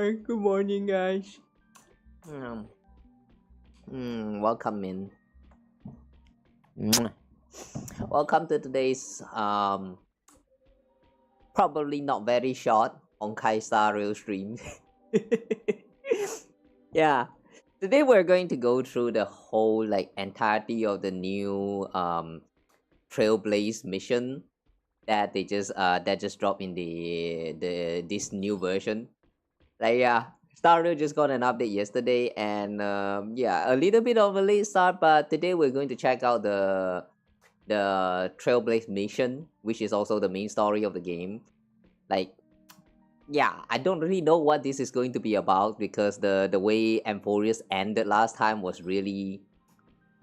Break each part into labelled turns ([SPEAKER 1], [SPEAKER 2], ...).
[SPEAKER 1] Good morning, guys. Welcome in. Welcome to today's probably not very short Honkai Star Rail stream. Yeah. Today we're going to go through the whole entirety of the new Trailblaze Mission that they just dropped in this new version. Star Rail just got an update yesterday, and yeah, a little bit of a late start, but today we're going to check out the Trailblaze Mission, which is also the main story of the game. Yeah, I don't really know what this is going to be about, because the way Amphorius ended last time was really,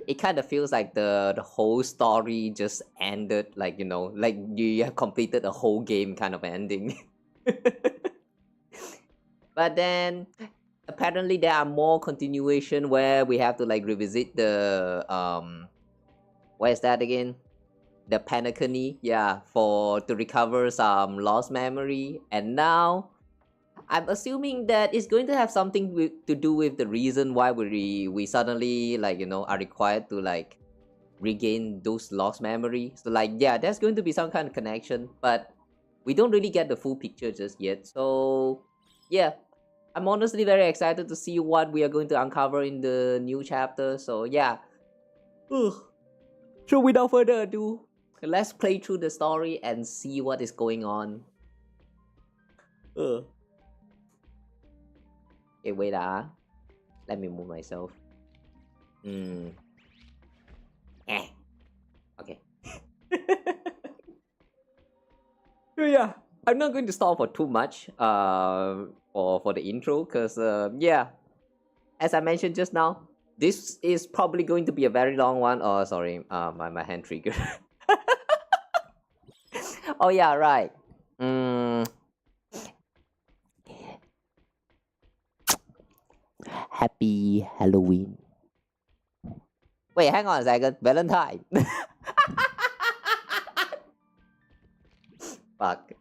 [SPEAKER 1] it kind of feels like the whole story just ended, like you have completed a whole game kind of ending. But then apparently there are more continuation where we have to revisit the what is that again? The Planacardia, yeah, to recover some lost memory. And now I'm assuming that it's going to have something to do with the reason why we suddenly are required to regain those lost memory. So yeah, there's going to be some kind of connection, but we don't really get the full picture just yet. So yeah, I'm honestly very excited to see what we are going to uncover in the new chapter. So yeah. So without further ado, let's play through the story and see what is going on. Okay, wait let me move myself. Okay. So yeah, I'm not going to stall for too much for the intro, because yeah, as I mentioned just now, this is probably going to be a very long one. Oh, sorry, my hand trigger. Oh yeah, right. Happy Halloween. Wait, hang on a second. Valentine. Fuck.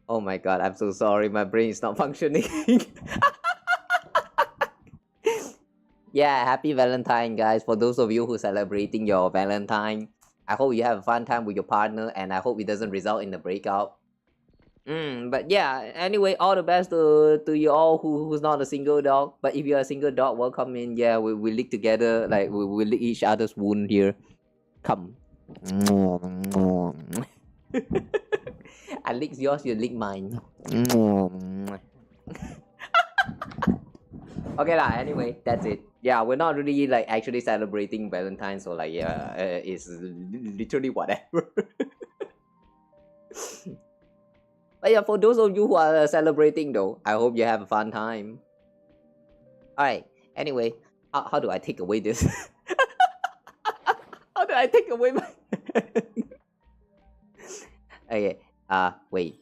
[SPEAKER 1] Oh my god, I'm so sorry. My brain is not functioning. Yeah, happy Valentine, guys. For those of you who are celebrating your Valentine, I hope you have a fun time with your partner, and I hope it doesn't result in a breakup. But yeah, anyway, all the best to you all who's not a single dog. But if you're a single dog, welcome in. Yeah, we lick together, we lick each other's wound here. Come. I lick yours, you lick mine. Okay lah, anyway, that's it. Yeah, we're not really actually celebrating Valentine's, so yeah, it's literally whatever. But yeah, for those of you who are celebrating though, I hope you have a fun time. Alright, anyway, how do I take away this? How do I take away my... Okay, wait,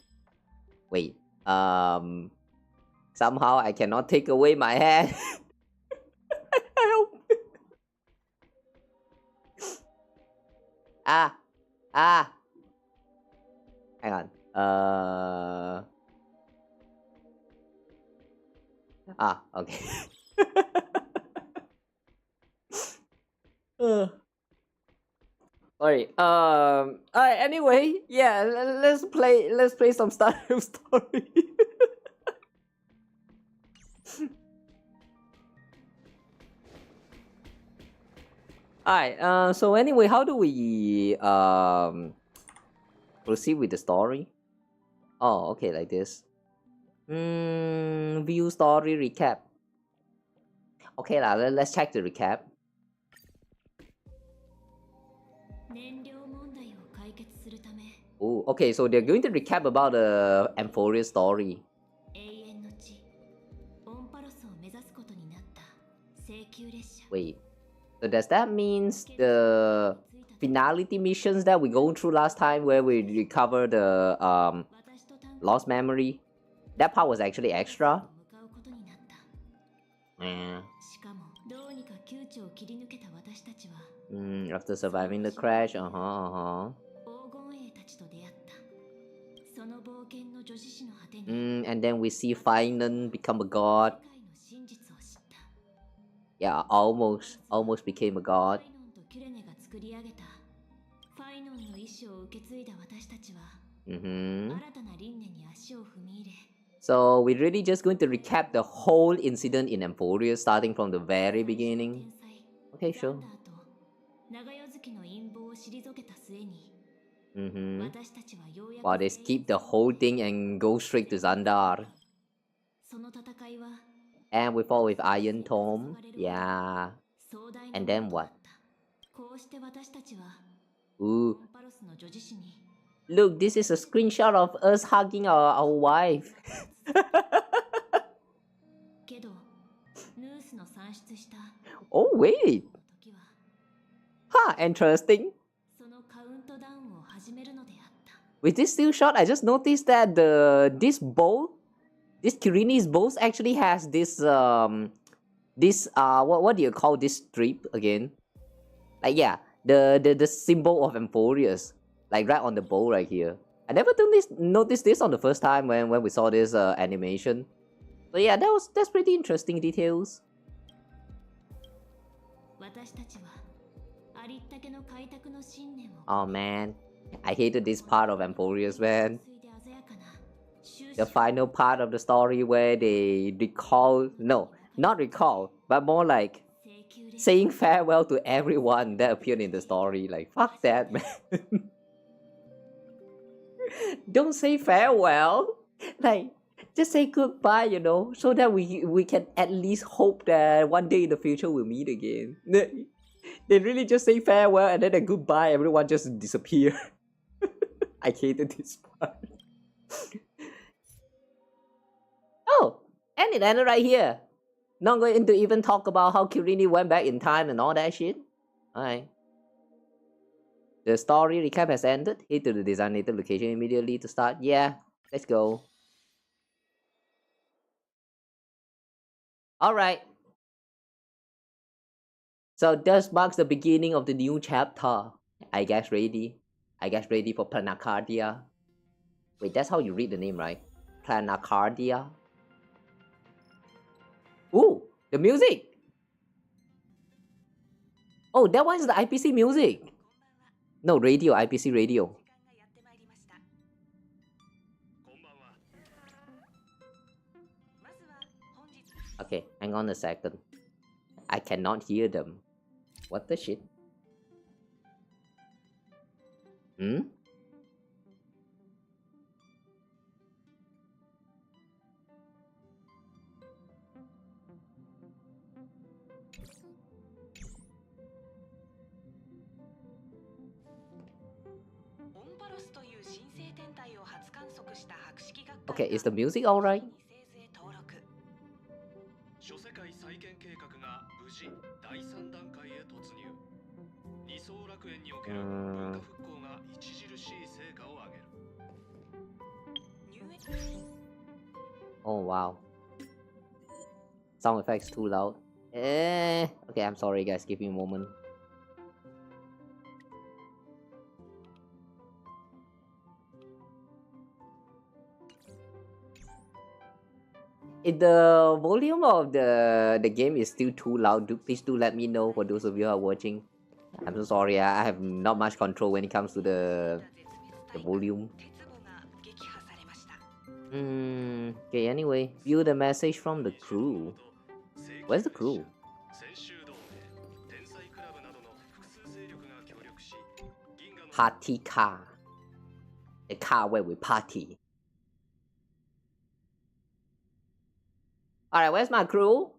[SPEAKER 1] somehow I cannot take away my hand. Help. Hang on. Okay. Sorry. Alright, anyway, yeah, let's play some Star Rail story. Alright, so anyway, how do we proceed with the story? Oh, okay, like this. View story recap. Okay lah, let's check the recap. Oh, okay, so they're going to recap about the Amphorius story. Wait, so does that means the finality missions that we go through last time, where we recover the lost memory, that part was actually extra? After surviving the crash, And then we see Finan become a god. Yeah, almost became a god. So we're really just going to recap the whole incident in Emporia starting from the very beginning. Okay, sure. Wow, they skip the whole thing and go straight to Xandar. And we fall with Iron Tome. Yeah. And then what? Ooh. Look, this is a screenshot of us hugging our wife. Oh, wait. Huh, interesting. With this still shot, I just noticed that this bow, this Kirini's bow actually has this what do you call this strip again? Like, yeah, the symbol of Emporius, like right on the bow right here. I never noticed this on the first time when we saw this animation. So yeah, that's pretty interesting details. Oh man, I hated this part of Emporius, man. The final part of the story where they recall, no, not recall, but more like saying farewell to everyone that appeared in the story. Like, fuck that, man. Don't say farewell. Like, just say goodbye, you know, so that we can at least hope that one day in the future we'll meet again. They really just say farewell and then a goodbye, everyone just disappear. I hated this part. Oh, and it ended right here. Not going to even talk about how Kirini went back in time and all that shit. Alright. The story recap has ended. Head to the designated location immediately to start. Yeah, let's go. Alright. So this marks the beginning of the new chapter. I guess ready for Planacardia. Wait, that's how you read the name, right? Planacardia. Ooh, the music! Oh, that one is the IPC music! No, radio, IPC radio. Okay, hang on a second. I cannot hear them. What the shit? Hmm? Okay, is the music alright? Oh wow. Sound effects too loud. Okay, I'm sorry guys, give me a moment. If the volume of the game is still too loud, please do let me know for those of you who are watching. I'm so sorry, I have not much control when it comes to the volume. Okay, anyway, view the message from the crew. Where's the crew? Party car. A car where we party. Alright, where's my crew?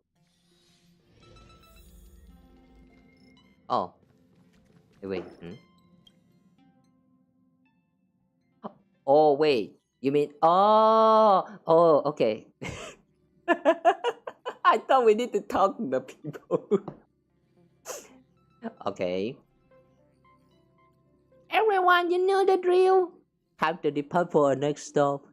[SPEAKER 1] Oh. Wait, Oh, wait. You mean... Oh, okay. I thought we need to talk to the people. Okay. Everyone, you know the drill. Time to depart for our next stop.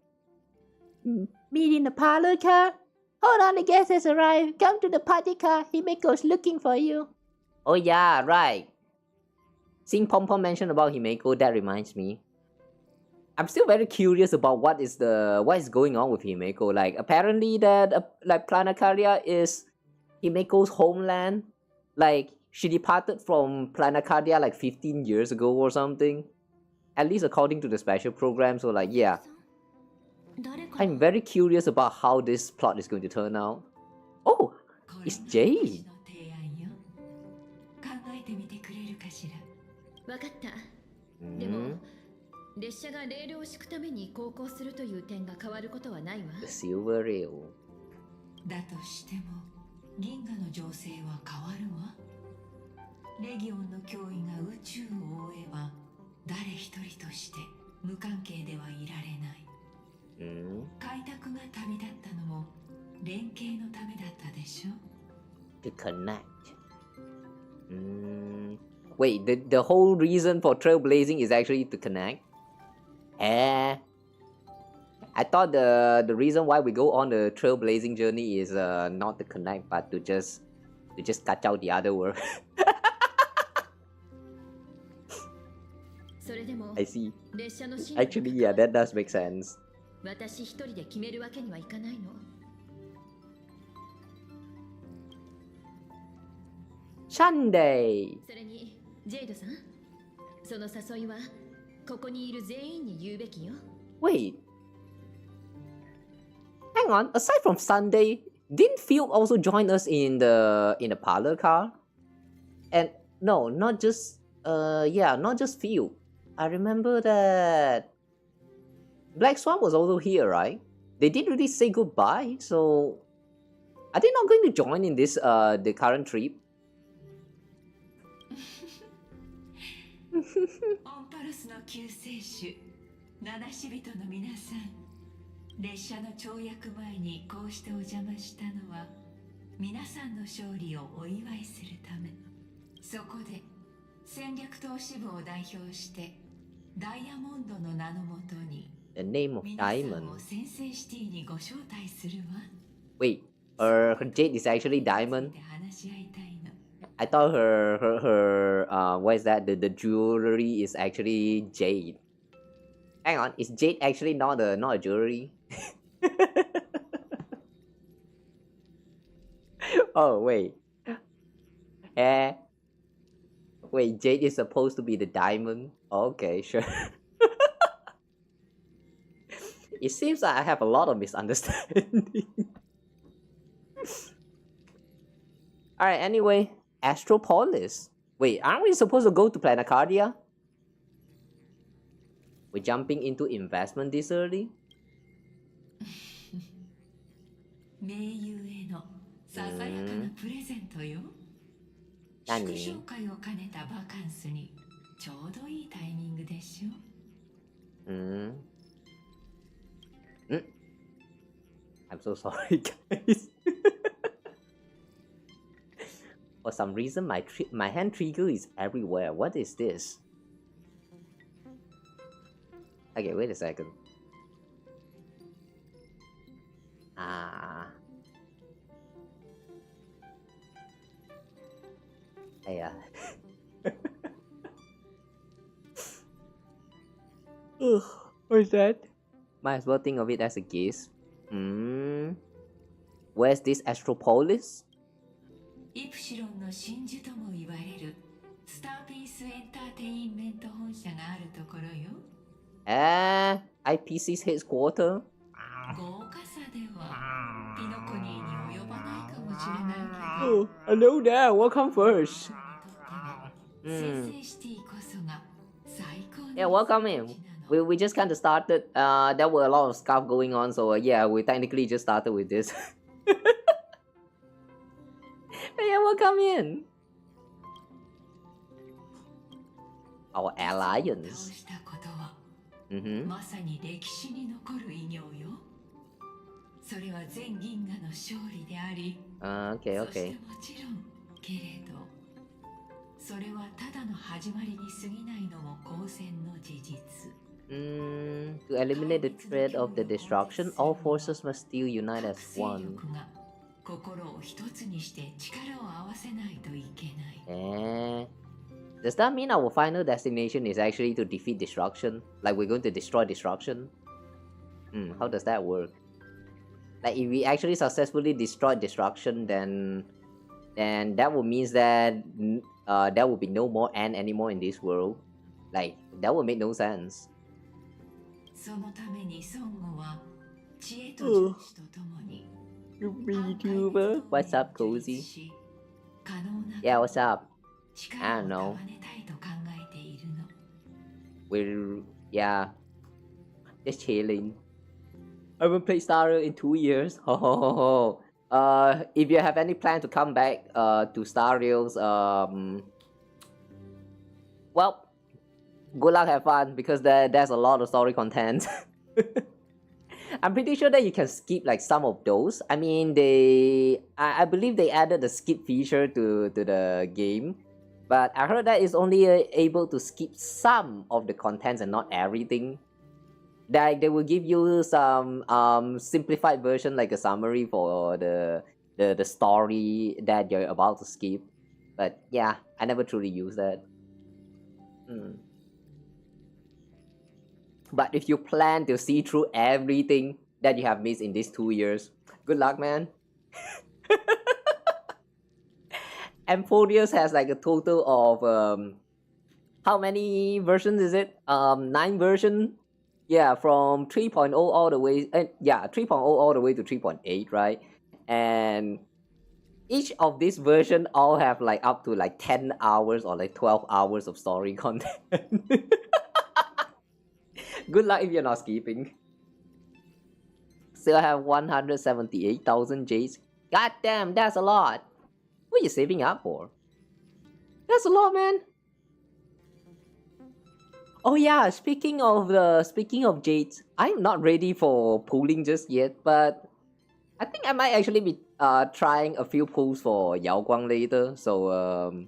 [SPEAKER 1] Meet in the parlor car. Hold on, the guest has arrived. Come to the party car. Himeko's looking for you. Oh yeah, right. Seeing Pom Pom mention about Himeko, that reminds me. I'm still very curious about what is going on with Himeko. Like apparently that like Planacardia is Himeko's homeland. Like she departed from Planacardia like 15 years ago or something. At least according to the special program. So like yeah, I'm very curious about how this plot is going to turn out. Oh, it's Jade.
[SPEAKER 2] 列車がレールを敷くために航行するという点が変わることはないわ。
[SPEAKER 1] The silver rail.
[SPEAKER 3] だとしても銀河の情勢は変わるわ。レギオンの脅威が宇宙を覆えば誰一人として無関係ではいられない。開拓が旅立ったのも連携のためだったでしょ。
[SPEAKER 1] To connect. Wait, the whole reason for trailblazing is actually to connect? I thought the reason why we go on the trailblazing journey is not to connect, but to just cut out the other world. I see. Actually, yeah, that does make sense.
[SPEAKER 2] 私一人で決めるわけにはいかないの。
[SPEAKER 1] Sunday.
[SPEAKER 2] それにジェイドさん、その誘いはここにいる全員に言うべきよ。
[SPEAKER 1] Wait. Hang on. Aside from Sunday, didn't Field also join us in the parlor car? And no, not just not just Field. I remember that Black Swan was also here, right? They didn't really say goodbye, so are they not going to join in this the current trip?
[SPEAKER 3] オンパルスの救世主、七死人の皆さん、列車の跳躍前にこうしてお邪魔したのは皆さんの勝利をお祝いするため。そこで戦略投資部を代表してダイヤモンドの名のもとに
[SPEAKER 1] The name of
[SPEAKER 3] 皆さん
[SPEAKER 1] Diamond.
[SPEAKER 3] を先制シティにご招待するわ。
[SPEAKER 1] Wait, her jade is actually diamond.
[SPEAKER 3] 話し合いたいの。
[SPEAKER 1] I thought her what is that? The jewelry is actually jade. Hang on, is jade actually not a jewelry? Oh wait. Wait, jade is supposed to be the diamond. Okay, sure. It seems like I have a lot of misunderstanding. Alright, anyway. Astropolis. Wait, aren't we supposed to go to Planacardia? We're jumping into investment this early?
[SPEAKER 3] 盟友へのささやかなプレゼントよ。
[SPEAKER 1] 何？
[SPEAKER 3] 祝勝会を兼ねたバカンスにちょうどいいタイミングでしょ。
[SPEAKER 1] I'm so sorry, guys. For some reason, my hand trigger is everywhere. What is this? Okay, wait a second. Yeah. What is that? Might as well think of it as a guess. Where's this Astropolis?
[SPEAKER 3] イプシロンの真珠とも言われるスターピースエンターテインメント本社があるところよ。
[SPEAKER 1] IPC's headquarters?
[SPEAKER 3] 豪華さではピノコニーに及ばないかもしれないけど。
[SPEAKER 1] Oh, hello there. Welcome first.
[SPEAKER 3] 先制シティこそが最高の
[SPEAKER 1] Yeah, welcome in. We just kind of started. There were a lot of stuff going on, so yeah, we technically just started with this. Yeah, welcome in. Our alliance.
[SPEAKER 3] したことは
[SPEAKER 1] Mm-hmm.
[SPEAKER 3] まさに歴史に残る偉業よ。それは全銀河の勝利であり、
[SPEAKER 1] Okay,
[SPEAKER 3] そして
[SPEAKER 1] okay.
[SPEAKER 3] もちろんけれど、それはただの始まりに過ぎないのも公然の事実。
[SPEAKER 1] To eliminate the threat of the destruction, all forces must still unite as
[SPEAKER 3] 勢
[SPEAKER 1] one.
[SPEAKER 3] 力が心を一つにして力を合わせないといけない。
[SPEAKER 1] Does that mean our final destination is actually to defeat destruction? Like we're going to destroy destruction? How does that work? Like if we actually successfully destroy destruction, then that would mean that there will be no more end anymore in this world. Like that would make no sense.
[SPEAKER 3] そのために孫悟は知恵と常識とともに
[SPEAKER 1] vtuber, what's up, Cozy?
[SPEAKER 3] 可能な
[SPEAKER 1] Yeah, what's up? I
[SPEAKER 3] 力
[SPEAKER 1] don't
[SPEAKER 3] を
[SPEAKER 1] know.
[SPEAKER 3] 束ねたいと考えているの。
[SPEAKER 1] We're yeah, just chilling. I haven't played Star Rail in 2 years. If you have any plan to come back to Star Rails, well, good luck, have fun, because there's a lot of story content. I'm pretty sure that you can skip like some of those. I mean, I believe they added the skip feature to the game, but I heard that it's only able to skip some of the contents and not everything. Like they will give you some simplified version, like a summary for the story that you're about to skip. But yeah, I never truly use that. But if you plan to see through everything that you have missed in these 2 years, good luck, man. Amphodius has like a total of how many versions is it? 9 versions. Yeah, from 3.0 all the way, 3.0 all the way to 3.8, right? And each of these versions all have like up to like 10 hours or like 12 hours of story content. Good luck if you're not skipping. Still have 178,000 Jades. God damn, that's a lot. What are you saving up for? That's a lot, man. Oh yeah, speaking of Jades, I'm not ready for pulling just yet, but I think I might actually be trying a few pulls for Yao Guang later. So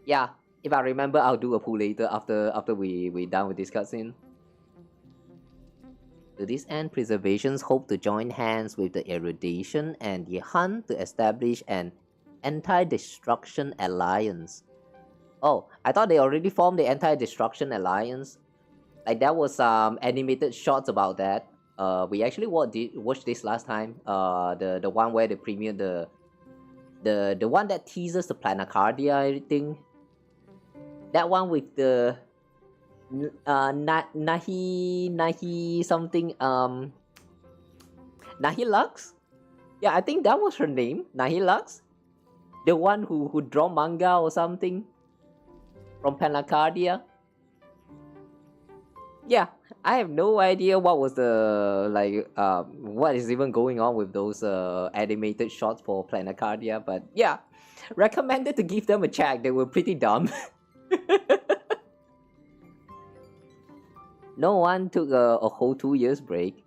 [SPEAKER 1] yeah, if I remember, I'll do a pull later after we done with this cutscene. To this end, Preservations hope to join hands with the Erudition and the Hunt to establish an anti-destruction alliance. Oh, I thought they already formed the Anti-Destruction Alliance. Like there was some animated shots about that. We actually watched this last time. The one where they premiered the one that teases the Planacardia, I think. That one with the Nahi something Nahi Lux. Yeah, I think that was her name, Nahi Lux. The one who draw manga or something. From Planacardia. Yeah, I have no idea what was the what is even going on with those animated shots for Planacardia, but yeah, recommended to give them a check. They were pretty dumb. No one took a whole 2 years break.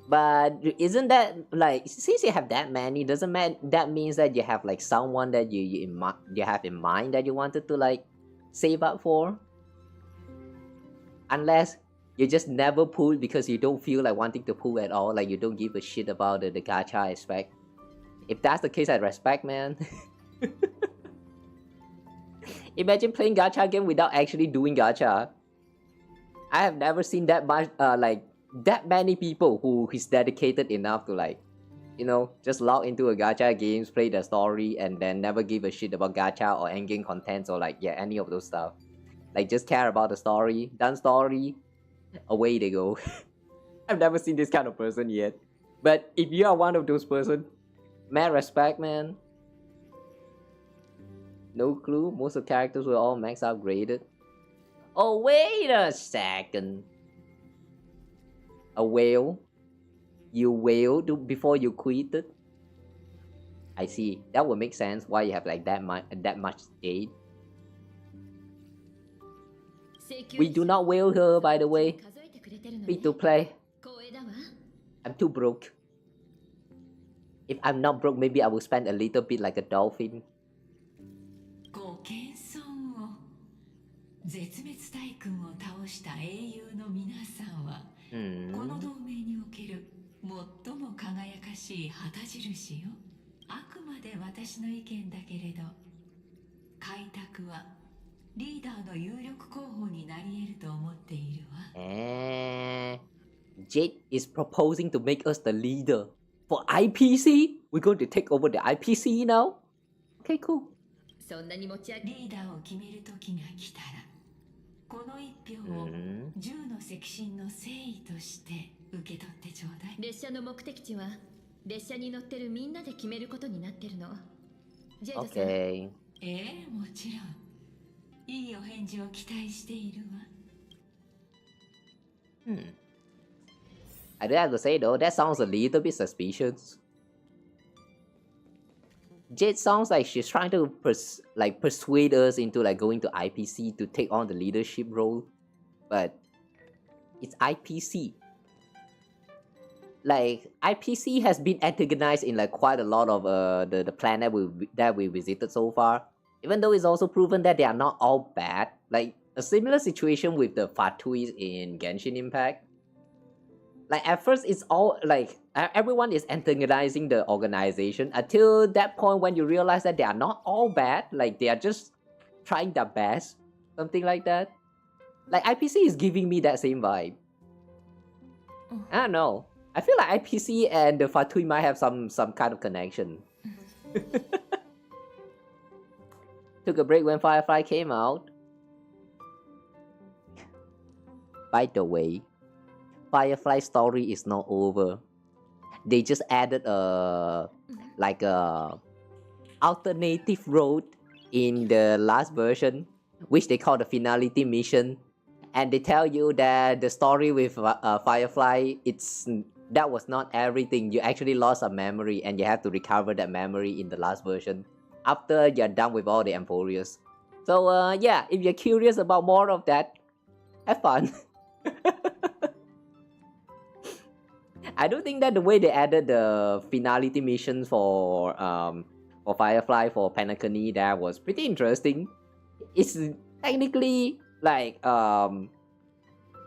[SPEAKER 1] But isn't that like, since you have that many, doesn't that means that you have like someone that you have in mind that you wanted to like save up for? Unless you just never pull because you don't feel like wanting to pull at all, like you don't give a shit about the gacha aspect. If that's the case, I respect, man. Imagine playing gacha game without actually doing gacha. I have never seen that much that many people who is dedicated enough to like, you know, just log into a gacha games, play the story, and then never give a shit about gacha or endgame contents or like, yeah, any of those stuff. Like, just care about the story, done story, away they go. I've never seen this kind of person yet. But if you are one of those person, mad respect, man. No clue, most of the characters were all max upgraded. Oh, wait a second. A whale? You wailed before you quitted? I see. That would make sense why you have like that much aid. We do not wail her, by the way. Free to play. I'm too broke. If I'm not broke, maybe I will spend a little bit like a dolphin.
[SPEAKER 3] ご謙遜を絶滅大君を倒した英雄の皆さんは、この同盟における最も輝かしい旗印よ。あくまで私の意見だけれど、開拓はリーダーの有力候補になり得ると思っているわ。
[SPEAKER 1] And Jade is proposing to make us the leader for IPC. We're going to take over the IPC now. Okay, cool.
[SPEAKER 2] そんなに持ち上げ
[SPEAKER 3] リーダーを決める時が来たら、この一票を10の赤心の誠意として受け取ってちょうだい。
[SPEAKER 2] 列車の目的地は列車に乗ってるみんなで決めることになってるの。ジェイドさん。
[SPEAKER 1] Okay.
[SPEAKER 3] もちろん。いいお返事を期待しているわ。
[SPEAKER 1] I do have to say though, that sounds a little bit suspicious. Jade sounds like she's trying to persuade us into like going to IPC to take on the leadership role, but it's IPC. Like IPC has been antagonized in like quite a lot of the planet that we visited so far. Even though it's also proven that they are not all bad, like a similar situation with the Fatuis in Genshin Impact. Like at first it's all like everyone is antagonizing the organization until that point when you realize that they are not all bad, like they are just trying their best, something like that. Like IPC is giving me that same vibe. I don't know. I feel like IPC and the Fatui might have some kind of connection. Took a break when Firefly came out. By the way, Firefly story is not over. They just added a alternative road in the last version, which they call the finality mission, and they tell you that the story with Firefly, that was not everything. You actually lost a memory, and you have to recover that memory in the last version after you're done with all the Emphorius. So yeah, if you're curious about more of that, have fun. I do think that the way they added the finality mission for Firefly for Planacardia there was pretty interesting. It's technically like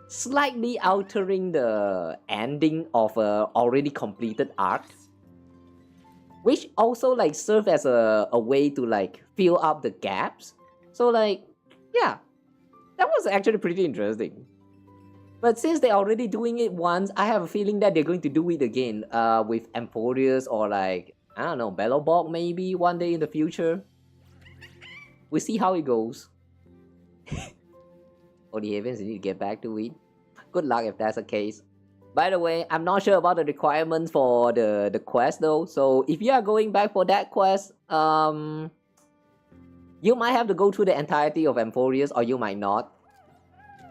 [SPEAKER 1] slightly altering the ending of a already completed arc, which also like serve as a way to like fill up the gaps. So like, yeah, that was actually pretty interesting. But since they're already doing it once, I have a feeling that they're going to do it again with Emphorius or like, I don't know, Bellobog maybe one day in the future. We'll see how it goes. Oh, the Havens need to get back to it. Good luck if that's the case. By the way, I'm not sure about the requirements for the quest though. So if you are going back for that quest, you might have to go through the entirety of Emphorius or you might not.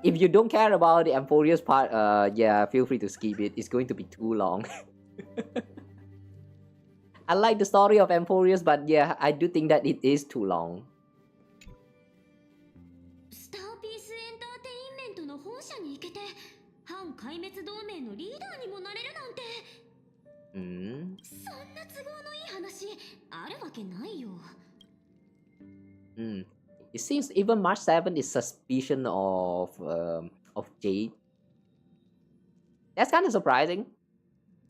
[SPEAKER 1] If you don't care about the Emphorius part, yeah, feel free to skip it. It's going to be too long. I like the story of Emphorius, but yeah, I do think that it is too long.
[SPEAKER 2] スターピースエンターテインメントの本社に行けて反壊滅同盟のリーダーにもなれるなんて。そんな都合のいい話あるわけないよ。
[SPEAKER 1] It seems even March 7 is suspicion of Jade. That's kind of surprising.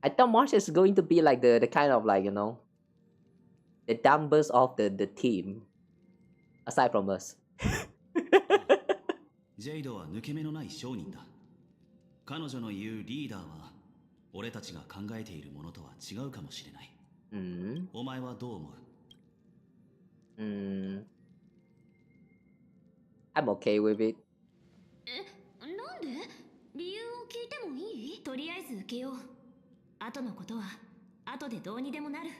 [SPEAKER 1] I thought March is going to be like the kind of like, you know, the dumbest of the team, aside from us.
[SPEAKER 4] ジェイドは抜け目のない商人だ。彼女の言うリーダーは俺たちが考えているものとは違うかもしれない。お前はどう思う？
[SPEAKER 1] I'm okay with it.
[SPEAKER 2] なんで？理由を聞いてもいい？とりあえず受けよう。後のことは後でどうにでもなる。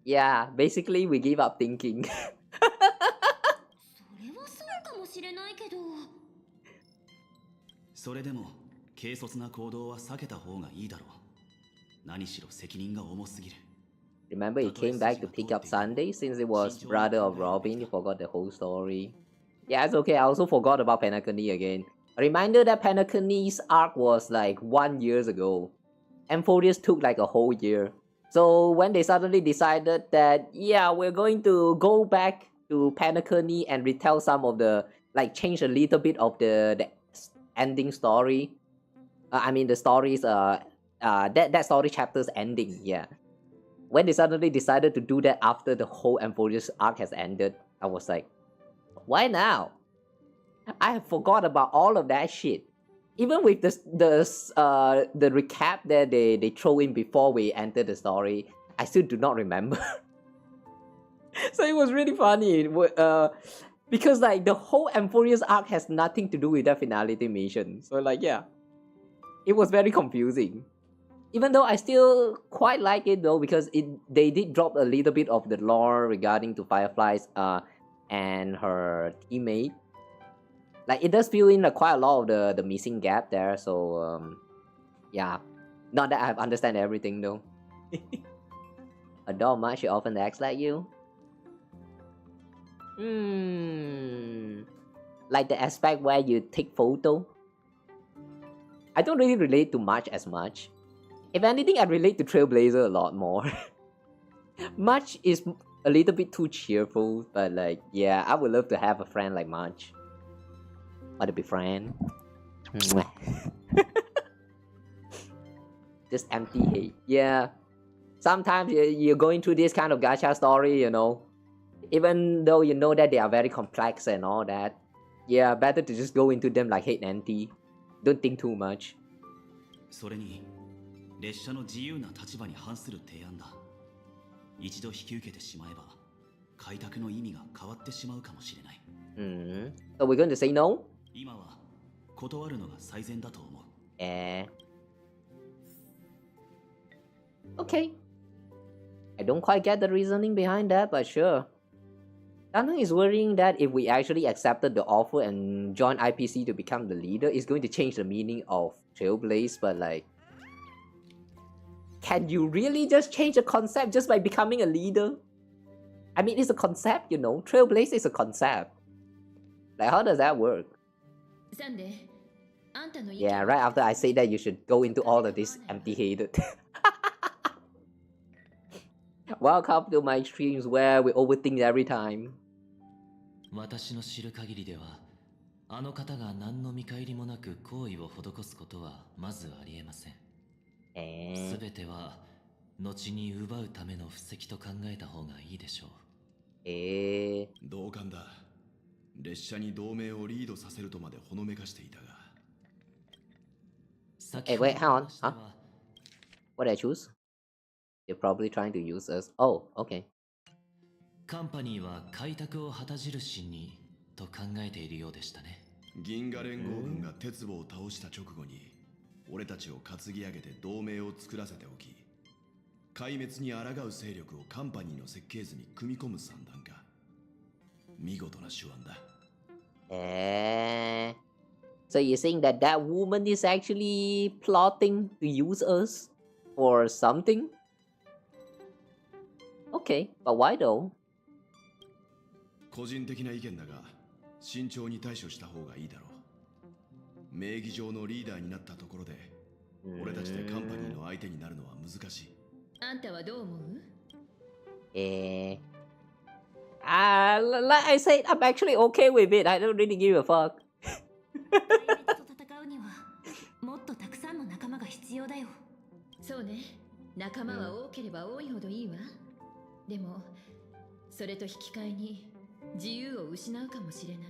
[SPEAKER 1] Yeah, basically we give up thinking.
[SPEAKER 2] それはそうかもしれないけど。
[SPEAKER 4] それでも軽率な行動は避けた方がいいだろう。何しろ責任が重すぎる。
[SPEAKER 1] Remember he came back to pick up Sunday since it was brother of Robin. You forgot the whole story. Yeah, it's okay. I also forgot about Planacardia again. A reminder that Planacardia's arc was like 1 year ago. Emphorius took like a whole year. So when they suddenly decided that, yeah, we're going to go back to Planacardia and retell some of the, like change a little bit of the ending story. I mean the stories, that story chapter's ending, yeah. When they suddenly decided to do that after the whole Emphorius arc has ended, I was like, why now? I have forgot about all of that shit. Even with the recap that they throw in before we enter the story, I still do not remember. So it was really funny. Because like the whole Amphorius arc has nothing to do with that finality mission. So like yeah, it was very confusing. Even though I still quite like it though, because they did drop a little bit of the lore regarding to Firefly's and her teammate. Like it does fill in quite a lot of the missing gap there. So yeah, not that I have understand everything though. Adore much, she often acts like you. Like the aspect where you take photo. I don't really relate to much as much. If anything, I relate to Trailblazer a lot more. Much is a little bit too cheerful, but like, yeah, I would love to have a friend like Much. Want to be friend? Just empty hate. Yeah. Sometimes you're going through this kind of gacha story, you know. Even though you know that they are very complex and all that. Yeah, better to just go into them like hate and anti. Don't think too much.
[SPEAKER 4] それに列車の自由な立場に反する提案だ。一度引き受けてしまえば開拓の意味が変わってしまうかもしれない。
[SPEAKER 1] So we're going to say no?
[SPEAKER 4] 今は断るのが最善だと思う。
[SPEAKER 1] Okay. I don't quite get the reasoning behind that, but sure. Dana is worrying that if we actually accepted the offer and joined IPC to become the leader, it's going to change the meaning of Trailblaze, but like... Can you really just change a concept just by becoming a leader? I mean, it's a concept, you know. Trailblaze is a concept. Like, how does that work? Yeah, right after I say that, you should go into all of this empty-headed. Welcome to my streams where we overthink every time.
[SPEAKER 5] 私の知る限りでは、あの方が何の見返りもなく行為を施すことはまずありえません。すべては後に奪うための布石と考えた方がいいでしょう。
[SPEAKER 6] 同感だ。列車に同盟をリードさせるとまでほのめかしていたが。
[SPEAKER 1] Wait, hang on. Huh? What did I choose? They're probably trying to use us. Oh, okay.
[SPEAKER 5] カンパニーは開拓を旗印にと考えているようでしたね。
[SPEAKER 6] 銀河連合軍が鉄棒を倒した直後に俺たちを担ぎ上げて同盟を作らせておき、壊滅に抗う勢力をカンパニーの設計図に組み込む算段か。見事な手腕だ。
[SPEAKER 1] So you're saying that that woman is actually plotting to use us for something? Okay, but why though?
[SPEAKER 6] 個人的な意見だが、慎重に対処した方がいいだろう。名義上のリーダーになったところで、俺たちでカンパニーの相手になるのは難しい。
[SPEAKER 2] あんたはどう思う
[SPEAKER 1] Like I said, I'm actually okay with it. I don't really give a fuck.
[SPEAKER 2] 壊滅と戦うにはもっとたくさんの仲間が必要だよ。そうね、仲間は多ければ多いほどいいわ。でもそれと引き換えに自由を失うかもしれない。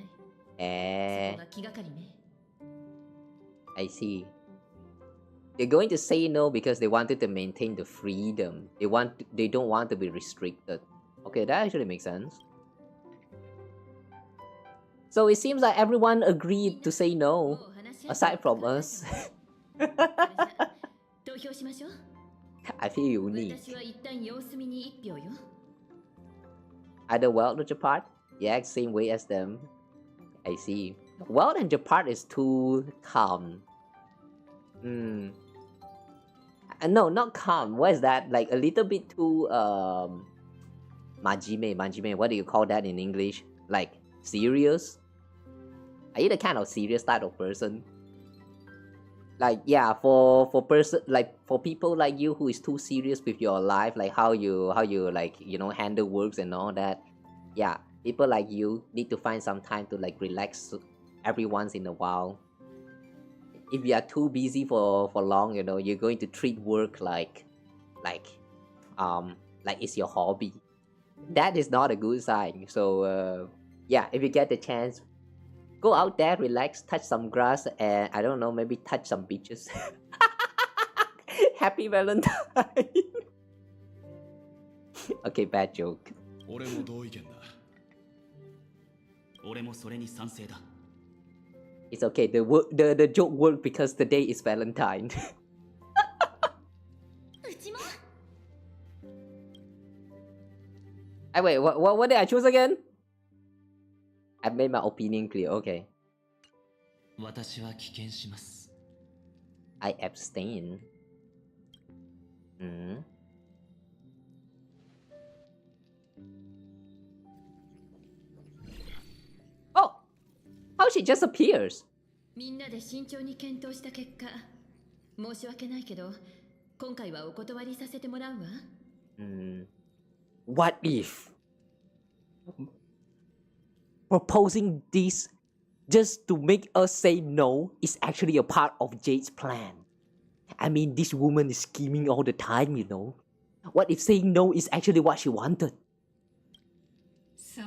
[SPEAKER 2] そこが気がかりね。
[SPEAKER 1] I see. They're going to say no because they wanted to maintain the freedom. They don't want to be restricted. Okay, that actually makes sense. So it seems like everyone agreed to say no, aside from us. I feel unique. Either Weld or Japart? Yeah, same way as them. I see. Weld and Japart is too calm. No, not calm. What is that? Like a little bit too Majime. What do you call that in English? Like serious? Are you the kind of serious type of person? Like yeah, for people like you who is too serious with your life, like how you like handle works and all that. Yeah, people like you need to find some time to like relax every once in a while. If you are too busy for long, you're going to treat work like it's your hobby. that is not a good sign. So yeah, if you get the chance, go out there, relax, touch some grass, and I don't know, maybe touch some beaches. Happy Valentine. Okay, bad joke.
[SPEAKER 6] 俺も同意見だ。
[SPEAKER 4] 俺もそれに賛成だ。
[SPEAKER 1] It's okay. The joke worked because today is Valentine. Wait, what did I choose again? I made my opinion clear. Okay.
[SPEAKER 5] 私は棄権します。
[SPEAKER 1] I abstain. Oh! How she just appears?
[SPEAKER 2] みんなで慎重に検討した結果、申し訳ないけど、今回はお断りさせてもらうわ。
[SPEAKER 1] What if proposing this just to make us say no is actually a part of Jade's plan? I mean, this woman is scheming all the time, you know. What if saying no is actually what she wanted?
[SPEAKER 3] そう。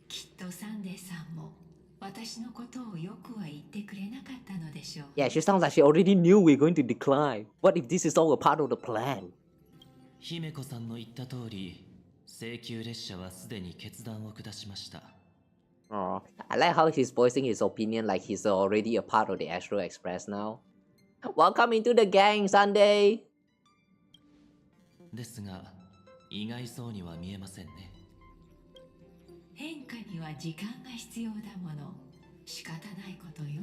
[SPEAKER 3] きっとサンデーさんも私のことをよくは言ってくれなかったのでしょう。
[SPEAKER 1] Yeah, she sounds like she already knew we're going to decline. What if this is all a part of the plan?
[SPEAKER 5] 姫子さんの言った通り、請求列車はすでに決断を下しました。
[SPEAKER 1] Oh, I like how he's voicing his opinion like he's already a part of the Astro Express now. Welcome into the gang, Sunday!
[SPEAKER 5] ですが、意外そうには見えませんね。
[SPEAKER 3] 変化には時間が必要だもの。仕方ないことよ。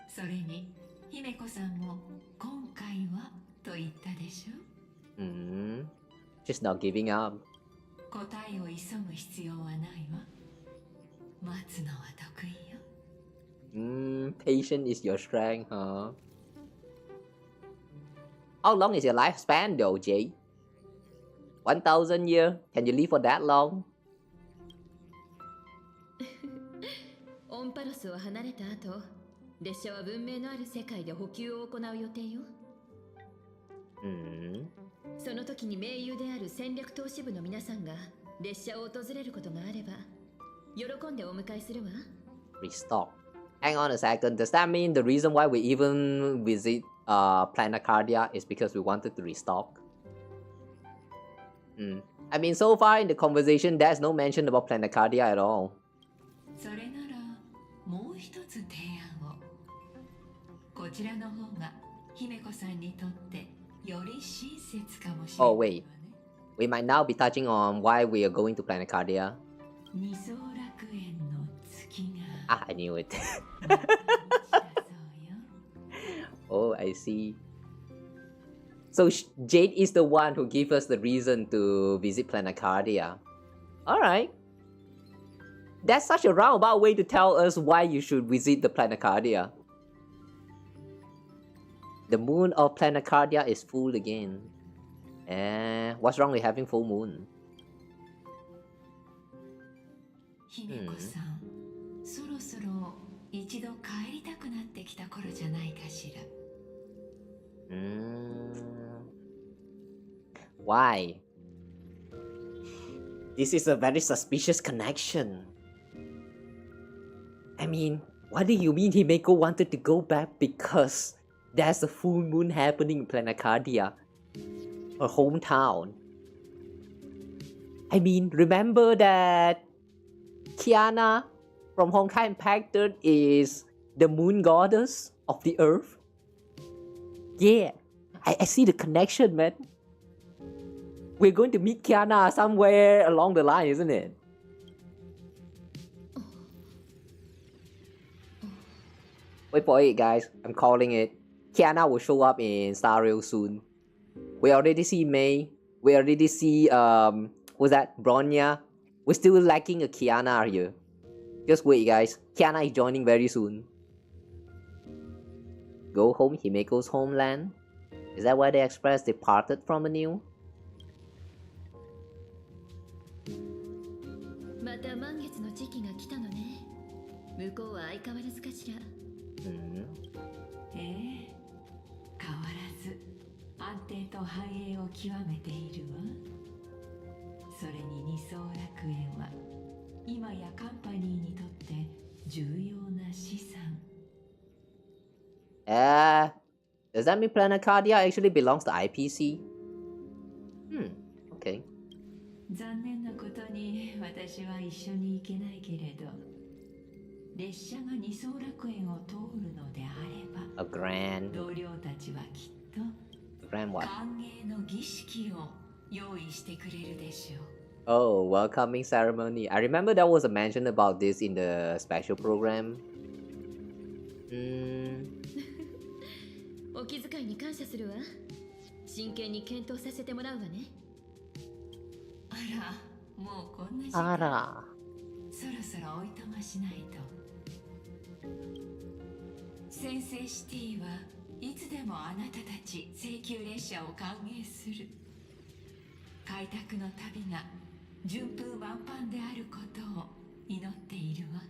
[SPEAKER 3] それに、姫子さんも今回はと言ったでしょ。
[SPEAKER 1] She's not giving up.
[SPEAKER 3] 答えを急ぐ必要はないわ。待つのは得意よ。
[SPEAKER 1] Patience is your strength, huh? How long is your lifespan though, Jay? 1,000 years? Can you live for that long?
[SPEAKER 2] オンパロスを離れた後、列車は文明のある世界で補給を行う予定よ。その時に盟友である戦略投資部の皆さんが列車を訪れることがあれば、喜んでお迎えするわ。
[SPEAKER 1] Restock. Hang on a second. Does that mean the reason why we even visit Planacardia is because we wanted to restock? I mean, so far in the conversation, there's no mention about Planacardia at all.
[SPEAKER 3] それならもう一つ提案を。こちらの方が姫子さんにとってより親切かもしれない。
[SPEAKER 1] Oh wait, we might now be touching on why we are going to Planacardia.
[SPEAKER 3] 二層楽園の月が。
[SPEAKER 1] Ah, I knew it. Oh, I see. So Jade is the one who gave us the reason to visit Planacardia. Alright. That's such a roundabout way to tell us why you should visit the Planacardia. The moon of Planacardia is full again. What's wrong with having full moon?
[SPEAKER 3] 姫子さん、そろそろ一度帰りたくなってきた頃じゃないかしら。
[SPEAKER 1] Why? This is a very suspicious connection. I mean, what do you mean Himeko wanted to go back because there's a full moon happening in Planacardia, her hometown? I mean, remember that Kiana from Honkai Impacted is the moon goddess of the earth? Yeah, I see the connection, man. We're going to meet Kiana somewhere along the line, isn't it? Wait for it, guys. I'm calling it. Kiana will show up in Star Rail soon. We already see May. We already see, who's that? Bronya. We're still lacking a Kiana here. Just wait, guys. Kiana is joining very soon. Go home, Himeko's homeland? Is that why the Express departed from anew?
[SPEAKER 2] また満月の時期が来たのね。向こうは相変わらずかしら。
[SPEAKER 3] 変わらず安定と繁栄を極めているわ。それに二層楽園は今やカンパニーにとって重要な資産。
[SPEAKER 1] Does that mean Planacardia actually belongs to IPC? Okay.
[SPEAKER 3] 残念なことに私は一緒に行けないけれど、列車が二層楽園を通るのであれば、
[SPEAKER 1] A grand
[SPEAKER 3] 同僚たちはきっと
[SPEAKER 1] grand what?
[SPEAKER 3] 歓迎の儀式を用意してくれるでしょう。
[SPEAKER 1] Oh, welcoming ceremony. I remember there was a mention about this in the special program.
[SPEAKER 2] お気遣いに感謝するわ。真剣に検討させてもらうわね。
[SPEAKER 3] あら、もうこんな時間。
[SPEAKER 1] あら。
[SPEAKER 3] そろそろおいとましないと。先生シティはいつでもあなたたち請求列車を歓迎する。開拓の旅が順風満帆であることを祈っているわ。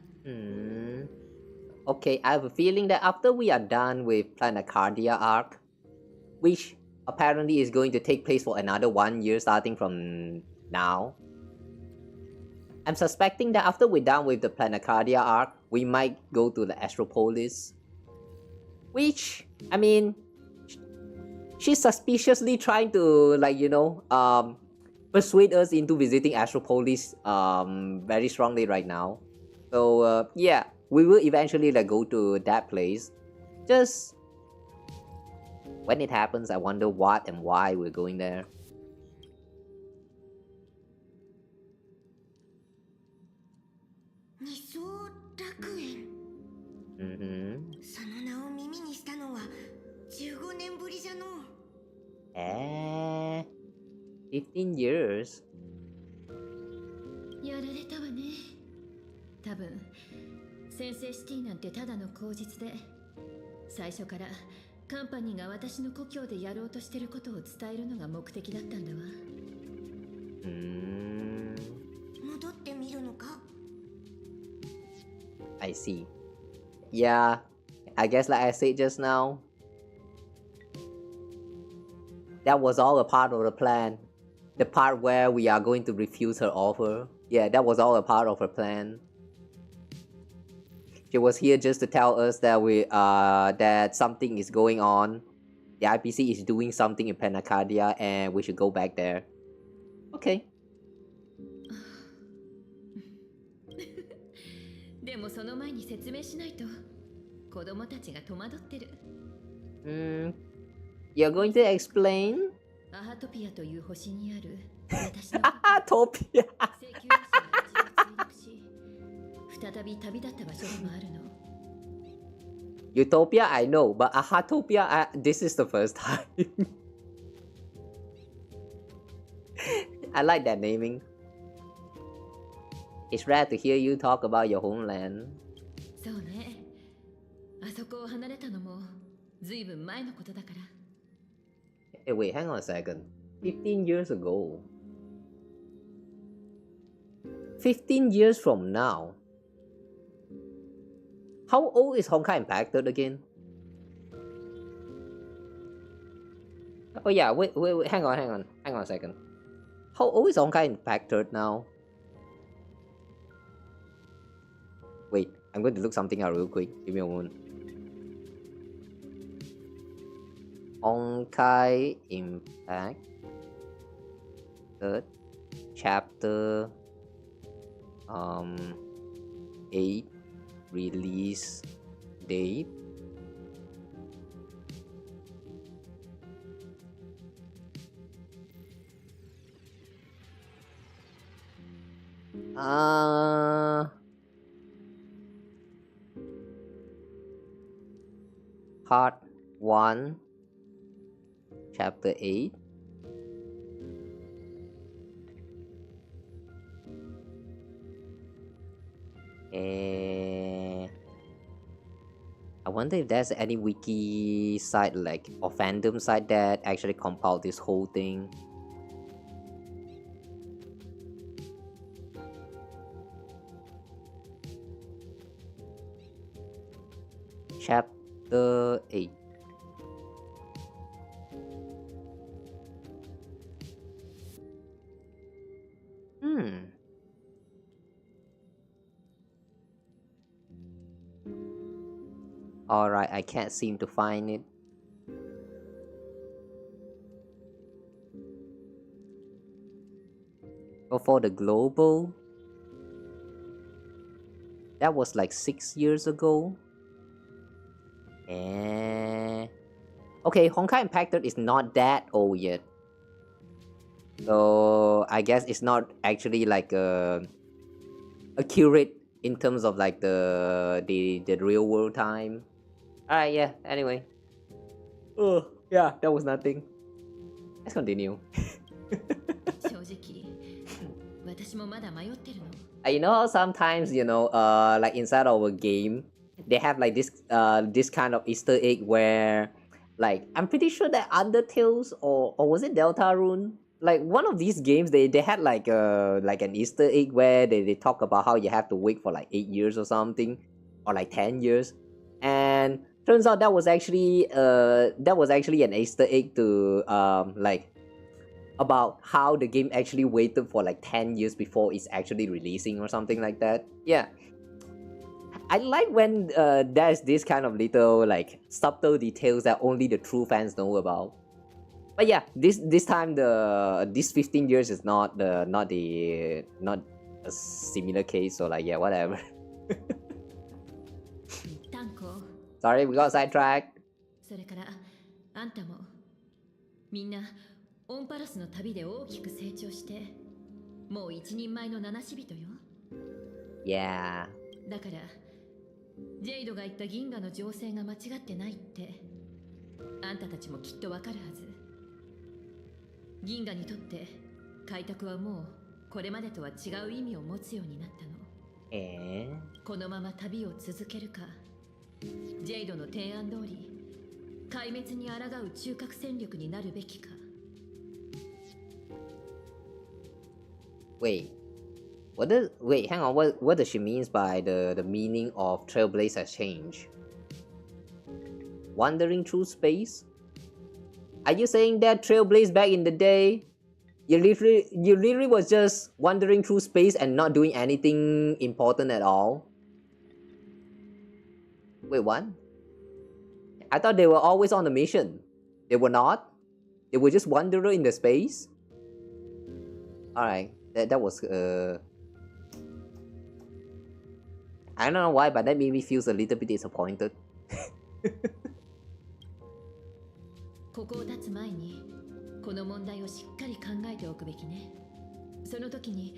[SPEAKER 1] Okay, I have a feeling that after we are done with Planacardia arc, which apparently is going to take place for another 1 year starting from now, I'm suspecting that after we're done with the Planacardia arc, we might go to the Astropolis. Which, I mean, she's suspiciously trying to, like, you know, persuade us into visiting Astropolis very strongly right now. So, yeah, we will eventually, like, go to that place. Just when it happens, I wonder what and why we're going there.
[SPEAKER 2] 二層楽園。その名を耳にしたのは15年ぶりじゃの。
[SPEAKER 1] 15 years?
[SPEAKER 2] やられたわね。多分先生シティなんてただの口実で、最初からカンパニーが私の故郷でやろうとしてることを伝えるのが目的だったんだわ。戻ってみるのか？
[SPEAKER 1] I see. Yeah, I guess like I said just now, that was all a part of the plan. The part where we are going to refuse her offer. Yeah, that was all a part of her plan. She was here just to tell us that that something is going on. The IPC is doing something in Planacardia and we should go back there. Okay.
[SPEAKER 2] でもその前に説明しないと子供たちが戸惑ってる。
[SPEAKER 1] You're going to explain?
[SPEAKER 2] アハトピアという星にある私の
[SPEAKER 1] Topia.
[SPEAKER 2] 請求列車が一度墜落し、再び旅立った場所でもあるの。
[SPEAKER 1] Utopia, I know, but Ahatopia, this is the first time. I like that naming. It's rare to hear you talk about your homeland.
[SPEAKER 2] そうね。あそこを離れたのもずいぶん前のことだから。
[SPEAKER 1] Hey, wait, hang on a second. 15 years ago. 15 years from now. How old is Honkai impacted again? Oh yeah, wait, hang on a second. How old is Honkai impacted now? Wait, I'm going to look something out real quick. Give me a moment. Honkai Impact. Third chapter. 8 release date. Part 1 Chapter 8. I wonder if there's any wiki site like or fandom site that actually compiled this whole thing. Chapter 8. Alright, I can't seem to find it. But for the global, that was like 6 years ago. And okay, Honkai Impacted is not that old yet. So I guess it's not actually like accurate in terms of like the real world time. Alright, yeah, anyway. Oh, yeah, that was nothing. Let's continue. You know how sometimes, you know, like inside of a game, they have like this kind of Easter egg where, like, I'm pretty sure that Undertales or was it Deltarune? Like one of these games, they had like an Easter egg where they talk about how you have to wait for like 8 years or something, or like 10 years, and turns out that was actually an Easter egg to like about how the game actually waited for like 10 years before it's actually releasing or something like that. Yeah, I like when there's this kind of little like subtle details that only the true fans know about. But yeah, this time this 15 years is not a similar case, so like yeah, whatever. Sorry, we got sidetracked.
[SPEAKER 2] それからあんたもみんなオンパラスの旅で大きく成長してもう一人前の七死人よ。
[SPEAKER 1] Yeah.
[SPEAKER 2] だからジェイドが言った銀河の情勢が間違ってないってあんたたちもきっとわかるはず。銀河にとって開拓はもうこれまでとは違う意味を持つようになったの。このまま旅を続けるか、ジェイドの提案通り壊滅に抗う中核戦力になるべきか。
[SPEAKER 1] Wait, hang on. What does she means by the meaning of Trailblaze has changed? Wandering through space? Are you saying that Trailblaze back in the day, you literally was just wandering through space and not doing anything important at all? Wait, what? I thought they were always on a mission. They were not? They were just wandering in the space? Alright, that was I don't know why, but that made me feel a little bit disappointed.
[SPEAKER 2] ここを立つ前にこの問題をしっかり考えておくべきね。その時に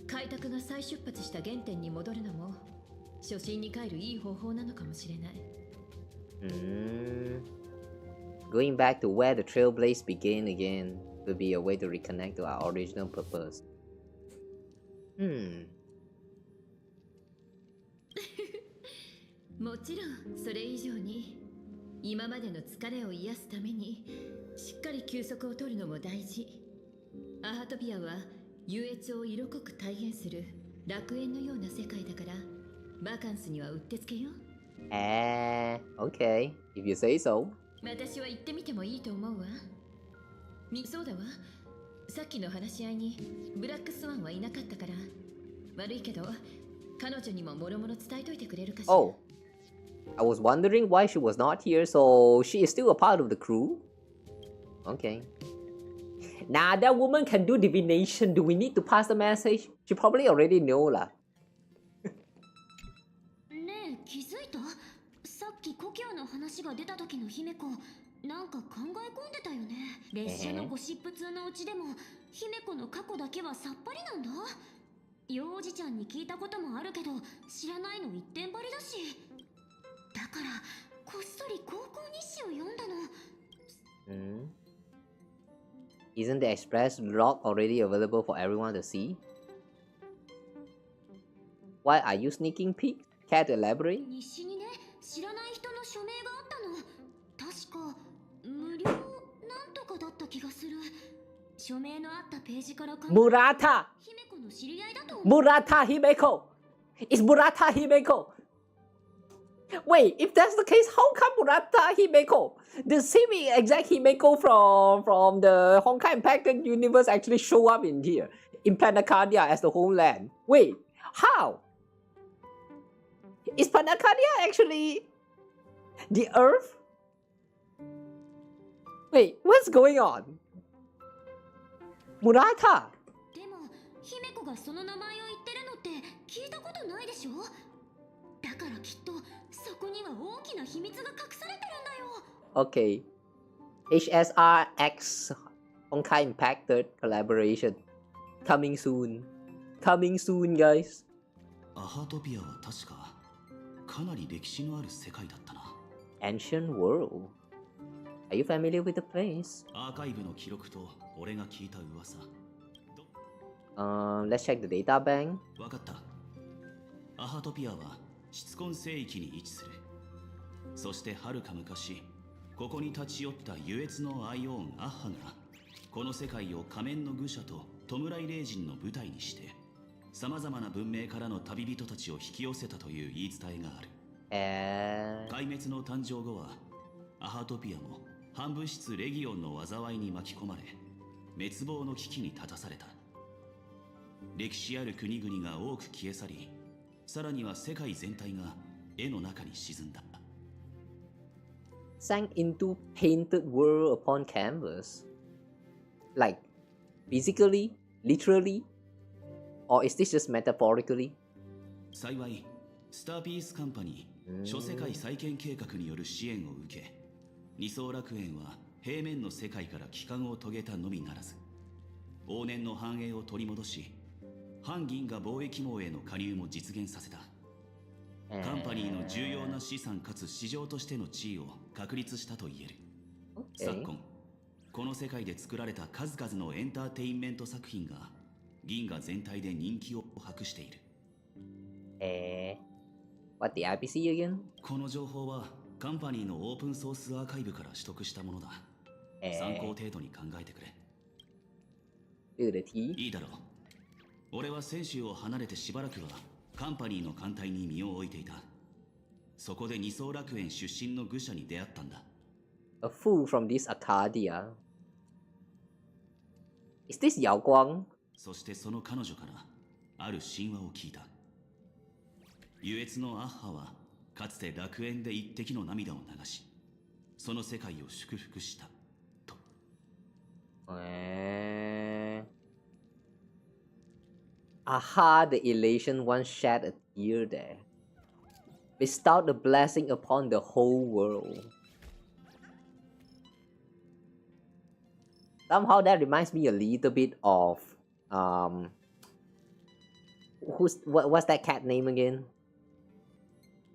[SPEAKER 2] 開拓が再出発した原点に戻るのも初心に帰るいい方法なのかもしれない。
[SPEAKER 1] Going back to where the Trailblaze began again would be a way to reconnect to our original purpose.
[SPEAKER 2] もちろんそれ以上に今までの疲れを癒すためにしっかり休息を取るのも大事。アハトピアは優越を色濃く体現する楽園のような世界だからバカンスにはうってつけよ。
[SPEAKER 1] Okay, if you say so.
[SPEAKER 2] 私は行ってみてもいいと思うわ。そうだわ。さっきの話し合いにブラックスワンはいなかったから悪いけど彼女にももろもろ伝えといてくれるかしら。
[SPEAKER 1] Oh, I was wondering why she was not here, so she is still a part of the crew? Okay. Nah, that woman can do divination. Do we need to pass the message? She probably already know lah.
[SPEAKER 2] ねえ、気づいた？さっき故郷の話が出た時の姫子、なんか考え込んでたよね。列車のゴシップ通のうちでも姫子の過去だけはさっぱりなんだ。幼児ちゃんに聞いたこともあるけど知らないの一点張りだし。だからこっそり高校日誌を読んだの。
[SPEAKER 1] Isn't the express log already available for everyone to see? Why are you sneaking peek? Care to elaborate?
[SPEAKER 2] 日誌にね、知らない人の署名があったの。確か無料なんとかだった気がする。署名のあったページから考え、
[SPEAKER 1] Murata!
[SPEAKER 2] 姫子の知り合いだと思う。
[SPEAKER 1] Murata Himeko! It's Murata Himeko! Wait, if that's the case, how come Murata Himeko, the same exact Himeko from the Honkai Impacted universe actually show up in here, in Planacardia as the homeland? Wait, how? Is Planacardia actually... The Earth? Wait, what's going on? Murata!
[SPEAKER 2] でも姫子がその名前を言ってるのって聞いたことないでしょ。だからきっとそこには大きな秘密が隠されてるんだよ。
[SPEAKER 1] Okay. HSR X Honkai Impacted Collaboration. Coming soon. Coming soon, guys.
[SPEAKER 4] アハトピアは確かかなり歴史のある世界だったな。
[SPEAKER 1] Ancient world. Are you familiar with the place?
[SPEAKER 4] アーカイブの記録と俺が聞いた噂。
[SPEAKER 1] Let's check the data bank.
[SPEAKER 4] わかった。アハトピアは質根聖域に位置する。そしてはるか昔、ここに立ち寄った優越のアイオーンアッハが、この世界を仮面の愚者と弔い霊人の舞台にして、様々な文明からの旅人たちを引き寄せたという言い伝えがある。壊滅の誕生後は、アハトピアも反物質レギオンの災いに巻き込まれ、滅亡の危機に立たされた。歴史ある国々が多く消え去り、さらには世界全体が絵の中に沈んだ。
[SPEAKER 1] Sank into painted world upon canvas. Like, physically? Literally? Or is this just metaphorically?
[SPEAKER 4] 幸い、スターピースカンパニー諸世界再建計画による支援を受け、二層楽園は平面の世界から帰還を遂げたのみならず、往年の繁栄を取り戻し、反銀河貿易網への加入も実現させた。カンパニーの重要な資産かつ市場としての地位を確立したと言える。昨今、この世界で作られた数々のエンターテインメント作品が銀河全体で人気を博している。
[SPEAKER 1] What, the IPC again?
[SPEAKER 4] この情報はカンパニーのオープンソースアーカイブから取得したものだ。参考程度に考えてくれ。いいだろう。俺は泉州を離れてしばらくはカンパニーの艦隊に身を置いていた。そこで二層楽園出身の愚者に出会ったんだ。
[SPEAKER 1] A fool from this Arcadia. Is this Yao Guang?
[SPEAKER 4] そしてその彼女からある神話を聞いた。優越のアッハはかつて楽園で一滴の涙を流し、その世界を祝福したと。
[SPEAKER 1] Aha, the Elation once shed a tear there. Bestowed a blessing upon the whole world. Somehow that reminds me a little bit of what's that cat name again?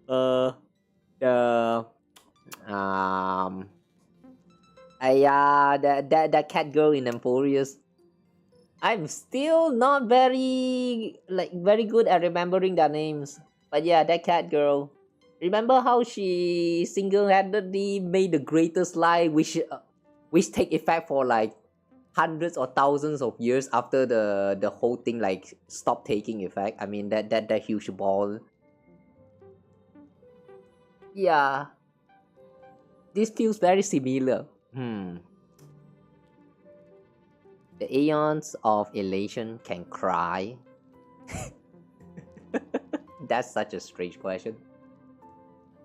[SPEAKER 1] That cat girl in Emporius. I'm still not very good at remembering their names. But yeah, that cat girl. Remember how she single-handedly made the greatest lie which take effect for like hundreds or thousands of years after the whole thing like stopped taking effect. I mean that huge ball. Yeah. This feels very similar. The Aeons of Elation can cry. That's such a strange question.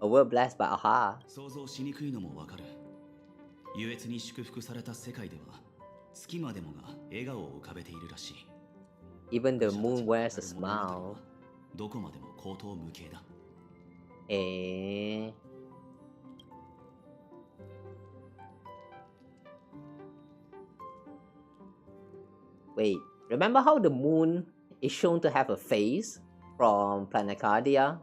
[SPEAKER 1] A world blessed by AHA.
[SPEAKER 4] 想像しにくいのもわかる。優越に祝福された世界では、月までもが笑顔を浮かべているらしい。
[SPEAKER 1] Even the moon wears a smile.
[SPEAKER 4] どこまでも口頭無形だ。
[SPEAKER 1] Wait, remember how the moon is shown to have a face from Planacardia?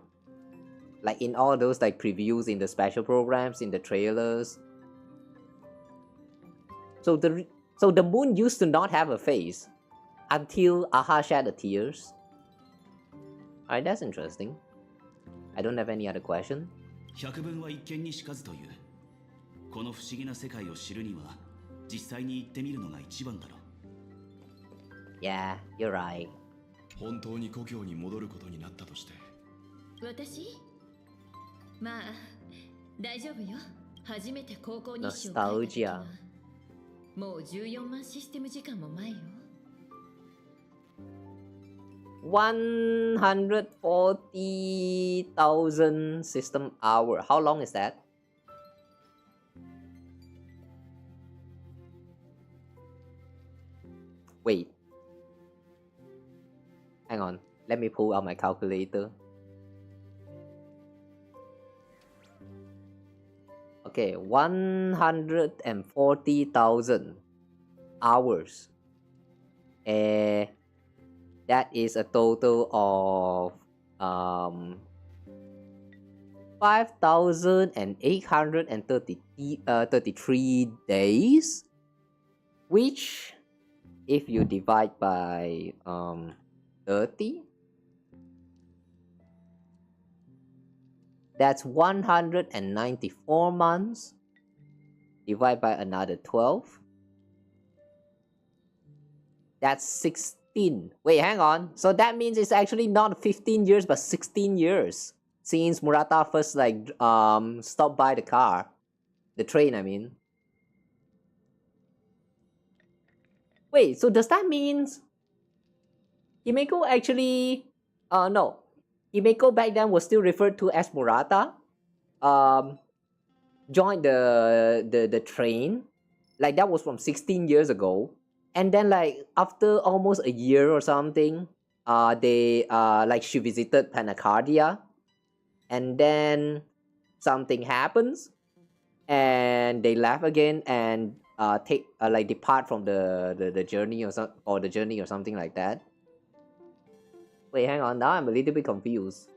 [SPEAKER 1] Like in all those like previews in the special programs, in the trailers. So the moon used to not have a face until AHA shed the tears. Alright, that's interesting. I don't have any other question.
[SPEAKER 4] 百聞は一見にしかずという。この不思議な世界を知るには、実際に行ってみるのが一番だろう。
[SPEAKER 1] Yeah, you're right.
[SPEAKER 6] 本当に故郷に戻ることになったとして。
[SPEAKER 2] 私？まあ、大丈夫よ。初めて高校日誌を書いた時はもう14万システム時間も前よ。
[SPEAKER 1] 140,000 system hour. How long is that? Wait. Hang on. Let me pull out my calculator. Okay, 140,000 hours. That is a total of 5,833 days, which if you divide by 30, that's 194 months. Divide by another 12. That's 16. Wait, hang on. So that means it's actually not 15 years, but 16 years. Since Murata first stopped by the car. The train, I mean. Wait, so does that mean Himeko actually no. Himeko back then was still referred to as Murata. Joined the train. Like that was from 16 years ago. And then like after almost a year or something, she visited Planacardia, and then something happens, and they left again and depart from the journey or the journey or something like that. Wait, hang on. Now I'm a little bit confused.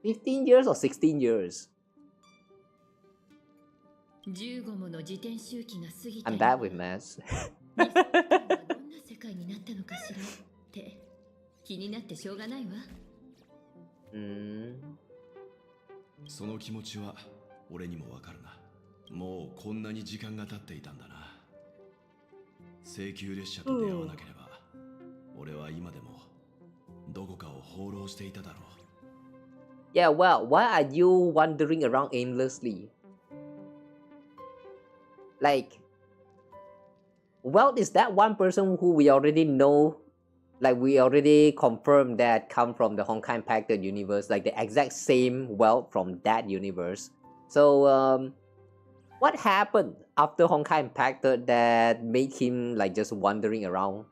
[SPEAKER 1] 15 years or 16 years? I'm bad with maths.
[SPEAKER 6] その気持ちは俺にもわかるな。もうこんなに時間が経っていたんだな。請求列車と出会わなければ、俺は今でもどこかを放浪していただろう。
[SPEAKER 1] Yeah, well, why are you wandering around aimlessly? Like, well, is that one person who we already know? Like, we already confirmed that come from the Honkai Impacted universe, like the exact same wealth from that universe. So, what happened after Honkai Impacted that made him like just wandering around?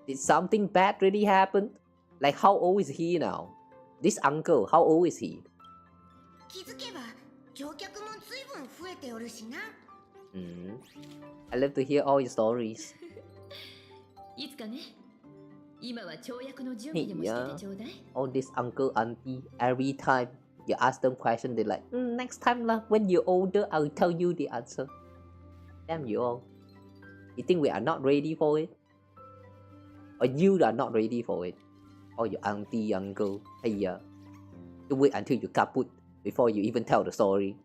[SPEAKER 1] Did something bad really happen? Like, how old is he now? This uncle, how old is he? I love to hear all your stories. Yeah. All this uncle, auntie, every time you ask them questions, they're like, next time lah, when you're older, I'll tell you the answer. Damn you all. You think we are not ready for it? Or you are not ready for it? Or your auntie, uncle, hey you wait until you kaput before you even tell the story.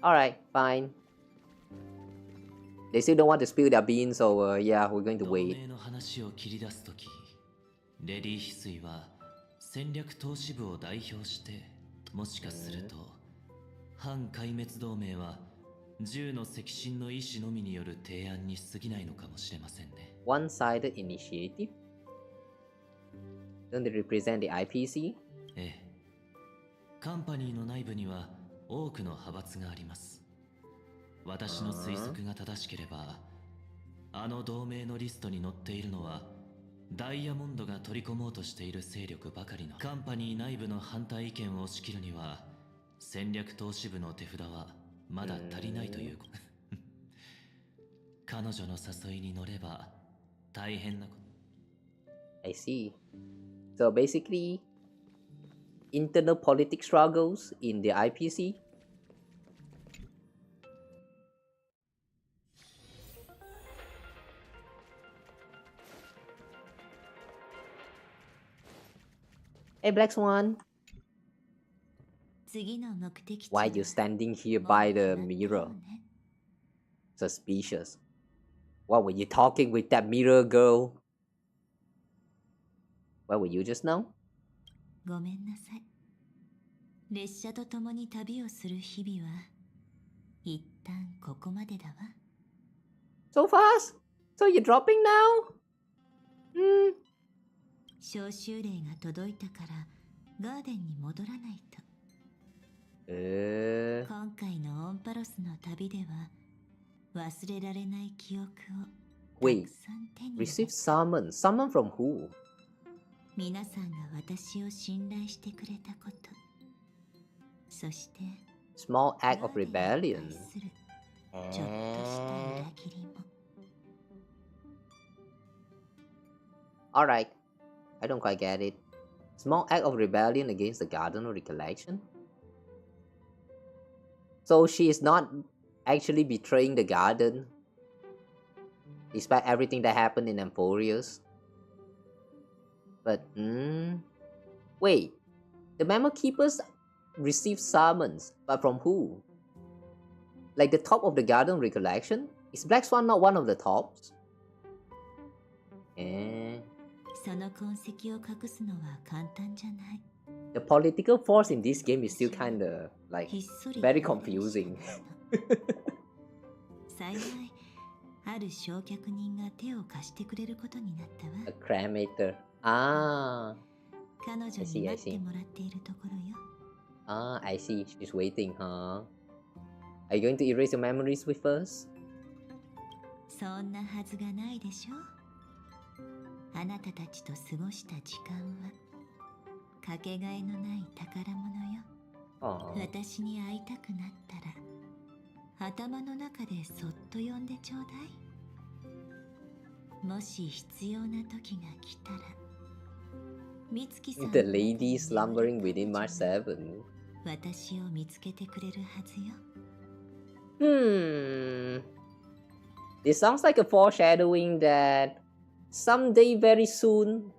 [SPEAKER 1] Alright, fine. They still don't want to spill their beans, so yeah, we're going to wait.
[SPEAKER 5] レディ翡翠は戦略投資部を代表して、もしかすると反壊滅同盟は10の赤心の意志のみによる提案に過ぎないのかもしれませんね。
[SPEAKER 1] One-sided initiative? Don't they represent the IPC?
[SPEAKER 5] ええ。カンパニーの内部には多くの派閥があります。私の推測が正しければ、あの同盟のリストに載っているのはダイヤモンドが取り込もうとしている勢力ばかりの。カンパニー内部の反対意見を押し切るには戦略投資部の手札はまだ足りないという彼女の誘いに乗れば大変なこと。
[SPEAKER 1] I see. So basically, internal politics struggles in the IPC? Hey Black Swan, why are you standing here by the mirror? Suspicious. What were you talking with that mirror girl? Where were you just now?
[SPEAKER 2] ごめんなさい。列車と共に旅をする日々は一旦ここまでだわ。
[SPEAKER 1] So fast? So you're dropping now?
[SPEAKER 2] 招集令が届いたからガーデンに戻らないと。今回のオンパロスの
[SPEAKER 1] Wait, receive summon. Summon from who?
[SPEAKER 2] 皆さんが私を信頼してくれたこと、そして
[SPEAKER 1] Small act of rebellion.
[SPEAKER 2] するちょっとした裏切りも。
[SPEAKER 1] Alright, I don't quite get it. Small act of rebellion against the Garden of Recollection? So she is not actually betraying the garden, despite everything that happened in Emphorius. But, wait, the Mammoth Keepers receive summons, but from who? Like the top of the Garden of Recollection? Is Black Swan not one of the tops? The political force in this game is still kinda, like, very confusing. A cremator. Ah. I see, I see. Ah, I see. She's waiting, huh? Are you going to erase your memories with us?
[SPEAKER 2] そんなはずがないでしょ。あなたたちと過ごした時間はかけがえのない宝物よ。私に会いたくなったら頭の中でそっと呼んでちょうだい。もし必要な時が来たら、美月さん
[SPEAKER 1] The lady slumbering within March 7.
[SPEAKER 2] 私を見つけてくれるはずよ。
[SPEAKER 1] This sounds like a foreshadowing that someday very soon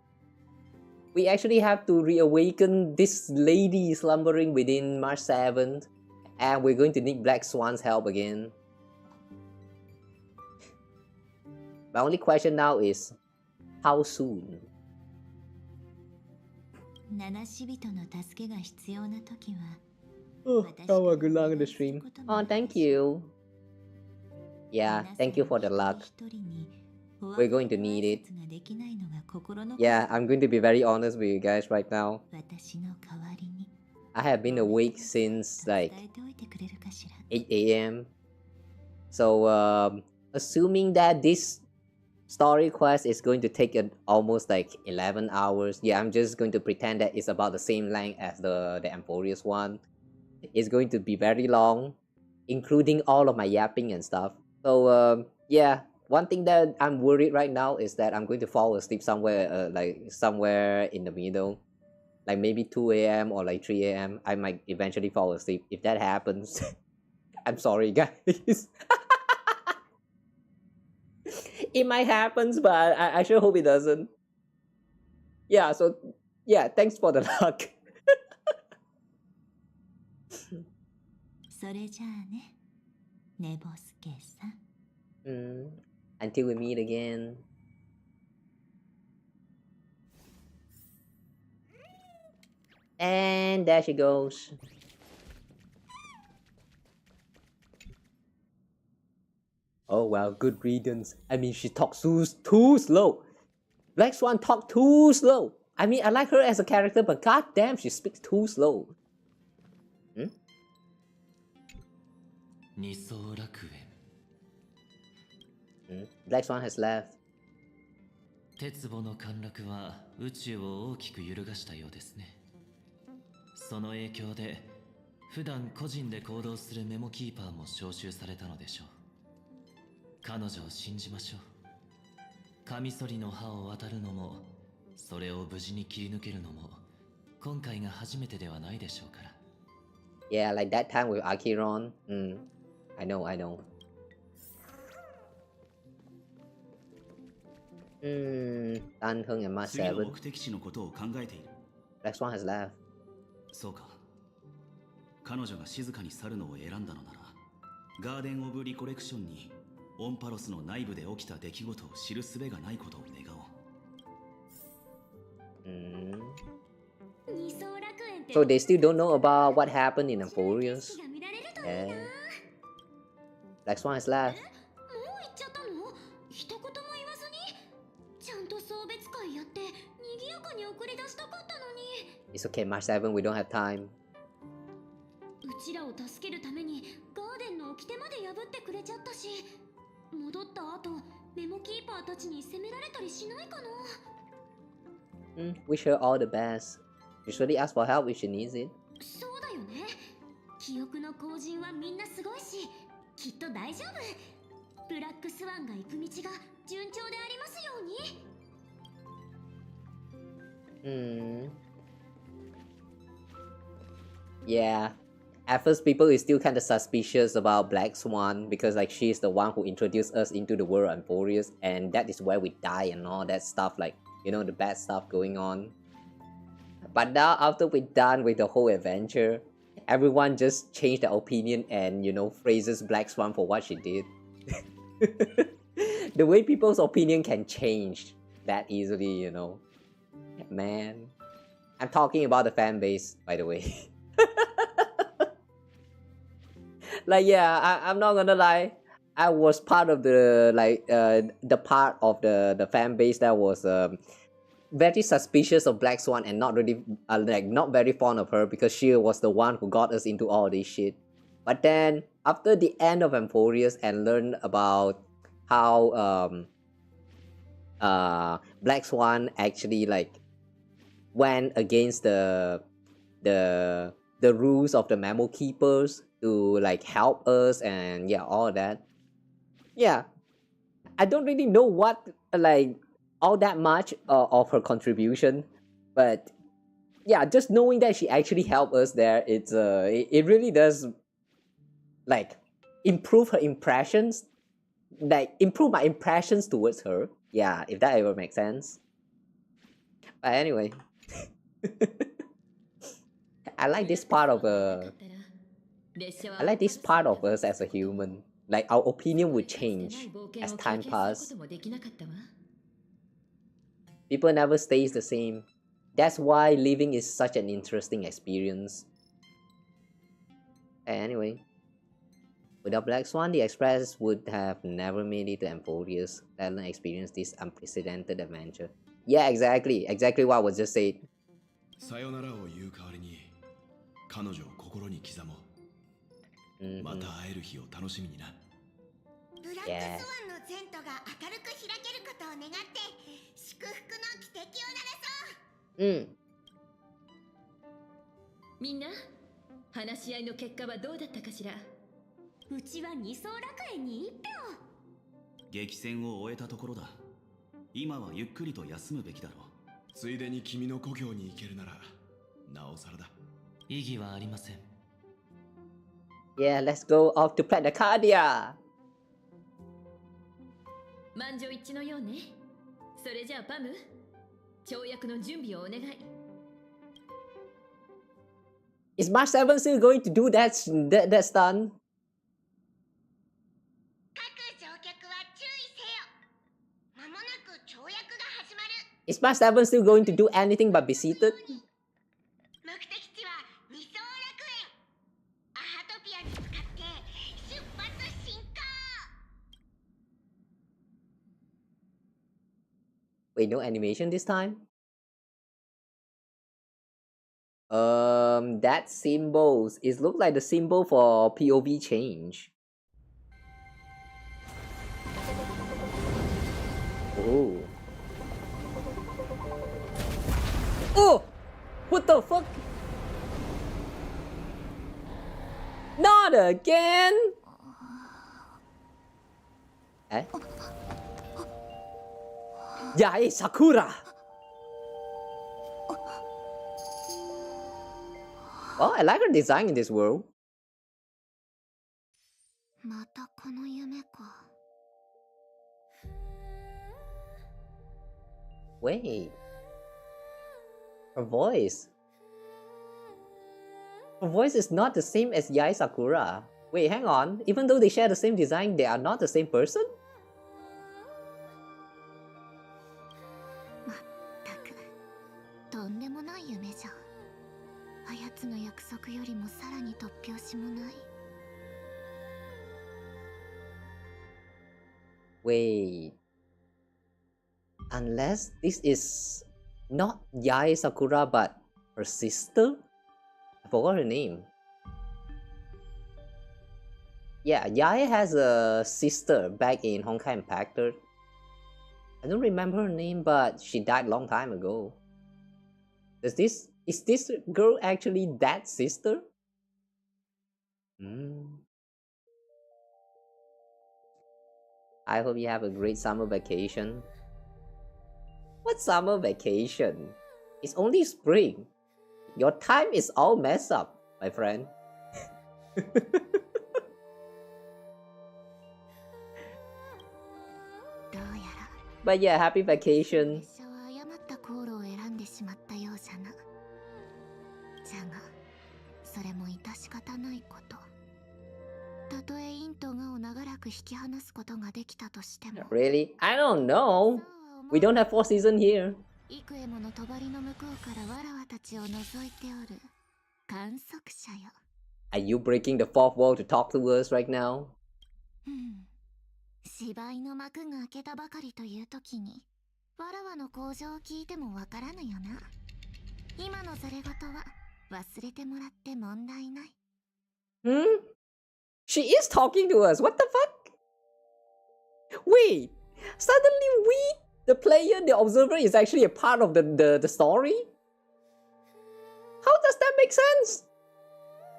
[SPEAKER 1] we actually have to reawaken this lady slumbering within March 7th, and we're going to need Black Swan's help again. My only question now is, how soon?
[SPEAKER 2] 七死人の助けが必要な時は、
[SPEAKER 1] Oh, Kawa, good luck in the stream. Oh, thank you. Yeah, thank you for the luck. We're going to need it. Yeah, I'm going to be very honest with you guys right now. I have been awake since like 8 AM. So, assuming that this story quest is going to take almost like 11 hours. Yeah, I'm just going to pretend that it's about the same length as the Emphorius one. It's going to be very long, including all of my yapping and stuff. So, yeah, one thing that I'm worried right now is that I'm going to fall asleep somewhere, like somewhere in the middle. Like maybe 2 AM or like 3 AM. I might eventually fall asleep. If that happens, I'm sorry, guys. It might happen, but I sure hope it doesn't. Yeah, so, yeah, thanks for the luck. Until we meet again. And there she goes. Oh well, good riddance. I mean, she talks too slow. Black Swan talk too slow. I mean, I like her as a character, but goddamn, she speaks too slow. Black Swan has left.
[SPEAKER 5] 鉄母の陥落は宇宙を大きく揺るがしたようですね。その影響で普段個人で行動するメモキーパーも招集されたのでしょう。彼女を信じましょう。カミソリの刃を渡るのも、それを無事に切り抜けるのも、今回が初めてではないでしょうから。
[SPEAKER 1] Yeah, like that time with Acheron. I know. Tanheng and March 7. Black Swan has left.
[SPEAKER 4] そうか。彼女が静かに去るのを選んだのなら、ガーデン・オブ・リコレクションにオンパロスの内部で起きた出来事を知る術がないことを願おう。
[SPEAKER 1] So they still don't know about what happened in Emphorius. Black Swan has left. It's okay, March 7, we don't have time.
[SPEAKER 2] うちらを助けるためにガーデンの掟まで破ってくれちゃったし、戻った後メモキーパーたちに責められたりしないかな。
[SPEAKER 1] Wish her all the best. Usually ask for help if she needs it.
[SPEAKER 2] そうだよね。記憶の後陣はみんなすごいし、きっと大丈夫。ブラックスワンが行く道が順調でありますように。
[SPEAKER 1] Yeah. At first, people is still kind of suspicious about Black Swan because like she's the one who introduced us into the world of Emporius, and that is where we die and all that stuff, like, you know, the bad stuff going on. But now after we're done with the whole adventure, everyone just changed their opinion and, you know, praises Black Swan for what she did. The way people's opinion can change that easily, you know. Man. I'm talking about the fan base, by the way. Like, yeah, I'm not gonna lie. I was part of the, like, the part of the fan base that was very suspicious of Black Swan and not really, like, not very fond of her because she was the one who got us into all this shit. But then, after the end of Emporius and learned about how Black Swan actually, like, went against the rules of the Memo Keepers to, like, help us and yeah, all that. Yeah, I don't really know what, like, all that much of her contribution, but yeah, just knowing that she actually helped us there, it's it really does, like, improve her impressions, like, improve my impressions towards her. Yeah, if that ever makes sense. But anyway, I like this part of I like this part of us as a human. Like, our opinion would change as time passes. People never stays the same. That's why living is such an interesting experience. Anyway, without Black Swan, the Express would have never made it to Emporius, let alone experience this unprecedented adventure. Yeah, exactly. Exactly what was just said.
[SPEAKER 6] さよならを言う代わりに彼女を心に刻もう。また会える日を楽しみにな。
[SPEAKER 2] ブラックスワンの前途が明るく開けることを願って祝福の汽笛を鳴らそう。
[SPEAKER 3] みんな、話し合いの結果はどうだったかしら。
[SPEAKER 2] うちは二層楽園に一票。
[SPEAKER 4] 激戦を終えたところだ。今はゆっくりと休むべきだろう。
[SPEAKER 6] ついでに君の故郷に行けるならなおさらだ。
[SPEAKER 5] 意義はありません。
[SPEAKER 1] Yeah, let's go off to Planacardia.
[SPEAKER 3] 満場一致のようね。それじゃあパム、跳躍の準備をお願い。
[SPEAKER 1] Is March 7 still going to do that stunt?
[SPEAKER 2] 各乗客は注意せよ。まもなく跳躍が始まる。
[SPEAKER 1] Is March 7 still going to do anything but be seated?
[SPEAKER 2] 目的地は二層楽園。アハトピアに向かって出発進行。
[SPEAKER 1] Wait, no animation this time? That symbols. It looks like the symbol for POV change. Oh. Oh! What the fuck? Not again! Eh? Yae Sakura! Oh, I like her design in this world.
[SPEAKER 2] またこの夢か。
[SPEAKER 1] Wait. Her voice. Her voice is not the same as Yae Sakura. Wait, hang on. Even though they share the same design, they are not the same person?
[SPEAKER 2] まったく、とんでもない夢じゃ。あやつの約束よりもさらに突拍子もない。
[SPEAKER 1] Wait. Unless this is not Yae Sakura but her sister? I forgot her name. Yeah, Yae has a sister back in Honkai Impactor. I don't remember her name, but she died long time ago. Is this girl actually that sister? I hope you have a great summer vacation. What summer vacation? It's only spring. Your time is all messed up, my friend. But yeah, happy vacation.
[SPEAKER 2] 列車は誤った航路を選んでしまったようじゃな。じゃが、それも致し方ないこと。たとえインとガを長らく引き離すことができたとしても。
[SPEAKER 1] Really? I don't know. We don't have 4 seasons here.
[SPEAKER 2] 幾重もの帳の向こうからわらわたちを覗いておる観測者よ。
[SPEAKER 1] Are you breaking the fourth wall to talk to us right now?
[SPEAKER 2] 芝居の幕が開けたばかりという時にわらわの口上を聞いてもわからぬよな。今のざれ言は忘れてもらって問題ない。
[SPEAKER 1] She is talking to us. What the fuck? Wait, suddenly the player, the observer, is actually a part of the story? How does that make sense?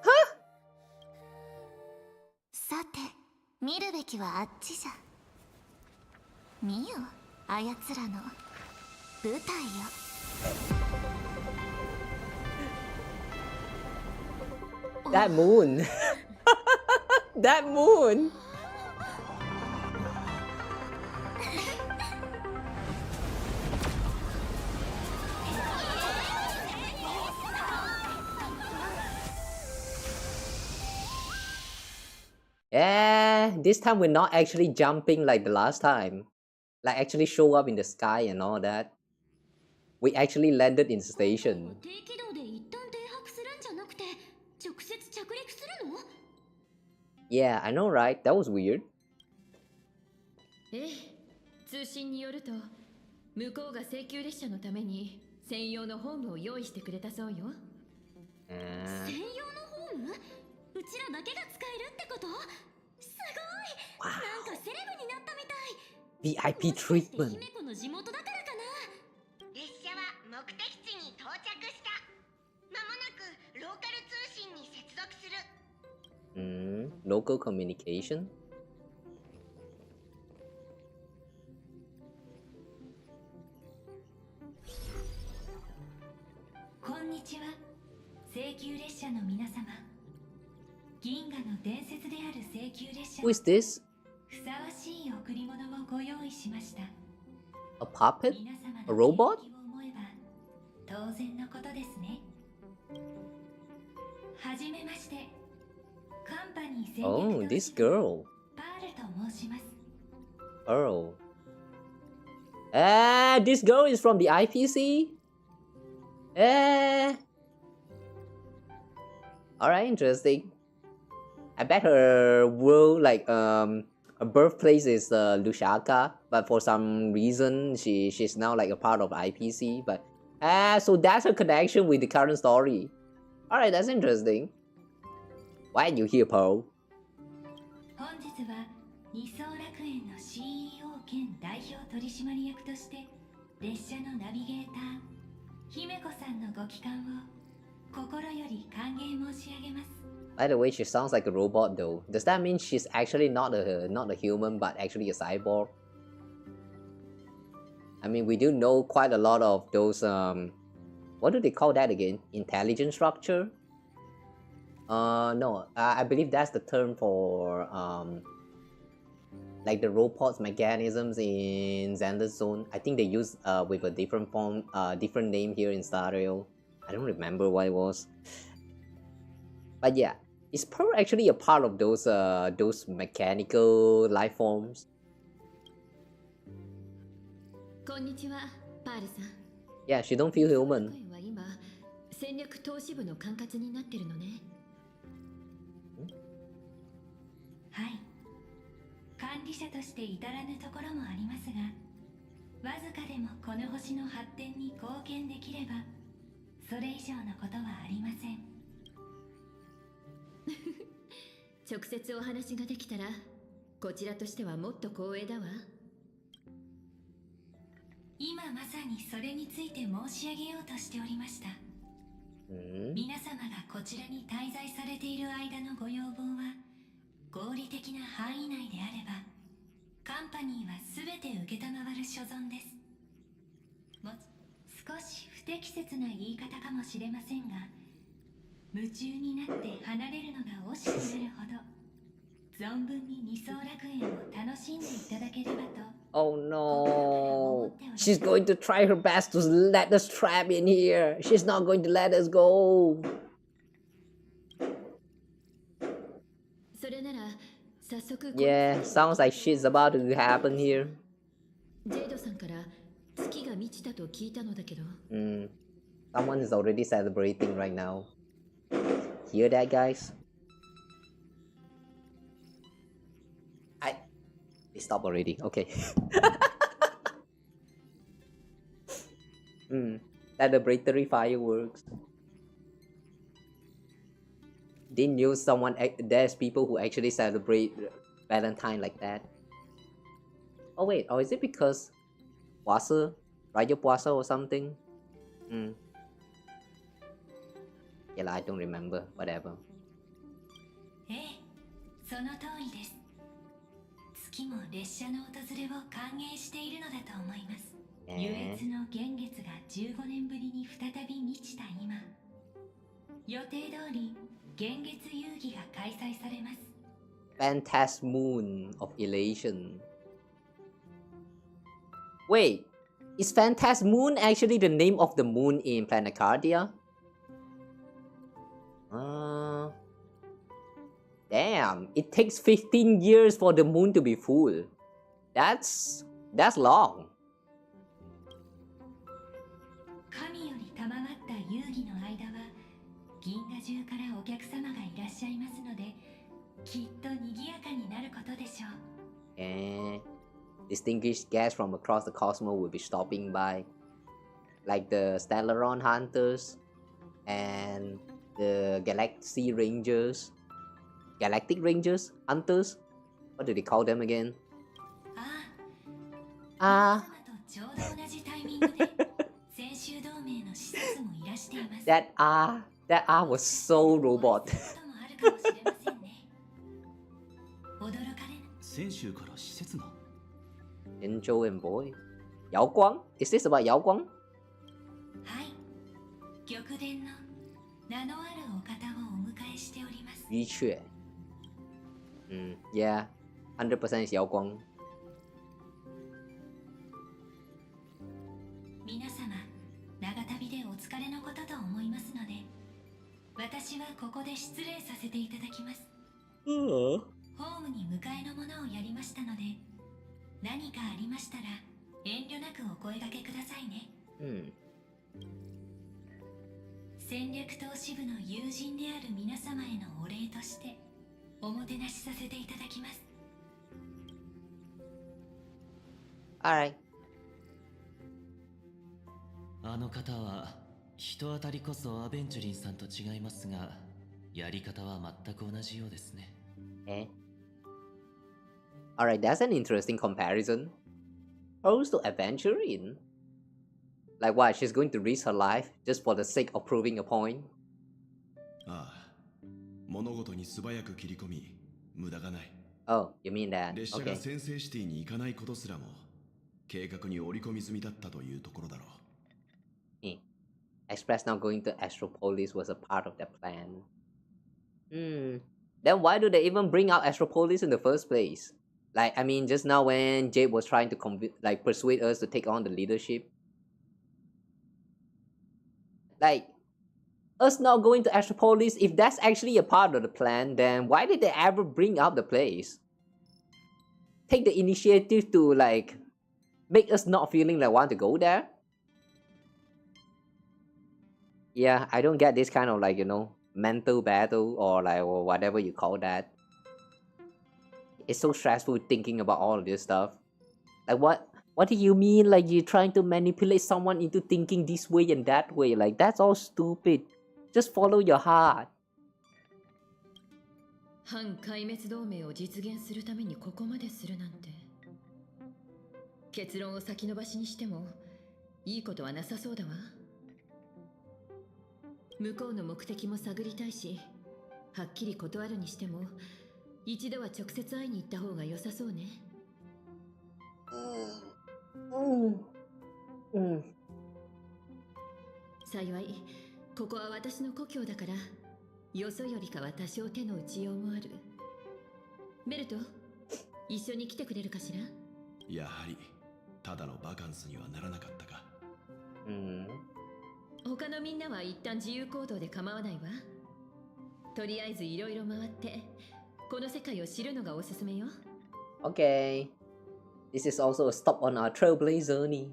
[SPEAKER 1] Huh?
[SPEAKER 2] さて、見るべきはあっちじゃ。見よ、あやつらの舞台よ。
[SPEAKER 1] That moon. That moon. Yeah, this time we're not actually jumping like the last time. Like actually show up in the sky and all that. We actually landed in the station. Yeah, I know, right? That was weird.
[SPEAKER 7] 通信によると向こうが請求列車のために専用のホームを用意してくれたそうよ。
[SPEAKER 2] 専用のホーム？うちらだけが使えるってこと？すごい！なんかセレブになったみたい。
[SPEAKER 1] VIP treatment.
[SPEAKER 2] 姫子の地元だからかな。
[SPEAKER 8] 列車は目的地に到着した。まもなくローカル通信に接続する。
[SPEAKER 1] Local communication?
[SPEAKER 3] こんにちは。請求列車の皆様。銀河の伝説である請求列車。
[SPEAKER 1] Who is this?
[SPEAKER 3] ふさわしい贈り物をご用意しました。
[SPEAKER 1] A puppet?
[SPEAKER 3] 皆様
[SPEAKER 1] A
[SPEAKER 3] の
[SPEAKER 1] robot?
[SPEAKER 3] 経歴を思えば当然のことですね。はじめまして。カンパニー戦略
[SPEAKER 1] Oh, this girl.
[SPEAKER 3] パールと申します。
[SPEAKER 1] Earl. This girl is from the IPC? Alright, interesting. I bet her world, like, her birthplace is Lusaka, but for some reason she's now like a part of IPC. But so that's her connection with the current story. Alright, that's interesting. Why are you here, Pearl?
[SPEAKER 3] 本日は二層楽園の CEO 兼代表取締役として列車のナビゲーター姫子さんのご帰還を心より歓迎申し上げます。
[SPEAKER 1] By the way, she sounds like a robot though. Does that mean she's actually not a human but actually a cyborg? I mean, we do know quite a lot of those what do they call that again? Intelligence structure? No, I believe that's the term for like the robots mechanisms in Xander Zone. I think they use with a different form, different name here in Star Rail. I don't remember what it was. But yeah, is Pearl actually a part of those mechanical life forms?
[SPEAKER 7] こんにちは、パールさん。
[SPEAKER 1] Yeah, she don't feel human.
[SPEAKER 7] は今戦略投資部の管轄になってるのね。
[SPEAKER 3] はい。管理者として至らぬところもありますが、わずかでもこの星の発展に貢献できれば、それ以上のことはありません。
[SPEAKER 7] 直接お話ができたらこちらとしてはもっと光栄だわ。
[SPEAKER 3] 今まさにそれについて申し上げようとしておりました。皆様がこちらに滞在されている間のご要望は合理的な範囲内であればカンパニーは全て承る所存です。少し不適切な言い方かもしれませんが、夢中になって離れるのが惜しくなるほど存分に二層楽園を楽しんでいただければと。
[SPEAKER 1] Oh no, she's going to try her best to let us trap in here. She's not going to let us go.
[SPEAKER 7] それなら早速
[SPEAKER 1] Yeah, sounds like shit's about to happen here.
[SPEAKER 7] ジェイドさんから月が満ちたと聞いたのだけど。
[SPEAKER 1] Someone is already celebrating right now. Hear that, guys? Stop already. Okay. Celebratory fireworks. Didn't you someone? There's people who actually celebrate Valentine like that. Oh wait, or is it because puasa, Raya Puasa or something? Yeah, I don't remember. Whatever.
[SPEAKER 3] ええ、その通りです。月も列車の訪れを歓迎しているのだと思います。優越の幻月が15年ぶりに再び満ちた今、予定通り幻月遊戯が開催されます。
[SPEAKER 1] Phantasmoon of Elation. Wait, is Phantasmoon actually the name of the moon in Planacardia? Damn, it takes 15 years for the moon to be full. That's long.
[SPEAKER 3] 神より賜った遊戯の間は銀河中からお客様がいらっしゃいますので、きっと賑やかになることでしょう。
[SPEAKER 1] Distinguished guests from across the cosmos will be stopping by, like the Stellaron Hunters and the Galaxy Rangers. Galactic Rangers? Hunters? What do they call them again? That R was so robot.
[SPEAKER 4] 先週から施設が
[SPEAKER 1] Enjo and Boy. Yao Guang? Is this about Yao Guang?
[SPEAKER 3] はい。玉殿の名のあるお方をお迎えしております。
[SPEAKER 1] Yu Xue. Yeah, 100% is Yao Guang.
[SPEAKER 3] 皆様、長旅でお疲れのことと思いますので、私はここで失礼させていただきます。ホームに迎えのものをやりましたので、何かありましたら遠慮なくお声掛けくださいね。戦略投資部の友人である皆様へのお礼としておもてなしさせていただきます。
[SPEAKER 1] Alright.
[SPEAKER 5] あの方は人当たりこそアベンチュリンさんと違いますが、やり方は全く同じようですね。
[SPEAKER 1] Alright, that's an interesting comparison. Pose to aventuring. Like what? She's going to risk her life just for the sake of proving a point?
[SPEAKER 6] ああ、物事に素早く切り込み、無駄がない。
[SPEAKER 1] Oh, you mean that?
[SPEAKER 6] 列車がセンセイシティに行かないことすらも計画に織り込み済みだったというところだろう。
[SPEAKER 1] Express not going to Astropolis was a part of their plan. Then why do they even bring out Astropolis in the first place? Like, I mean, just now when Jade was trying to persuade us to take on the leadership. Like, us not going to Astropolis, if that's actually a part of the plan, then why did they ever bring up the place? Take the initiative to, like, make us not feeling like want to go there? Yeah, I don't get this kind of, like, you know, mental battle or like or whatever you call that. It's so stressful thinking about all of this stuff. Like what do you mean? Like you're trying to manipulate someone into thinking this way and that way? Like that's all stupid. Just follow your heart.
[SPEAKER 7] 反壊滅同盟を実現するためにここまでするなんて。結論を先延ばしにしてもいいことはなさそうだわ。向こうの目的も探りたいし、はっきり断るにしても一度は直接会いに行った方が良さそうね。幸いここは私の故郷だから、よそよりかは多少手の打ちようもある。ベルト、一緒に来てくれるかしら。
[SPEAKER 6] やはりただのバカンスにはならなかったか。
[SPEAKER 7] 他のみんなは一旦自由行動で構わないわ。とりあえずいろいろ回ってこの世界を知るのがおすすめよ。
[SPEAKER 1] Okay. This is also a stop on our Trailblaze journey.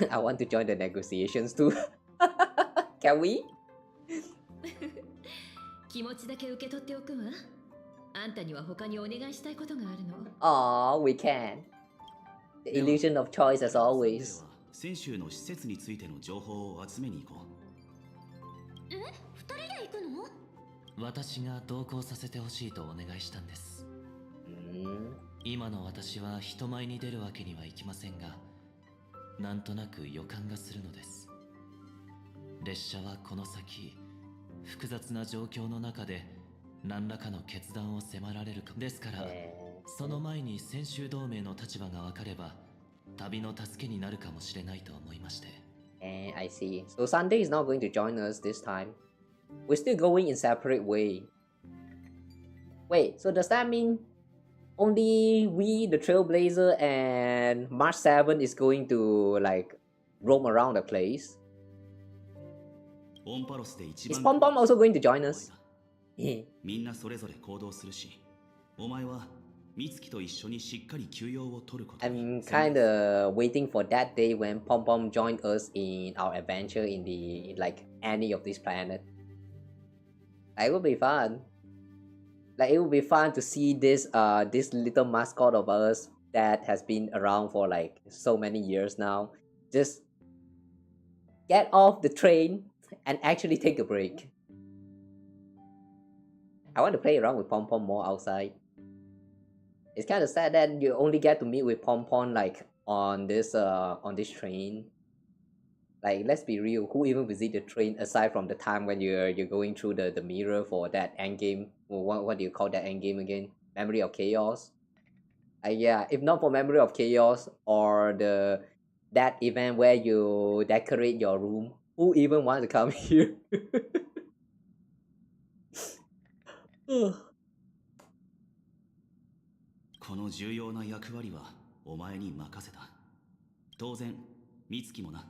[SPEAKER 1] I want to join the negotiations too. Can we?
[SPEAKER 7] 気持ちだけ受け取っておくわ。あんたには他にお願いしたいことがあるの。
[SPEAKER 1] Oh, we can. The illusion of choice as always.
[SPEAKER 4] 先週の施設についての情報を集めに行こう。
[SPEAKER 2] 2人で行くの？
[SPEAKER 5] 私が同行させてほしいとお願いしたんです。今の私は人前に出るわけにはいきませんが、なんとなく予感がするのです。列車はこの先複雑な状況の中で何らかの決断を迫られるかですから、その前に専修同盟の立場が分かれば旅の助けになるかもしれないと思いまして。
[SPEAKER 1] I see. So Sunday is not going to join us this time. We're still going in separate way. Wait, so does that mean only we, the Trailblazer, and March 7 is going to like roam around the place? Is Pom Pom also going to join us?
[SPEAKER 4] みんなそれぞれ行動するし、お前は美月と一緒にしっかり休養を取ること。
[SPEAKER 1] I'm kinda waiting for that day when Pom Pom joined us in our adventure in the like any of this planet. Like, it would be fun. Like, it would be fun to see this this little mascot of us that has been around for like so many years now just get off the train and actually take a break. I want to play around with Pom Pom more outside. It's kind of sad that you only get to meet with Pom Pom like on this train. Like, let's be real, who even visit the train aside from the time when you're going through the mirror for that end game? What do you call that end game again? Memory of Chaos? Yeah, if not for Memory of Chaos or that event where you decorate your room, who even wants to come here?
[SPEAKER 4] この重要な役割はお前に任せた。当然、美月もな。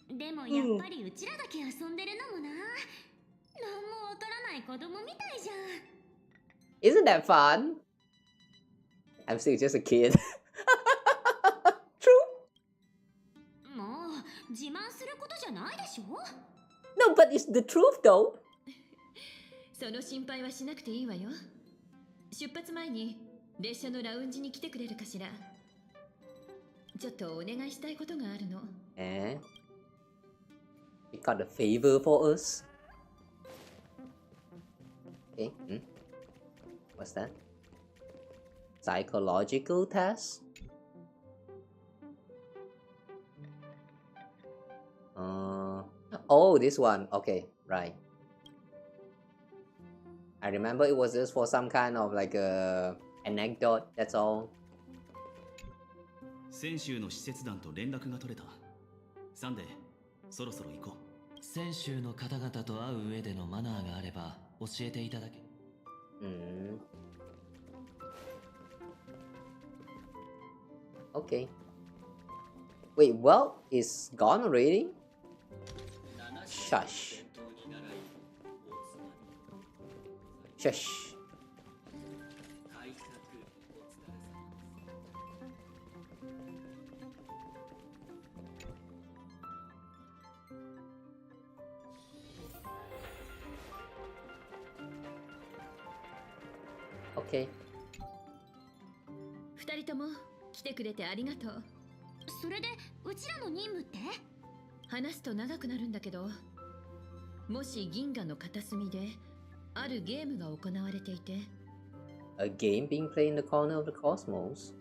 [SPEAKER 2] でもやっぱりうちらだけ遊んでるのもな。なんもわからない子供みたいじゃん。
[SPEAKER 1] Isn't that fun? I'm still just a kid. True.
[SPEAKER 2] もう自慢することじゃないでしょ。
[SPEAKER 1] No, but it's the truth though.
[SPEAKER 7] その心配はしなくていいわよ。出発前に列車のラウンジに来てくれるかしら。ちょっとお願いしたいことがあるの。
[SPEAKER 1] You got a favor for us? Okay, what's that? Psychological test? Oh, this one. Okay, right. I remember it was just for some kind of like a anecdote, that's all.
[SPEAKER 4] 先週の施設団と連絡が取れた。サンデー、そろそろ行こう。
[SPEAKER 5] 先週の方々と会う上でのマナーがあれば教えていただけ。
[SPEAKER 1] Okay. Wait, well, it's gone already? Shush. Shush. Okay.
[SPEAKER 7] 二人とも来てくれてありがとう。
[SPEAKER 2] それでうちらの任務って？
[SPEAKER 7] 話すと長くなるんだけど、もし銀河の片隅であるゲームが行われていて、
[SPEAKER 1] A game being played in the corner of the cosmos?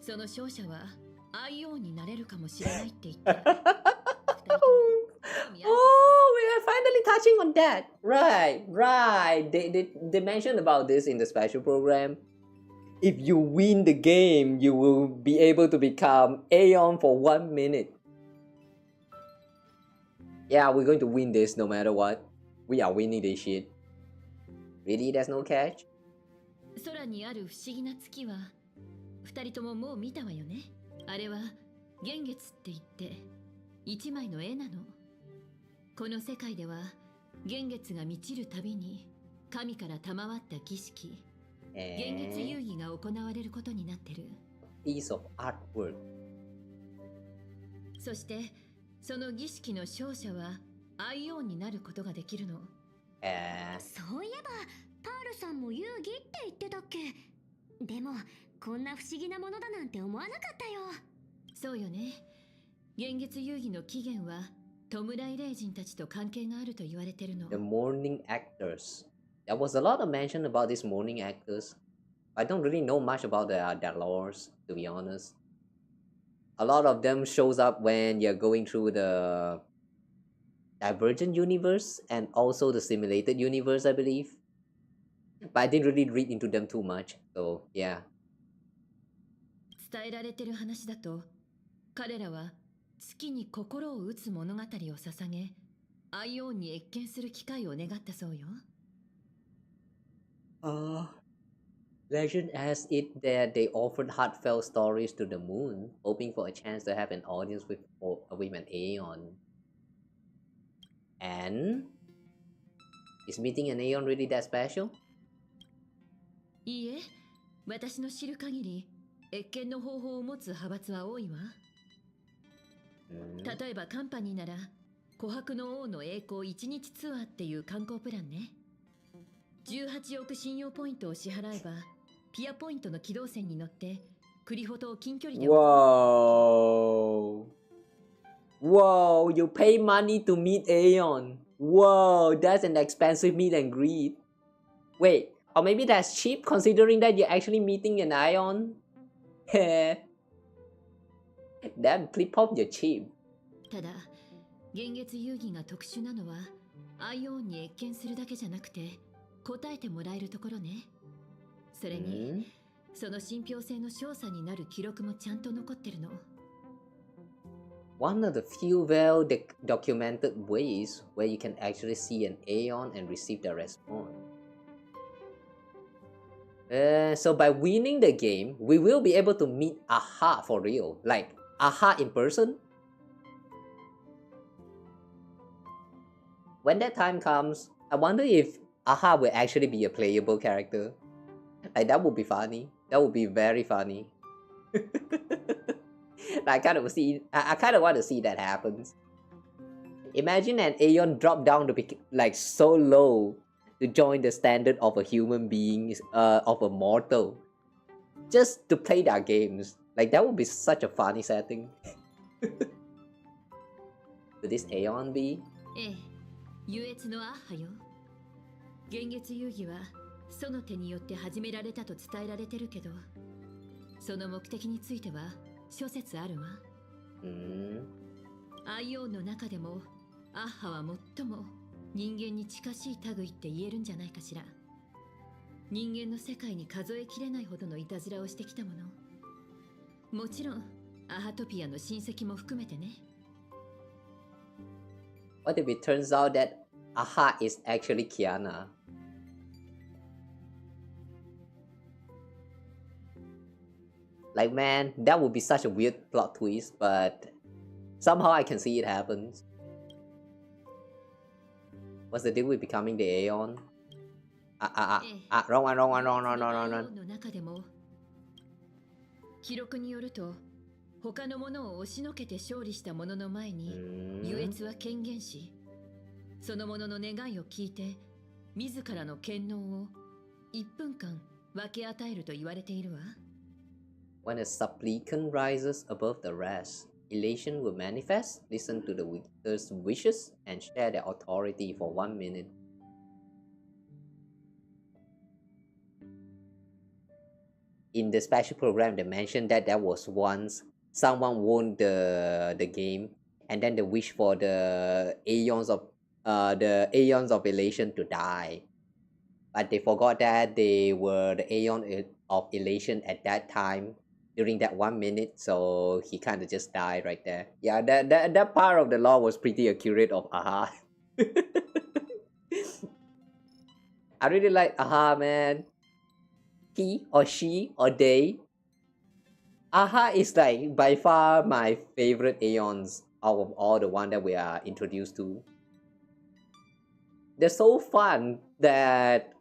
[SPEAKER 7] その勝者はアイオンになれるかもしれないって言って。
[SPEAKER 1] Oh, we are finally touching on that. Right. They mentioned about this in the special program. If you win the game, you will be able to become Aeon for 1 minute. Yeah, we're going to win this no matter what. We are winning this shit. Really, there's no catch?
[SPEAKER 7] 空にある不思議な月は二人とももう見たわよね。あれは幻月って言って一枚の絵なの。この世界では幻月が満ちるたびに神から賜った儀式、幻月遊戯が行われることになってる。
[SPEAKER 1] Piece of artwork.
[SPEAKER 7] そしてその儀式の勝者はアイオンになることができるの。
[SPEAKER 2] そういえばパールさんも遊戯って言ってたっけ。でもこんな不思議なものだなんて思わなかったよ。
[SPEAKER 7] そうよね。幻月遊戯の起源は弔い霊人たちと関係があると言われてるの。
[SPEAKER 1] The morning actors. There was a lot of mention about these morning actors. I don't really know much about their lores, to be honest. A lot of them shows up when you're going through the Divergent universe and also the simulated universe, I believe. But I didn't really read into them too much, so yeah.
[SPEAKER 7] 伝えられてる話だと、彼らは月に心を打つ物語を捧げ、アイオンに謁見する機会を願ったそうよ。
[SPEAKER 1] Legend has it that they offered heartfelt stories to the moon, hoping for a chance to have an audience with an Aeon. And is meeting an Aeon really that special?
[SPEAKER 7] いいえ、私の知る限り、謁見の方法を持つ派閥は多いわ。例えばカンパニーなら、琥珀の王の栄光1日ツアーっていう観光プランね。18億信用ポイントを支払えば、ピアポイントの軌道線に乗って、クリフォトを近距離で。
[SPEAKER 1] Whoa, you pay money to meet Aeon. Whoa, that's an expensive meet and greet. Wait, or maybe that's cheap considering that you're actually meeting an Aeon? Damn, Clip-Hop, you're cheap.
[SPEAKER 7] ただ、幻月遊戯が特殊なのは、アイオンに謁見するだけじゃなくて、答えてもらえるところね。それに、その信憑性の証左になる記録もちゃんと残ってるの。
[SPEAKER 1] One of the few well documented ways where you can actually see an Aeon and receive the response. So by winning the game, we will be able to meet AHA for real, like AHA in person. When that time comes, I wonder if AHA will actually be a playable character. Like that would be funny. That would be very funny. I kind of want to see that happens. Imagine an Aeon drop down to be like so low to join the standard of a human being, of a mortal, just to play their games. Like that would be such a funny setting. Could this Aeon be?
[SPEAKER 7] ええ、優越のアッハよ。幻月遊戯はその手によって始められたと伝えられてるけど、その目的については諸説あるわ。アイオンの中でもアッハは最も人間に近しい類って言えるんじゃないかしら。人間の世界に数えきれないほどのいたずらをしてきたもの。もちろんアハトピアの親戚も含めてね。
[SPEAKER 1] What if it turns out that AHA is actually Kiana? Like man, that would be such a weird plot twist, but somehow I can see it happens. What's the deal with becoming the Aeon? Wrong one.
[SPEAKER 7] の中でも記録によると、他のものを押しのけて勝利した者の前に優越は権限し、その者の願いを聞いて自らの権能を1分間分け与えると言われているわ。
[SPEAKER 1] When a supplicant rises above the rest, Elation will manifest, listen to the victor's wishes, and share their authority for 1 minute. in the special program they mentioned that there was once someone won the game, and then they wish for the aeons of elation to die, but they forgot that they were the aeon of elation at that time during that 1 minute, so he kind of just died right there. Yeah, that part of the law was pretty accurate of AHA. I really like AHA, man. He or she or they. AHA is like by far my favorite Aeons out of all the one that we are introduced to. They're so fun that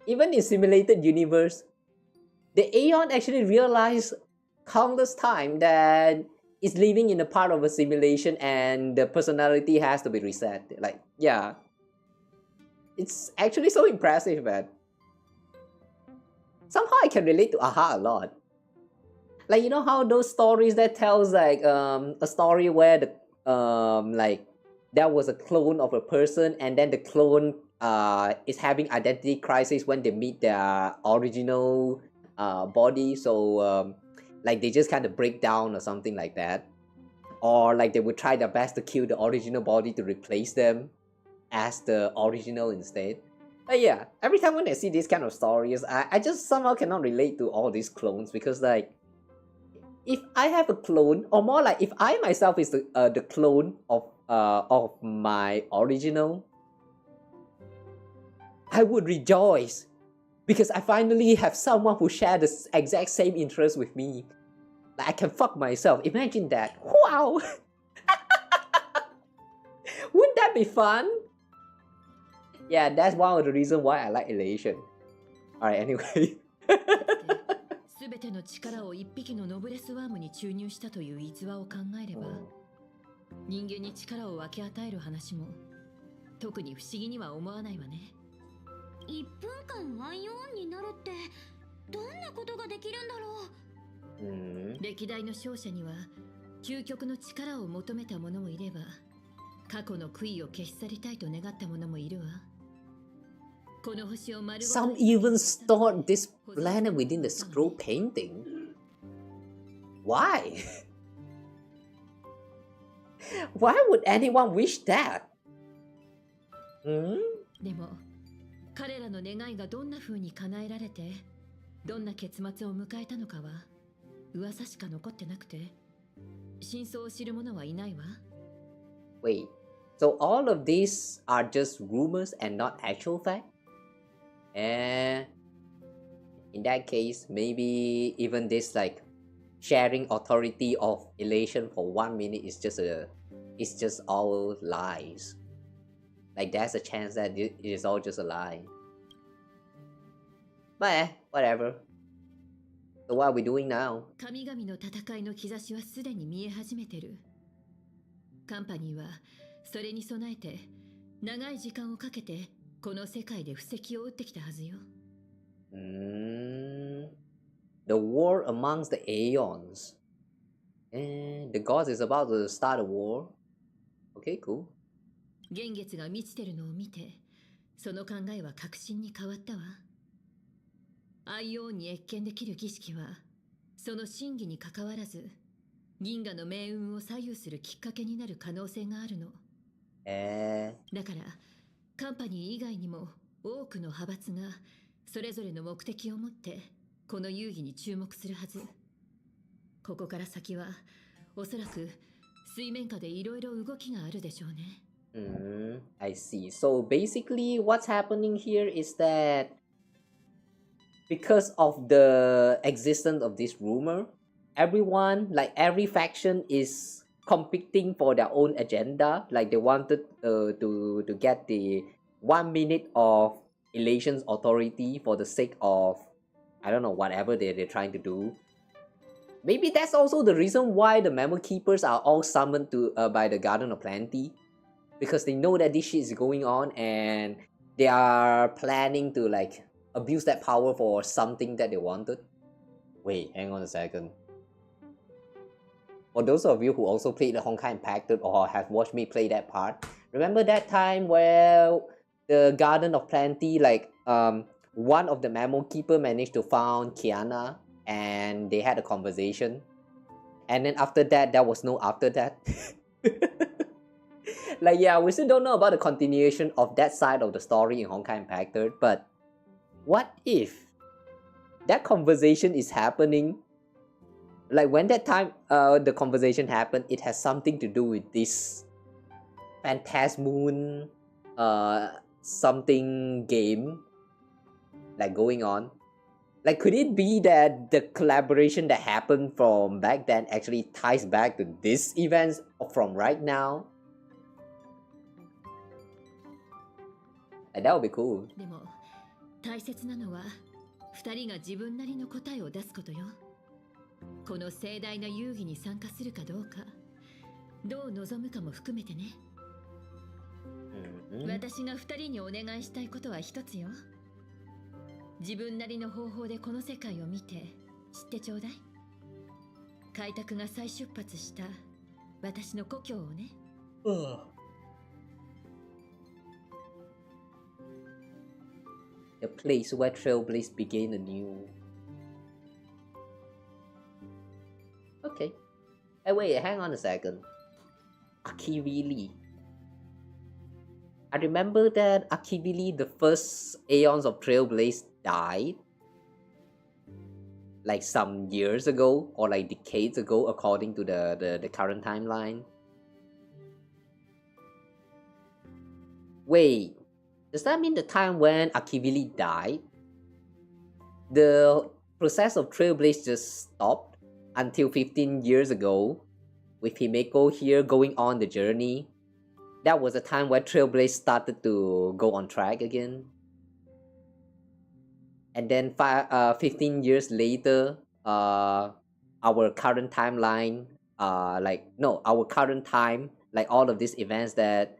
[SPEAKER 1] even in simulated universe, the Aeon actually realized countless time that it's living in a part of a simulation and the personality has to be reset. Like, yeah. It's actually so impressive, man. Somehow I can relate to AHA a lot. Like, you know how those stories that tells like a story where the like there was a clone of a person and then the clone is having identity crisis when they meet their original body, so like they just kind of break down or something like that, or like they would try their best to kill the original body to replace them as the original instead. But yeah, every time when I see these kind of stories, I just somehow cannot relate to all these clones, because like if I have a clone, or more like if I myself is the clone of my original, I would rejoice because I finally have someone who shares the exact same interest with me. Like I can fuck myself. Imagine that. Wow! Wouldn't that be fun? Yeah, that's one of the reasons why I like Elation. Alright, anyway.
[SPEAKER 7] すべての力を一匹のノブレスワームに注入したという逸話を考えれば、人間に力を分け与える話も特に不思議には思わないわね。
[SPEAKER 2] 1分間アイオンになるってどんなことができるんだろう。
[SPEAKER 7] 歴代の勝者には究極の力を求めた者もいれば、過去の悔いを消し去りたいと願った者もいるわ。
[SPEAKER 1] Some even stored this planet within the scroll painting. Why? Why would anyone wish that?
[SPEAKER 7] でも彼らの願いがどんな風に叶えられて、どんな結末を迎えたのかは噂しか残ってなくて、真相を知る者はいないわ。
[SPEAKER 1] Wait, so all of these are just rumors and not actual fact? And in that case, maybe even this like sharing authority of elation for 1 minute is just all lies. Like there's a chance that it is all just a lie. But whatever. So what are we doing now?
[SPEAKER 7] 神々の戦いの兆しはすでに見え始めてる。カンパニーはそれに備えて長い時間をかけてこの世界で布石を打ってきたはずよ。
[SPEAKER 1] The war amongst the Aeons. And the gods is about to start a war. Okay, cool.
[SPEAKER 7] 幻月が満ちてるのを見て、その考えは確信に変わったわ。アイオンに謁見できる儀式は、その真偽にかかわらず、銀河の命運を左右するきっかけになる可能性があるの。だから、カンパニー以外にも多くの派閥がそれぞれの目的を持ってこの遊戯に注目するはず。ここから先はおそらく水面下でいろいろ動きがあるでしょうね。
[SPEAKER 1] I see. So basically what's happening here is that because of the existence of this rumor, everyone, like every faction is competing for their own agenda. Like they wanted to get the 1 minute of Elation's authority for the sake of, I don't know, whatever they're trying to do. Maybe that's also the reason why the Memo Keepers are all summoned to by the Garden of Plenty, because they know that this shit is going on and they are planning to like abuse that power for something that they wanted. Wait, hang on a second. For those of you who also played the Honkai Impacted or have watched me play that part, remember that time where the Garden of Plenty, like one of the Memo Keeper managed to found Kiana and they had a conversation, and then after that there was no after that. Like, yeah, we still don't know about the continuation of that side of the story in Honkai Impact 3, but what if that conversation is happening, like when that time the conversation happened, it has something to do with this Phantasmoon something game like going on. Like, could it be that the collaboration that happened from back then actually ties back to this events from right now? And that would be cool.
[SPEAKER 7] でも大切なのは2人が自分なりの答えを出すことよ。この盛大な遊戯に参加するかどうか、どう望むかも含めてね。私が2人にお願いしたいことは一つよ。自分なりの方法でこの世界を見て知ってちょうだい。開拓が再出発した私の故郷をね。
[SPEAKER 1] The place where Trailblaze began anew. Okay. Hey, wait, hang on a second. Akivili. I remember that Akivili, the first Aeons of Trailblaze, died like some years ago or like decades ago according to the current timeline. Wait, does that mean the time when Akivili died, the process of Trailblaze just stopped until 15 years ago with Himeko here going on the journey? That was a time where Trailblaze started to go on track again. And then 15 years later, our current timeline, our current time, like all of these events that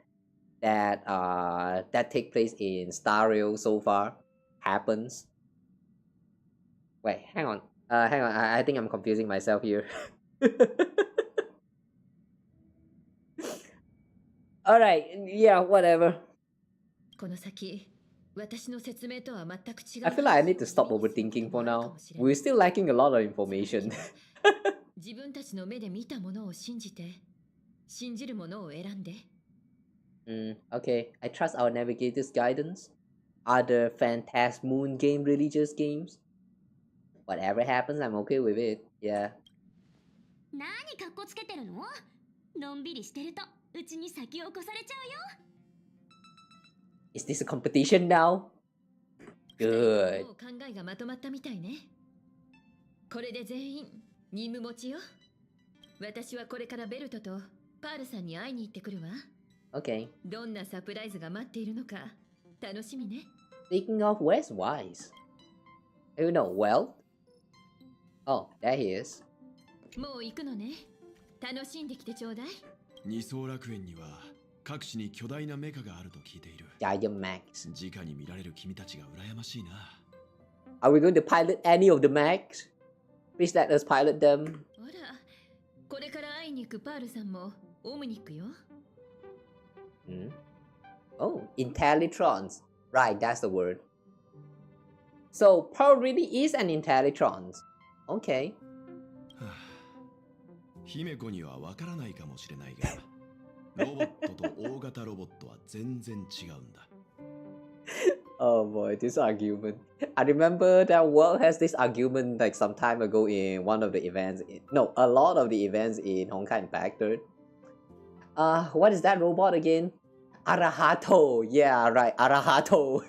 [SPEAKER 1] take place in Star Rail so far happens. Wait, hang on. I think I'm confusing myself here. Alright, yeah, whatever. I feel like I need to stop overthinking for now. We're still lacking a lot of information. Okay, I trust our navigator's guidance. Are the Phantasmoon game religious games? Whatever happens, I'm okay with it. Yeah.
[SPEAKER 2] 何かっこつけてるの？のんびりしてるとうちに先を越されちゃうよ。
[SPEAKER 1] Is this a competition now? Good.
[SPEAKER 7] 考えがまとまったみたいね。これで全員任務持ちよ。私はこれからベルトとパールさんに会いに行ってくるわ。
[SPEAKER 1] Okay.
[SPEAKER 7] どんなサプライズが待っているのか楽しみね。
[SPEAKER 1] Speaking of, where's Wise? You know, well? Oh, there he is.
[SPEAKER 7] もう行くのね。楽しんできてちょうだい。
[SPEAKER 6] 二層楽園には各地に巨大なメカがあると聞いている。
[SPEAKER 1] Giant Max.
[SPEAKER 6] 直に見られる君たちが羨ましいな。
[SPEAKER 1] Are we going to pilot any of the Max? Please let us pilot them.
[SPEAKER 7] ほら、これから会いに行くパールさんもオムニックよ。
[SPEAKER 1] Oh, Intellitrons. Right, that's the word. So, Pearl really is an Intellitrons. Okay.
[SPEAKER 6] 姫子にはわからないかもしれないが、ロボットと大型ロボットは全然違うんだ。
[SPEAKER 1] Oh boy, this argument. I remember that World has this argument like some time ago in one of the events. No, a lot of the events in Honkai Impact 3. What is that robot again? Arahato. Yeah, right, Arahato.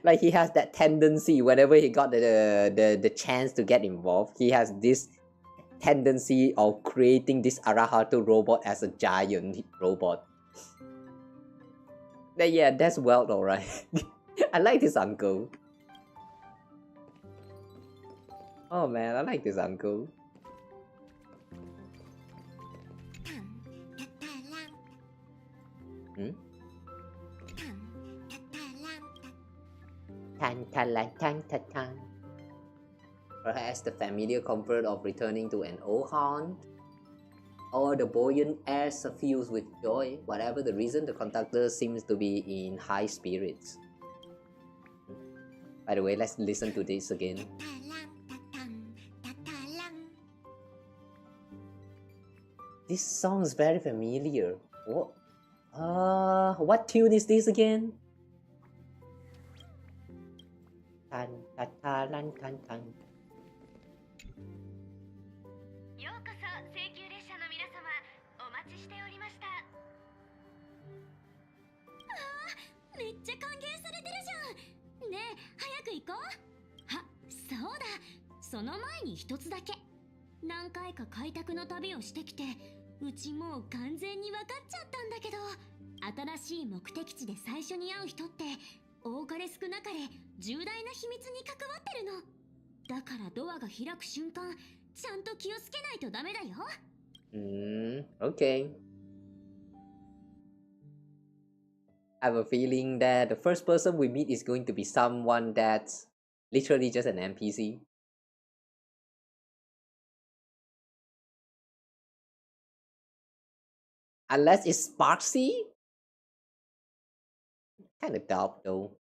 [SPEAKER 1] Like he has that tendency whenever he got the chance to get involved, he has this tendency of creating this Arahato robot as a giant robot. But yeah, that's well alright. I like this uncle. Oh man, I like this uncle. Perhaps the familiar comfort of returning to an old haunt, or the buoyant air suffused with joy. Whatever the reason, the conductor seems to be in high spirits. By the way, let's listen to this again. This song is very familiar. What tune is this again? Tan ta ta lan tan tan.
[SPEAKER 2] ようこそ京急列車の皆様、お待ちしておりました。めっちゃ歓迎されてるじゃん。ねえ、早く行こう。そうだ。その前に一つだけ。何回か開拓の旅をしてきて、うちもう完全に分かっちゃったんだけど、新しい目的地で最初に会う人って多かれ少なかれ重大な秘密に関わってるの。だからドアが開く瞬間、ちゃんと気をつけないとダメだよ。
[SPEAKER 1] Okay. I have a feeling that the first person we meet is going to be someone that's literally just an NPC. Unless it's Sparksy? Kinda doubt though.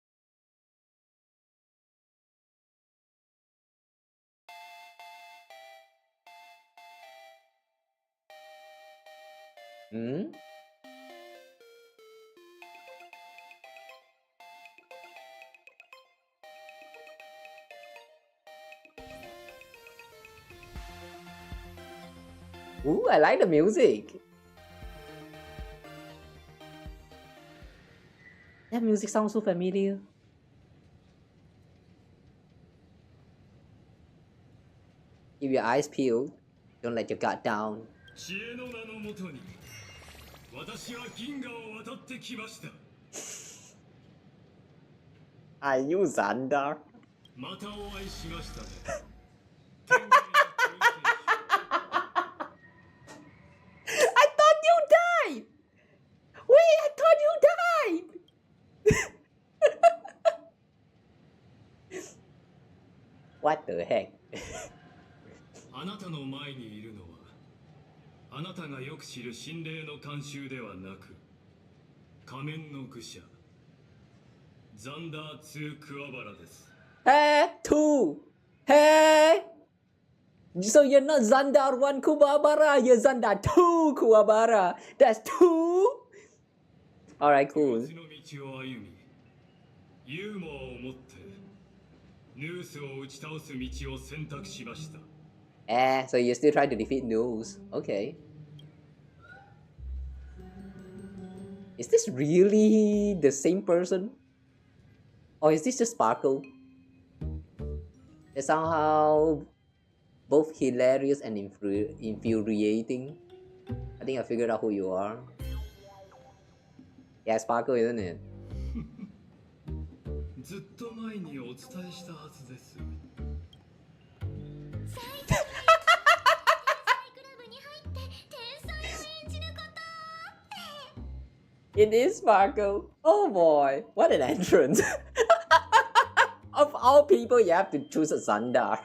[SPEAKER 1] Ooh, I like the music. That music sounds so familiar. Keep your eyes peeled. Don't let your guard down. Are you Xandar? I thought you died! Wait, I thought you died! What the heck?
[SPEAKER 9] あなたの前にいるのは、あなたがよく知る心霊の慣習ではなく、仮面の愚者、ザンダー2クワバラです。
[SPEAKER 1] Hey, 2! Hey! So you're not Xandar 1 Kuwabara, you're Xandar 2 Kuwabara. That's 2? Alright, cool.
[SPEAKER 9] の道を歩み、ユーモアを持って、ヌースを打ち倒す道を選択しました。
[SPEAKER 1] So you're still trying to defeat Noose. Okay. Is this really the same person? Or is this just Sparkle? They're somehow both hilarious and infuriating. I think I figured out who you are. Yeah, Sparkle, isn't it?
[SPEAKER 9] ずっと前にお伝えしたはずです。
[SPEAKER 1] It is Sparkle. Oh boy, what an entrance. Of all people, you have to choose a Xandar.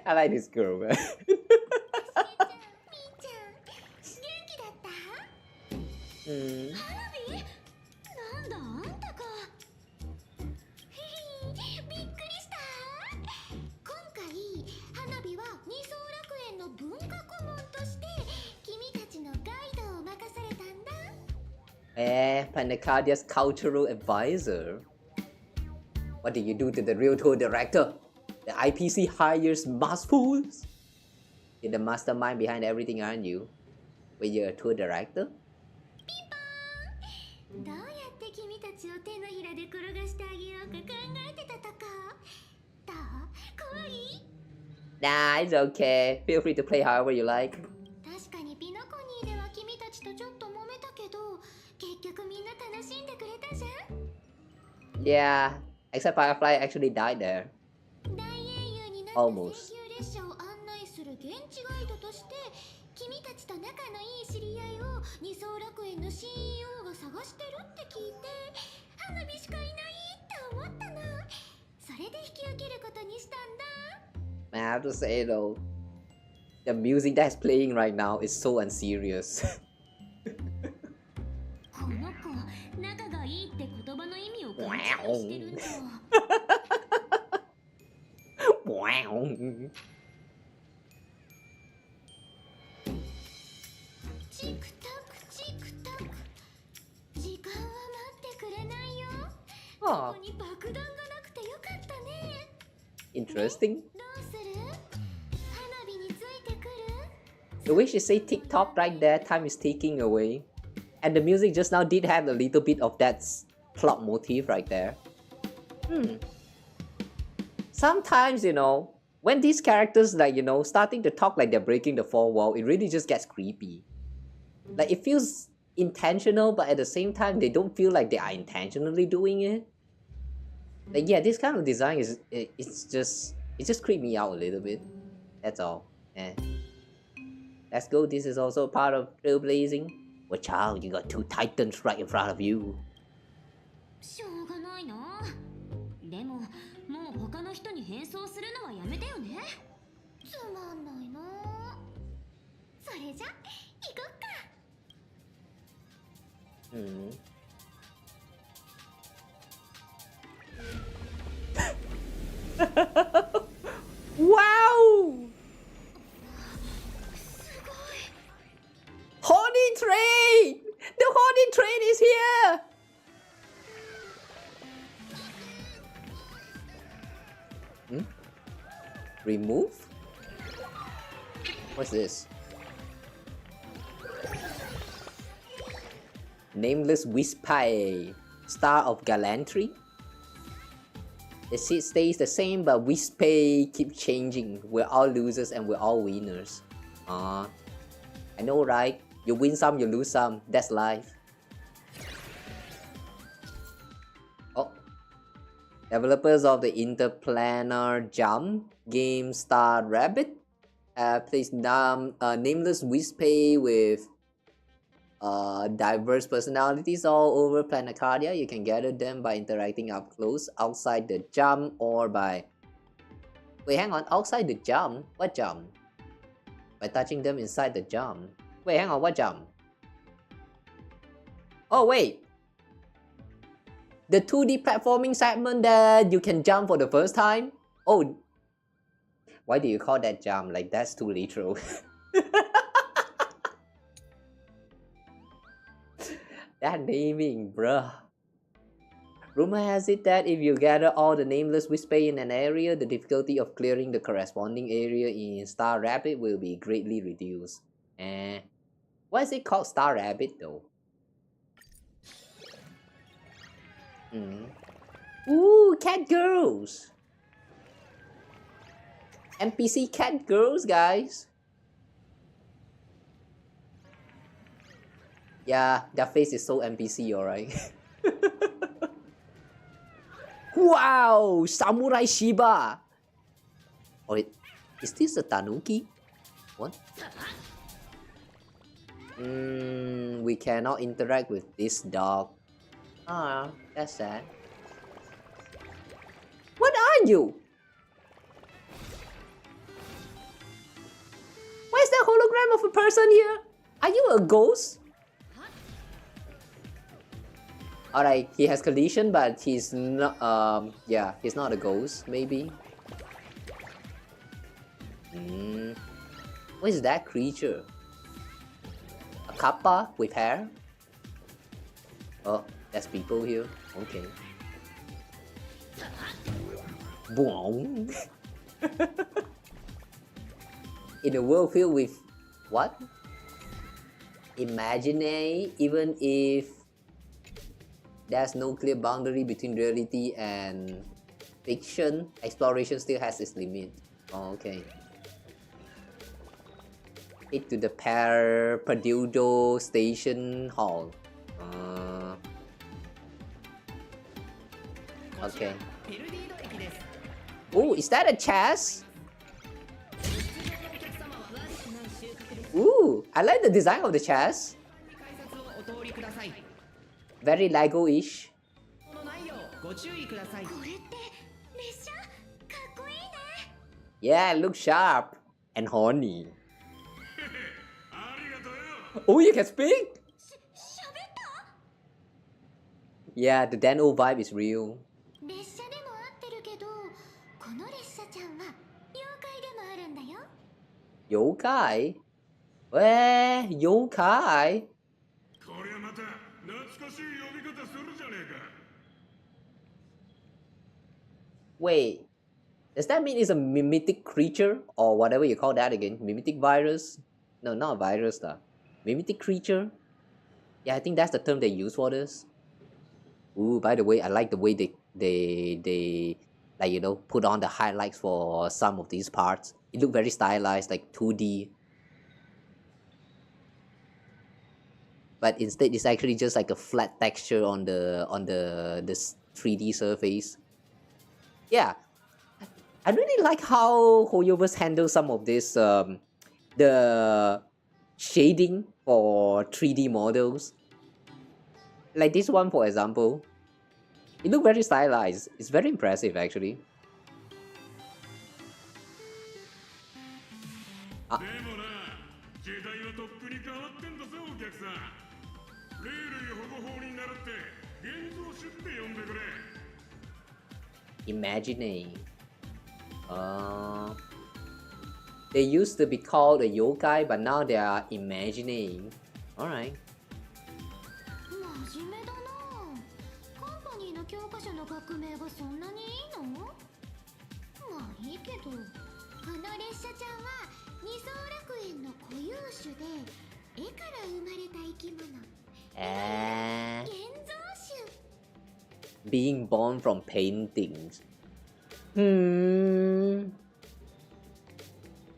[SPEAKER 1] I like this girl, man. Planacardia's cultural advisor. What do you do to the real tour director? The IPC hires mass fools? You're the mastermind behind everything, aren't you? Wait, you're a tour director? Nah, it's okay. Feel free to play however you like. Yeah, except Firefly actually died there. Almost. I have to say though, the music that's playing right now is so unserious. Wow.
[SPEAKER 2] チクタクチクタク時間は待ってくれないよ。ここに爆弾がなくてよかったね。
[SPEAKER 1] Interesting.
[SPEAKER 2] どうする？花火についてくる？
[SPEAKER 1] The way she say TikTok right there, time is ticking away. And the music just now did have a little bit of that plot motif right there. Sometimes, you know, when these characters like, you know, starting to talk like they're breaking the fourth wall, it really just gets creepy. Like it feels intentional, but at the same time, they don't feel like they are intentionally doing it. Like yeah, this kind of design is, it just creeped me out a little bit. That's all. Let's go. This is also part of Trailblazing. Watch out, you got two titans right in front of you.
[SPEAKER 2] しょうがないな。でも、もう他の人に変装するのはやめてよね。つまんないな。それじゃ、行こっか。
[SPEAKER 1] Wow! Holding train! The holding train is here! Remove? What's this? Nameless Wispai, Star of Gallantry. The seat stays the same, but Wispai keep changing. We're all losers and we're all winners. I know, right? You win some, you lose some. That's life. Oh. Developers of the Interplanar Jump game Star Rabbit placed Nameless Wispai with diverse personalities all over Planacardia. You can gather them by interacting up close outside the jump or by... Wait, hang on. Outside the jump? What jump? By touching them inside the jump. Wait, hang on. What jump? Oh, wait. The 2D platforming segment that you can jump for the first time? Oh. Why do you call that jump? Like, that's too literal. That naming, bruh. Rumor has it that if you gather all the nameless Wispai in an area, the difficulty of clearing the corresponding area in Star Rabbit will be greatly reduced. Why is it called Star Rabbit though? Ooh, cat girls! NPC cat girls, guys! Yeah, their face is so NPC, alright. Wow! Samurai Shiba! Oh, is this a Tanuki? What? We cannot interact with this dog. Ah, that's sad. What are you? Why is there a hologram of a person here? Are you a ghost? Alright, he has collision, but he's not, yeah, he's not a ghost, maybe. What is that creature? A kappa with hair? Oh, there's people here. Okay. Boom. In a world filled with what? Imaginary, even if there's no clear boundary between reality and fiction, exploration still has its limit. Oh, okay. It to the Perdudo Station Hall. Okay. Oh, is that a chest? Ooh, I like the design of the chest. Very Lego-ish. Yeah, look sharp and horny. Oh, you can speak? Yeah, the Dano vibe is real.
[SPEAKER 2] この列車ちゃんは妖怪でもあるんだよ。
[SPEAKER 1] Yokai? Where? Yokai?
[SPEAKER 9] こりゃまた懐かしい呼び方するじゃねえか。
[SPEAKER 1] Wait, does that mean it's a mimetic creature or whatever you call that again? Mimetic virus? No, not a virus though. Mimetic creature? Yeah, I think that's the term they use for this. Ooh, by the way, I like the way they like, you know, put on the highlights for some of these parts. It looked very stylized, like 2D. But instead it's actually just like a flat texture on this 3D surface. Yeah, I really like how HoYoverse handles some of this the shading for 3D models. Like this one, for example. It looked very stylized. It's very impressive actually.
[SPEAKER 9] でもな、時代はとっくに変わってんだぞお客さん。レイレイ保護法に倣って現像種って呼んでくれ。
[SPEAKER 1] Imagining. They used to be called a yokai, but now they are imagining. Alright.
[SPEAKER 2] 真面目だな。カンパニーの教科書の学名がそんなにいいの？まあいいけど。この列車ちゃんは二層楽園の固有種で絵から生まれた生き物。現像種。
[SPEAKER 1] Being born from paintings.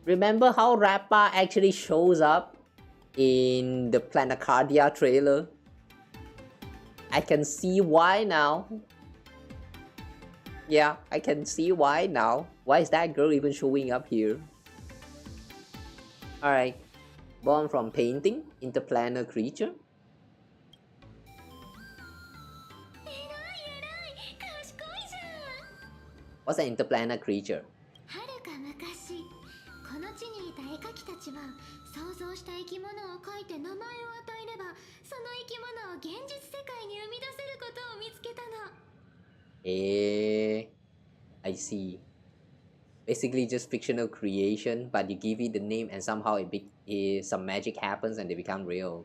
[SPEAKER 1] Remember how Rappa actually shows up in the Planacardia trailer? I can see why now. Yeah, I can see why now. Why is that girl even showing up here? Alright. Born from painting, interplanar creature. What's an interplanar creature?
[SPEAKER 2] はるか昔、この地にいた絵描きたちは想像した生き物を描いて名前を与えれば、その生き物を現実世界に生み出せることを見つけたの。
[SPEAKER 1] I see. Basically just fictional creation, but you give it the name and somehow some magic happens and they become real.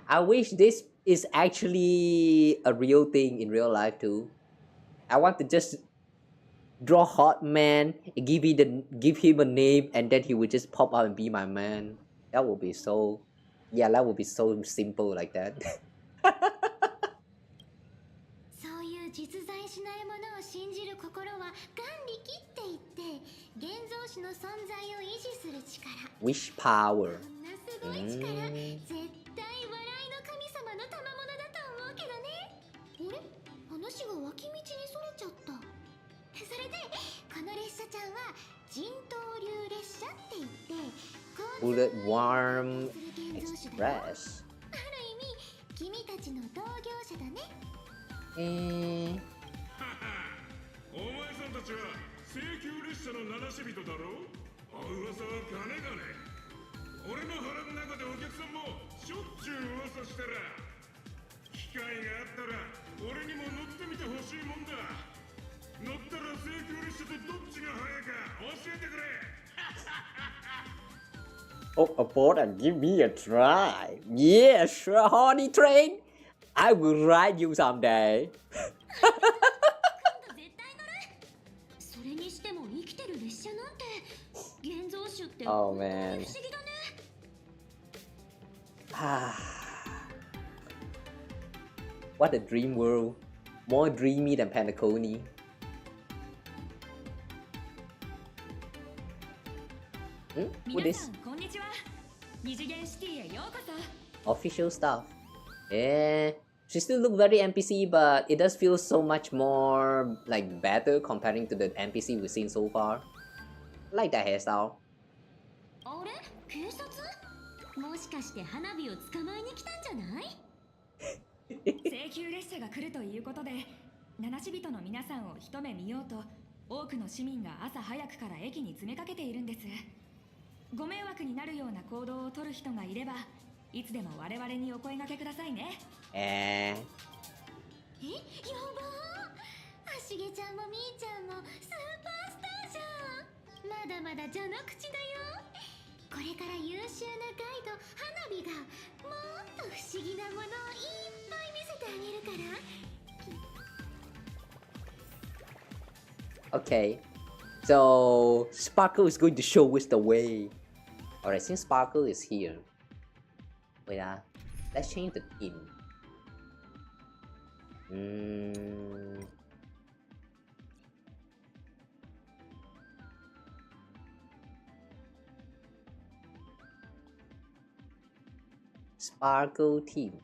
[SPEAKER 1] I wish this is actually a real thing in real life too. I want to just draw hot man, give him a name, and then he would just pop out and be my man. That would be so, yeah, that would be so simple like that.
[SPEAKER 2] そういう実在しないものを信じる心は眼力って言って、現像種の存在を維持する力。
[SPEAKER 1] Wish power.
[SPEAKER 2] こんなすごい力、絶対笑いの神様の賜物だと思うけどね。あれ？話が脇道にそれちゃった。それでこの列車ちゃんは人頭流列車って言って
[SPEAKER 1] Bullet Worm Express.
[SPEAKER 2] ある意味君たちの同業者だね。
[SPEAKER 9] お前さんたちは請求列車の七死人だろ。噂は金がね。俺の腹の中でお客さんもしょっちゅう噂したら、機会があったら俺にも乗ってみてほしいもんだ。乗ったら請求列車とどっちが速いか教えてくれ。
[SPEAKER 1] Oh, aboard and give me a try. Yeah, sure, honey train. I will ride you someday.
[SPEAKER 2] 絶対乗る。それにしても生きてる列車なんて現像種って
[SPEAKER 1] Oh
[SPEAKER 2] 本当に
[SPEAKER 1] man.
[SPEAKER 2] 不思議だね。
[SPEAKER 1] What a dream world. More dreamy than Panaconi. Who this?
[SPEAKER 2] こんにちは。二次元シティへようこそ。
[SPEAKER 1] Official stuff. She still look very NPC, but it does feel so much more like better comparing to the NPC we've seen so far. I like that hairstyle.
[SPEAKER 2] あれ？警察？もしかして花火を捕まえに来たんじゃない？
[SPEAKER 10] 請求列車が来るということで、七死人の皆さんを一目見ようと、多くの市民が朝早くから駅に詰めかけているんです。ご迷惑になるような行動を取る人がいれば、いつでも我々にお声掛けくださいね。
[SPEAKER 2] やばー。あしげちゃんもみーちゃんもスーパーまだまだ序の口だよ。これから優秀なガイド花火がもっと不思議なものをいっぱい見せてあげるから。
[SPEAKER 1] Okay, so Sparkle is going to show us the way. Alright, since Sparkle is here, wait, let's change the theme. Sparkle theme.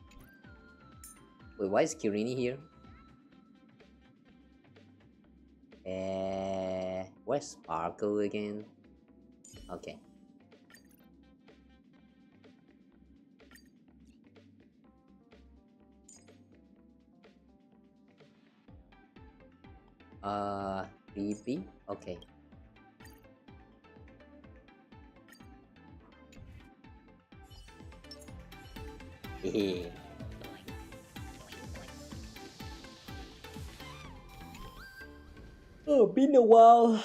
[SPEAKER 1] Wait, why is Kirini here? Where's Sparkle again? Okay. BB? Okay. Hehe. Oh, been a while.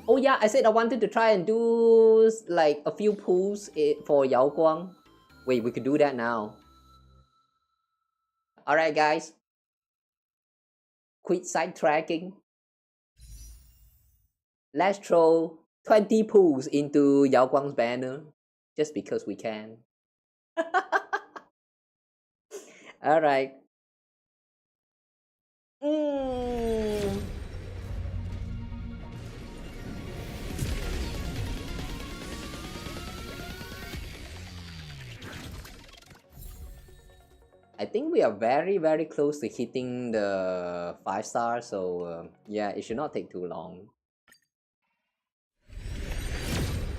[SPEAKER 1] Oh yeah, I said I wanted to try and do like a few pulls for Yao Guang. Wait, we could do that now. Alright guys. Quit sidetracking. Let's throw 20 pulls into Yao Guang's banner. Just because we can. Alright. I think we are very close to hitting the 5-star, so yeah, it should not take too long.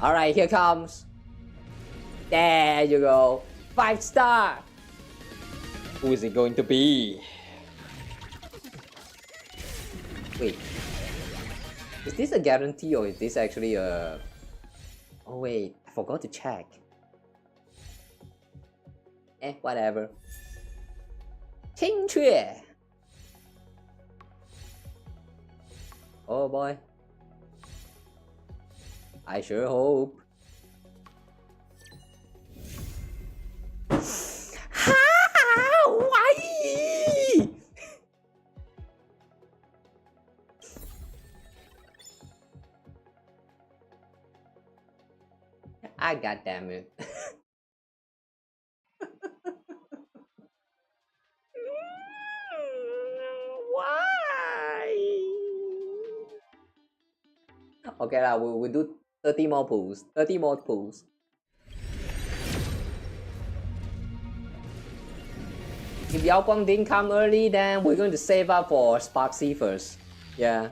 [SPEAKER 1] Alright, here comes. There you go. 5-star. Who is it going to be? Wait. Is this a guarantee or is this actually a... Oh wait, I forgot to check. Whatever. 青雀. Oh boy. I sure hope. Why? God damn it. Why? Okay lah, we'll do 30 more pulls. 30 more pulls. If Yao Guang didn't come early, then we're going to save up for Sparksy first. Yeah.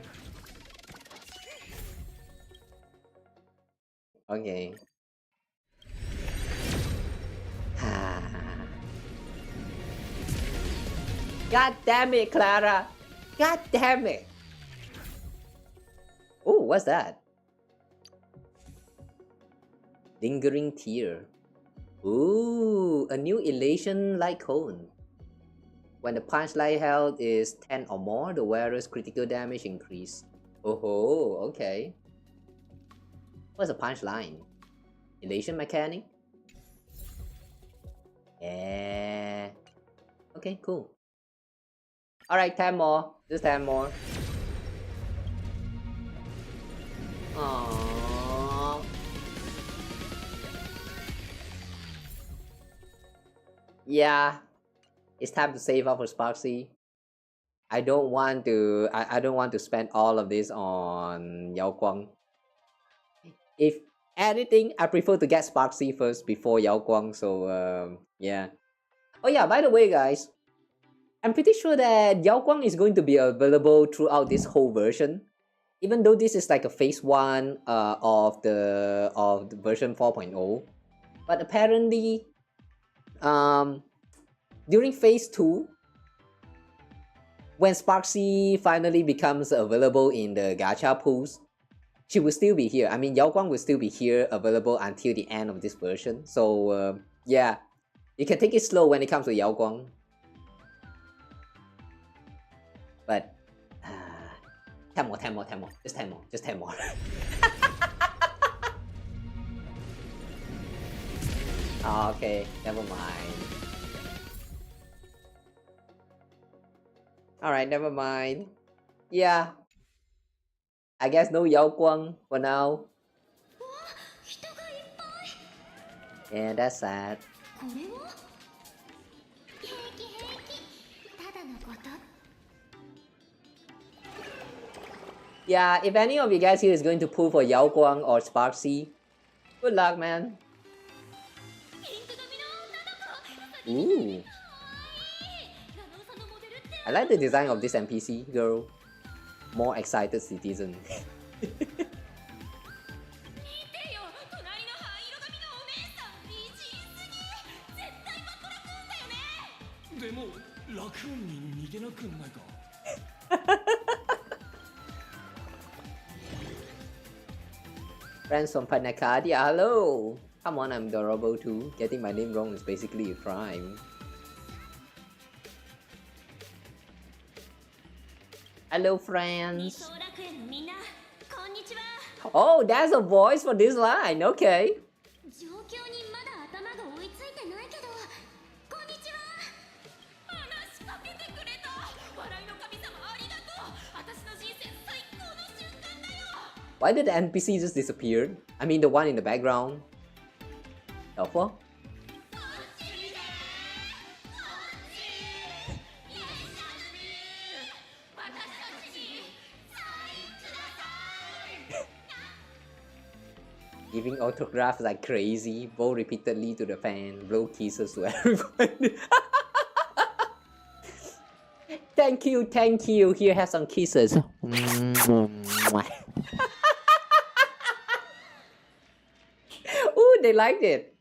[SPEAKER 1] Okay. God damn it, Clara! God damn it! Oh, what's that? Lingering Tear. Ooh, a new Elation light cone. When the punchline health is 10 or more, the wearer's critical damage increase. Oh, okay. What's a punchline? Elation mechanic? Yeah. Okay, cool. Alright, 10 more. Just 10 more. Aww. Yeah. It's time to save up for Sparksy. I don't want to spend all of this on Yao Guang. If anything, I prefer to get Sparksy first before Yao Guang, so yeah. Oh yeah, by the way guys, I'm pretty sure that Yao Guang is going to be available throughout this whole version. Even though this is like a phase 1 of the version 4.0. But apparently during phase 2, when Sparksy finally becomes available in the gacha pools, she will still be here. I mean, Yao Guang will still be here available until the end of this version. So yeah, you can take it slow when it comes to Yao Guang. But 10 more, 10 more, 10 more. Just 10 more. Just 10 more. Oh, okay, never mind. Alright, never mind. Yeah. I guess no Yao Guang for now. Yeah, that's sad. Yeah, if any of you guys here is going to pull for Yao Guang or Sparksy, good luck, man. Ooh. I like the design of this NPC girl. More excited citizen. Friends from Planacardia, hello! Come on, I'm adorable too. Getting my name wrong is basically a crime. Hello, friends! Oh, that's a voice for this line, okay. Why did the NPC just disappear? I mean the one in the background. Alpha? Giving autographs like crazy, bow repeatedly to the fan, blow kisses to everyone. Thank you, thank you. Here, have some kisses. Ooh, they liked it.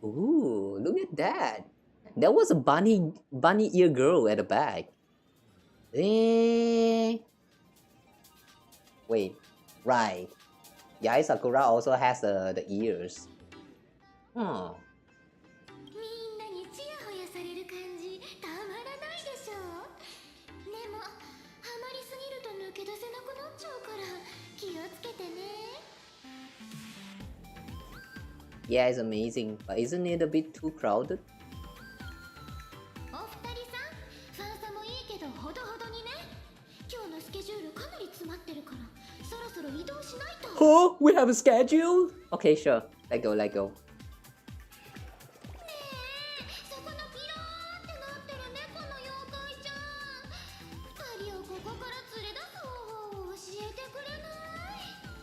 [SPEAKER 1] Ooh, look at that. There was a bunny ear girl at the back. Wait, right. Yai Sakura also has the ears. Huh. Yeah, it's amazing, but isn't it a bit too crowded? Oh, we have a schedule? Okay, sure. Let go, let go.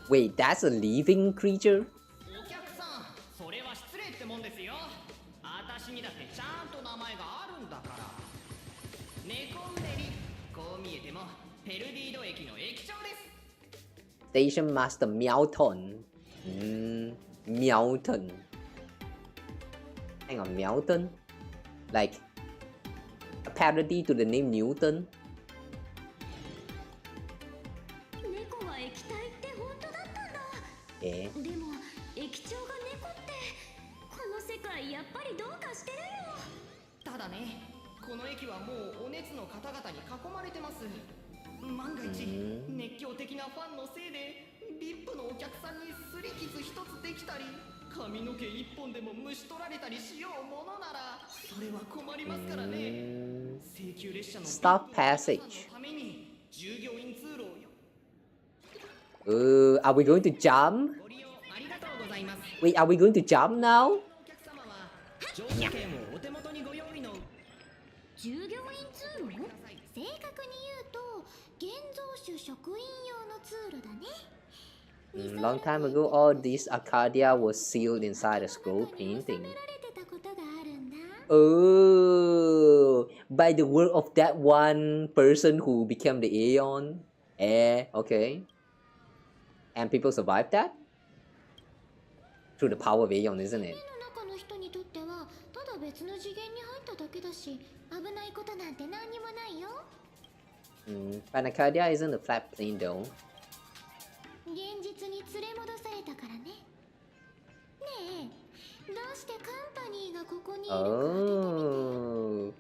[SPEAKER 1] Wait, that's a living creature? Station Master Meowton. Meowton. Hang on, Meowton? Like a parody to the name Newton? Yeah. Stop passage. Are we going to jump? Wait, are we going to jump now? Long time ago, all this Arcadia was sealed inside a scroll painting. Oh, by the word of that one person who became the Aeon. Okay. And people survived that? Through the power of Aeon, isn't it? Planacardia isn't a flat plane though. Oh.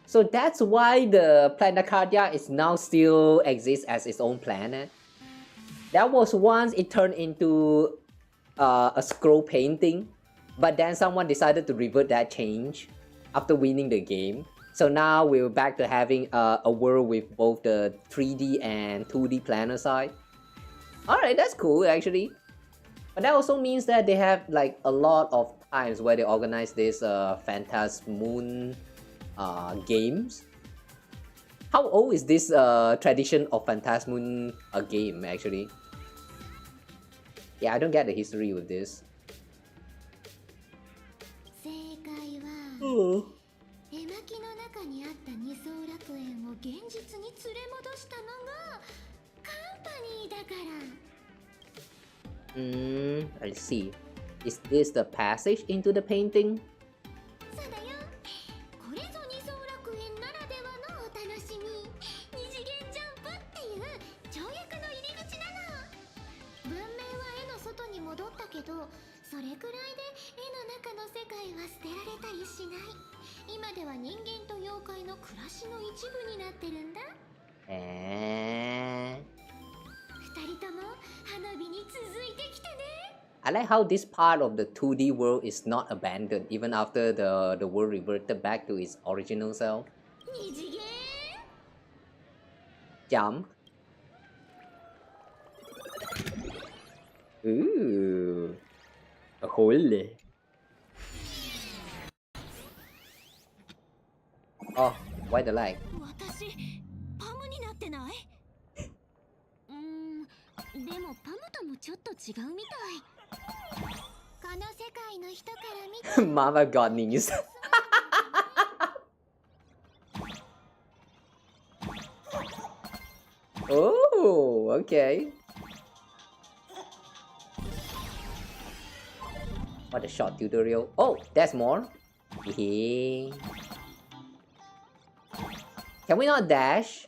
[SPEAKER 1] So that's why the Planacardia is now still exists as its own planet. That was once it turned into a scroll painting, but then someone decided to revert that change after winning the game. So now we're back to having a world with both the 3D and 2D planar side. Alright, that's cool actually. But that also means that they have like a lot of times where they organize this Phantasmoon games. How old is this tradition of Phantasmoon game actually? Yeah, I don't get the history with this. Oh.
[SPEAKER 2] 絵巻の中にあった二層楽園を現実に連れ戻したのがカンパニーだから。
[SPEAKER 1] I see. Is this the passage into the painting?
[SPEAKER 2] そうだよ。これぞ二層楽園ならではのお楽しみ。二次元ジャンプっていう跳躍の入り口なの。文明は絵の外に戻ったけど、それくらいで絵の中の世界は捨てられたりしない。今では人間と妖怪の暮らしの一部になってるんだ。二人とも花火に続いてきてね。
[SPEAKER 1] I like how this part of the 2D world is not abandoned even after the world reverted back to its original self.
[SPEAKER 2] 二次元
[SPEAKER 1] Jump. Ooh. A hole. Oh, why the lag?
[SPEAKER 2] 私パムになってない？でもパムともちょっと違うみたい。この世界の人から見て
[SPEAKER 1] Mama got knees. Oh, okay. What a short tutorial. Oh, there's more. Hehe. Can we not dash?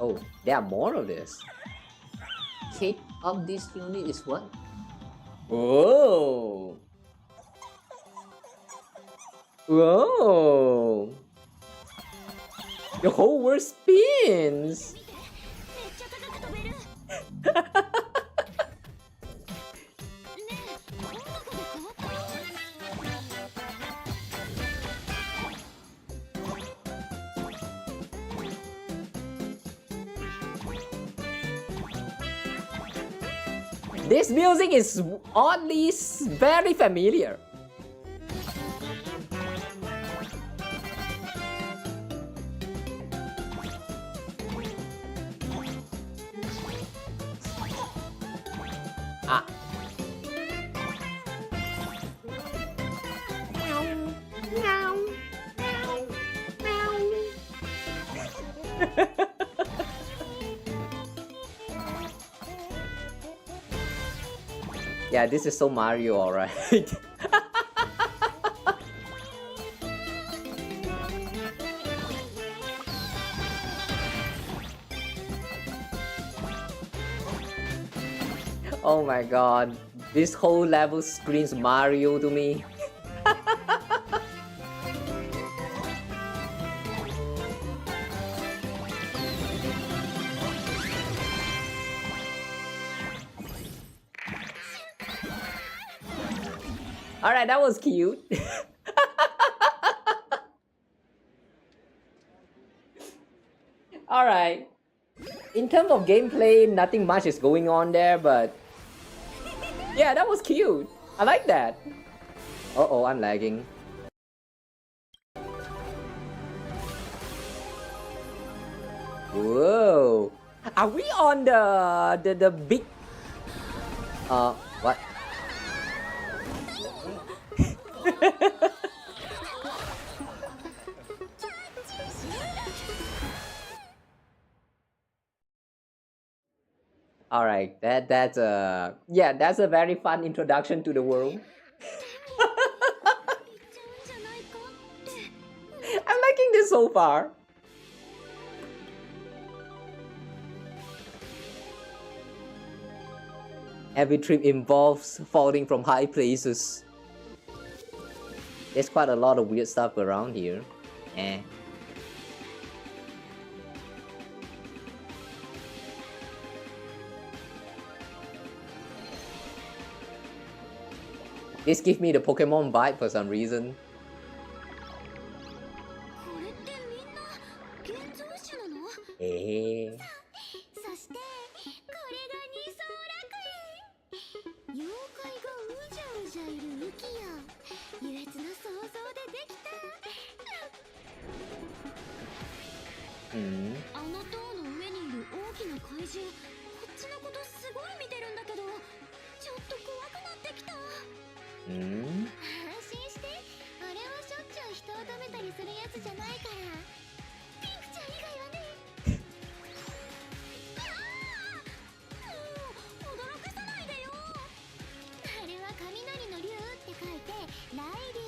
[SPEAKER 1] Oh, there are more of this. Kit of this unit is what? Whoa! Whoa! The whole world spins! This music is oddly very familiar. Ah. Yeah, this is so Mario, alright. Oh my god, this whole level screams Mario to me. Alright, that was cute. Alright. In terms of gameplay, nothing much is going on there, but yeah, that was cute. I like that. Uh-oh, I'm lagging. Whoa. Are we on the big what? Alright, that's a very fun introduction to the world. I'm liking this so far. Every trip involves falling from high places. There's quite a lot of weird stuff around here. Eh. This gives me the Pokemon vibe for some reason. Eh.
[SPEAKER 2] そしてこれが二層楽園。妖怪がうじゃうじゃいる浮きや優越な想像でできた。あの塔の上にいる大きな怪獣、こっちのことすごい見てるんだけど、ちょっと怖くなってきた。安心して、あれはしょっちゅう人を止めたりするやつじゃないから。ピンクちゃん以外はね。驚かさないでよ。あれは雷の竜って書いて雷竜。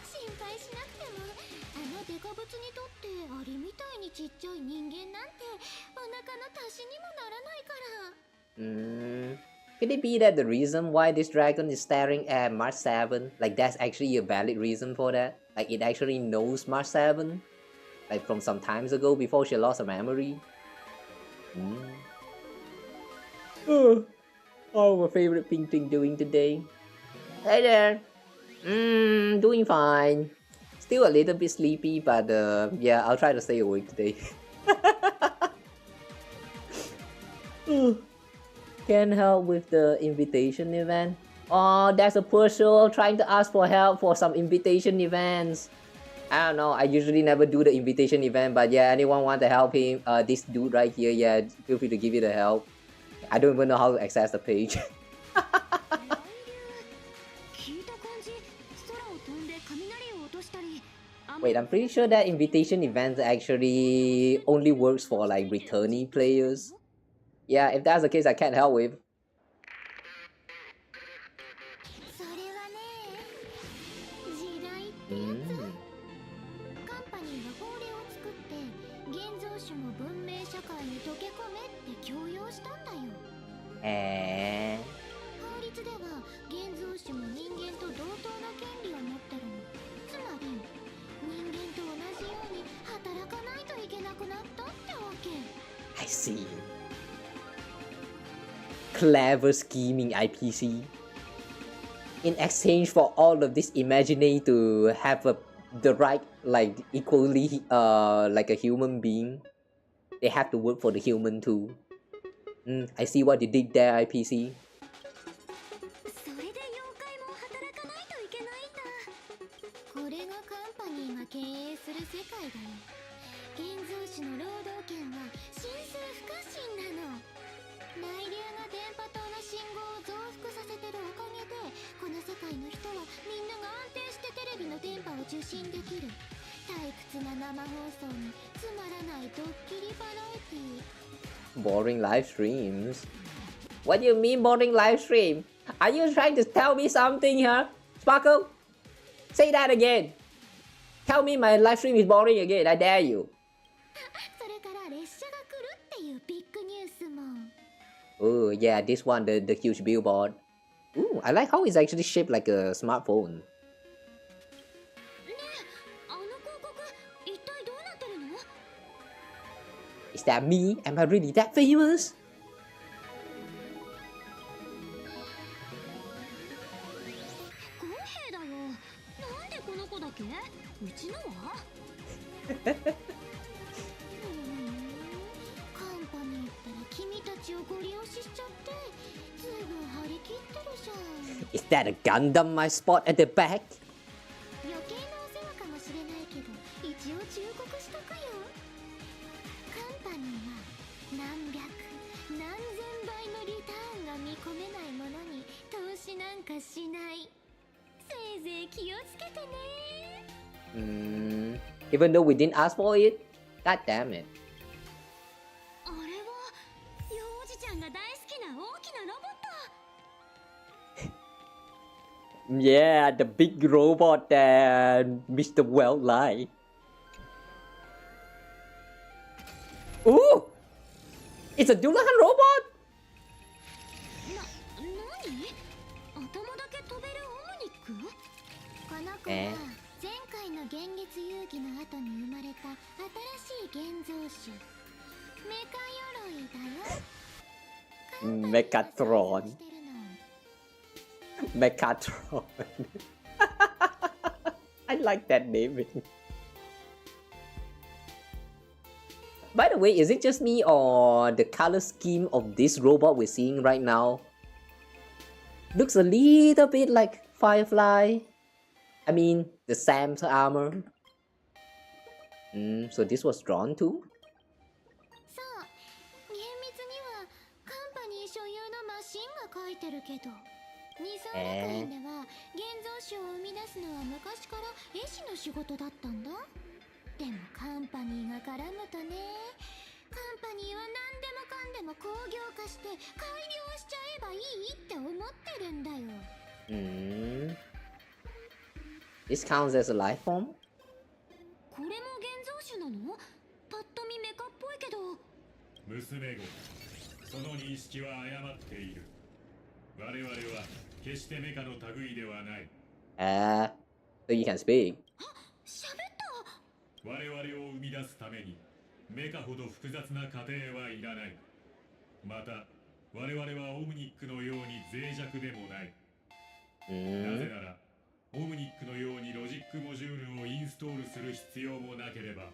[SPEAKER 2] 心配しなくても、あのデカブツにとってアリみたいにちっちゃい人間なんてお腹の足しにもならないから。
[SPEAKER 1] Could it be that the reason why this dragon is staring at March 7? Like that's actually a valid reason for that? Like it actually knows March 7? Like from some times ago before she lost her memory? Oh, my favorite pink thing doing today. Hey there! Doing fine. Still a little bit sleepy, but yeah, I'll try to stay awake today. Can't help with the invitation event. Oh, there's a poor soul trying to ask for help for some invitation events. I don't know, I usually never do the invitation event, but yeah, anyone want to help him, this dude right here, yeah, feel free to give it a help. I don't even know how to access the page. Wait, I'm pretty sure that invitation events actually only works for like returning players. Yeah, if that's the case, I can't help with. I see. Clever scheming IPC. In exchange for all of this imagining to have the right, like equally like a human being, they have to work for the human too. I see what you did there, IPC. Boring live streams? What do you mean boring live stream? Are you trying to tell me something here? Sparkle? Say that again! Tell me my live stream is boring again, I dare you! Oh yeah, this one, the huge billboard. Ooh, I like how it's actually shaped like a smartphone. Is that me? Am I really that famous? Is that a Gundam I spot at the back? Even though we didn't ask for it? God damn it. Yeah, the big robot that Mr. Well liked. Ooh! It's a Dullahan robot?
[SPEAKER 8] 子は前回の幻月遊戯の後に生まれた新しい現像種メカ鎧だよ。
[SPEAKER 1] メカトロン。Mechatron. I like that naming. By the way, is it just me or the color scheme of this robot we're seeing right now looks a little bit like Firefly? I mean, the Sam's armor. So this was drawn too?
[SPEAKER 8] そう厳密にはカンパニー所有のマシンが書いてるけど23学園では現像種を生み出すのは昔から絵師の仕事だったんだ。でもカンパニーが絡むとね、カンパニーは何でもかんでも工業化して改良しちゃえばいいって思ってるんだよ。
[SPEAKER 1] This counts as a life form?
[SPEAKER 2] これも現像種なの？パッと見メカっぽいけど。
[SPEAKER 9] 娘子、その認識は誤っている。我々は決してメカの類ではない。
[SPEAKER 1] So you can speak.
[SPEAKER 2] 喋った。
[SPEAKER 9] 我々を生み出すためにメカほど複雑な過程はいらない。また我々はオムニックのように脆弱でもない。なぜならオムニックのようにロジックモジュールをインストールする必要もなければ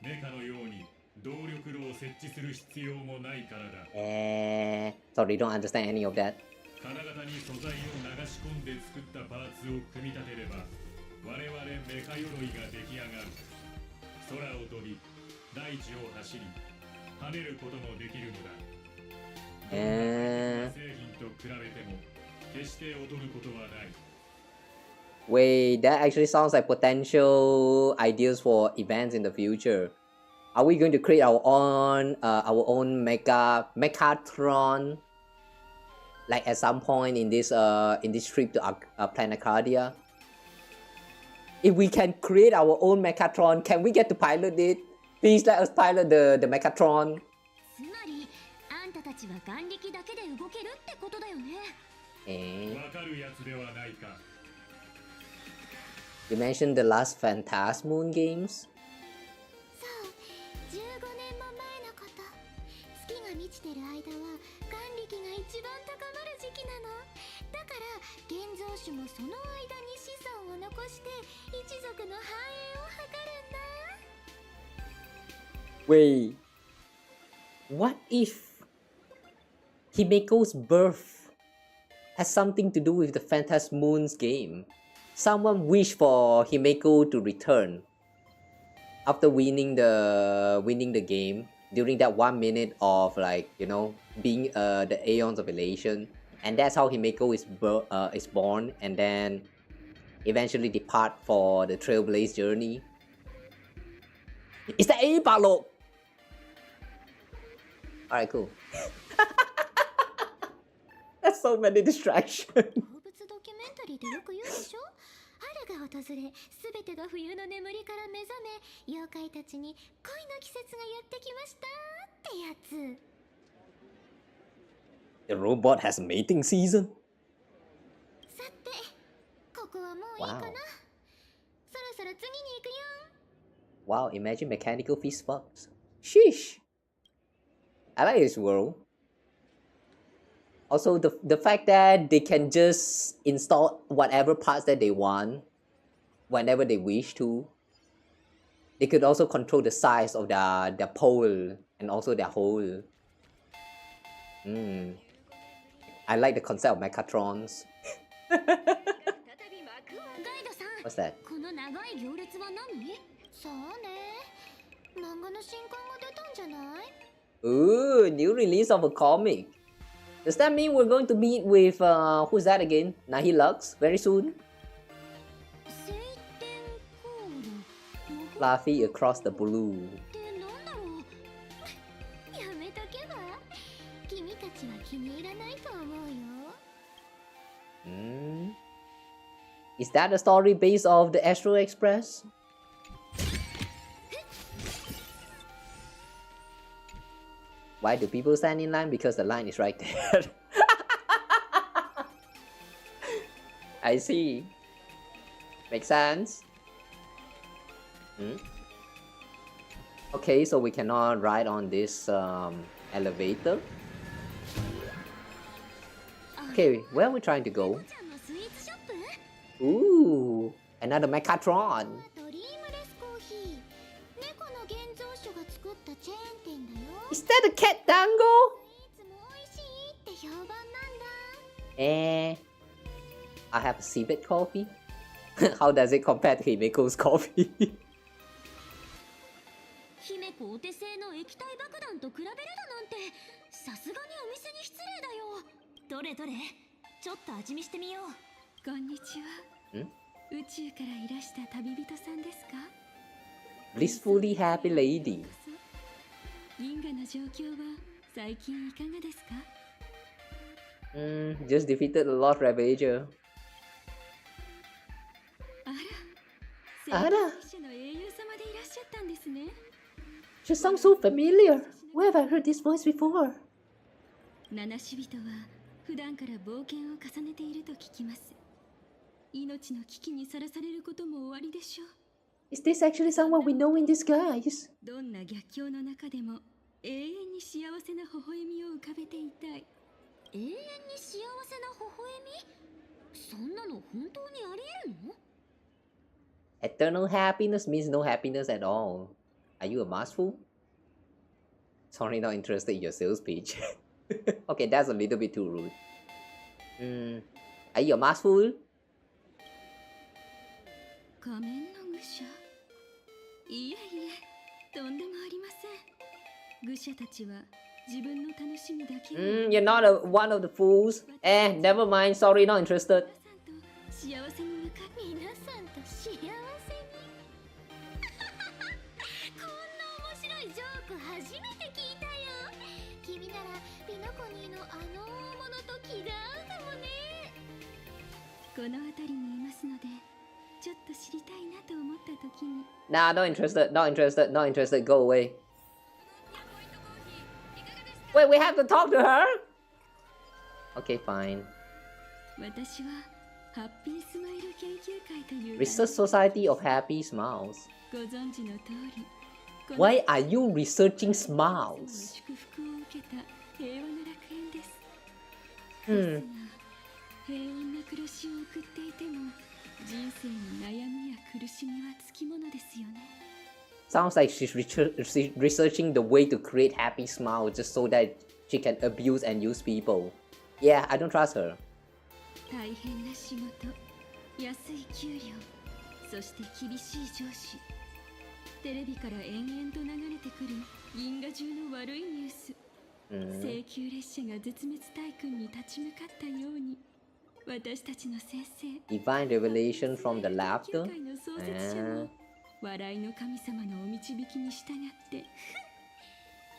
[SPEAKER 9] メカのように動力炉を設置する必要もないからだ。
[SPEAKER 1] Sorry, don't understand any of that.
[SPEAKER 9] 金型に素材を流し込んで作ったパーツを組み立てれば我々メカ鎧が出来上がる。空を飛び大地を走り跳ねることもできるのだ。製品と比べても決して劣ることはない。
[SPEAKER 1] Wait, that actually sounds like potential ideas for events in the future. Are we going to create our own Mechatron? Like at some point in this trip to Planacardia? If we can create our own Mechatron, can we get to pilot it? Please let us pilot the Mechatron.
[SPEAKER 2] つまりあんたたちは眼力だけで動けるってことだよね。
[SPEAKER 9] わかるやつではないか。
[SPEAKER 1] You mentioned the last Phantasmoon games?
[SPEAKER 8] そう15年も前のこと。月が満ちてる間は眼力が一番高まる時期なの。だから現像種もその間に子孫を残して一族の繁栄を図るんだ。
[SPEAKER 1] Wait, what if Himeko's birth has something to do with the Phantasmoon's game? Someone wished for Himeko to return after winning the game during that 1 minute of being the Aeons of Elation, and that's how Himeko is born and then eventually depart for the Trailblaze journey. Is that a Barlow? Alright, cool. That's so many distractions.
[SPEAKER 8] 動物ドキュメンタリーでよく言うでしょ。春が訪れ、すべてが冬の眠りから目覚め、妖怪たちに恋の季節がやってきましたってやつ。
[SPEAKER 1] The robot has mating season?
[SPEAKER 8] さて、ここはもういいかな。そろそろ次に行くよ。
[SPEAKER 1] Wow, imagine mechanical fist fucks. Sheesh. I like this world. Also, the fact that they can just install whatever parts that they want whenever they wish to. They could also control the size of the pole and also their hole. I like the concept of Mechatrons. What's that?
[SPEAKER 2] この長い行列は何？
[SPEAKER 8] さあね。漫画の新刊が出たんじゃない？
[SPEAKER 1] Ooh, new release of a comic. Does that mean we're going to meet with who's that again? Nahilux very soon? Fluffy across the blue.
[SPEAKER 8] やめとけば。君たちは気に入らないと思うよ。
[SPEAKER 1] Is that a story based off the Astro Express? Why do people stand in line? Because the line is right there. I see. Makes sense. Okay, so we cannot ride on this elevator. Okay, where are we trying to go? Ooh, another Mechatron. Is that a cat dango? I have a seabed coffee. How does it compare to Himeko's coffee?
[SPEAKER 2] 姫子お手製の液体爆弾と比べるだなんてさすがにお店に失礼だよ。どれどれ、ちょっと味見してみよう。
[SPEAKER 7] こんにちは。宇宙からいらした旅人さんですか？
[SPEAKER 1] Blissfully happy lady.
[SPEAKER 7] 銀河の状況は最近いかがですか？
[SPEAKER 1] Just defeated the Lord Ravager.
[SPEAKER 7] あら、聖騎士の英雄様でいらっしゃったんですね。
[SPEAKER 1] She sounds so familiar. Where have I heard this voice before?
[SPEAKER 7] 七死人は普段から冒険を重ねていると聞きます。命の危機にさらされることもおありでしょう。
[SPEAKER 1] Is this actually someone we know in disguise?
[SPEAKER 7] どんな逆境の中でも永遠に幸せな微笑みを浮かべていたい。
[SPEAKER 2] 永遠に幸せな微笑み？そんなの本当にありえるの？
[SPEAKER 1] Eternal happiness means no happiness at all. Are you a masterful? Sorry, not interested in your sales pitch. Okay, that's a little bit too rude. Are you a masterful?
[SPEAKER 7] 仮面の愚者？いえいえ、とんでもありません。愚者たちは自分の楽しみだけを。
[SPEAKER 1] You're not one of the fools. Never mind. Sorry, not interested.
[SPEAKER 7] 幸せに向かって
[SPEAKER 8] 皆さんと幸せに。こんな面白いジョーク初めて聞いたよ。君ならピノコニーのあの大物と気が合うかもね。
[SPEAKER 7] この辺りにいますので、ちょっと知りたいなと思った時に。
[SPEAKER 1] Nah, not interested. Not interested. Not interested. Go away. Wait, we have to talk to her? Okay, fine.
[SPEAKER 7] 私はハッピースマイル研究会という
[SPEAKER 1] Research Society of Happy Smiles.
[SPEAKER 7] ご存知の通り。
[SPEAKER 1] Why are you researching smiles?
[SPEAKER 7] 祝福を受けた平和な楽園です。平穏な暮らしを送っていても、人生に悩みや苦しみはつきものですよね。
[SPEAKER 1] Sounds like she's researching the way to create happy smile just so that she can abuse and use people. Yeah, I don't trust her.
[SPEAKER 7] 大変な仕事、安い給料、そして厳しい上司。テレビから延々と流れてくる銀河中の悪いニュース。聖級列車が絶滅大軍に立ち向かったように、私たちの先生
[SPEAKER 1] Divine revelation from the laughter?
[SPEAKER 7] 笑いの神様のお導きに従って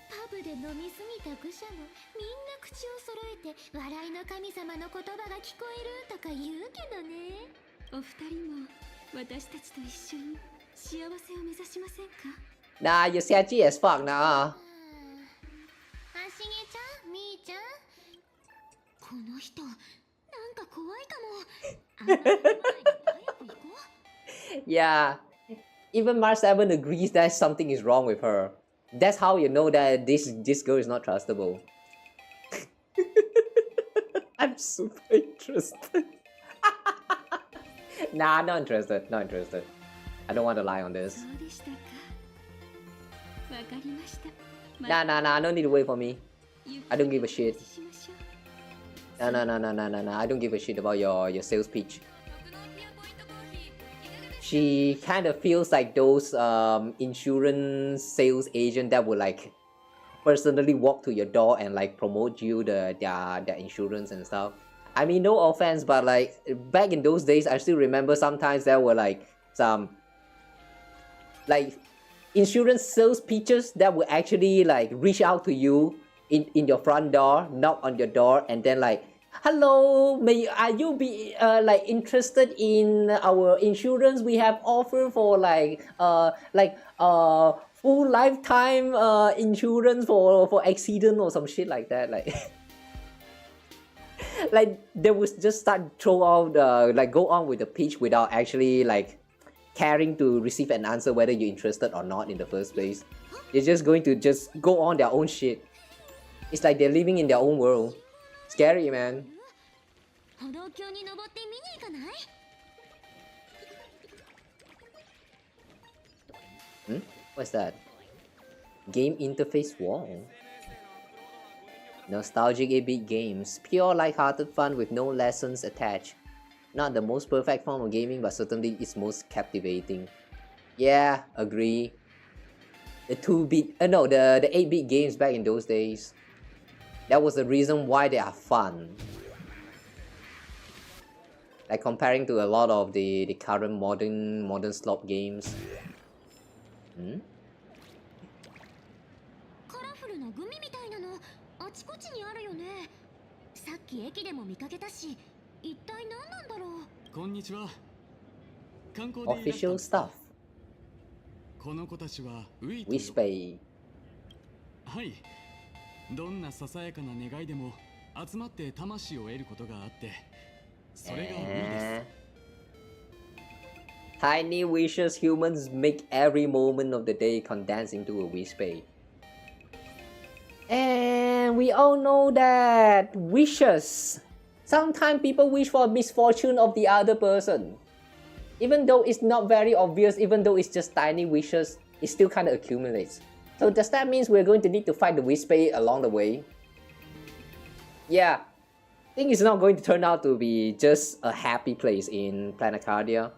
[SPEAKER 8] パブで飲みすぎた愚者もみんな口を揃えて笑いの神様の言葉が聞こえるとか言うけどね。
[SPEAKER 7] お二人も私たちと一緒に幸せを目指しませんか？
[SPEAKER 1] Nah, you're sketchy as fuck, nah.
[SPEAKER 8] あしげちゃん、みーちゃん。
[SPEAKER 2] この人、なんか怖いかも。あんな前に早く行こう。
[SPEAKER 1] Yeah. Even Mars 7 agrees that something is wrong with her. That's how you know that this girl is not trustable. I'm super interested. Nah, not interested. Not interested. I don't want to lie on this. Nah, no need to wait for me. I don't give a shit. No. I don't give a shit about your sales pitch. She kind of feels like those insurance sales agent that would like personally walk to your door and like promote you their insurance and stuff. I mean, no offense, but like back in those days, I still remember sometimes there were like some like insurance sales pitches that would actually like reach out to you in your front door, knock on your door, and then like, hello, are you be like interested in our insurance we have offer for full lifetime insurance for accident or some shit like that, like Like they would just start throw out like go on with the pitch without actually like caring to receive an answer whether you're interested or not in the first place. They're just going to just go on their own shit. It's like they're living in their own world. Scary, man. What's that? Game interface wall. Nostalgic 8-bit games. Pure light-hearted fun with no lessons attached. Not the most perfect form of gaming, but certainly its most captivating. Yeah, agree. The 2-bit, the 8-bit games back in those days. That was the reason why they are fun. Like comparing to a lot of the current modern slot games. Hmm? Official stuff. Whisper.
[SPEAKER 11] はい。どんなささやかな願いでも集まって魂を得ることがあって、それがウィです。
[SPEAKER 1] Tiny wishes humans make every moment of the day condense into a whisper. And we all know that wishes. Sometimes people wish for misfortune of the other person. Even though it's not very obvious, even though it's just tiny wishes, it still kind of accumulates. So does that mean we're going to need to fight the whisper along the way? Yeah, I think it's not going to turn out to be just a happy place in Planacardia.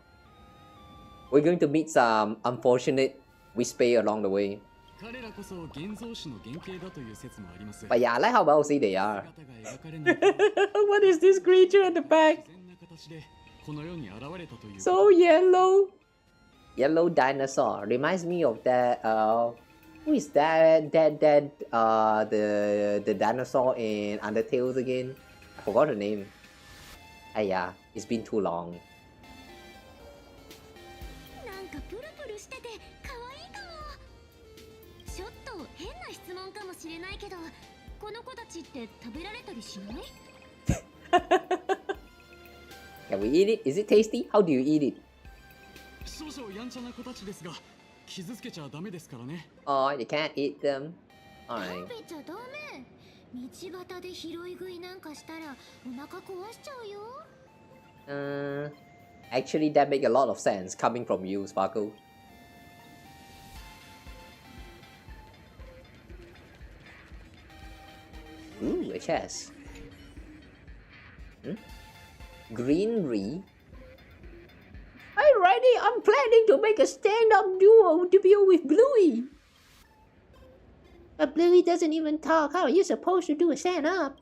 [SPEAKER 1] We're going to meet some unfortunate whisper along the way. But yeah, I like how bouncy they are. What is this creature at the back? So yellow. Yellow dinosaur. Reminds me of that, who is that, the dinosaur in Undertale again? I forgot her name. Ah yeah, it's been too long. Can we eat it? Is it tasty? How do you eat it? Oh, you can't eat them. Alright. Actually that makes a lot of sense coming from you, Sparkle. Ooh, a chest. Greenery. Alrighty, I'm planning to make a stand-up duo with Bluey. But Bluey doesn't even talk. How are you supposed to do a stand-up?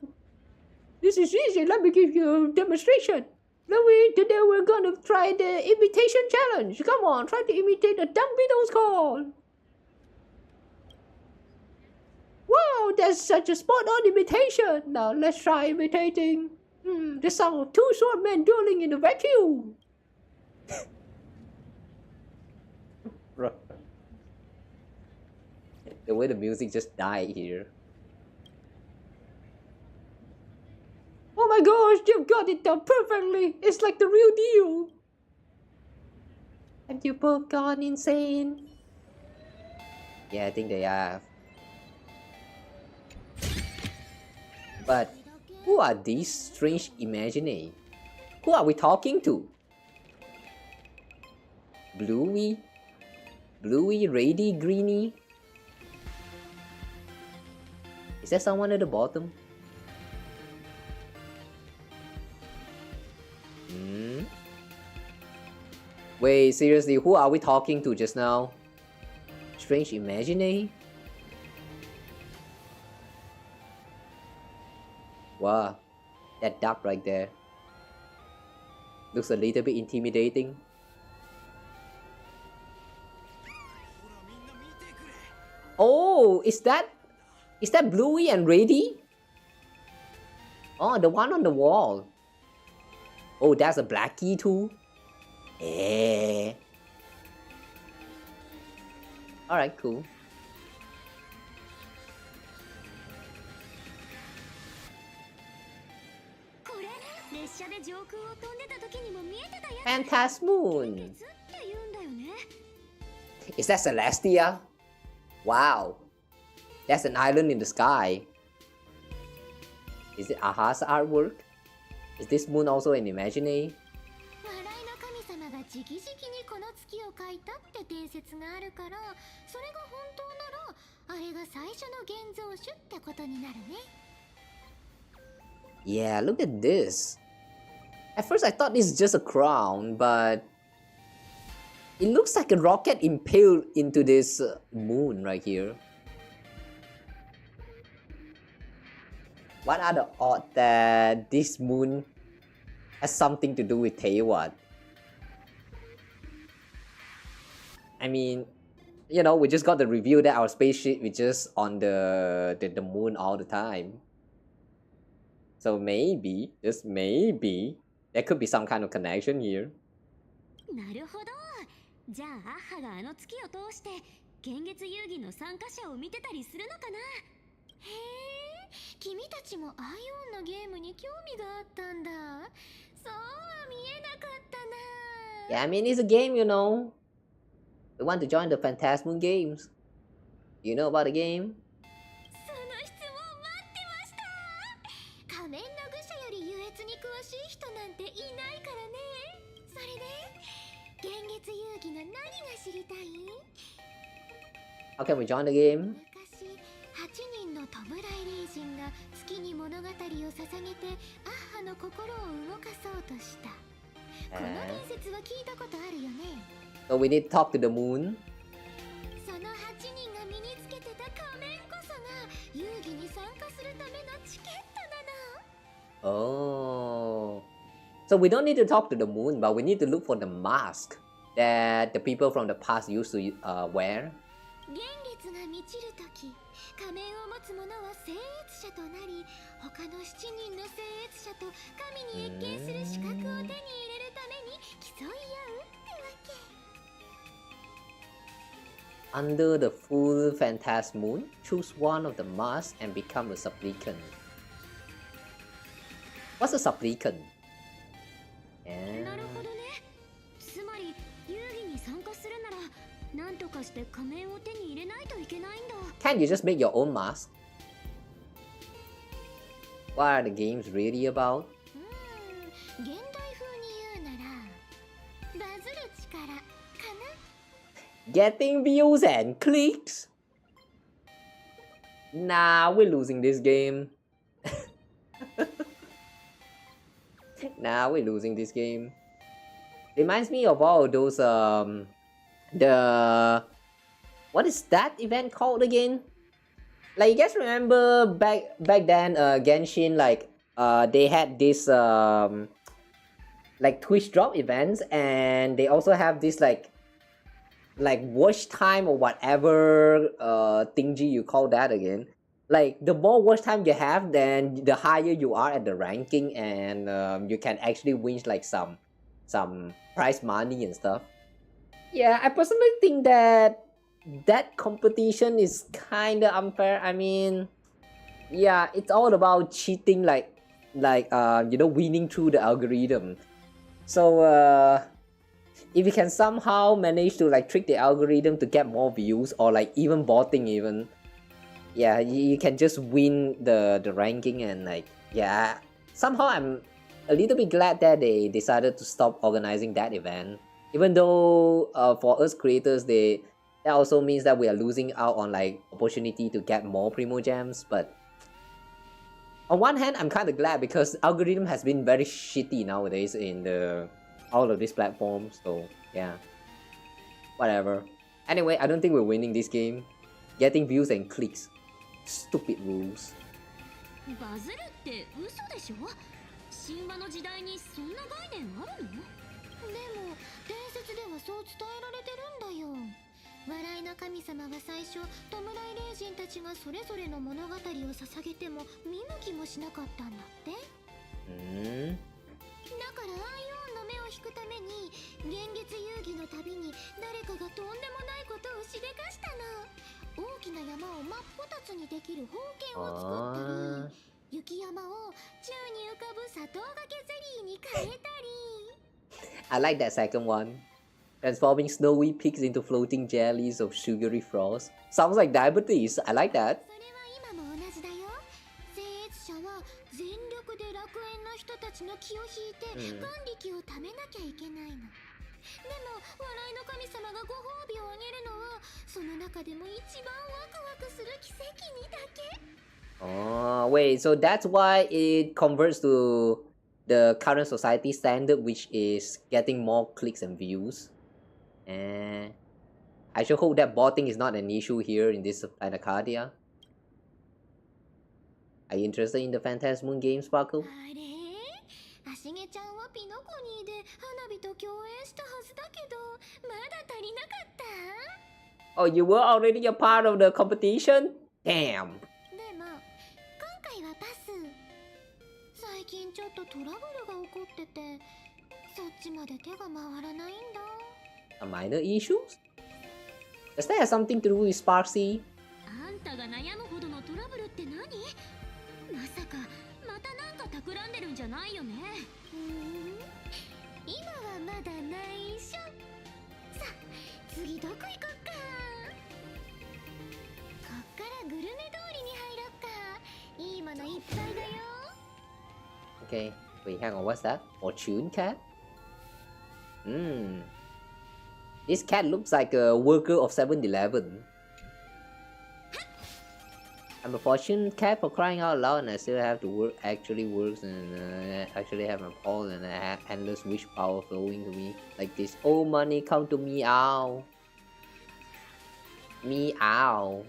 [SPEAKER 1] This is easy. Let me give you a demonstration. Bluey, today we're gonna try the imitation challenge. Come on, try to imitate a dumb Beatles call. Wow, that's such a spot-on imitation. Now let's try imitating the sound of two short men dueling in a vacuum. The way the music just died here. Oh my gosh, you've got it done perfectly. It's like the real deal. Have you both gone insane? Yeah, I think they have. But who are these strange imaginary? Who are we talking to? Bluey? Bluey, Rady, Greeny? Is there someone at the bottom? Wait, seriously, who are we talking to just now? Strange imaginary? Wow, that duck right there looks a little bit intimidating. Oh, is that Bluey and Rady? Oh, the one on the wall. Oh, that's a Blackie too. Eh. Alright, cool.
[SPEAKER 2] 車で上空を飛んでた時にも見えてたやつ。
[SPEAKER 1] Phantasmoon.
[SPEAKER 2] 月って言うんだよね。
[SPEAKER 1] Is that Celestia? Wow. That's an island in the sky. Is it Aha's artwork? Is this moon also an imaginary?
[SPEAKER 8] 笑いの神様が直々にこの月を描いたって伝説があるから、それが本当ならあれが最初の現像種ってことになるね。
[SPEAKER 1] Yeah, look at this. At first I thought this is just a crown, but it looks like a rocket impaled into this moon right here. What are the odds that this moon has something to do with Tonyaight? I mean, you know, we just got the review that our spaceship is just on the moon all the time. So maybe, just maybe, there could be some kind of connection here.
[SPEAKER 2] なるほど。じゃあアッハがあの月を通して幻月遊戯の参加者を見てたりするのかな。
[SPEAKER 8] へえ、君たちもアイオンのゲームに興味があったんだ。そうは見えなかったな。
[SPEAKER 1] Yeah, I mean, it's a game, you know. We want to join the Phantasmoon games. You know about the game?
[SPEAKER 8] その質問待ってました。仮面の愚者より優越に詳しい人なんていないからね。それで幻月遊戯の何が知りたい？
[SPEAKER 1] How can we join the game?
[SPEAKER 8] 昔8人の弔い霊人が月に物語を捧げてアッハの心を動かそうとした。この伝説は聞いたことあるよね。
[SPEAKER 1] So we need to talk to the moon.
[SPEAKER 8] その8人が身につけてた仮面こそが遊戯に参加するためのチケットなの。
[SPEAKER 1] Oh. So we don't need to talk to the moon, but we need to look for the mask that the people from the past used to wear.
[SPEAKER 8] 幻月が満ちるとき、仮面を持つ者は聖越者となり、他の7人の聖越者と神に謁見する資格を手に入れるために競い合うってわけ。
[SPEAKER 1] Under the full Phantasmoon, choose one of the masks and become a supplicant. What's a supplicant?
[SPEAKER 2] なるほどね。つまり遊戯に参加するなら何とかして仮面を手に入れないといけないんだ。
[SPEAKER 1] Can't you just make your own mask? What are the games really about?
[SPEAKER 8] 現代風に言うならバズる力かな。
[SPEAKER 1] Getting views and clicks? Nah, we're losing this game. Nah, we're losing this game. Reminds me of all those the what is that event called again? Like, you guys remember back then Genshin, like they had this like Twitch drop events, and they also have this like watch time or whatever thingy you call that again. Like, the more watch time you have, then the higher you are at the ranking, and you can actually win like some prize money and stuff. Yeah, I personally think that competition is kind of unfair. I mean, yeah, it's all about cheating, like you know, winning through the algorithm. So if you can somehow manage to like trick the algorithm to get more views, or like even botting even, yeah, you can just win the ranking. And like, yeah, somehow I'm a little bit glad that they decided to stop organizing that event. Even though for us creators, that also means that we are losing out on like opportunity to get more Primo Gems. But on one hand, I'm kind of glad because algorithm has been very shitty nowadays in all of these platforms. So yeah, whatever. Anyway, I don't think we're winning this game. Getting views and clicks. Stupid rules.
[SPEAKER 2] バズるって嘘でしょ。神話の時代にそんな概念あるの？
[SPEAKER 8] でも伝説ではそう伝えられてるんだよ。笑いの神様が最初、弔い霊人たちがそれぞれの物語を捧げても見向きもしなかったんだって。だからアイオンの目を引くために幻月遊戯のたびに誰かがとんでもないことをしでかしたの。大きな山を真っ二つにできる宝剣を作ったり、雪山を宙に浮かぶ砂糖がけゼリーに
[SPEAKER 1] I like that second one. Transforming snowy peaks into floating jellies of sugary frost. Sounds like diabetes. I like that.
[SPEAKER 8] それは今も同じだよ。聖越者は全力で楽園の人たちの気を引いて眼力をためなきゃいけないの。でも笑いの神様がご褒美をあげるのはその中でも一番ワクワクする奇跡にだけ。
[SPEAKER 1] Oh, wait, so that's why it converts to the current society standard, which is getting more clicks and views. I should hope that botting is not an issue here in this Planacardia. Are you interested in the Phantasmoon game, Sparkle?
[SPEAKER 8] あれ足毛ちゃんはピノコニーで花火と共演したはずだけどまだ足りなかった
[SPEAKER 1] Oh, you were already a part of the competition? Damn.
[SPEAKER 8] でも今回はパス最近ちょっとトラブルが起こっててそっちまで手が回らないんだ
[SPEAKER 1] A minor issues? Does that have something to do with Sparksy?
[SPEAKER 2] あんたが悩むほどのトラブルって何？まさかまたなんか企んでるんじゃないよね。
[SPEAKER 8] 今はまだ内緒。さあ次どこ行こっか。こっからグルメ通りに入ろっか。いいものいっぱいだよ。
[SPEAKER 1] Okay, wait, hang on, what's that? Fortune cat? This cat looks like a worker of 7-Eleven. I'm a fortune cat for crying out loud, and I still have to work. Actually works, and actually have my pulse, and I have endless wish power flowing to me like this. Oh, money, come to me, ow. Me, ow.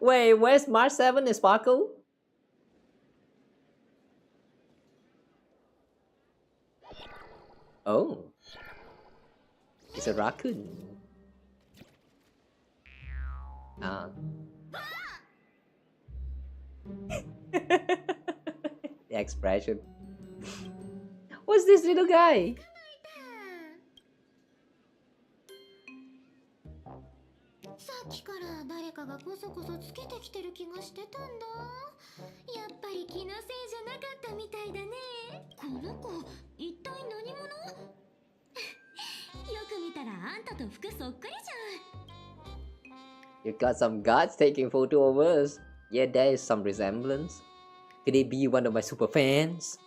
[SPEAKER 1] Wait, where's March 7 and Sparkle? Oh. It's a raccoon. Ah. The expression. What's this little guy?
[SPEAKER 8] さっきから誰かがこそこそつけてきてる気がしてたんだ。やっぱり気のせいじゃなかったみたいだね。
[SPEAKER 2] この子一体何者？よく見たらあんたと服そっくりじゃん。
[SPEAKER 1] You got some guts taking photo of us. Yeah, there is some resemblance. Could it be one of my super fans?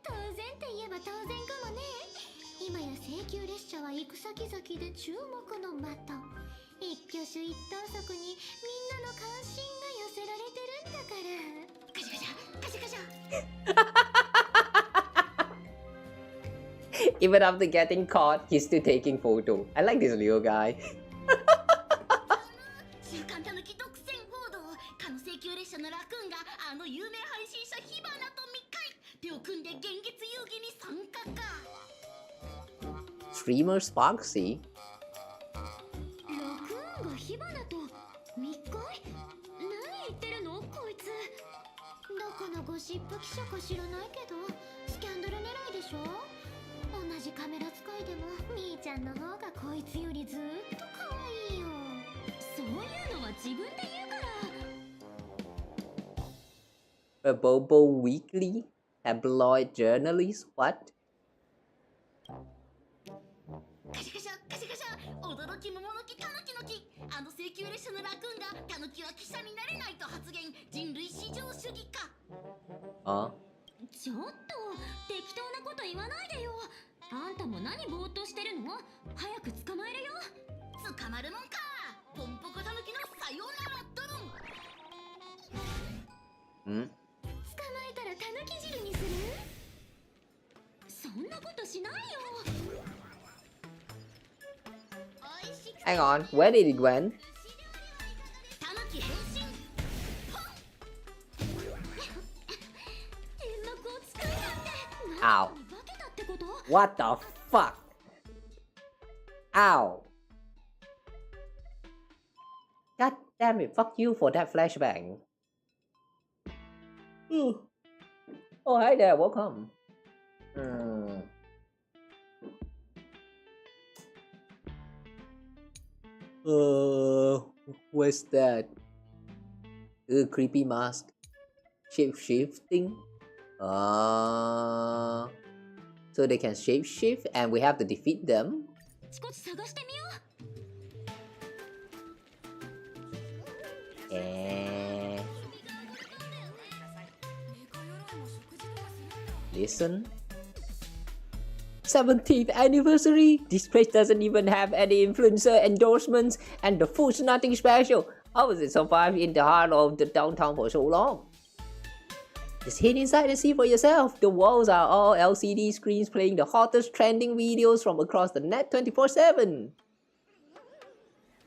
[SPEAKER 8] 当然って言えば当然かもね。今や請求列車は行く先々で注目の的。一挙手一投足にみんなの関心が寄せられてるんだから。カシャカシャカシャカシャ。
[SPEAKER 1] Even after getting caught, he's still taking photo. I like this little guy.
[SPEAKER 2] 週刊たぬき独占報道。かの請求列車のラクーンがあの有名配信者火花と密会。手を組んで現月遊戯に参加か。
[SPEAKER 1] Streamer Sparksy?
[SPEAKER 2] ラクーンが火花と密会？何言ってるのこいつ。
[SPEAKER 8] どこのゴシップ記者か知らないけどスキャンダル狙いでしょ。同じカメラ使いでもみーちゃんの方がこいつよりずっと可愛いよ。
[SPEAKER 2] そういうのは自分で言うから。
[SPEAKER 1] A Bobo Weekly? Tabloid journalist? What?
[SPEAKER 2] カシャカシャカシャカシャ。驚き桃の木タヌキの木。あの請求列車のラクーンがタヌキは記者になれないと発言。人類至上主義か。
[SPEAKER 1] あ？
[SPEAKER 2] ちょっと適当なこと言わないでよ。あんたも何ぼーっとしてるの？早く捕まえるよ。捕まるもんか。ポンポコタヌキのさよならドロン。
[SPEAKER 1] ん？
[SPEAKER 8] 捕まえたらタヌキ汁にする？
[SPEAKER 2] そんなことしないよ。
[SPEAKER 1] Hang on, where did it went?
[SPEAKER 2] タヌキ変身。天幕を使うなんて。
[SPEAKER 1] Ow. What the fuck? Ow. God Damn it, fuck you for that flashbang. Oh, hi there, welcome. What's that? Creepy mask. Shape-shifting. So they can shape-shift and we have to defeat them. Listen. 17th anniversary! This place doesn't even have any influencer endorsements and the food's nothing special. How was it survive in the heart of the downtown for so long? Just head inside and see for yourself. The walls are all LCD screens playing the hottest trending videos from across the net 24/7.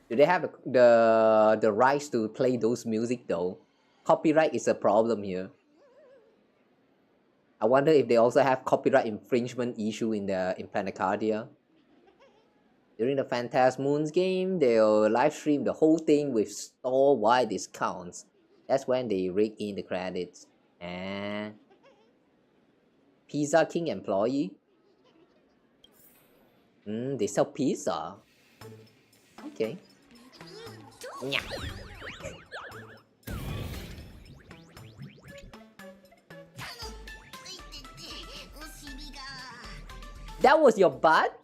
[SPEAKER 1] Do they have the rights to play those music though? Copyright is a problem here. I wonder if they also have copyright infringement issue in Planacardia. During the Phantasmoons game, they'll live stream the whole thing with store-wide discounts. That's when they rake in the credits. And Pizza King employee. They sell pizza. Okay. Yeah. That was your butt?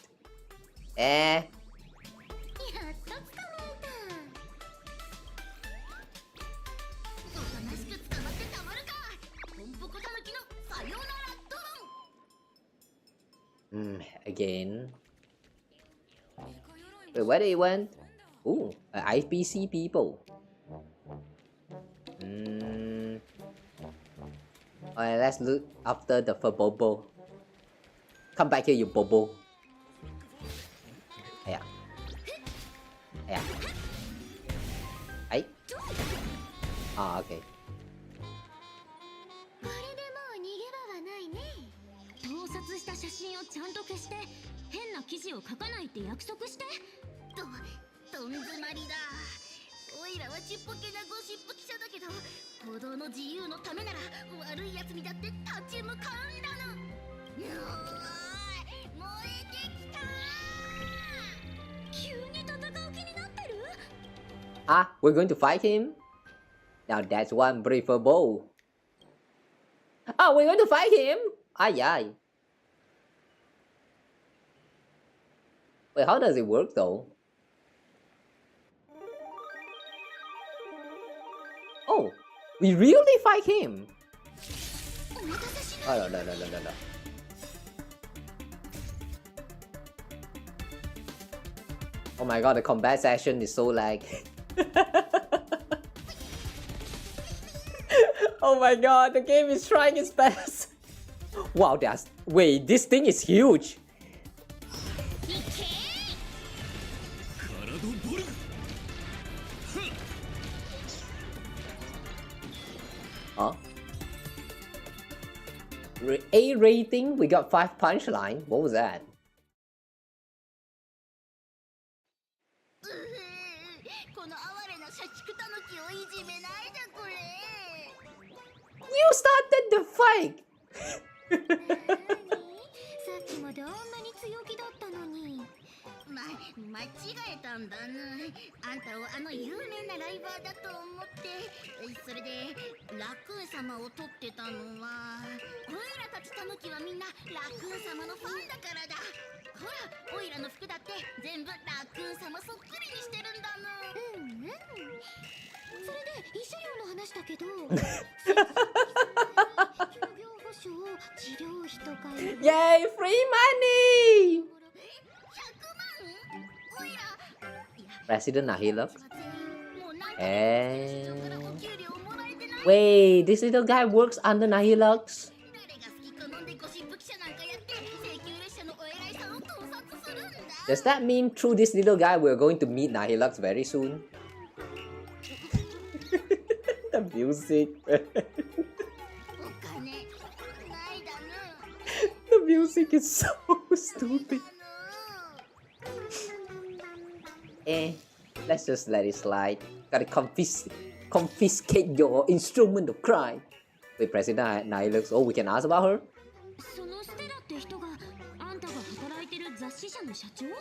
[SPEAKER 1] Again. Wait, where they went? Ooh, IPC people. Alright, let's look after the Bobo. Come back here, you Bobo. Yeah. Yeah. Hey. Ah, okay.
[SPEAKER 8] これでもう逃げ場はないね。
[SPEAKER 2] 盗撮した写真をちゃんと消して変な記事を書かないって約束して。
[SPEAKER 8] どん詰まりだ。おいらはちっぽけなゴシップ記者だけど、報道の自由のためなら悪い奴にだって立ち向かうんだの。燃えてきた。
[SPEAKER 2] 急に戦う気になってる？
[SPEAKER 1] Ah, we're going to fight him? Now that's one briefable. Oh, we're going to fight him? Ay ay. Wait, how does it work though? Oh, we really fight him? Oh, no. Oh my god, the combat session is so lag. Oh my god, the game is trying its best. Wow, wait, this thing is huge. Huh? A rating, we got 5 punchline. What was that? You started the fight!
[SPEAKER 8] さっきまであんなに強気だったのに。間違えたんだな。あんたをあの有名なライバーだと思って、それでラクーン様を取ってたのは、オイラたちタヌキはみんなラクーン様のファンだからだ。ほら、オイラの服だって全部ラクーン様そっくりにしてるんだな。それで慰謝料の話だけど、休業保障、治療費とか。
[SPEAKER 1] Yay, free money! President Nahilux? Wait, this little guy works under Nahilux? Does that mean through this little guy we're going to meet Nahilux very soon? The music. The music is so stupid. Let's just let it slide. Gotta confiscate your instrument of crime. Wait, President Nihilux. Oh, we can ask about her?
[SPEAKER 2] そのステラって人があんたが働いてる雑誌社の社長？
[SPEAKER 8] 知らない。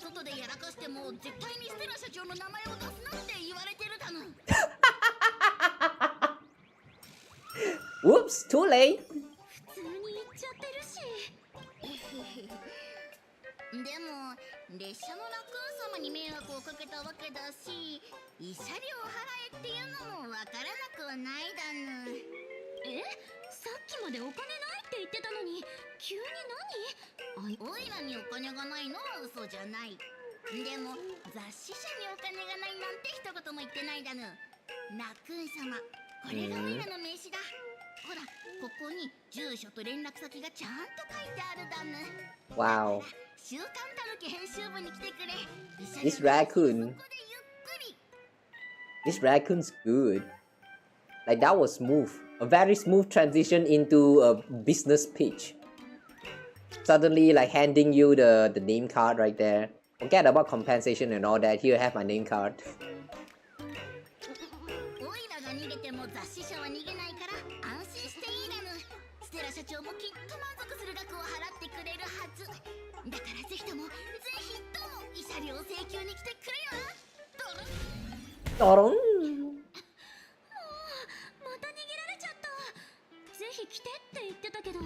[SPEAKER 8] 外でやらかしても絶対にステラ社長の名前を出すなって言われてるだの。
[SPEAKER 1] Whoops, too late.
[SPEAKER 2] 普通に言っちゃってるし。
[SPEAKER 8] でも列車のラクーン様に迷惑をかけたわけだし、慰謝料払えっていうのもわからなくはないだぬ。
[SPEAKER 2] え？さっきまでお金ないって言ってたのに急に何？
[SPEAKER 8] おいらにお金がないのは嘘じゃない。でも雑誌社にお金がないなんて一言も言ってないだぬ。ラクーン様、これがおいらの名刺だ。ほら、ここに住所と連絡先がちゃんと書いてあるだぬ。
[SPEAKER 1] Wow.
[SPEAKER 8] 週刊たぬき編集部に来てくれ。
[SPEAKER 1] This raccoon. This raccoon's good. Like that was smooth. A very smooth transition into a business pitch. Suddenly like handing you the name card right there. Forget about compensation and all that. Here, have my name card.
[SPEAKER 8] おいらが逃げても雑誌社は逃げないから安心していいだぬ。ステラ社長もきっと満足する額を払ってくれるはず。だからぜひとも慰謝料請求に来てくれよな。
[SPEAKER 1] ドロン。
[SPEAKER 2] もうまた逃げられちゃった。ぜひ来てって言ってたけど、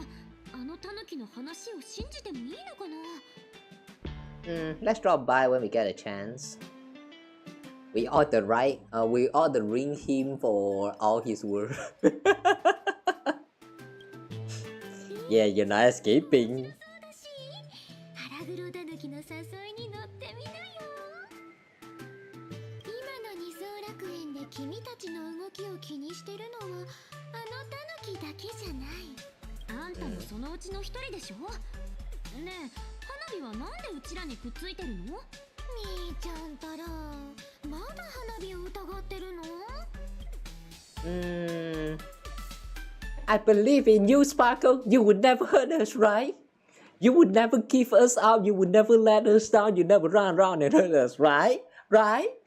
[SPEAKER 2] あのタヌキの話を信じてもいいのかな？
[SPEAKER 1] Let's drop by when we get a chance. We ought to ring him for all his work. Yeah, you're not escaping.
[SPEAKER 8] 腹黒タヌキの誘いに乗ってみなよ。今の二層楽園で君たちの動きを気にしてるのはあのタヌキだけじゃない。
[SPEAKER 2] あんたもそのうちの一人でしょ？ねえ、花火はなんでうちらにくっついてるの？
[SPEAKER 8] みーちゃんたらまだ花火を疑ってるの？
[SPEAKER 1] I believe in you, Sparkle. You would never hurt us, right? You would never give us out. You would never let us down. You never run around and hurt us, right? Right?
[SPEAKER 8] さ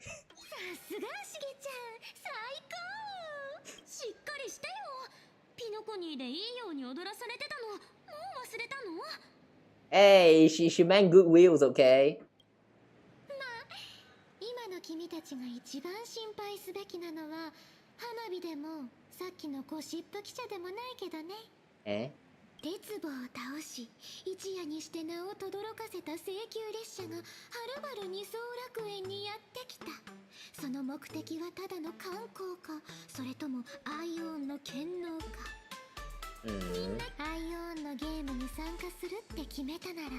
[SPEAKER 8] すがしげちゃん、最高。
[SPEAKER 2] しっかりしてよ。ピノコニーでいいように踊らされてたの、もう忘れたの？
[SPEAKER 1] Hey, she meant good wheels, okay?
[SPEAKER 8] 今の君たちが一番心配すべきなのは花火でもさっきのゴシップ記者でもないけどね。
[SPEAKER 1] え？
[SPEAKER 8] 鉄棒を倒し一夜にして名を轟かせた請求列車がはるばる二層楽園にやってきた。その目的はただの観光か、それともアイオンの権能か。みんなアイオンのゲームに参加するって決めたなら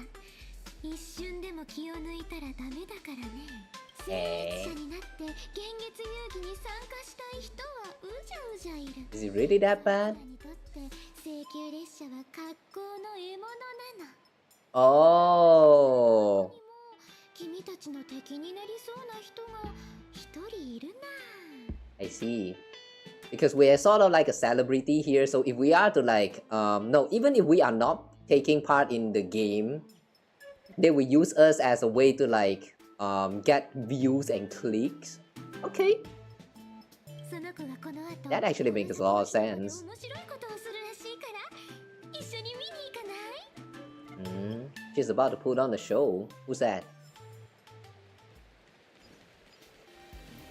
[SPEAKER 8] 一瞬でも気を抜いたらダメだからね。戦列車になって現月遊戯に参加したい人はうじゃうじゃいる。
[SPEAKER 1] Is it really that bad?
[SPEAKER 8] にとって請求列車は格好の獲物なの。
[SPEAKER 1] Oh.
[SPEAKER 8] 君たちの敵になりそうな人が一人いるな。
[SPEAKER 1] I see. Because we are sort of like a celebrity here, so if we are to like, no, even if we are not taking part in the game, they will use us as a way to like, get views and clicks. Okay. That actually makes a lot of sense. She's about to put on the show. Who's that?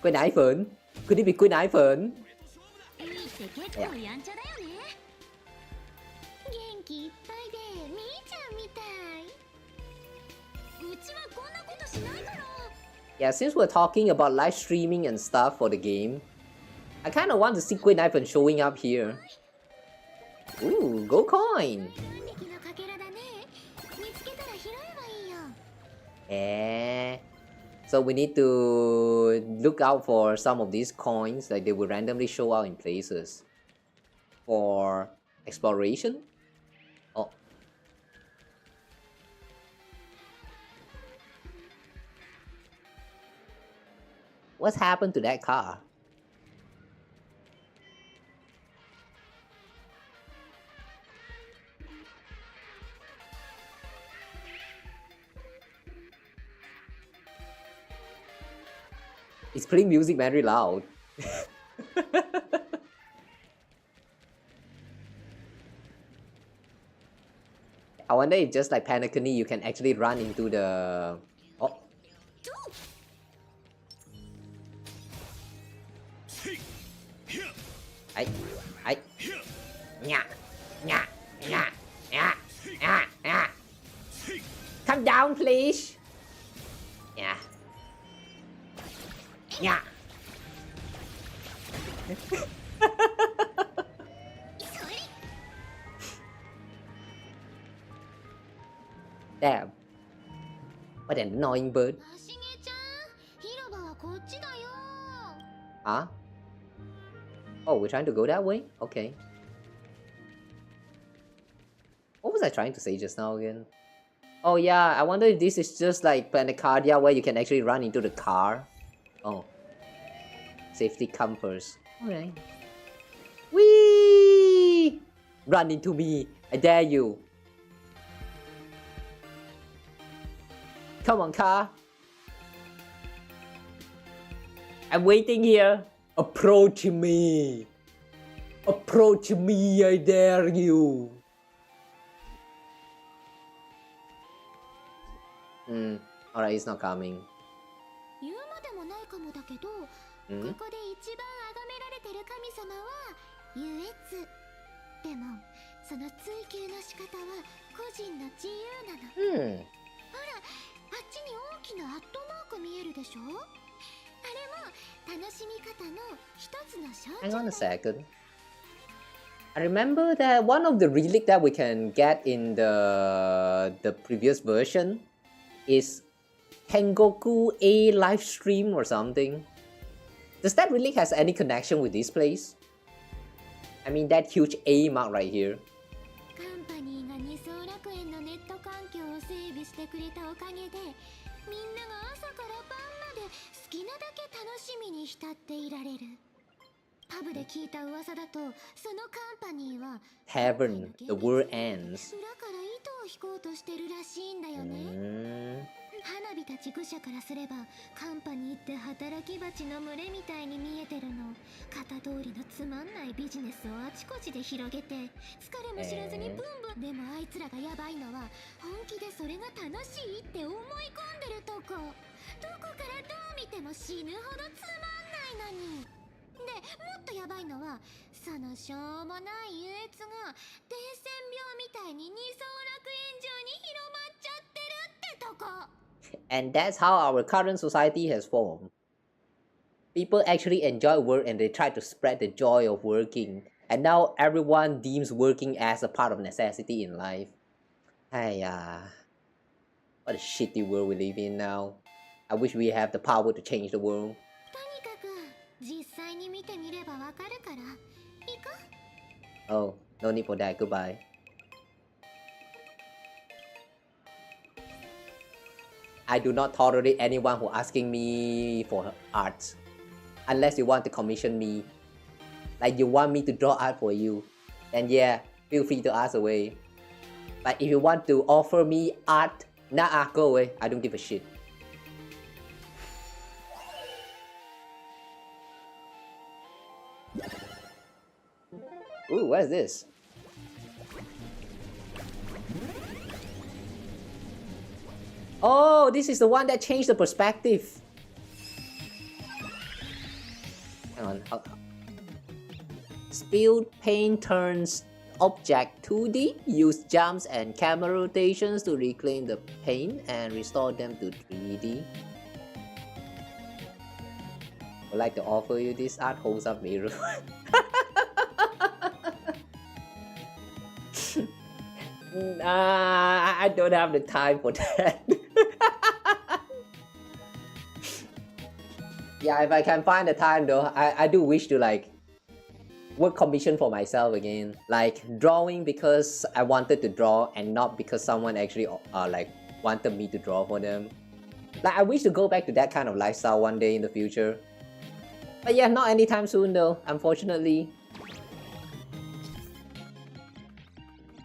[SPEAKER 1] Queen Ivan? Could it be Queen Ivan?
[SPEAKER 2] 結構やんちゃだよね。
[SPEAKER 8] 元気いっぱいでみーちゃんみたい。
[SPEAKER 2] うちはこんなことしないから。
[SPEAKER 1] Yeah, since we're talking about live streaming and stuff for the game, I kind of want to see Queen Ivan showing up here. Ooh, go coin! So we need to look out for some of these coins, like they will randomly show out in places for exploration. Oh. What's happened to that car? It's playing music very loud. I wonder if just like Planacardia, you can actually run into the... Oh. I... Nya, nya, nya, nya, nya, nya. Come down, please. Yeah. Yeah. Damn. What an annoying bird. Huh? Oh, we're trying to go that way? Okay. What was I trying to say just now again? Oh yeah, I wonder if this is just like Planacardia where you can actually run into the car. Oh. Safety come first. Okay. Whee! Run into me. I dare you. Come on, car. I'm waiting here. Approach me. Approach me, I dare you. Alright, he's not coming.
[SPEAKER 8] 言うまでもないかもだけど、ここで一番崇められてる神様は優越。でも、その追求の仕方は個人の自由なの。ほら、あっちに大きなアットマーク見えるでしょ？あれも楽しみ方の一つの象徴。
[SPEAKER 1] Hang on a second. I remember that one of the relic that we can get in the previous version is Tengoku A live stream or something. Does that relic has any connection with this place? I mean that huge A mark right here.
[SPEAKER 8] カンパニーが二層楽園のネット環境を整備してくれたおかげで、みんなが朝から晩まで好きなだけ楽しみに浸っていられる。パブで聞いた噂だと、そのカンパニーは
[SPEAKER 1] Heaven, the world ends.
[SPEAKER 8] 裏から糸を引こうとしてるらしいんだよね。花火たち愚者からすれば、カンパニーって働き蜂の群れみたいに見えてるの。型通りのつまんないビジネスをあちこちで広げて、疲れも知らずにブンブン。でもあいつらがヤバいのは、本気でそれが楽しいって思い込んでるとこ。どこからどう見ても死ぬほどつまんないのに。で、もっとヤバいのは、そのしょうもない優越が伝染病みたいに二層楽園中に広まっちゃってるってとこ。
[SPEAKER 1] And that's how our current society has formed. People actually enjoy work and they try to spread the joy of working. And now everyone deems working as a part of necessity in life. Hey, what a shitty world we live in now. I wish we have the power to change the world.
[SPEAKER 8] とにかく実際に見てみればわかるから。行こう。
[SPEAKER 1] Oh, no need for that. Goodbye. I do not tolerate anyone who asking me for art. Unless you want to commission me. Like you want me to draw art for you. Then yeah, feel free to ask away. But if you want to offer me art, nah, go away. I don't give a shit. Ooh, what is this? Oh, this is the one that changed the perspective. Hang on. Spilled paint turns object 2D. Use jumps and camera rotations to reclaim the paint and restore them to 3D. I'd like to offer you this art holds up mirror. I don't have the time for that. Yeah, if I can find the time though, I do wish to like work commission for myself again. Like drawing because I wanted to draw and not because someone actually like wanted me to draw for them. Like I wish to go back to that kind of lifestyle one day in the future. But yeah, not anytime soon though, unfortunately.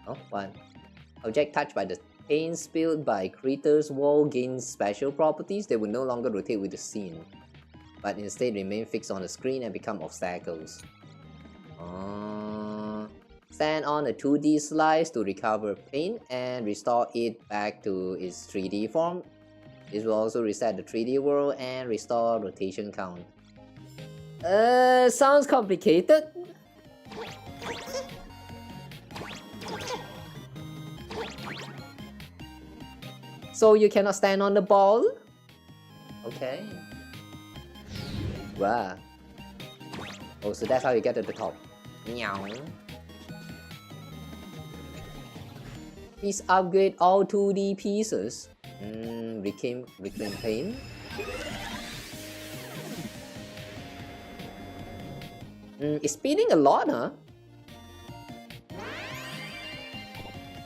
[SPEAKER 1] Oh, what? Object touched by the paint spilled by creature's wall gains special properties. They will no longer rotate with the scene. but instead remain fixed on the screen and become obstacles. Stand on a 2D slice to recover paint and restore it back to its 3D form. This will also reset the 3D world and restore rotation count. Sounds complicated. So you cannot stand on the ball? Okay. Wow. Oh, so that's how you get to the top. Meow. Please upgrade all 2D pieces. Reclaim paint. It's speeding a lot, huh?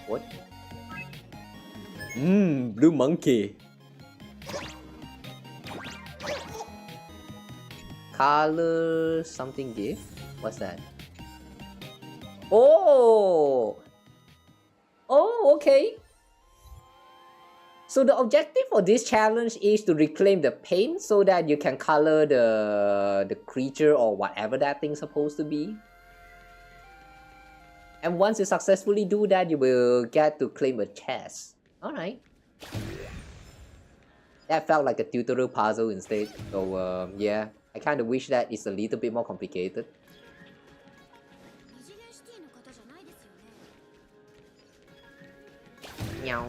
[SPEAKER 1] What? Blue monkey. Color something gift? What's that? Oh! Oh, okay. So the objective for this challenge is to reclaim the paint so that you can color the creature or whatever that thing's supposed to be. And once you successfully do that, you will get to claim a chest. Alright. That felt like a tutorial puzzle instead. So yeah, I kind of wish that it's a little bit more complicated. Meow.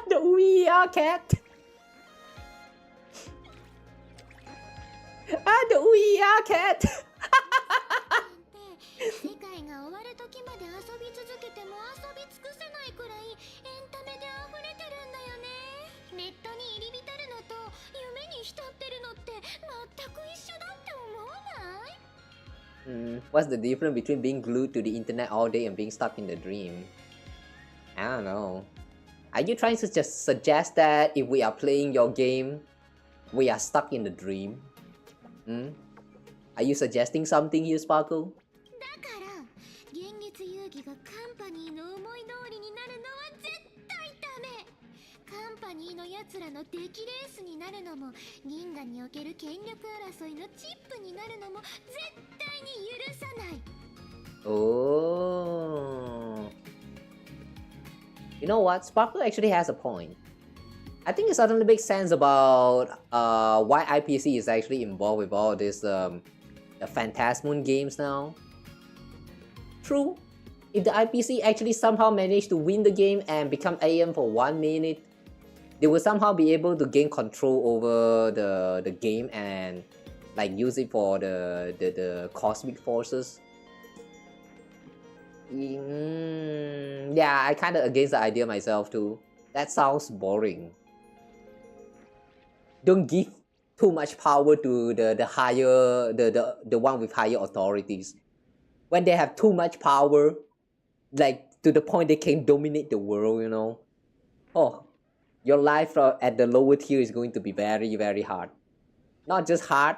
[SPEAKER 1] The VR cat. The VR cat.
[SPEAKER 8] 世界が終わる時まで遊び続けても遊び尽くせないくらいエンタメで溢れてるんだよね。ネットに入り浸るのと夢に浸ってるのって全く一緒だって思わない？
[SPEAKER 1] What's the difference between being glued to the internet all day and being stuck in the dream? I don't know. Are you trying to just suggest that if we are playing your game, we are stuck in the dream? Are you suggesting something here, Sparkle?
[SPEAKER 8] だから現実遊戯がカンパニーの思い通りになるのは絶対ダメ。カンパニーのやつらの出来レースになるのも銀河における権力争いのチップになるのも絶対に許さない。
[SPEAKER 1] Oh. You know what? Sparkle actually has a point. I think it suddenly makes sense about why IPC is actually involved with all this the Phantasmoon games now. True. If the IPC actually somehow managed to win the game and become AM for 1 minute, they will somehow be able to gain control over the game and like use it for the cosmic forces. Yeah, I kind of against the idea myself too. That sounds boring. Don't give too much power to the higher the one with higher authorities. When they have too much power, like to the point they can dominate the world, you know. Oh, your life at the lower tier is going to be very, very hard. Not just hard,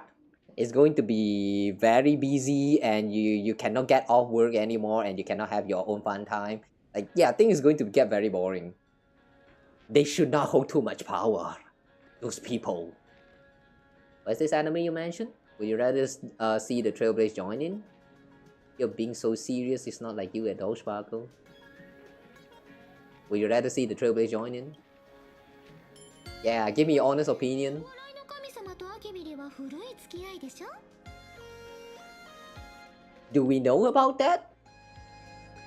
[SPEAKER 1] it's going to be very busy and you cannot get off work anymore and you cannot have your own fun time. Like, yeah, I think it's going to get very boring. They should not hold too much power. Those people. What's this anime you mentioned? Would you rather see the Trailblaze join in? You're being so serious, it's not like you at all, Sparkle. Would you rather see the Trailblaze join in? Yeah, give me your honest opinion. Do we know about that?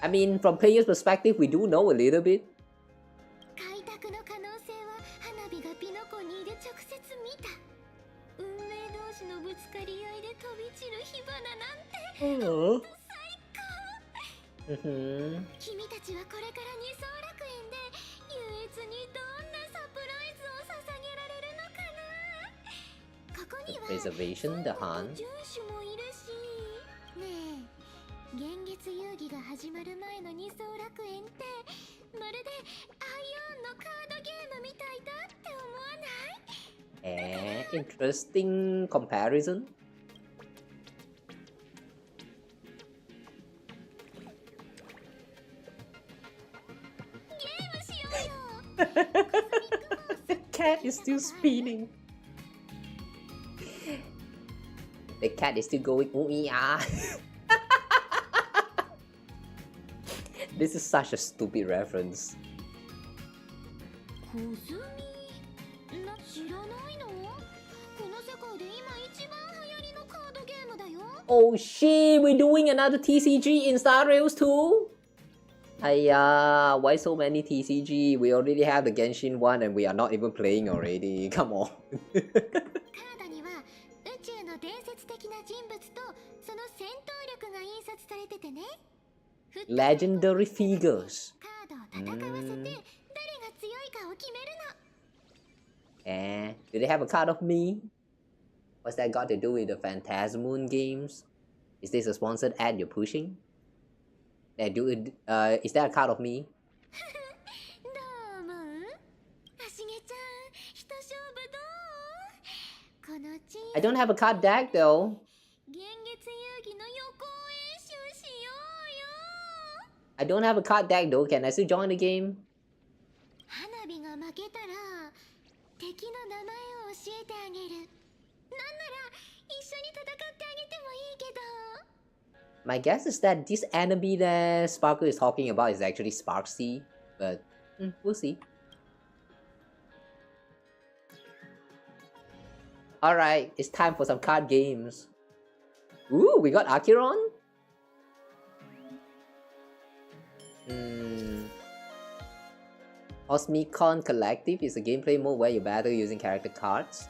[SPEAKER 1] I mean, from players' perspective, we do know a little bit. Oh.
[SPEAKER 8] 君たちはこれから二層楽園で優越にどんなサプライズを捧げられるのかな。ここには
[SPEAKER 1] Reservation, the Han.
[SPEAKER 8] 遵守もいるしねえ、現月遊戯が始まる前の二層楽園ってまるでアイオンのカードゲームみたいだって思わない？
[SPEAKER 1] Interesting comparison.
[SPEAKER 8] ゲームしよ
[SPEAKER 1] cat is still spinning. The cat is still going ooh yeah. This is such a stupid reference. Oh shit, we're doing another TCG in Star Rails too? Hiya, why so many TCG? We already have the Genshin one and we are not even playing already. Come on. Legendary figures. Do they have a card of me? What's that got to do with the Phantasmoon games? Is this a sponsored ad you're pushing? Is that a card of me? I don't have a card deck though. I don't have a card deck though. Can I still join the game? My guess is that this enemy that Sparkle is talking about is actually Sparksy, but we'll see. Alright, it's time for some card games. Ooh, we got Acheron? Osmicon Collective is a gameplay mode where you battle using character cards.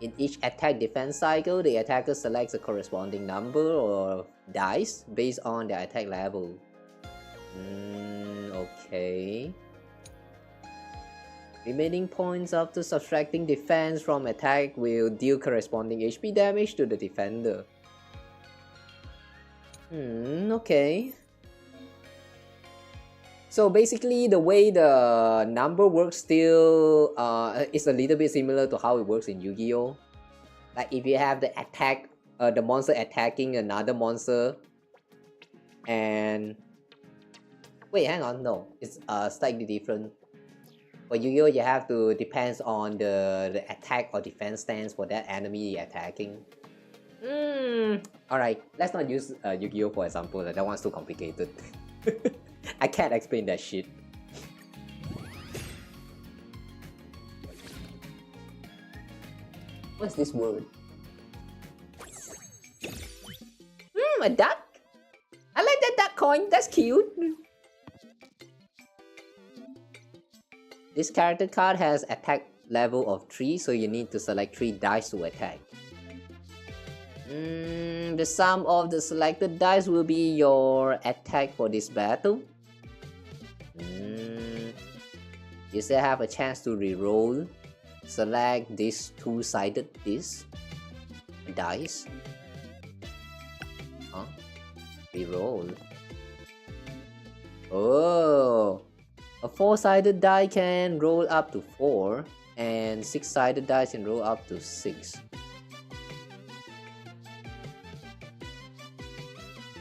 [SPEAKER 1] In each attack defense cycle, the attacker selects a corresponding number or dice based on their attack level. Okay. Remaining points after subtracting defense from attack will deal corresponding HP damage to the defender. Okay. So basically, the way the number works still is a little bit similar to how it works in Yu-Gi-Oh! Like if you have the attack, the monster attacking another monster, and wait, hang on, no, it's slightly different. For Yu-Gi-Oh! You have to depends on the attack or defense stance for that enemy you're attacking. Alright, let's not use Yu-Gi-Oh! For example. That one's too complicated. I can't explain that shit. What's this word? A duck? I like that duck coin, that's cute. This character card has attack level of 3, so you need to select 3 dice to attack. The sum of the selected dice will be your attack for this battle. You still have a chance to reroll. Select this two-sided dice. Reroll. Oh! A 4-sided die can roll up to 4, and 6-sided dice can roll up to 6.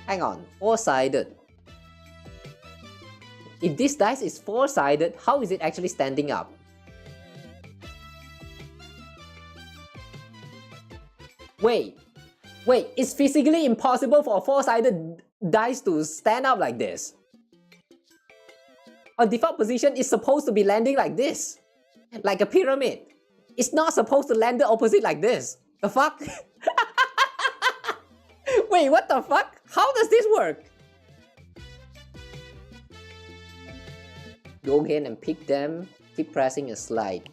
[SPEAKER 1] Hang on, 4-sided. If this dice is 4-sided, how is it actually standing up? Wait, it's physically impossible for a 4-sided dice to stand up like this. On default position, it's supposed to be landing like this. Like a pyramid. It's not supposed to land the opposite like this. The fuck? Wait, what the fuck? How does this work? Go ahead and pick them. Keep pressing and slide.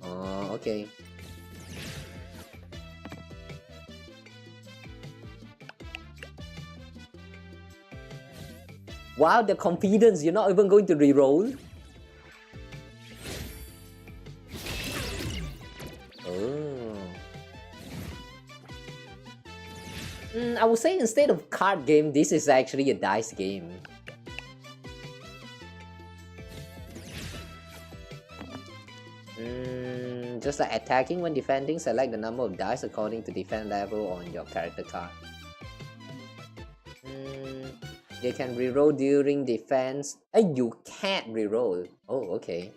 [SPEAKER 1] Oh, okay. Wow, the confidence, you're not even going to reroll? Oh. I would say instead of card game, this is actually a dice game. Just like attacking when defending, select the number of dice according to defense level on your character card. You can reroll during defense. You can't reroll. Oh, okay.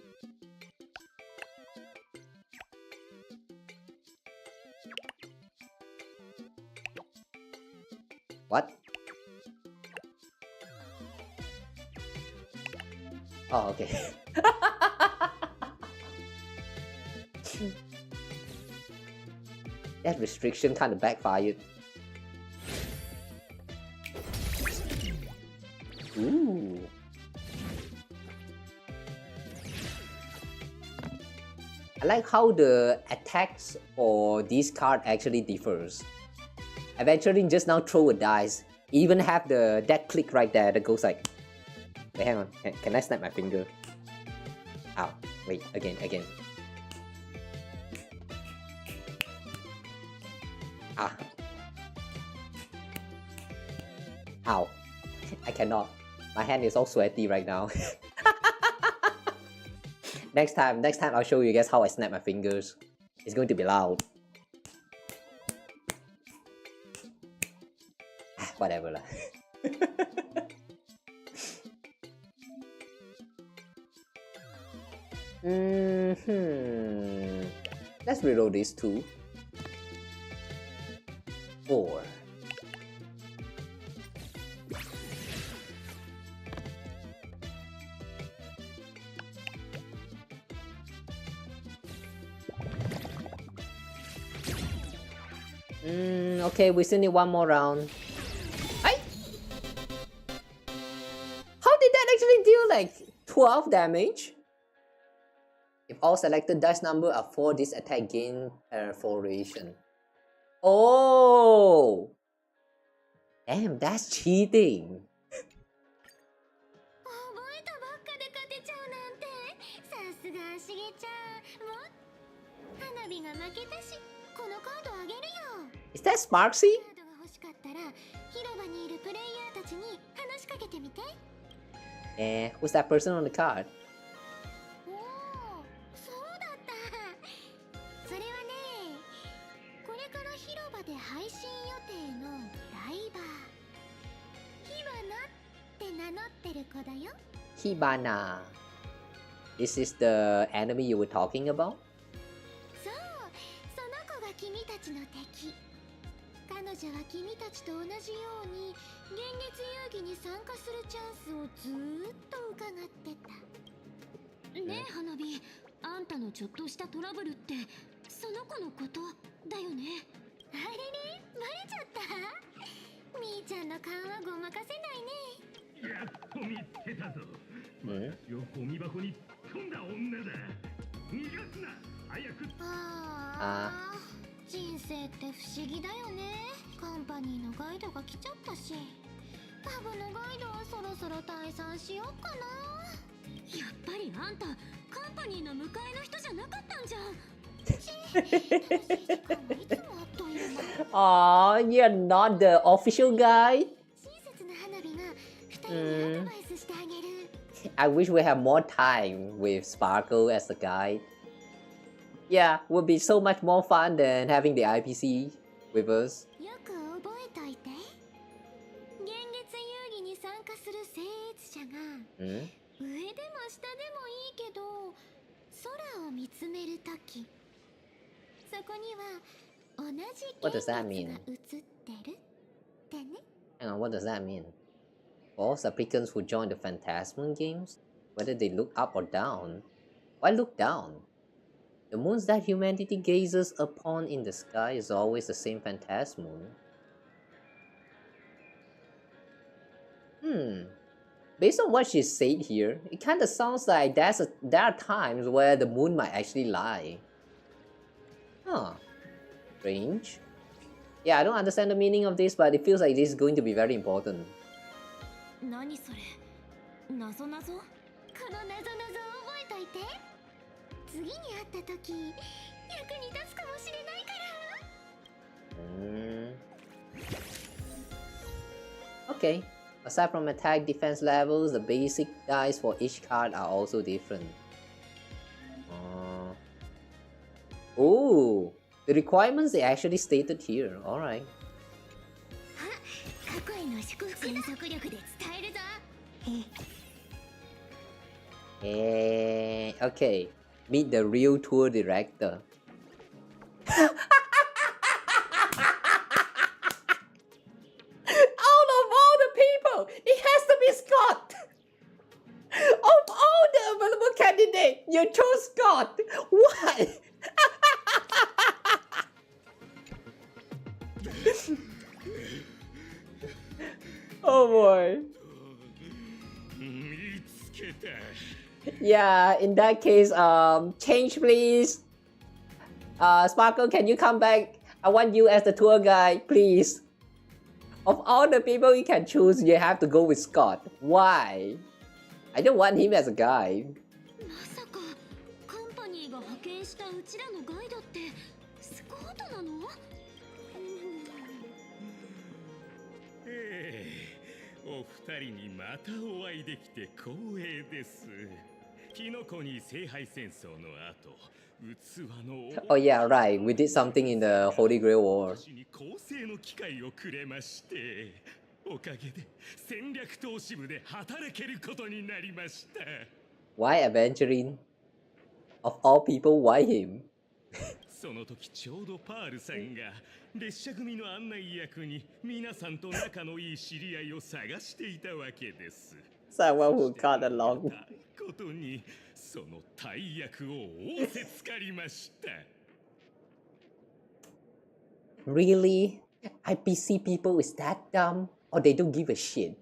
[SPEAKER 1] What? Oh, okay. That restriction kind of backfired. Ooh. I like how the attacks for this card actually differs. I've actually just now throw a dice. Even have that click right there that goes like... Wait, hang on. Can I snap my finger? Ow. Wait, again. Ah. Ow. I cannot. My hand is all sweaty right now. Next time I'll show you guys how I snap my fingers. It's going to be loud. Whatever lah. Let's reload these two. 4. Okay, we still need one more round. How did that actually deal like 12 damage? If all selected dice number are 4, this attack gain perforation. Oh! Damn, that's cheating. Is that Sparksy? Who's that person on the card? Hibana. This is the enemy you were talking about? Aw, you're not the official guide? I wish we have more time with Sparkle as the guide. Yeah, would be so much more fun than having the IPC with us. What does that mean? Hang on, what does that mean? For all applicants who join the Phantasmal games, whether they look up or down. Why look down? The moons that humanity gazes upon in the sky is always the same Phantasmal. Based on what she said here, it kind of sounds like there are times where the moon might actually lie. Huh. Strange. Yeah, I don't understand the meaning of this, but it feels like this is going to be very important. Okay. Aside from attack defense levels, the basic dice for each card are also different. Oh, the requirements are actually stated here. Alright. Okay. Meet the real tour director. Scott! Why? Oh boy. Yeah, in that case, change please. Sparkle, can you come back? I want you as the tour guide, please. Of all the people you can choose, you have to go with Scott. Why? I don't want him as a guide.
[SPEAKER 2] まさかカンパニーが派遣したうちらのガイドってスコートなの？
[SPEAKER 9] お二人にまたお会いできて光栄です。キノコに聖杯戦争の後、器の
[SPEAKER 1] Oh yeah, right. We did something in the Holy Grail War.
[SPEAKER 9] 私に構成の機会をくれまして、おかげで戦略投資部で働けることになりました。
[SPEAKER 1] Why Aventurine? Of all people, why him?
[SPEAKER 9] その時ちょうどパールさんが列車組の案内役に皆さんと仲のいい知り合いを探していたわけです。
[SPEAKER 1] Someone who got along.
[SPEAKER 9] ことにその大役を仰せつかりました。
[SPEAKER 1] Really? IPC people is that dumb? Or they don't give a shit?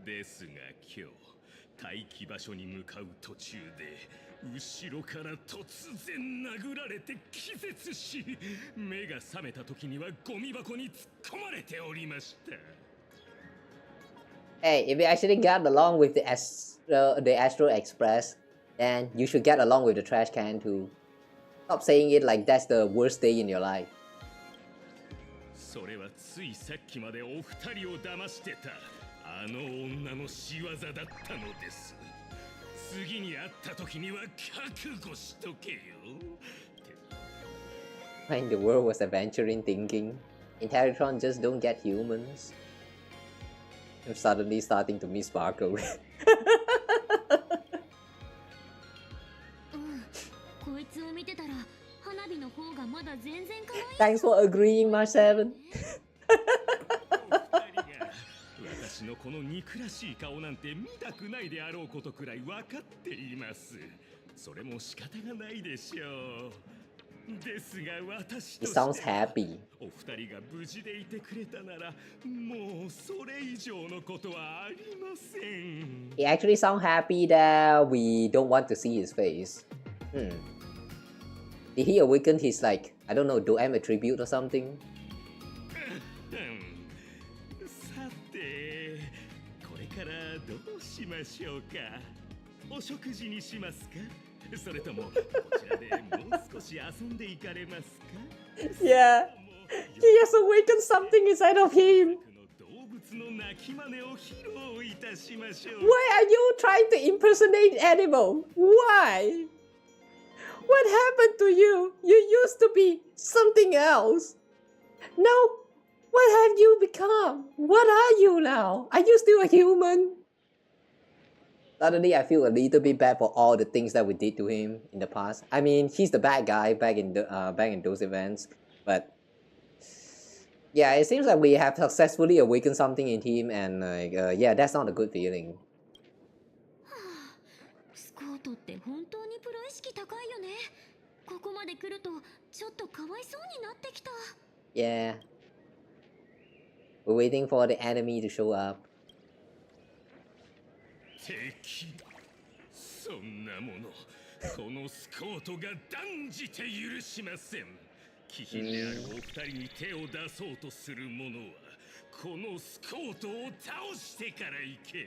[SPEAKER 9] ですが今日待機場所に向かう途中で後ろから突然殴られて気絶し、目が覚めた時にはゴミ箱に突っ込まれておりました。
[SPEAKER 1] Hey, if you actually got along with the Astro Express, then you should get along with the trash can too. Stop saying it like that's the worst day in your life.
[SPEAKER 9] それはついさっきまでお二人を騙してたあの女の仕業だったのです。次に会った時には覚悟しとけよ。
[SPEAKER 1] When the world was adventuring thinking, Intellatron just don't get humans. I'm suddenly starting to miss Sparkle.
[SPEAKER 2] こいつを見てたら花火の方がまだ全然可愛い。
[SPEAKER 1] Thanks for agreeing, Mark7.
[SPEAKER 9] 私のこの憎らしい顔なんて見たくないであろうことくらい分かっています。それも仕方がないでしょう。ですが私としては
[SPEAKER 1] He sounds happy.
[SPEAKER 9] お二人が無事でいてくれたならもうそれ以上のことはありません。
[SPEAKER 1] He actually sounds happy that we don't want to see his face. Did he awaken his like, I don't know, Doem attribute or something?
[SPEAKER 9] さて、これからどうしましょうか。お食事にしますか。それともこちらでもう少し遊んでいかれますか。
[SPEAKER 1] Yeah, he has awakened something inside of him.
[SPEAKER 9] 動物の鳴き真似を披露いたしましょう。
[SPEAKER 1] Why are you trying to impersonate animal? Why? What happened to you? You used to be something else. Now, what have you become? What are you now? Are you still a human? Suddenly, I feel a little bit bad for all the things that we did to him in the past. I mean, he's the bad guy back in those events, but yeah, it seems like we have successfully awakened something in him, and yeah, that's not a good feeling.
[SPEAKER 2] スコートって本当にプロ意識高いよね。ここまで来るとちょっとかわいそうになってきた。
[SPEAKER 1] Yeah, we're waiting for the enemy to show up.
[SPEAKER 9] 敵、そんなもの、このスコートが断じて許しません。気品であるお二人に手を出そうとする者は、このスコートを倒してから行け。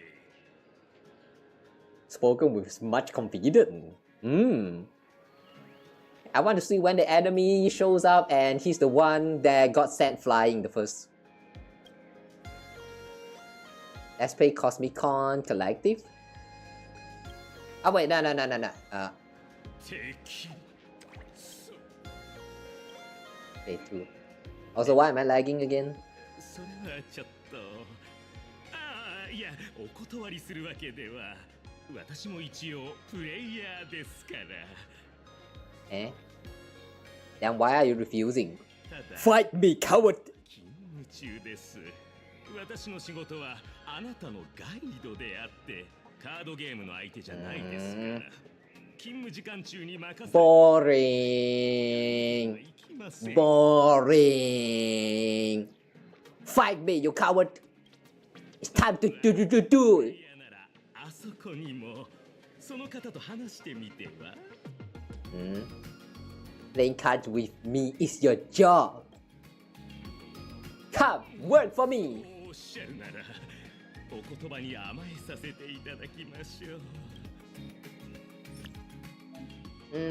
[SPEAKER 1] Spoken with much confidence. I want to see when the enemy shows up and he's the one that got sent flying the first. Let's play Cosmic Con Collective. Oh wait, no. Okay, 2. Also, why am I lagging again?
[SPEAKER 9] それはちょっと。いや、お断りするわけでは。私も一応プレイヤーですから。
[SPEAKER 1] Then why are you refusing? Fight me, coward!
[SPEAKER 9] 勤務中です。私の仕事はあなたのガイドであって、カードゲームの相手じゃないですから。
[SPEAKER 1] Boring. Boring. Fight me, you coward. It's time to do it. Playing cards with me is your job. Come, work for me.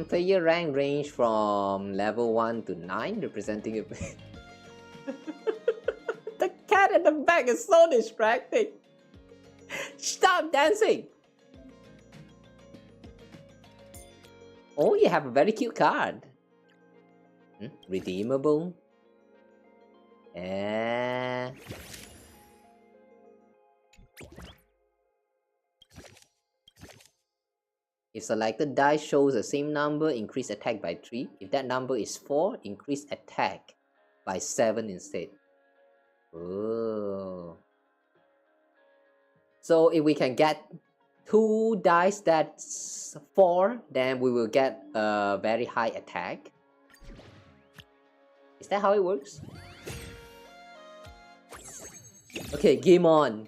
[SPEAKER 1] Player rank range from level 1 to 9, representing a... The cat in the back is so distracting. Stop dancing. Oh, you have a very cute card. Redeemable. Yeah. If selected dice shows the same number, increase attack by 3. If that number is 4, increase attack by 7 instead. Oh. So if we can get 2 dice that's 4, then we will get a very high attack. Is that how it works? Okay, game on.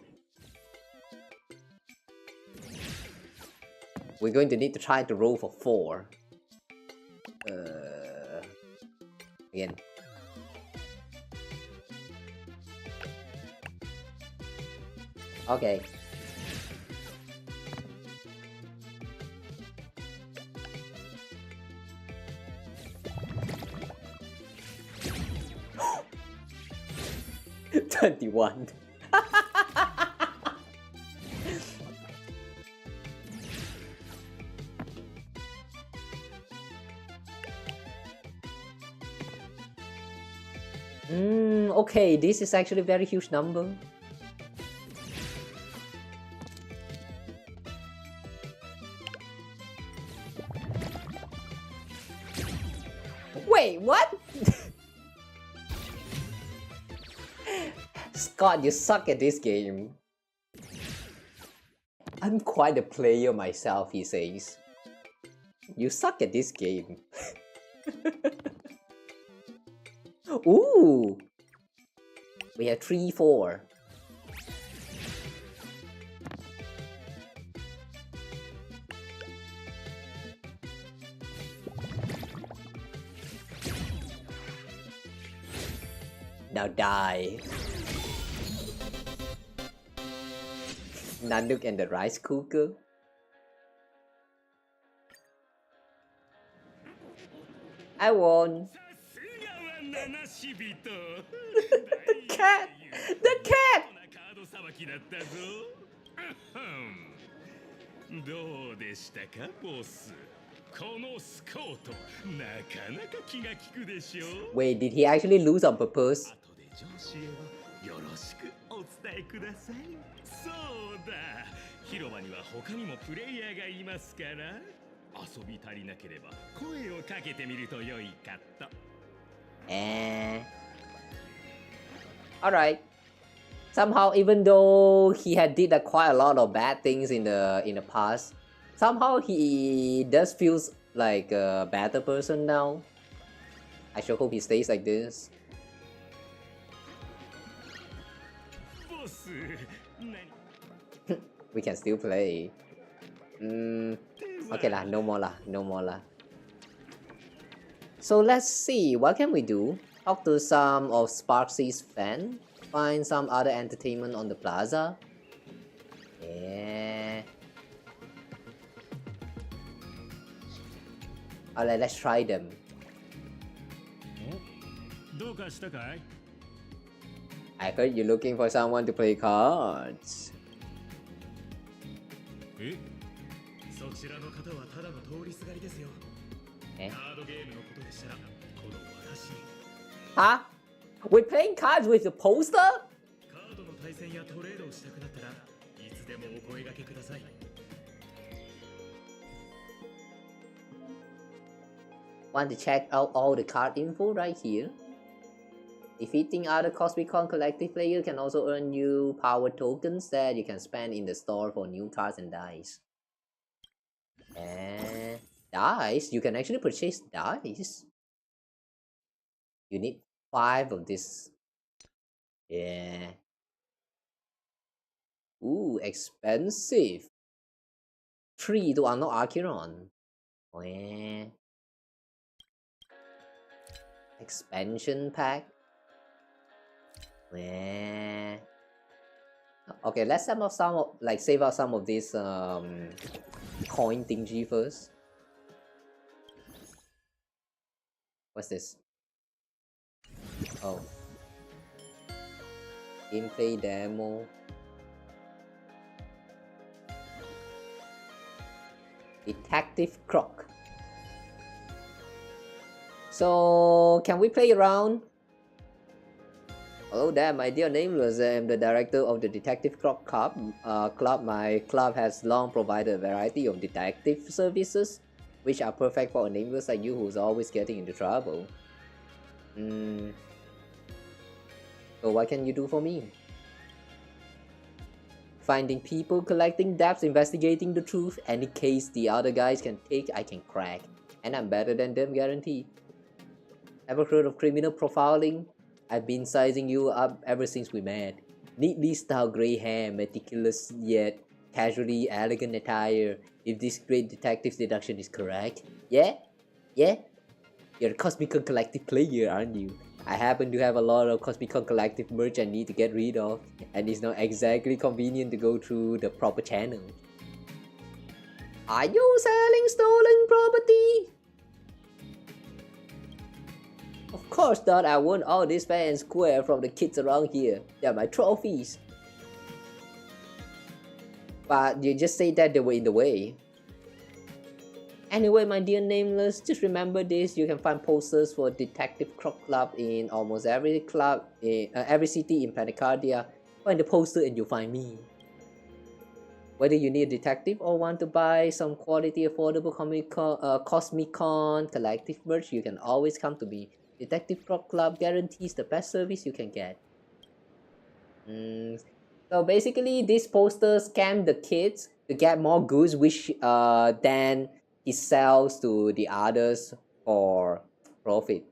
[SPEAKER 1] We're going to need to try to roll for 4. Again. Okay. $21. Okay, this is actually a very huge number. Wait, what? Scott, you suck at this game. I'm quite a player myself, he says. You suck at this game. Ooh! We have 3, 4. Now die. Nanook and the rice cooker. I won. The cat! The cat!
[SPEAKER 9] どうでしたかボスこのスコートなかなか気が利くでしょ
[SPEAKER 1] Wait, did he actually lose on purpose?
[SPEAKER 9] 後で上司へはよろしくお伝えくださいそうだ広場には他にもプレイヤーがいますから遊び足りなければ声をかけてみると良いかと
[SPEAKER 1] Alright. Somehow, even though he had did quite a lot of bad things in the past, somehow he does feels like a better person now. I sure hope he stays like this. We can still play. Okay lah, no more lah, no more lah. So let's see, what can we do? Talk to some of Sparksy's fans. Find some other entertainment on the plaza. Yeah. Alright, let's try them. I heard you're looking for someone to play cards. Eh? Huh? We're playing cards with a poster? Want to check out all the card info right here? Defeating other Cosmicon collective players can also earn new power tokens that you can spend in the store for new cards and dice. dice. You can actually purchase dice. You need 5 of this. Yeah. Ooh, expensive. 3 to unlock Archeron. Yeah. Expansion pack. Yeah. Okay, let's save up some of this coin thingy first. What's this? Oh. Gameplay demo. Detective Croc. So, can we play around? Hello there, my dear nameless. I am the director of the Detective Croc Club. My club has long provided a variety of detective services, which are perfect for a nameless like you who's always getting into trouble. So what can you do for me? Finding people, collecting debts, investigating the truth. Any case the other guys can take, I can crack. And I'm better than them, guaranteed. Ever heard of criminal profiling? I've been sizing you up ever since we met. Neatly styled grey hair, meticulous yet casually elegant attire. If this great detective's deduction is correct. Yeah? Yeah? You're a Cosmicon Collective player, aren't you? I happen to have a lot of Cosmicon Collective merch I need to get rid of, and it's not exactly convenient to go through the proper channel. Are you selling stolen property? Of course not, I won all this fair and square from the kids around here. They're my trophies. But you just said that they were in the way. Anyway, my dear nameless, just remember this: you can find posters for Detective Croc Club in almost every club in every city in Planacardia. Find the poster and you'll find me. Whether you need a detective or want to buy some quality, affordable Cosmicon Collective merch, you can always come to me. Detective Croc Club guarantees the best service you can get. So basically, this poster scam the kids to get more goods, which then he sells to the others for profit.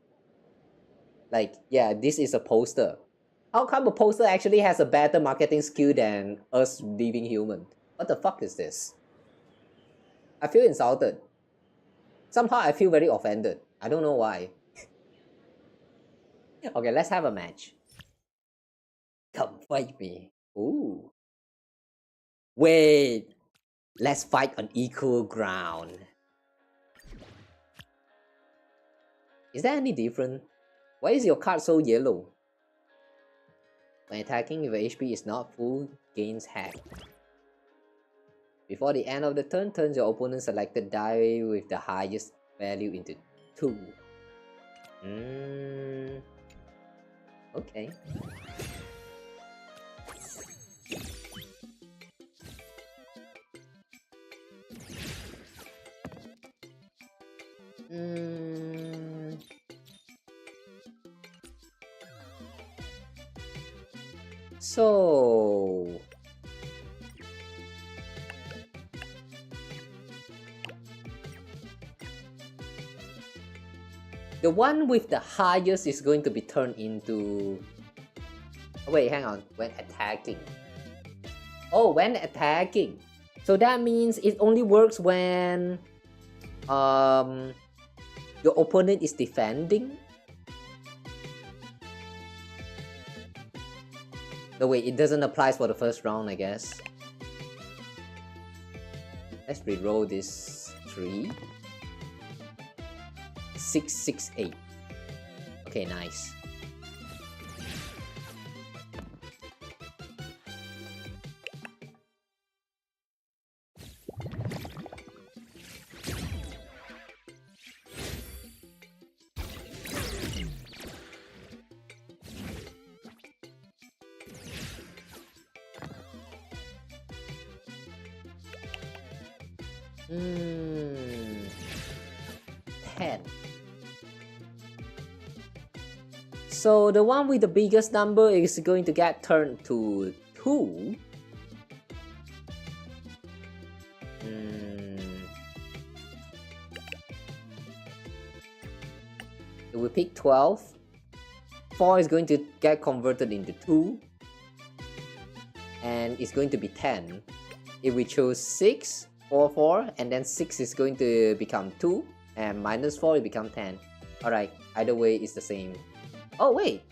[SPEAKER 1] Like, yeah, this is a poster. How come a poster actually has a better marketing skill than us living human? What the fuck is this? I feel insulted. Somehow I feel very offended. I don't know why. Okay, let's have a match. Come fight me. Ooh. Wait. Let's fight on equal ground. Is that any different? Why is your card so yellow? When attacking, if HP is not full, gains hack. Before the end of the turn, turns your opponent's selected die with the highest value into 2. Okay. So the one with the highest is going to be turned into... Oh, wait, hang on. When attacking. Oh, when attacking. So that means it only works when your opponent is defending. No, wait, it doesn't apply for the first round, I guess. Let's reroll this 3. 6, 6, 8. Okay, nice. Hmm. 10. So the one with the biggest number is going to get turned to 2. If we pick 12, 4 is going to get converted into 2. And it's going to be 10. If we choose 6, 4, 4, and then 6 is going to become 2, and minus 4 will become 10. Alright, either way it's the same. Oh wait!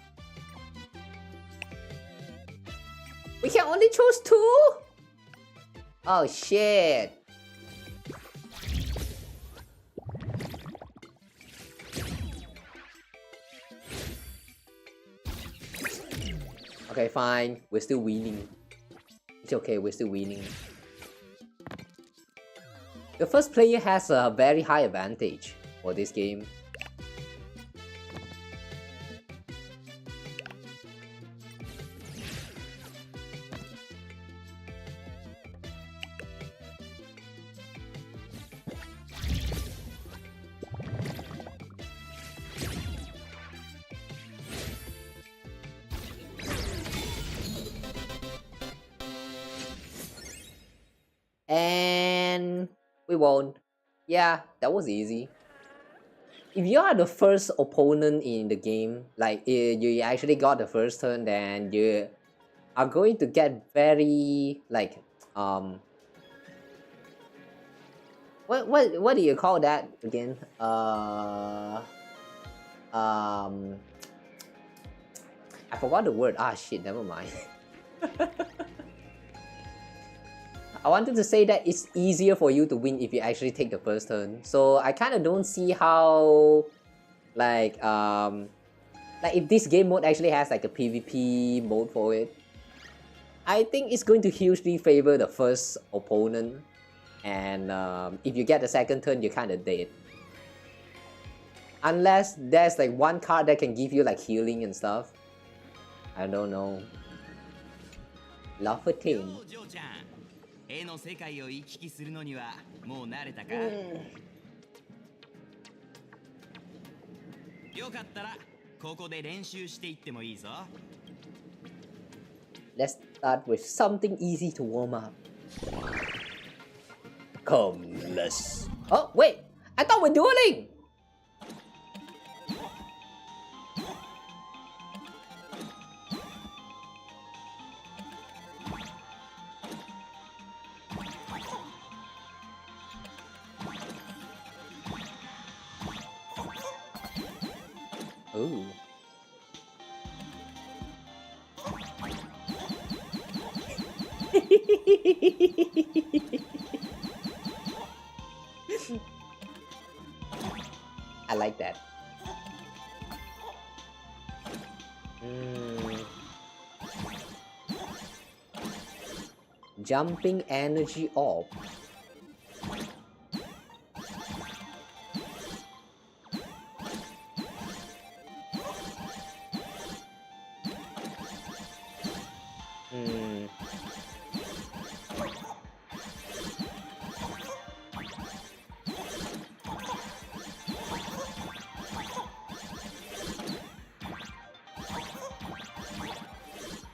[SPEAKER 1] We can only choose 2? Oh shit! Okay, fine. We're still winning. It's okay, we're still winning. The first player has a very high advantage for this game. And we won. Yeah, that was easy. If you are the first opponent in the game, like you actually got the first turn, then you are going to get very like what do you call that again? I forgot the word. Ah shit, never mind. I wanted to say that it's easier for you to win if you actually take the first turn. So I kind of don't see how, like if this game mode actually has like a PvP mode for it. I think it's going to hugely favor the first opponent, and if you get the second turn, you're kind of dead. Unless there's like one card that can give you like healing and stuff. I don't know. Love for team.
[SPEAKER 12] 絵の世界を行き来するのにはもう慣れたか？よかったらここで練習していってもいいぞ。
[SPEAKER 1] Let's start with something easy to warm up. Come, let's. Oh wait, I thought we're dueling. Ooh. I like that. Jumping energy orb.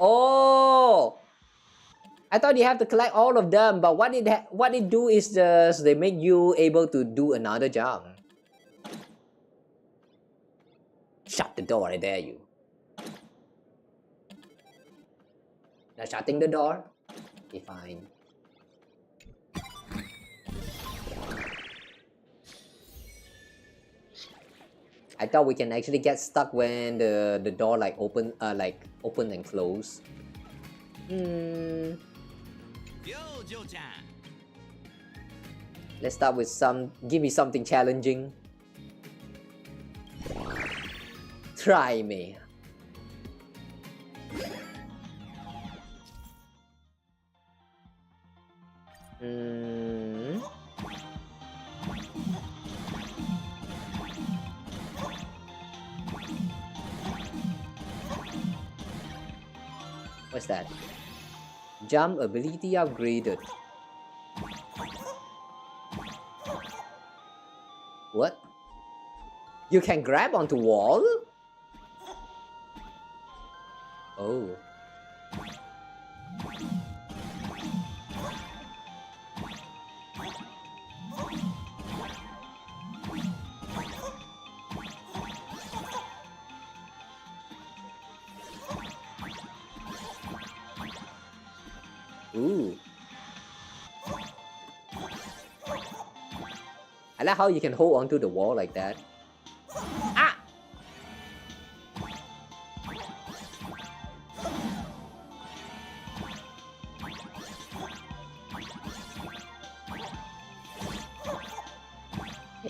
[SPEAKER 1] Oh, I thought you have to collect all of them, but what it do is just they make you able to do another jump. Shut the door, I dare you. Now shutting the door. Be fine. I thought we can actually get stuck when the door like open and close. Let's start with give me something challenging. Try me. What's that? Jump ability upgraded. What? You can grab onto wall? Oh. Ooh. I like how you can hold onto the wall like that. Ah!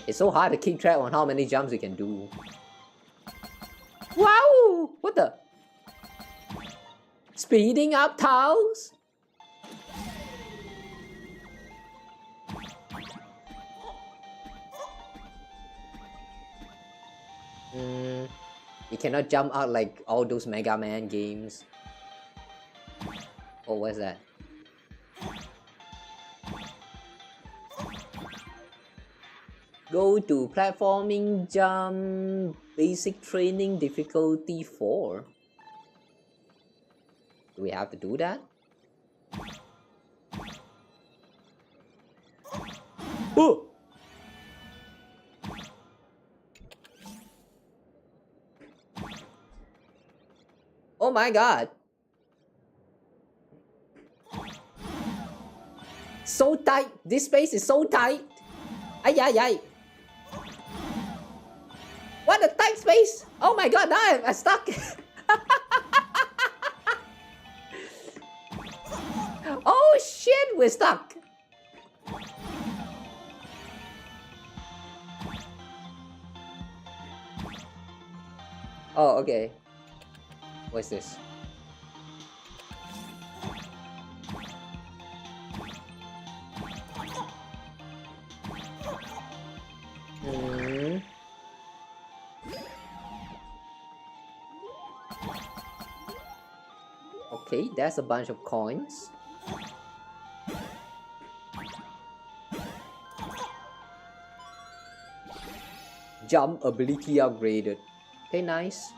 [SPEAKER 1] It's so hard to keep track on how many jumps you can do. Wow! What the? Speeding up tiles? You cannot jump out like all those Mega Man games. Oh, what's that? Go to platforming jump basic training difficulty 4. Do we have to do that? Oh! Oh my god! So tight! This space is so tight! Ay ay ay! What a tight space! Oh my god, now I'm stuck! Oh shit, we're stuck! Oh, okay. What's this? Okay, that's a bunch of coins. Jump ability upgraded. Okay, nice.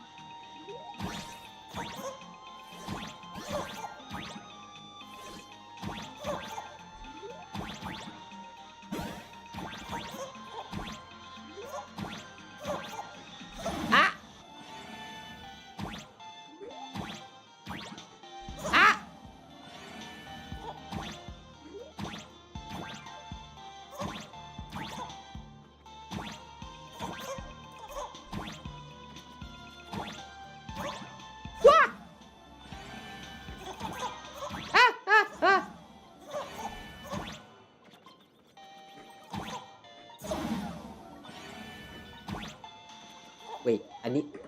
[SPEAKER 1] Wait,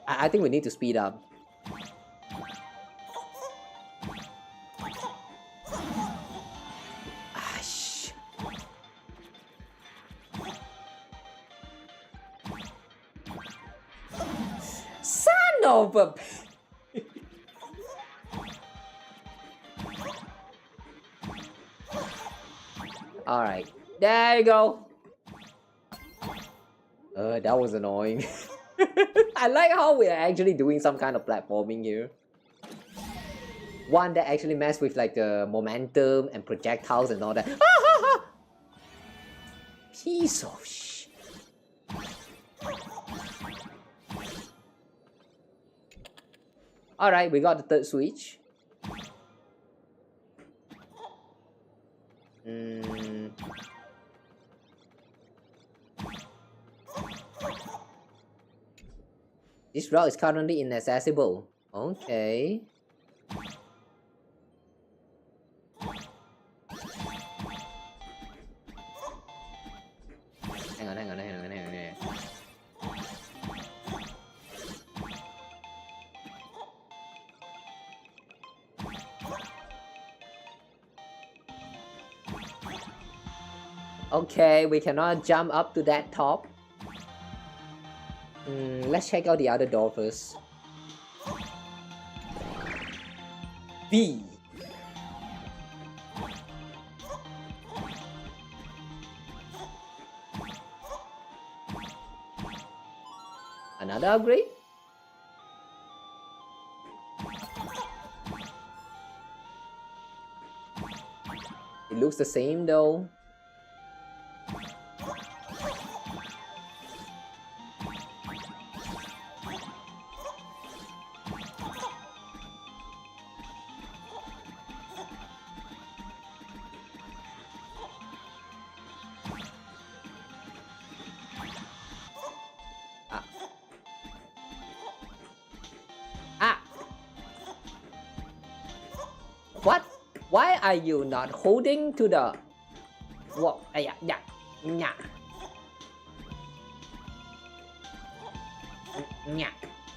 [SPEAKER 1] I think we need to speed up. Ah, shh. Son of a... Alright, there you go. That was annoying. I like how we're actually doing some kind of platforming here. One that actually messes with like the momentum and projectiles and all that. Piece of shit. Alright, we got the third switch. This route is currently inaccessible. Okay. Hang on. Okay, we cannot jump up to that top. Let's check out the other door first. B. Another upgrade? It looks the same though. Why are you not holding to the wall? Yeah, yeah, yeah. Yeah,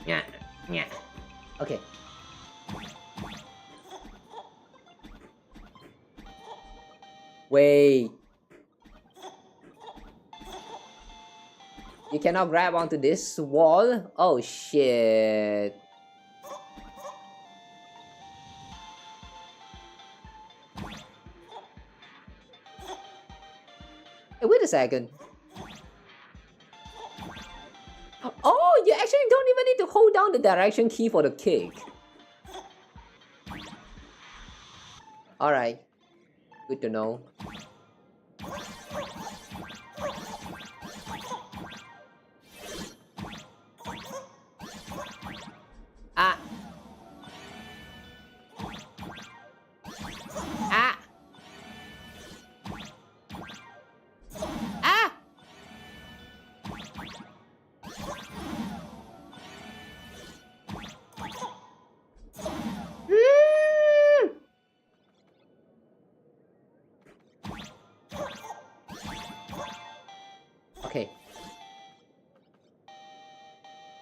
[SPEAKER 1] yeah, yeah. Okay. Wait. You cannot grab onto this wall? Oh shit. Hey, wait a second. Oh, you actually don't even need to hold down the direction key for the kick. Alright. Good to know. Ah. Ah. Ah. Okay.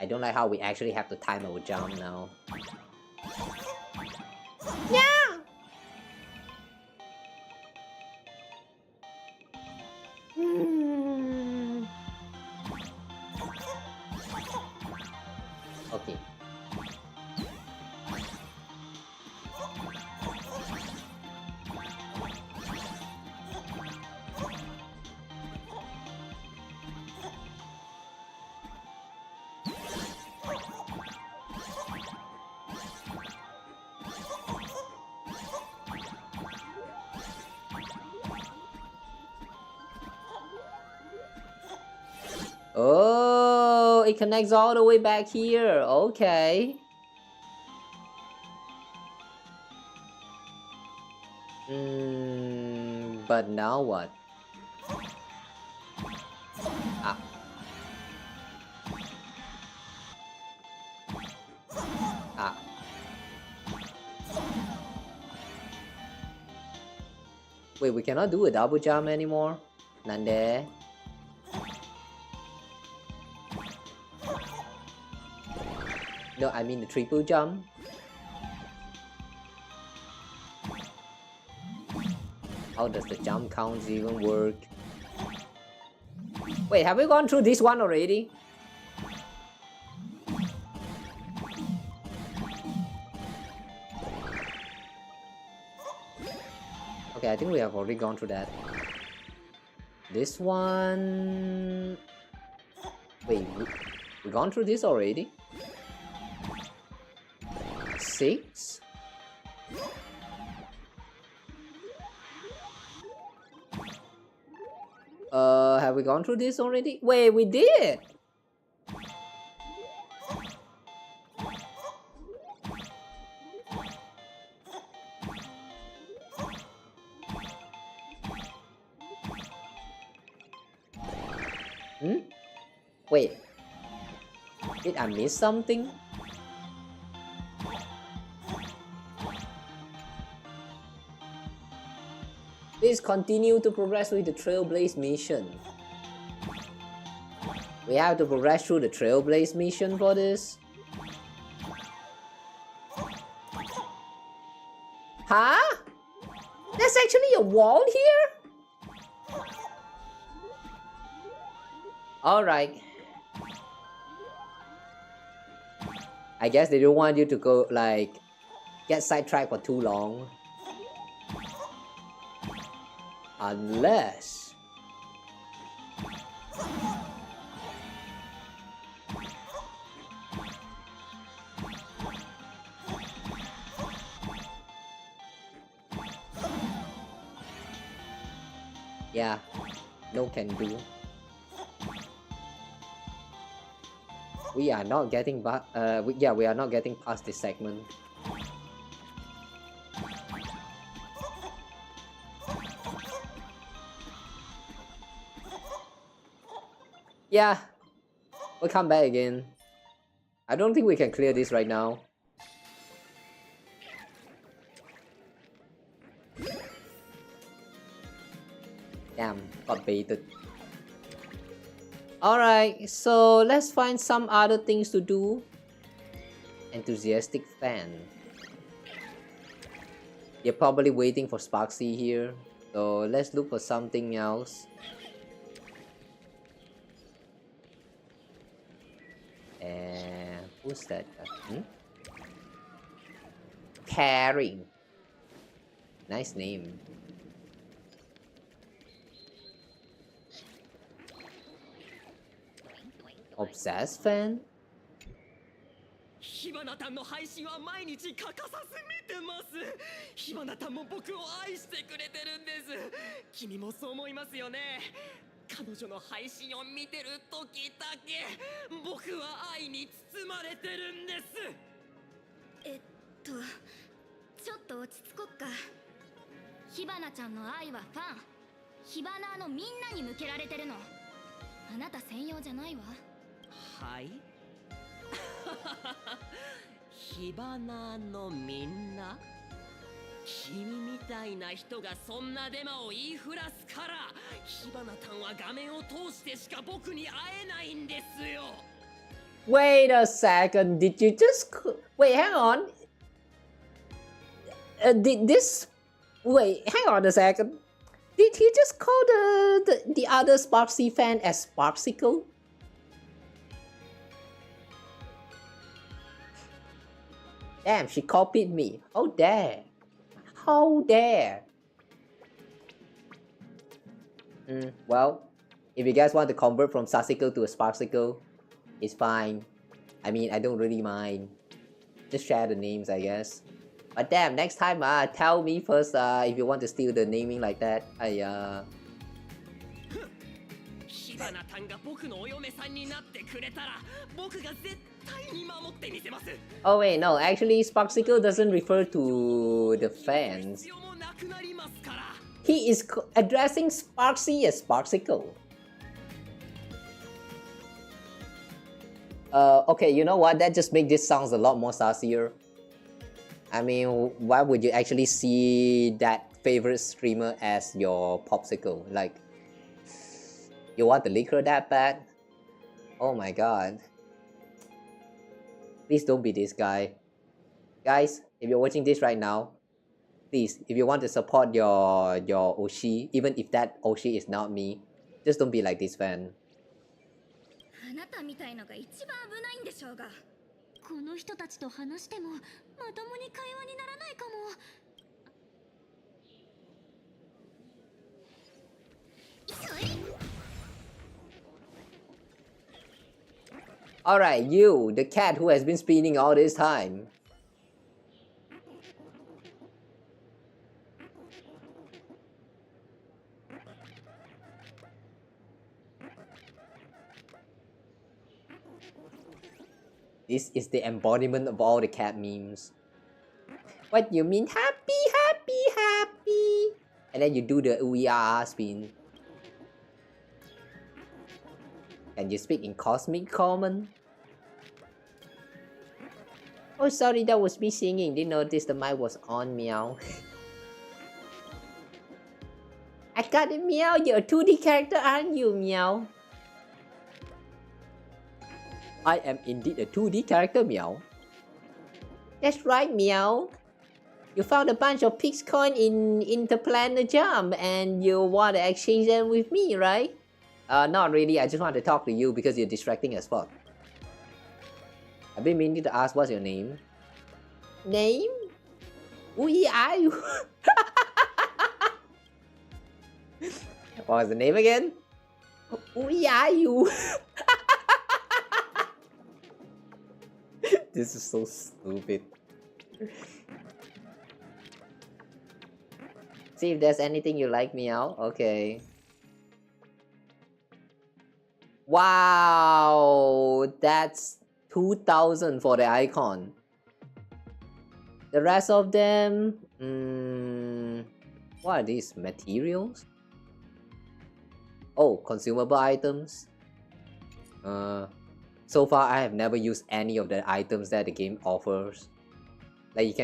[SPEAKER 1] I don't like how we actually have to time our jump now. Yeah. Okay. Oh, it connects all the way back here. Okay. But now what? Ah. Ah. Wait, we cannot do a double jump anymore? Nande? No, I mean the triple jump. How does the jump counts even work? Wait, have we gone through this one already? Okay, I think we have already gone through that. This one... Wait, we gone through this already? 6? Have we gone through this already? Wait, we did! Wait, did I miss something? Please continue to progress with the Trailblaze Mission. We have to progress through the Trailblaze Mission for this? Huh? There's actually a wall here? Alright. I guess they don't want you to go, like, get sidetracked for too long. Unless... Yeah, no can do. We are not getting back. We are not getting past this segment. Yeah, we'll come back again. I don't think we can clear this right now. Damn, got baited. Alright, so let's find some other things to do. Enthusiastic fan. You're probably waiting for Sparksy here, so let's look for something else. And who's that guy? Caring. Nice name. Obsessed fan?
[SPEAKER 13] 火花たんの配信は毎日欠かさず見てます。火花たんも僕を愛してくれてるんです。君もそう思いますよね。彼女の配信を見てる時だけ僕は愛に包まれてるんです。
[SPEAKER 8] ちょっと落ち着こっか。火花ちゃんの愛はファン、火花のみんなに向けられてるの。あなた専用じゃないわ。
[SPEAKER 13] はい。火花のみんな、君みたいな人がそんなデマを言いふらすから火花たんは画面を通してしか僕に会えないんですよ。
[SPEAKER 1] Wait a second, did you just... Wait, hang on. Did this... Wait, hang on a second. Did he just call the other Sparksy fan as Sparksicle? Damn, she copied me. How dare. How dare. Well, if you guys want to convert from Sassicle to a Sparksicle, it's fine. I mean, I don't really mind. Just share the names, I guess. But damn, next time, tell me first if you want to steal the naming like that. Oh wait, no, actually Sparksicle doesn't refer to the fans. He is addressing Sparksy as Sparksicle. Okay, you know what? That just makes this sounds a lot more sassier. I mean, why would you actually see that favorite streamer as your popsicle? Like, you want the liquor that bad? Oh my god. Please don't be this guy. Guys, if you're watching this right now, please, if you want to support your Oshi, even if that Oshi is not me, just don't be like this fan.
[SPEAKER 8] あなたみたいのが一番危ないんでしょうが。
[SPEAKER 2] この人たちと話してもまともに会話にならないかも。
[SPEAKER 1] Alright, you, the cat who has been spinning all this time. This is the embodiment of all the cat memes. What you mean? Happy, happy, happy. And then you do the ooh spin. Can you speak in cosmic common? Oh, sorry, that was me singing. Didn't notice the mic was on, meow. I got it, meow. You're a 2D character, aren't you, meow? I am indeed a 2D character, meow. That's right, meow. You found a bunch of Pix coin in Interplanar Jump and you want to exchange them with me, right? Not really, I just want to talk to you because you're distracting as fuck. I've been meaning to ask what's your name. Name? Who are you? What was the name again? Who are you? This is so stupid. See if there's anything you like, meow. Okay. Wow, that's 2,000 for the icon. The rest of them, what are these materials? Oh, consumable items. So far I have never used any of the items that the game offers. Like you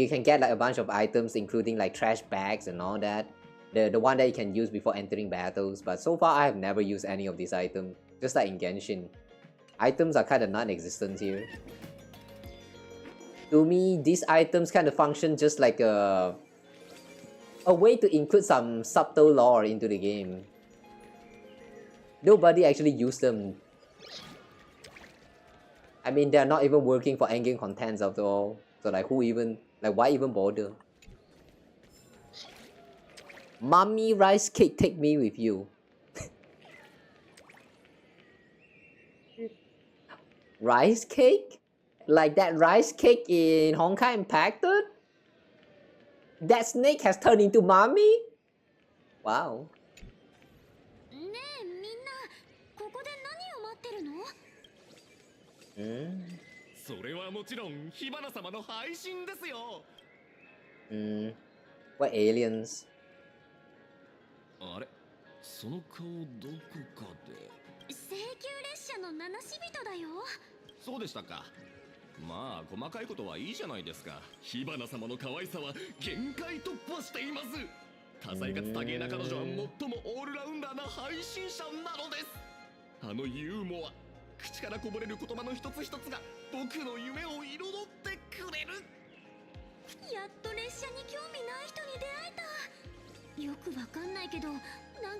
[SPEAKER 1] can get like a bunch of items including like trash bags and all that. The one that you can use before entering battles, but so far I have never used any of these items. Just like in Genshin, items are kind of non-existent here. To me, these items kind of function just like a way to include some subtle lore into the game. Nobody actually used them. I mean, they're not even working for endgame contents after all. So like, why even bother? Mommy rice cake, take me with you. Rice cake? Like that rice cake in Honkai Impacted? That snake has turned into mommy? Wow.
[SPEAKER 9] それはもちろん火花様の配信ですよ。
[SPEAKER 1] What aliens?
[SPEAKER 4] あれ、その顔どこかで。
[SPEAKER 2] 請求列車の七死人だよ。
[SPEAKER 9] そうでしたか。まあ細かいことはいいじゃないですか。火花様の可愛さは限界突破しています。多彩かつ多芸な彼女は最もオールラウンダーな配信者なのです。あのユーモア、口からこぼれる言葉の一つ一つが僕の夢を彩ってくれる。
[SPEAKER 2] やっと列車に興味ない人に出会えた。よくわかんないけど、なん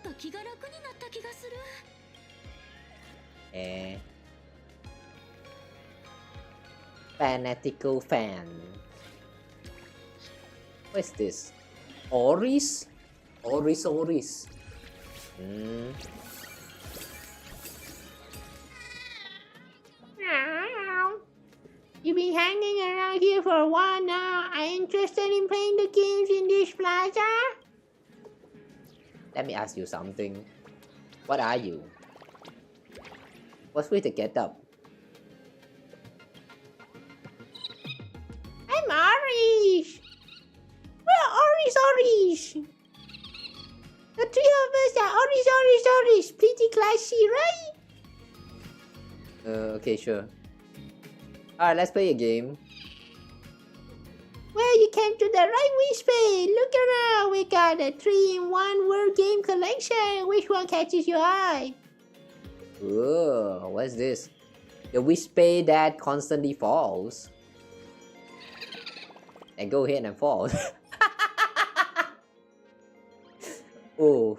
[SPEAKER 2] か気が楽になった気がする。
[SPEAKER 1] Fanatical fan. What is this? Oris? Oris. You've been hanging around here for a while now. Are you interested in playing the games in this plaza? Let me ask you something. What are you? What's with the get up? I'm Oris! We're Oris! The three of us are Oris! Pretty classy, right? Okay, sure. Alright, let's play a game. Well, you came to the right space. Look around. We got a 3-in-1 word game collection. Which one catches your eye? Whoa, what's this? The Whisper that constantly falls. And go ahead and fall. Oh.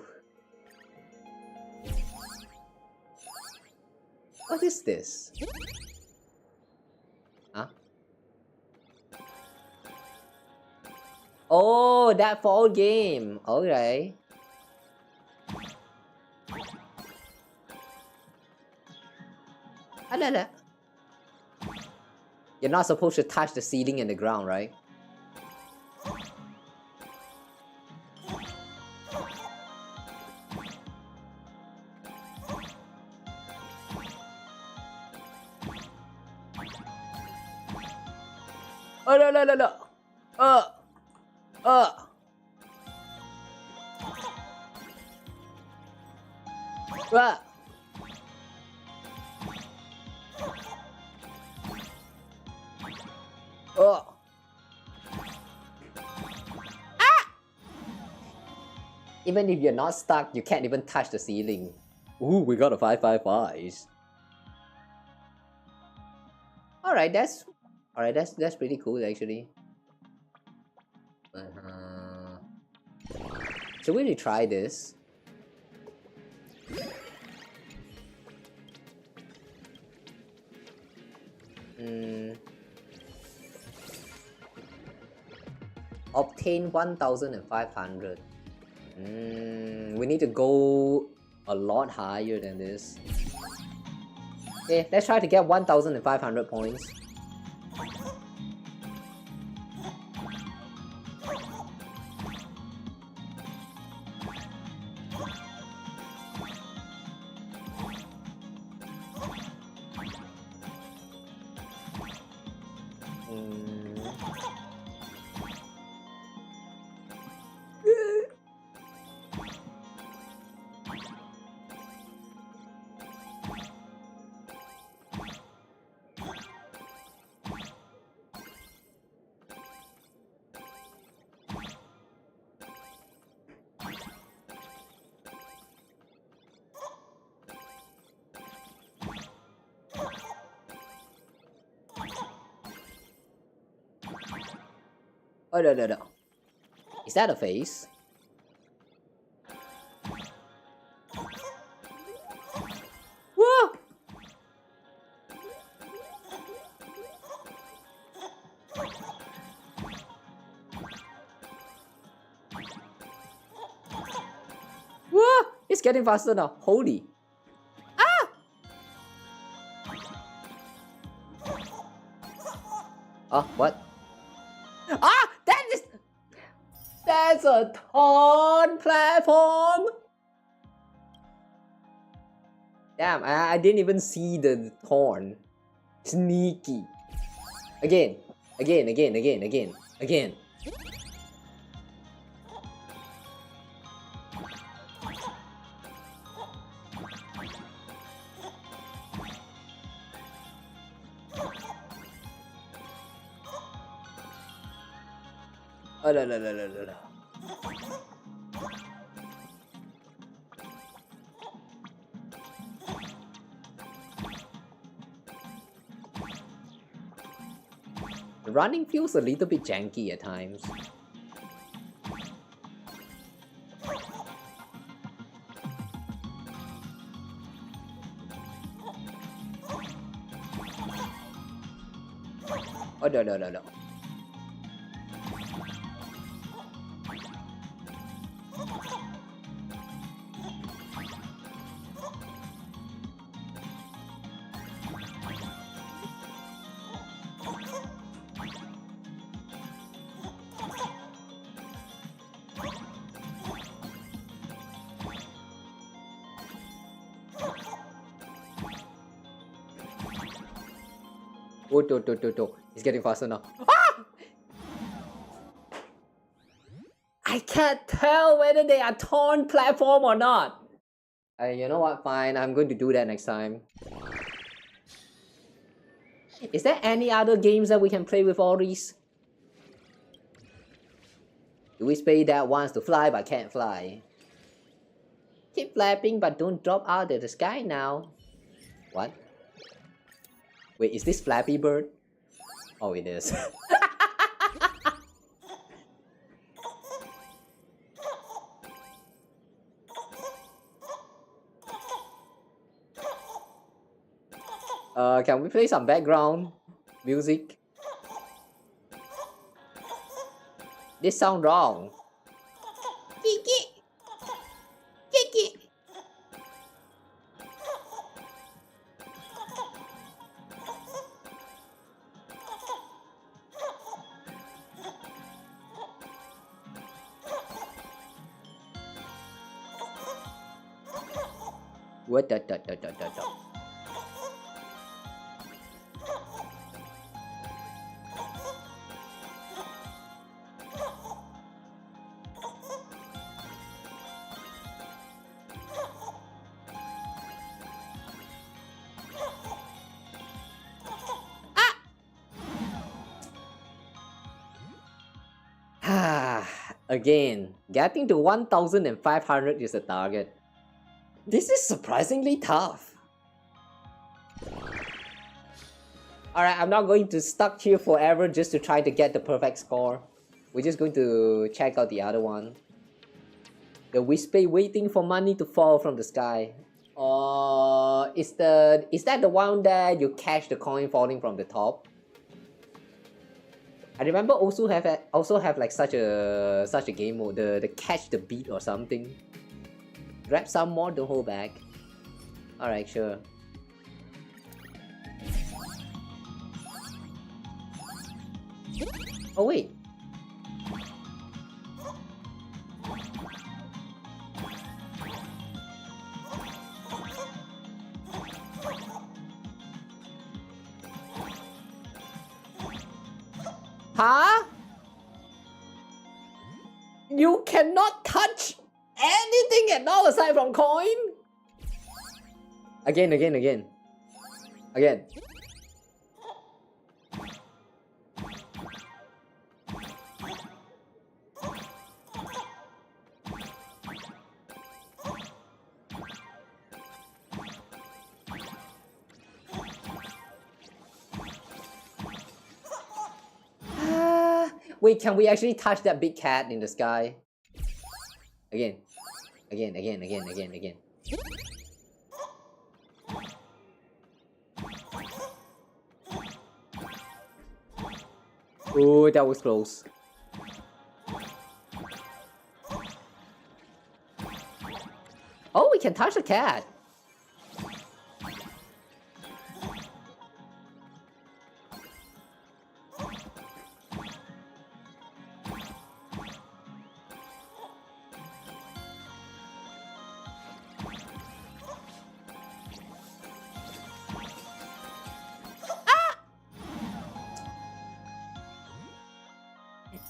[SPEAKER 1] What is this? Huh? Oh, that fall game. Alright. You're not supposed to touch the ceiling and the ground, right? Oh no. Even if you're not stuck, you can't even touch the ceiling. Ooh, we got a 555. Alright, that's pretty cool actually. Should we retry this? Obtain 1,500. We need to go a lot higher than this. Okay, let's try to get 1,500 points. Oh no no no. Is that a face? Whoa! Whoa! It's getting faster now. Holy. Ah! Oh, what? Ah! That's a taunt platform! Damn, I didn't even see the taunt. Sneaky. Again. Oh no no no no no no. The running feels a little bit janky at times. Oh no no no no. Oh. He's getting faster now. Ah! I can't tell whether they are torn platform or not. You know what? Fine, I'm going to do that next time. Is there any other games that we can play with all these? Do we spray that wants to fly but can't fly? Keep flapping but don't drop out of the sky now. What? Wait, is this Flappy Bird? Oh, it is. Can we play some background music? This sound wrong. Kiki. Kiki. What da. Again, getting to 1,500 is the target. This is surprisingly tough. Alright, I'm not going to stuck here forever just to try to get the perfect score. We're just going to check out the other one. The Whisper waiting for money to fall from the sky. Is that the one that you catch the coin falling from the top? I remember also have like such a game mode, the catch the beat or something. Grab some more, don't hold back. Alright, sure. Oh wait. Huh? You cannot touch anything at all aside from coin? Again. Wait, can we actually touch that big cat in the sky? Again. Again. Oh, that was close. Oh, we can touch the cat.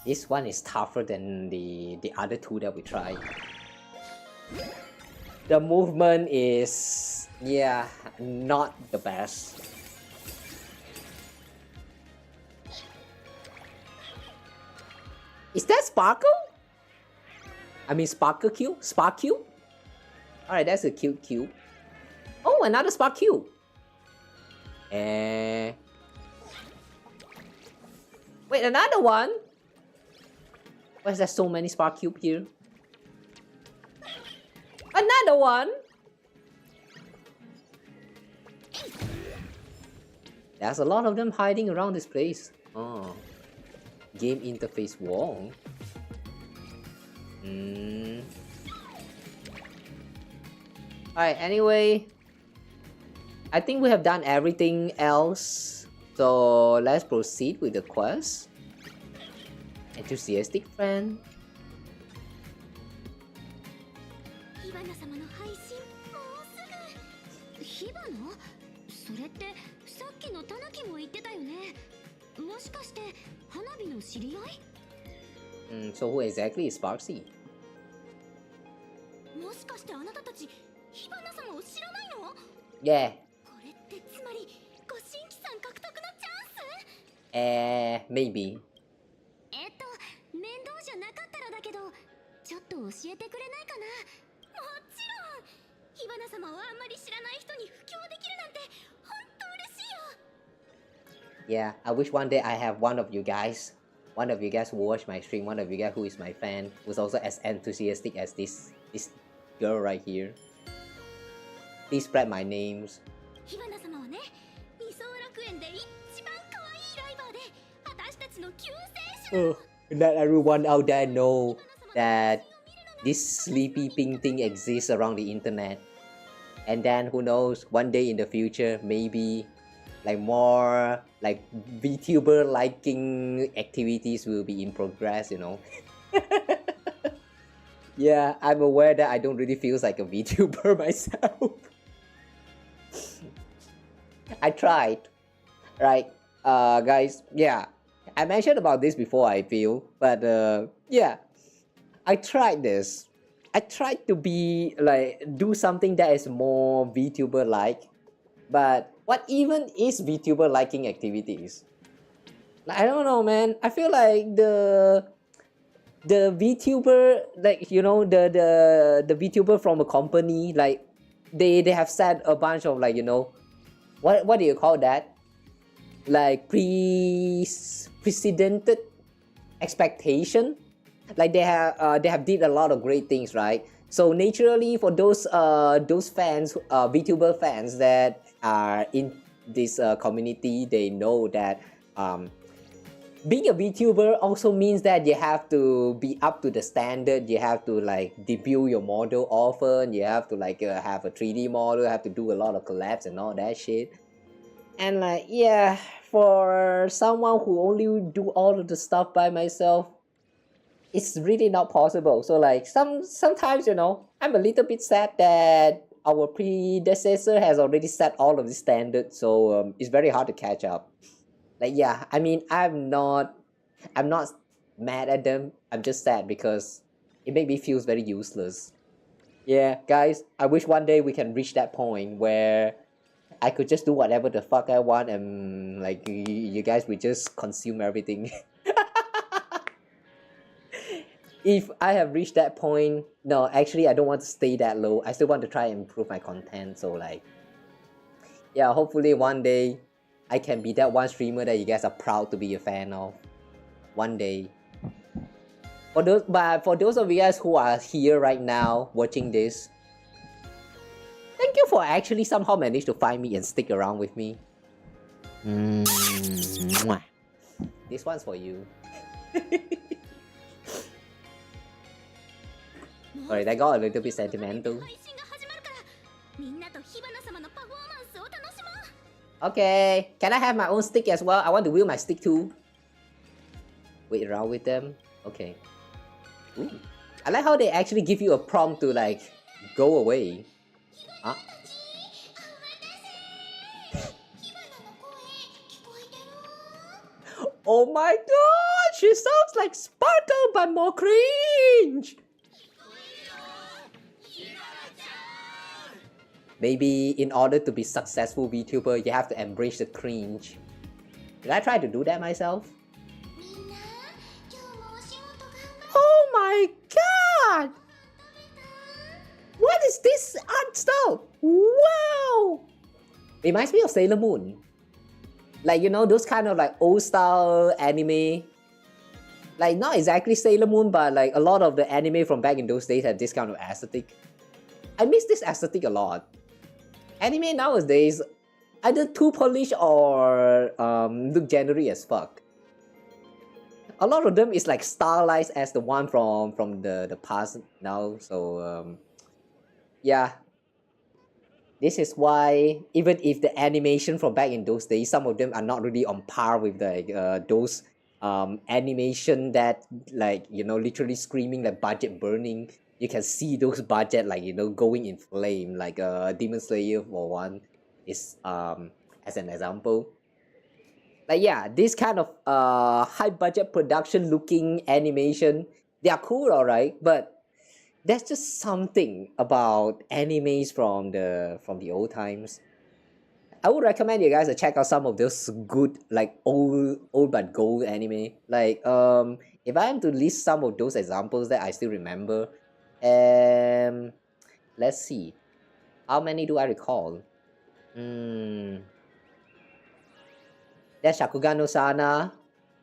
[SPEAKER 1] This one is tougher than the other two that we tried. The movement is, yeah, not the best. Is that Sparkle? I mean Sparkle Cube? Spark Cube? Alright, that's a cute cube. Oh, another Spark Cube. Wait, another one? Why is there so many Spark Cube here? Another one? There's a lot of them hiding around this place. Oh. Game interface wall. Alright, anyway. I think we have done everything else. So let's proceed with the quest. Enthusiastic friend.
[SPEAKER 2] 火花様の配信もうすぐ。火花？それってさっきのタヌキも言ってたよね。もしかして花火の知り合い？
[SPEAKER 1] So who exactly is Sparksy?
[SPEAKER 2] もしかしてあなたたち火花様を知らないの？
[SPEAKER 1] Yeah.
[SPEAKER 2] これってつまりご新規さん獲得のチャンス？
[SPEAKER 1] Maybe.
[SPEAKER 2] 面倒じゃなかったらだけど、ちょっと教えてくれないかな？もちろん。火花様をあんまり知らない人に布教できるなんて本当嬉しいよ。
[SPEAKER 1] Yeah, I wish one day I have one of you guys who watch my stream, one of you guys who is my fan, who's also as enthusiastic as this girl right here. Please spread my names.
[SPEAKER 2] 火花様はね、理想楽園で一番可愛いライバーで、私たちの救世主。
[SPEAKER 1] Let everyone out there know that this sleepy pink thing exists around the internet. And then who knows, one day in the future, maybe like more like VTuber liking activities will be in progress, you know. Yeah, I'm aware that I don't really feel like a VTuber myself. I tried, right? Guys, yeah. I mentioned about this before, I feel, but yeah, I tried this. I tried to be like do something that is more VTuber like, but what even is VTuber liking activities? Like, I don't know, man. I feel like the VTuber, like, you know, the VTuber from a company, like they have set a bunch of, like, you know, what do you call that? Like precedented expectation. Like they have did a lot of great things, right? So naturally, for those fans, VTuber fans that are in this community, they know that being a VTuber also means that you have to be up to the standard. You have to like debut your model often. You have to like have a 3D model. You have to do a lot of collabs and all that shit. And like, yeah, for someone who only do all of the stuff by myself, it's really not possible. So like sometimes, you know, I'm a little bit sad that our predecessor has already set all of the standards. So it's very hard to catch up. Like, yeah, I mean, I'm not mad at them. I'm just sad because it made me feel very useless. Yeah, guys, I wish one day we can reach that point where I could just do whatever the fuck I want and like you guys would just consume everything. If I have reached that point, no, actually I don't want to stay that low. I still want to try and improve my content. So like, yeah, hopefully one day I can be that one streamer that you guys are proud to be a fan of. One day. For those of you guys who are here right now watching this, thank you for actually somehow managed to find me and stick around with me. Mwah. This one's for you. Sorry, that got a little bit sentimental. Okay, can I have my own stick as well? I want to wield my stick too. Wait around with them. Okay. Ooh. I like how they actually give you a prompt to like go away. Huh? Oh my god, she sounds like Sparkle but more cringe. Maybe in order to be successful VTuber, you have to embrace the cringe. Did I try to do that myself? Oh my god! What is this art style? Wow! Reminds me of Sailor Moon. Like, you know, those kind of like old style anime. Like, not exactly Sailor Moon, but like a lot of the anime from back in those days had this kind of aesthetic. I miss this aesthetic a lot. Anime nowadays either too polished or look generic as fuck. A lot of them is like stylized as the one from the past now, so yeah. This is why even if the animation from back in those days, some of them are not really on par with the those animation that, like, you know, literally screaming like budget burning. You can see those budget, like, you know, going in flame, like Demon Slayer for one is as an example. Like, yeah, this kind of high budget production looking animation, they are cool, alright, but there's just something about animes from the old times. I would recommend you guys to check out some of those good, like, old but gold anime. Like, if I am to list some of those examples that I still remember, let's see, how many do I recall? There's Shakugan no Sana.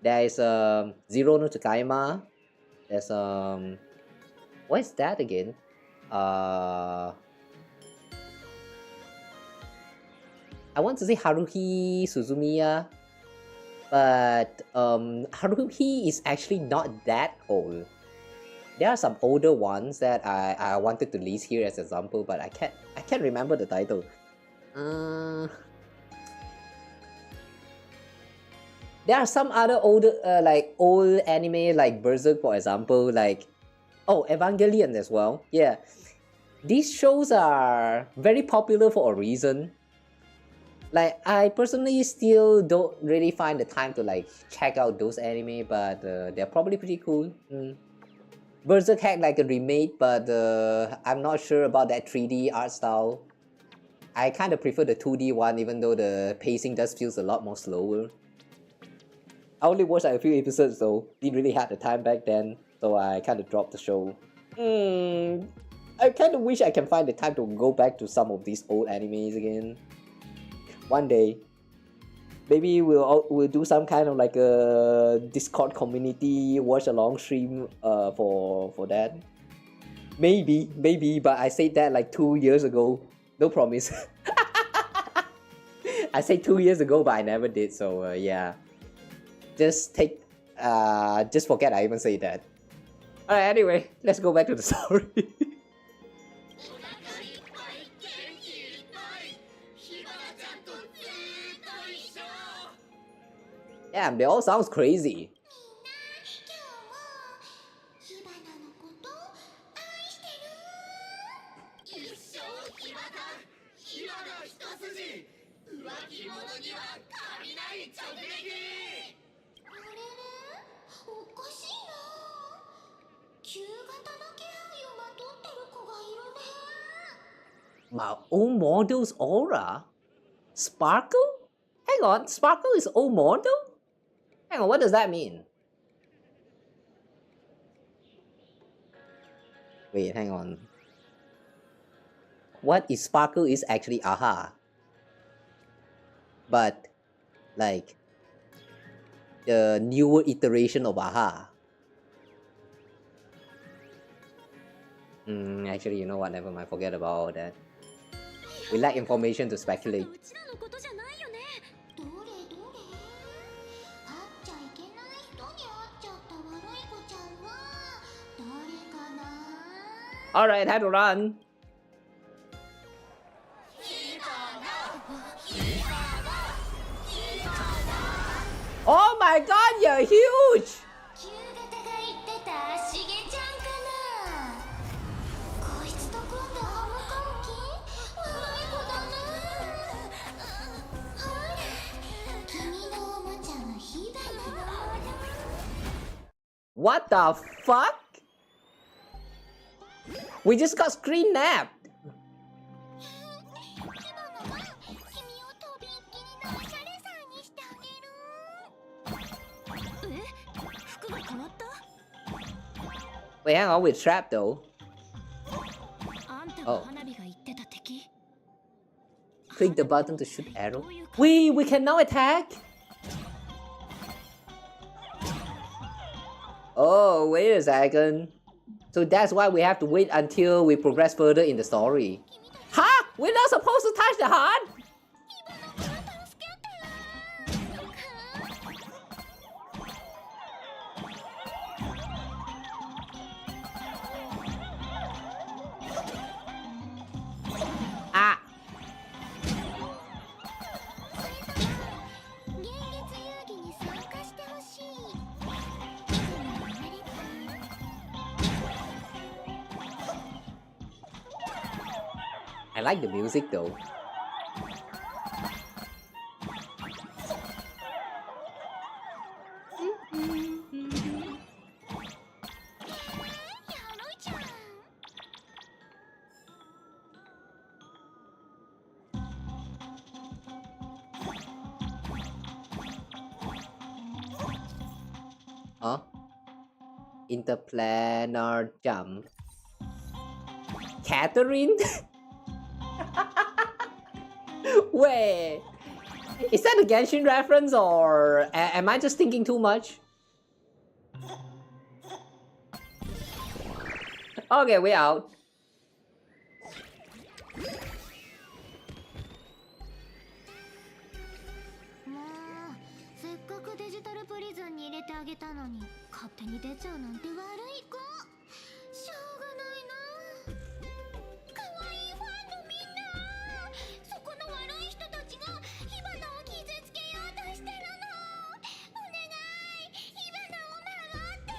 [SPEAKER 1] There is Zero no Tsukaima. There's what is that again? I want to say Haruhi Suzumiya, but Haruhi is actually not that old. There are some older ones that I wanted to list here as example, but I can't remember the title. There are some other older like old anime like Berserk, for example, like Evangelion as well. Yeah, these shows are very popular for a reason. Like, I personally still don't really find the time to like check out those anime, but they're probably pretty cool. Berserk had like a remake, but I'm not sure about that 3D art style. I kind of prefer the 2D one, even though the pacing does feels a lot more slower. I only watched like a few episodes though, didn't really have the time back then, so I kind of dropped the show. I kind of wish I can find the time to go back to some of these old animes again. One day. Maybe we'll do some kind of like a Discord community watch along stream for that. Maybe, but I said that like 2 years ago. No promise. I said 2 years ago, but I never did, so yeah. Just forget I even said that. Alright, anyway, let's go back to the story. Yeah, they all sounds crazy. My own model's aura? Sparkle? Hang on, Sparkle is old model? Hang on, what does that mean? Wait, hang on. What is Sparkle is actually AHA. But, like, the newer iteration of AHA. Actually, you know what? Never mind. Forget about all that. We lack information to speculate.
[SPEAKER 8] うちらのことじゃないよね。どれどれ、会っちゃいけない人に会っちゃった悪い子ちゃんは誰かな。
[SPEAKER 1] Alright, had to run. Oh my god, you're huge!
[SPEAKER 8] 旧型が言ってたしげちゃんかな。こいつと今度ハム関係悪い子だな。ほら、君のおもちゃの火花。
[SPEAKER 1] What the fuck? We just got screen napped.
[SPEAKER 8] 君をとびっきりのおしゃれさんにしてあげる。
[SPEAKER 1] Wait, hang on, we're trapped though. Oh. Click the button to shoot arrow. We can now attack? Oh, wait a second. So that's why we have to wait until we progress further in the story. Huh? We're not supposed to touch the heart? Ah. I like the music though. Huh? Interplanar jump. Catherine? Wait, is that a Genshin reference or am I just thinking too much? Okay, we out.
[SPEAKER 8] せっかくデジタルプリズンに入れてあげたのに勝手に出ちゃうなんて悪い子。しょうがないな。可愛いファンのみんな、そこの悪い人たちが火花を傷つけようとしてるの。お願い、火花を守って。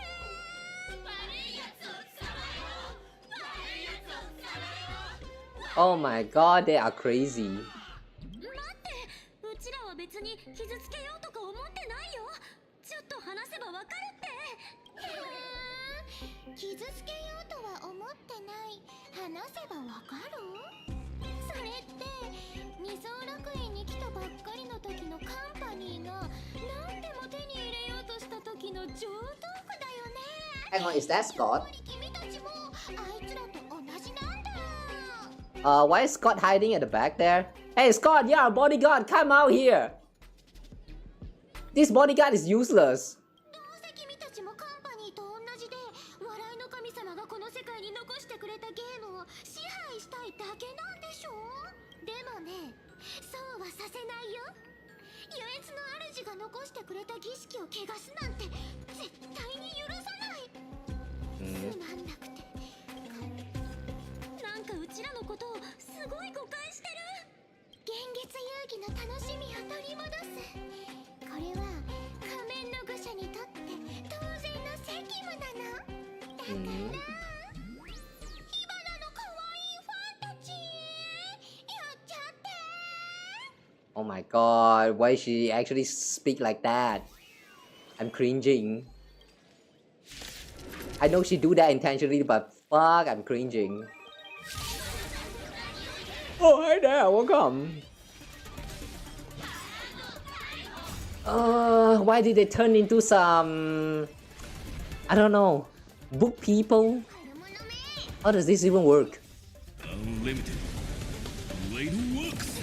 [SPEAKER 8] 悪いやつを捕まえろ。悪いやつを捕まえろ。
[SPEAKER 1] Oh my god, they are crazy.
[SPEAKER 2] 待って、うちらは別に傷つけようとか思ってないよ。ちょっと話せばわかるって。
[SPEAKER 8] 傷つけようとは思ってない。話せばわかる？それって二層楽園に来たばっかりの時のカンパニーが何でも手に入れようとした時の上等句だよね。
[SPEAKER 1] Hang on, is that Scott?
[SPEAKER 8] 君たちもあいつらと同じなんだ。
[SPEAKER 1] Why is Scott hiding at the back there? Hey Scott, you're a bodyguard, come out here! This bodyguard is useless.
[SPEAKER 8] どうせ君たちもカンパニーと同じで、笑いの神様がこの世界に残してくれたゲームを支配したいだけなんでしょ？でもね、そうはさせないよ。優越の主が残してくれた儀式を汚すなんて絶対に許さない。つまんなくて。
[SPEAKER 2] なんかうちらのことをすごい誤解してる。
[SPEAKER 8] 現月遊戯の楽しみを取り戻す。これは仮面の愚者にとって当然の責務なの。だから、火花の可愛いファンたち、やっちゃって。
[SPEAKER 1] Oh my god, why she actually speak like that? I'm cringing. I know she do that intentionally, but fuck, I'm cringing. Oh, hi there, welcome. Why did they turn into some... I don't know, book people? How does this even work?
[SPEAKER 9] Unlimited. Blade works.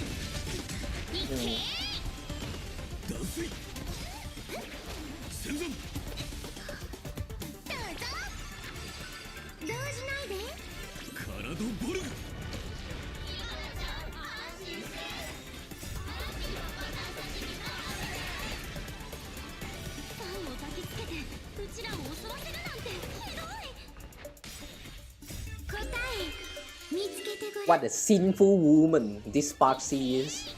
[SPEAKER 9] 脱水。戦前。
[SPEAKER 8] どうぞ。動じないで。
[SPEAKER 1] What a sinful woman this Sparksy is.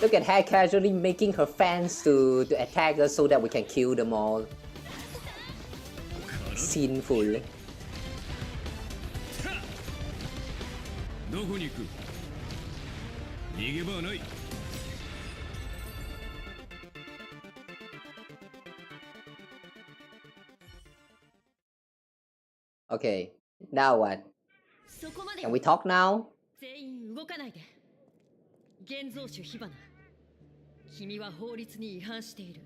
[SPEAKER 1] Look at her casually making her fans to attack us so that we can kill them all. Sinful. Okay, now what? Can we talk now?
[SPEAKER 7] 全員動かないで。現像種火花。君は法律に違反している。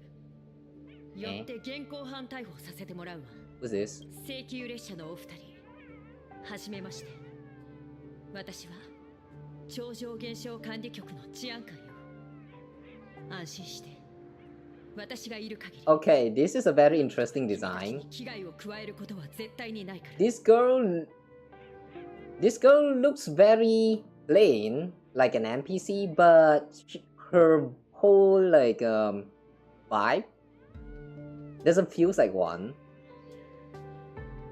[SPEAKER 7] よって現行犯逮捕させてもらうわ。
[SPEAKER 1] Who's this?
[SPEAKER 7] 請求列車のお二人。はじめまして。私は超常現象管理局の治安官よ。安心して。私がいる限り。
[SPEAKER 1] Okay, this is a very interesting design.
[SPEAKER 7] 危害を加えることは絶対にないから。
[SPEAKER 1] This girl looks very plain, like an NPC, but her whole like vibe doesn't feel like one.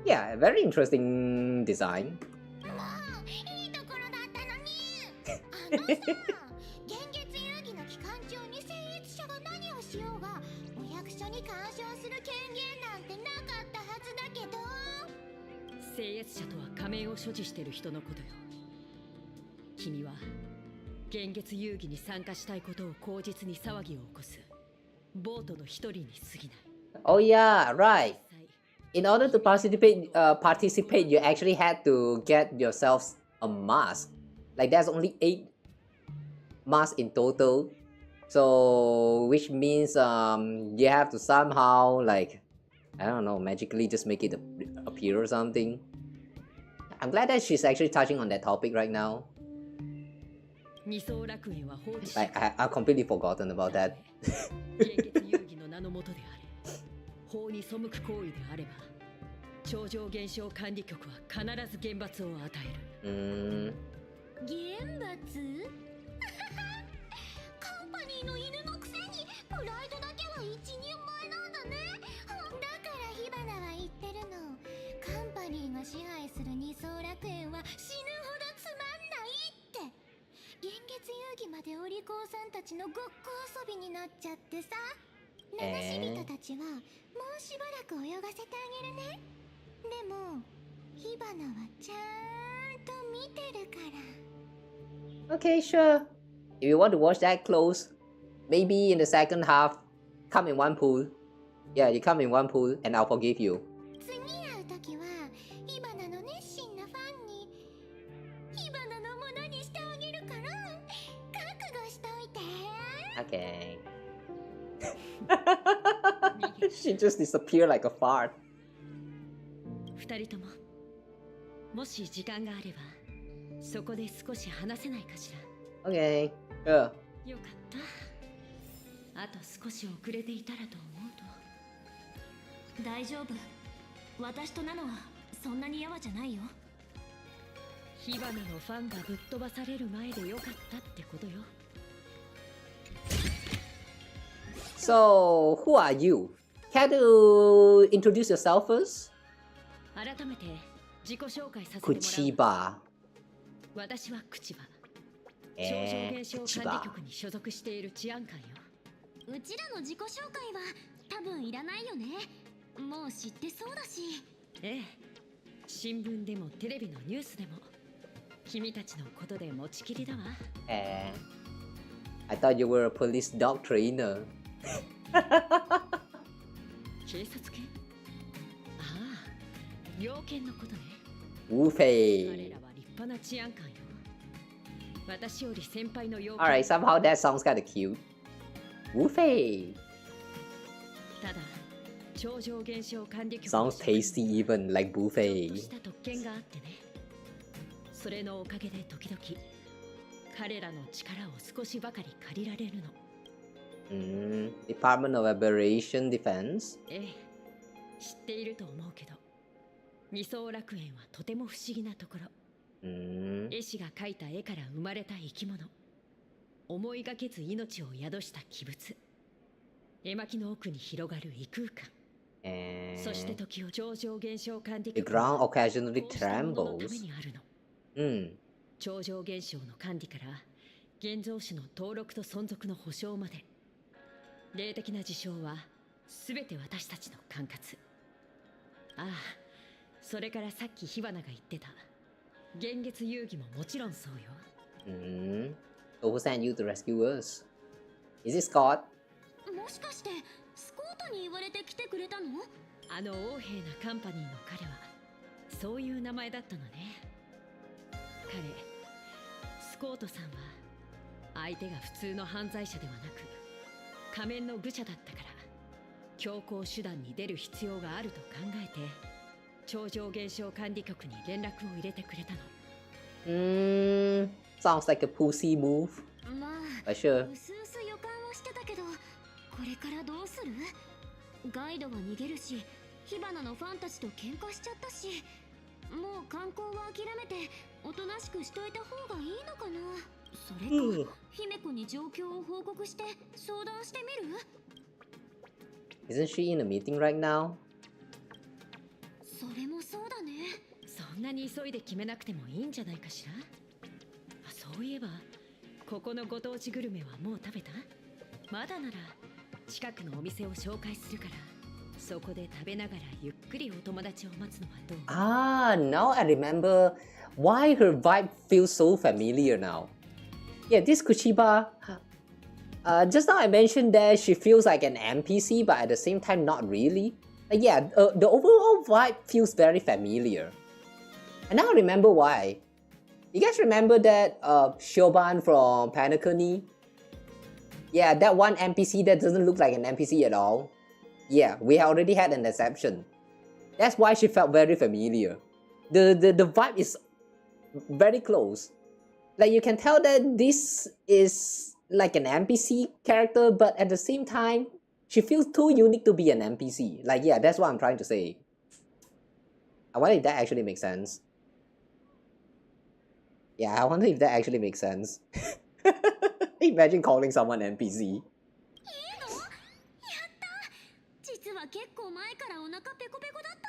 [SPEAKER 1] Yeah, very interesting design.
[SPEAKER 7] 聖越者とは仮面を所持している人のことよ。君は現月遊戯に参加したいことを口実に騒ぎを起こすボートの一人に過ぎない。
[SPEAKER 1] Oh yeah, right. In order to participate, you actually had to get yourselves a mask. Like there's only 8 masks in total. So which means you have to somehow like I don't know, magically just make it appear or something. I'm glad that she's actually touching on that topic right now. Like, I've completely forgotten about that. Okay, sure. If you want to watch that close, maybe in the second half, come in one pool. Yeah, you come in one pool and I'll forgive you. Okay. She just disappeared like a fart.
[SPEAKER 7] 二人とも、もし時間があれば、そこで少し話せないかしら。
[SPEAKER 1] Okay, sure.
[SPEAKER 7] よかった。あと少し遅れていたらと思うと。
[SPEAKER 2] 大丈夫。私とナノはそんなにやわじゃないよ。
[SPEAKER 7] 火花のファンがぶっ飛ばされる前でよかったってことよ。
[SPEAKER 1] So, who are you? Can you introduce yourself first?
[SPEAKER 7] 改めて自己紹介させてもらう。
[SPEAKER 1] Kuchiba.
[SPEAKER 7] 私はクチバ。超常現象管理局に所属している治安官よ。
[SPEAKER 2] うちらの自己紹介は多分いらないよね。もう知ってそうだし。
[SPEAKER 7] ええ。新聞でもテレビのニュースでも君たちのことで持ちきりだわ。
[SPEAKER 1] I thought you were a police dog trainer.
[SPEAKER 7] 警察犬？ああ、猟犬のことね。
[SPEAKER 1] ウフェイ。
[SPEAKER 7] 彼らは立派な治安官よ。私より先輩の猟犬。
[SPEAKER 1] Alright, somehow that sounds kind of cute. ウフェイ。
[SPEAKER 7] ただ、超常現象管理局
[SPEAKER 1] Sounds tasty even like buffet.
[SPEAKER 7] した特権があってね。それのおかげで時々彼らの力を少しばかり借りられるの。
[SPEAKER 1] Department of Aberration Defense?
[SPEAKER 7] ええ、知っていると思うけど、二層楽園はとても不思議なところ。絵師が描いた絵から生まれた生き物。思いがけず命を宿した鬼物。絵巻の奥に広がる異空間。そして時を超常現象管理
[SPEAKER 1] The ground occasionally trembles.
[SPEAKER 7] 超常現象の管理から現像種の登録と存続の保証まで、霊的な事象は全て私たちの管轄。ああ、それからさっき火花が言ってた幻月遊戯ももちろんそうよ。
[SPEAKER 1] So who sent you to rescue us? Is it Scott?
[SPEAKER 2] もしかしてスコートに言われて来てくれたの？
[SPEAKER 7] あの横柄なカンパニーの彼はそういう名前だったのね。彼、スコートさんは相手が普通の犯罪者ではなく仮面の愚者だったから強行手段に出る必要があると考えて超常現象管理局に連絡を入れてくれたの。
[SPEAKER 1] Sounds like a pussy move.
[SPEAKER 2] まあ、
[SPEAKER 1] sure.
[SPEAKER 2] うすうす予感はしてたけど、これからどうする？ガイドは逃げるし、火花のファンたちと喧嘩しちゃったし、もう観光は諦めておとなしくしといた方がいいのかな。それか、姫子に状況を報告して相談してみる？
[SPEAKER 1] Isn't she in a meeting right now?
[SPEAKER 2] それもそうだね。
[SPEAKER 7] そんなに急いで決めなくてもいいんじゃないかしら。そういえばここのご当地グルメはもう食べた？まだなら近くのお店を紹介するからそこで食べながらゆっくりお友達を待つのはどう？
[SPEAKER 1] Now I remember why her vibe feels so familiar now. Yeah, this Kushiba. Just now I mentioned that she feels like an NPC, but at the same time not really. The overall vibe feels very familiar. And now I remember why. You guys remember that Shoban from Planacardia? Yeah, that one NPC that doesn't look like an NPC at all. Yeah, we already had an exception. That's why she felt very familiar. The vibe is very close. Like you can tell that this is like an NPC character, but at the same time, she feels too unique to be an NPC. Like, yeah, that's what I'm trying to say. I wonder if that actually makes sense. Yeah, I wonder if that actually makes sense. Imagine calling someone NPC.
[SPEAKER 2] 実は結構前からお腹ペコペコだった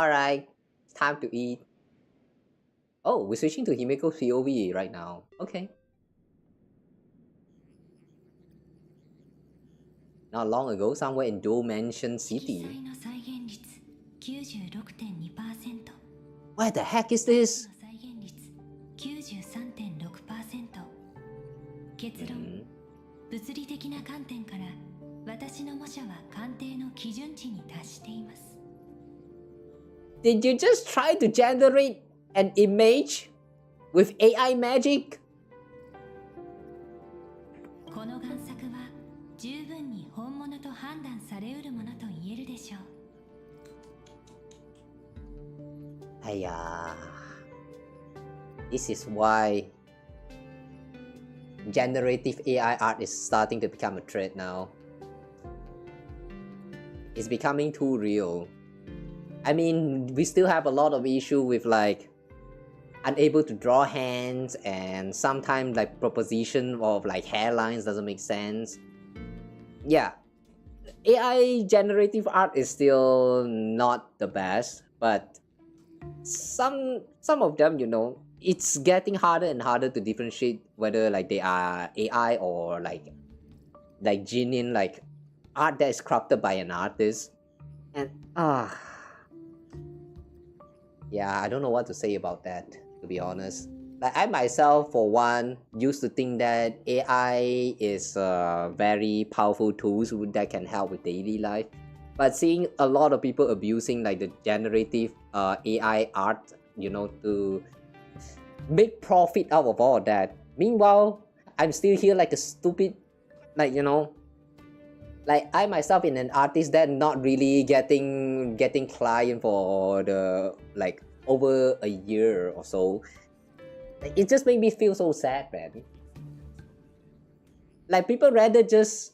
[SPEAKER 2] んだ。
[SPEAKER 1] Alright, it's time to eat. Oh, we're switching to Himeko's POV right now. Okay. Not long ago, somewhere in Dimension City. What the heck is this?
[SPEAKER 3] 結論、物理的な観点から私の模写は鑑定の基準値に達しています。
[SPEAKER 1] Did you just try to generate an image with AI magic?
[SPEAKER 3] この贋作は十分に本物と判断されうるものと言えるでしょう。
[SPEAKER 1] This is why generative AI art is starting to become a trend now. It's becoming too real. I mean, we still have a lot of issue with like unable to draw hands, and sometimes like proposition of like hairlines doesn't make sense. Yeah, AI generative art is still not the best, but some of them, you know, it's getting harder and harder to differentiate whether like they are AI or like genuine like art that is crafted by an artist. And yeah, I don't know what to say about that, to be honest. Like I myself, for one, used to think that AI is a very powerful tool that can help with daily life. But seeing a lot of people abusing like the generative AI art, you know, to make profit out of all of that. Meanwhile, I'm still here like a stupid, like, you know, like I myself in an artist that not really getting client for the like over a year or so. Like, it just made me feel so sad, man. Like people rather just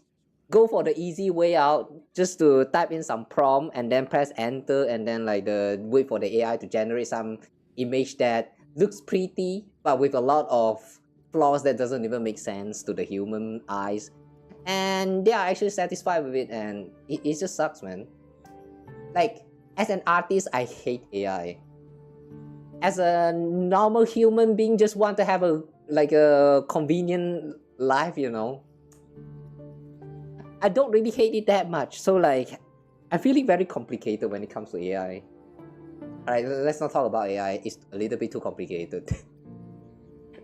[SPEAKER 1] go for the easy way out, just to type in some prompt and then press enter and then like wait for the AI to generate some image that looks pretty but with a lot of flaws that doesn't even make sense to the human eyes. And they are actually satisfied with it, and it just sucks, man. Like, as an artist, I hate AI. as a normal human being just want to have a convenient life, you know. I don't really hate it that much. So like, I'm feeling very complicated when it comes to AI. Alright, let's not talk about AI. It's a little bit too complicated.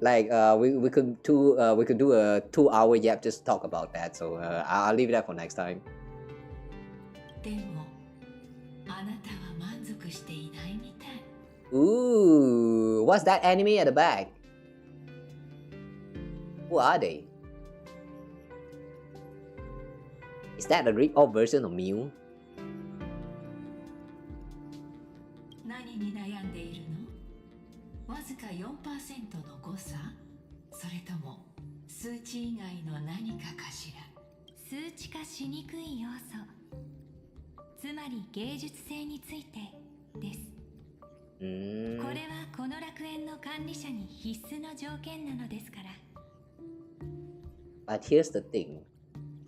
[SPEAKER 1] Like we could do a 2-hour yap just talk about that. So I'll leave that for next time. Ooh, what's that anime at the back? Who are they? Is that a rip-off version of Mew?
[SPEAKER 3] 何に悩んでいるの？わずか 4% の誤差？それとも数値以外の何かかしら？
[SPEAKER 8] 数値化しにくい要素、つまり芸術性についてです。これはこの楽園の管理者に必須の条件なのですから。
[SPEAKER 1] But here's the thing.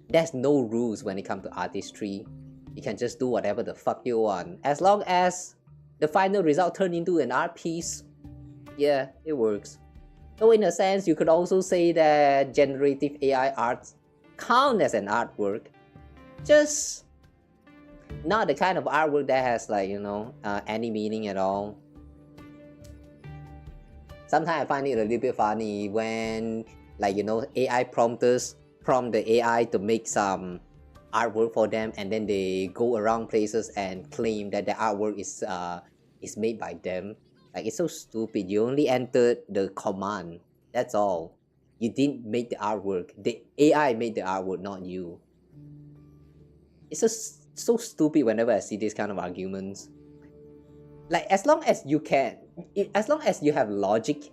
[SPEAKER 1] There's no rules when it comes to artistry. You can just do whatever the fuck you want. As long as the final result turn into an art piece, yeah, it works. So in a sense, you could also say that generative AI art count as an artwork. Just not the kind of artwork that has like, you know, any meaning at all. Sometimes I find it a little bit funny when, like, you know, AI prompters prompt the AI to make some artwork for them, and then they go around places and claim that the artwork is made by them. Like, it's so stupid. You only entered the command. That's all. You didn't make the artwork. The AI made the artwork, not you. It's just so stupid whenever I see these kind of arguments. Like, as long as you have logic,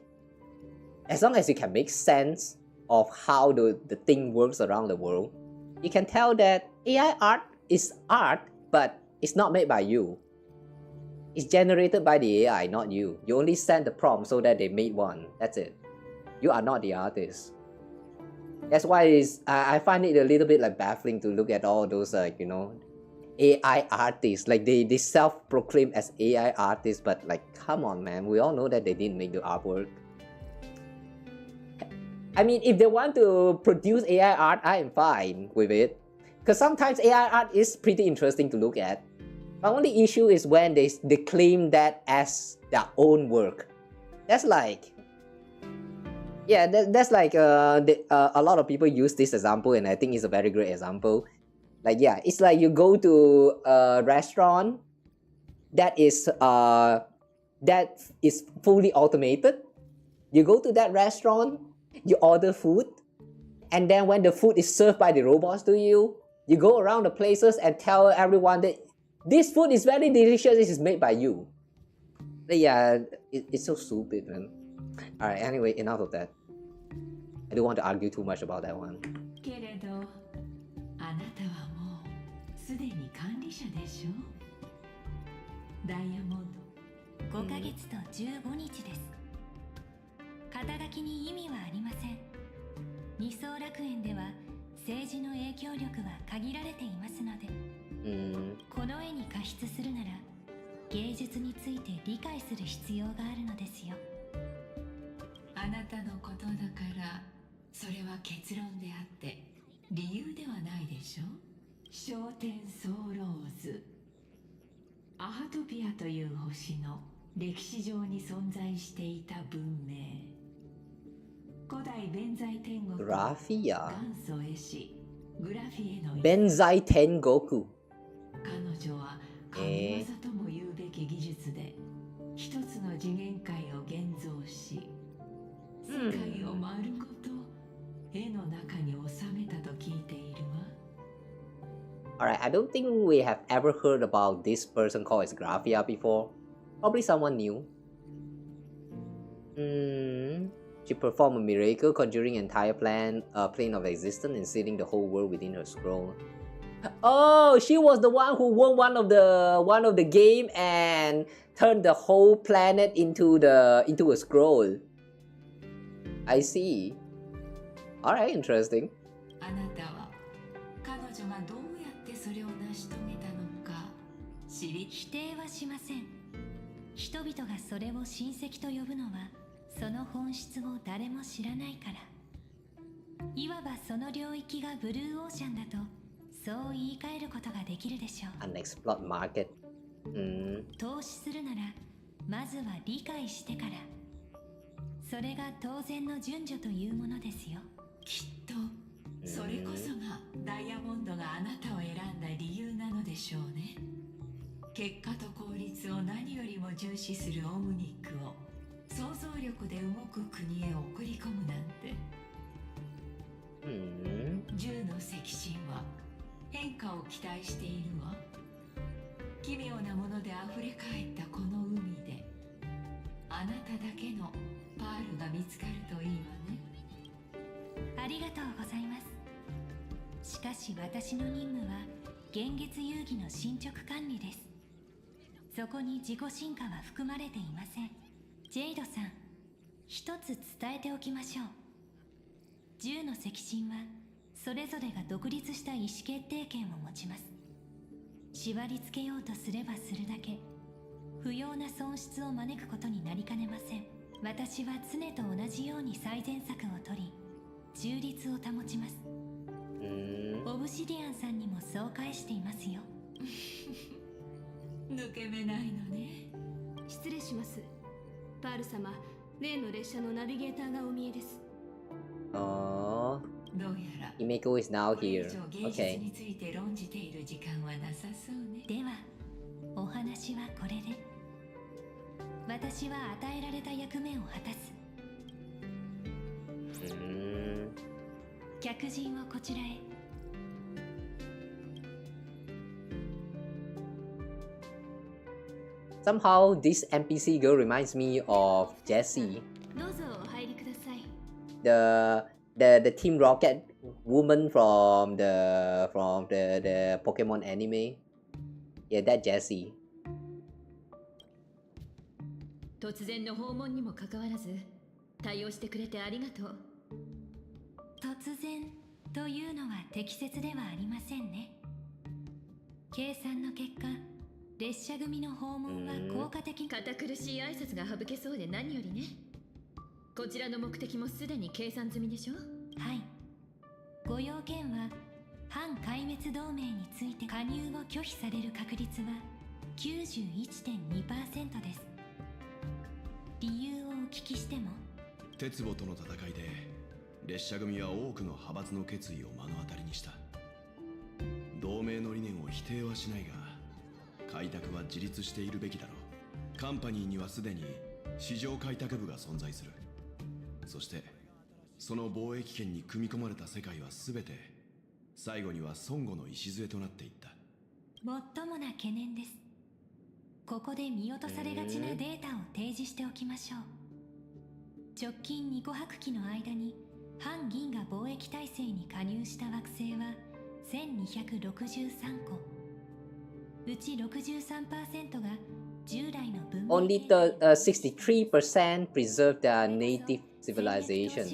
[SPEAKER 1] as long as you can make sense of how the thing works around the world, you can tell that AI art is art, but it's not made by you. It's generated by the AI, not you. You only send the prompt so that they made one. That's it. You are not the artist. That's why I find it a little bit like baffling to look at all those you know, AI artists. Like they self-proclaim as AI artists, but like, come on, man. We all know that they didn't make the artwork. I mean, if they want to produce AI art, I am fine with it. Because sometimes AI art is pretty interesting to look at. My only issue is when they claim that as their own work. That's like... Yeah, that's like a lot of people use this example, and I think it's a very great example. Like, yeah, it's like you go to a restaurant that is fully automated. You go to that restaurant, you order food, and then when the food is served by the robots to you, you go around the places and tell everyone that this food is very delicious, this is made by you. But yeah, it's so stupid, man. Alright, anyway, enough of that. I don't want to argue too much about that one.
[SPEAKER 3] けれど、あなたはもうすでに管理者でしょ？ダイヤモンド。
[SPEAKER 8] 5ヶ月と15日です。肩書きに意味はありません。二層楽園では政治の影響力は限られていますので、この絵に加筆するなら芸術について理解する必要があるのですよ。
[SPEAKER 3] あなたのことだからそれは結論であって理由ではないでしょ。焦点ソーローズ、アハトピアという星の歴史上に存在していた文明、古代弁財天国元祖絵師グラフィエの
[SPEAKER 1] 弁財天国。
[SPEAKER 3] 彼女は神業とも言うべき技術で一つの次元界を現像し、世界を丸ごと絵の中に収めたと聞いているわ。
[SPEAKER 1] Alright, I don't think we have ever heard about this person called as Graphia before. Probably someone new. She performed a miracle, conjuring an entire plane of existence and sealing the whole world within her scroll. Oh, she was the one who won one of the game and turned the whole planet into a scroll. I see. Alright, interesting.
[SPEAKER 3] あなたは彼女がどうやってそれを成し遂げたのか知り。
[SPEAKER 8] 否定はしません。人々がそれを親戚と呼ぶのはその本質を誰も知らないから。いわばその領域がブルーオーシャンだとそう言い換えることができるでしょう。
[SPEAKER 1] Unexplored market。
[SPEAKER 8] 投資するならまずは理解してから。それが当然の順序というものですよ。
[SPEAKER 3] きっとそれこそがダイヤモンドがあなたを選んだ理由なのでしょうね。結果と効率を何よりも重視するオムニックを想像力で動く国へ送り込むなんて。10の赤心は変化を期待しているわ。奇妙なものであふれかえったこの海であなただけのパールが見つかるといいわね。
[SPEAKER 8] ありがとうございます。しかし私の任務は現月遊戯の進捗管理です。そこに自己進化は含まれていません。ジェイドさん、一つ伝えておきましょう。10の赤心はそれぞれが独立した意思決定権を持ちます。縛り付けようとすればするだけ不要な損失を招くことになりかねません。私は常と同じように最善策を取り中立を保ちます。オブシディアンさんにもそう返していますよ。
[SPEAKER 3] 抜け目ないのね。
[SPEAKER 14] 失礼します。パール様、例の列車のナビゲーターがお見えです。
[SPEAKER 1] Oh,
[SPEAKER 3] どうやら
[SPEAKER 1] Himeko is now
[SPEAKER 3] これ以
[SPEAKER 1] here.
[SPEAKER 3] 上芸術
[SPEAKER 1] Okay.
[SPEAKER 3] について論じている時間はなさそうね。
[SPEAKER 8] ではお話はこれで。私は与えられた役目を果たす。客人をこちらへ。
[SPEAKER 1] Somehow this NPC girl reminds me of Jessie,
[SPEAKER 14] どうぞお入りください。
[SPEAKER 1] the Team Rocket woman from the Pokemon anime. Yeah, that Jessie.
[SPEAKER 7] 突然の訪問にもかかわらず対応してくれてありがとう。
[SPEAKER 8] 突然というのは適切ではありませんね。計算の結果列車組の訪問は効果的。
[SPEAKER 7] 堅苦しい挨拶が省けそうで何よりね。こちらの目的もすでに計算済みでしょ。
[SPEAKER 8] はい。ご用件は反壊滅同盟について加入を拒否される確率は 91.2% です。理由をお聞きしても。
[SPEAKER 6] 鉄母との戦いで列車組は多くの派閥の決意を目の当たりにした。同盟の理念を否定はしないが開拓は自立しているべきだろう。カンパニーにはすでに市場開拓部が存在する。そしてその貿易圏に組み込まれた世界は全て最後には孫悟の礎となっていった。
[SPEAKER 8] もっともな懸念です。ここで見落とされがちなデータを提示しておきましょう。直近2個白期の間に反銀河貿易体制に加入した惑星は1263個。うち 63% が従来の文明
[SPEAKER 1] Only 63% preserve their native civilization.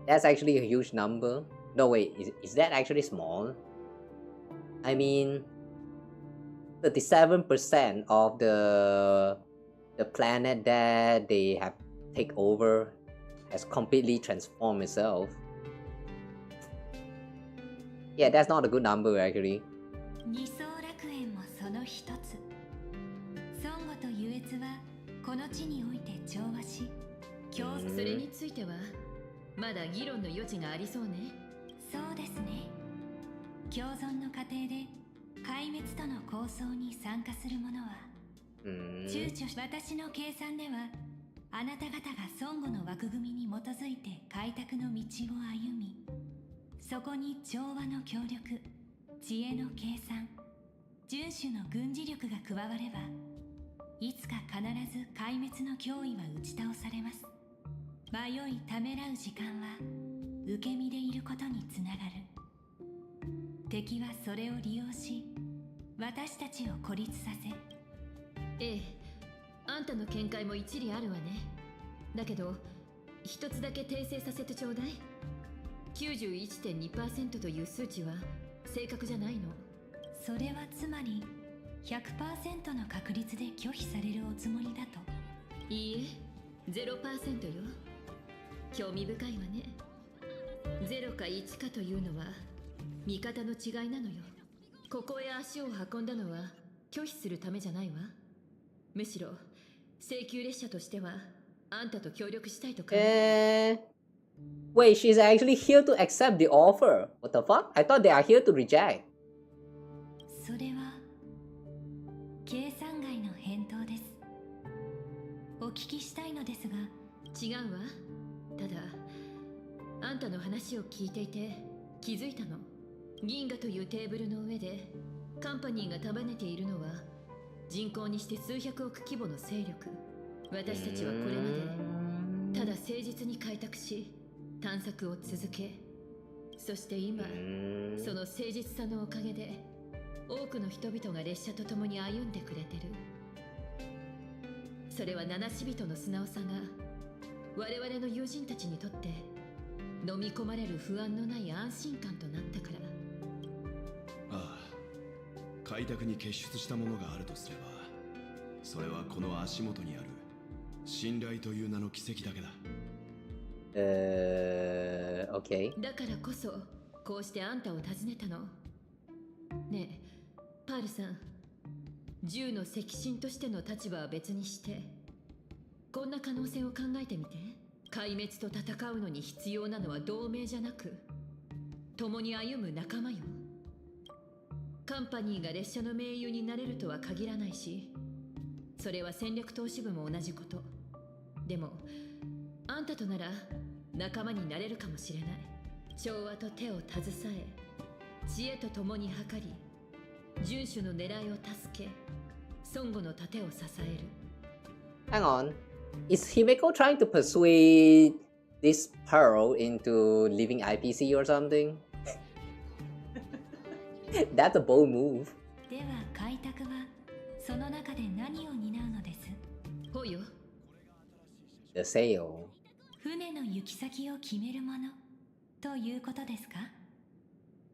[SPEAKER 1] That's actually a huge number. No, wait, is that actually small? I mean, 37% of the planet that they have take over has completely transformed itself. Yeah, that's not a good number actually.
[SPEAKER 8] 二層楽園もその一つ。孫悟と優越はこの地において調和し、
[SPEAKER 7] それについてはまだ議論の余地がありそうね。
[SPEAKER 8] そうですね。共存の過程で壊滅との構想に参加する者は躊躇し、私の計算ではあなた方が孫悟の枠組みに基づいて開拓の道を歩み、そこに調和の協力、知恵の計算、遵守の軍事力が加われば、いつか必ず壊滅の脅威は打ち倒されます。迷いためらう時間は受け身でいることにつながる。敵はそれを利用し、私たちを孤立させ。
[SPEAKER 7] ええ、あんたの見解も一理あるわね。だけど一つだけ訂正させてちょうだい。91.2% という数値は正確じゃないの。
[SPEAKER 8] それはつまり
[SPEAKER 3] 100% の確率で拒否されるおつもりだと。
[SPEAKER 7] いいえ、0%よ。興味深いわね。0か1かというのは見方の違いなのよ。ここへ足を運んだのは拒否するためじゃないわ。むしろ請求列車としてはあんたと協力したいと考え。
[SPEAKER 1] Wait, she's actually here to accept the offer. What the fuck? I thought they are here to reject.
[SPEAKER 3] それは計算外の返答です。お聞きしたいのですが。
[SPEAKER 7] 違うわ。ただあんたの話を聞いていて気づいたの。銀河というテーブルの上でカンパニーが束ねているのは人口にして数百億規模の勢力。私たちはこれまでただ誠実に開拓し探索を続け、そして今その誠実さのおかげで多くの人々が列車と共に歩んでくれてる。それは七死人の素直さが我々の友人たちにとって飲み込まれる不安のない安心感となったから。
[SPEAKER 6] ああ、開拓に結出したものがあるとすれば、それはこの足元にある信頼という名の奇跡だけだ。
[SPEAKER 1] OK。
[SPEAKER 7] だからこそこうしてあんたを訪ねたの。ねえパールさん、銃の赤心としての立場は別にしてこんな可能性を考えてみて。壊滅と戦うのに必要なのは同盟じゃなく共に歩む仲間よ。カンパニーが列車の盟友になれるとは限らないし、それは戦略投資部も同じこと。でもあんたとなら仲間になれるかもしれない。調和と手を携え、知恵と共に計り、遵守の狙いを助け、孫悟の盾を支える。
[SPEAKER 1] Hang on. Is Himeko trying to persuade this Pearl into leaving IPC or something? That's a bold move.
[SPEAKER 3] では開拓はその中で何を担うのです？
[SPEAKER 7] ほうよ。
[SPEAKER 1] The sail.
[SPEAKER 3] 船の行き先を決めるものということですか？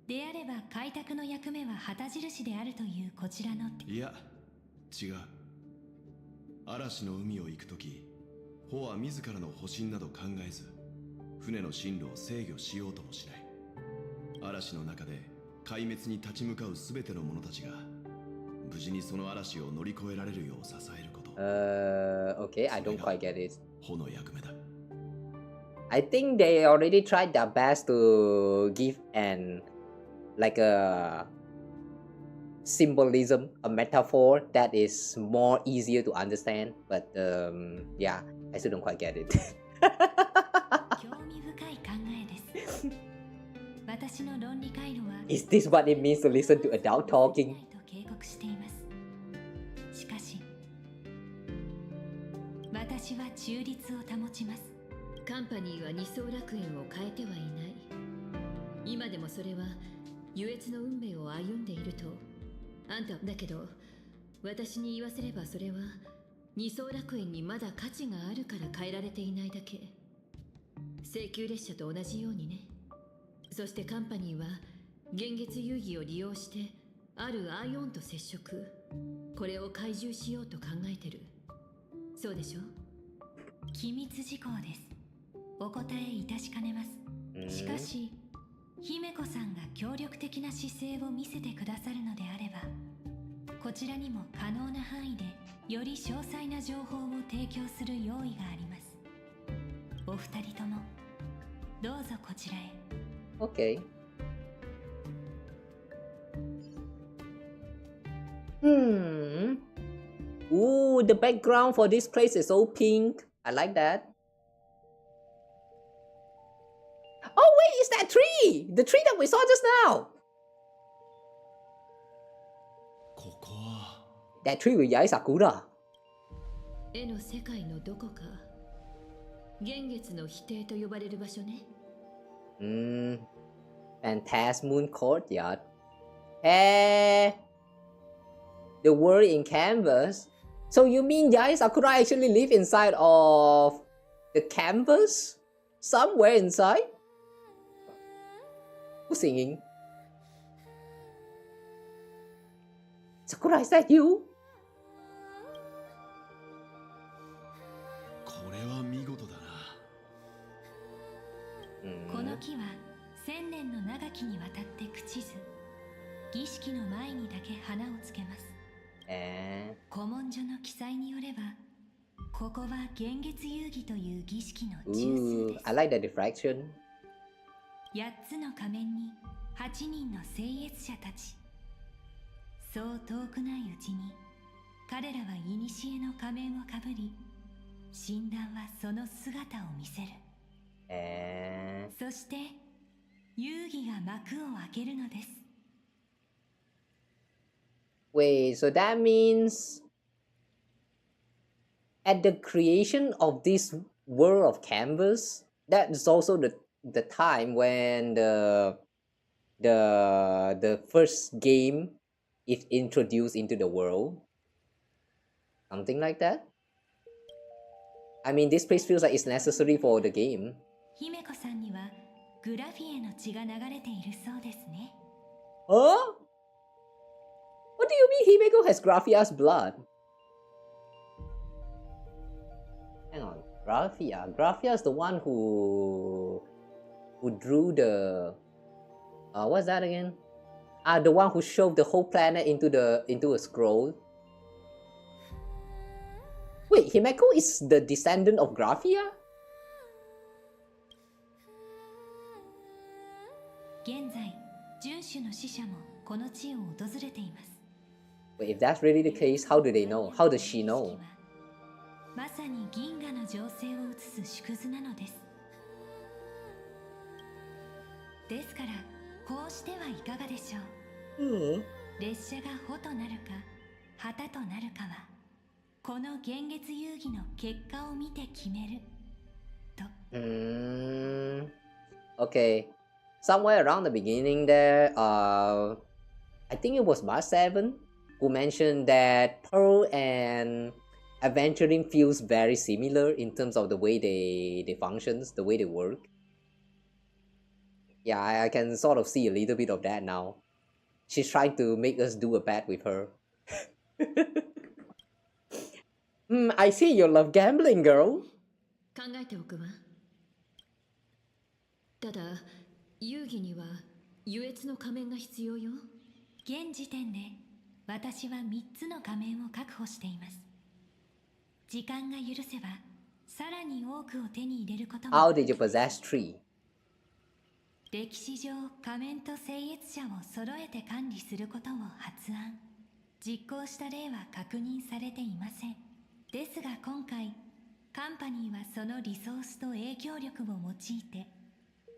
[SPEAKER 3] であれば開拓の役目は旗印であるというこちらの。
[SPEAKER 6] いや、違う。嵐の海を行くとき、ホは自らの保身など考えず、船の進路を制御しようともしない。嵐の中で壊滅に立ち向かうすべての者たちが無事にその嵐を乗り越えられるよう支えること。
[SPEAKER 1] Okay, I don't quite get it.
[SPEAKER 6] ホの役目だ。
[SPEAKER 1] I think they already tried their best to give an like a symbolism, a metaphor that is more easier to understand, but yeah, I still don't quite get it.
[SPEAKER 3] 興味深い考えです。私の論理回路は
[SPEAKER 1] Is this what it means to listen to adult talking?
[SPEAKER 3] と警告しています。しかし私は中立を保ちます。
[SPEAKER 7] カンパニーは二層楽園を変えてはいない。今でもそれは優越の運命を歩んでいるとあんただけど、私に言わせればそれは二層楽園にまだ価値があるから変えられていないだけ。請求列車と同じようにね。そしてカンパニーは現月遊戯を利用してあるアイオンと接触、これを懐柔しようと考えてる。そうでしょ？
[SPEAKER 3] 機密事項です。お答えいたしかねます。しかし姫子さんが協力的な姿勢を見せてくださるのであれば、こちらにも可能な範囲でより詳細な情報を提供する用意があります。お二人ともどうぞこちらへ。
[SPEAKER 1] Okay. Ooh, the background for this place is so pink. I like that. Oh wait, it's that tree! The tree that we saw just now!
[SPEAKER 6] ここは
[SPEAKER 1] That tree with Yai Sakura.
[SPEAKER 7] 絵の世界のどこか、現月の否定と呼ばれる場所ね。
[SPEAKER 1] Phantasmoon Courtyard. Hey! The world in canvas? So you mean Yai Sakura actually live inside of the canvas? Somewhere inside? Who's singing? Christ, that you?
[SPEAKER 6] これは見事だな。
[SPEAKER 2] この木は1000年の長きにわたって朽ちず、儀式の前にだけ花をつけます。古文書の記載によれば、ここは幻月遊戯という儀式の中枢です。
[SPEAKER 1] I like the diffraction.
[SPEAKER 2] 8つの仮面に8人の聖越者たち。そう遠くないうちに、彼らは古の仮面をかぶり、神壇はその姿を見せる。そして遊戯が幕を開けるのです。
[SPEAKER 1] Wait, so that means at the creation of this world of canvas, that is also the time when the first game is introduced into the world. Something like that. I mean, this place feels like it's necessary for the game.
[SPEAKER 2] 姫子さんにはグラフィエの血が流れているそうですね。
[SPEAKER 1] Huh? What do you mean Himeko has Graphia's blood? Hang on, Graphia. Graphia is the one who drew the what's that again? The one who shoved the whole planet into a scroll. Wait, Himeko is the descendant of Graphia?
[SPEAKER 2] 現在、遵守の使者もこの地を訪れています。
[SPEAKER 1] Wait, if that's really the case, how do they know? How does she know?
[SPEAKER 2] まさに銀河の情勢を映す縮図なのです。ですから、こうしてはいかがでしょう。列車が帆となるか、旗となるかは、この幻月遊戯の結果を見て決める。と。
[SPEAKER 1] Okay. Somewhere around the beginning there, I think it was Mark 7 who mentioned that Pearl and Adventuring feels very similar in terms of the way they functions, the way they work. Yeah, I can sort of see a little bit of that now. She's trying to make us do a bet with her. I see you love gambling, girl.
[SPEAKER 7] 考えておくわ。ただ、遊戯には優越の仮面が必要よ。
[SPEAKER 2] 現時点で私は3つの仮面を確保しています。時間が許せばさらに多くを手に入れることも。
[SPEAKER 1] How did you possess 3?
[SPEAKER 2] 歴史上仮面と聖越者を揃えて管理することを発案。実行した例は確認されていません。ですが今回カンパニーはそのリソースと影響力を用いて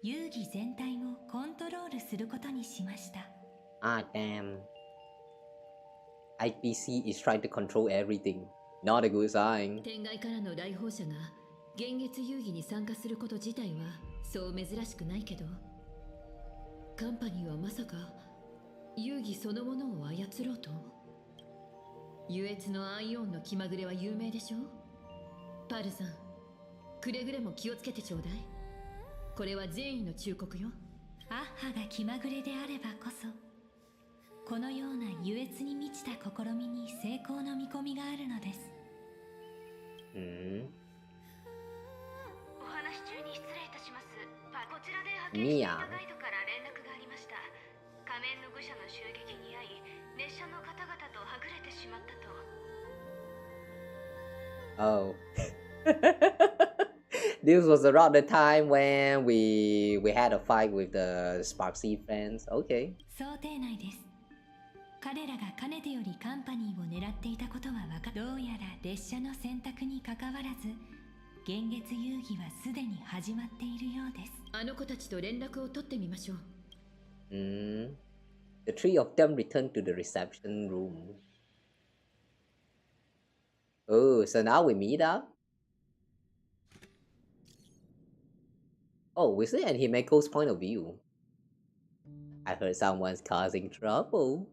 [SPEAKER 2] 遊戯全体をコントロールすることにしました。
[SPEAKER 1] Damn. IPC is trying to control everything. Not a good sign.
[SPEAKER 7] 天外からの来訪者が幻月遊戯に参加すること自体はそう珍しくないけど、カンパニーはまさか遊戯そのものを操ろうと。優越のアイオンの気まぐれは有名でしょ。パルさん、くれぐれも気をつけてちょうだい。これは善意の忠告よ。
[SPEAKER 2] アッハが気まぐれであればこそ、このような優越に満ちた試みに成功の見込みがあるのです。
[SPEAKER 15] お話中に失礼いたします。こちらで派遣していたガイドから連絡がありました。仮面の愚者の襲撃に遭い、列車の方々とはぐれてしまったと。
[SPEAKER 1] Oh. This was around the time when we had a fight with the Sparksy friends. Okay.
[SPEAKER 2] 想定内です。彼らがかねてよりカンパニーを狙っていたことはどうやら列車の選択に関わらず、幻月遊戯はすでに始まっているようです。
[SPEAKER 7] あの子たちと連絡を取ってみましょう。
[SPEAKER 1] The three of them returned to the reception room. Oh, so now we meet up? Oh, we see and Himeko's point of view. I heard someone's causing trouble.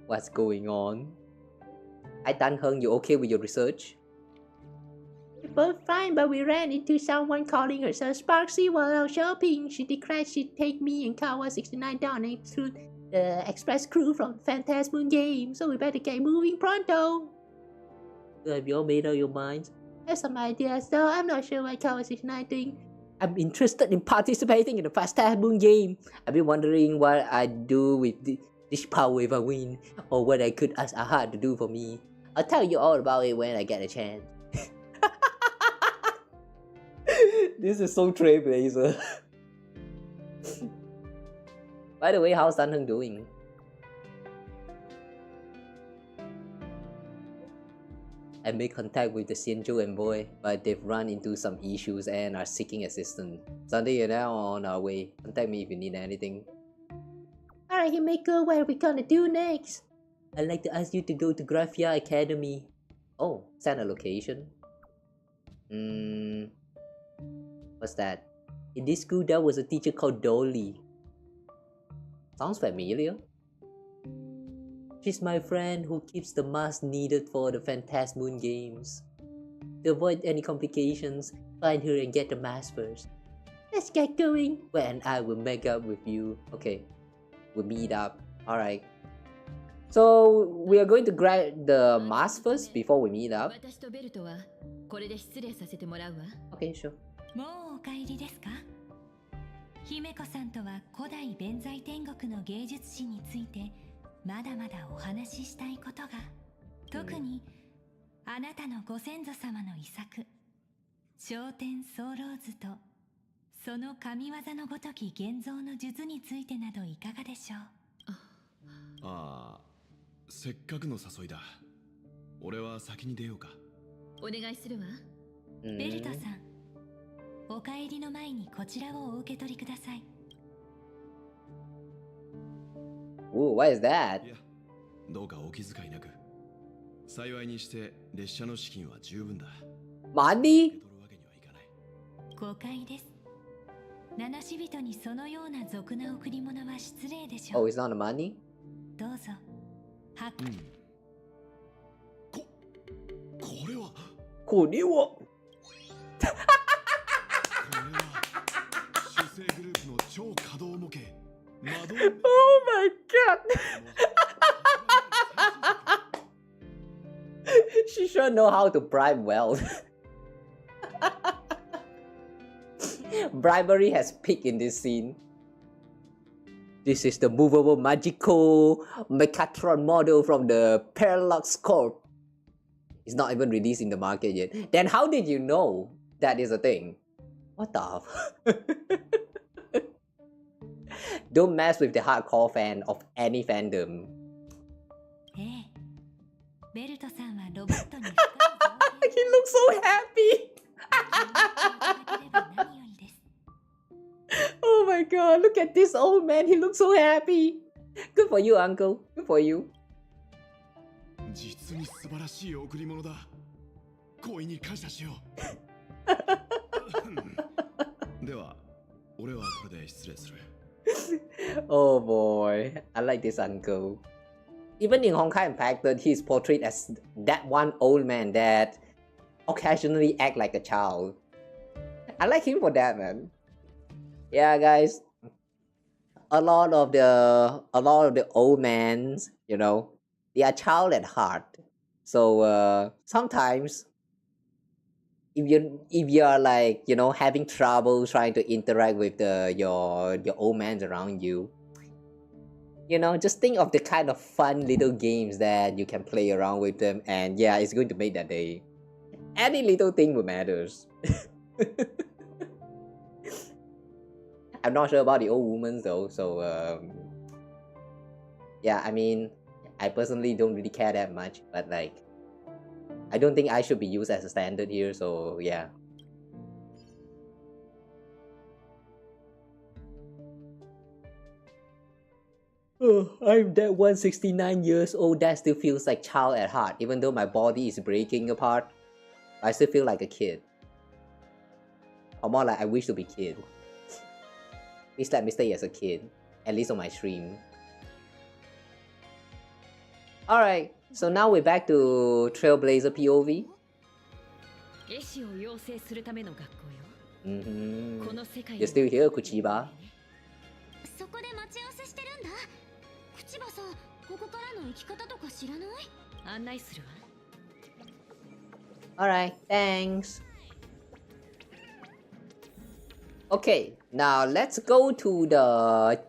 [SPEAKER 1] What's going on? Hi Tan Heng, you okay with your research? both fine, but we ran into someone calling herself Sparksy while out shopping. She declared she'd take me and Kawa 69 down to the express crew from Phantasmoon game, so we better get moving pronto. Have you all made up your minds? I have some ideas, though I'm not sure what Kawa 69 think. I'm interested in participating in the Phantasmoon game. I've been wondering what I'd do with this power if I win, or what I could ask AHA to do for me. I'll tell you all about it when I get a chance. This is so Trailblazer. By the way, how's Danheng doing? I made contact with the Xianzhou envoy, but they've run into some issues and are seeking assistance. Sunday and I are on our way. Contact me if you need anything. Alright, Himeko, what are we gonna do next? I'd like to ask you to go to Graphia Academy. Oh, send a location. What's that? In this school, there was a teacher called Dolly. Sounds familiar. She's my friend who keeps the mask needed for the Phantasmoon games. To avoid any complications, find her and get the mask first. Let's get going. Well, and I will make up with you. Okay, we'll meet up. Alright. So, we are going to grab the mask first before we meet up. Okay, sure.
[SPEAKER 3] もうお帰りですか？姫子さんとは古代弁財天国の芸術史についてまだまだお話ししたいことが、特にあなたのご先祖様の遺作昇天ソーローズとその神業のごとき現像の術についてなどいかがでしょう？
[SPEAKER 6] ああ、せっかくの誘いだ。俺は先に出ようか。
[SPEAKER 7] お願いするわ。
[SPEAKER 3] ベルトさん、お帰りの前にこちらをお受け取りください。
[SPEAKER 1] Ooh, what is that?
[SPEAKER 6] いや、どうかお気遣いなく。幸いにして列車の資金は十分だ。
[SPEAKER 1] Money?
[SPEAKER 3] 誤解です。七死人にそのような俗な贈り物は失礼でしょう。
[SPEAKER 1] Oh, it's not the money?
[SPEAKER 3] どうぞ。は。
[SPEAKER 6] これは。
[SPEAKER 1] これは。
[SPEAKER 6] 主生グループの超稼働模型。Oh
[SPEAKER 1] my god! She sure know how to bribe well. Bribery has peaked in this scene. This is the movable magical Mechatron model from the Parallax Corp. It's not even released in the market yet. Then how did you know that is a thing? What the Don't mess with the hardcore fan of any fandom. He looks so happy. Oh my god, look at this old man. He looks so happy. Good for you, uncle. Good for you.
[SPEAKER 6] 実に素晴らしい贈り物だ。恋に感謝しよう。では、俺はこれで失礼する。
[SPEAKER 1] Oh boy, I like this uncle. Even in Honkai Impacted, he's portrayed as that one old man that occasionally act like a child. I like him for that, man. Yeah, guys. A lot of the old men, you know, they are child at heart. So sometimes, if you're like, you know, having trouble trying to interact with your old man around you, you know, just think of the kind of fun little games that you can play around with them, and yeah, it's going to make that day. Any little thing will matters. I'm not sure about the old women though, so yeah, I mean, I personally don't really care that much, but like, I don't think I should be used as a standard here, so yeah. Oh, I'm that 169 years old that still feels like child at heart, even though my body is breaking apart. I still feel like a kid. Or more like I wish to be kid. Please let me stay as a kid, at least on my stream. Alright, so now we're back to Trailblazer POV.
[SPEAKER 7] 絵師を養成するための学校よ。この世界
[SPEAKER 1] You're still here, Kuchiba?
[SPEAKER 2] そこで待ち合わせしてるんだ。口ばさ、ここからの行き方とか知らない？
[SPEAKER 7] 案内する
[SPEAKER 1] All
[SPEAKER 7] わ。
[SPEAKER 1] right, thanks. Okay, now let's go to the...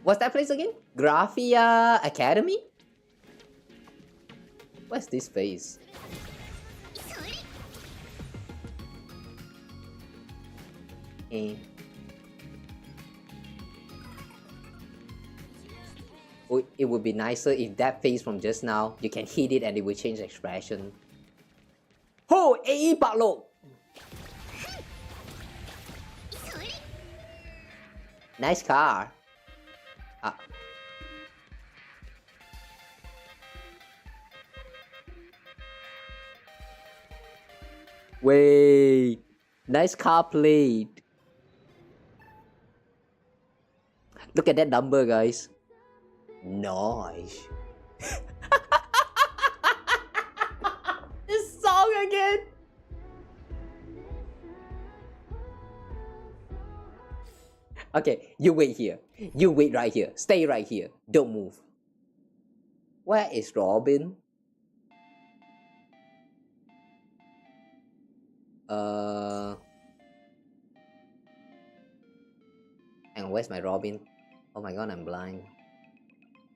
[SPEAKER 1] What's that place again? Graphia Academy? What's this place? Eh. Oh, it would be nicer if that face from just now, you can hit it and it will change expression. Oh, AE Palo! Nice car. Ah. Wait. Nice car plate. Look at that number, guys. Nice. This song again. Okay, you wait here. You wait right here. Stay right here. Don't move. Where is Robin? And where's my Robin? Oh my god, I'm blind.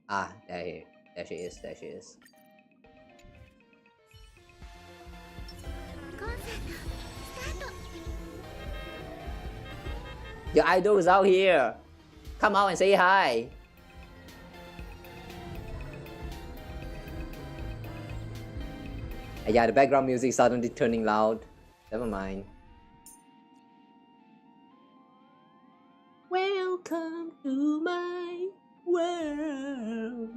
[SPEAKER 1] Ah, there she is. There she is. Your idol is out here. Come out and say hi. Yeah, the background music suddenly turning loud. Never mind. Welcome to my world.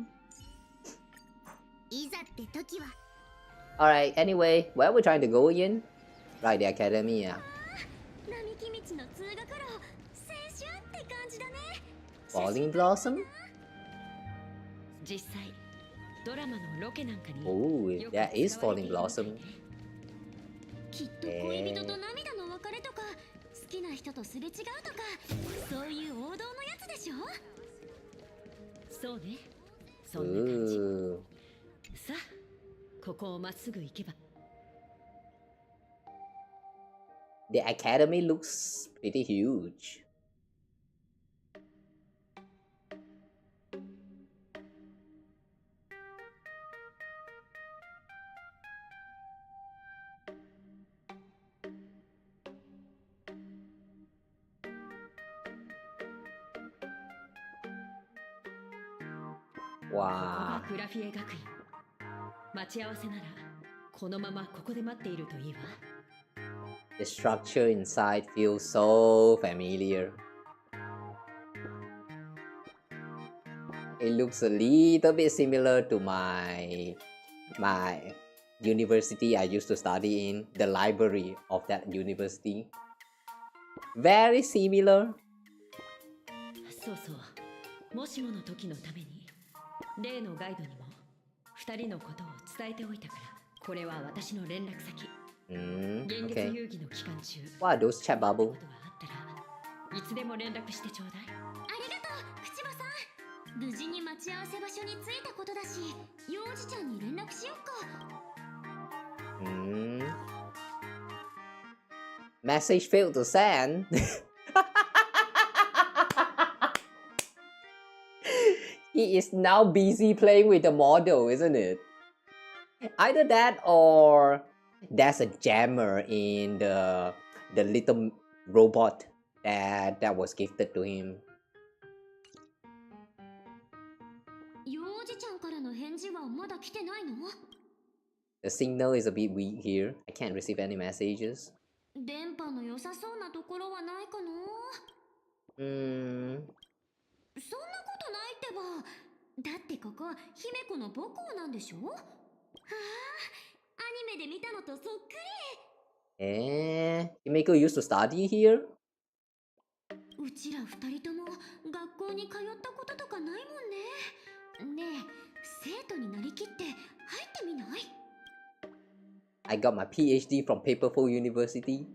[SPEAKER 1] Alright, anyway, where are we trying to go again? Right, the academy, yeah. Falling Blossom? Oh, that is Falling Blossom.
[SPEAKER 2] きっと恋人と涙の別れとか、好きな人とすれ違うとか、そういう王道のやつでしょ。
[SPEAKER 7] そうね。そんな感じ。さあ、ここをまっすぐ行けば。
[SPEAKER 1] The academy looks pretty huge. Wow.
[SPEAKER 7] グラフィエ学院。待ち合わせならこのままここで待っているといいわ。
[SPEAKER 1] The structure inside feels so familiar. It looks a little bit similar to my university I used to study in, the library of that university. Very similar.
[SPEAKER 7] そうそう。もしもの時のために。例のガイドにも2人のことを伝えておいたから、これは私の連絡先。現月遊戯の期間中、
[SPEAKER 1] What are those chat bubbles?
[SPEAKER 7] ことがあったらいつでも連絡してちょうだい。
[SPEAKER 2] ありがとう、口場さん。無事に待ち合わせ場所に着いたことだし、幼児ちゃんに連絡しよっか。
[SPEAKER 1] Message failed to send. He is now busy playing with the model, isn't it? Either that or there's a jammer in the little robot that was gifted to him.
[SPEAKER 2] 幼児ちゃんからの返事はまだ来てないの？
[SPEAKER 1] The signal is a bit weak here. I can't receive any messages.
[SPEAKER 2] 電波の良さそうなところはないかな？そんなことないってば。だってここ姫子の母校なんでしょ？はあ、アニメで見たのとそっく
[SPEAKER 1] り。Himeko used to study here?
[SPEAKER 2] うちら二人とも学校に通ったこととかないもんね。ねえ、生徒になりきって入ってみない？
[SPEAKER 1] I got my PhD from Paperful University.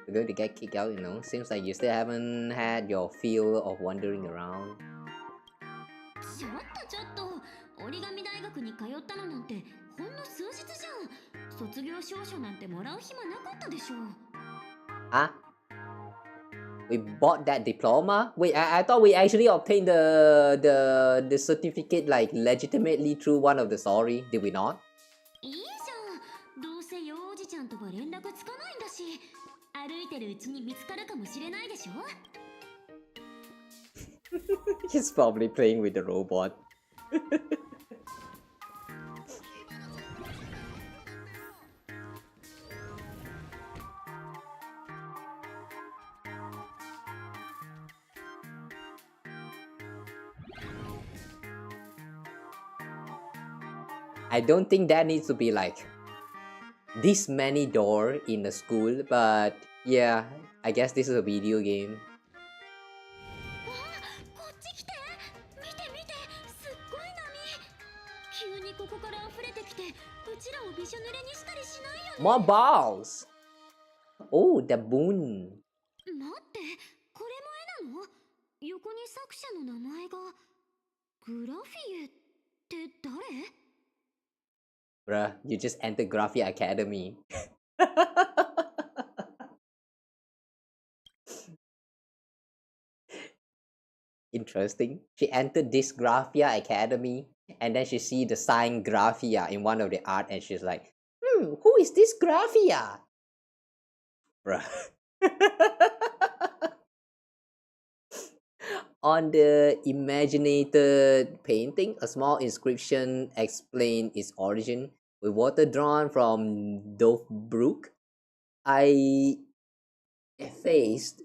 [SPEAKER 1] You're going to get kicked out, you know. Seems like you still haven't had your feel of wandering around.
[SPEAKER 2] ちょっと折り紙大学に通ったのなんてほんの数日じゃん。卒業証書なんてもらう暇なかったでしょ。
[SPEAKER 1] Huh? We bought that diploma? Wait, I thought we actually obtained the certificate like legitimately through one of the story. Did we not?
[SPEAKER 2] いいじゃん。どうせよおじちゃんとは連絡つかないんだし、歩いてるうちに見つかるかもしれないでしょ。
[SPEAKER 1] He's probably playing with the robot. I don't think that needs to be like this many doors in a school, but yeah, I guess this is a video game.
[SPEAKER 2] こっち来て。見て見て。すっごい波。急にここから溢れてきて、うちらをびしょ濡れにしたりしないよね。
[SPEAKER 1] More balls! Oh, the moon.
[SPEAKER 2] 待って、これも絵なの？横に作者の名前がグラフィエって誰？
[SPEAKER 1] Bruh, you just entered Graphia Academy. Interesting. She entered this Graphia Academy and then she see the sign Graphia in one of the art and she's like, who is this Graphia? Bruh. On the imaginated painting, a small inscription explains its origin. With water drawn from Dove Brook, I effaced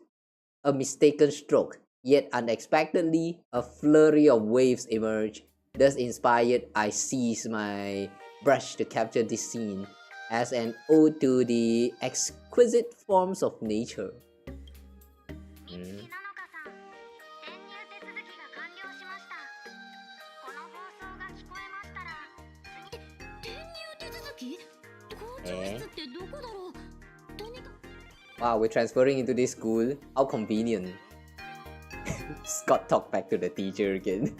[SPEAKER 1] a mistaken stroke. Yet unexpectedly, a flurry of waves emerged. Thus inspired, I seized my brush to capture this scene as an ode to the exquisite forms of nature. Wow, we're transferring into this school. How convenient. Scott talked back to the teacher again.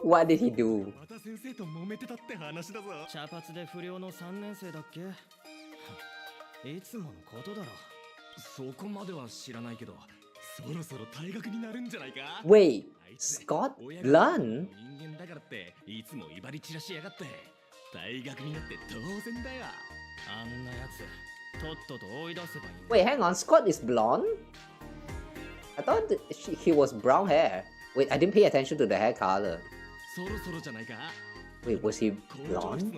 [SPEAKER 1] What did he do?
[SPEAKER 13] 茶髪で不良の3年生だっけ？いつものことだろ。そこまでは知らないけど、そろそろ退学になるんじゃないか？
[SPEAKER 1] Wait, Scott Blunt?
[SPEAKER 13] 人間だからっていつも威張り散らしやがって。退学になって当然だよ。あんなやつ、とっとと追い出せばいい。
[SPEAKER 1] Wait, hang on, Scott is blonde? I thought that he was brown hair. Wait, I didn't pay attention to the hair color.
[SPEAKER 13] そろそろじゃないか？
[SPEAKER 1] Wait, was he blonde?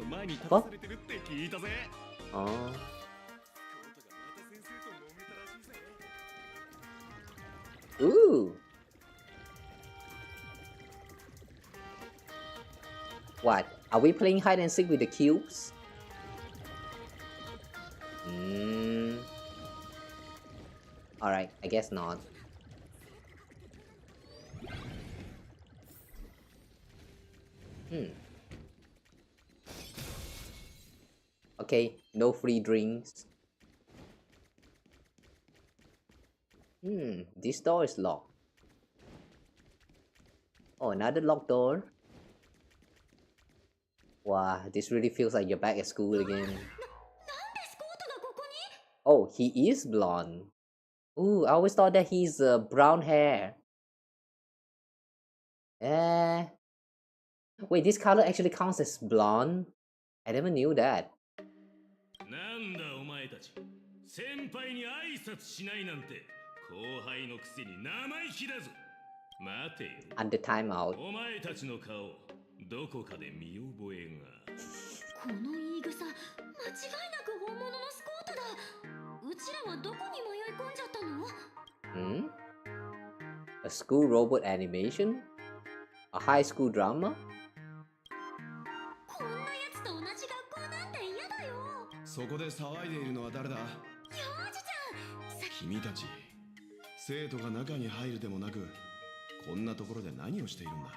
[SPEAKER 1] What? Oh. Ooh. What? Are we playing hide and seek with the cubes? Alright, I guess not. Okay, no free drinks. This door is locked. Oh, another locked door. Wow, this really feels like you're back at school again. Oh, he is blonde. Ooh, I always thought that he's brown hair. Wait, this color actually counts as blonde? I never knew that. Under timeout.
[SPEAKER 2] この言い草、間違いなく本物のスコートだ。うちらはどこに迷い込んじゃったの？
[SPEAKER 1] A school robot animation? A high school drama?
[SPEAKER 2] こんなやつと同じ学校なんて嫌だよ。
[SPEAKER 6] そこで騒いでいるのは誰だ？
[SPEAKER 2] よおじちゃん。
[SPEAKER 6] 君たち、生徒が中に入るでもなく、こんなところで何をしているんだ？
[SPEAKER 2] 違うの。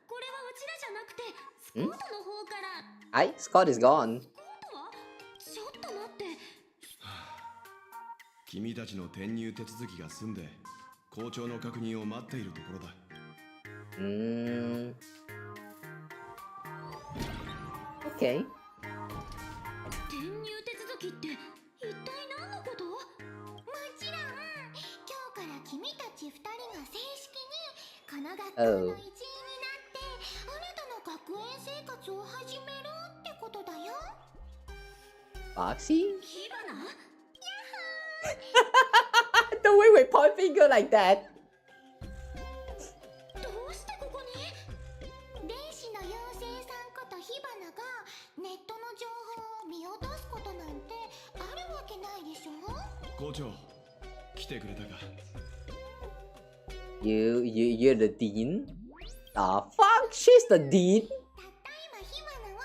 [SPEAKER 2] これはうちらじゃなくて、スコートの
[SPEAKER 1] Scott is gone.
[SPEAKER 2] ちょっと待って。
[SPEAKER 6] 君たちの転入手続きが済んで校長の確認を待っているところだ。
[SPEAKER 1] Okay.
[SPEAKER 2] 転入手続きって一体何のこと？
[SPEAKER 8] もちろん、今日から君たち2人が正式にこの学校の一員になって、あなたの学園生活を始めるってことだよ。
[SPEAKER 1] Foxy?
[SPEAKER 2] 火花？
[SPEAKER 1] The way we point finger like that.
[SPEAKER 2] どうしてここに？
[SPEAKER 8] 電子の妖精さんこと火花がネットの情報を見落とすことなんてあるわけないでしょ。
[SPEAKER 6] 校長、来てくれたか。
[SPEAKER 1] You're the dean? The fuck? She's the dean?
[SPEAKER 8] たった今火花は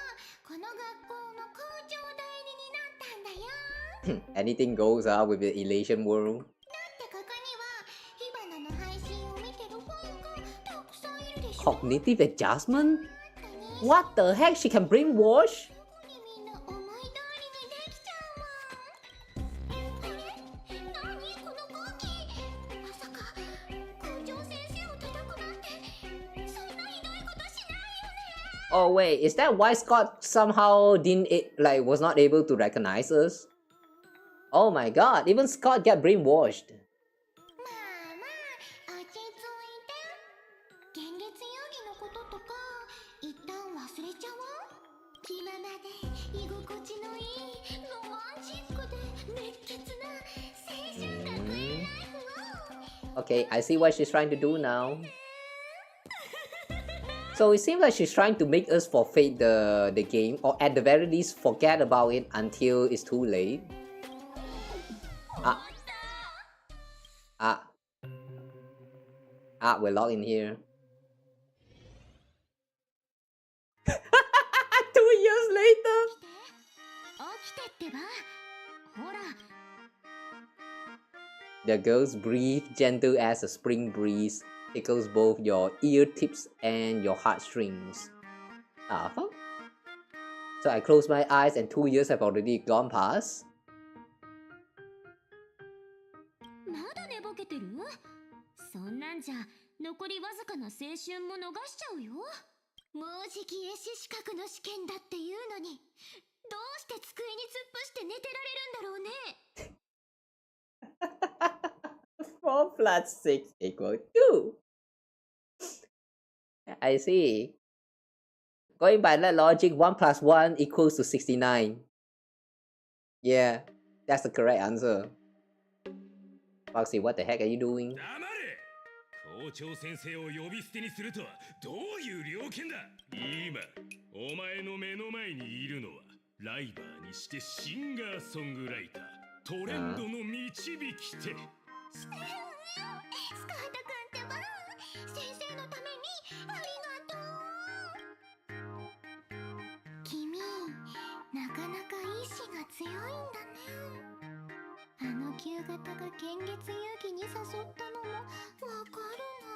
[SPEAKER 8] この学校の校長代理になったんだよ。
[SPEAKER 1] Anything goes with the Elation world.
[SPEAKER 8] だってここには火花の配信を見てるファンがたくさんいるでしょ。
[SPEAKER 1] Cognitive adjustment? What the heck? She can brainwash?
[SPEAKER 8] みんな思い通りにできちゃうもん。あれ？何この空気？まさか校長先生を叩くなんてそんなひどいことしないよね。
[SPEAKER 1] Oh wait, is that why Scott somehow was not able to recognize us? Oh my god, even Scott got brainwashed.
[SPEAKER 8] まあまあ、落ち着いて。現月遊戯のこととか一旦忘れちゃおう。今まで居心地のいいロマンチックで熱血な青春学園ライフを。
[SPEAKER 1] Okay, I see what she's trying to do now. So it seems like she's trying to make us forfeit the game, or at the very least forget about it until it's too late. We're locked in here. 2 years later.
[SPEAKER 2] 起きてってば。ほら。
[SPEAKER 1] The girl's breathe, gentle as a spring breeze, tickles both your ear tips and your heartstrings. Fuck. So I close my eyes and 2 years have already gone past.
[SPEAKER 2] まだ寝ぼけてる？そんなんじゃ残りわずかな青春も逃しちゃうよ。
[SPEAKER 8] もうじき絵師資格の試験だっていうのに、どうして机に突っ伏して寝てられるんだろうね。
[SPEAKER 1] 4 plus 6 equals 2. I see. Going by that logic, 1 plus 1 equals to 69. Yeah, that's the correct answer. Foxy, what the heck are you doing?
[SPEAKER 9] 校長先生を呼び捨てにするとはどういう了見だ。今お前の目の前にいるのはライバーにしてシンガーソングライター、トレンドの導き手。
[SPEAKER 8] スカートくんってば、先生のためにありがとう。君、なかなか意志が強いんだね。あの旧型が剣月遊戯に誘ったのもわかるな。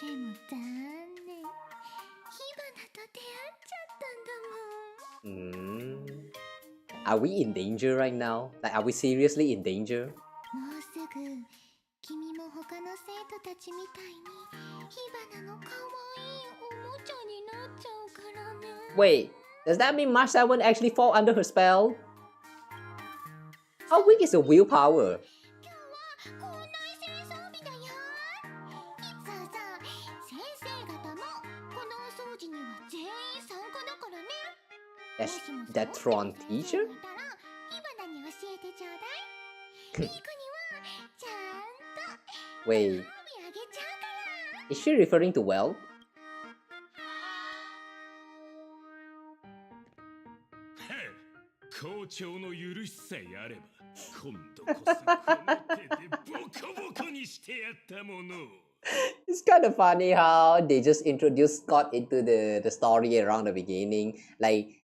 [SPEAKER 8] でも残念、火花と出会っちゃったんだもん。
[SPEAKER 1] Are we in danger right now? Like, are we seriously in danger?
[SPEAKER 8] もうすぐ君も他の生徒たちみたいに火花の可愛いおもちゃになっちゃうからね。
[SPEAKER 1] Wait, does that mean March 7 actually fall under her spell? How weak is her willpower?
[SPEAKER 8] 今日は校内清掃日だよ。そうそう、先生方もこのお掃除には全員参加だからね。
[SPEAKER 1] That Tron teacher?
[SPEAKER 8] 火花に教えてちょうだい。いい子にはちゃんと
[SPEAKER 1] Wait,
[SPEAKER 8] あげちゃうから。
[SPEAKER 1] is she referring to Well?
[SPEAKER 9] 校長の許しさえあれば今度こそこの手でボコボコにしてやったもの。
[SPEAKER 1] It's kind of funny how they just introduced Scott into the story around the beginning. Like,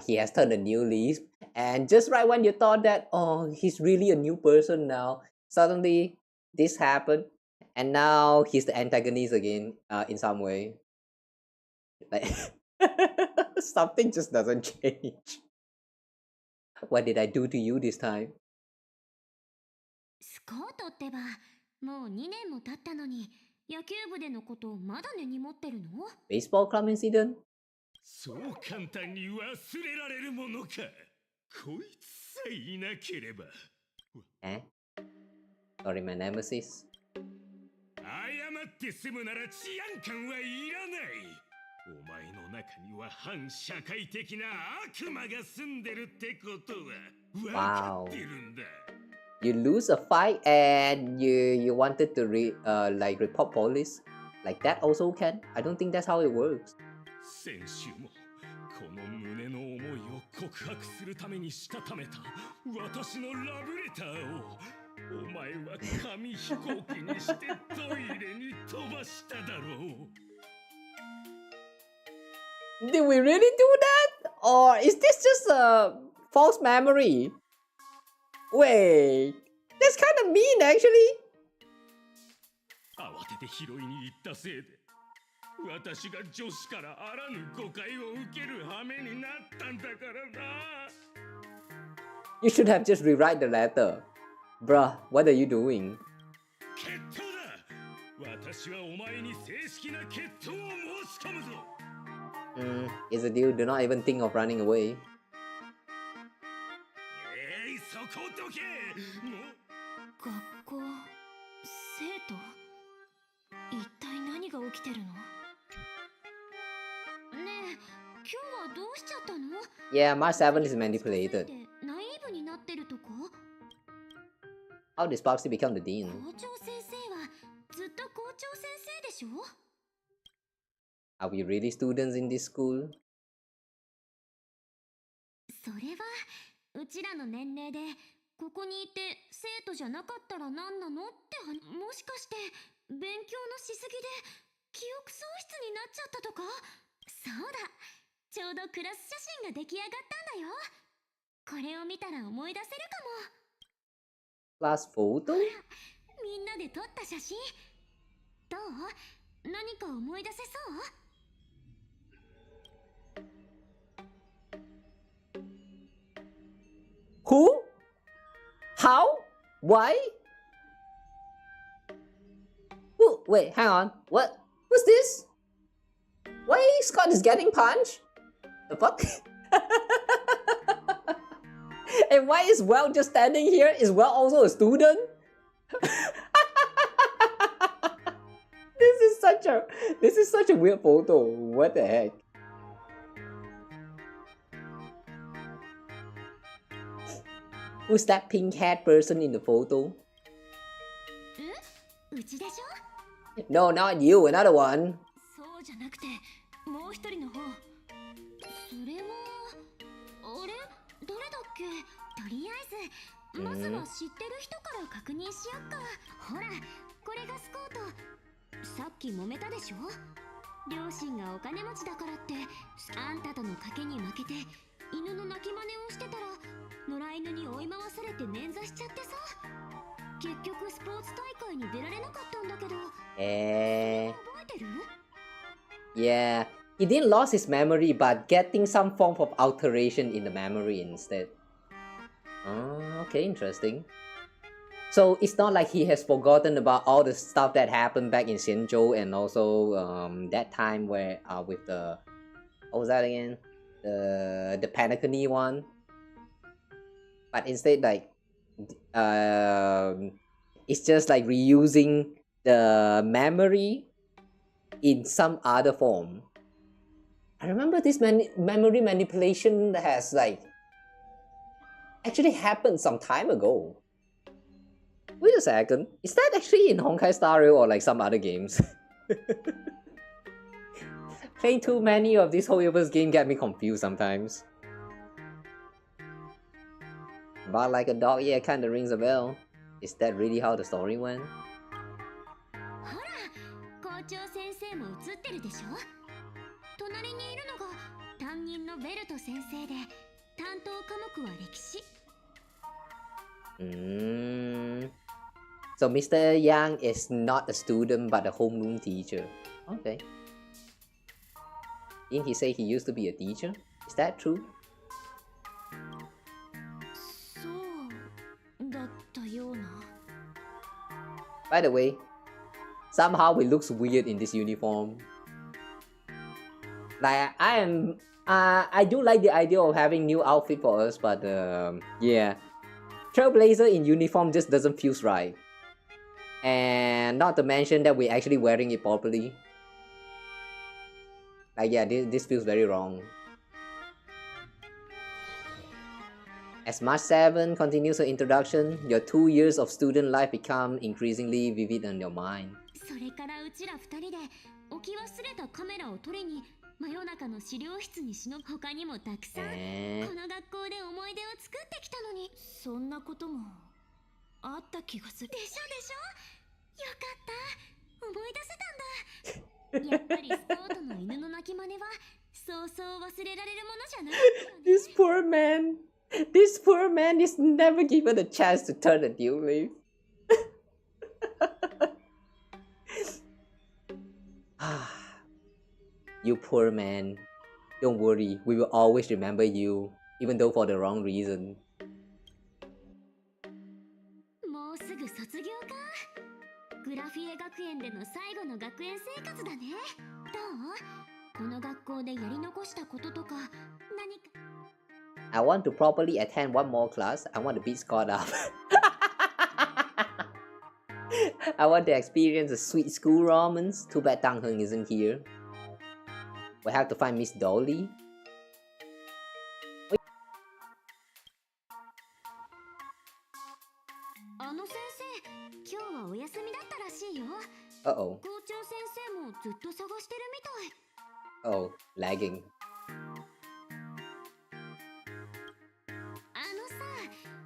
[SPEAKER 1] he has turned a new leaf, and just right when you thought that, oh, he's really a new person now, suddenly this happened, and now he's the antagonist again, in some way. Like, Something just doesn't change. What did I do to you this time?
[SPEAKER 2] スコートってば、もう2年も経ったのに、野球部でのことをまだ根に持ってるの？
[SPEAKER 1] Baseball club incident?
[SPEAKER 9] そう簡単に忘れられるものか。こいつさえいなければ。
[SPEAKER 1] Eh? Sorry, my nemesis.
[SPEAKER 9] 謝って済むなら治安官はいらない。お前の中には反社会的な悪魔が住んでるってことは分かってるんだ。
[SPEAKER 1] You lose a fight and you wanted to like report police? Like that also can? I don't think that's how it works.
[SPEAKER 9] 先週もこの胸の思いを告白するためにしたためた私のラブレターをお前は紙飛行機にしてトイレに飛ばしただろう。
[SPEAKER 1] Did we really do that? Or is this just a false memory? Wait, that's kind of mean actually.
[SPEAKER 9] 慌てて拾いに行ったせいで私が女子からあらぬ誤解を受ける羽目になったんだからな。
[SPEAKER 1] You should have just rewrite the letter. Bruh, what are you doing?
[SPEAKER 9] 決闘だ。私はお前に正式な決闘を申し込むぞ。
[SPEAKER 1] It's a deal. Do not even think of running away.
[SPEAKER 9] そこどけ。
[SPEAKER 2] 学校、生徒、一体何が起きてるの？ねえ、今日はどうしちゃったの？
[SPEAKER 1] Yeah, March 7 is manipulated.
[SPEAKER 2] ナイーブになってるとこ？
[SPEAKER 1] How did Sparksy become the dean?
[SPEAKER 2] 校長先生はずっと校長先生でしょ？
[SPEAKER 1] Are we really students in this school?
[SPEAKER 2] それはうちらの年齢でここにいて生徒じゃなかったら何なのってもしかして勉強のしすぎで記憶喪失になっちゃったとか？そうだ、ちょうどクラス写真が出来上がったんだよ。これを見たら思い出せるかも。
[SPEAKER 1] Class photo?
[SPEAKER 2] みんなで撮った写真どう？何か思い出せそう？
[SPEAKER 1] Who? How? Why? Ooh, wait, hang on. What? Who's this? Why Scott is getting punched? The fuck? And why is Well just standing here? Is Well also a student? This is such a weird photo. What the heck? Who's that pink-haired person in the photo? No, not you, another one.
[SPEAKER 2] そうじゃなくて、もう一人の方。それは、あれ？誰だっけ？とりあえず、まずは知ってる人から確認しよっか。ほら、これがスコート。さっき揉めたでしょ？両親がお金持ちだからって、あんたとの賭けに負けて、犬の鳴き真似をしてたら、野良犬に追い回されて捻挫しちゃってさ。結局スポーツ大会に出られなかったんだけど。覚えてる？
[SPEAKER 1] Yeah, he didn't lose his memory, but getting some form of alteration in the memory instead. Oh, okay, interesting. So it's not like he has forgotten about all the stuff that happened back in Shenzhou and also that time where with the what was that again? The Planacardia one. But instead, like it's just like reusing the memory in some other form. I remember this memory manipulation has like actually happened some time ago. Wait a second, is that actually in Honkai Star Rail or like some other games? Playing too many of these Hoyoverse games get me confused sometimes. But like a dog, yeah, kinda rings a bell. Is that really how the story went?
[SPEAKER 2] ほら、校長先生も映ってるでしょ？隣にいるのが担任のベルト先生で、担当科目は歴史。
[SPEAKER 1] So Mr. Yang is not a student but a homeroom teacher. Okay. Didn't he say he used to be a teacher? Is that true?
[SPEAKER 7] そうだったような。
[SPEAKER 1] By the way, somehow he looks weird in this uniform. Like I do like the idea of having new outfit for us, but yeah, Trailblazer in uniform just doesn't feel right. And not to mention that we're actually wearing it properly. Like yeah, this feels very wrong. As March 7 continues her introduction, your 2 years of student life become increasingly vivid in your mind.
[SPEAKER 2] それからうちら二人で置き忘れたカメラを取りに真夜中の資料室に忍ぶ他にもたくさん、この学校で思い出を作ってきたのに。
[SPEAKER 7] そんなこともあった気がする。
[SPEAKER 2] でしょでしょ。よかった思い出せたんだ。やっぱりスコートの犬の鳴き真似はそうそう忘れられるものじゃないよね。
[SPEAKER 1] This poor man. This poor man is never given a chance to turn a new leaf. You poor man. Don't worry, we will always remember you, even though for the wrong reason.
[SPEAKER 2] もうすぐ卒業か。グラフィエ学園での最後の学園生活だね。どう？この学校でやり残したこととか何か。
[SPEAKER 1] I want to properly attend one more class. I want to beat Scott up. I want to experience the sweet school romance. Too bad Tang Heng isn't here. We have to find Miss Dolly. Uh-oh. Oh, lagging.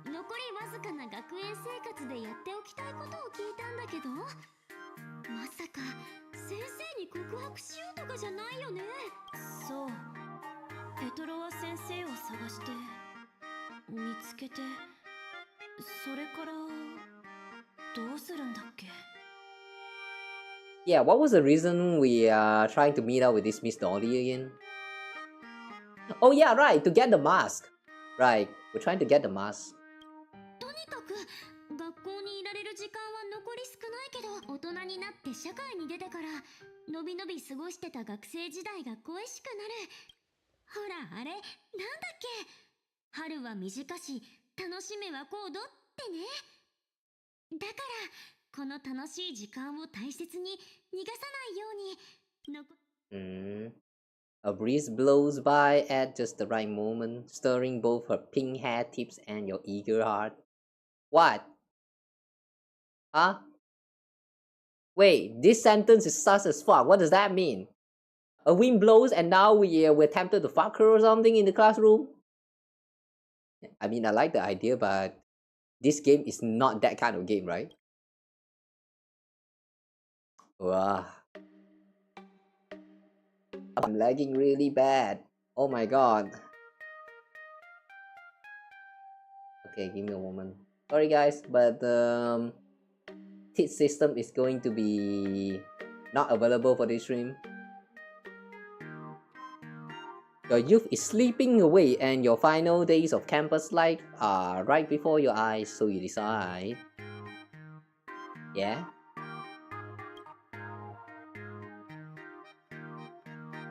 [SPEAKER 2] 残りわずかな学園生活でやっておきたいことを聞いたんだけど、まさか先生に告白しようとかじゃないよね。
[SPEAKER 7] そう、ペトロは先生を探して見つけて、それからどうするんだっけ。
[SPEAKER 1] Yeah, what was the reason we are trying to meet up with this Miss Dolly again? Oh yeah, right, to get the mask. Right, we're trying to get the mask.
[SPEAKER 2] とにかく学校にいられる時間は残り少ないけど、大人になって社会に出てからのびのび過ごしてた学生時代が恋しくなる。ほらあれなんだっけ、春は短し楽しめは高度ってね。だからこの楽しい時間を大切に逃がさないように。
[SPEAKER 1] A breeze blows by at just the right moment, stirring both her pink hair tips and your eager heart. What? Huh? Wait, this sentence is sus as fuck. What does that mean? A wind blows and now we're tempted to fuck her or something in the classroom? I mean, I like the idea, but this game is not that kind of game, right? Wow. I'm lagging really bad. Oh my god. Okay, give me a moment. Sorry guys, but the TIT system is going to be not available for this stream. Your youth is sleeping away and your final days of campus life are right before your eyes, so you decide. Yeah?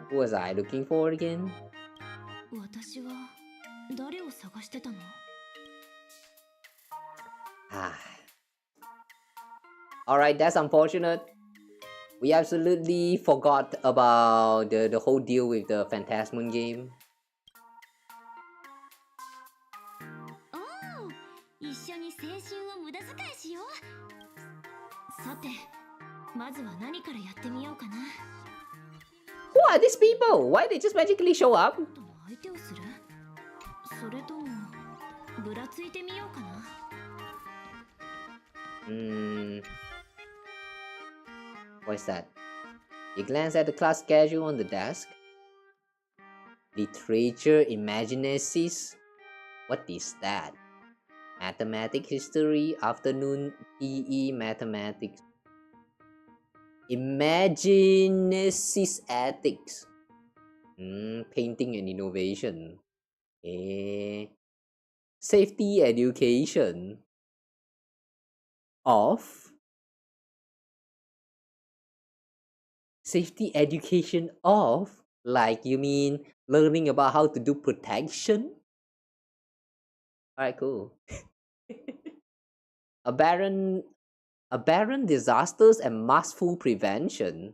[SPEAKER 1] Who was I looking for again?
[SPEAKER 7] 私は誰を探してたの?
[SPEAKER 1] Alright, that's unfortunate. We absolutely forgot about the whole deal with the Phantasmon game.
[SPEAKER 2] 一緒に青春を無駄遣いしよう。
[SPEAKER 7] さて、まずは何からやってみようかな。
[SPEAKER 1] Who are these people? Why they just magically show up?
[SPEAKER 7] 相手をする？それともぶらついてみようかな。
[SPEAKER 1] What's that? You glance at the class schedule on the desk. Literature Imaginacies? What is that? Mathematics History, Afternoon PE Mathematics. Imaginacies Ethics. Painting and innovation. Safety education of like you mean learning about how to do protection? Alright, cool. Aberrant disasters and massful prevention.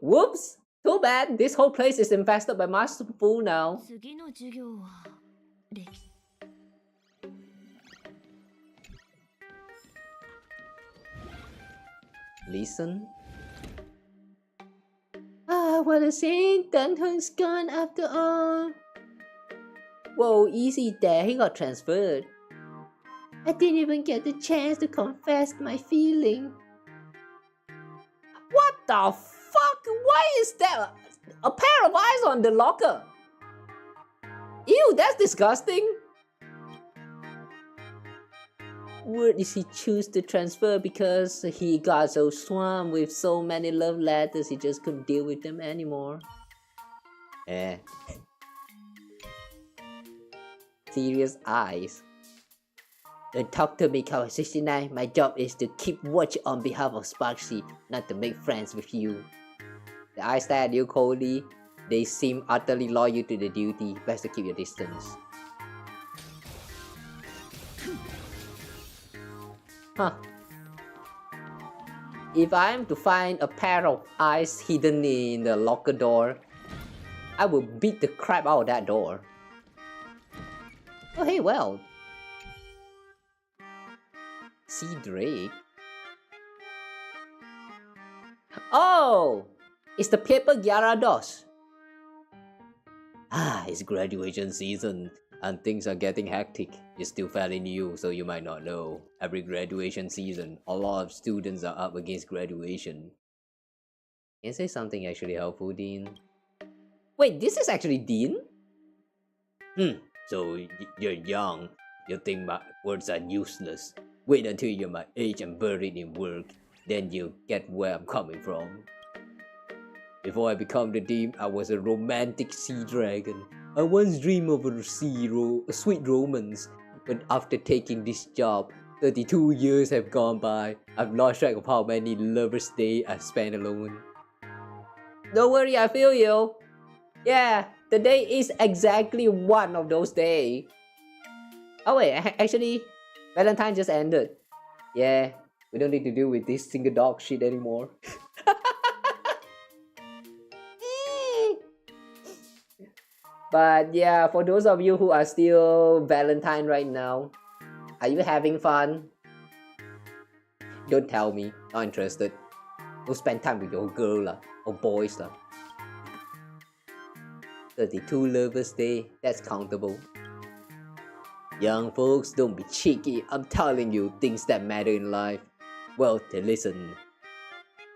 [SPEAKER 1] Whoops! Too bad, this whole place is infested by massful now. Listen. What a shame, Danton's gone after all. Whoa, easy there, he got transferred. I didn't even get the chance to confess my feeling. What the fuck? Why is that a pair of eyes on the locker? Ew, that's disgusting. Word is he choose to transfer because he got so swamped with so many love letters he just couldn't deal with them anymore. Serious eyes. Don't talk to me, Kawa 69. My job is to keep watch on behalf of Sparksy, not to make friends with you. The eyes stare at you coldly. They seem utterly loyal to the duty. Best to keep your distance. Huh. If I am to find a pair of eyes hidden in the locker door, I will beat the crap out of that door. Oh hey, well. See Drake. Oh! It's the paper Gyarados. It's graduation season and things are getting hectic. You're still fairly new, so you might not know. Every graduation season, a lot of students are up against graduation. Can you say something actually helpful, Dean? Wait, this is actually Dean? So you're young. You think my words are useless. Wait until you're my age and buried in work. Then you'll get where I'm coming from. Before I become the Dean, I was a romantic sea dragon. I once dreamed of a sweet romance. But after taking this job, 32 years have gone by. I've lost track of how many lovers' days I've spent alone. Don't worry, I feel you. Yeah, the day is exactly one of those days. Oh wait, actually, Valentine just ended. Yeah, we don't need to deal with this single dog shit anymore. But yeah, for those of you who are still Valentine right now, are you having fun? Don't tell me, not interested. Go spend time with your girl lah, or boys lah. 32 lovers day, that's countable. Young folks, don't be cheeky. I'm telling you things that matter in life. Well, then listen.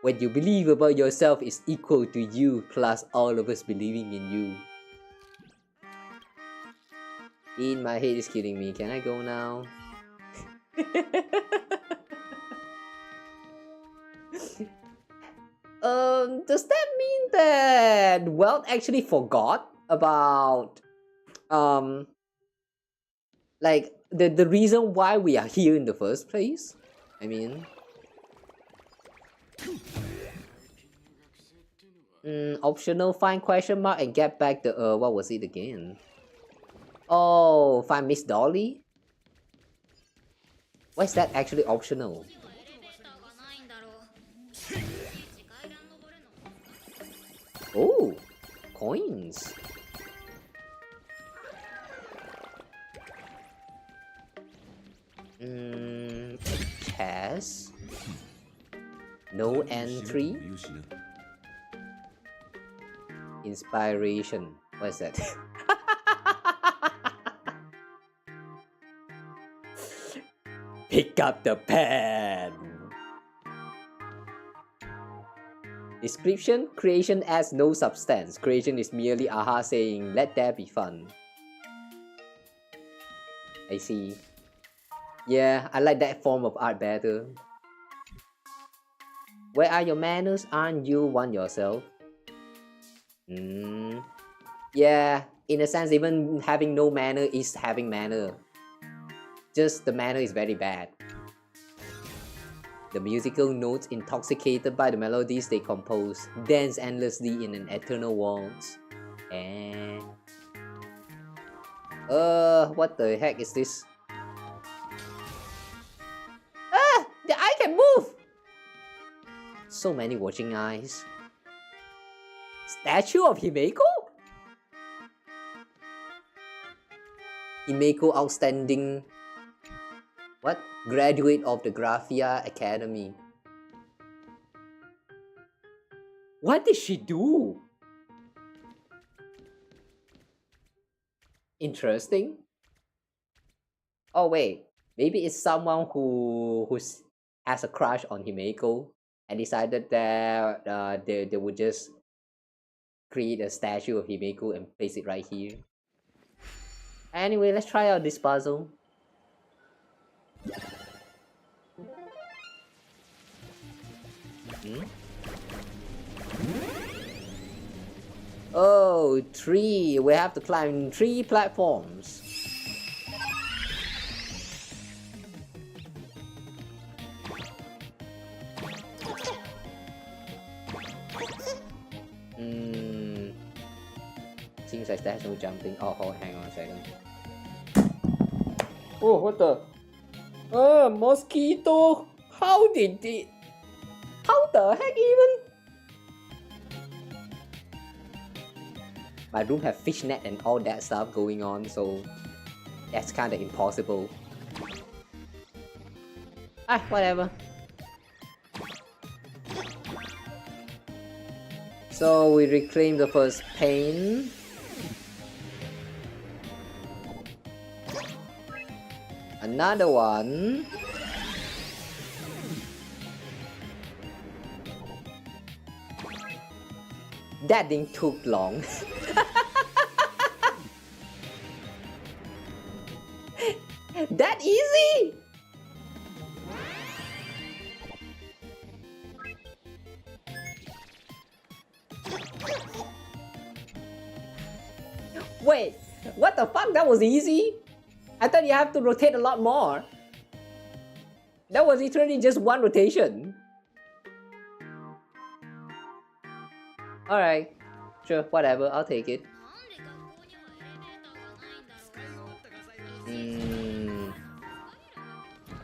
[SPEAKER 1] What you believe about yourself is equal to you plus all of us believing in you. In my head is killing me. Can I go now? Does that mean that Welt actually forgot about like the reason why we are here in the first place? I mean, optional, find question mark and get back the what was it again? Oh, find Miss Dolly? Why is that actually optional? Oh, coins. A chest. No entry. Inspiration. What is that? Pick up the pen. Description: creation adds no substance. Creation is merely AHA saying, let there be fun. I see. Yeah, I like that form of art better. Where are your manners? Aren't you one yourself? Yeah, in a sense, even having no manner is having manner. Just the manner is very bad. The musical notes, intoxicated by the melodies they compose, dance endlessly in an eternal waltz. And what the heck is this? Ah, the eye can move. So many watching eyes. Statue of Himeko? Himeko outstanding. What? Graduate of the Graphia Academy. What did she do? Interesting. Oh wait, maybe it's someone who has a crush on Himeko and decided that they would just create a statue of Himeko and place it right here. Anyway, let's try out this puzzle. Oh, 3. We have to climb 3 platforms. Seems like there's no jumping. Oh, hang on a second. Oh, what the? Mosquito! How did it? How the heck even? My room have fishnet and all that stuff going on, so that's kind of impossible. Ah, whatever. So we reclaim the first pane. Another one. That didn't took long. That easy? Wait, what the fuck? That was easy? I thought you have to rotate a lot more. That was literally just one rotation. Alright, sure, whatever, I'll take it.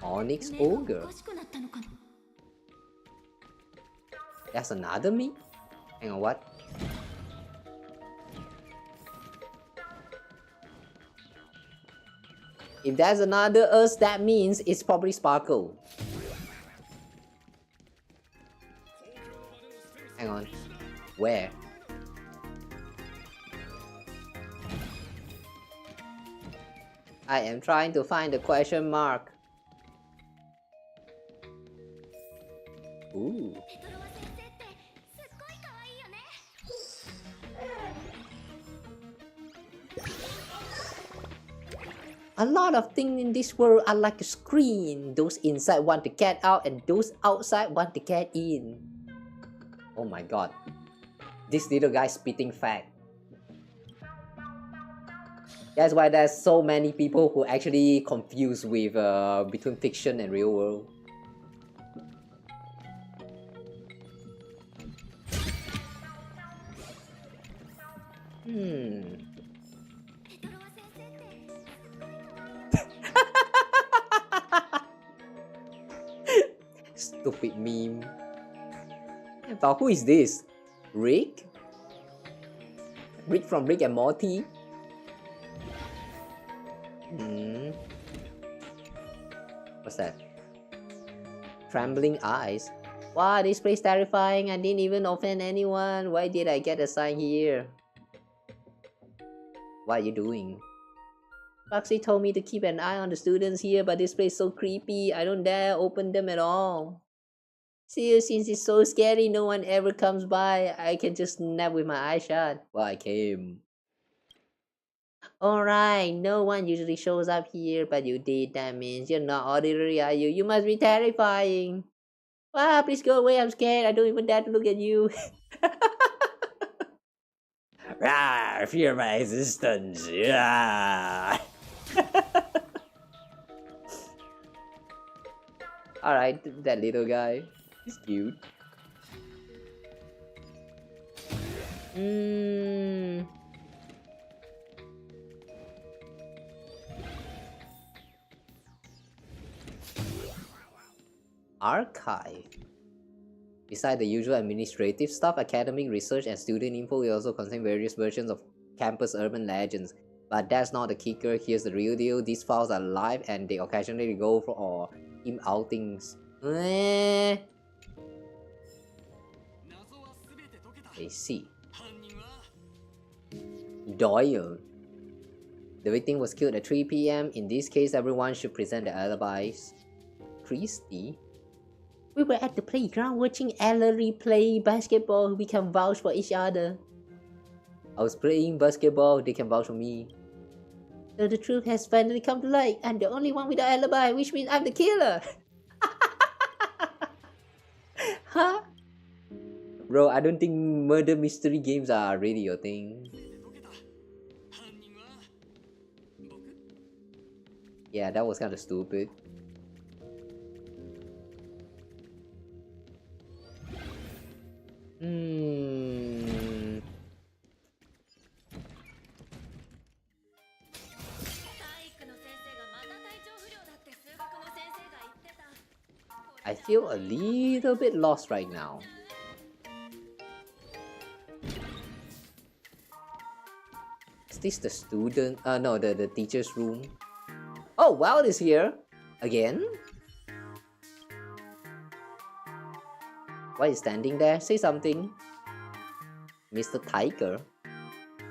[SPEAKER 1] Onyx Ogre. That's another me? Hang on, what? If there's another us, that means it's probably Sparkle. Hang on. Where? I am trying to find the question mark. Ooh. A lot of things in this world are like a screen. Those inside want to get out and those outside want to get in. Oh my god. This little guy spitting fact. That's why there's so many people who actually confused with between fiction and real world. Stupid meme. But who is this? Rick? Rick from Rick and Morty? What's that? Trembling eyes. Wow, this place terrifying. I didn't even offend anyone. Why did I get assigned here? What are you doing? Roxy told me to keep an eye on the students here, but this place is so creepy. I don't dare open them at all. See, since it's so scary, no one ever comes by. I can just nap with my eyes shut. Well, I came. Alright, no one usually shows up here, but you did. That means you're not ordinary, are you? You must be terrifying. Wow, please go away. I'm scared. I don't even dare to look at you. Rah, fear my existence. Yeah. Alright, that little guy. He's cute. Archive. Besides the usual administrative stuff, academic research and student info will also contain various versions of campus urban legends. But that's not the kicker. Here's the real deal. These files are live and they occasionally go for team outings. I see. Doyle. The victim was killed at 3 PM. In this case, everyone should present their alibis. Christy? We were at the playground watching Ellery play basketball. We can vouch for each other. I was playing basketball. They can vouch for me. So the truth has finally come to light. I'm the only one with an alibi, which means I'm the killer. Huh? Bro, I don't think murder mystery games are really your thing. Yeah, that was kind of stupid. I feel a little bit lost right now. Is this the student? No, the teacher's room. Oh, Wild is here again. Why is he standing there? Say something. Mr. Tiger.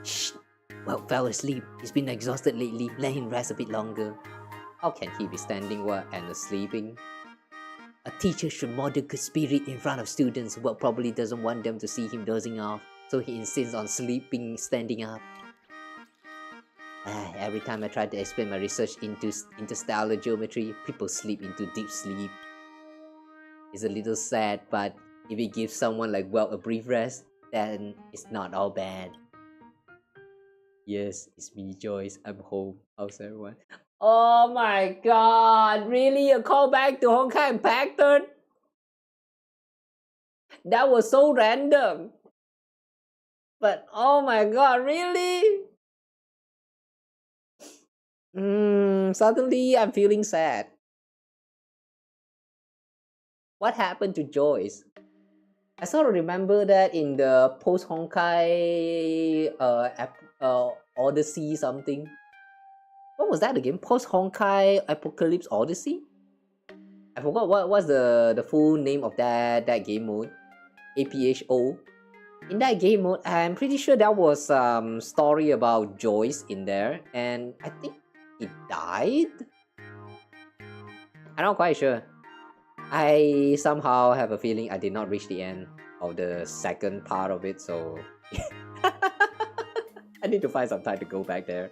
[SPEAKER 1] Shh. Well, fell asleep. He's been exhausted lately. Let him rest a bit longer. How can he be standing while and sleeping? A teacher should model good spirit in front of students. Well, probably doesn't want them to see him dozing off, so he insists on sleeping standing up. Every time I try to explain my research into interstellar geometry, people sleep into deep sleep. It's a little sad, but if it gives someone like Well a brief rest, then it's not all bad. Yes, it's me, Joyce. I'm home. How's everyone? Oh my god, really? A callback to Honkai and Pattern? That was so random. But oh my god, really? Suddenly I'm feeling sad. What happened to Joyce? I sort of remember that in the post-Honkai Odyssey something. What was that again? Post-Honkai Apocalypse Odyssey? I forgot what's the full name of that game mode. APHO. In that game mode, I'm pretty sure there was some story about Joyce in there, and I think he died? I'm not quite sure. I somehow have a feeling I did not reach the end of the second part of it, so I need to find some time to go back there.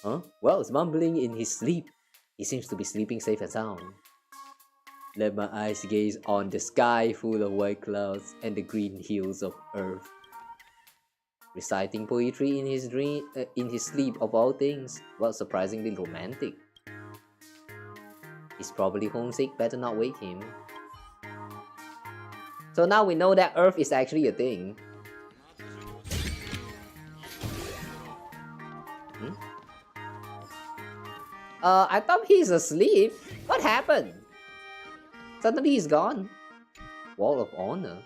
[SPEAKER 1] Huh? Well, it's mumbling in his sleep. He seems to be sleeping safe and sound. Let my eyes gaze on the sky full of white clouds and the green hills of earth. Reciting poetry in his dream, in his sleep of all things. Well, surprisingly romantic. He's probably homesick. Better not wake him. So now we know that Earth is actually a thing. I thought he's asleep. What happened? Suddenly he's gone. Wall of Honor.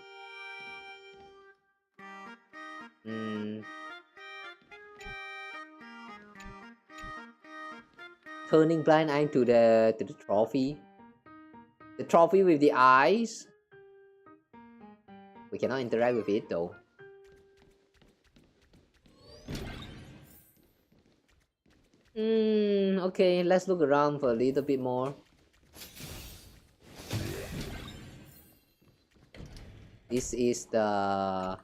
[SPEAKER 1] Turning blind eye to the trophy. The trophy with the eyes. We cannot interact with it though. Okay, let's look around for a little bit more. This is the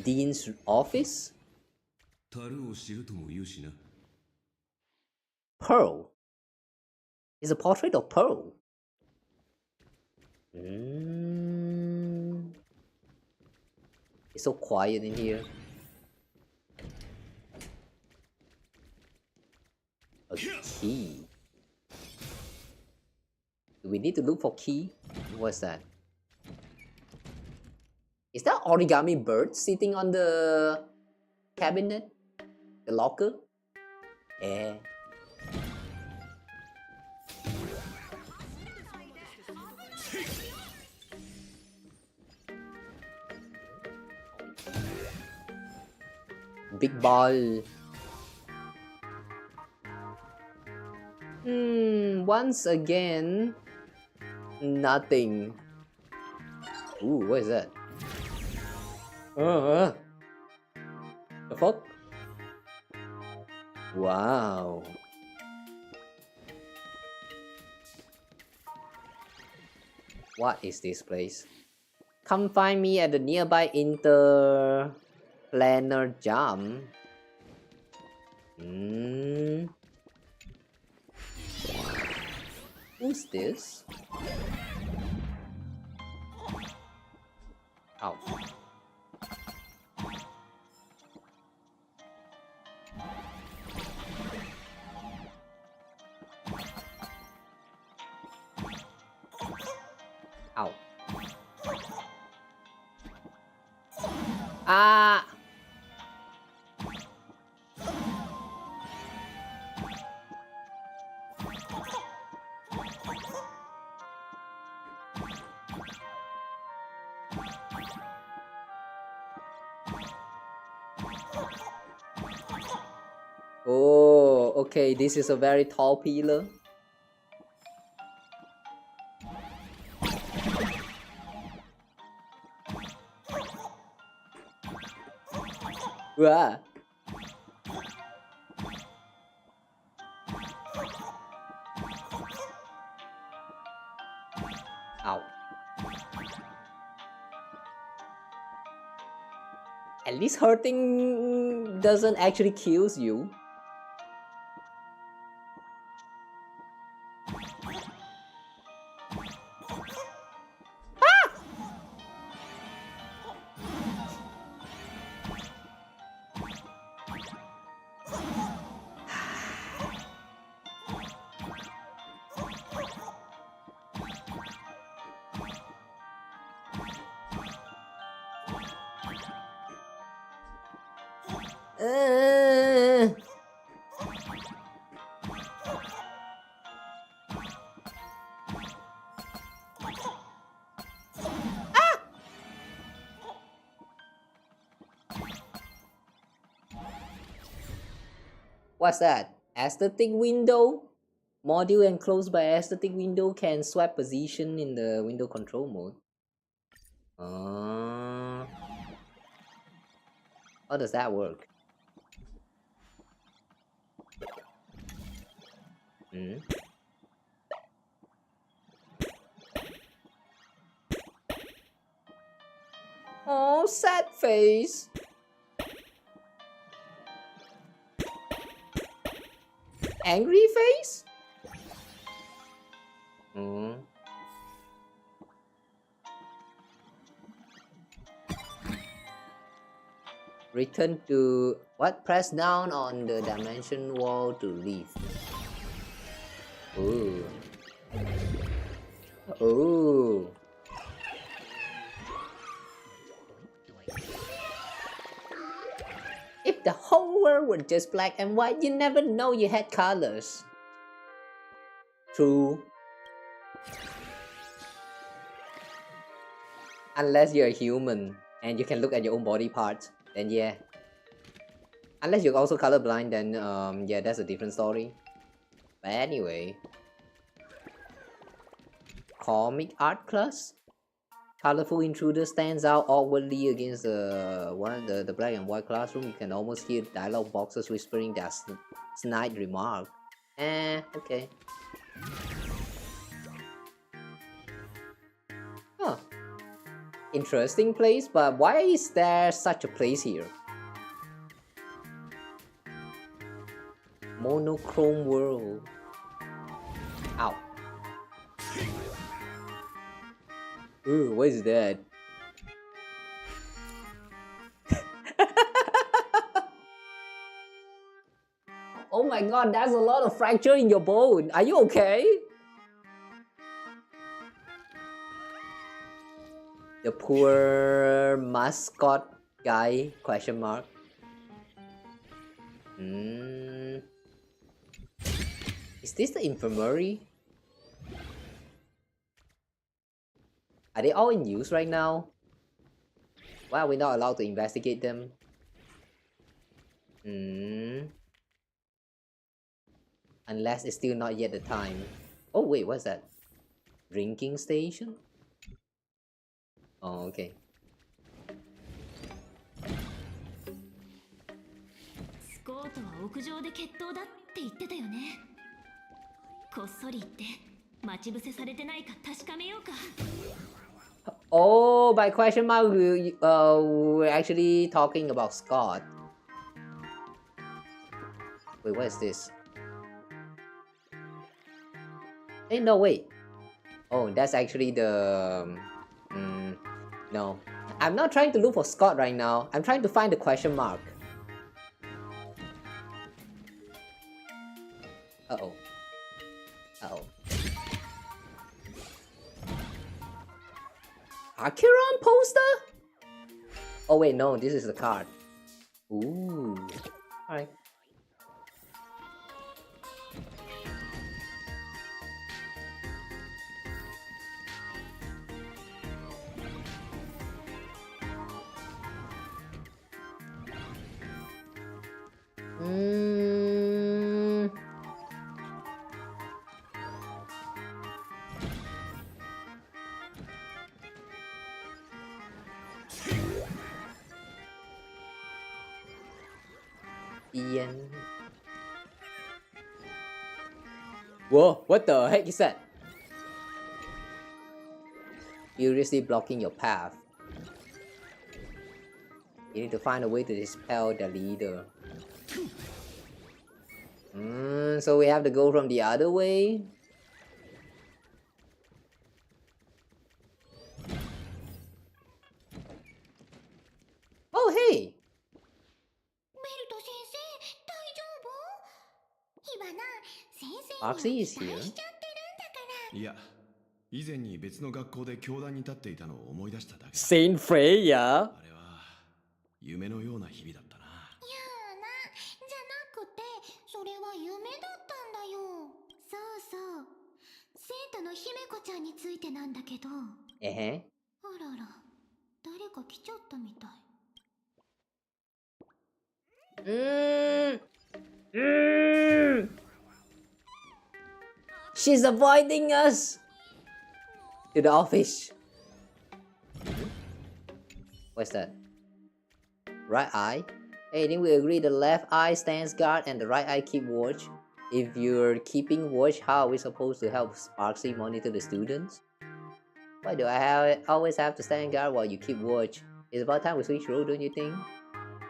[SPEAKER 1] Dean's office. Pearl. It's a portrait of Pearl. It's so quiet in here. A key. Do we need to look for key? What's that? Is that origami bird sitting on the cabinet? The locker? Yeah. Big ball. Once again, nothing. Ooh, what is that? The fuck? Wow. What is this place? Come find me at the nearby interplanar jump. Who's this? Ow. Ow. Ah! Oh, okay, this is a very tall pillar. Wow. Ow. At least hurting doesn't actually kill you. What's that? Aesthetic window? Module enclosed by aesthetic window can swap position in the window control mode. How does that work? Oh, sad face. Angry face? Return to what? Press down on the dimension wall to leave. Ooh. Ooh. If the whole world were just black and white, you never know you had colors. True. Unless you're a human and you can look at your own body parts, then yeah. Unless you're also colorblind, then yeah, that's a different story. But anyway. Comic art class? Colorful intruder stands out awkwardly against the black and white classroom. You can almost hear dialogue boxes whispering their snide remark. Okay. Huh. Interesting place, but why is there such a place here? Monochrome world. Ow. Ooh, what is that? Oh my god, that's a lot of fracture in your bone. Are you okay? The poor mascot guy, question mark. Is this the infirmary? Are they all in use right now? Why are we not allowed to investigate them? Unless it's still not yet the time. Oh wait, what's that? Drinking station? Oh, okay.
[SPEAKER 2] スコートは屋上で決闘だって言ってたよね。こっそり行って待ち伏せされてないか確かめようか。
[SPEAKER 1] Oh, by question mark, we're actually talking about Scott. Wait, what is this? Hey, no, wait. Oh, that's actually the... no. I'm not trying to look for Scott right now. I'm trying to find the question mark. Uh-oh. Uh-oh. Acheron poster? Oh wait, no, this is the card. Ooh. Alright. Ian. Whoa, what the heck is that? Furiously blocking your path. You need to find a way to dispel the leader. So we have to go from the other way? Oh, hey! Oxy is here.
[SPEAKER 6] いや、以前に別の学校で教壇に立っていたのを思い出しただけだ。
[SPEAKER 1] Saint Freya?
[SPEAKER 6] あれは夢のような日々だったな。
[SPEAKER 8] いやーな、じゃなくて、それは夢だったんだよ。そうそう。生徒の姫子ちゃんについてなんだけど。あらら、誰か来ちゃったみたい。
[SPEAKER 1] She's avoiding us! To the office. What's that? Right eye? Hey, I think we agree the left eye stands guard and the right eye keep watch. If you're keeping watch, how are we supposed to help Sparksy monitor the students? Why do I always have to stand guard while you keep watch? It's about time we switch role, don't you think?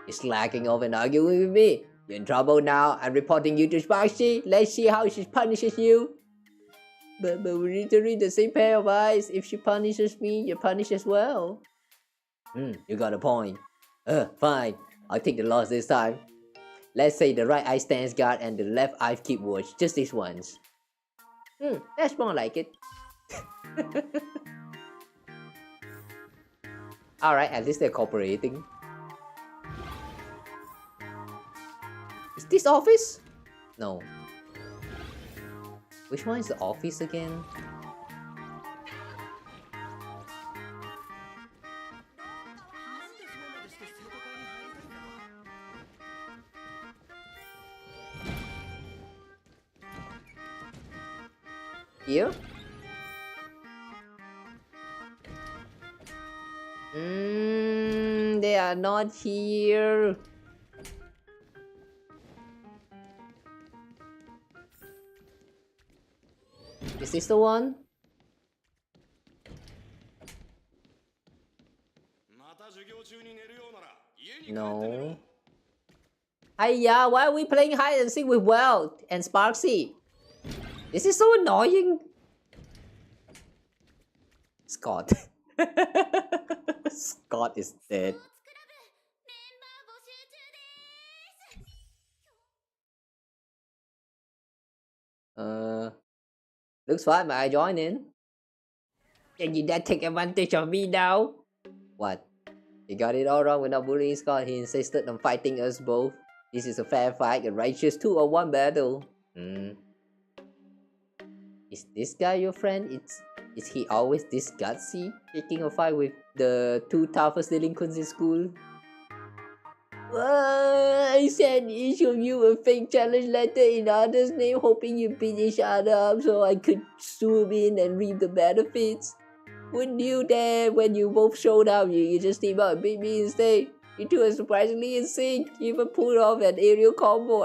[SPEAKER 1] You're slacking off and arguing with me. You're in trouble now. I'm reporting you to Sparksy. Let's see how she punishes you. But we need to read the same pair of eyes. If she punishes me, you're punished as well. You got a point. Fine. I'll take the loss this time. Let's say the right eye stands guard and the left eye keep watch. Just this once. That's more like it. Alright, at least they're cooperating. Is this office? No. Which one is the office again? Here? They are not here. Is this the one? No. Hiya, why are we playing hide and seek with Welt and Sparksy? This is so annoying. Scott. Scott is dead. Looks fine, but I join in. And you dare take advantage of me now? What? You got it all wrong with not bullying Scott. He insisted on fighting us both. This is a fair fight, a righteous 2-on-1 battle. Is this guy your friend? Is he always this gutsy? Picking a fight with the 2 toughest delinquents in school? I sent each of you a fake challenge letter in others' name, hoping you beat each other up so I could swoop in and reap the benefits. Who knew that when you both showed up, you just team up and beat me instead? You two are surprisingly in sync. You even pulled off an aerial combo.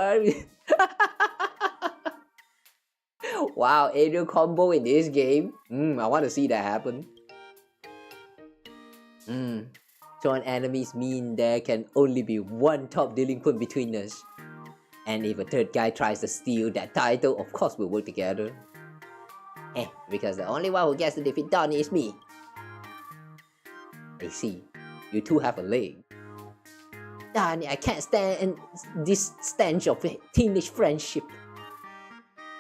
[SPEAKER 1] Wow, aerial combo in this game? I want to see that happen. Joint enemies mean there can only be one top delinquent between us. And if a third guy tries to steal that title, of course we'll work together. Because the only one who gets to defeat Donnie is me. I see. You two have a leg. Donnie, I can't stand this stench of teenage friendship.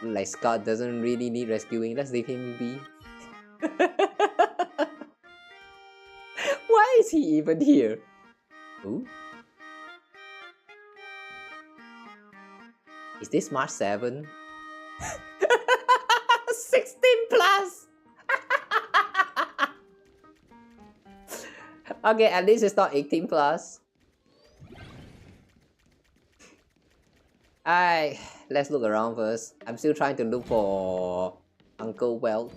[SPEAKER 1] Like Scott doesn't really need rescuing, let's leave him be. Why is he even here? Ooh. Is this March 7? 16 plus! Okay, at least it's not 18 plus. Alright, let's look around first. I'm still trying to look for Uncle Welt.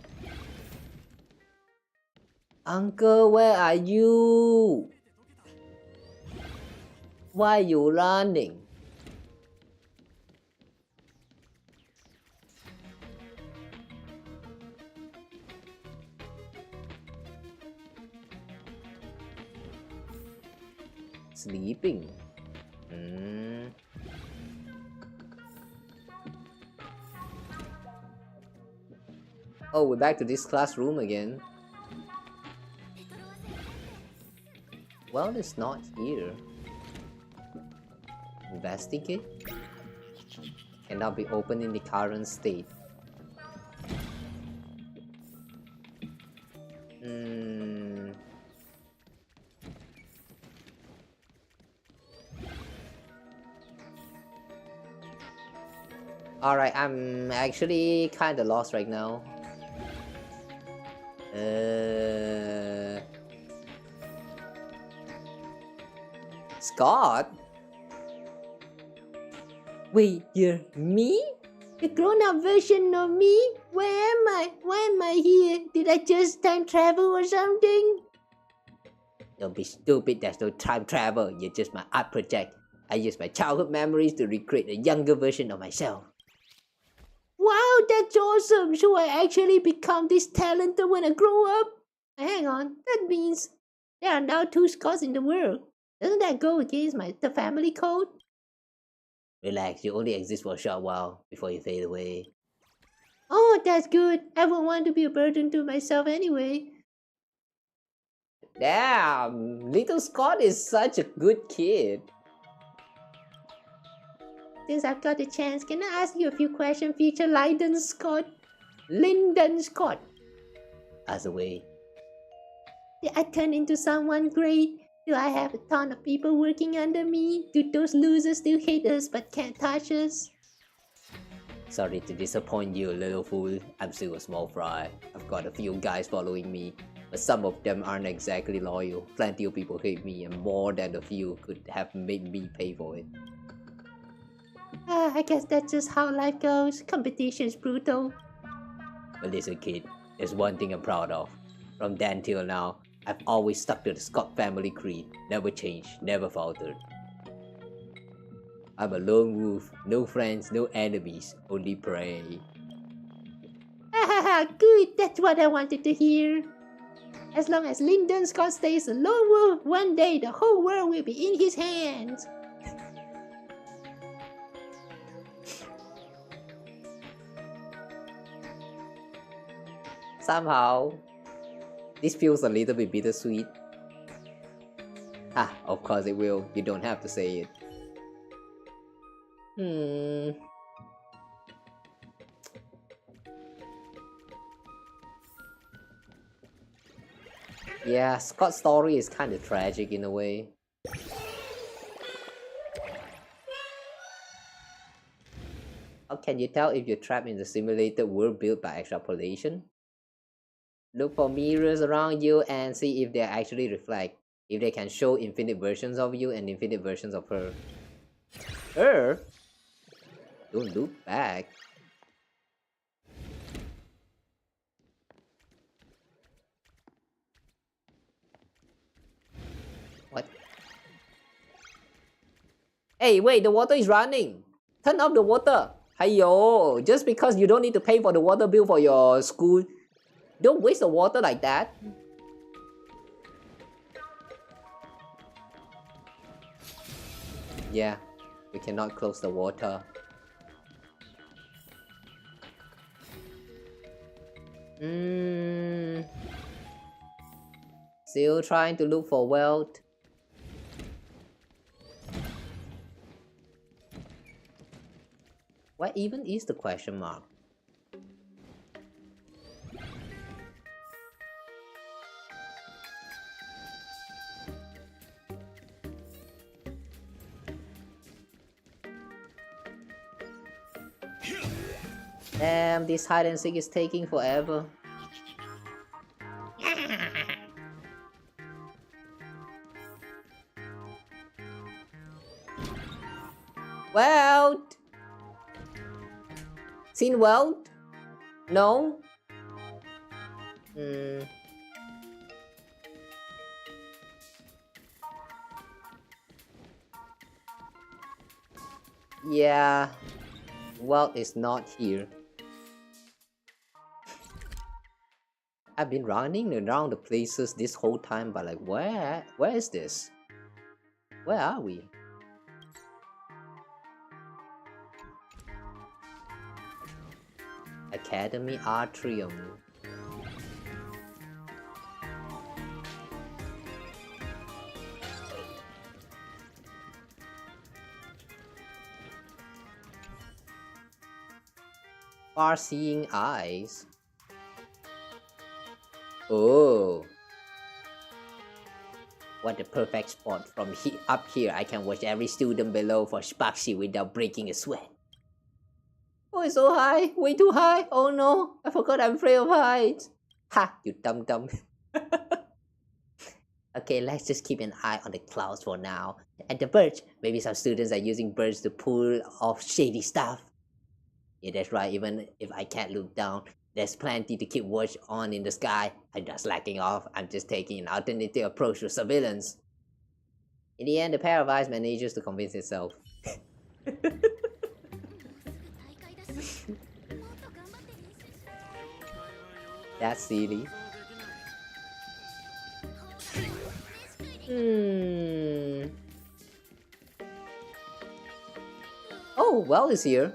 [SPEAKER 1] Uncle, where are you? Why are you running? Sleeping. Oh, we're back to this classroom again. Well, it's not here. Investigate? Cannot be opened in the current state. Alright, I'm actually kinda lost right now. Scott? Wait, you're me? The grown-up version of me? Where am I? Why am I here? Did I just time travel or something? Don't be stupid, there's no time travel. You're just my art project. I use my childhood memories to recreate a younger version of myself. Wow, that's awesome! So I actually become this talented when I grow up? Hang on, that means there are now 2 Scotts in the world. Doesn't that go against the family code? Relax, you only exist for a short while before you fade away. Oh, that's good. I won't want to be a burden to myself anyway. Damn, little Scott is such a good kid. Since I've got the chance, can I ask you a few questions, future Lyndon Scott? Lyndon Scott. Ask away. Did I turn into someone great? Do I have a ton of people working under me? Do those losers still hate us but can't touch us? Sorry to disappoint you, little fool. I'm still a small fry. I've got a few guys following me, but some of them aren't exactly loyal. Plenty of people hate me, and more than a few could have made me pay for it. I guess that's just how life goes. Competition is brutal. But listen, kid, there's one thing I'm proud of. From then till now, I've always stuck to the Scott family creed. Never changed, never faltered. I'm a lone wolf, no friends, no enemies, only prey. Good, that's what I wanted to hear. As long as Lyndon Scott stays a lone wolf, one day the whole world will be in his hands. Somehow, this feels a little bit bittersweet. Of course it will. You don't have to say it. Yeah, Scott's story is kind of tragic in a way. How can you tell if you're trapped in the simulated world built by extrapolation? Look for mirrors around you and see if they actually reflect. If they can show infinite versions of you and infinite versions of her. Her? Don't look back. What? Hey, wait, the water is running. Turn off the water. Hiyo, just because you don't need to pay for the water bill for your school, don't waste the water like that. Yeah, we cannot close the water. Still trying to look for wealth. What even is the question mark? Damn, this hide and seek is taking forever. Wealth! Seen wealth? No? Yeah, wealth is not here. I've been running around the places this whole time, but like, where is this? Where are we? Academy Atrium. Far-seeing eyes. Oh. What a perfect spot. From up here, I can watch every student below for Sparksy without breaking a sweat. Oh, it's so high. Way too high. Oh no. I forgot I'm afraid of heights. Ha, you dum-dum. Okay, let's just keep an eye on the clouds for now. And the birds. Maybe some students are using birds to pull off shady stuff. Yeah, that's right. Even if I can't look down, there's plenty to keep watch on in the sky. I'm just slacking off. I'm just taking an alternative approach to surveillance. In the end, the pair of eyes manages to convince itself. That's silly. Oh, well is here.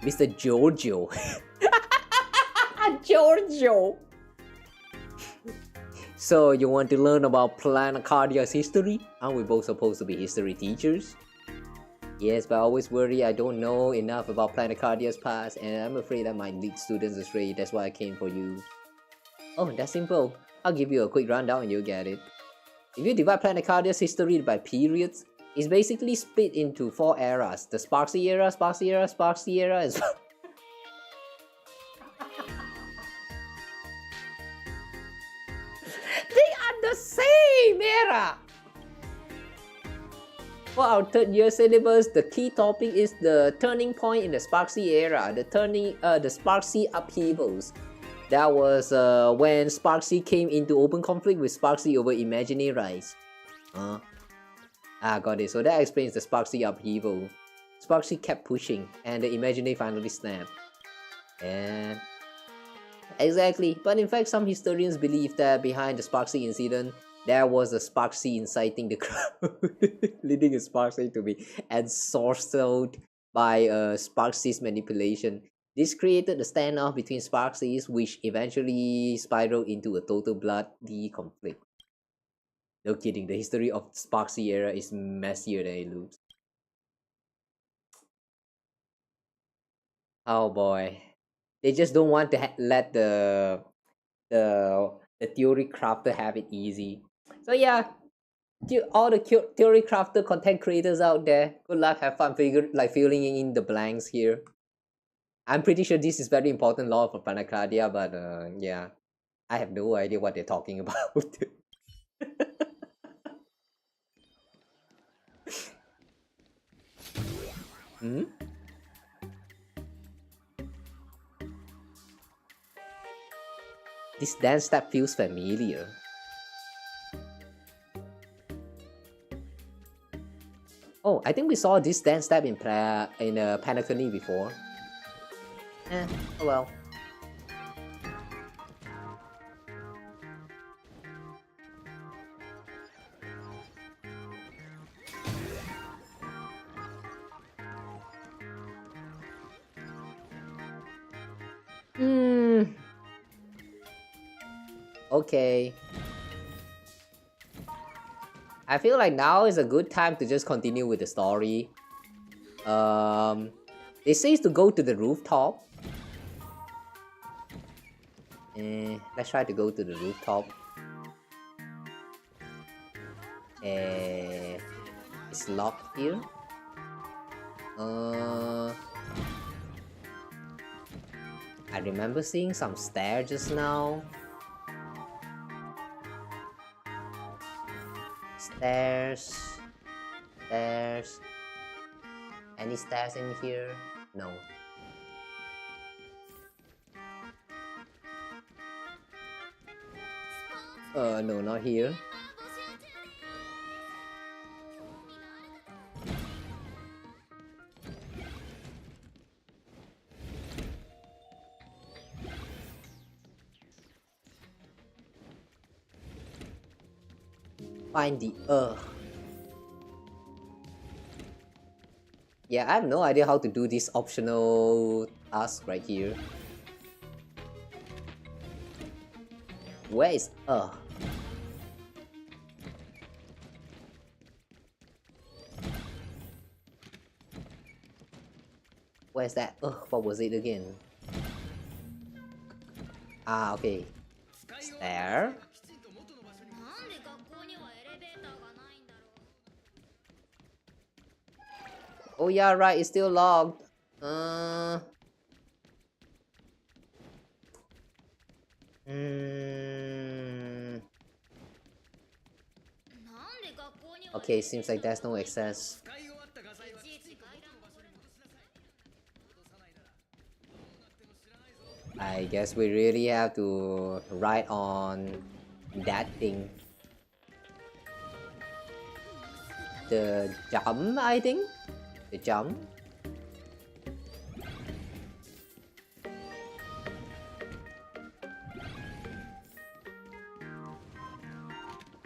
[SPEAKER 1] Mr. Giorgio. Giorgio! So, you want to learn about Planacardia's history? Aren't we both supposed to be history teachers? Yes, but I always worry I don't know enough about Planacardia's past, and I'm afraid I might lead students astray. That's why I came for you. Oh, that's simple. I'll give you a quick rundown and you'll get it. If you divide Planacardia's history by periods, it's basically split into 4 eras. The Sparksy era, Sparksy era, Sparksy era, and they are the same era! For our 3rd year syllabus, the key topic is the turning point in the Sparksy era, the Sparksy upheavals. That was when Sparksy came into open conflict with Sparksy over Imaginary Rise. Got it. So that explains the Sparksy upheaval. Sparksy kept pushing, and the Imaginary finally snapped. And exactly. But in fact, some historians believe that behind the Sparksy incident, there was a Sparksy inciting the crowd, leading a Sparksy to be ensorcelled by Sparksy's manipulation. This created a standoff between Sparksies, which eventually spiraled into a total bloody conflict. No kidding, the history of Sparksy era is messier than it looks. Oh boy. They just don't want to let the the theory crafter have it easy. So yeah, all the theory crafter content creators out there, good luck, have fun filling in the blanks here. I'm pretty sure this is very important law for Planacardia, but yeah, I have no idea what they're talking about. Hmm? This dance step feels familiar. Oh, I think we saw this dance step in Planacardia before. Oh well. Okay. I feel like now is a good time to just continue with the story. It says to go to the rooftop. Let's try to go to the rooftop. It's locked here. I remember seeing some stairs just now. Stairs. Any stairs in here? No. No, not here. Find the Yeah, I have no idea how to do this optional task right here. Where is Where's that? What was it again? Ah, okay. Stair. Oh yeah, right, it's still logged. Okay, seems like there's no access. I guess we really have to ride on that thing. The jump, I think? The jump?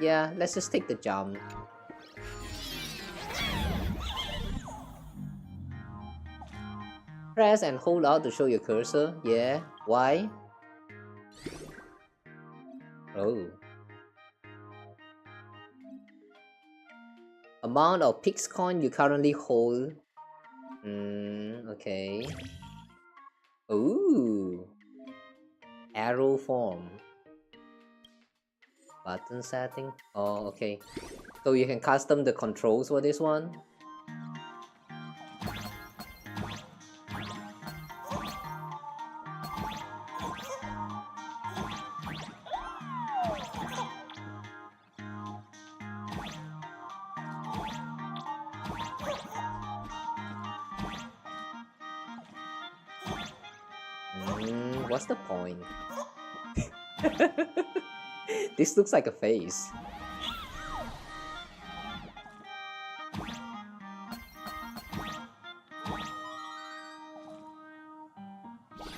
[SPEAKER 1] Yeah, let's just take the jump. Press and hold out to show your cursor. Yeah, why? Oh. Amount of Pix coin you currently hold. Okay. Ooh. Arrow form. Button setting. Oh, okay. So you can custom the controls for this one. What's the point? This looks like a face.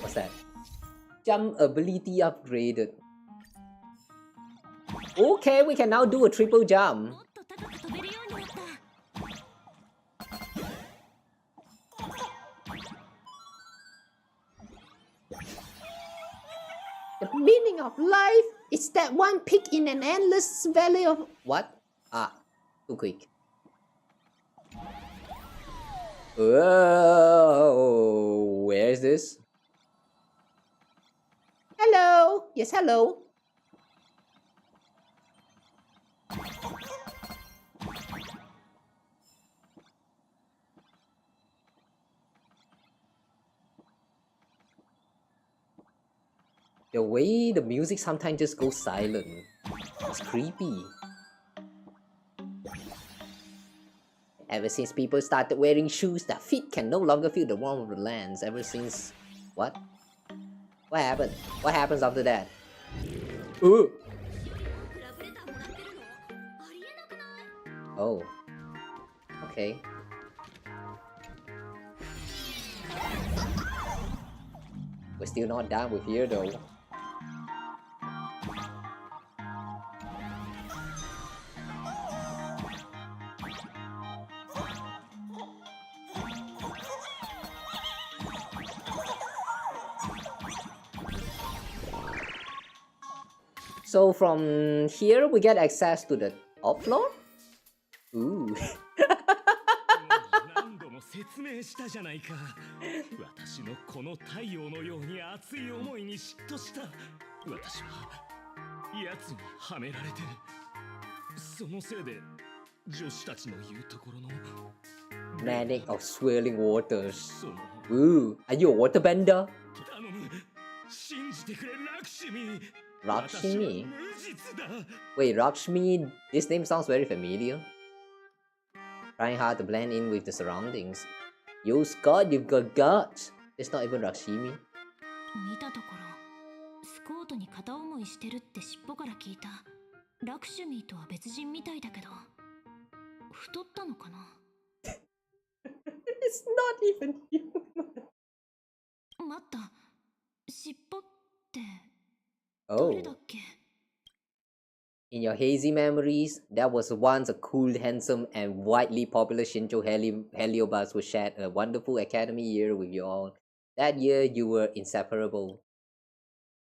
[SPEAKER 1] What's that? Jump ability upgraded. Okay, we can now do a triple jump. The meaning of life is that one peak in an endless valley of... What? Ah, too quick. Whoa, where is this? Hello, Yes, hello. The way the music sometimes just goes silent. It's creepy. Ever since people started wearing shoes, their feet can no longer feel the warmth of the lands. Ever since... What? What happened? What happens after that? Ooh! Oh. Okay. We're still not done with here though. So from here we get access to the top floor? Ooh.
[SPEAKER 9] 何度も説明したじゃないか。私のこの太陽のように熱い思いに嫉妬した。私は奴にはめられてる。そのせいで女子たちの言うところの
[SPEAKER 1] Manic of swirling waters. Ooh, are you a waterbender?
[SPEAKER 9] 頼む。信じてくれ、ラクシュミ。
[SPEAKER 1] Lakshmi? Wait, Lakshmi? This name sounds very familiar. Trying hard to blend in with the surroundings. Yo, Scott, you've got guts. It's not even Lakshmi.
[SPEAKER 2] 見たところスコートに片思いしてるって尻尾から聞いた。ラクシュミーとは別人みたいだけど太ったのかな。
[SPEAKER 1] It's not even human.
[SPEAKER 2] 待った、尻尾って
[SPEAKER 1] Oh. In your hazy memories, there was once a cool, handsome, and widely popular Shinjo Heliobus who shared a wonderful academy year with you all. That year, you were inseparable.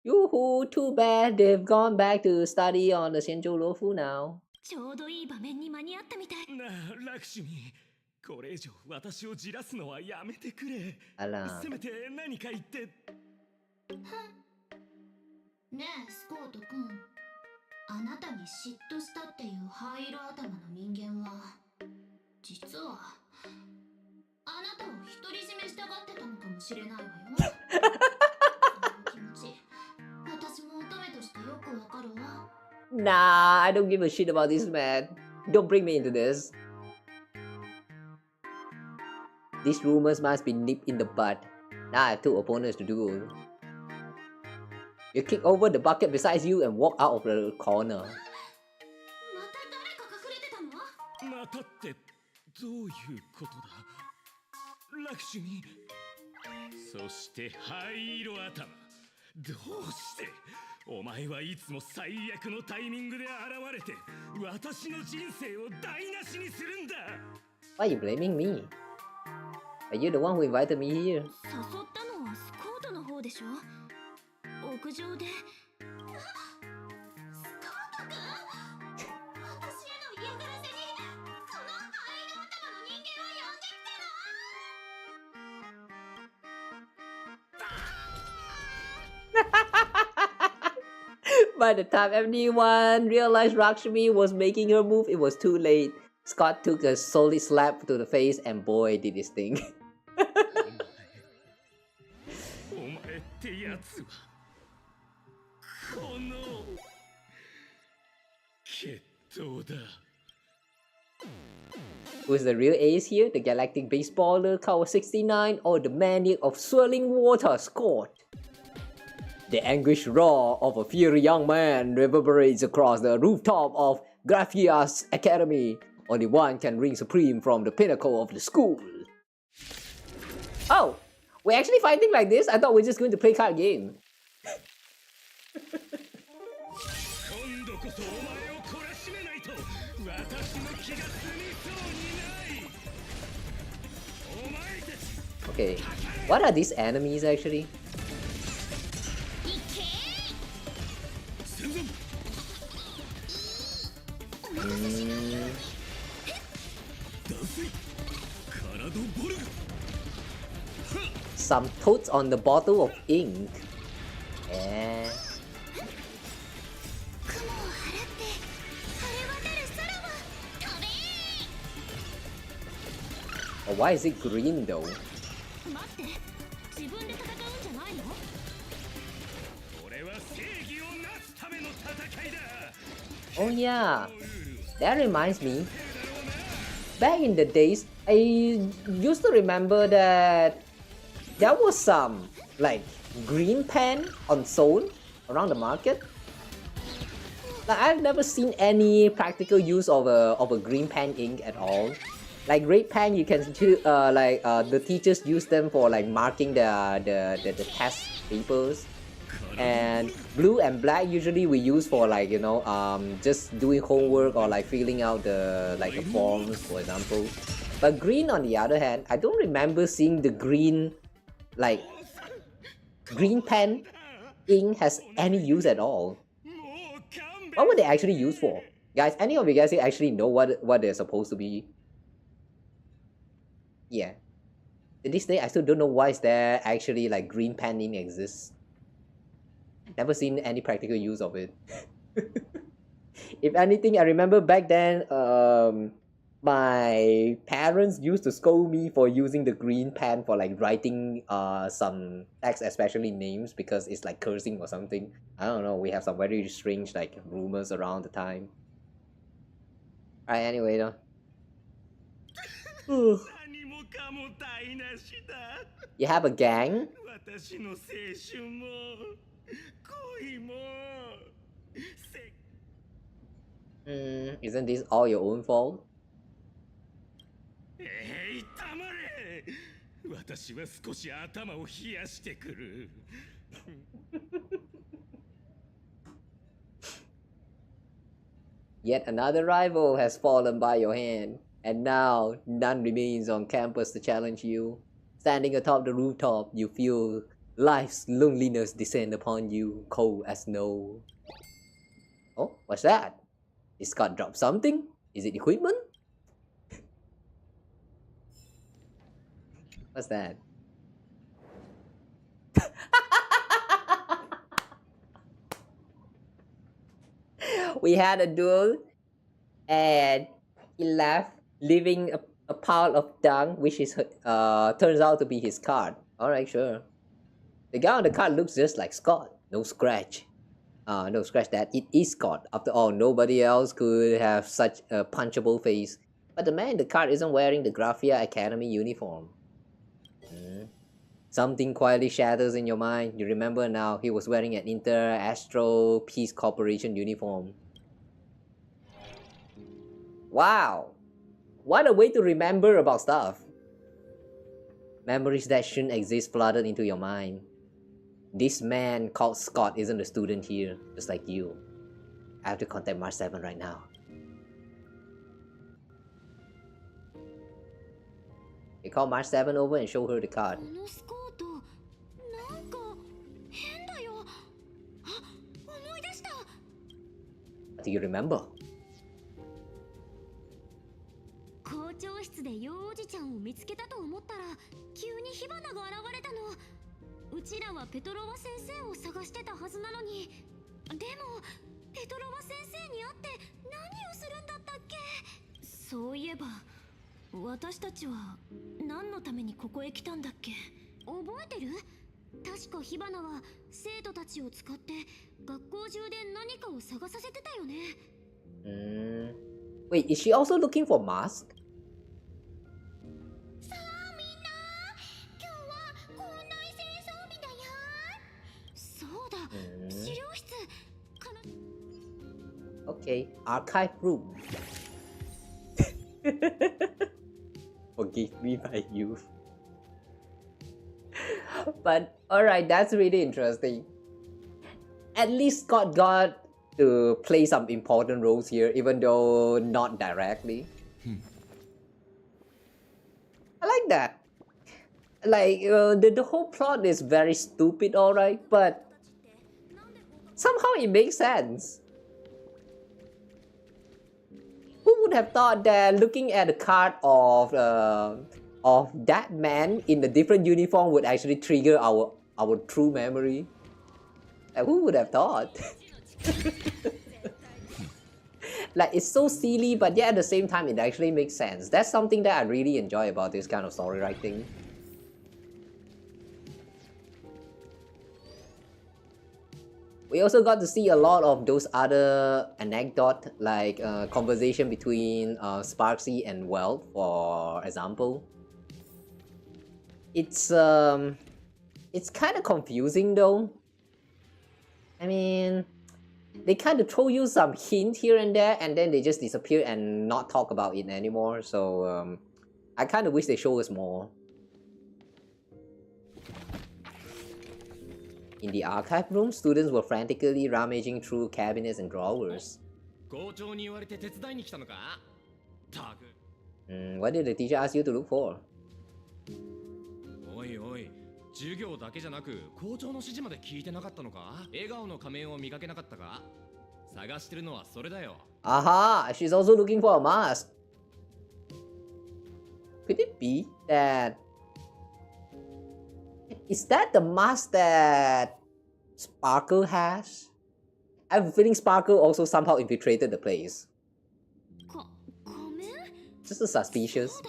[SPEAKER 1] Yoo-hoo, too bad they've gone back to study on the Shinjo Lofu now.
[SPEAKER 2] ちょうどいい場面に間に合ったみたい。
[SPEAKER 9] なあ、ラクシュミ。これ以上私をじらすのはやめてくれ。
[SPEAKER 1] あら。
[SPEAKER 9] せめて何か言って。
[SPEAKER 8] ねえスコートくん、あなたに嫉妬したっていう灰色頭の人間は実はあなたを独り占めしたがってたのかもしれないわよ。その気持ち私も乙女としてよくわかるわ。
[SPEAKER 1] Nah, I don't give a shit about this man. Don't bring me into this. These rumors must be nipped in the bud. Now I have two opponents to do. You kick over the bucket beside you and walk out of the corner.
[SPEAKER 9] またってどういうことだ、ラクシュミ。そして灰色頭。どうしてお前はいつも最悪のタイミングで現れて私の人生を台無しにするんだ。
[SPEAKER 1] Why are you blaming me? Are you the one who invited me here?
[SPEAKER 2] 誘ったのはスコートの方でしょ。屋上で。スコートくん、私への嫌がらせにこの灰色頭の人間を呼んでき
[SPEAKER 1] たの。 By the time everyone realized Lakshmi was making her move, it was too late. Scott took a solid slap to the face and boy did his thing.
[SPEAKER 9] お前ってやつはこの決闘だ。
[SPEAKER 1] Who's the real ace here? The galactic baseballer Kawa 69 or the maniac of swirling water Scott? The anguished roar of a fiery young man reverberates across the rooftop of Graphia's Academy. Only one can reign supreme from the pinnacle of the school. Oh, we're actually fighting like this? I thought we were just going to play card game. Okay, what are these enemies actually? Some toads on the bottle of ink. Yeah. Or why is it green though? Oh yeah, that reminds me. Back in the days, I used to remember that there was some like green pen on sold around the market. Like I've never seen any practical use of a green pen ink at all. Like red pen, you can the teachers use them for like marking the test papers. And blue and black usually we use for like just doing homework or like filling out the forms, for example. But green on the other hand, I don't remember seeing the green pen ink has any use at all. What would they actually use for? Guys, any of you guys actually know what they're supposed to be? Yeah. To this day, I still don't know why is there actually like green pen ink exists. Never seen any practical use of it. If anything, I remember back then, my parents used to scold me for using the green pen for like writing some text, especially names, because it's like cursing or something. I don't know, we have some very strange like rumors around the time. Alright, anyway though. You have a gang? Isn't this all your own fault? Yet another rival has fallen by your hand, and now none remains on campus to challenge you. Standing atop the rooftop, you feel life's loneliness descend upon you, cold as snow. Oh, what's that? Did Scott drop something? Is it equipment? What's that? We had a duel and he left, leaving a pile of dung, which is turns out to be his card. Alright, sure. The guy on the card looks just like Scott. No scratch. No scratch that. It is Scott. After all, nobody else could have such a punchable face. But the man in the card isn't wearing the Graphia Academy uniform. Something quietly shatters in your mind. You remember now, he was wearing an Inter-Astro Peace Corporation uniform. Wow! What a way to remember about stuff. Memories that shouldn't exist flooded into your mind. This man called Scott isn't a student here, just like you. I have to contact March 7 right now. You call March 7 over and show her the card. What do you remember?
[SPEAKER 2] 校長室で幼児ちゃんを見つけたと思ったら急に火花が現れたの。うちらはペトロワ先生を探してたはずなのに。でもペトロワ先生に会って何をするんだったっけ？
[SPEAKER 14] そういえば私たちは何のためにここへ来たんだっけ？
[SPEAKER 2] 覚えてる？確か火花は生徒たちを使って学校中で何かを探させてたよね。
[SPEAKER 1] Wait, is she also looking for mask?
[SPEAKER 8] さあみんな、今日は校内清掃日だよ。
[SPEAKER 2] そうだ、資料室。
[SPEAKER 1] Okay, archive room. Forgive me, my youth. But alright, that's really interesting. At least Scott got to play some important roles here, even though not directly. I like that. Like, the whole plot is very stupid, alright, but somehow it makes sense. Who would have thought that looking at the card of that man in a different uniform would actually trigger our true memory? Like, who would have thought? Like, it's so silly, but yeah, at the same time, it actually makes sense. That's something that I really enjoy about this kind of story writing. We also got to see a lot of those other anecdotes, like conversation between Sparksy and Welt, for example. It's kind of confusing though. I mean, they kind of throw you some hint here and there, and then they just disappear and not talk about it anymore. So I kind of wish they show us more. In the archive room, students were frantically rummaging through cabinets and drawers. What did the teacher ask you to look for?
[SPEAKER 16] おいおい、授業だけじゃなく校長の指示まで聞いてなかったのか？笑顔の仮面を見かけなかったか？探してるのはそれだよ。
[SPEAKER 1] Aha! She's also looking for a mask. Could it be that... Is that the mask that Sparkle has? I have a feeling Sparkle also somehow infiltrated the place. Just suspicious.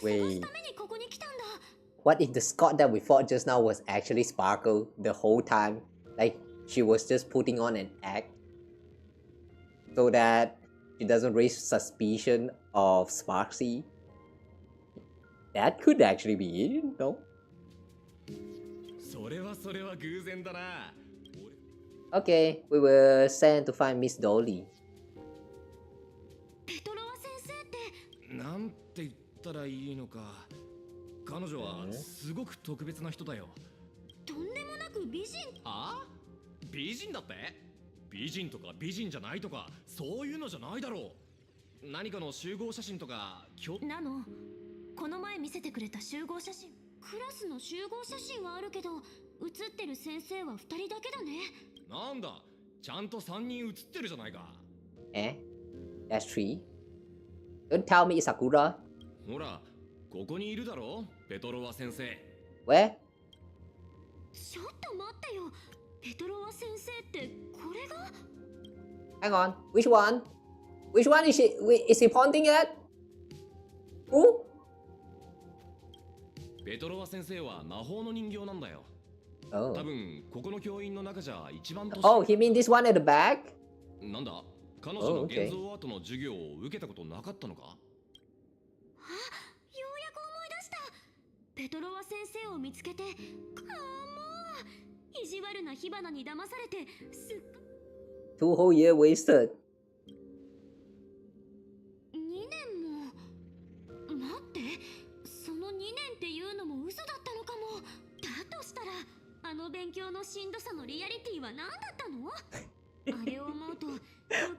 [SPEAKER 1] Wait. What if the Scott that we fought just now was actually Sparkle the whole time? Like, she was just putting on an act so that she doesn't raise suspicion of Sparksy? That could actually be it, no? Okay, we were sent to find Miss Dolly.
[SPEAKER 16] なんて言ったらいいのか。彼女はすごく特別な人だよ。
[SPEAKER 2] とんでもなく美人。
[SPEAKER 16] はあ？美人だって？美人とか美人じゃないとかそういうのじゃないだろう。何かの集合写真とか
[SPEAKER 2] なの。この前見せてくれた集合写真。クラスの集合写真はあるけど、写ってる先生は2人だけだね。
[SPEAKER 16] なんだ、ちゃんと3人写ってるじゃないか。
[SPEAKER 1] That's three. Don't tell me it's Sakura.
[SPEAKER 16] ほら、ここにいるだろ、ペトロワ先生。
[SPEAKER 1] Where?
[SPEAKER 2] ちょっと待ってよ。ペトロワ先生ってこれが
[SPEAKER 1] Hang on. Which one? Which one is he pointing at? Who?
[SPEAKER 16] ペトロワ先生は魔法の人形なんだよ。
[SPEAKER 1] Oh.
[SPEAKER 16] 多分ここの教員の中じゃ一番年。
[SPEAKER 1] Oh, he mean this one at the back?
[SPEAKER 16] なんだ、彼女の現像アートの授業を受けたことなかったのか？
[SPEAKER 2] あ、ようやく思い出した。ペトロワ先生を見つけて、もう意地悪な火花に騙されてすっ。
[SPEAKER 1] 2 whole years wasted.
[SPEAKER 2] 2年も。待って、その2年っていうのも嘘だったのかも。だとしたら、あの勉強のしんどさのリアリティは何だったの？あれを思うと。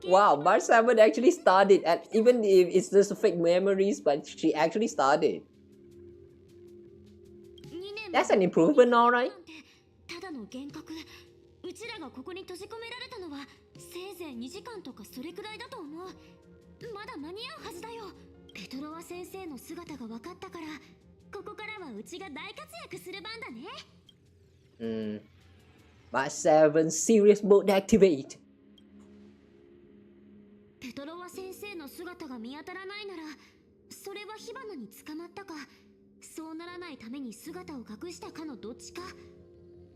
[SPEAKER 1] Wow, March 7 actually started, and even if it's just fake memories, but she actually started. That's an improvement, alright?
[SPEAKER 2] ただの幻覚。うちらがここに閉じ込められたのはせいぜい2時間とかそれくらいだと思う。まだ間に合うはずだよ。ペトロワ先生の姿が分かったから、ここからはうちが大活躍する番だね。
[SPEAKER 1] March 7 serious mode activate.
[SPEAKER 2] ペトロワ先生の姿が見当たらないなら、それは火花に捕まったか、そうならないために姿を隠したかのどっちか。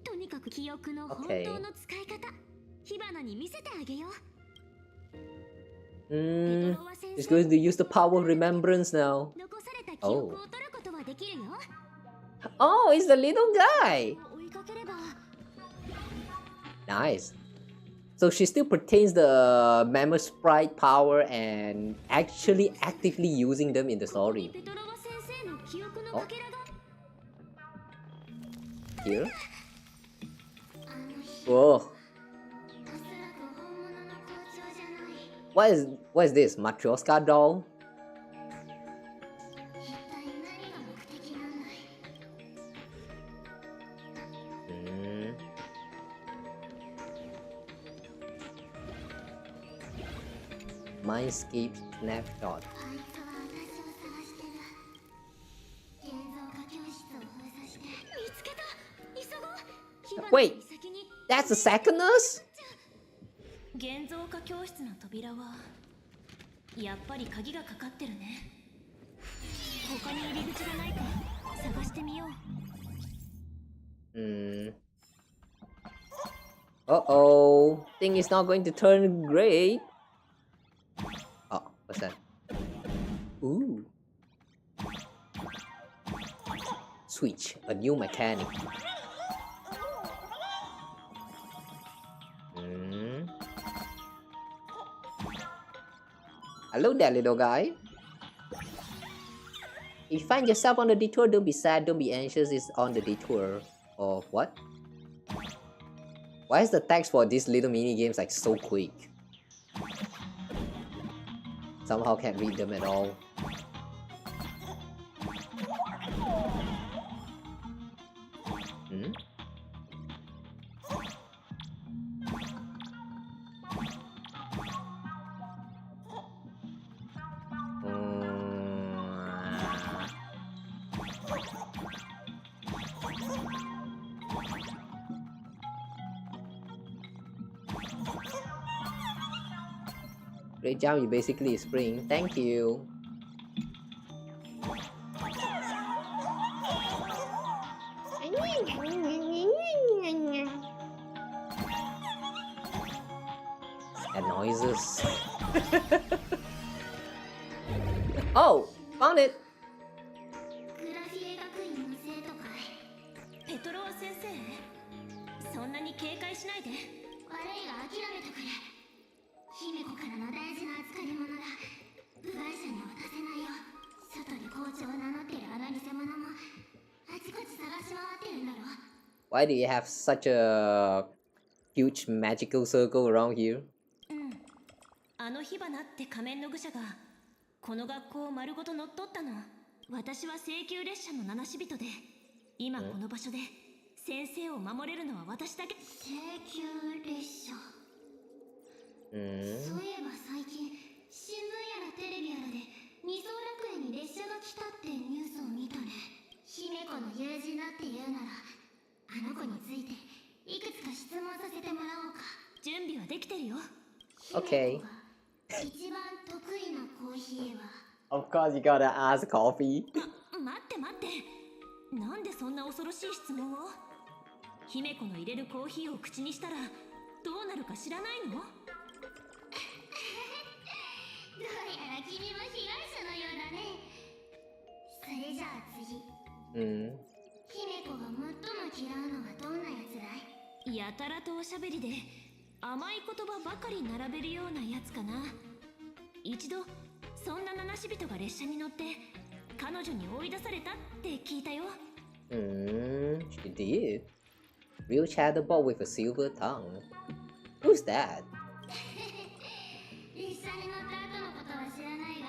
[SPEAKER 2] とにかく記憶の本当の使い方、火花に見せてあげよう。
[SPEAKER 1] It's going to use the power of remembrance now. Oh. Oh, it's the little guy. Nice. So she still pertains the Mammoth Sprite power and actually actively using them in the story. Oh. Here? Whoa. What is this? Matryoshka doll? Mindscape snapshot. Wait, that's the second nurse?
[SPEAKER 2] 現像化教室の扉はやっぱり鍵がかかってるね。他に入り口がないか探してみよう。
[SPEAKER 1] Uh-oh. Thing is not going to turn great. Oh, what's that? Ooh. Switch, a new mechanic. Hello there, little guy. If you find yourself on the detour, don't be sad, don't be anxious, it's on the detour. Or what? Why is the text for these little mini games like so quick? Somehow can't read them at all. Great job, you basically spring. Thank you. And noises. Oh, found it.
[SPEAKER 2] ペトロワ先生、そんなに警戒しないで。
[SPEAKER 8] 悪いが諦めてくれ。姫子からの大事な預かり物だ。部外者には渡せないよ。外に校長を名乗ってるあの偽物もあちこち探し回ってるんだろ。
[SPEAKER 1] Why do you have such a huge magical circle around here?
[SPEAKER 2] あの火花って仮面の愚者がこの学校を丸ごと乗っ取ったの。私は請求列車の七死人で、今この場所で先生を守れるのは私だけ。
[SPEAKER 8] 請求列車。そういえば最近新聞やらテレビやらで二層楽園に列車が来たってニュースを見たね。姫子の友人だって言うならあの子についていくつか質問させてもらおうか。
[SPEAKER 2] 準備はできてるよ。
[SPEAKER 1] Okay.
[SPEAKER 8] 一番得意なコーヒーは
[SPEAKER 1] Of course you gotta ask coffee.
[SPEAKER 2] 待って待って、なんでそんな恐ろしい質問を。姫子の入れるコーヒーを口にしたらどうなるか知らないの？
[SPEAKER 8] どうやら君も被害者のようだね。それじゃあ次。姫子が最も嫌うのはどんなやつだい？
[SPEAKER 2] やたらとおしゃべりで甘い言葉ばかり並べるようなやつかな。一度そんな七死人が列車に乗って彼女に追い出されたって聞いたよ。
[SPEAKER 1] She did. Real chatterbot with a silver tongue. Who's that?
[SPEAKER 8] 列車に乗った後のことは知らないが、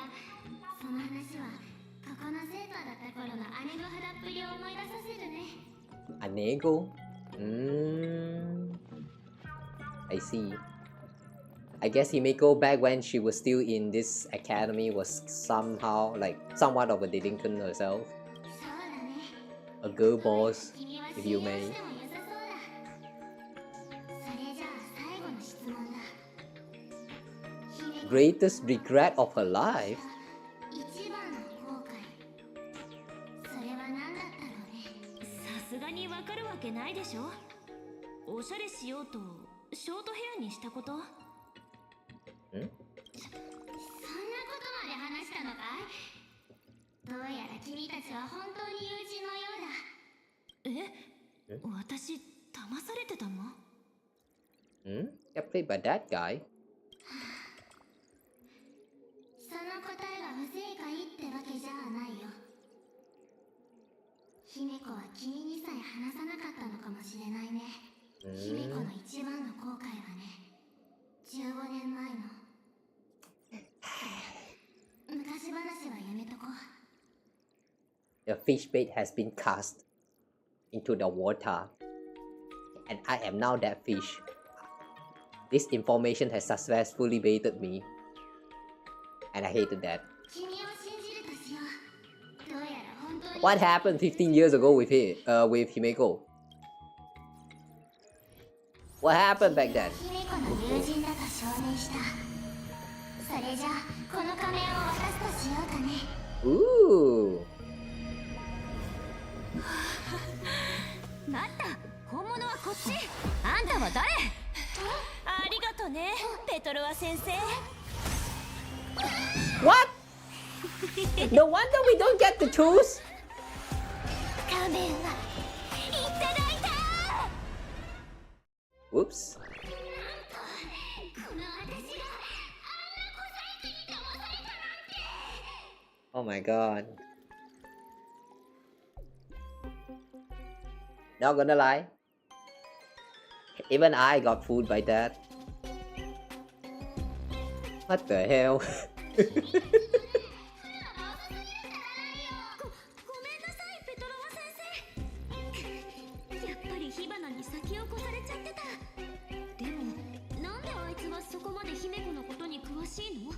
[SPEAKER 8] その話はここの生徒だった頃の姉の肌っぷりを思い出させるね。
[SPEAKER 1] Anego? I see. I guess Himeko back when she was still in this academy was somehow like somewhat of a delinquent herself. A girl boss, if you may. Greatest regret of her life?
[SPEAKER 8] 一番の後悔。それは何だったろうね。
[SPEAKER 2] さすがにわかるわけないでしょ。おしゃれしようとショートヘアにしたこと。
[SPEAKER 8] そんなことまで話したのかい？どうやら君たちは本当に友人のようだ。
[SPEAKER 2] 私騙されてたの
[SPEAKER 1] ？Got played by that guy.
[SPEAKER 8] その答えが不正解ってわけじゃないよ。姫子は君にさえ話さなかったのかもしれないね。姫子の一番の後悔はね、15年前の昔話はやめとこう。
[SPEAKER 1] The fish bait has been cast into the water, and I am now that fish. This information has successfully baited me, and I hated that.
[SPEAKER 8] 君を信じるとしよう。どうやら本当に
[SPEAKER 1] What happened 15 years ago with Himeko? What happened back then?
[SPEAKER 8] 姫子の友人だとし承認した。それじゃあこの仮面を渡すとしようかね。
[SPEAKER 2] 待った、本物はこっち。あんたは誰？ありがとね、ペトロワ先生。
[SPEAKER 1] What? No wonder we don't get to choose.
[SPEAKER 8] 仮面はいただいた。
[SPEAKER 1] Whoops. Oh my god. Not gonna lie. Even I got fooled by that. What the hell?
[SPEAKER 2] やっぱり火花に先を越されちゃってた。でもなんであいつはそこまで姫子のことに詳しいの？
[SPEAKER 8] あ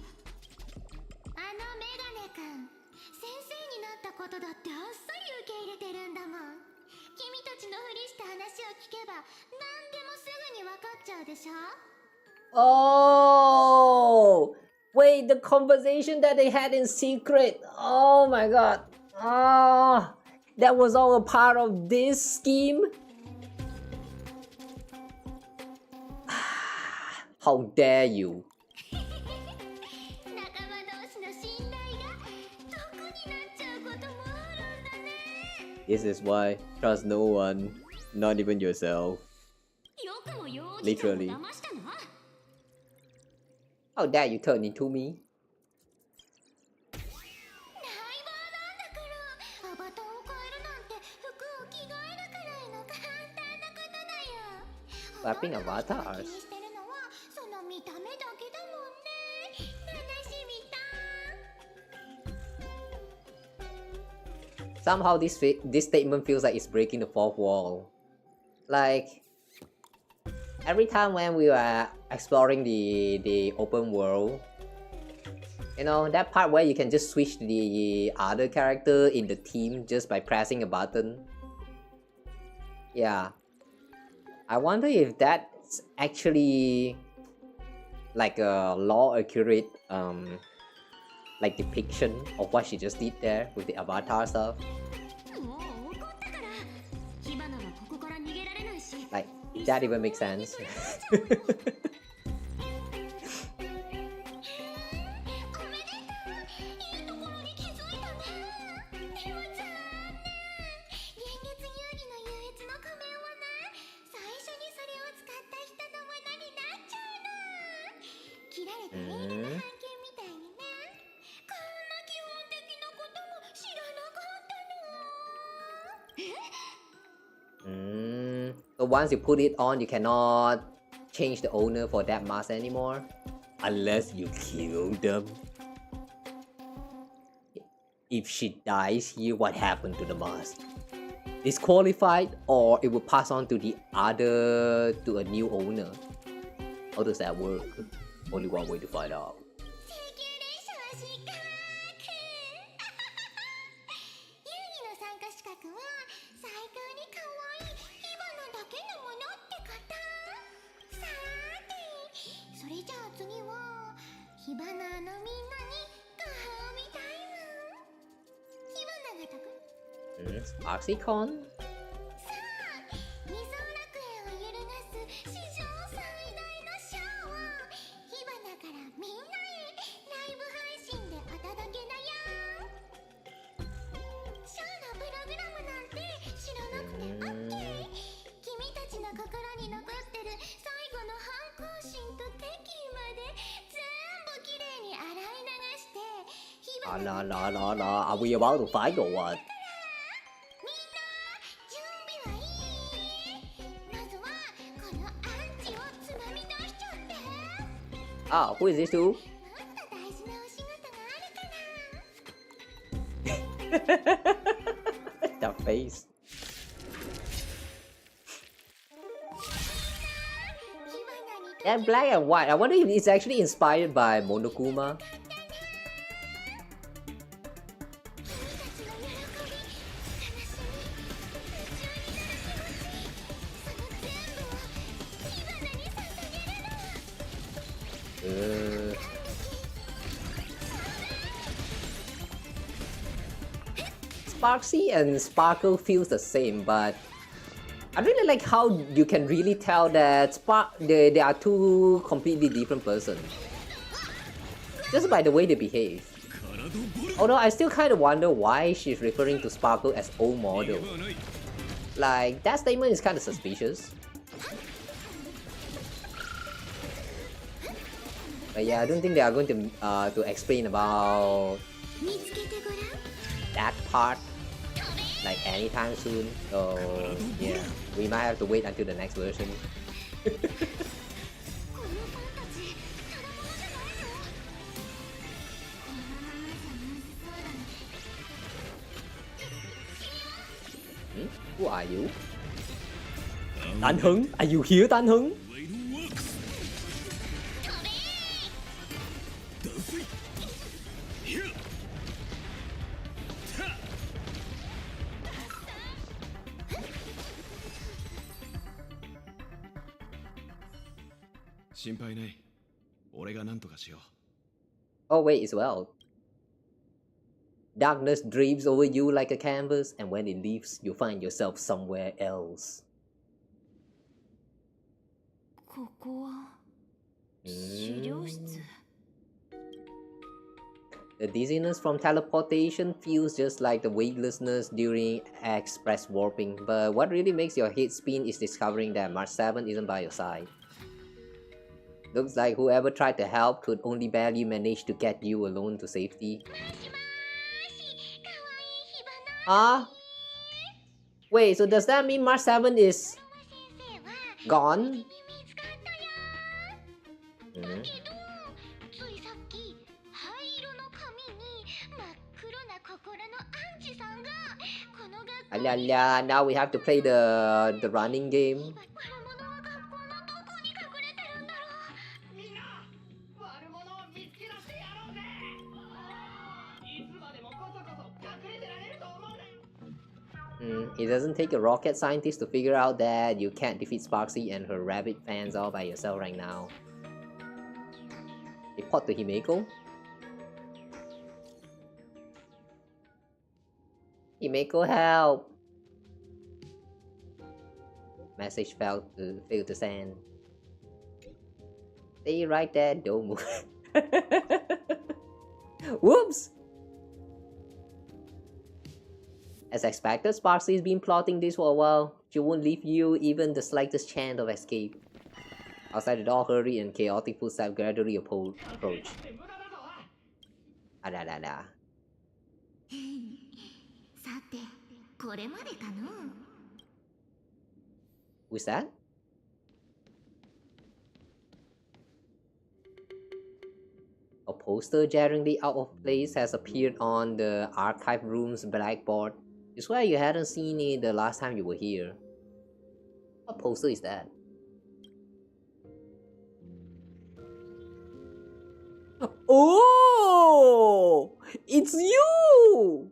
[SPEAKER 8] のメガネくん、先生になったことだってあっさり受け入れてるんだもん。君たちのふりした話を聞けば何でもすぐに分かっちゃうでしょ。
[SPEAKER 1] Oh! Wait, the conversation that they had in secret. Oh my god. Ah, that was all a part of this scheme. How dare you? This is why trust no one, not even yourself. Literally. How dare you turn into me? Swapping avatars. Somehow this statement feels like it's breaking the fourth wall. Like every time when we were exploring the open world, you know, that part where you can just switch the other character in the team just by pressing a button. Yeah, I wonder if that's actually like a law accurate like depiction of what she just did there with the avatar stuff. Like, that even makes sense. So once you put it on, you cannot change the owner for that mask anymore, unless you kill them. If she dies here, what happened to the mask? Disqualified, or it will pass on to the other, to a new owner? How does that work? Only one way to find out. Oxycon? Are we about to fight or what? Ah, who is this to? The face. And black and white. I wonder if it's actually inspired by Monokuma. Sparksy and Sparkle feels the same, but I really like how you can really tell that they are two completely different persons. Just by the way they behave. Although I still kind of wonder why she's referring to Sparkle as old model. Like, that statement is kind of suspicious. But yeah, I don't think they are going to explain about that part like anytime soon. So yeah, we might have to wait until the next version. Who are you? Tan Hưng? Are you here, Tan Hưng? Oh wait, as well. Darkness drapes over you like a canvas, and when it leaves, you find yourself somewhere else. The dizziness from teleportation feels just like the weightlessness during express warping, but what really makes your head spin is discovering that March 7 isn't by your side. Looks like whoever tried to help could only barely manage to get you alone to safety. Wait, so does that mean March 7 is gone? Alala, now we have to play the running game. It doesn't take a rocket scientist to figure out that you can't defeat Sparksy and her rabbit fans all by yourself right now. Report to Himeko. Himeko, help! Message failed to send. Stay right there, don't move. Whoops! As expected, Sparksy's been plotting this for a while. She won't leave you even the slightest chance of escape. Outside the door, hurry and chaotic footsteps gradually approach. Who's that? A poster jarringly out of place has appeared on the archive room's blackboard. You swear you hadn't seen it the last time you were here. What poster is that? Oh! It's you!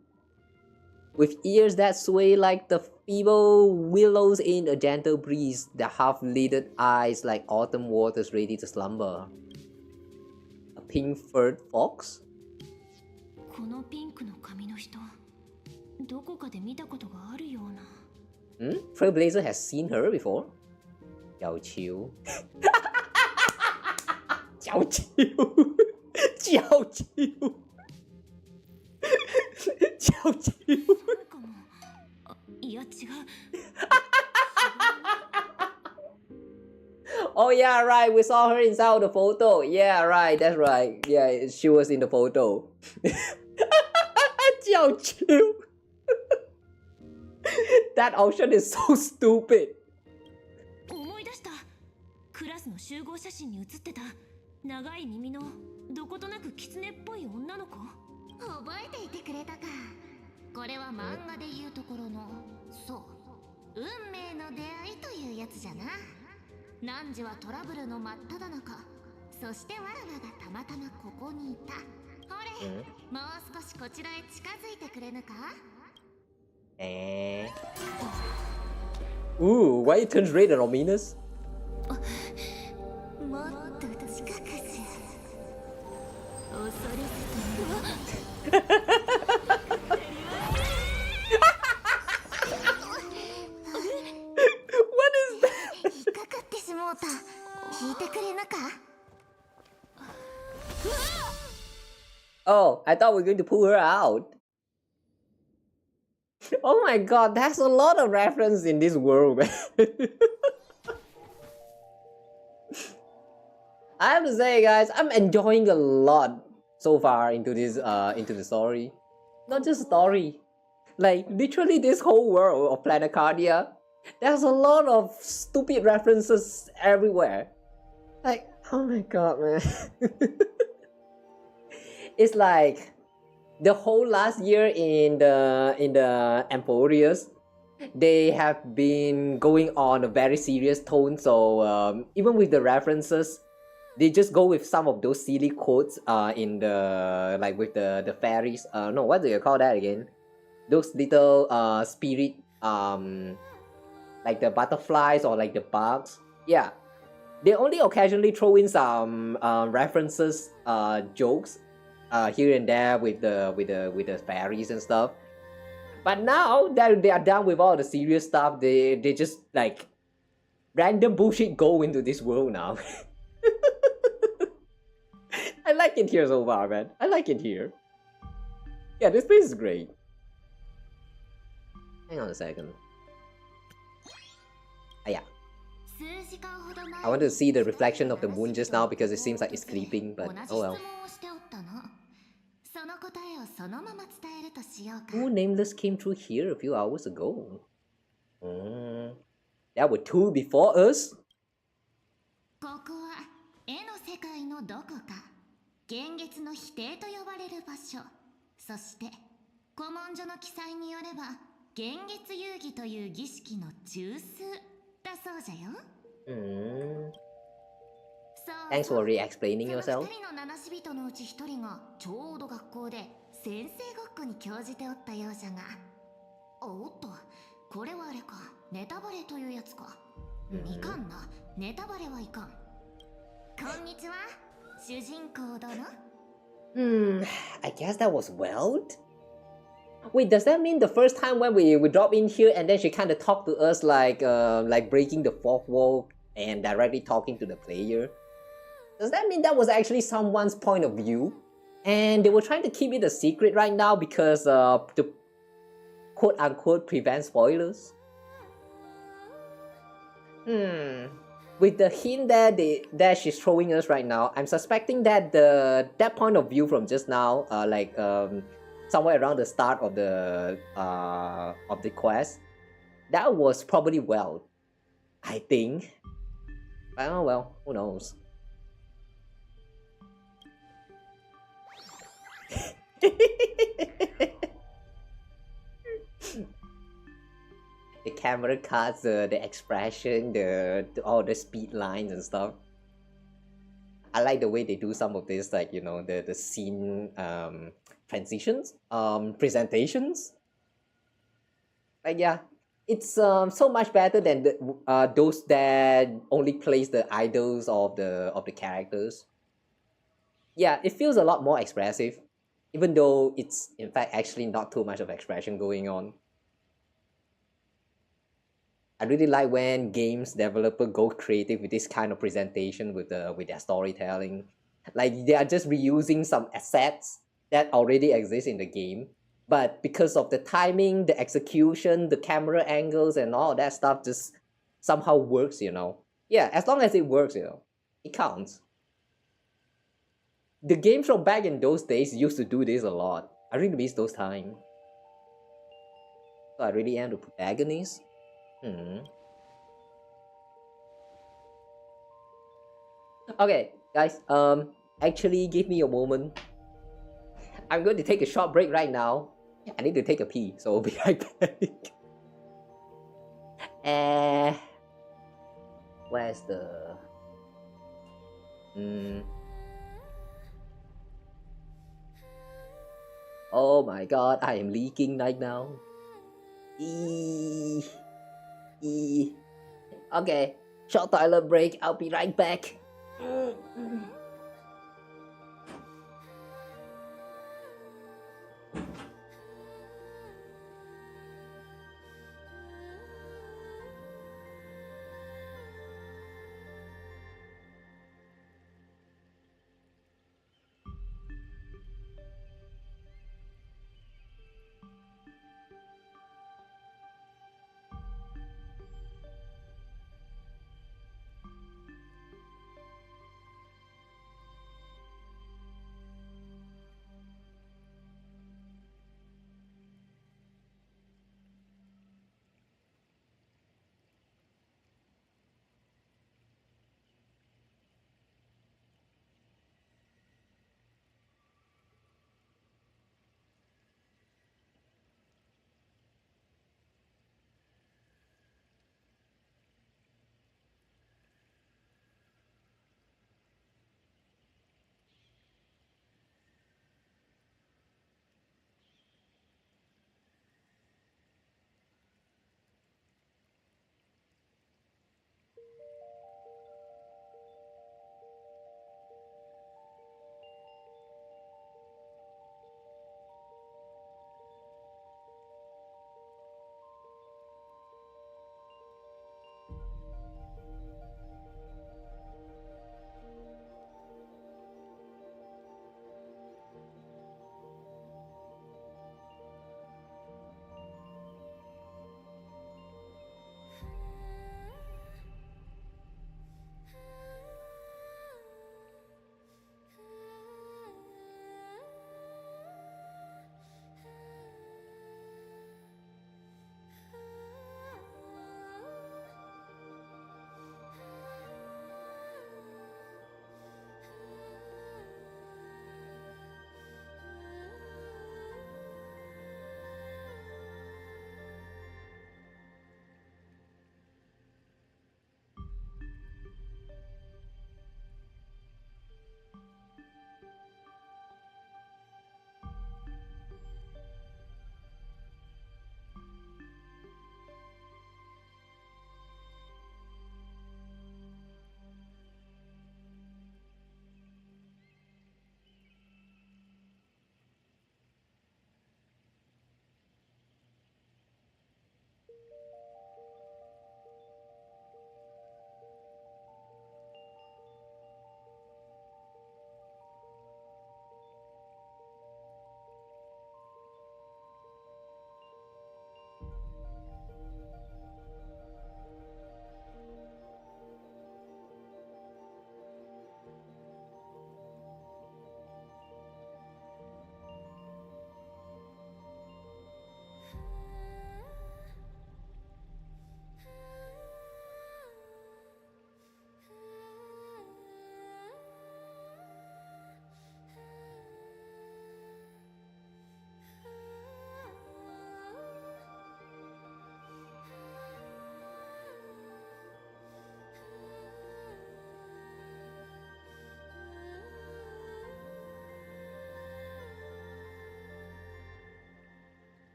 [SPEAKER 1] With ears that sway like the feeble willows in a gentle breeze, the half-lidded eyes like autumn waters ready to slumber. A pink-furred fox? Trailblazer has seen her before? Jiao Qiu. Jiao Qiu. Jiao Qiu. Jiao Qiu. Oh yeah, right, we saw her inside the photo. Yeah, right, that's right. Yeah, she was in the photo. Jiao Qiu. That option is so stupid.
[SPEAKER 2] 思い出した。クラスの集合写真に写ってた長い耳のどことなく狐っぽい女の子。
[SPEAKER 8] 覚えていてくれたか。これは漫画でいうところの、そう、運命の出会いというやつじゃな。汝はトラブルの真っ只中。そしてわらわがたまたまここにいた。ほれ、もう少しこちらへ近づいてくれぬか。
[SPEAKER 1] Ooh, why it turns red and ominous?
[SPEAKER 8] もっと近くじゃ。
[SPEAKER 1] What is that? Oh, I thought we were going to pull her out. Oh my god, that's a lot of reference in this world, man. I have to say, guys, I'm enjoying a lot so far into this into the story. Not just story, like literally this whole world of Planacardia. There's a lot of stupid references everywhere. Like, oh my god, man. It's like the whole last year in the Emporius, they have been going on a very serious tone. So even with the references, they just go with some of those silly quotes in the, like with the fairies. No, what do you call that again? Those little spirit like the butterflies or like the bugs. Yeah, they only occasionally throw in some references, jokes here and there with the fairies and stuff. But now that they are done with all the serious stuff, they just like random bullshit go into this world now. I like it here so far, man. I like it here. Yeah, this place is great. Hang on a second. Ah, yeah. I wanted to see the reflection of the moon just now because it seems like it's sleeping, but oh well. Two nameless came through here a few hours ago. There were two before us?
[SPEAKER 8] ここは絵の世界のどこか、幻月の否定と呼ばれる場所。そして古文書の記載によれば、幻月遊戯という儀式の中枢だそうじゃよ。
[SPEAKER 1] Thanks for re-explaining yourself.
[SPEAKER 8] 2人の七死人のうち1人がちょうど学校で先生ごっこに興じておったようじゃが。おっと、これはあれか、ネタバレというやつか。いかんな、ネタバレはいかん。こんにちは、主人公殿。
[SPEAKER 1] I guess that was Weld? Wait, does that mean the first time when we drop in here and then she kind of talked to us like breaking the fourth wall and directly talking to the player? Does that mean that was actually someone's point of view? And they were trying to keep it a secret right now because to quote-unquote prevent spoilers? With the hint that she's throwing us right now, I'm suspecting that that point of view from just now, somewhere around the start of the quest, that was probably Weld, I think. Oh well, who knows? The camera cuts, the expression, all the speed lines and stuff. I like the way they do some of this, like, you know, the scene transitions, presentations. Like, yeah, it's so much better than those that only plays the idols of the characters. Yeah, it feels a lot more expressive, even though it's in fact actually not too much of expression going on. I really like when games developer go creative with this kind of presentation with their storytelling. Like, they are just reusing some assets that already exist in the game, but because of the timing, the execution, the camera angles and all that stuff just somehow works, you know. Yeah, as long as it works, you know, it counts. The games from back in those days used to do this a lot. I really miss those times. So I really am the protagonist. Okay, guys, actually give me a moment. I'm going to take a short break right now. I need to take a pee, so I'll be right back. Where's the... Oh my god, I am leaking right now. Okay, short toilet break, I'll be right back.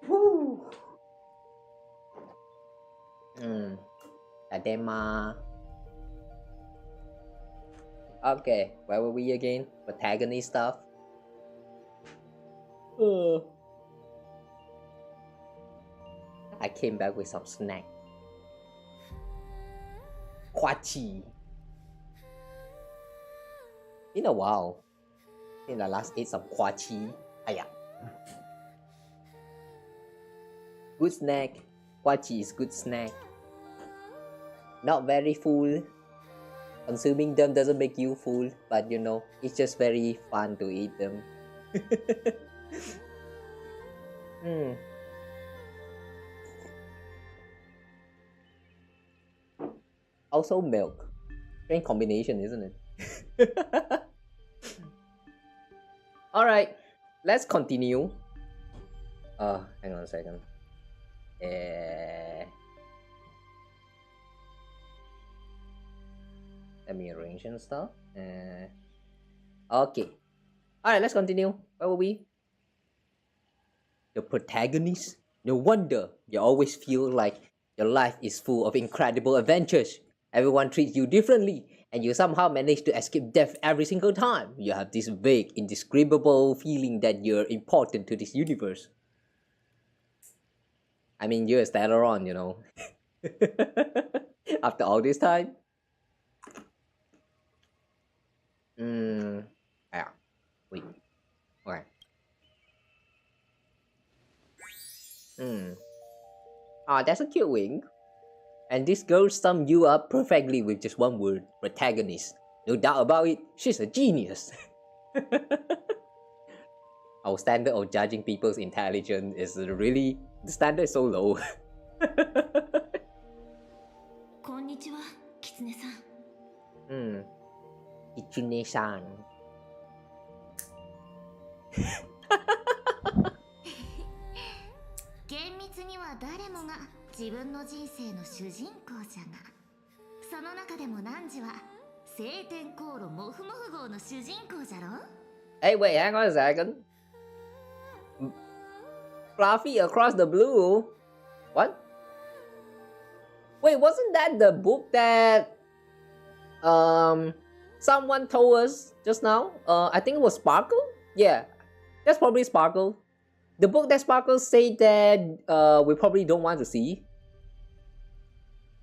[SPEAKER 1] Whew. Tadema. Okay, where were we again? Protagonist stuff. I came back with some snack. Kwachi. In a while. In the last ate some kwachi. Aya. Good snack. Kwachi is good snack. Not very full. Consuming them doesn't make you full, but you know, it's just very fun to eat them. Also milk. Strange combination, isn't it? Alright, let's continue. Hang on a second. Let me arrange and stuff. Okay. Alright, let's continue. Where were we? The protagonist? No wonder you always feel like your life is full of incredible adventures. Everyone treats you differently, and you somehow manage to escape death every single time. You have this vague, indescribable feeling that you're important to this universe. I mean, you're a Stellaron, you know. After all this time. Yeah. Wait. Okay. That's a cute wing. And this girl summed you up perfectly with just one word. Protagonist. No doubt about it, she's a genius. Our standard of judging people's intelligence is really... The standard is so low.
[SPEAKER 8] Konnichiwa, Kitsune-san.
[SPEAKER 1] Kitsune-san.
[SPEAKER 8] 厳密には誰もが自分の人生の主人公じゃが、その中でも汝は晴天航路モフモフ号の主人公じゃろ?
[SPEAKER 1] Hey, wait, hang on a second. Fluffy Across the Blue? What? Wait, wasn't that the book that someone told us just now? I think it was Sparkle? Yeah, that's probably Sparkle. The book that Sparkle said that we probably don't want to see.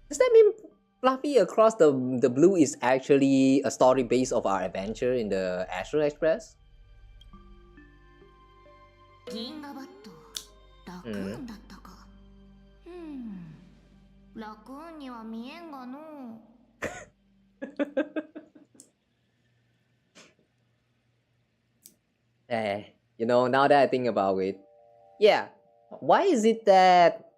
[SPEAKER 1] Does that mean Fluffy Across the Blue is actually a story based of our adventure in the Astral Express?
[SPEAKER 8] 銀河バット、ラクーンだったか。ラクーンには見えんがの。
[SPEAKER 1] You know, now that I think about it, yeah, why is it that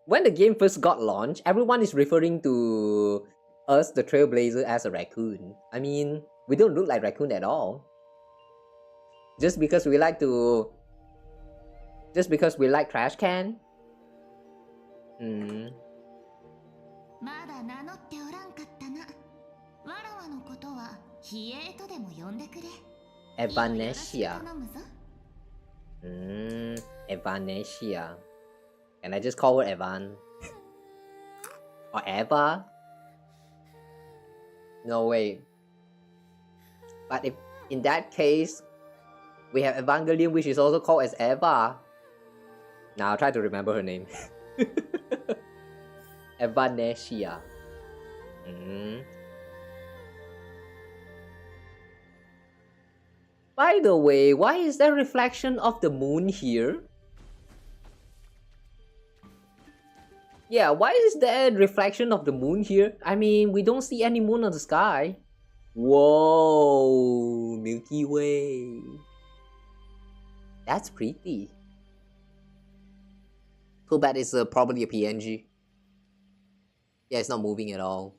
[SPEAKER 1] when the game first got launched, everyone is referring to us, the Trailblazer, as a raccoon? I mean, we don't look like raccoon at all. Just because we like trash can?
[SPEAKER 8] まだ名乗っておらんかったな。わらわのことはヒエーとでも呼んでくれ。
[SPEAKER 1] Evanesia. Evanesia. Can I just call her Evan? Or Eva? No way. But if in that case, we have Evangelion, which is also called as Eva. Now I'll try to remember her name. Evanesia. By the way, why is there reflection of the moon here? Yeah, why is there reflection of the moon here? I mean, we don't see any moon on the sky. Whoa, Milky Way. That's pretty. Too bad it's probably a PNG. Yeah, it's not moving at all.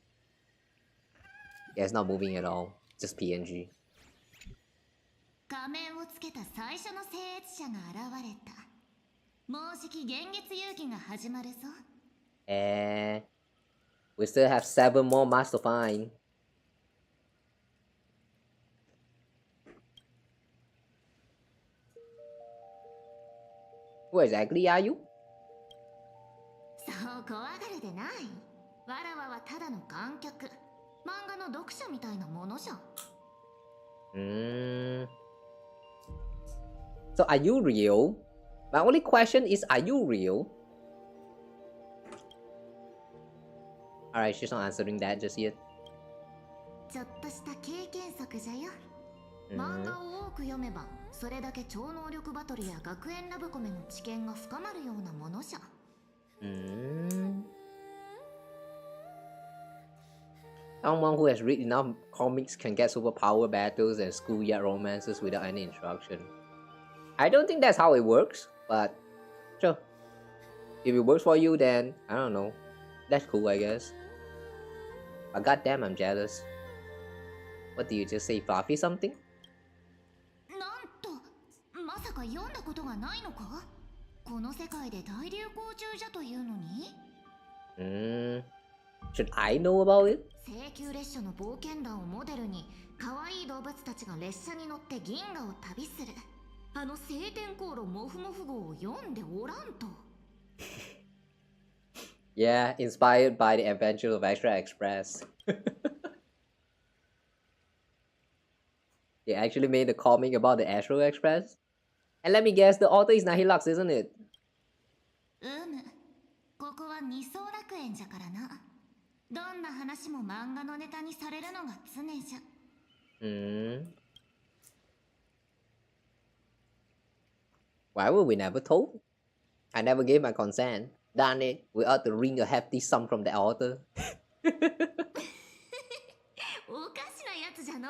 [SPEAKER 1] Yeah, it's not moving at all. Just PNG.
[SPEAKER 8] 仮面をつけた最初の聖越者が現れた。もうじき幻月遊戯が始まるぞ。
[SPEAKER 1] We still have 7 more masks to find. Who exactly are you?
[SPEAKER 8] そう怖がるでない。わらわはただの観客。漫画の読者みたいなものじゃ。
[SPEAKER 1] So are you real? My only question is, are you real? Alright, she's not answering that just yet.
[SPEAKER 8] ちょっとした経験則じゃよ。漫画を多く読めば、それだけ超能力バトルや学園ラブコメの知見が深まるようなものじゃ。
[SPEAKER 1] Someone who has read enough comics can get superpower battles and schoolyard romances without any instruction. I don't think that's how it works, but sure. If it works for you, then I don't know. That's cool, I guess. But goddamn, I'm jealous. What do you just say, Fluffy something?
[SPEAKER 8] なんと、まさか読んだことがないのか？この世界で大流行中じゃというのに？
[SPEAKER 1] Should I know about it?
[SPEAKER 8] 請求列車の冒険団をモデルに、可愛い動物たちが列車に乗って銀河を旅する。あの晴天航路モフモフ号を読んでおらんと。
[SPEAKER 1] Yeah, inspired by the adventures of Extra Express. They actually made a comic about the Astro Express. And let me guess, the author is Nihilux, isn't it?
[SPEAKER 8] ここは二層楽園じゃからな。どんな話も漫画のネタにされるのが常じゃ。
[SPEAKER 1] Why were we never told? I never gave my consent. Darn it, we ought to wring a hefty sum from the author.
[SPEAKER 8] おかしなやつじゃの。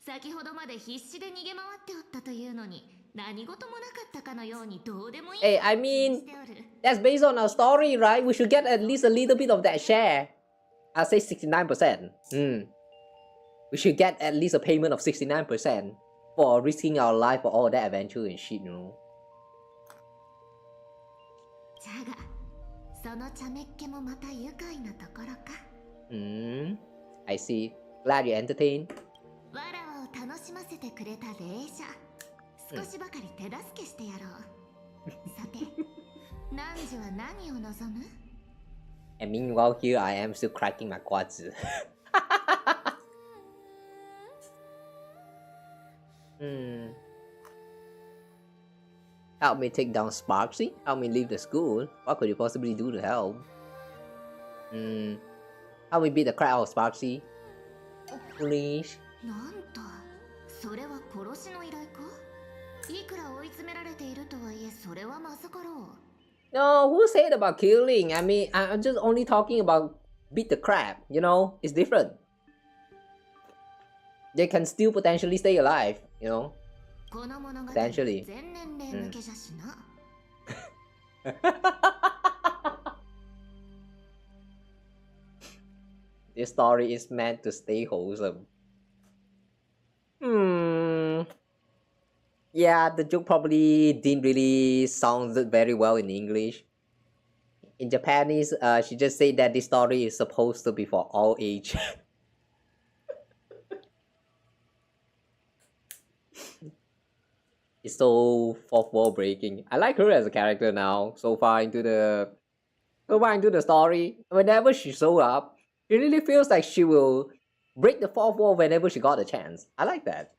[SPEAKER 8] 先ほどまで必死で逃げ回っておったというのに、何事もなかったかのようにどうでもいい。
[SPEAKER 1] Hey, I mean, that's based on our story, right? We should get at least a little bit of that share. I'll say 69%. We should get at least a payment of 69% for risking our life for all that adventure and shit, you know.
[SPEAKER 8] じゃが、その茶目っ気もまた愉快なところか。
[SPEAKER 1] I see. Glad you're entertained.
[SPEAKER 8] わらわを楽しませてくれた霊者。少しばかり手助けしてやろう。さて、汝は何を望む？
[SPEAKER 1] And meanwhile here I am still cracking my quads. Help me take down Sparksy? Help me leave the school? What could you possibly do to help? Help me beat the crap out of Sparksy? Please?
[SPEAKER 8] なんと、それは殺しの依頼か？いくら追い詰められているとはいえ、それはまずかろう。
[SPEAKER 1] No, who said about killing? I mean, I'm just only talking about beat the crap, you know? It's different. They can still potentially stay alive, you know? Potentially. This story is meant to stay wholesome. Yeah, the joke probably didn't really sound very well in English. In Japanese, she just said that this story is supposed to be for all age. It's so fourth wall breaking. I like her as a character now. So far into the story, whenever she shows up, it really feels like she will break the fourth wall whenever she got a chance. I like that.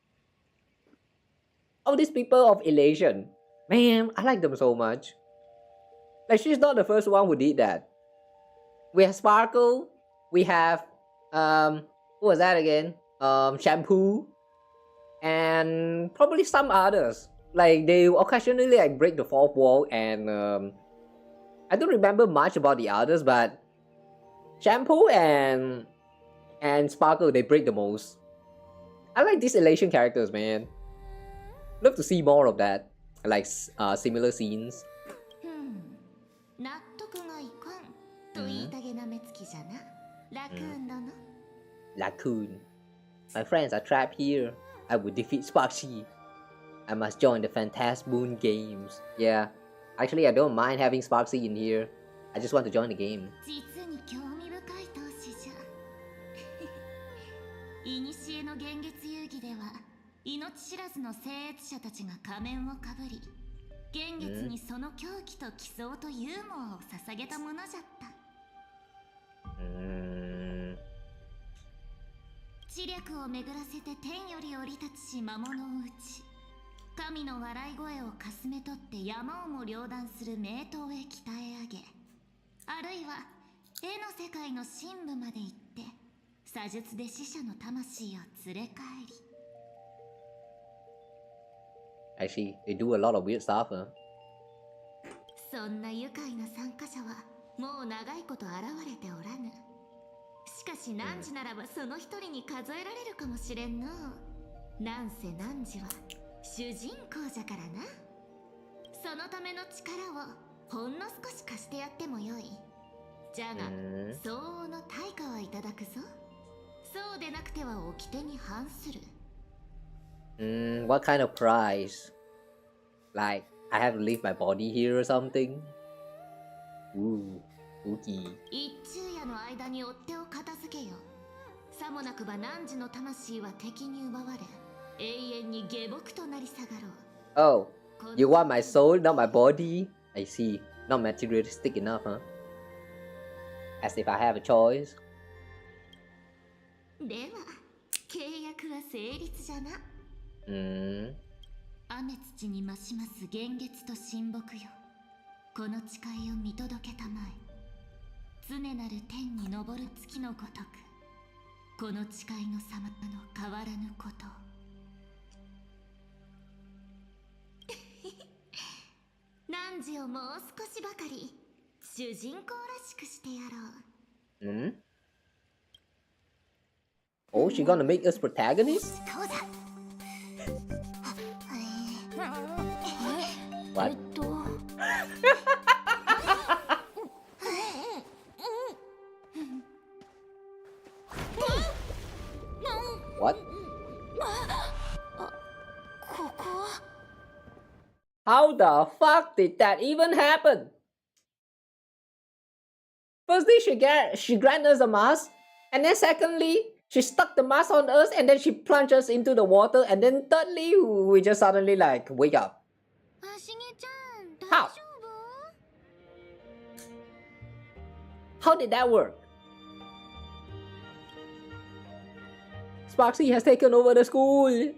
[SPEAKER 1] All these people of Elation, man, I like them so much. Like, she's not the first one who did that. We have Sparkle, we have who was that again? Shampoo, and probably some others. Like, they occasionally like break the fourth wall, and I don't remember much about the others, but Shampoo and Sparkle, they break the most. I like these Elation characters, man. Love to see more of that, like similar scenes. Raccoon. My friends are trapped here. I will defeat Sparksy. I must join the Phantasmoon games. Yeah, actually I don't mind having Sparksy in here. I just want to join the game.
[SPEAKER 8] 命知らずの聖越者たちが仮面をかぶり、
[SPEAKER 2] 現月にその狂気と奇想とユーモアを捧げたものじゃった。知略を巡らせて天より降り立つし魔物を打ち、神の笑い声をかすめ取って山をも両断する名刀へ鍛え上げ、あるいは絵の世界の深部まで行って詐術で死者の魂を連れ帰り。
[SPEAKER 1] Actually, they do a lot of weird stuff, huh?
[SPEAKER 2] そんな愉快な参加者はもう長いこと現れておらぬ。しかし汝ならばその一人に数えられるかもしれんの。なんせ汝は主人公じゃからな。そのための力をほんの少し貸してやってもよい。じゃが相応の対価はいただくぞ。そうでなくては掟に反する。
[SPEAKER 1] What kind of price? Like, I have to leave my body here or something? Ooh, spooky.
[SPEAKER 2] 一昼夜の間に追っ手を片付けよ。さもなくば汝の魂は敵に奪われ、永遠に下僕となり下がろう。
[SPEAKER 1] Oh, you want my soul, not my body? I see. Not materialistic enough, huh? As if I have a choice.
[SPEAKER 2] では、契約は成立じゃな。雨土に増します幻月と神木よ。この誓いを見届けたまえ。常なる天に昇る月のごとく、この誓いの様の変わらぬことを。汝をもう少しばかり主人公らしくしてやろう。
[SPEAKER 1] Oh, she gonna make us protagonists? What? What? How the fuck did that even happen? Firstly, she grant us a mask, and then secondly, she stuck the mask on us, and then she plunged us into the water, and then thirdly, we just suddenly like wake up. How? How did that work? Sparksy has taken over the school.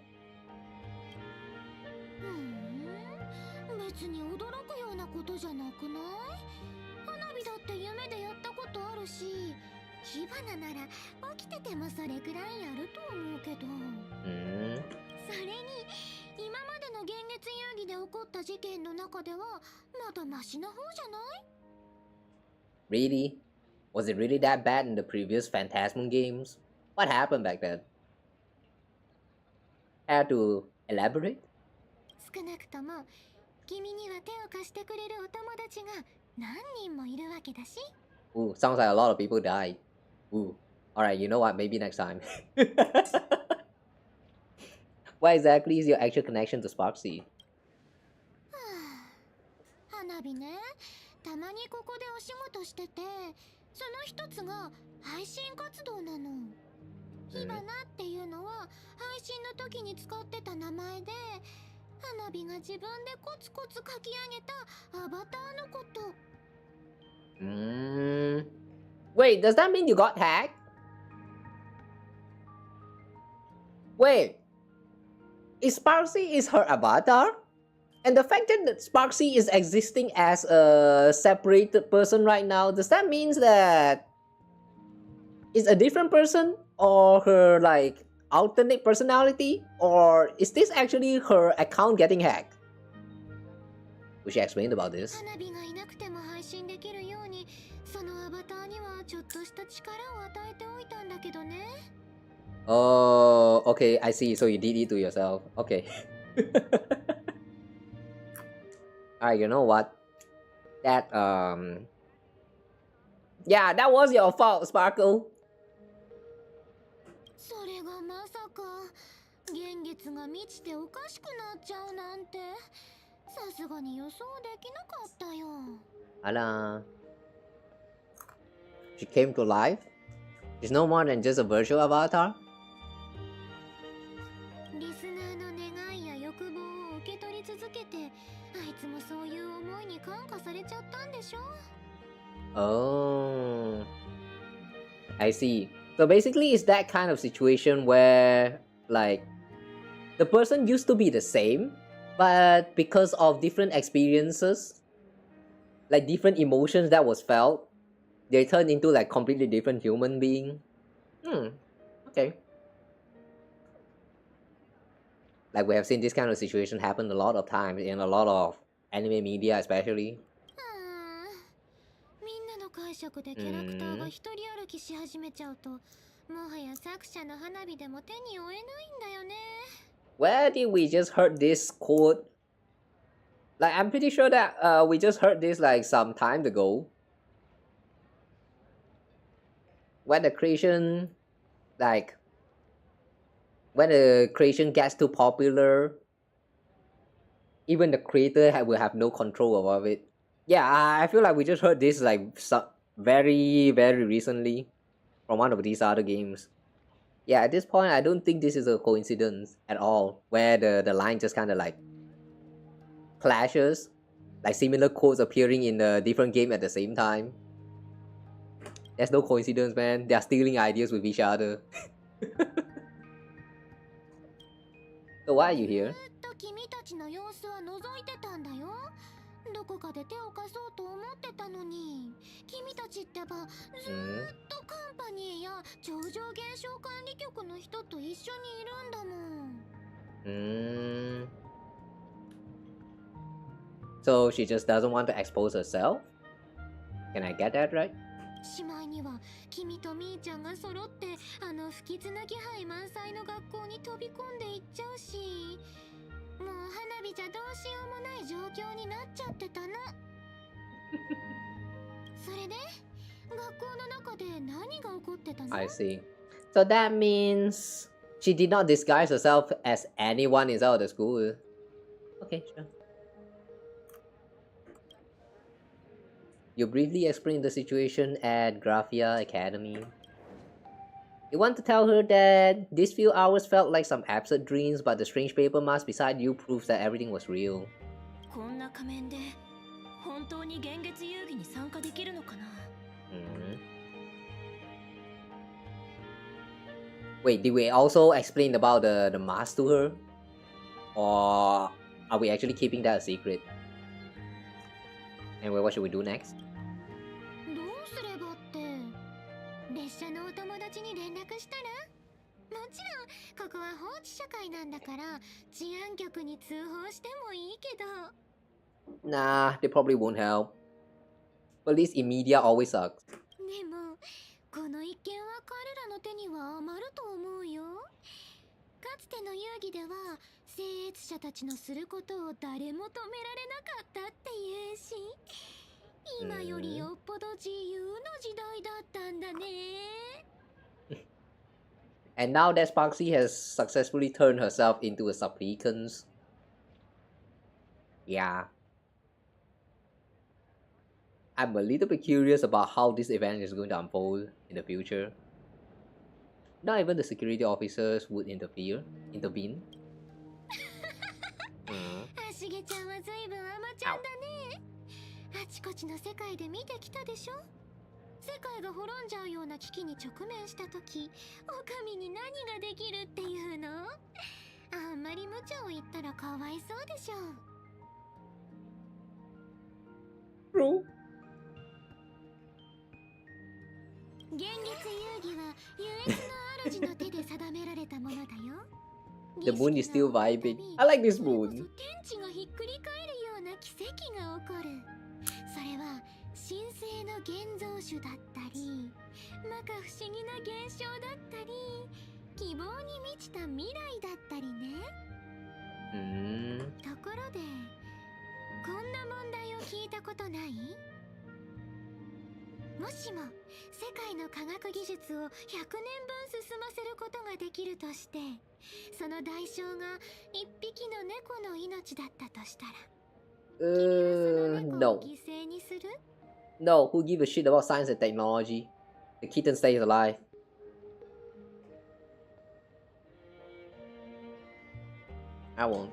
[SPEAKER 8] 別に驚くようなことじゃなくない？花火だって夢でやったことあるし、火花なら起きててもそれくらいやると思うけど。それに今までの幻月遊戯で起こった事件の中ではまだマシな方じゃない？
[SPEAKER 1] Really? Was it really that bad in the previous Phantasmal games? What happened back then? Have to elaborate?
[SPEAKER 8] 少なくとも君には手を貸してくれるお友達が何人もいるわけだし。
[SPEAKER 1] Ooh, sounds like a lot of people died. Ooh. Alright, you know what? Maybe next time. What exactly is your actual connection to Sparksy?
[SPEAKER 8] 花火ね、たまにここでお仕事してて、その一つが配信活動なの。火花っていうのは配信の時に使ってた名前で、花火が自分でコツコツ書き上げたアバターのこと。
[SPEAKER 1] Wait, does that mean you got hacked? Wait, is Sparksy is her avatar? And the fact that Sparksy is existing as a separated person right now, does that mean that it's a different person? Or her like alternate personality? Or is this actually her account getting hacked? We should explain about this.
[SPEAKER 8] 花火がいなくても配信できるように、そのアバターにはちょっとした力を与えておいたんだけどね。
[SPEAKER 1] Oh, okay, I see. So you did it to yourself. Okay. Alright, you know what? That, yeah, that was your fault, Sparkle.
[SPEAKER 8] それがまさか、幻月が満ちておかしくなっちゃうなんて、さすがに予想できなかったよ。
[SPEAKER 1] あら。She came to life? She's no more than just a virtual avatar?
[SPEAKER 8] リスナーの願いや欲望を受け取り続けて、あいつもそに感化されちゃったんでしょ。
[SPEAKER 1] Oh, I see. So basically, it's that kind of situation where, like, the person used to be the same, but because of different experiences, like different emotions that was felt, they turn into like completely different human being. Okay. Like we have seen this kind of situation happen a lot of times in a lot of anime media, especially.
[SPEAKER 8] みんなの解釈でキャラクターが一人歩きし始めちゃうと、もはや作者の花火でも手に負えないんだよね。
[SPEAKER 1] Where did we just heard this quote? Like I'm pretty sure that we just heard this like some time ago. When the creation, like when the creation gets too popular, even the creator will have no control over it. Yeah, I feel like we just heard this like very recently from one of these other games. Yeah, at this point, I don't think this is a coincidence at all, where the line just kind of like clashes, like similar quotes appearing in a different game at the same time. There's no coincidence, man. They are stealing ideas with each other. So why are you here?
[SPEAKER 8] 君たちの様子は覗いてたんだよ。どこかで手を貸そうと思ってたのに、君たちってばずーっとカンパニーや超常現象管理局の人と一緒にいるんだもん。
[SPEAKER 1] So she just doesn't want to expose herself? Can I get that right?
[SPEAKER 8] しまいには君とみーちゃんが揃ってあの不吉な気配満載の学校に飛び込んでいっちゃうし、もう花火じゃどうしようもない状況になっちゃってたの。それで学校の中で何が起こってたの？
[SPEAKER 1] I see. So that means she did not disguise herself as anyone inside of the school. Okay, sure. You briefly explained the situation at Graphia Academy. You want to tell her that these few hours felt like some absurd dreams, but the strange paper mask beside you proves that everything was real.
[SPEAKER 2] こんな仮面で本当に現月遊戯に参加できるのかな？
[SPEAKER 1] Wait, did we also explain about the mask to her? Or are we actually keeping that a secret? Anyway, what should we do next?
[SPEAKER 8] どうすればって、列車のお友達に連絡したら？もちろんここは法治社会なんだから治安局に通報してもいいけど。
[SPEAKER 1] Nah, they probably won't help. Police in media always sucks.
[SPEAKER 8] でもこの一件は彼らの手には余ると思うよ。かつての遊戯では聖越者たちのすることを誰も止められなかったっていうし、今よりよっぽど自由の時代だったんだね。
[SPEAKER 1] And now that Sparksy has successfully turned herself into a supplicant. Yeah. I'm a little bit curious about how this event is going to unfold in the future. Not even the security officers would intervene.
[SPEAKER 8] あしげちゃんはずいぶん甘ちゃんだね。あちこちの世界で見てきたでしょ。世界が滅んじゃうような危機に直面した時、狼に何ができるっていうの？あんまり無茶を言ったらかわいそうでしょ。
[SPEAKER 1] True.
[SPEAKER 8] 現月遊戯は優越の主の手で定められたものだよ。
[SPEAKER 1] The moon is still vibing. I like this moon.
[SPEAKER 8] 天地がひっくり返るような奇跡が起こる。それは神聖の現像種だったり、摩訶不思議な現象だったり、希望に満ちた未来だったりね。ところで、こんな問題を聞いたことない？もしも世界の科学技術を100年分進ませることができるとして、その代償が一匹の猫の命だったとしたら、君はその猫を犠牲にする？
[SPEAKER 1] No, who give a shit about science and technology? The kitten stays alive. I won't.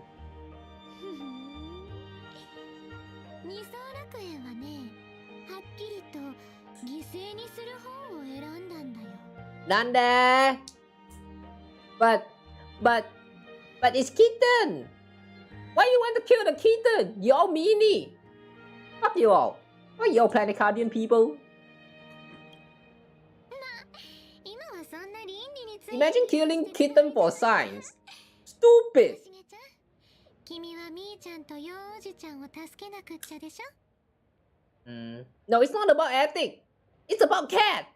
[SPEAKER 8] ニソーラ製にする方を選んだんだよ。
[SPEAKER 1] なんで but it's kitten. Why you want to kill the kitten? You all meanie. Fuck you all. Fuck you all Planacardian people. Imagine killing kitten for science. Stupid.
[SPEAKER 8] 君はみーちゃんとようおじちゃんを助けなくっちゃでしょ?
[SPEAKER 1] No, it's not about ethics. It's about cat.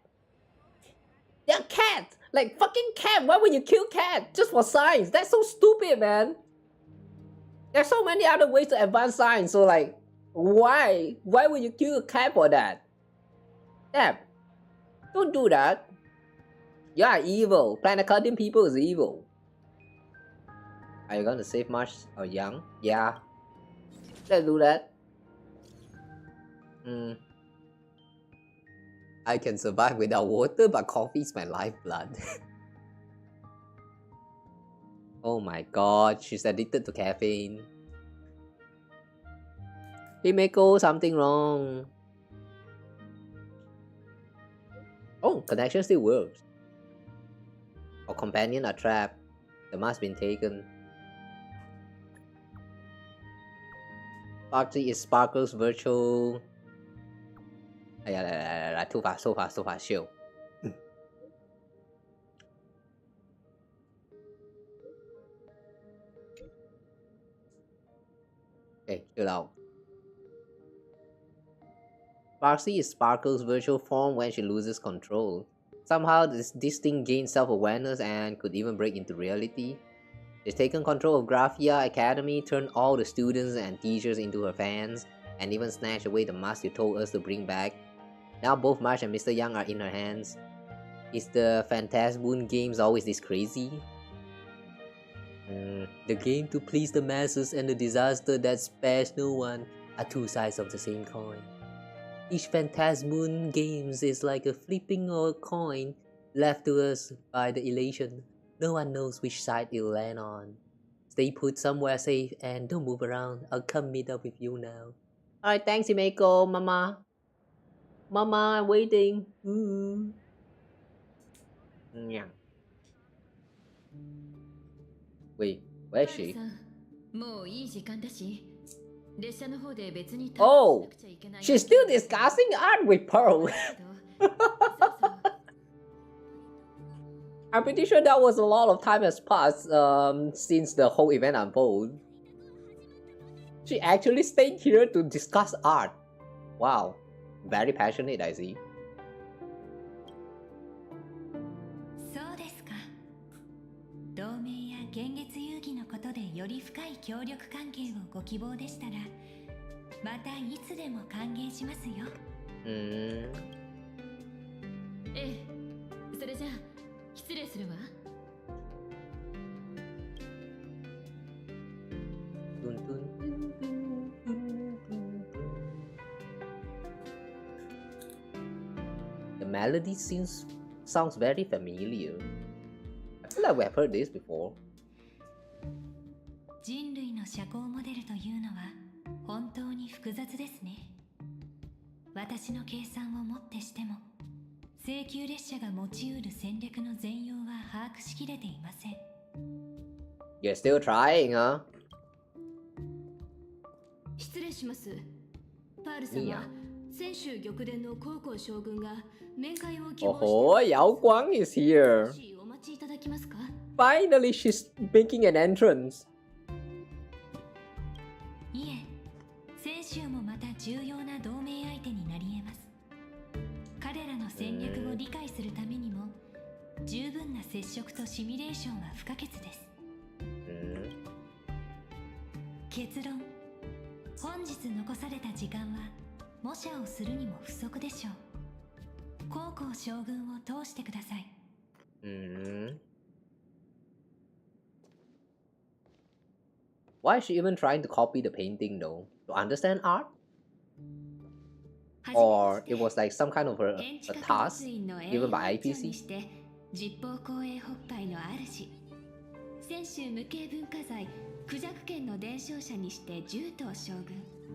[SPEAKER 1] They're cat. Like fucking cat. Why would you kill cat just for science? That's so stupid, man. There's so many other ways to advance science. So like, why would you kill a cat for that? Damn. Don't do that. You are evil. Planacardian people is evil. Are you gonna save Marsh or Young? Yeah. Let's do that. I can survive without water, but coffee is my lifeblood. Oh my god, she's addicted to caffeine. Himeko, something wrong. Oh, connection still works. Our companion are trapped. The mask been taken. Sparkly is Sparkle's virtual. Too fast, so fast, chill. Okay, chill out. Sparkly is Sparkle's virtual form when she loses control. Somehow this thing gains self-awareness and could even break into reality. She's taken control of Graphia Academy, turned all the students and teachers into her fans, and even snatched away the mask you told us to bring back. Now both Marsh and Mr. Young are in her hands. Is the Phantasmoon games always this crazy? The game to please the masses and the disaster that spares no one are two sides of the same coin. Each Phantasmoon games is like a flipping of a coin left to us by the Elation. No one knows which side it'll land on. Stay put somewhere safe and don't move around. I'll come meet up with you now. Alright, thanks Himeko, Mama. Mama, I'm waiting. Yeah. Wait, where is she? Oh, she's still discussing art with Pearl. I'm pretty sure that was a lot of time has passed since the whole event unfolded. She actually stayed here to discuss art. Wow, very passionate, I see.
[SPEAKER 3] そうですか。同盟や現月遊戯のことでより深い協力関係をご希望でしたら、またいつでも歓迎しますよ。
[SPEAKER 7] ええ、それじゃあ失礼するわ。
[SPEAKER 1] The melody sounds very familiar. I feel like we have heard this before.
[SPEAKER 3] 人類の社交モデルというのは本当に複雑ですね。私の計算をもってしても、請求列車が持ち得る戦略の全容は把握しきれていません。
[SPEAKER 1] You're still trying, huh?
[SPEAKER 14] 失礼します。パール様、先週玉殿の高校将軍が面会を希望して。
[SPEAKER 1] Oh, Yao Guang is here.
[SPEAKER 14] お待ちいただけますか?
[SPEAKER 1] Finally, she's making an entrance.
[SPEAKER 3] いえ、先週もまた重要な同盟相手になり得ます。彼らの戦略を理解するためにも、十分な接触とシミュレーションは不可欠です。結論、本日残された時間は模写をするにも不足でしょう。高校将軍を通してください。
[SPEAKER 1] Why is she even trying to copy the painting though? To understand art? Or it was like some kind of a task given by IPC?
[SPEAKER 3] 実報公営北海の主、泉州無形文化財クジャク県の伝承者にして10頭将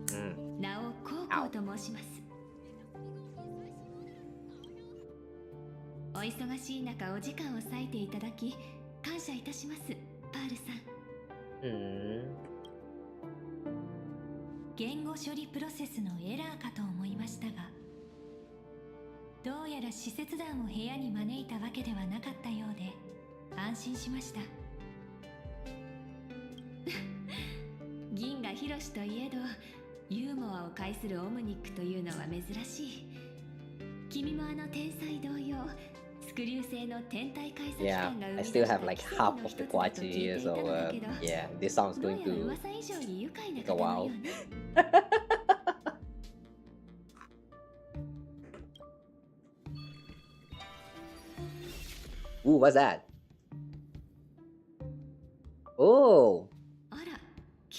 [SPEAKER 3] 軍、名を高校と申します。
[SPEAKER 14] 忙しい中お時間を割いていただき感謝いたします、パールさん。言語処理プロセスのエラーかと思いましたが、どうやら使節団を部屋に招いたわけではなかったようで安心しました。銀河博士といえどユーモアを介するオムニックというのは珍しい。君も天才同様スクリュー製の天体観測
[SPEAKER 1] Yeah,
[SPEAKER 14] 官が生み
[SPEAKER 1] I
[SPEAKER 14] 出し
[SPEAKER 1] still
[SPEAKER 14] た
[SPEAKER 1] have like
[SPEAKER 14] 奇跡
[SPEAKER 1] half
[SPEAKER 14] の
[SPEAKER 1] of
[SPEAKER 14] 一
[SPEAKER 1] the
[SPEAKER 14] つだと
[SPEAKER 1] Quachi
[SPEAKER 14] 聞いて
[SPEAKER 1] here,
[SPEAKER 14] いた
[SPEAKER 1] so
[SPEAKER 14] のだけど、
[SPEAKER 1] yeah, this sounds
[SPEAKER 14] どう
[SPEAKER 1] going
[SPEAKER 14] やら
[SPEAKER 1] to
[SPEAKER 14] 噂以上に愉快な
[SPEAKER 1] take a
[SPEAKER 14] 方のよ
[SPEAKER 1] while.
[SPEAKER 14] うね。
[SPEAKER 1] Ooh, what's that? Oh,
[SPEAKER 14] あら、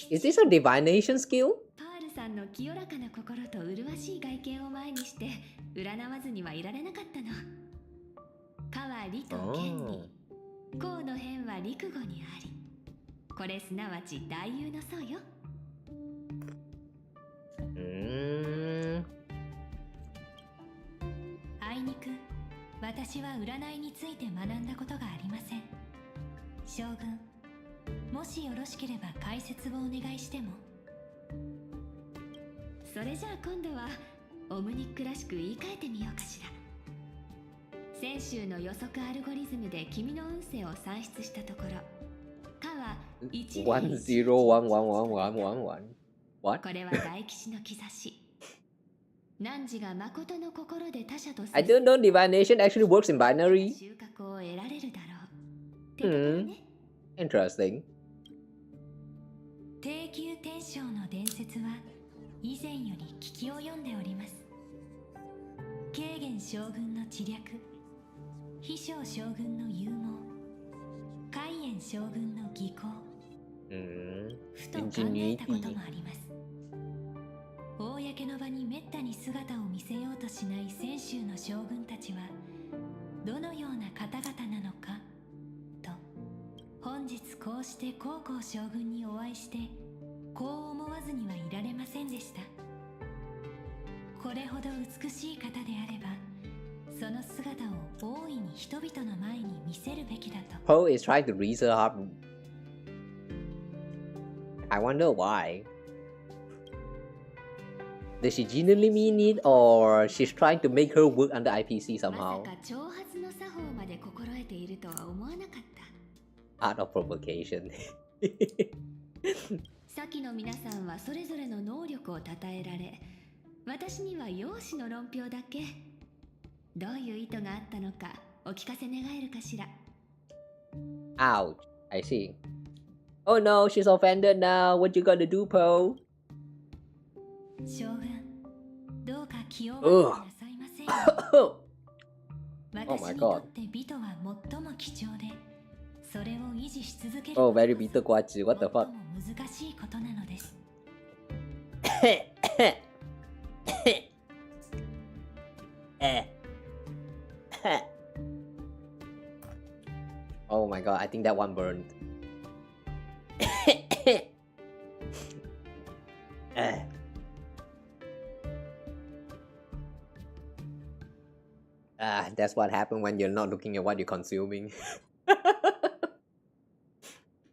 [SPEAKER 1] is this a divination skill?
[SPEAKER 14] パールさんの清らかな心と麗しい外見を前にして占わずにはいられなかったの。川理と剣に、項の辺は陸語にあり、これすなわち大有の相よ。あいにく私は占いについて学んだことがありません。将軍、もしよろしければ解説をお願いしても。それじゃあ今度はオムニックらしく言い換えてみようかしら。先週の予測アルゴリズムで君の運勢を算出したところ、川
[SPEAKER 1] 10111111. What?
[SPEAKER 14] これは大吉の兆し。汝が誠の心で他者と
[SPEAKER 1] I don't know divination actually works in binary.
[SPEAKER 14] 収穫を得られるだろう。ってところね。
[SPEAKER 1] Interesting.
[SPEAKER 14] 低級天章の伝説は以前より聞き及んでおります。慶元将軍の知略、飛翔将軍の勇猛、海燕将軍の技巧、ふと考えたこともあります。公の場にめったに姿を見せようとしない泉州の将軍たちはどのような方々なのかと、本日こうして高校将軍にお会いしてこう思わずにはいられませんでした。これほど美しい方であればその姿を大いに人々の前に見せるべきだと。
[SPEAKER 1] Poe is trying to raise her up. I wonder why. Does she genuinely mean it, or she's trying to make her work under IPC
[SPEAKER 14] ま
[SPEAKER 1] somehow?
[SPEAKER 14] さか挑発の作法まで心得ているとは思わなかった。
[SPEAKER 1] Art of provocation.
[SPEAKER 14] 先の皆さんはそれぞれの能力を称えられ、私には容姿の論評だけ。どういう意図があったのかお聞かせ願えるかしら。
[SPEAKER 1] Ouch. I see. Oh no, she's offended now. What you gonna do, Poe?
[SPEAKER 14] 将軍、どうか気を悪くなさいませんよ。私にとって美とは最も貴重で、それを維持し続ける
[SPEAKER 1] Oh, very bitter Quachi. What the fuck?
[SPEAKER 14] 難しいことなのです。
[SPEAKER 1] Oh my god, I think that one burned. That's what happened when you're not looking at what you're consuming.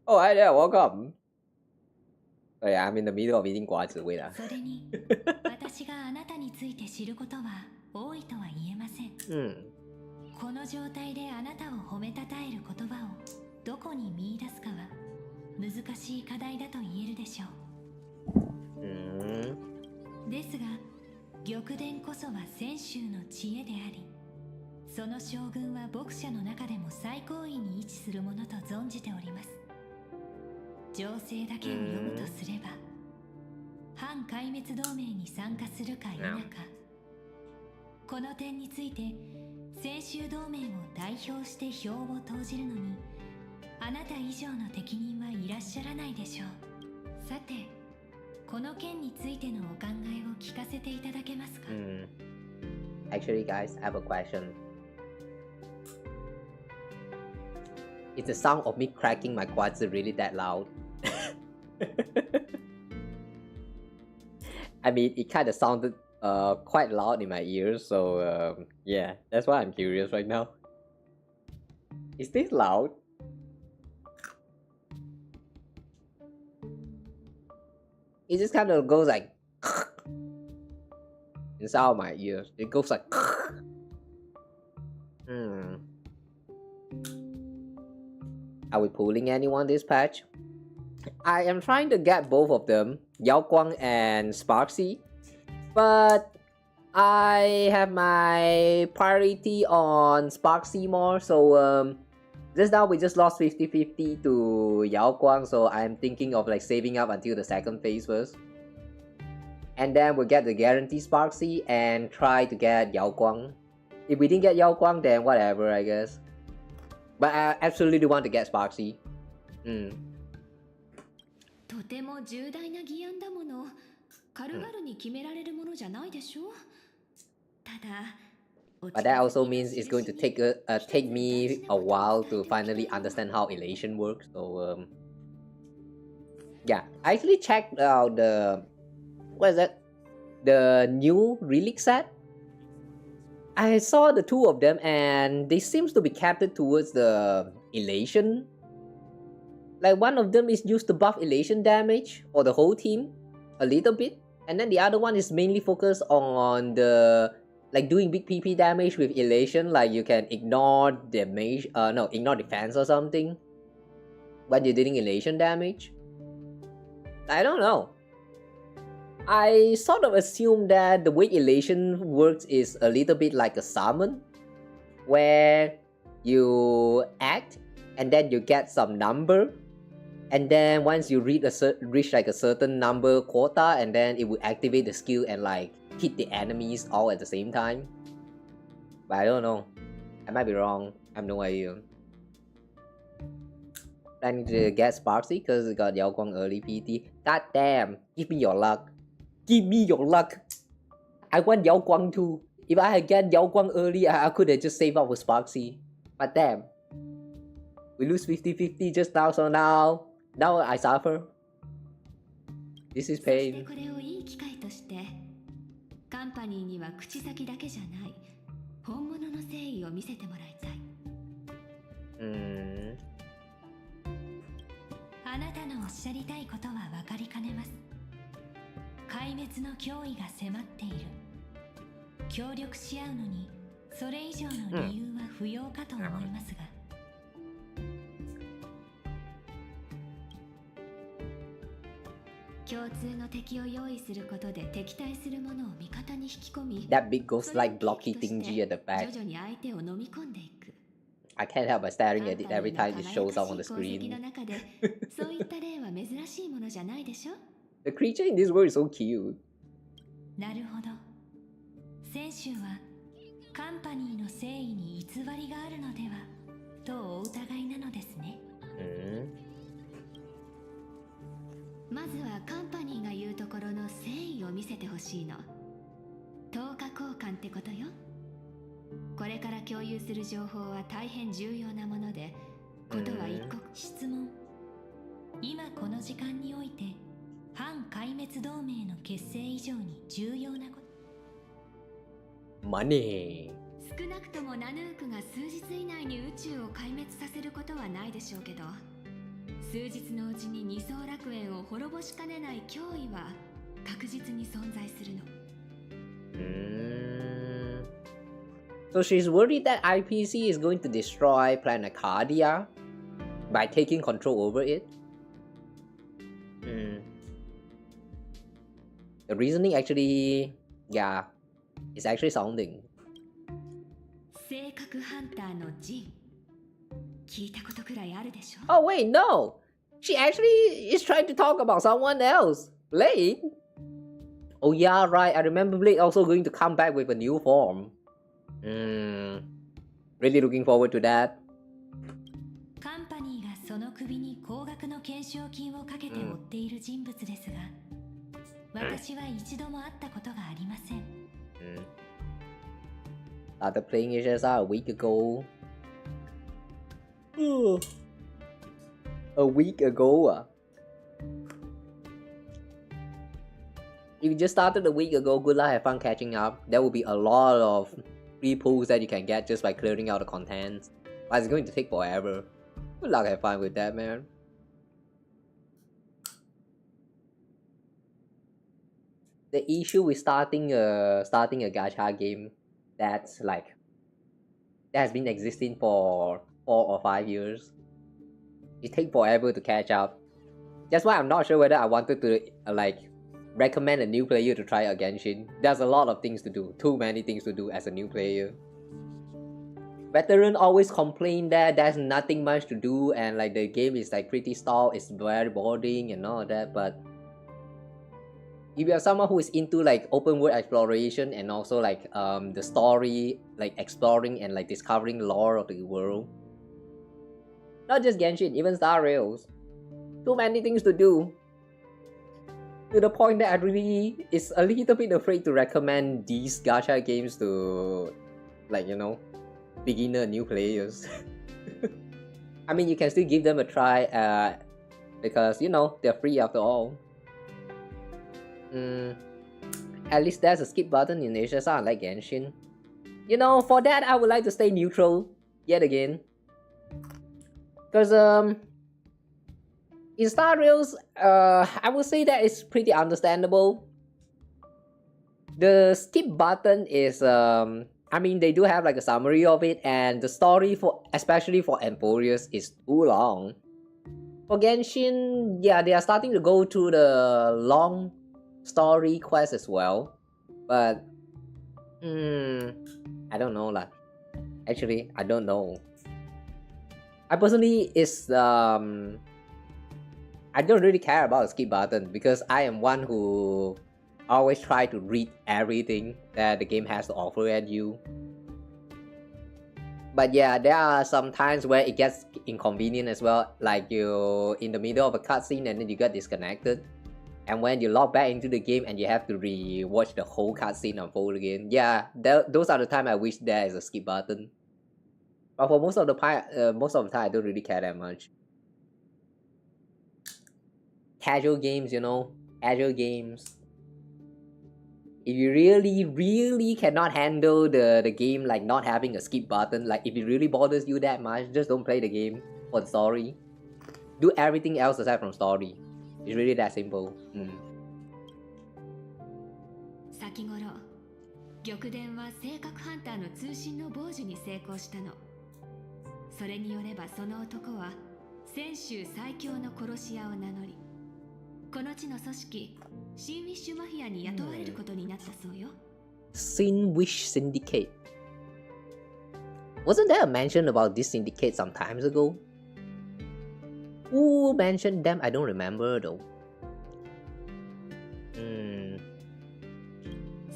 [SPEAKER 1] Oh, hi there, welcome. Oh yeah, I'm in the middle of eating guazi. Wait.
[SPEAKER 14] それに、私があなたについて知ることは多いとは言えません。この状態であなたを褒めたたえる言葉をどこに見出すかは難しい課題だと言えるでしょう。ですが、玉伝こそは泉州の知恵であり、その将軍は牧者の中でも最高位に位置するものと存じております。情勢だけを読むとすれば、反壊滅同盟に参加するか否か、この点について泉州同盟を代表して票を投じるのにあなた以上の適任はいらっしゃらないでしょう。さて、この件についてのお考えを聞かせていただけますか。
[SPEAKER 1] Actually, guys, I have a question. Is the sound of me cracking my quads really that loud? I mean, it kind of sounded quite loud in my ears, so yeah, that's why I'm curious right now. Is this loud? It just kind of goes like inside my ears. It goes like Are we pulling anyone this patch? I am trying to get both of them, Yao Guang and Sparksy, but I have my priority on Sparksy more, so just now we just lost 50-50 to Yao Guang, so I'm thinking of like saving up until the second phase first. And then we'll get the guarantee Sparksy and try to get Yao Guang. If we didn't get Yao Guang, then whatever, I guess. But I absolutely want to get Sparksy.
[SPEAKER 10] とても重大な議案だもの。軽々に決められるものじゃないでしょ。ただ。
[SPEAKER 1] But that also means it's going to take me a while to finally understand how Elation works. So yeah, I actually checked out the the new relic set. I saw the two of them and they seems to be captured towards the Elation. Like one of them is used to buff Elation damage for the whole team a little bit, and then the other one is mainly focused on the like doing big PP damage with Elation, like you can ignore damage, ignore defense or something when you're dealing Elation damage. I don't know. I sort of assume that the way Elation works is a little bit like a summon, where you act and then you get some number, and then once you reach like a certain number quota, and then it will activate the skill and like hit the enemies all at the same time. But I don't know. I might be wrong. I have no idea. Planning to get Sparksy because it got Yao Guang early PT. God damn. Give me your luck. Give me your luck. I want Yao Guang too. If I had get Yao Guang early, I could have just saved up with Sparksy. But damn. We lose 50-50 just now, so now I suffer. This is pain.
[SPEAKER 10] カンパニーには口先だけじゃない本物の誠意を見せてもらいたい。
[SPEAKER 14] あなたのおっしゃりたいことは分かりかねます。壊滅の脅威が迫っている。協力し合うのにそれ以上の理由は不要かと思いますが。共通の敵を用意することで敵対するものを味方に引き込み、
[SPEAKER 1] That big ghost like blocky thingy at the back.
[SPEAKER 10] 徐々に相手を飲み込んでいく。
[SPEAKER 1] I can't help but staring at it every time it shows up on the screen.
[SPEAKER 10] そういった例は珍しいものじゃないでしょ。
[SPEAKER 1] The creature in this world is so cute.
[SPEAKER 14] なるほど。選手はカンパニーの誠意に偽りがあるのではとお疑いなのですね。
[SPEAKER 10] まずはカンパニーが言うところの誠意を見せてほしいの。10日交換ってことよ。これから共有する情報は大変重要なもので、ことは一刻。
[SPEAKER 14] 質問。今この時間において反壊滅同盟の結成以上に重要なこと。
[SPEAKER 1] Money。
[SPEAKER 10] 少なくともナヌークが数日以内に宇宙を壊滅させることはないでしょうけど。数日のうちに二層楽園を滅ぼしかねない脅威は確実に存在するの。
[SPEAKER 1] So she's worried that IPC is going to destroy Planacardia by taking control over it. The reasoning actually, yeah, is actually sounding.
[SPEAKER 10] 性格ハンターのジン。聞いたことくらいあるでしょ。
[SPEAKER 1] Oh wait, no! She actually is trying to talk about someone else. Blade? Oh yeah, right. I remember Blade also going to come back with a new form. Really looking forward to that.
[SPEAKER 14] カンパニーがその首に高額の懸賞金をかけて追っている人物ですが、私は一度も会ったことがありません。
[SPEAKER 1] Started playing HSR a week ago. A week ago. If you just started a week ago, good luck, have fun catching up. There will be a lot of free pulls that you can get just by clearing out the contents But it's going to take forever. Good luck, have fun with that, man. The issue with starting a gacha game that has been existing for 4 or 5 years, it takes forever to catch up. That's why I'm not sure whether I wanted to recommend a new player to try a Genshin. There's a lot of things to do, too many things to do as a new player. Veteran always complain that there's nothing much to do and like the game is like pretty stalled, it's very boring and all that. But if you are someone who is into like open world exploration and also like the story, like exploring and like discovering lore of the world, not just Genshin, even Star Rails, too many things to do, to the point that I really is a little bit afraid to recommend these gacha games to, like, you know, beginner new players. I mean, you can still give them a try because, you know, they're free after all. At least there's a skip button in HSR unlike Genshin. You know, for that I would like to stay neutral yet again. Because in Star Rails, I would say that it's pretty understandable. The skip button is I mean, they do have like a summary of it, and the story especially for Emporius is too long. For Genshin, yeah, they are starting to go through the long story quest as well, but I don't know lah. Actually, I don't know. I personally I don't really care about the skip button because I am one who always try to read everything that the game has to offer at you. But yeah, there are some times where it gets inconvenient as well, like you're in the middle of a cutscene and then you get disconnected. And when you log back into the game and you have to re-watch the whole cutscene unfold again, yeah, those are the time I wish there is a skip button. But for most of the time, I don't really care that much. Casual games, you know, casual games. If you really cannot handle the game like not having a skip button, like if it really bothers you that much, just don't play the game for the story. Do everything else aside from story. It's really that simple.
[SPEAKER 14] 先頃、玉伝は性格ハンターの通信の傍受に成功したの。それによればその男は泉州最強の殺し屋を名乗り、この地の組織シンウィッシュマフィアに雇われることになったそうよ。
[SPEAKER 1] Sinwish Syndicate. Wasn't there a mention about this syndicate some times ago? Who mentioned them? I don't remember though.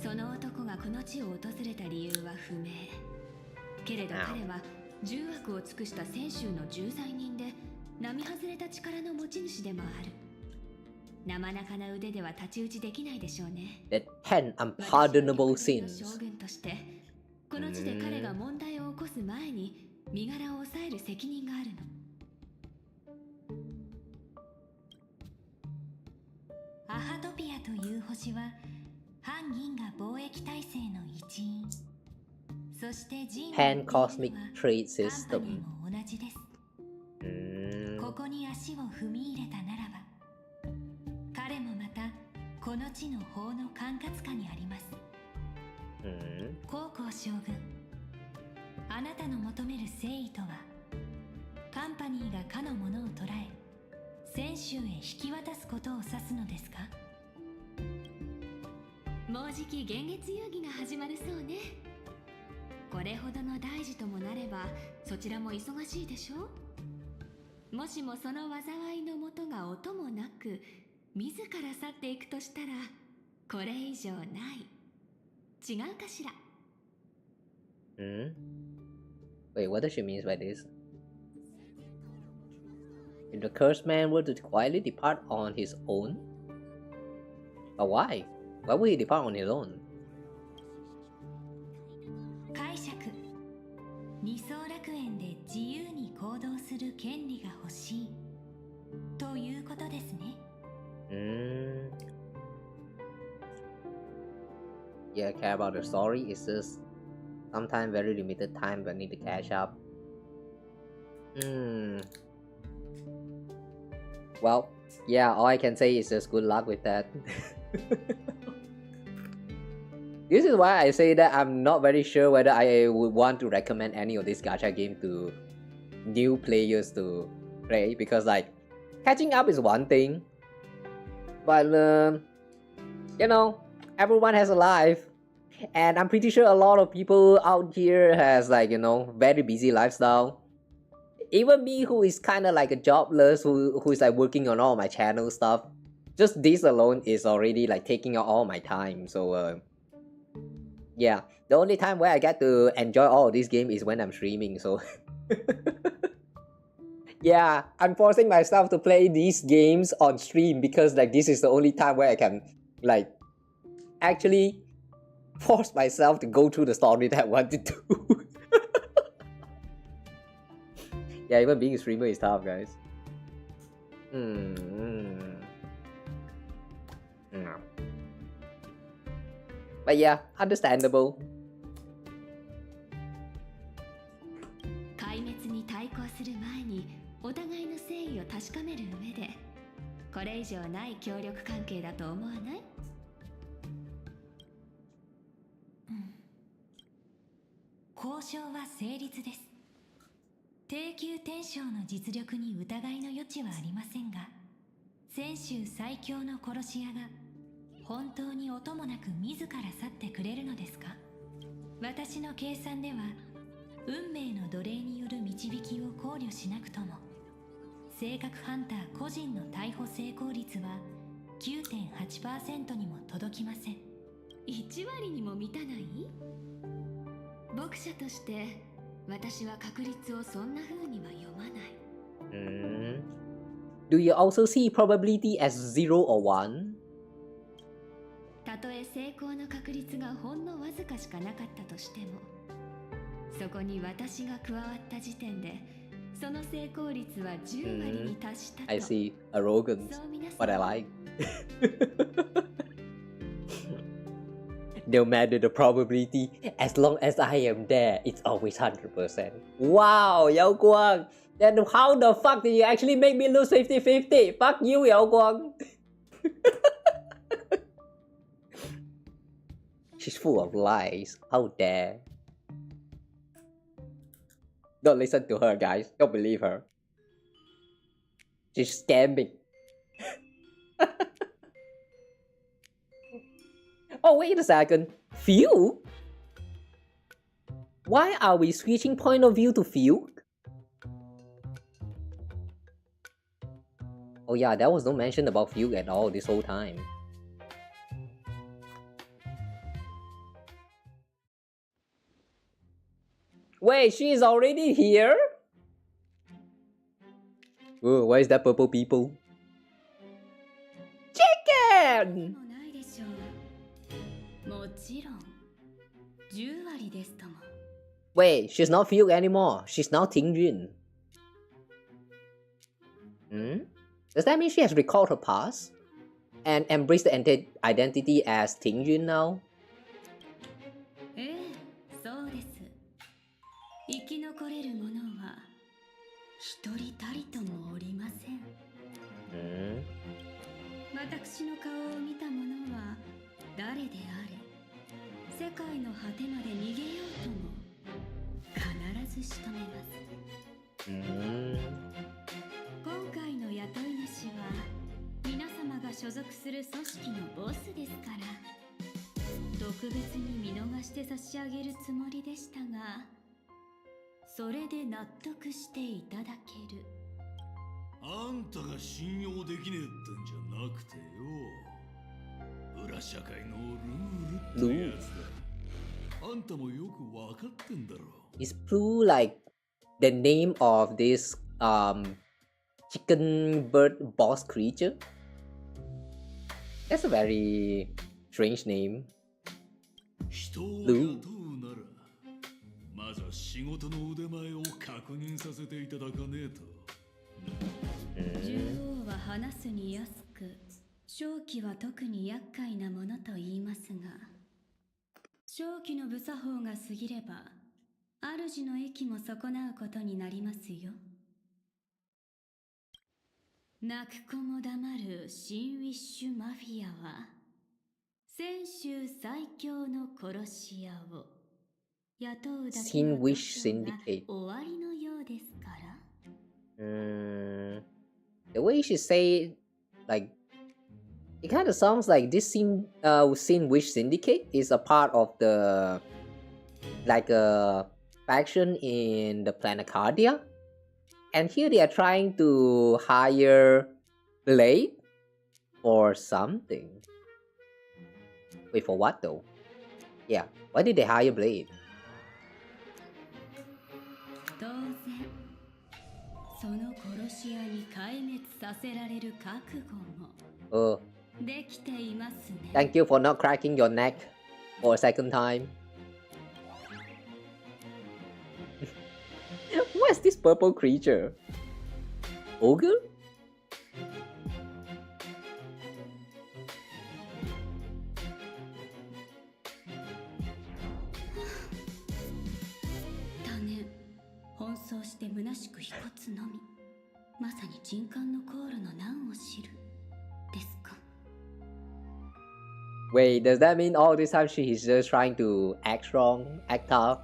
[SPEAKER 14] その男がこの地を訪れた理由は不明。けれど彼は重悪を尽くした泉州の重罪人で、並外れた力の持ち主でもある。生中な腕では太刀打ちできないでしょうね。
[SPEAKER 1] The 10 unpardonable sins.
[SPEAKER 14] 将軍としてこの地で彼が問題を起こす前に身柄を抑える責任があるの。アハトピアという星は反銀河貿易体制の一員。そして人類
[SPEAKER 1] Pan Cosmic Trade
[SPEAKER 14] カンパ
[SPEAKER 1] System.
[SPEAKER 14] ニーも同じです。ここに足を踏み入れたならば、彼もまたこの地の法の管轄下にあります。高校将軍、あなたの求める誠意とは、カンパニーがかのものを捕らえ、泉州へ引き渡すことを指すのですか？もうじき幻月遊戯が始まるそうね。これほどの大事ともなれば、そちらも忙しいでしょう。もしもその災いのもとが音もなく、自ら去っていくとしたら、これ以上ない。違うかしら。
[SPEAKER 1] Wait, what does she mean by this? If the cursed man were to quietly depart on his own? But why? Why would he depart on his own?
[SPEAKER 14] 解釈。二層楽園で自由に行動する権利が欲しい。ということですね。
[SPEAKER 1] Yeah, I care about the story. It's just sometimes very limited time but need to catch up. Well, yeah, all I can say is just good luck with that. This is why I say that I'm not very sure whether I would want to recommend any of this gacha game to new players to play, because like catching up is one thing, but you know, everyone has a life, and I'm pretty sure a lot of people out here has like, you know, very busy lifestyle. Even me, who is kind of like a jobless, who is like working on all my channel stuff, just this alone is already like taking out all my time. So yeah, the only time where I get to enjoy all of this game is when I'm streaming. So yeah, I'm forcing myself to play these games on stream because like this is the only time where I can like actually force myself to go through the story that I want to do. Yeah, even being a streamer is tough, guys. But yeah, understandable.
[SPEAKER 14] 壊滅に対抗する前にお互いの誠意を確かめる上で、これ以上ない協力関係だと思わない？交渉は成立です。低級天将の実力に疑いの余地はありませんが、泉州最強の殺し屋が本当に音もなく自ら去ってくれるのですか？私の計算では運命の奴隷による導きを考慮しなくとも、正確ハンター個人の逮捕成功率は 9.8% にも届きません。1割にも満たない？牧者として私は確率をそんな風には読まない。
[SPEAKER 1] Do you also see probability as 0 or 1?
[SPEAKER 14] たとえ成功の確率がほんのわずかしかなかったとしても、そこに私が加わった時点でその成功率は10割に達したと。
[SPEAKER 1] I see arrogance, what I like. No matter the probability, as long as I am there, it's always 100%. Wow, Yao Guang! Then how the fuck did you actually make me lose 50-50? Fuck you, Yao Guang! She's full of lies. How dare. Don't listen to her, guys. Don't believe her. She's scamming. Oh, wait a second. Fugue? Why are we switching point of view to Fugue? Oh yeah, there was no mention about Fugue at all this whole time. Wait, she is already here? Oh, why is that purple people? Chicken!
[SPEAKER 14] もちろん10割ですとも。
[SPEAKER 1] Wait, she's not Fugue anymore. She's now Tingjun. Does that mean she has recalled her past? And embraced the identity as Tingjun now?
[SPEAKER 14] そうです。生き残れる者は一人たりともおりません。私の顔を見た者は誰であれ、世界の果てまで逃げようとも必ず仕留めます。今回の雇い主は皆様が所属する組織のボスですから、特別に見逃して差し上げるつもりでしたが、それで納得していただける。
[SPEAKER 17] あんたが信用できねえってんじゃなくてよ、裏社会のルールってやつだ。あんたもよくわかってんだろ。
[SPEAKER 1] Is Plu like the name of this chicken bird boss creature? That's a very strange name.
[SPEAKER 17] 人を雇うなら、まずは仕事の腕前を確認させていただかねえと。
[SPEAKER 14] 獣王は話すに安く、正気は特に厄介なものと言いますが、正気の無作法が過ぎれば、主の益も損なうことになりますよ。
[SPEAKER 2] 泣く子も黙る新ウィッシュマフィアは先週最強の殺し屋を雇うだけの
[SPEAKER 1] Wish
[SPEAKER 2] 度胸が
[SPEAKER 1] Syndicate.
[SPEAKER 2] 終わりのようですから。
[SPEAKER 1] The way she say it, like, it kind of sounds like this Sin Wish Syndicate is a part of the, like, a faction in the Planacardia, and here they are trying to hire Blade or something. Wait, for what though? Yeah, why did they hire Blade?
[SPEAKER 2] 当然その殺し屋に壊滅させられる覚悟もできていますね。
[SPEAKER 1] Thank you for not cracking your neck for a second time. What's this purple creature? Ogre? Wait, does that mean all this time she's just trying to act strong, act tough?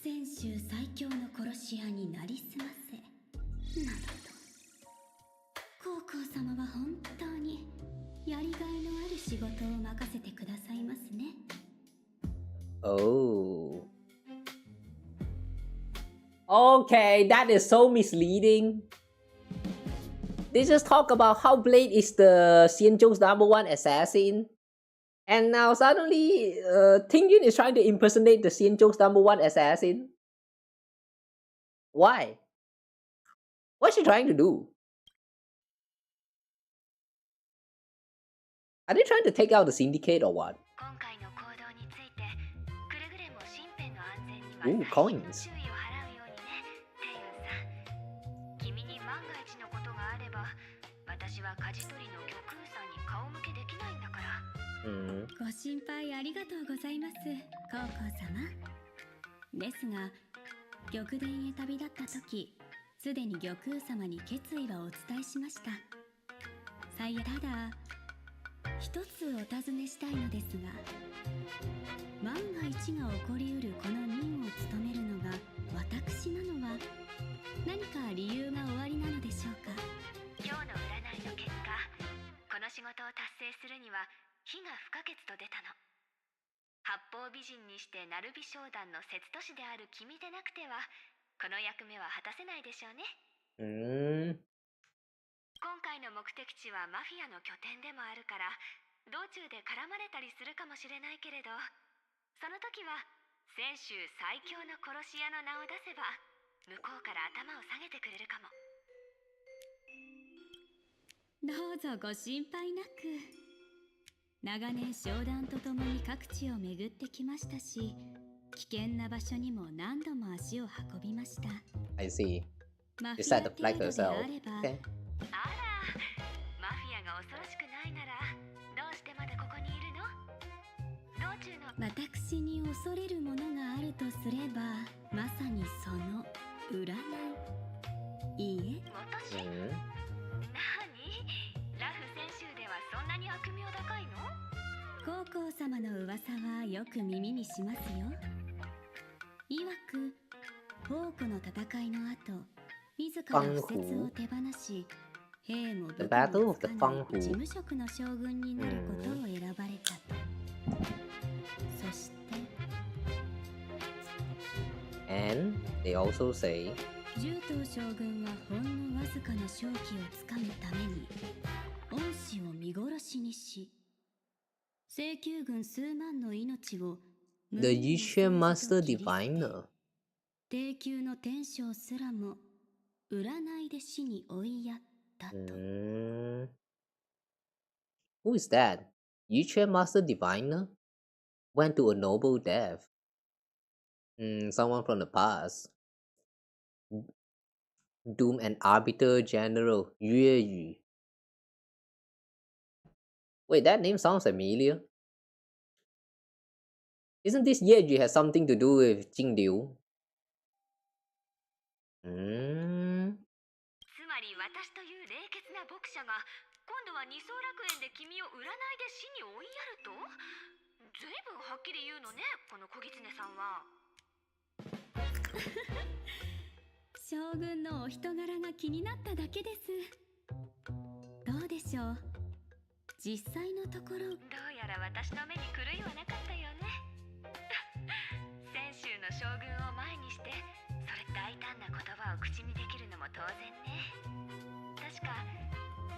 [SPEAKER 2] 先週最強の殺し屋になりすませなどと高校様は本当にやりがいのある仕事を任せてくださいますね。
[SPEAKER 1] Oh. Okay, that is so misleading. They just talk about how Blade is the Xianzhou's #1 assassin. And now suddenly, Tingyun is trying to impersonate the Xianzhou's #1 assassin. Why? What's she trying to do? Are they trying to take out the syndicate or what? Ooh, coins.
[SPEAKER 2] ご心配ありがとうございます、高校様。ですが、玉殿へ旅立った時、すでに玉空様に決意はお伝えしました。ただ、一つお尋ねしたいのですが、万が一が起こりうるこの任を務めるのが私なのは、何か理由がおありなのでしょうか。
[SPEAKER 15] 今日の占いの結果、この仕事を達成するには火が不可欠と出たの。八方美人にして鳴美商団の節都市である君でなくてはこの役目は果たせないでしょうね。今回の目的地はマフィアの拠点でもあるから道中で絡まれたりするかもしれないけれど、その時は先週最強の殺し屋の名を出せば向こうから頭を下げてくれるかも。
[SPEAKER 2] どうぞご心配なく。長年商談とともに各地を巡ってきましたし、危険な場所にも何度も足を運びました。
[SPEAKER 1] I see.
[SPEAKER 2] マフ
[SPEAKER 1] You
[SPEAKER 2] ィア
[SPEAKER 1] said
[SPEAKER 2] 程
[SPEAKER 1] like
[SPEAKER 2] 度で
[SPEAKER 1] herself.
[SPEAKER 2] あれば、
[SPEAKER 1] Okay.
[SPEAKER 15] あら、マフィアが恐ろしくないならどうしてまだここにいるの？道中の
[SPEAKER 2] 私に恐れるものがあるとすれば、まさにその占い。いいえ。
[SPEAKER 15] 私？ラフ選手ではそんなに悪名高いの？
[SPEAKER 2] 高校様の噂はよく耳にしますよ。いわく宝庫の戦いの後、自ら不説を手放し、兵も武器もつかない事務職の将軍になることを選ばれたと。そして
[SPEAKER 1] And they also say
[SPEAKER 2] 獣頭将軍はほんのわずかな勝機をつかむために恩師を見殺しにし、請求軍数万の命を
[SPEAKER 1] The Yushe Master Diviner.
[SPEAKER 2] 低級の天将すらも占いで死に追いやったと。
[SPEAKER 1] Who is that? Yushe Master Diviner? Went to a noble death. Someone from the past. Doom and Arbiter General Yue Yu. Wait, that name sounds familiar. Isn't this Ye Yu has something to do with Jing Liu?
[SPEAKER 2] な牧者が今度は二層楽園で君を占いで死に追いやると？ずいぶんはっきり言うのね、この小狐さんは。
[SPEAKER 18] 将軍のお人柄が気になっただけです。どうでしょう、実際のところ。
[SPEAKER 2] どうやら私の目に狂いはなかったよね。泉州の将軍を前にしてそれ大胆な言葉を口にできるのも当然ね。確か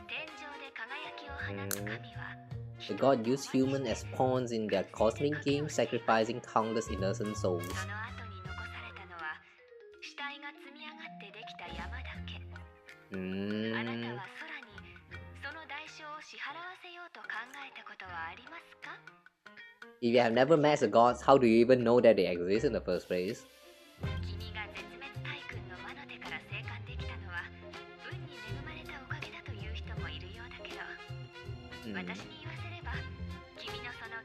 [SPEAKER 2] 天上で輝きを放つ神は
[SPEAKER 1] The god used humans as pawns in their cosmic game, sacrificing countless innocent souls.
[SPEAKER 2] その後に残されたのは死体が積み上がってできた山だけ。あなたは空にその代償を支払わせようと考えたことはありますか？
[SPEAKER 1] If you have never met the gods, how do you even know that they exist in the first place?
[SPEAKER 2] 君が絶滅大軍の魔の手から生還できたのは運に恵まれたおかげだという人もいるようだけど、私に言わせれば君のその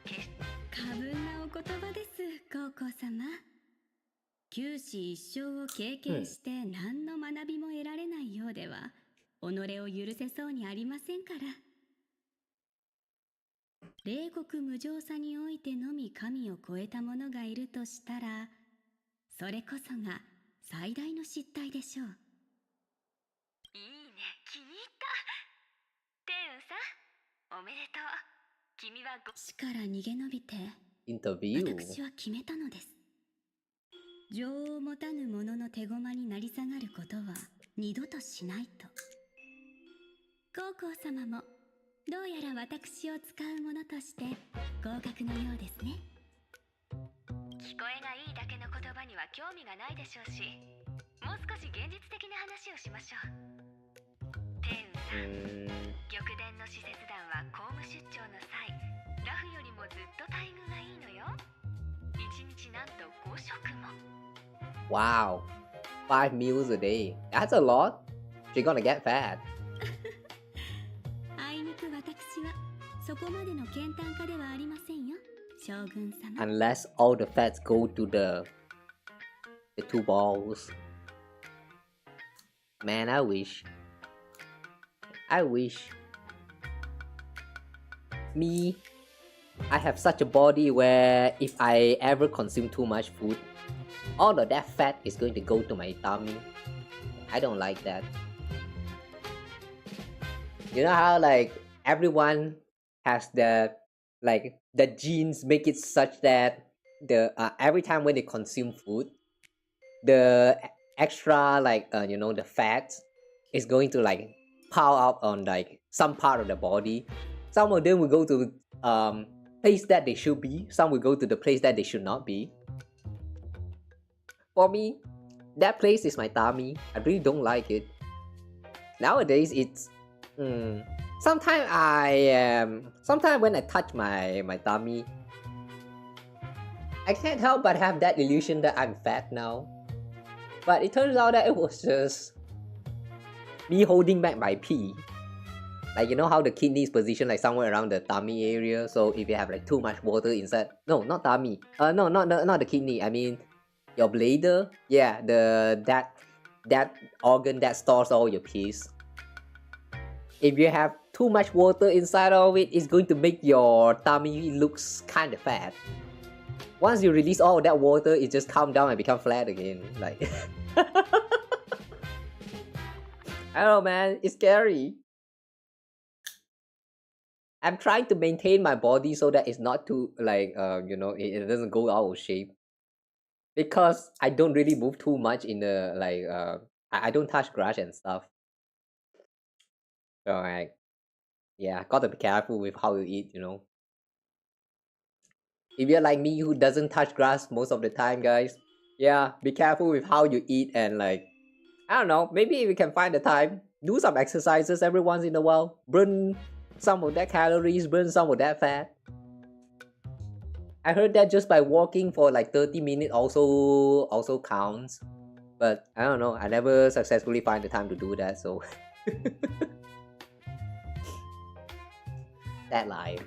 [SPEAKER 18] 過分なお言葉です、高校様。九死一生を経験して何の学びも得られないようでは、己を許せそうにありませんから。冷酷無情さにおいてのみ神を超えた者がいるとしたら、それこそが最大の失態でしょう。
[SPEAKER 2] いいね、気に入った。天雲さん、おめでとう。君は
[SPEAKER 18] 死から逃げ延びて、
[SPEAKER 1] Interview.
[SPEAKER 18] 私は決めたのです。情を持たぬ者の手駒になり下がることは二度としないと。高校様もどうやら私を使う者として合格のようですね。
[SPEAKER 2] 聞こえがいいだけの言葉には興味がないでしょうし、もう少し現実的な話をしましょう。天雲さん、玉殿の使節団は公務出張の際、ラフよりもずっと待遇がいいのよ。1日なんと5食も。
[SPEAKER 1] Wow, 5 meals a day. That's a lot. She's gonna get fat.
[SPEAKER 18] あいにく私はそこまでの健単家ではありませんよ、将軍様。
[SPEAKER 1] Unless all the fats go to the two balls. Man, I wish. Me, I have such a body where if I ever consume too much food, all of that fat is going to go to my tummy. I don't like that. You know how like everyone has the genes make it such that the every time when they consume food, the extra the fat is going to pile up on some part of the body. Some of them will go to place that they should be. Some will go to the place that they should not be. For me, that place is my tummy. I really don't like it. Nowadays, it's sometimes when I touch my tummy, I can't help but have that illusion that I'm fat now. But it turns out that it was just me holding back my pee. Like, you know how the kidney is positioned somewhere around the tummy area. So if you have too much water inside, no, not tummy. No, not the kidney. I mean, your bladder. Yeah, that organ that stores all your pees. If you have too much water inside of it, it's going to make your tummy looks kind of fat. Once you release all of that water, it just calms down and become flat again. Like, I don't know, man. It's scary. I'm trying to maintain my body so that it's not too it doesn't go out of shape. Because I don't really move too much in the I don't touch grass and stuff. So yeah, gotta be careful with how you eat, you know. If you're like me who doesn't touch grass most of the time, guys, yeah, be careful with how you eat and I don't know, maybe if you can find the time, do some exercises every once in a while, burn some of that calories, burn some of that fat. I heard that just by walking for 30 minutes also counts. But I don't know, I never successfully find the time to do that, so that life.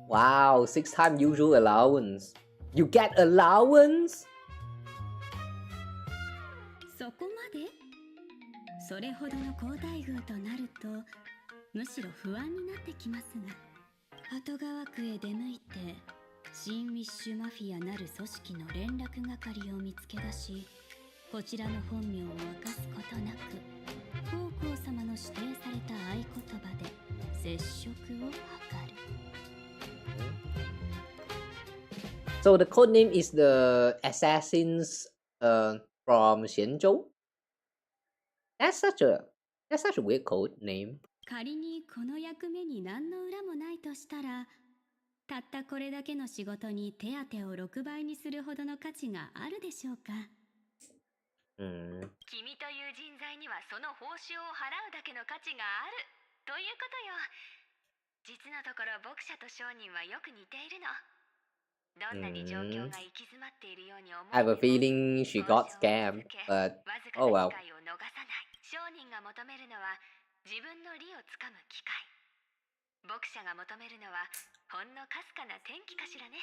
[SPEAKER 1] Wow, 6 times usual allowance. You get allowance?
[SPEAKER 18] それほどの好待遇となるとむしろ不安になってきますが、鳩川区へ出向いて新ウィッシュマフィアなる組織の連絡係を見つけ出し、こちらの本名を明かすことなく高校様の指定された合言葉で接触を図る。
[SPEAKER 1] So the code name is the assassins from Xianzhou. That's such a weird code name.
[SPEAKER 18] 仮にこの役目に何の裏もないとしたら、たったこれだけの仕事に手当を6倍にするほどの価値があるでしょうか。
[SPEAKER 2] 君という人材にはその報酬を払うだけの価値があるということよ。実のところ牧者と商人はよく似ているの。どんなに状況が行き詰まっているように思う。
[SPEAKER 1] I have a feeling she got scammed, but oh well.
[SPEAKER 2] 商人が求めるのは自分の利をつかむ機会。牧者が求めるのはほんのかすかな転機かしらね。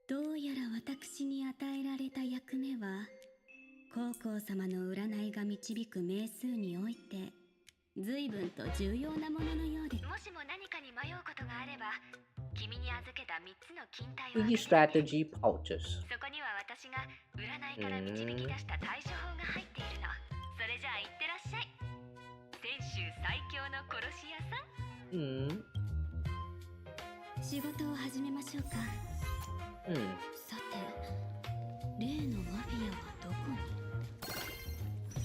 [SPEAKER 18] どうやら私に与えられた役目は、高校様の占いが導く命数において随分と重要なもののようです。
[SPEAKER 2] もしも何かに迷うことがあれば、君に預けた3つの金体を
[SPEAKER 1] Free strategy pouches.
[SPEAKER 2] そこには私が占いから導き出した対処法が入っているの。それじゃあ行ってらっしゃい。泉州最強の殺し屋さん。
[SPEAKER 18] 仕事を始めましょうか。さて、例のマフィアはどこに？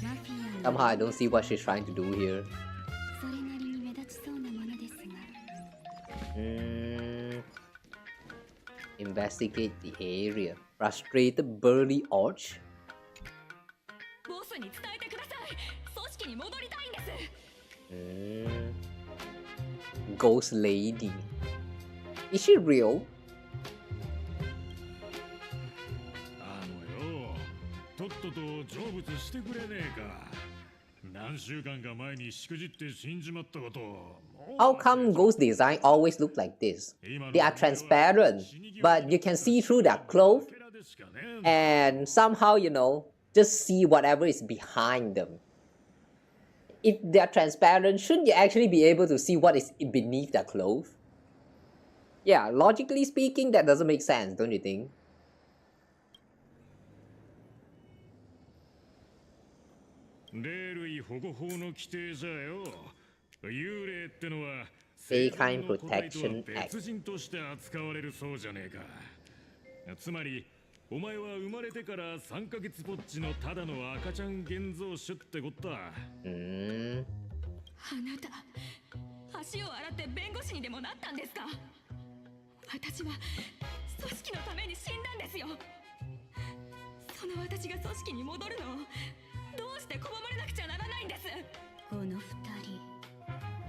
[SPEAKER 18] マフィアの
[SPEAKER 1] Somehow I don't see what she's trying to do here.
[SPEAKER 18] それなりに目立ちそうなものですが。
[SPEAKER 1] Investigate the area. Frustrated burly arch.
[SPEAKER 10] ボスに伝えてください。組織に戻りたいんです。
[SPEAKER 1] Ghost lady. Is she real?
[SPEAKER 17] とっとと成仏してくれねえか。何週間か前にしくじって死んじまったこと。
[SPEAKER 1] How come ghost design always look like this? They are transparent, but you can see through their clothes and somehow, you know, just see whatever is behind them. If they are transparent, shouldn't you actually be able to see what is beneath their clothes? Yeah, logically speaking, that doesn't make sense, don't you think?
[SPEAKER 17] 霊類保護法の規定じゃよ。幽霊ってのは
[SPEAKER 1] Fake Protection
[SPEAKER 17] 別人として扱われるそうじゃねえか。つまりお前は生まれてから3ヶ月ぽっちのただの赤ちゃん現像種ってこった。
[SPEAKER 10] あなた、足を洗って弁護士にでもなったんですか？私は組織のために死んだんですよ。その私が組織に戻るのをどうして拒まれなくちゃならないんです。
[SPEAKER 18] この2人、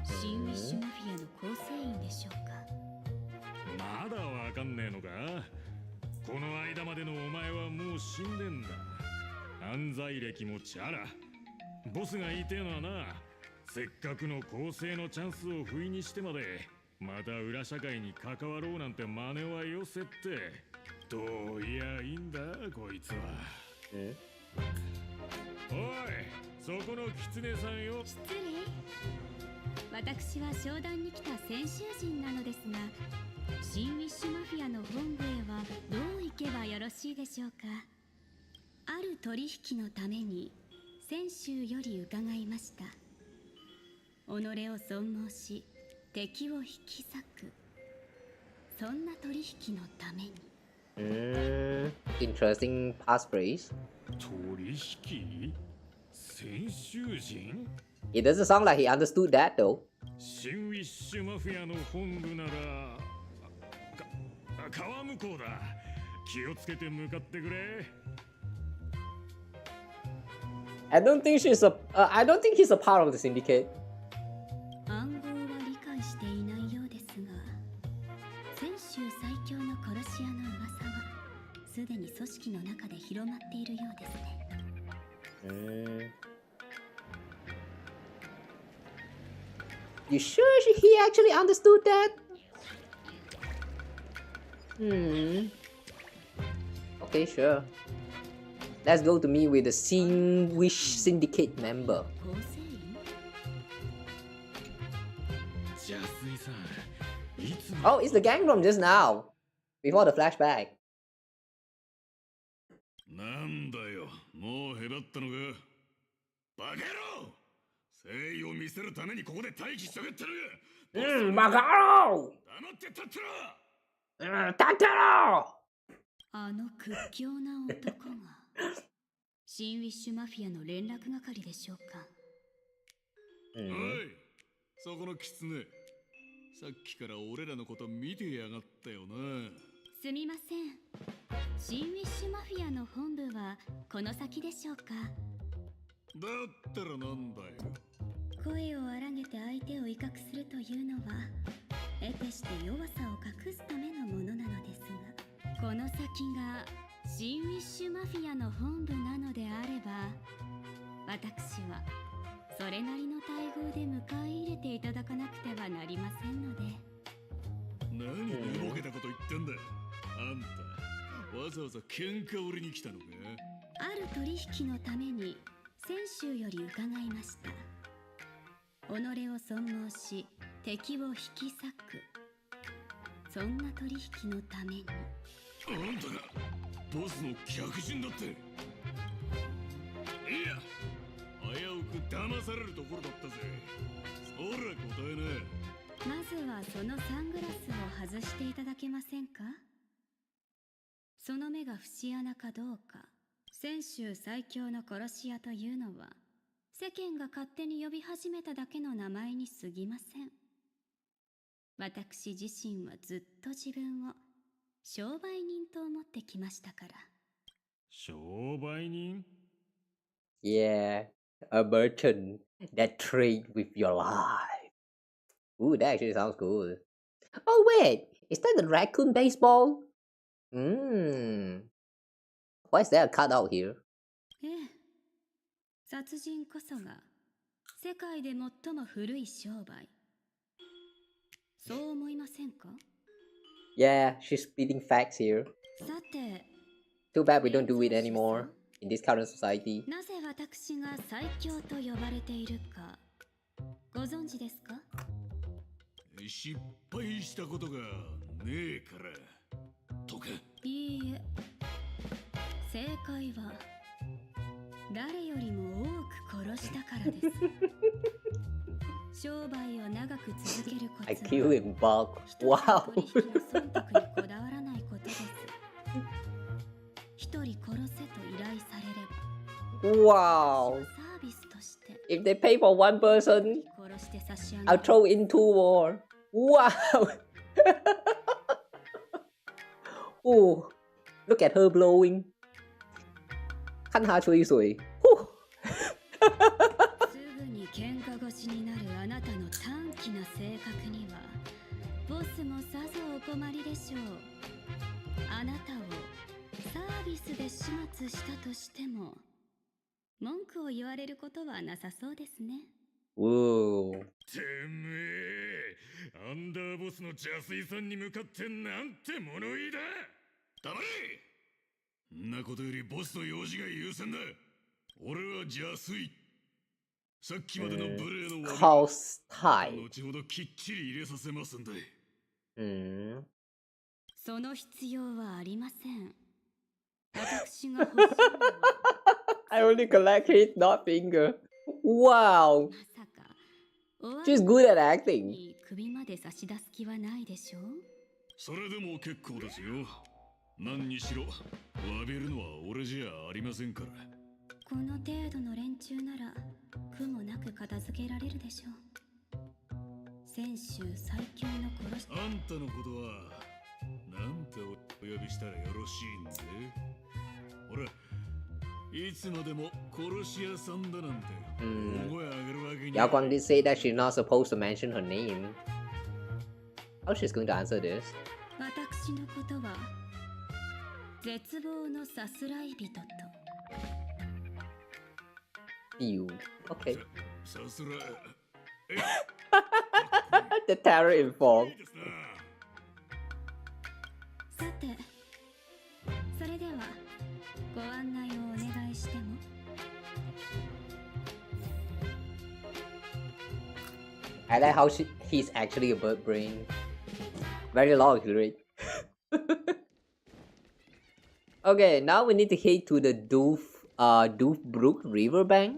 [SPEAKER 18] 新ウィッシュマフィアの構成員でしょうか。
[SPEAKER 17] まだわかんねえのか。この間までのお前はもう死んでんだ。犯罪歴もチャラ。ボスが言いてえのはな、せっかくの公正のチャンスを不意にしてまでまた裏社会に関わろうなんて真似はよせって。どういやいいんだこいつは。おい、そこの狐さんよ。
[SPEAKER 18] 失礼。私は商談に来た先週人なのですが、新ウィッシュマフィアの本部へはどう行けばよろしいでしょうか。ある取引のために先週より伺いました。己を損耗し敵を引き裂く、そんな取引のために。
[SPEAKER 1] Interesting passphrase.
[SPEAKER 17] 取引？先週人？
[SPEAKER 1] It doesn't sound like he understood that though.
[SPEAKER 17] 新ウィッシュマフィアの本部なら川向こうだ。気をつけて向かってくれ。
[SPEAKER 1] I don't think he's a part of the syndicate.
[SPEAKER 18] 暗号は理解していないようですが、泉州最強の殺し屋の噂はすでに組織の中で広まっているようですね。
[SPEAKER 1] You sure he actually understood that? Okay, sure. Let's go to meet with the Wish Syndicate member. Oh, it's the gang from just now. Before the flashback.
[SPEAKER 17] なんだよ、もうへばったのか。バカ野郎！誠意を見せるためにここで待機しとけっての
[SPEAKER 1] バカ野郎！
[SPEAKER 17] 黙って立ってろ！
[SPEAKER 1] 立ってろ！
[SPEAKER 18] あの屈強な男が新ウィッシュマフィアの連絡係でしょうか。
[SPEAKER 17] おい、そこのキツネ。さっきから俺らのこと見てやがったよな。
[SPEAKER 18] すみません。新ウィッシュマフィアの本部はこの先でしょうか。
[SPEAKER 17] だったらなんだよ。
[SPEAKER 18] 声を荒げて相手を威嚇するというのは得てして弱さを隠すためのものなのですが、この先が新ウィッシュマフィアの本部なのであれば、私はそれなりの待遇で迎え入れていただかなくてはなりませんので。
[SPEAKER 17] 何寝ぼけたこと言ってんだ。あんたわざわざ喧嘩売りに来たのか。
[SPEAKER 18] ある取引のために先週より伺いました。己を尊猛し敵を引き裂く、そんな取引のために。
[SPEAKER 17] あんたがボスの客人だって。いや、危うく騙されるところだったぜ。そら答えな。
[SPEAKER 18] まずはそのサングラスを外していただけませんか。その目が節穴かどうか。泉州最強の殺し屋というのは世間が勝手に呼び始めただけの名前に過ぎません。私自身はずっと自分を商売人と思ってきましたから。
[SPEAKER 17] 商売人？
[SPEAKER 1] Yeah, a merchant that trade with your life. Ooh, that actually sounds cool. Oh wait, is that the raccoon baseball? Why is there a cutout here?
[SPEAKER 18] ええ、殺人こそが世界で最も古い商売。そう思いませんか？
[SPEAKER 1] Yeah, she's spitting facts here.
[SPEAKER 18] さて、
[SPEAKER 1] Too bad we don't do it anymore in this current society.
[SPEAKER 18] なぜ私が最強と呼ばれているかご存知ですか？
[SPEAKER 17] 失敗したことがねえからとか。
[SPEAKER 18] いいえ、正解は誰よりも多く殺したからです。商売を長く続けるコツは
[SPEAKER 1] I kill in bulk. Wow.
[SPEAKER 18] 取引の損得にこだわらないことです。一人殺せと依頼されれば
[SPEAKER 1] Wow.
[SPEAKER 18] サービスとして
[SPEAKER 1] If they pay for one person,
[SPEAKER 18] 殺して差し上げ
[SPEAKER 1] I'll
[SPEAKER 18] る。
[SPEAKER 1] throw in two more. Wow. Oh, look at her blowing. 看她吹水。
[SPEAKER 18] すぐに喧嘩腰になるあなたの短気な性格にはボスもさぞお困りでしょう。あなたをサービスで始末したとしても文句を言われることはなさそうですね。
[SPEAKER 1] Whoa.
[SPEAKER 17] てめえ、アンダーボスの邪水さんに向かってなんて物言いだ。黙れ。んなことよりボスの用事が優先だ。俺は邪水。さっきまでの無礼の悪い。
[SPEAKER 1] Cost tie.
[SPEAKER 17] 後ほどきっちり入れさせますんで。
[SPEAKER 18] その必要はありません。私が欲しいのは
[SPEAKER 1] I only collect his not finger. Wow.
[SPEAKER 18] まさかおわ
[SPEAKER 1] She's good at acting.
[SPEAKER 18] に首まで差し出す気はないでしょう。
[SPEAKER 17] それでも結構ですよ。何にしろ詫びるのは俺じゃありませんから。
[SPEAKER 18] この程度の連中なら苦もなく片付けられるでしょう。泉州最強の殺し。
[SPEAKER 17] あんたのことはなんてお呼びしたらよろしいんで。ほら、いつまでも殺し屋さんだなんて大声上げるわけに。
[SPEAKER 1] Yakon did say that she's not supposed to mention her name. How she's going to answer this?
[SPEAKER 18] 私のことは絶望のさすらい人と。
[SPEAKER 1] You. Okay.
[SPEAKER 17] さすら。
[SPEAKER 1] The terror informed.
[SPEAKER 18] さて、それではご案内をお願い
[SPEAKER 1] I like how he's actually a bird brain. Very logical. Okay, now we need to head to the Doofbrook riverbank.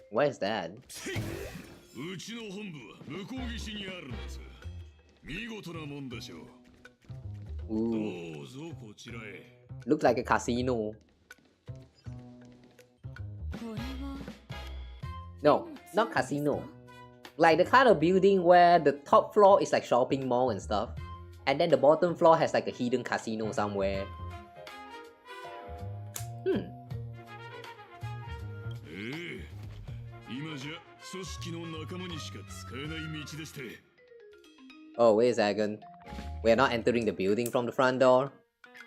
[SPEAKER 1] Where is that? Ooh. Looks like a casino. No, not casino. Like the kind of building where the top floor is like shopping mall and stuff, and then the bottom floor has like a hidden casino somewhere. Oh, wait a second. We're not entering the building from the front door?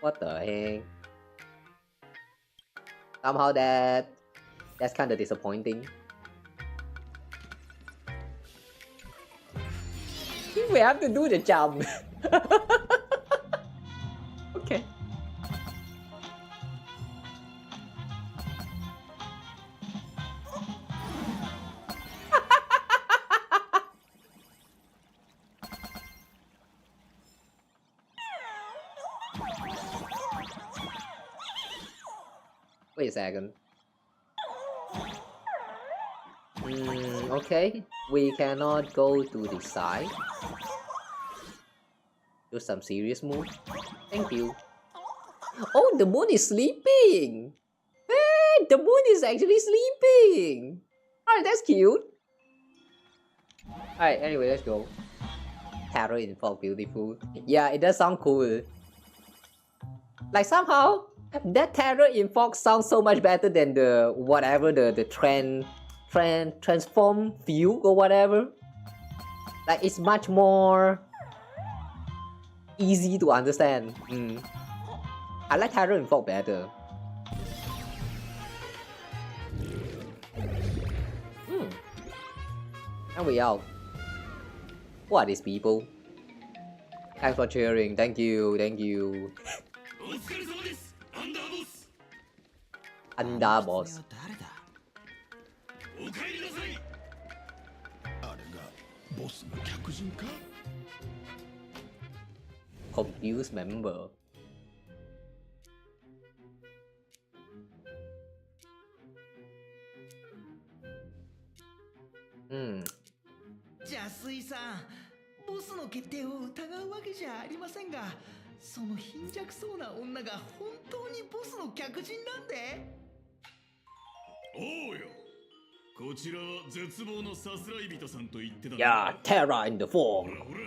[SPEAKER 1] What the heck? Somehow that's kind of disappointing. We have to do the jump. Okay. Wait a second. Okay, we cannot go to the side. Do some serious move. Thank you. Oh, the moon is sleeping! Hey, the moon is actually sleeping! Alright, that's cute. Alright, anyway, let's go. Tarot in fog, beautiful. Yeah, it does sound cool. Like somehow, that tarot in fog sounds so much better than the whatever the transform fugue or whatever. Like it's much more easy to understand. I like tarot in fog better. And we out. Who are these people? Thanks for cheering. Thank you. Thank you. Underboss. Confused member. Hmm.
[SPEAKER 19] じゃあスイさん、ボスの決定を疑うわけじゃありませんが、その貧弱そうな女が本当にボスの客人なんで？
[SPEAKER 17] おうよ。こちらは絶望のさすらい人さんと言ってた。
[SPEAKER 1] Yeah, terror in the fog.
[SPEAKER 17] ほらほら、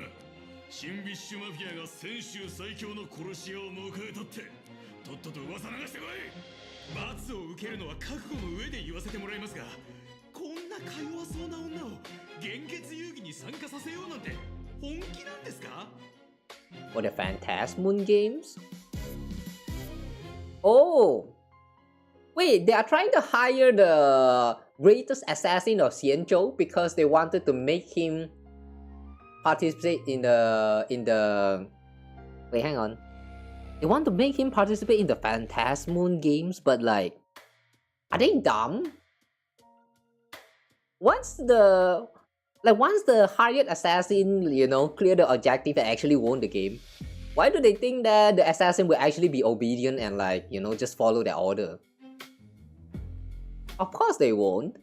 [SPEAKER 17] シンビッシュマフィアが先週最強の殺し屋を迎えたって、とっとと噂流してこい。罰を受けるのは覚悟の上で言わせてもらいますが、こんなか弱そうな女を現月遊戯に参加させようなんて本気なんですか？
[SPEAKER 1] For the Phantasmoon games? Oh! Wait, they are trying to hire the greatest assassin of Xianzhou because they wanted to make him participate in the... Wait, hang on. They want to make him participate in the Phantasmoon games, but like... Are they dumb? Once the hired assassin, you know, clear the objective and actually won the game, why do they think that the assassin will actually be obedient and like, you know, just follow their order? Of course they won't.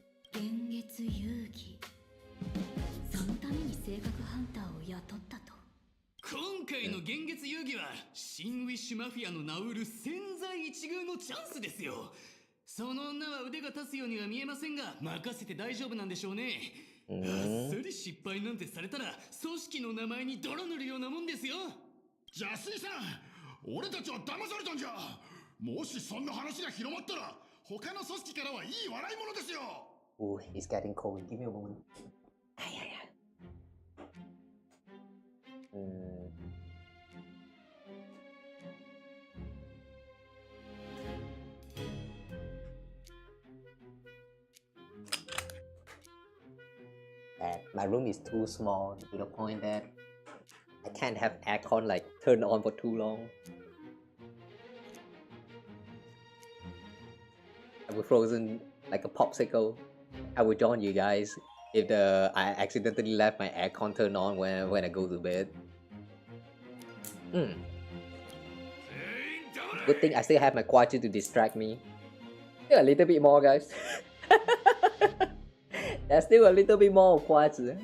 [SPEAKER 11] 今回の現月遊戯は新ウィッシュマフィアの名うる千載一遇のチャンスですよ。その女は腕が立つようには見えませんが、任せて大丈夫なんでしょうね。あっさり失敗なんてされたら組織の名前に泥塗るようなもんですよ。
[SPEAKER 17] ジャスイさん、俺たちは騙されたんじゃ。もしそんな話が広まったら他の組織からはいい笑い物ですよ。
[SPEAKER 1] Ooh, he's getting cold. Give me a moment. My room is too small to the point that I can't have aircon like turned on for too long. I was frozen like a popsicle. I will join you guys if I accidentally left my aircon turned on when I go to bed. Good thing I still have my Kwachu to distract me. Still a little bit more, guys. There's still a little bit more of Kwachu.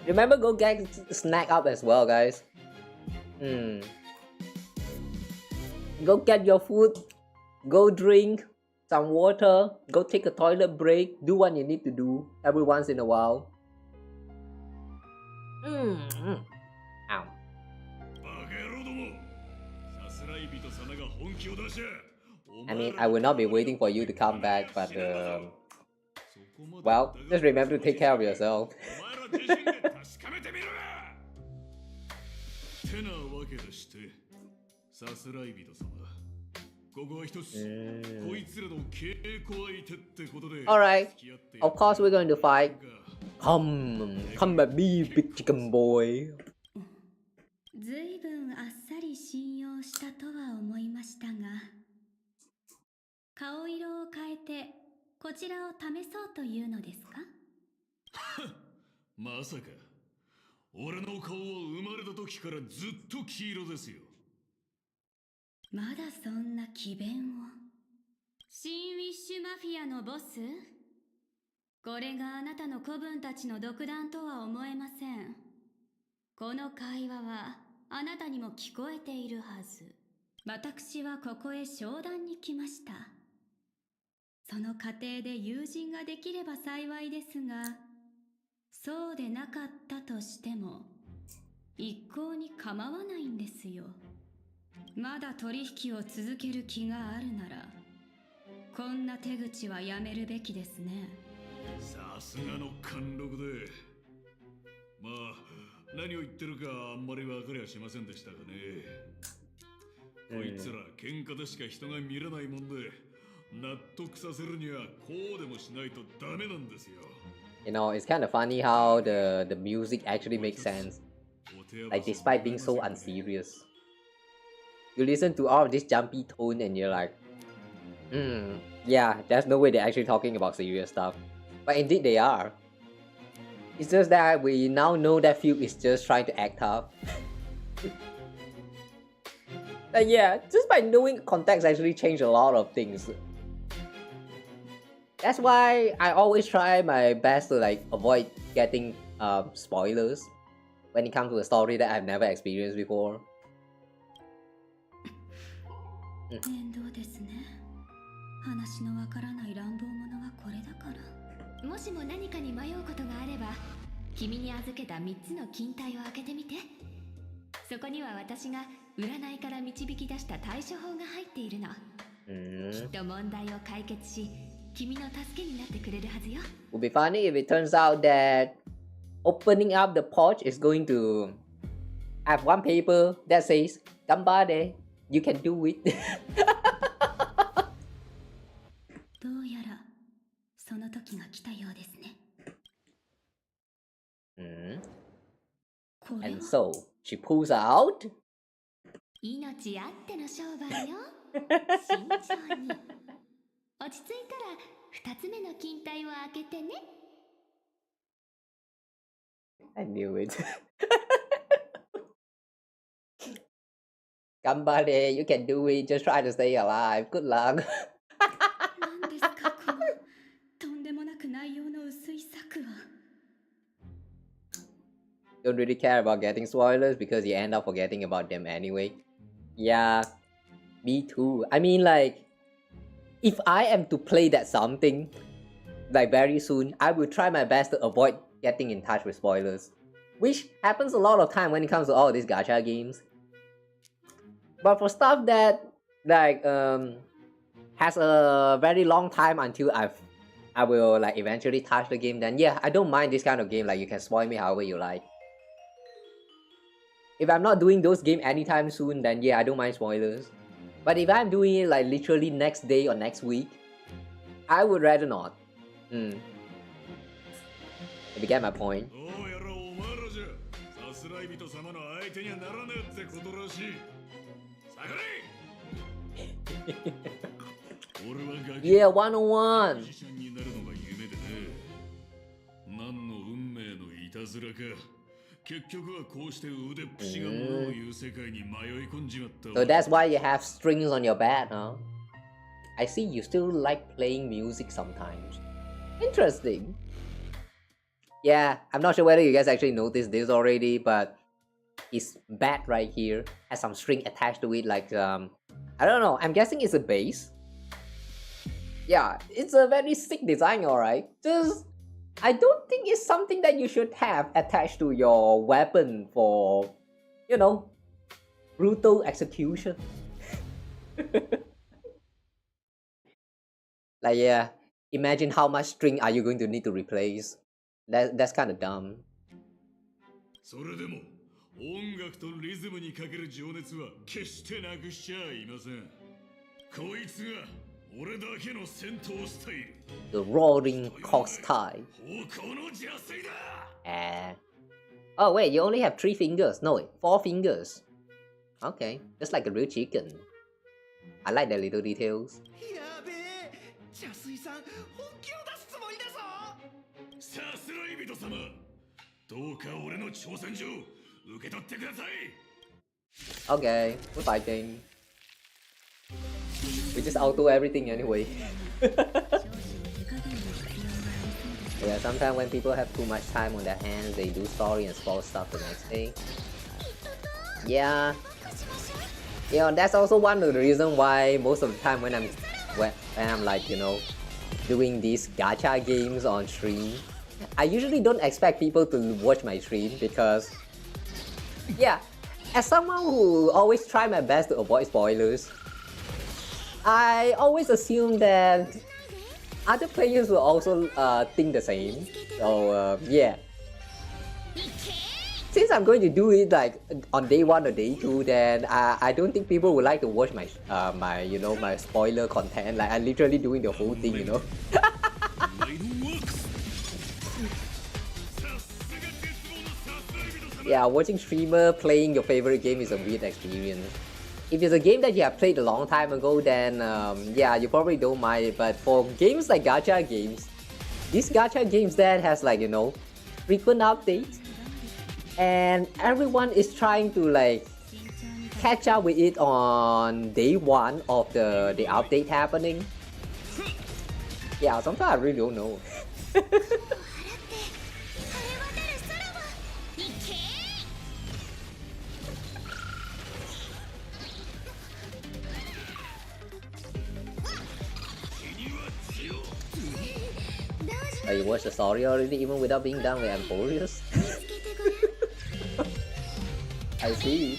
[SPEAKER 1] Remember, go get snack up as well, guys. Go get your food. Go drink some water. Go take a toilet break. Do what you need to do every once in a while. Ow. I mean, I will not be waiting for you to come back, but well, just remember to take care of yourself. Alright, of course we're going to fight. Come at me, big chicken boy.
[SPEAKER 18] ずいぶんあっさり信用したとは思いましたが、顔色を変えてこちらを試そうというのですか？
[SPEAKER 17] まさか俺の顔は生まれた時からずっと黄色ですよ。
[SPEAKER 18] まだそんな詭弁を。シンウィッシュマフィアのボス？これがあなたの子分たちの独断とは思えません。この会話はあなたにも聞こえているはず。私はここへ商談に来ました。その過程で友人ができれば幸いですが、そうでなかったとしても一向に構わないんですよ。まだ取引を続ける気があるなら、こんな手口はやめるべきですね。
[SPEAKER 17] さすがの貫禄で。まあ何を言ってるかあんまり分かりはしませんでしたがね。こいつら喧嘩でしか人が見れないもんで、納得させるにはこうでもしないとダメなんですよ。
[SPEAKER 1] You know, it's kind of funny how the music actually makes sense. Like, despite being so unserious. You listen to all of this jumpy tone and you're like, yeah, there's no way they're actually talking about serious stuff. But indeed they are. It's just that we now know that Fuke is just trying to act tough. But yeah, just by knowing context actually changed a lot of things. That's why I always try my best to like avoid getting spoilers when it comes to a story that I've never experienced before.
[SPEAKER 18] 面倒ですね。話のわからない乱暴者はこれだから。もしも何かに迷うことがあれば、君に預けた3つの金体を開けてみて。そこには私が占いから導き出した対処法が入っているの。きっと問題を解決し、君の助けになってくれるはずよ。
[SPEAKER 1] Would be funny if it turns out that opening up the pouch is going to have one paper that says, "Gambade, you can do it."
[SPEAKER 18] どうやらその時が来たようですね。
[SPEAKER 1] And so she pulls out.
[SPEAKER 18] 命あっての商売よ。慎重に。落ち着いたら2つ目の金体を開けてね。
[SPEAKER 1] I knew it. Gambade, you can do it. Just try to stay alive. Good luck.
[SPEAKER 18] 何ですかこのとんでもなく内容の薄い策は。
[SPEAKER 1] Don't really care about getting spoilers because you end up forgetting about them anyway. Yeah, me too. I mean, like, if I am to play that something, like very soon, I will try my best to avoid getting in touch with spoilers. Which happens a lot of time when it comes to all these gacha games. But for stuff that, like, has a very long time until I will, like, eventually touch the game, then yeah, I don't mind this kind of game. Like, you can spoil me however you like. If I'm not doing those games anytime soon, then yeah, I don't mind spoilers. But if I'm doing it like literally next day or next week, I would rather not. If you get my point. Yeah, 101.
[SPEAKER 17] になるのが夢でね。何の運命のいたずらか。結局はこうして腕っぷしがものを言う世界に迷い込んじまった。
[SPEAKER 1] So that's why you have strings on your bed, huh? I see you still like playing music sometimes. Interesting. Yeah, I'm not sure whether you guys actually noticed this already, but his bat right here has some string attached to it, like I don't know, I'm guessing it's a bass. Yeah, it's a very sick design, alright. Just I don't think it's something that you should have attached to your weapon for, you know, brutal execution. Like, yeah, imagine how much string are you going to need to replace. That's kind of dumb.
[SPEAKER 17] それでも音楽とリズムにかける情熱は決してなくしちゃいません。こいつが俺だけの戦闘スタイル。
[SPEAKER 1] The roaring cock style.
[SPEAKER 17] 方向の邪推だ。
[SPEAKER 1] Oh wait, you only have 3 fingers. No, wait, 4 fingers. Okay, just like a real chicken. I like the little details.
[SPEAKER 19] やべえ、邪水さん本気を出すつもりだぞ。
[SPEAKER 17] さすらい人様、どうか俺の挑戦状受け取ってください。
[SPEAKER 1] Okay, we're fighting. We just auto everything anyway. Yeah, sometimes when people have too much time on their hands, they do story and spoil stuff the next day. Yeah. You know, that's also one of the reasons why most of the time when I'm like, you know, doing these gacha games on stream, I usually don't expect people to watch my stream because, yeah, as someone who always try my best to avoid spoilers, I always assume that other players will also think the same. So yeah. Since I'm going to do it like on day 1 or day 2, then I don't think people would like to watch my you know, my spoiler content. Like I'm literally doing the whole thing, you know. Yeah, watching streamer playing your favorite game is a weird experience. If it's a game that you have played a long time ago, then yeah, you probably don't mind it. But for games like gacha games, these gacha games that has like, you know, frequent updates, and everyone is trying to like catch up with it on day 1 of the update happening. Yeah, sometimes I really don't know. Oh, you watched the story already, even without being done with Emporius? I see.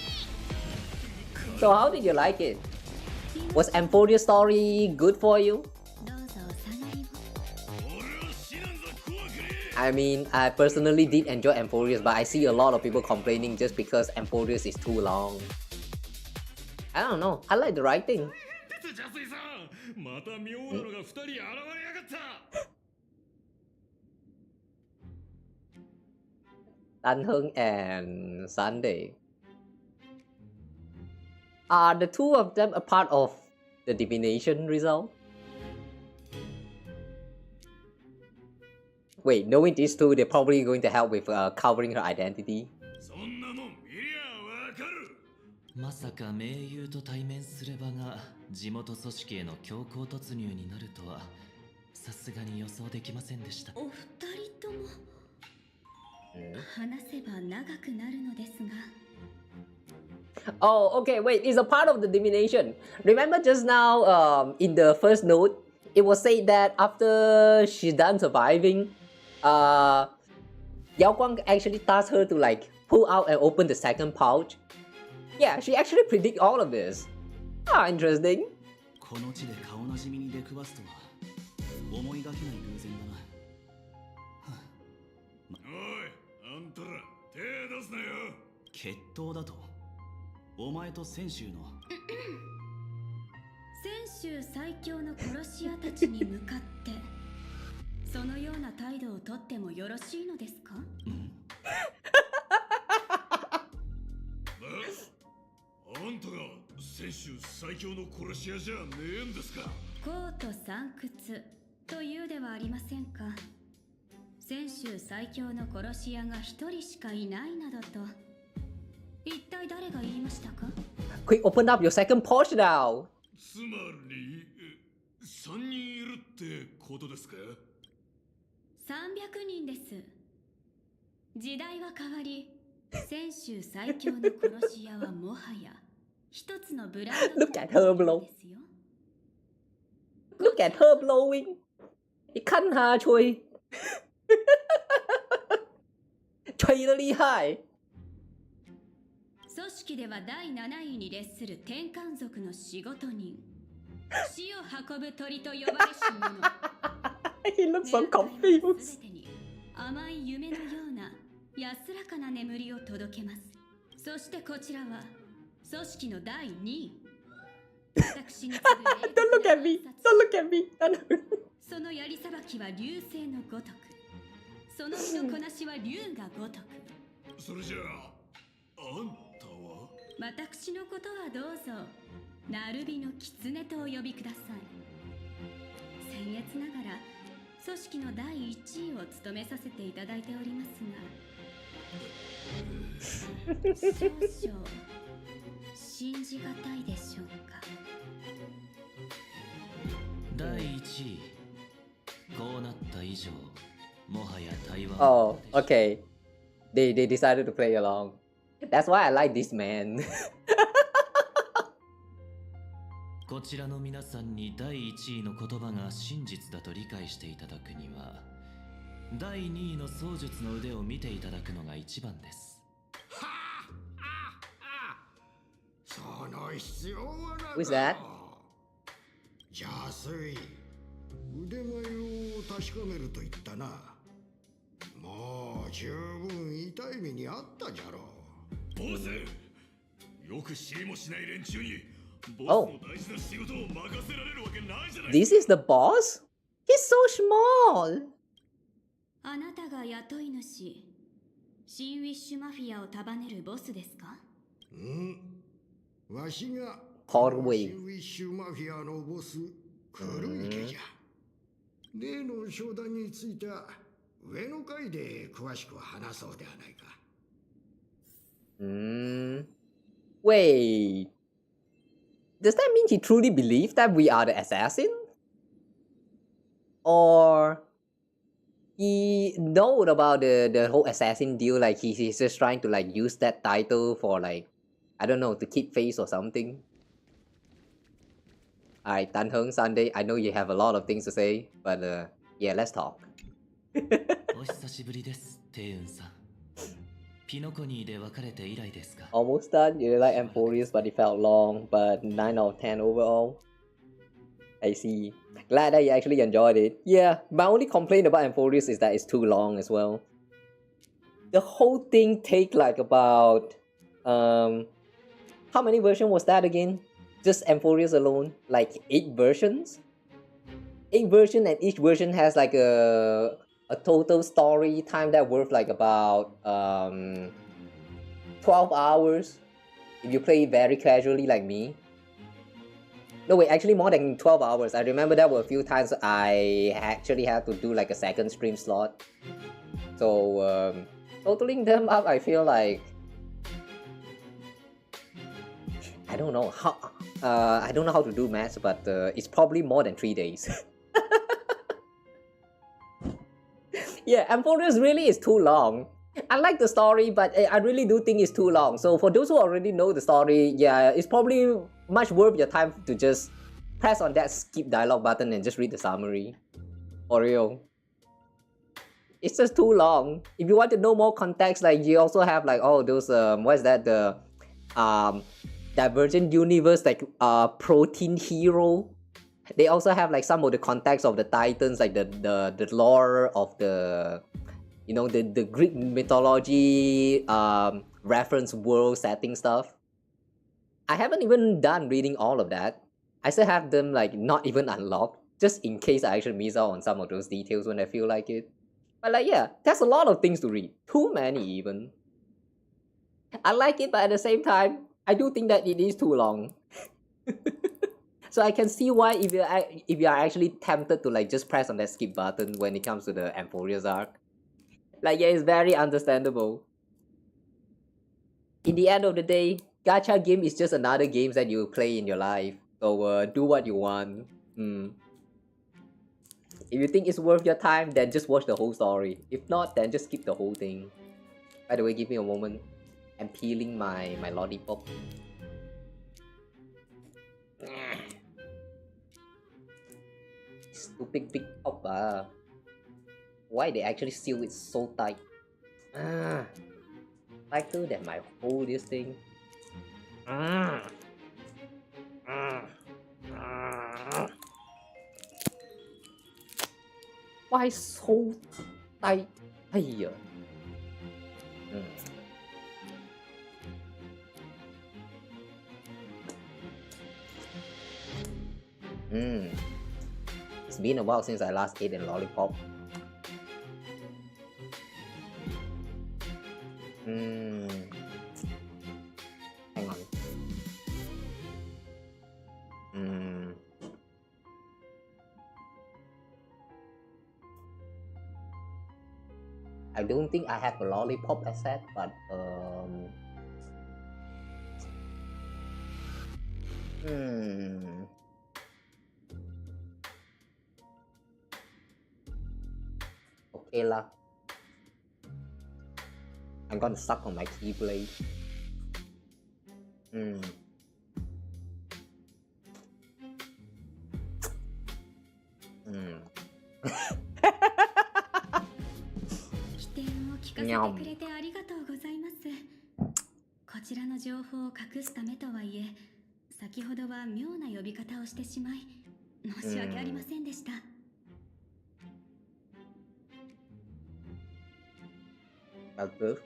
[SPEAKER 1] So how did you like it? Was Emporius story good for you? I mean, I personally did enjoy Emporius, but I see a lot of people complaining just because Emporius is too long. I don't know, I like the writing. Tanheng and Sunday. Are the two of them a part of the divination result? Wait, knowing these two, they're probably going to help with covering her identity.
[SPEAKER 5] まさか盟友と対面すればが地元組織への強行突入になるとはさすがに予想できませんでした。
[SPEAKER 18] お二人とも話せば長くなるのですが。
[SPEAKER 1] Oh, okay, wait, it's a part of the divination. Remember just now, in the first note, it was said that after she's done surviving, Yao Guang actually tasked her to like pull out and open the second pouch. Yeah, she actually predicted all of this. Ah, interesting.
[SPEAKER 4] この地で顔なじみに出くわすとは思いがけない偶然だな。
[SPEAKER 17] おい、あんたら手出すなよ。
[SPEAKER 4] 決闘だと。お前と泉州の
[SPEAKER 18] 泉州最強の殺し屋たちに向かってそのような態度をとってもよろしいのですか？
[SPEAKER 17] あんたが泉州最強の殺し屋じゃねえんですか？
[SPEAKER 18] 功と散屈というではありませんか。先週最強の殺し屋が一人しかいないなどと一体誰が言いましたか。
[SPEAKER 1] Quick, open up your second portion now.
[SPEAKER 17] つまり3人いるってことですか。
[SPEAKER 18] 300人です。時代は変わり、先週最強の殺し屋はもはや一つのブランド
[SPEAKER 1] Look at her blow. Look at her blowing. 一看她吹，吹得厉害。
[SPEAKER 18] 組織では第7位に列する天幹族の仕事人、死を運ぶ鳥と呼ばれし者。
[SPEAKER 1] He looks so confused.
[SPEAKER 18] 甘い夢のような安らかな眠りを届けます。そしてこちらは組織の第2位。私に
[SPEAKER 1] Don't look at me. Don't look at me.
[SPEAKER 18] そのやりさばきは流星のごとく、その身のこなしは竜がごとく。
[SPEAKER 17] それじゃああんたは。
[SPEAKER 18] 私のことはどうぞナルビの狐とお呼びください。僭越ながら組織の第1位を務めさせていただいておりますが、少々信じがたいでしょうか。
[SPEAKER 5] 第1位、こうなった以上もはや対話。
[SPEAKER 1] Oh, okay. They decided to play along. That's why I like this man.
[SPEAKER 5] こちらの皆さんに第1位の言葉が真実だと理解していただくには、第2位の槍術の腕を見ていただくのが一番です。
[SPEAKER 17] その必要はなか。
[SPEAKER 1] Who's that?
[SPEAKER 17] 邪推。腕前を確かめると言ったな。もう十分痛い目にあったじゃろう。ボス、よく知りもしない連中にボスの大事な仕事を任せられるわけないじゃない。
[SPEAKER 1] This is the boss? He's so small.
[SPEAKER 18] あなたが雇い主、シンウィッシュマフィアを束ねるボスですか。
[SPEAKER 17] わしが
[SPEAKER 1] Hallway.
[SPEAKER 17] シンウィッシュマフィアのボス、黒池じゃ。例の商談については上の階で詳しく話そうではないか。
[SPEAKER 1] Wait. Does that mean he truly believes that we are the assassin? Or he know about the whole assassin deal, like he's just trying to like use that title for like, I don't know, to keep face or something? Alright, Tan Heng Sunday, I know you have a lot of things to say, but yeah, let's talk.
[SPEAKER 5] お久しぶりです、テイウンさん。ピノコニーで別れて以来ですか。
[SPEAKER 1] Almost done. You like Amphorius, but it felt long, but 9 out of 10 overall. I see. Glad that you actually enjoyed it. Yeah, my only complaint about Amphorius is that it's too long as well. The whole thing take like about how many versions was that again? Just Amphorius alone? Like 8 versions? 8 versions, and each version has like a total story time that worth like about 12 hours if you play very casually like me. No wait, actually more than 12 hours. I remember there were a few times I actually had to do like a second stream slot. So totaling them up, I feel like I don't know how I don't know how to do maths, but it's probably more than 3 days. Yeah, Amphorius really is too long. I like the story, but I really do think it's too long. So for those who already know the story, yeah, it's probably much worth your time to just press on that skip dialogue button and just read the summary. For real. It's just too long. If you want to know more context, like you also have like all those what is that, the Divergent Universe, like Protein Hero. They also have like some of the context of the Titans, like the lore of the, you know, the Greek mythology reference world setting stuff. I haven't even done reading all of that. I still have them like not even unlocked, just in case I actually miss out on some of those details when I feel like it. But like yeah, there's a lot of things to read. Too many even. I like it, but at the same time, I do think that it is too long. So I can see why if you are actually tempted to like just press on that skip button when it comes to the Amphoria's arc. Like yeah, it's very understandable. In the end of the day, gacha game is just another game that you play in your life. So do what you want. If you think it's worth your time, then just watch the whole story. If not, then just skip the whole thing. By the way, give me a moment. I'm peeling my lollipop. Stupid big pop. Why they actually seal it so tight? Tighter than my whole this thing. Why so tight? Hey. It's been a while since I last ate a lollipop. Hang on. I don't think I have a lollipop asset, but okay lah. I'm gonna suck on my keyblade.
[SPEAKER 18] Nyom. こちらの情報を隠すためとはいえ、先ほどは妙な呼び方をしてしまい、申し訳ありませんでした。
[SPEAKER 1] Bagus.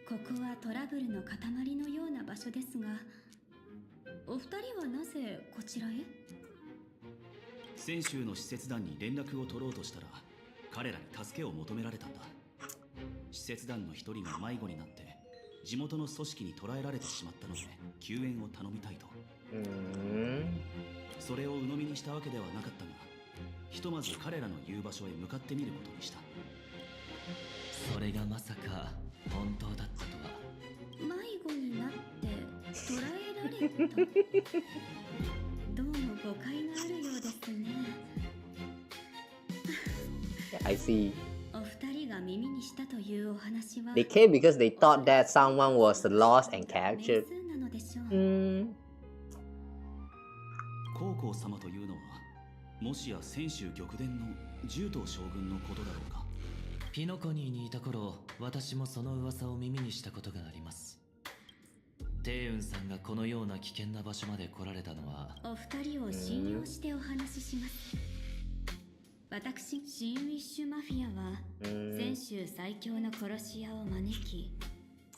[SPEAKER 18] ここはトラブルの塊のような場所ですが、お二人はなぜこちらへ？
[SPEAKER 4] 先週の使節団に連絡を取ろうとしたら、彼らに助けを求められたんだ。使節団の一人が迷子になって地元の組織に捕らえられてしまったので救援を頼みたいと。それを鵜呑みにしたわけではなかったが、ひとまず彼らの言う場所へ向かってみることにした。
[SPEAKER 5] それがまさか本当だったとは。
[SPEAKER 18] 迷子になって捕らえられた。どうも誤解があるようですね。
[SPEAKER 1] I see.
[SPEAKER 18] お二人が耳にしたというお話は。
[SPEAKER 1] They came because they thought that someone was lost and captured.
[SPEAKER 4] 高校様というのは、もしや泉州玉殿の十頭将軍のことだろうか。
[SPEAKER 5] ピノコニーにいた頃、私もその噂を耳にしたことがあります。テイウンさんがこのような危険な場所まで来られたのは、
[SPEAKER 18] お二人を信用してお話しします。私、シンウィッシュマフィアは泉州最強の殺し屋を招き、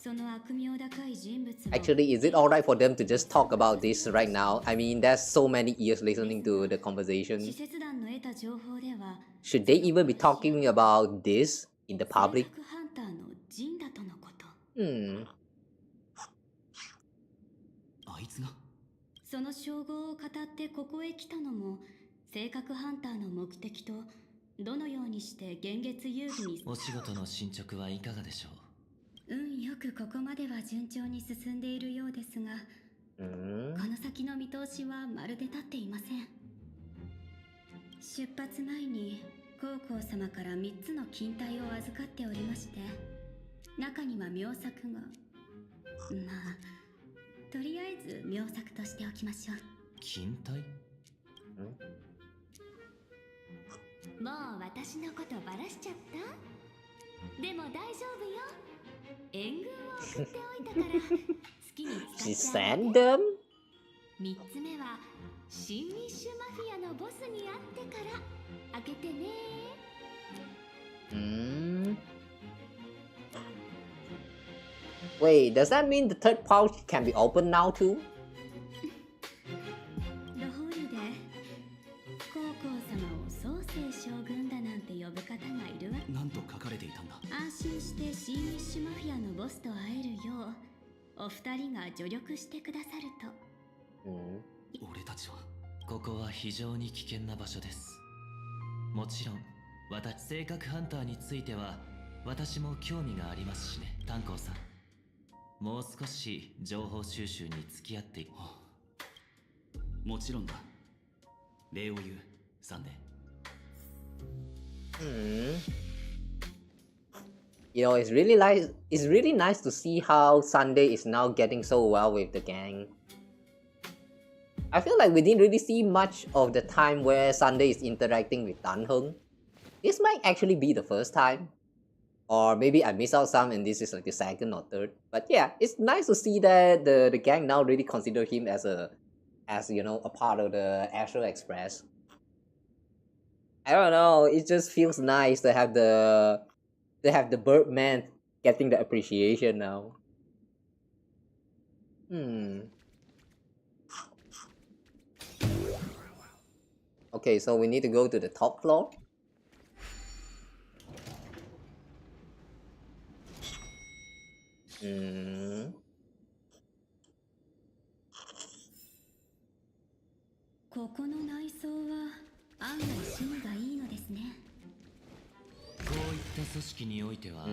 [SPEAKER 18] その悪名高い人物を。
[SPEAKER 1] Actually, is it alright for them to just talk about this right now? I mean, there's so many ears listening to the conversation.
[SPEAKER 18] 使節団の得た情報では、
[SPEAKER 1] Should they even be talking about this in the public?
[SPEAKER 18] ハンターのジンだとのこと。
[SPEAKER 4] あいつが？
[SPEAKER 18] その称号を語ってここへ来たのも、性格ハンターの目的とどのようにして現月遊戯に。
[SPEAKER 5] お仕事の進捗はいかがでしょう？
[SPEAKER 18] 運よくここまでは順調に進んでいるようですが、この先の見通しはまるで立っていません。出発前に高校様から3つの金体を預かっておりまして、中には妙作が。まあ、とりあえず妙作としておきましょう。
[SPEAKER 5] 金体？
[SPEAKER 2] もう私のことバラしちゃった？でも大丈夫よ。援軍を送っておいたから好きに使ってあげて。3つ目はシンウィッシュマフィアのボスに会ってから開けてね。
[SPEAKER 1] Wait, does that mean the third pouch can be opened now too?
[SPEAKER 18] どうりで高校様を創世将軍だなんて呼ぶ方がいるわ。
[SPEAKER 4] なんと書かれていたんだ。
[SPEAKER 18] 安心してィッシュマフィアのボスと会えるようお二人が助力してくださると。
[SPEAKER 5] 俺たちはここは非常に危険な場所です。もちろん私性格ハンターについては私も興味がありますしね。炭鉱さん、もう少し情報収集に付き合っていく。
[SPEAKER 4] もちろんだ。礼を言う、サンデー。
[SPEAKER 1] You know, it's really nice to see how Sunday is now getting so well with the gang. I feel like we didn't really see much of the time where Sunday is interacting with Dan Heng. This might actually be the first time. Or maybe I missed out some and this is like the second or third. But yeah, it's nice to see that the gang now really consider him as you know, a part of the Astral Express. I don't know, it just feels nice to have the Birdman getting the appreciation now. Okay, so we need to go to the top floor. Hmm.
[SPEAKER 18] ここの内装は案外趣味がいいのですね。
[SPEAKER 5] こういった組織においては、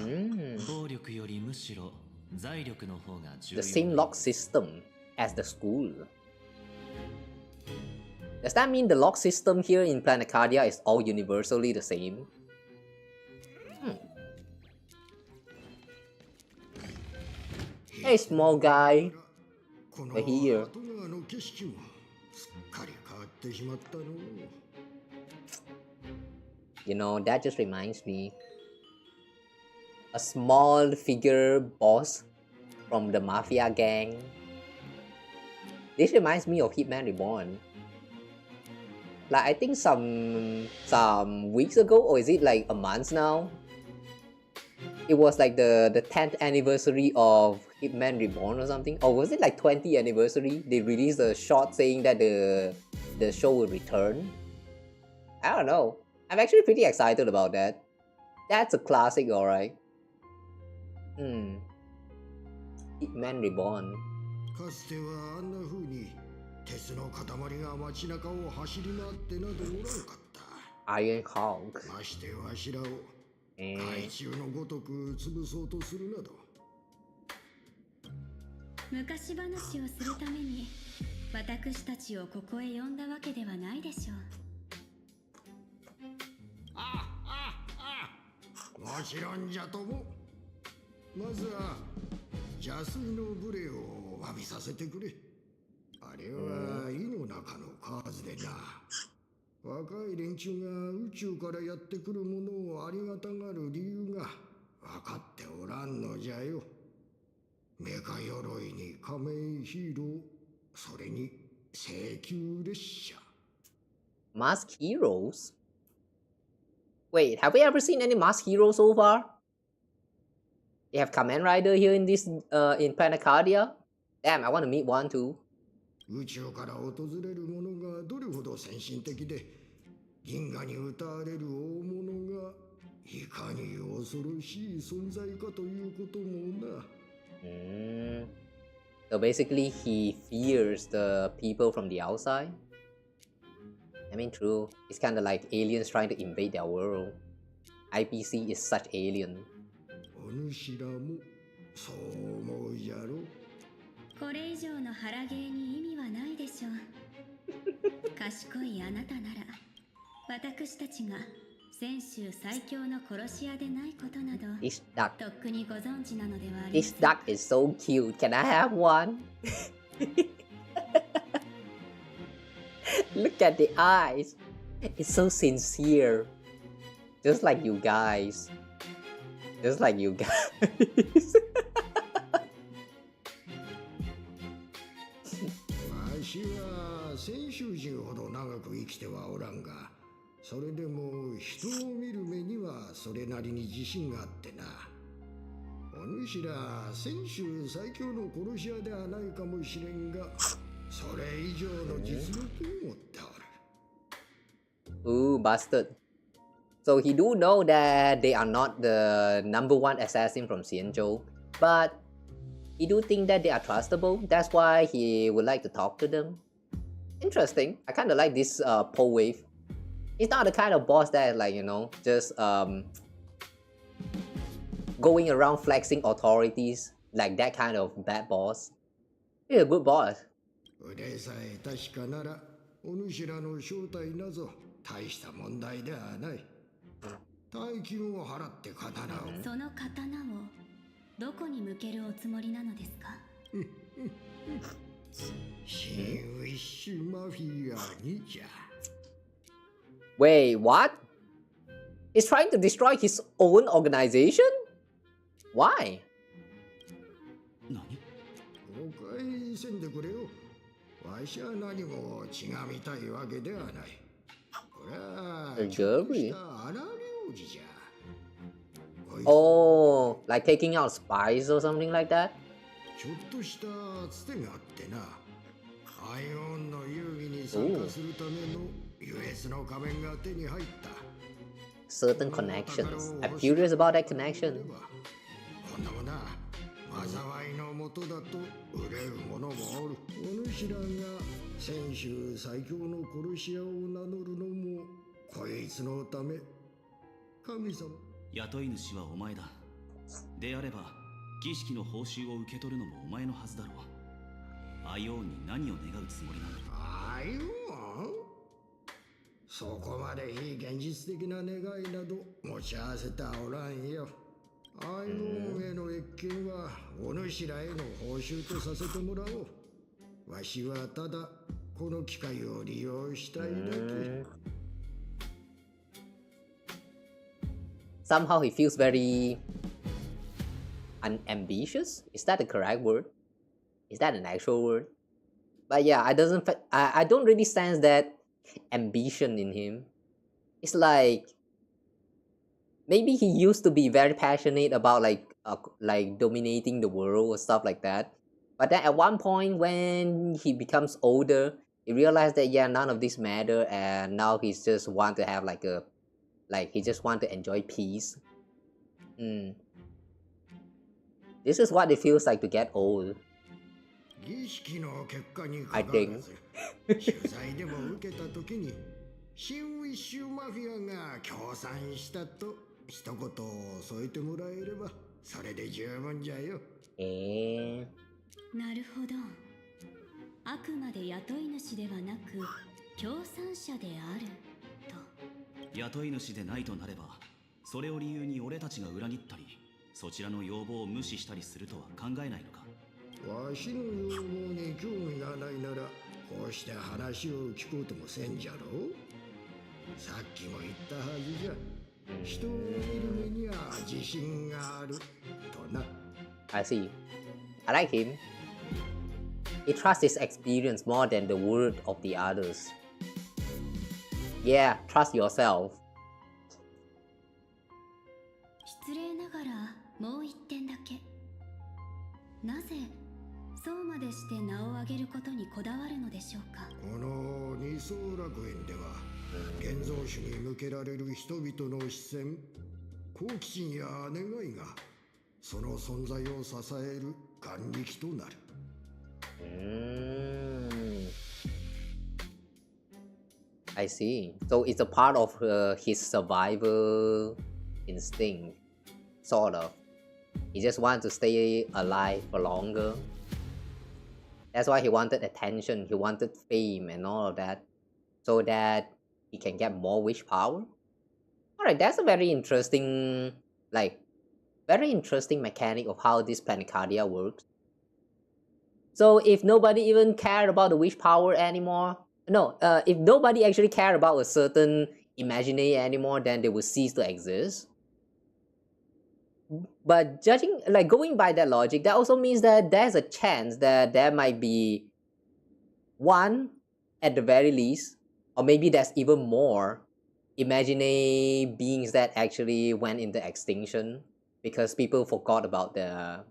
[SPEAKER 5] 暴力よりむしろ財力の方が重要。
[SPEAKER 1] The same lock system as the school. Does that mean the lock system here in Planacardia is all universally the same? Hey, small guy. We're here. You know, that just reminds me. A small figure boss from the mafia gang. This reminds me of Hitman Reborn. Like, I think some weeks ago, or is it like a month now? It was like the 10th anniversary of Hitman Reborn or something. Or was it like 20th anniversary? They released a short saying that the show will return. I don't know. I'm actually pretty excited about that. That's a classic, alright. Hitman Reborn. Iron Hawk.
[SPEAKER 18] 怪獣のごとく潰そうとするなど。昔話をするために私たちをここへ呼んだわけではないでしょう。もちろんじゃとも。まずは邪推の無礼を詫びさせてくれ。あれは井の中の数でな。若い連中が宇宙からやってくるものをありがたがる理由が分かっておらんのじゃよ。メカ鎧に仮面ヒーロー、それに聖級列車。
[SPEAKER 1] Mask heroes? Wait, have we ever seen any mask heroes so far? They have Kamen Rider here in this in Planacardia? Damn, I want to meet one too.
[SPEAKER 18] 宇宙から訪れるものがどれほど先進的で銀河に歌われる大物がいかに恐ろしい存在かということもな。
[SPEAKER 1] So basically he fears the people from the outside? I mean, true. It's kind of like aliens trying to invade their world. IPC is such alien.
[SPEAKER 18] お主らもそう思うじゃろ。これ以上の腹芸に意味はないでしょう。賢いあなたなら私たちが先週最強の殺し屋でないことなどとっくにご存知なのではありません。
[SPEAKER 1] This duck is so cute. Can I have one? Look at the eyes. It's so sincere. Just like you guys. Just like you guys.
[SPEAKER 18] わしは先週人ほど長く生きてはおらんが、それでも人を見る目にはそれなりに自信があってな。お主ら先週最強の殺し屋ではないかもしれんが、それ以上の実力を持っておる。
[SPEAKER 1] Ooh, busted. So he do know that they are not the #1 assassin from Xianzhou, but he do think that they are trustable. That's why he would like to talk to them. Interesting. I kind of like this pole wave. He's not the kind of boss that, like, you know, just going around flexing authorities, like that kind of bad boss. He's a good boss.
[SPEAKER 20] 腕さえ確かならお主らの正体なぞ大した問題ではない。大金を払って刀を。
[SPEAKER 18] その刀をどこに向けるおつもりなのですか？
[SPEAKER 20] シンウィッシュマフィアにじゃ。
[SPEAKER 1] Wait, what? He's trying to destroy his own organization? Why?
[SPEAKER 20] 誤解せんでくれよ。わしは何も血が見たいわけではない。これはちょっとした荒領事じゃ。
[SPEAKER 1] Oh, like taking out spies or something like that?
[SPEAKER 20] ちょっとしたつてがあってな。アイオンの遊戯に参加するための US の仮面が手に入った。
[SPEAKER 1] Certain connections. I'm curious about that connection.
[SPEAKER 20] こんなもな、災いのもとだと売れる者もおる。お主らが選手最強の殺し屋を名乗るのもこいつのため。神様。
[SPEAKER 4] 雇い主はお前だ。であれば儀式の報酬を受け取るのもお前のはずだろう。アイオンに何を願うつもりなんだ。
[SPEAKER 20] アイオン？そこまで非現実的な願いなど持ち合わせてはおらんよ。アイオンへの越見はお主らへの報酬とさせてもらおう。わしはただこの機会を利用したいだけ。
[SPEAKER 1] Somehow he feels very unambitious. Is that the correct word? Is that an actual word? But yeah, I don't really sense that ambition in him. It's like maybe he used to be very passionate about like dominating the world or stuff like that. But then at one point when he becomes older, he realized that yeah, none of this matter, and now he's just want to have he just want to enjoy peace. This is what it feels like to get old.
[SPEAKER 20] 儀式の結果に
[SPEAKER 1] I
[SPEAKER 20] 関わら
[SPEAKER 1] think.
[SPEAKER 20] ず取材でも受けた時にシンウィッシュマフィアが協賛したと一言添えてもらえればそれで十分じゃよ。
[SPEAKER 18] なるほど。あくまで雇い主ではなく協賛者であると。
[SPEAKER 4] 雇い主でないとなれば、それを理由に俺たちが裏切ったり、そちらの要望を無視したりするとは考えないのか。
[SPEAKER 20] わしの要望に興味がないならこうして話を聞こうともせんじゃろう。さっきも言ったはずじゃ。人を見る目には自信があるとな。
[SPEAKER 1] I see. I like him. He trusts his experience more than the word of the others. Yeah, trust yourself.
[SPEAKER 18] 失礼ながらもう一点だけ。なぜそうまでして名を上げることにこだわるのでしょうか。
[SPEAKER 20] この二層楽園では現像主に向けられる人々の視線、好奇心や願いがその存在を支える眼力となる。
[SPEAKER 1] I see. So it's a part of his survival instinct, sort of. He just wants to stay alive for longer. That's why he wanted attention, he wanted fame and all of that, so that he can get more wish power. Alright, that's a very interesting mechanic of how this Planacardia works. So if nobody even cared about the wish power anymore, if nobody actually cared about a certain imaginary anymore, then they will cease to exist. But going by that logic, that also means that there's a chance that there might be one, at the very least, or maybe there's even more imaginary beings that actually went into extinction because people forgot about their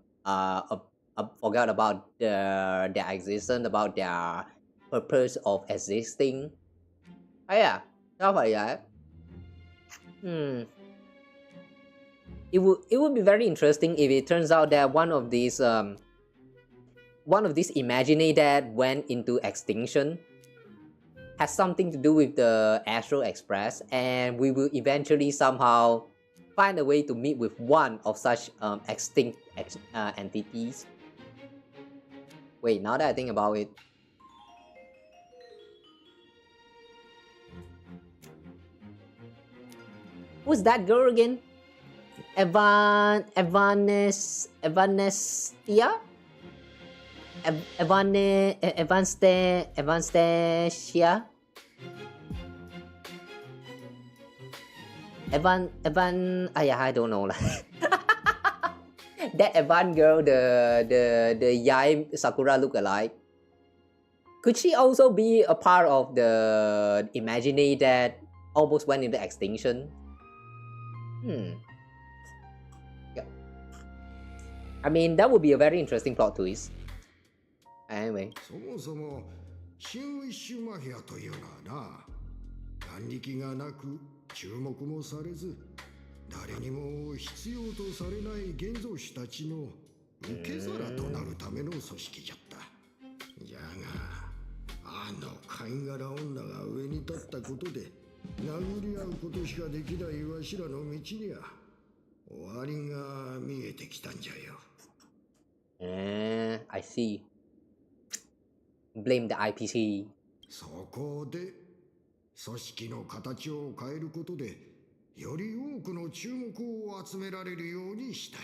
[SPEAKER 1] existence, about their purpose of existing. Oh yeah, stuff like that. Hmm. It would be very interesting if it turns out that one of these imaginary that went into extinction has something to do with the Astral Express, and we will eventually somehow find a way to meet with one of such extinct entities. Wait, now that I think about it, who's that girl again? Evanestia? Evanstasia? I don't know. That Evan girl, the Yai Sakura look-alike. Could she also be a part of the imaginary that almost went into extinction? Yeah. I mean, that would be a very interesting plot twist. Anyway.
[SPEAKER 20] そもそもシンウィッシュマフィアというのはな、眼力がなく注目もされず、誰にも必要とされない現像師たちの受け皿となるための組織じゃった。じゃが、あの貝殻女が上に立ったことで殴り合うことしかできないわしらの道には終わりが見えてきたんじゃよ。
[SPEAKER 1] I see. Blame the IPC.
[SPEAKER 20] そこで組織の形を変えることでより多くの注目を集められるようにしたい。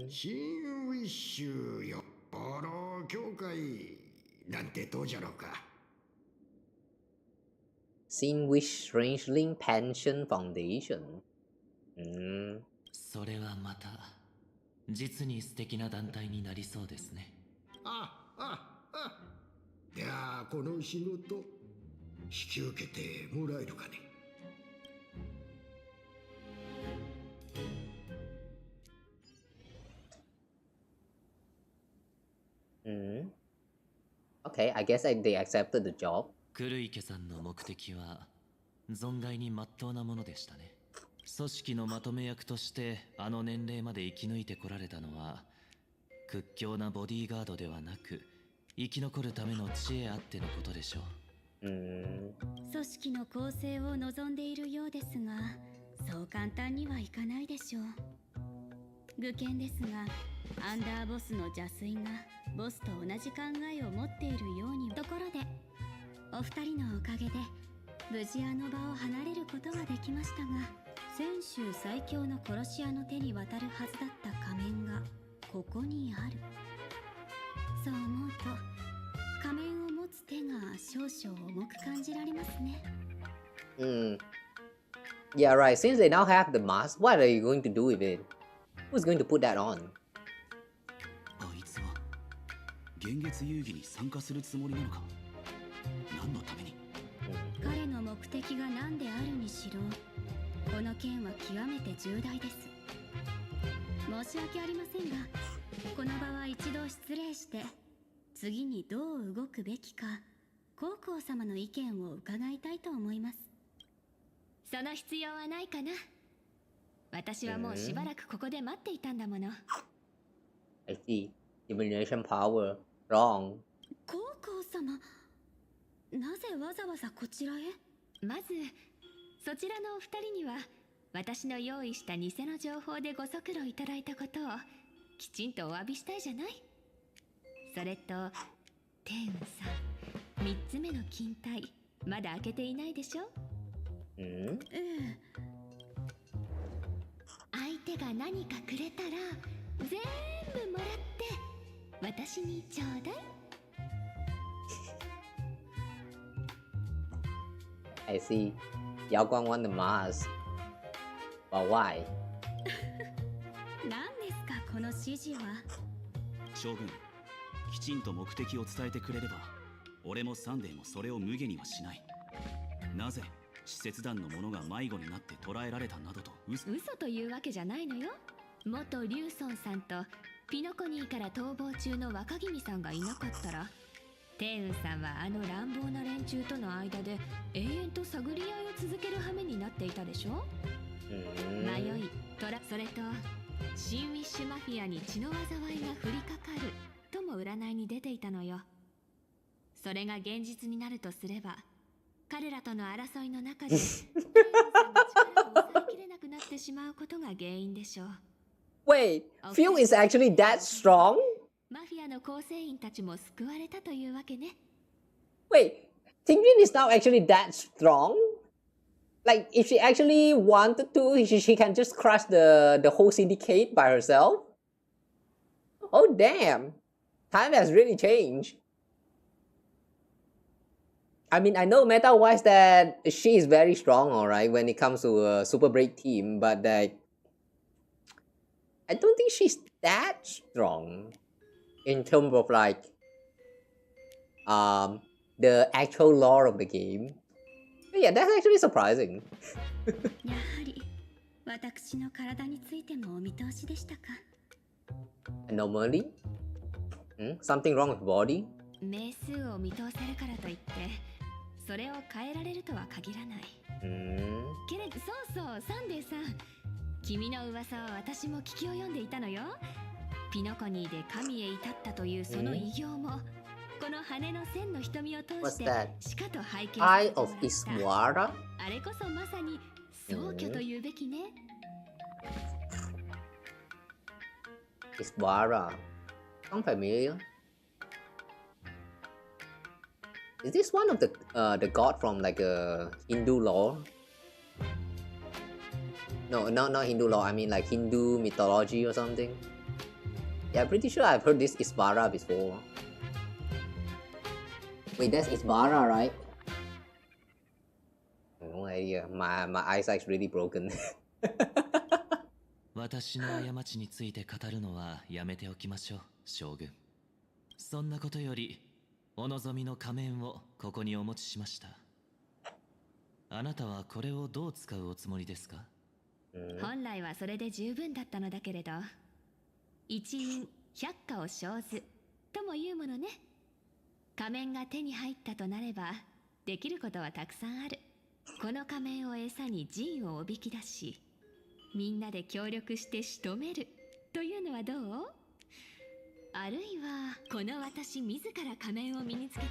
[SPEAKER 20] シンウィッシュよフォロー協会なんてどうじゃろうか。
[SPEAKER 1] Sinwish Strangeling Pension Foundation.
[SPEAKER 5] それはまた実に素敵な団体になりそうですね。
[SPEAKER 20] いや、この仕事引き受けてもらえるかね。
[SPEAKER 1] Okay, I guess they accepted the job.
[SPEAKER 5] クルイケさんの目的は存外に真っ当なものでしたね。組織のまとめ役としてあの年齢まで生き抜いてこられたのは屈強なボディーガードではなく生き残るための知恵あってのことでしょう。
[SPEAKER 18] 組織の構成を望んでいるようですが、そう簡単にはいかないでしょう。愚見ですが、アンダーボスの邪推がボスと同じ考えを持っているように。ところでお二人のおかげで無事あの場を離れることができましたが、先週最強の殺し屋の手に渡るはずだった仮面がここにある。そう思うと仮面を持つ手が少々重く感じられますね。
[SPEAKER 1] Yeah, right. Since they now have the mask, what are you going to do with it? Who's going to put that on?
[SPEAKER 4] あいつは現月遊戯に参加するつもりなのか。何のために。
[SPEAKER 18] 彼の目的が何であるにしろ、この件は極めて重大です。申し訳ありませんが、この場は一度失礼して次にどう動くべきか高校様の意見を伺いたいと思います。
[SPEAKER 2] その必要はないかな。私はもうしばらくここで待っていたんだもの。
[SPEAKER 1] I see. Divination power. Wrong.
[SPEAKER 18] 高校様、なぜわざわざこちらへ。
[SPEAKER 2] まずそちらのお二人には私の用意した偽の情報でご足労いただいたことをきちんとお詫びしたいじゃない。それと天雲さん、3つ目の金体まだ開けていないでしょ。相手が何かくれたら全部もらって私にちょうだい。
[SPEAKER 1] I see. Yao Guang want the mask. But why?
[SPEAKER 18] 何ですかこの指示は。
[SPEAKER 4] 将軍、きちんと目的を伝えてくれれば俺もサンデーもそれを無下にはしない。なぜ使節団の者が迷子になって捕らえられたなどと嘘
[SPEAKER 2] というわけじゃないのよ。元リュウソンさんとピノコニーから逃亡中の若君さんがいなかったら
[SPEAKER 7] 天雲さんはあの乱暴な連中との間で永遠と探り合いを続ける羽目になっていたでしょ。迷い、それと新ウィッシュマフィアに血の災いが降りかかるとも占いに出ていたのよ。それが現実になるとすれば、彼らとの争いの中で天雲さんの力を抑えきれなくなってしまうことが原因でしょう。
[SPEAKER 1] Wait, Phil is actually that strong?
[SPEAKER 7] マフィアの構成員たちも救われたというわけね。
[SPEAKER 1] Wait, Tingyun is now actually that strong? Like, if she actually wanted to, she can just crush the whole syndicate by herself? Oh damn! Time has really changed. I mean, I know meta-wise that she is very strong, alright, when it comes to a Super Break team, but like, I don't think she's that strong in terms of like, the actual lore of the game. But yeah, that's actually surprising.
[SPEAKER 18] やはり私の体についてもお見通しでしたか。
[SPEAKER 1] Anomaly? Something wrong with body?
[SPEAKER 7] 名数を見通せるからといってそれを変えられるとは限らない。けれど、そうそう、サンデーさん、君の噂は私も聞き及んでいたのよ。ピノコニーで神へ至ったというその偉業も、この羽の線の瞳を通してしかと拝見させてもらった。Eye of Iswara? あれこそまさに壮挙というべきね。
[SPEAKER 1] Iswara. Sounds familiar. Is this one of the god from like a Hindu lore? No, not Hindu lore. I mean like Hindu mythology or something. Yeah, I'm pretty sure I've heard this Isvara before. Wait, that's Isvara, right? No idea. My eyesight's really broken.
[SPEAKER 5] 私の過ちについて語るのはやめておきましょう、将軍。そんなことより、お望みの仮面をここにお持ちしました。あなたはこれをどう使うおつもりですか？
[SPEAKER 7] 本来はそれで十分だったのだけれど、一因百花を生ずとも言うものね。仮面が手に入ったとなればできることはたくさんある。この仮面を餌に陣をおびき出し、みんなで協力して仕留めるというのはどう？あるいはこの私自ら仮面を身につけて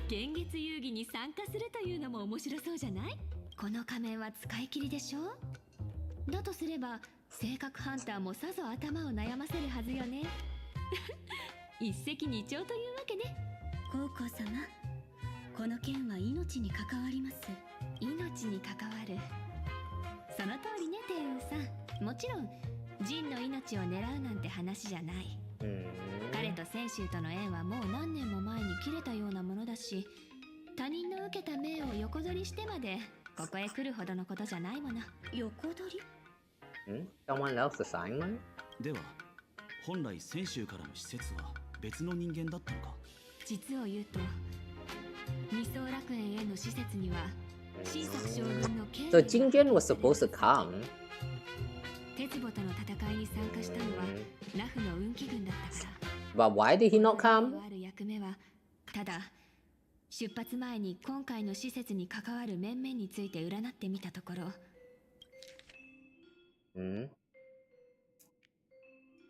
[SPEAKER 7] 幻月遊戯に参加するというのも面白そうじゃない？この仮面は使い切りでしょ？だとすれば性格ハンターもさぞ頭を悩ませるはずよね。一石二鳥というわけね。
[SPEAKER 18] 高校様、この件は命に関わります。
[SPEAKER 7] 命に関わる。その通りね、天雲さん。もちろんジンの命を狙うなんて話じゃない。彼と泉州との縁はもう何年も前に切れたようなものだし、他人の受けた命を横取りしてまでここへ来るほどのことじゃないもの。
[SPEAKER 18] 横取り
[SPEAKER 1] ？Someone else assignment?
[SPEAKER 4] では、本来泉州からの施設は別の人間だったのか？
[SPEAKER 7] 実を言うと、二層楽園への施設には新作将軍の権利
[SPEAKER 1] So Jingyan was supposed to come.
[SPEAKER 7] 鉄母との戦いに参加したのはラフの運気軍だったから。
[SPEAKER 1] But why did he not come?
[SPEAKER 7] ある役目はただ出発前に今回の施設に関わる面々について占ってみたところ。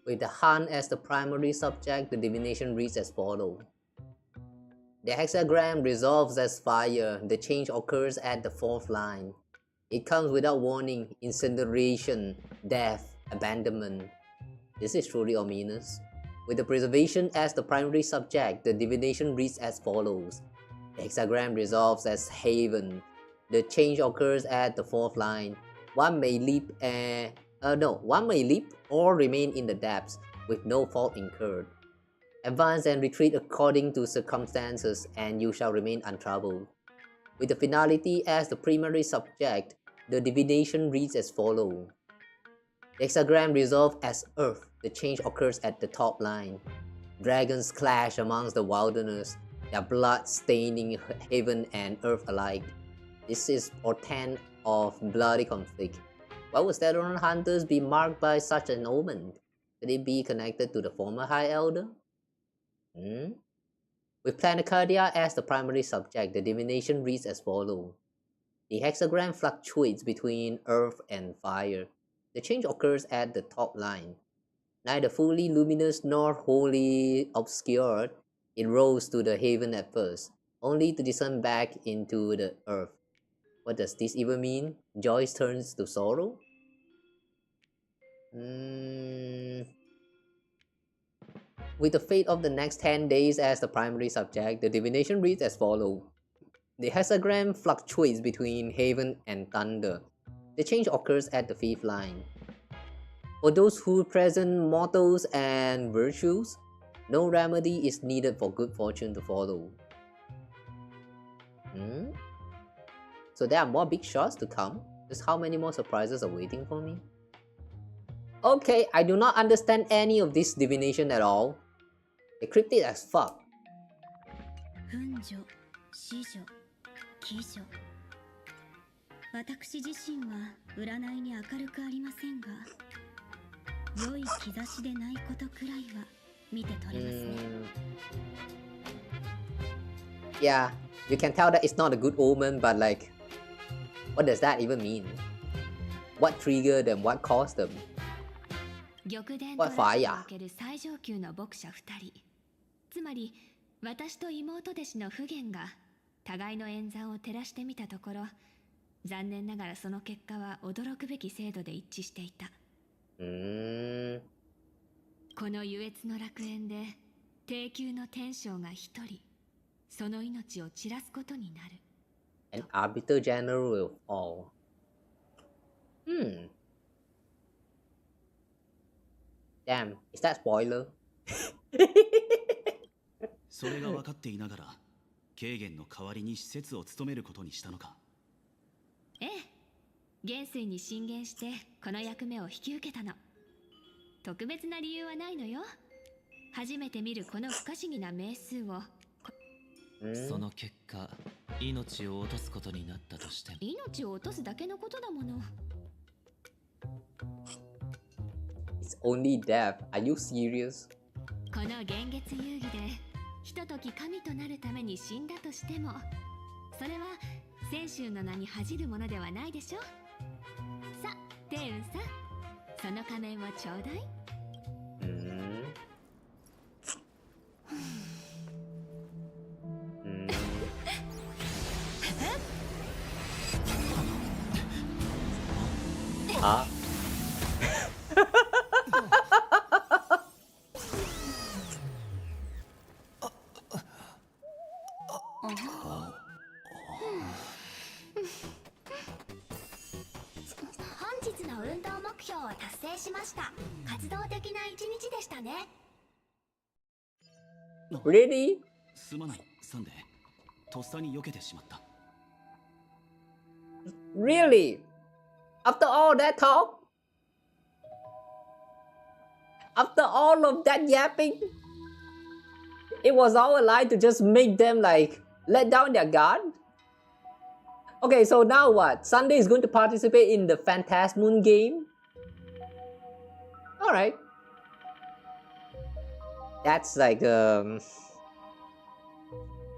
[SPEAKER 1] With the Han as the primary subject, the divination reads as follows. The hexagram resolves as fire. The change occurs at the fourth line. It comes without warning, incineration, death, abandonment. This is truly ominous. With the preservation as the primary subject, the divination reads as follows. The hexagram resolves as haven. The change occurs at the fourth line. One may leap or remain in the depths with no fault incurred. Advance and retreat according to circumstances, and you shall remain untroubled. With the finality as the primary subject, the divination reads as follows. The hexagram resolves as earth. The change occurs at the top line. Dragons clash amongst the wilderness, their blood staining heaven and earth alike. This is portent of bloody conflict. Why would Shadowrun hunters be marked by such an omen? Could it be connected to the former High Elder? With With Planacardia as the primary subject, the divination reads as follows. The hexagram fluctuates between earth and fire. The change occurs at the top line. Neither fully luminous nor wholly obscured, it rose to the heaven at first, only to descend back into the earth. What does this even mean? Joy turns to sorrow? With the fate of the next 10 days as the primary subject, the divination reads as follows. The hexagram fluctuates between heaven and thunder. The change occurs at the fifth line. For those who present mortals and virtues, no remedy is needed for good fortune to follow. So there are more big shots to come. Just how many more surprises are waiting for me? Okay, I do not understand any of this divination at all. They're cryptic as fuck.
[SPEAKER 18] 私自身は占いに明るくありませんが、良い兆しでないことくらいは見て取れますね。
[SPEAKER 1] Yeah, you can tell that it's not a good omen, but like, what does that even mean? What triggered them? What caused them?
[SPEAKER 2] 玉伝とラシにおける最上級の牧者2人、つまり私と妹弟子の不言が互いの演算を照らしてみたところ、残念ながらその結果は驚くべき精度で一致していた。この優越の楽園で低級の天将が一人その命を散らすことになる。
[SPEAKER 1] An arbiter general will fall. Damn, is that spoiler?
[SPEAKER 4] それが分かっていながら、軽減の代わりに施設を務めることにしたのか。
[SPEAKER 2] ええ、元帥に進言してこの役目を引き受けたの。特別な理由はないのよ。初めて見るこの不可思議な名数を。
[SPEAKER 5] その結果、命を落とすことになったとしても。
[SPEAKER 2] 命を落とすだけのことだもの。
[SPEAKER 1] It's only death. Are you serious?
[SPEAKER 2] この幻月遊戯でひととき神となるために死んだとしても、それは泉州の名に恥じるものではないでしょ。さ、帝雲さん、その仮面をちょうだい。
[SPEAKER 1] あ
[SPEAKER 8] 本日の運動目標を達成しました。活動的な一日でしたね。
[SPEAKER 1] Really?
[SPEAKER 4] すまない、サンデー。とっさに避けてしまった。
[SPEAKER 1] Really? After all that talk? After all of that yapping? It was all a lie to just make them like let down their guard? Okay, so now what? Sunday is going to participate in the Phantasmoon game? Alright. That's like that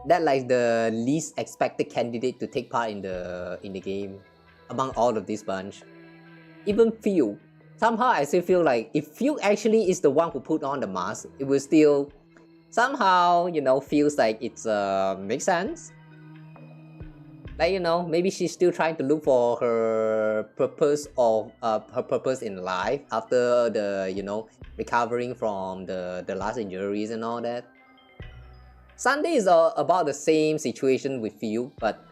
[SPEAKER 1] like the least expected candidate to take part in the game among all of this bunch. Even Phil. Somehow I still feel like if Phil actually is the one who put on the mask, it will still somehow, you know, feels like it's makes sense. Like, you know, maybe she's still trying to look for her purpose of her purpose in life after the, you know, recovering from the last injuries and all that. Sunday is about the same situation with Phil, but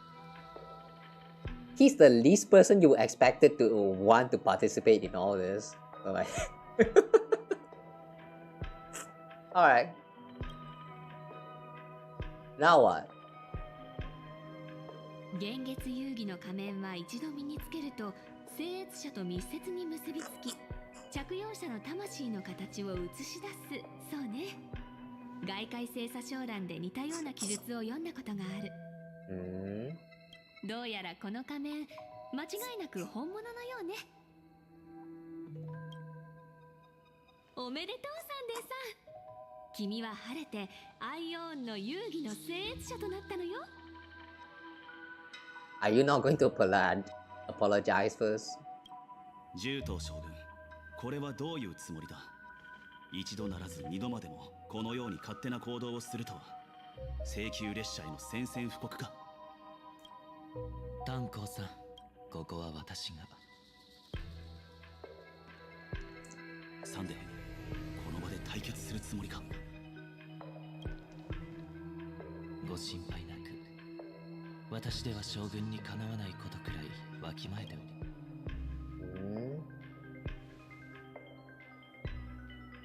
[SPEAKER 1] he's the least person you expected to want to participate in all this. So like alright. Now what?
[SPEAKER 2] 幻月遊戯の仮面は一度身につけると聖越者と密接に結びつき、着用者の魂の形を映し出す。そうね。外界星座商欄で似たような記述を読んだことがある。どうやらこの仮面、間違いなく本物のようね。おめでとうサンデーさん。君は晴れてアイオーンの遊戯の聖越者となったのよ。
[SPEAKER 1] Are you not going to apologize first?
[SPEAKER 4] 獣頭将軍、これはどういうつもりだ。一度ならず二度までもこのように勝手な行動をするとは、請求列車への宣戦布告か。
[SPEAKER 5] 炭鉱さん、ここは私が。
[SPEAKER 4] サンデー、この場で対決するつもりか。
[SPEAKER 5] ご心配なく、私では将軍にかなわないことくらいわきまえており。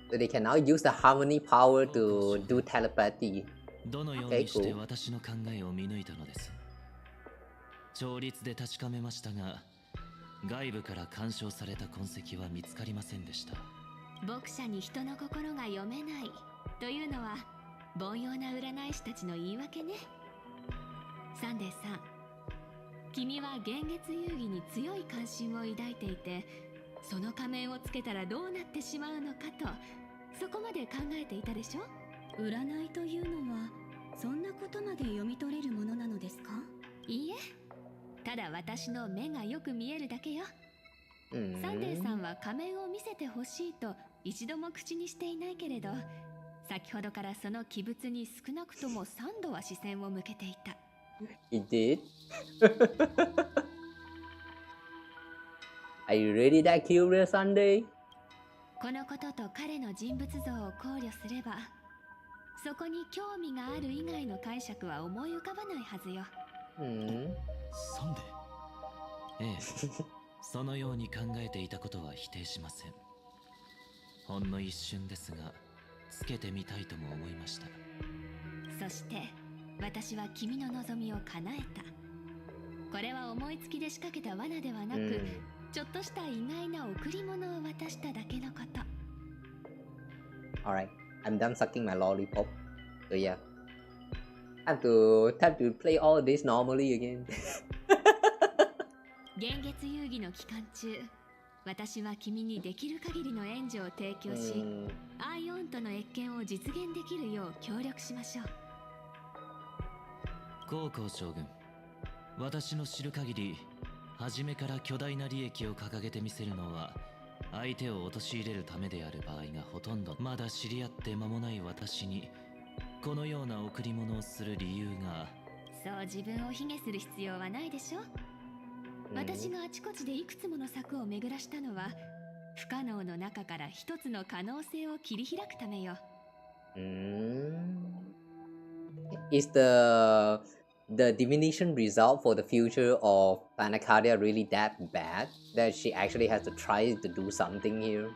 [SPEAKER 1] So they can now use the harmony power to do telepathy.
[SPEAKER 5] どのようにして私の考えを見抜いたのです。調律で確かめましたが、外部から干渉された痕跡は見つかりませんでした。
[SPEAKER 2] 牧者に人の心が読めないというのは凡庸な占い師たちの言い訳ね。サンデーさん、君は幻月遊戯に強い関心を抱いていて、その仮面をつけたらどうなってしまうのかと、そこまで考えていたでしょ。
[SPEAKER 18] 占いというのはそんなことまで読み取れるものなのですか？
[SPEAKER 2] いいえ、ただ私の目がよく見えるだけよ。サンデーさんは仮面を見せてほしいと一度も口にしていないけれど、先ほどからその鬼物に少なくとも3度は視線を向けていた。
[SPEAKER 1] It did? Are you really that curious, Sunday?
[SPEAKER 2] このことと彼の人物像を考慮すれば、そこに興味がある以外の解釈は思い浮かばないはずよ。
[SPEAKER 4] サンデー。
[SPEAKER 5] ええ、そのように考えていたことは否定しません。ほんの一瞬ですが、つけてみたいとも思いました。
[SPEAKER 2] そして私は君の望みを叶えた。これは思いつきで仕掛けた罠ではなく、ちょっとした意外な贈り物を渡しただけのこと。
[SPEAKER 1] Alright, I'm done sucking my lollipop. So yeah, time to play all this normally again.
[SPEAKER 2] 幻月遊戯の期間中、私は君にできる限りの援助を提供し、アイオンとの謁見を実現できるよう協力しましょう。
[SPEAKER 5] 高校将軍、私の知る限り、初めから巨大な利益を掲げてみせるのは相手を陥れるためである場合がほとんど。まだ知り合って間もない私にこのような贈り物をする理由が。
[SPEAKER 2] そう自分を卑下する必要はないでしょ。私があちこちでいくつもの策を巡らしたのは、不可能の中から一つの可能性を切り開くためよ。
[SPEAKER 1] Is the diminution result for the future of Planacardia really that bad that she actually has to try to do something here?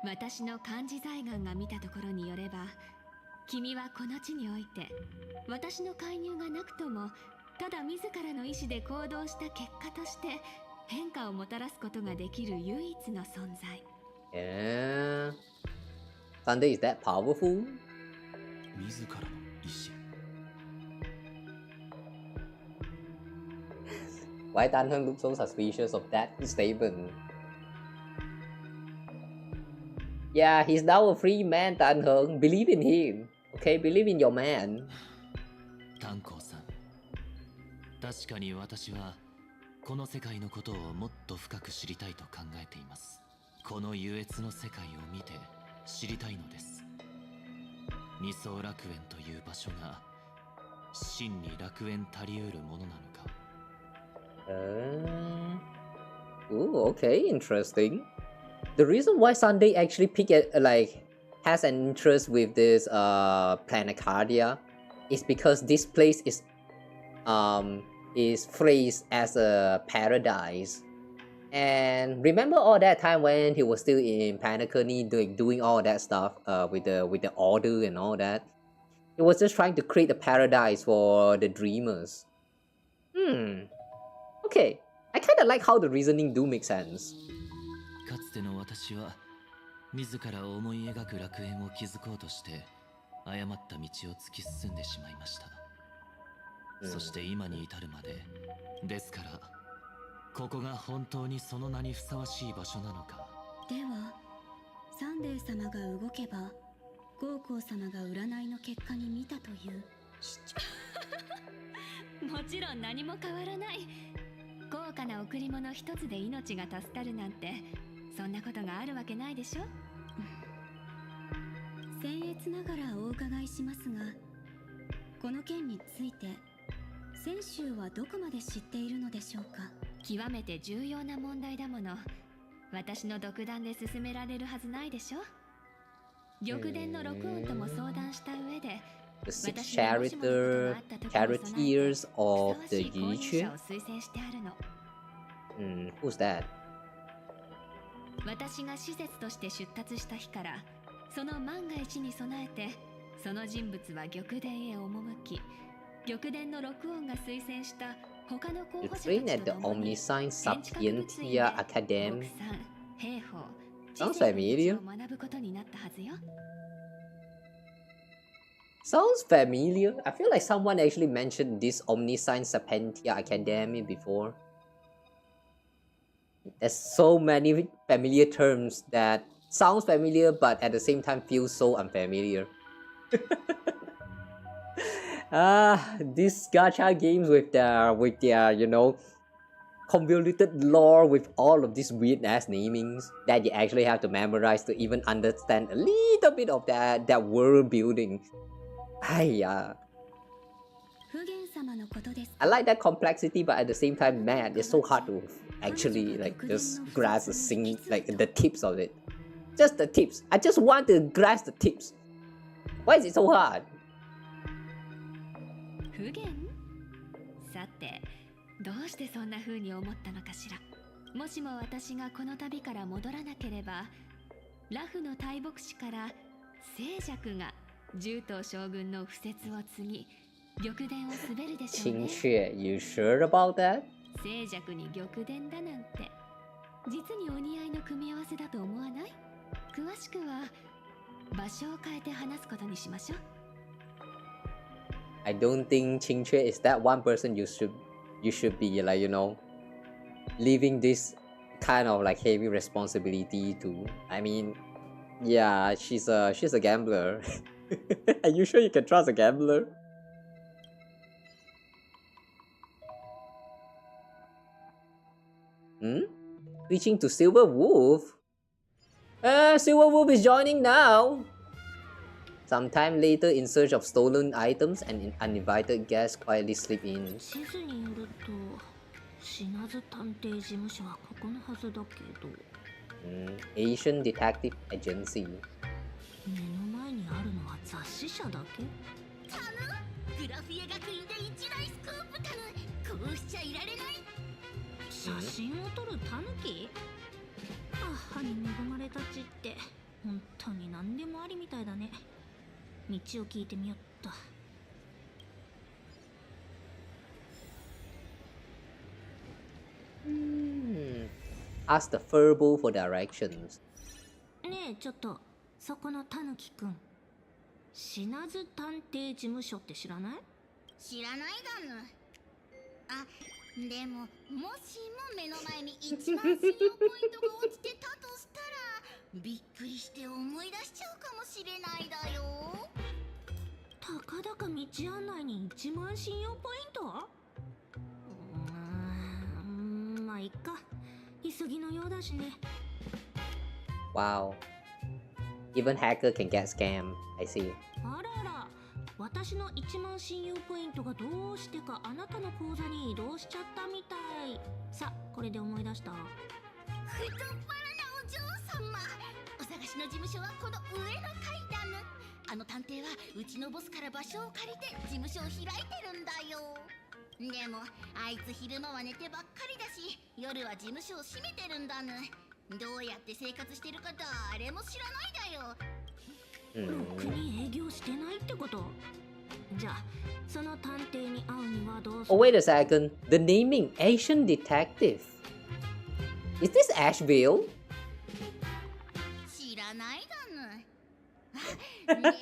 [SPEAKER 2] 私の漢字財願が見たところによれば、君はこの地において私の介入がなくともただ自らの意志で行動した結果として変化をもたらすことができる唯一の存在。
[SPEAKER 1] Sunday, is that powerful?
[SPEAKER 4] 自らの意志。
[SPEAKER 1] Why Tanheng look so suspicious of that statement? Yeah, he's now a free man, Tanheng. Believe in him. Okay, believe in your man.
[SPEAKER 5] 炭鉱さん、確かに私はこの世界のことをもっと深く知りたいと考えています。この優越の世界を見て知りたいのです。二層楽園という場所が真に楽園たり得るものなのか。
[SPEAKER 1] Ooh, okay, interesting. The reason why Sunday actually has an interest with this Planacardia is because this place is phrased as a paradise. And remember all that time when he was still in Planacardia doing all that stuff with the order and all that. He was just trying to create a paradise for the dreamers. Okay, I kind of like how the reasoning do make sense.
[SPEAKER 5] かつての私は自ら思い描く楽園を築こうとして誤った道を突き進んでしまいました。そして今に至るまで。ですからここが本当にその名にふさわしい場所なのか。
[SPEAKER 18] ではサンデー様が動けばゴーコー様が占いの結果に見たという
[SPEAKER 7] もちろん何も変わらない。高価な贈り物一つで命が助かるなんてそんなことがあるわけないでしょ。
[SPEAKER 18] 僭越ながらお伺いしますが、この件について先週はどこまで知っているのでしょうか。
[SPEAKER 7] 極めて重要な問題だもの。私の独断で進められるはずないでしょ。玉伝の録音とも相談した上で、
[SPEAKER 1] The six characters of the Yichi? Who's that?
[SPEAKER 7] 私が施設として出立した日から、その万が一に備えて、その人物は玉殿へ赴き、玉殿の録音が推薦した他の候補者たちと共に、
[SPEAKER 1] Sapientia Academy.
[SPEAKER 7] 兵法、
[SPEAKER 1] Sounds familiar.
[SPEAKER 7] を学ぶことになったはずよ。
[SPEAKER 1] Sounds familiar. I feel like someone actually mentioned this Omniscience Sapientia Academy before. There's so many familiar terms that sounds familiar but at the same time feels so unfamiliar. These gacha games with their you know, convoluted lore with all of these weird ass namings that you actually have to memorize to even understand a little bit of that world building. I like that complexity, but at the same time, man, it's so hard to actually like just grasp the tips of it. Just the tips. I just want to grasp the tips. Why is it so hard?
[SPEAKER 7] 不言？さて、どうしてそんな風に思ったのかしら。もしも私がこの旅から戻らなければ、ラフの大牧師から静寂が獣人将軍の不説を継ぎ、玉殿を滑るでしょうね。
[SPEAKER 1] Qingxue, you sure about that?
[SPEAKER 7] 静寂に玉殿だなんて、実にお似合いの組み合わせだと思わない？詳しくは場所を変えて話すことにしましょう。
[SPEAKER 1] I don't think Qingxue is that one person you should be like, you know, leaving this kind of like heavy responsibility to. I mean, yeah, she's a gambler. Are you sure you can trust a gambler? Reaching to Silver Wolf. Silver Wolf is joining now. Sometime later, in search of stolen items, and uninvited guests quietly slip in. Asian Detective Agency. Ask the Furbo for directions.
[SPEAKER 2] ねえ、ちょっと、そこのタヌキくん。死なず探偵事務所って知らない？
[SPEAKER 8] 知らないだぬ。あ、でも、もしも目の前に1万信用ポイントが落ちてたとしたら、びっくりして思い出しちゃうかもしれないだよ。
[SPEAKER 2] たかだか道案内に1万信用ポイント？まあいっか。急ぎのようだしね。
[SPEAKER 1] Wow. Even hacker can get scammed. I see.
[SPEAKER 2] あらあら、私の1万信用ポイントがどうしてかあなたの口座に移動しちゃったみたい。さ、これで思い出した。
[SPEAKER 8] 太っ腹なお嬢様。お探しの事務所はこの上の階だぬ。あの探偵はうちのボスから場所を借りて事務所を開いてるんだよ。でもあいつ昼間は寝てばっかりだし、夜は事務所を閉めてるんだぬ。どうやって生活してるか誰も知らないだよ。
[SPEAKER 2] ろくに営業してないってこと？じゃあその探偵に会うにはどうする？
[SPEAKER 1] Oh, wait a second. The naming Asian Detective. Is this Asheville?
[SPEAKER 8] 知らないだぬ。ね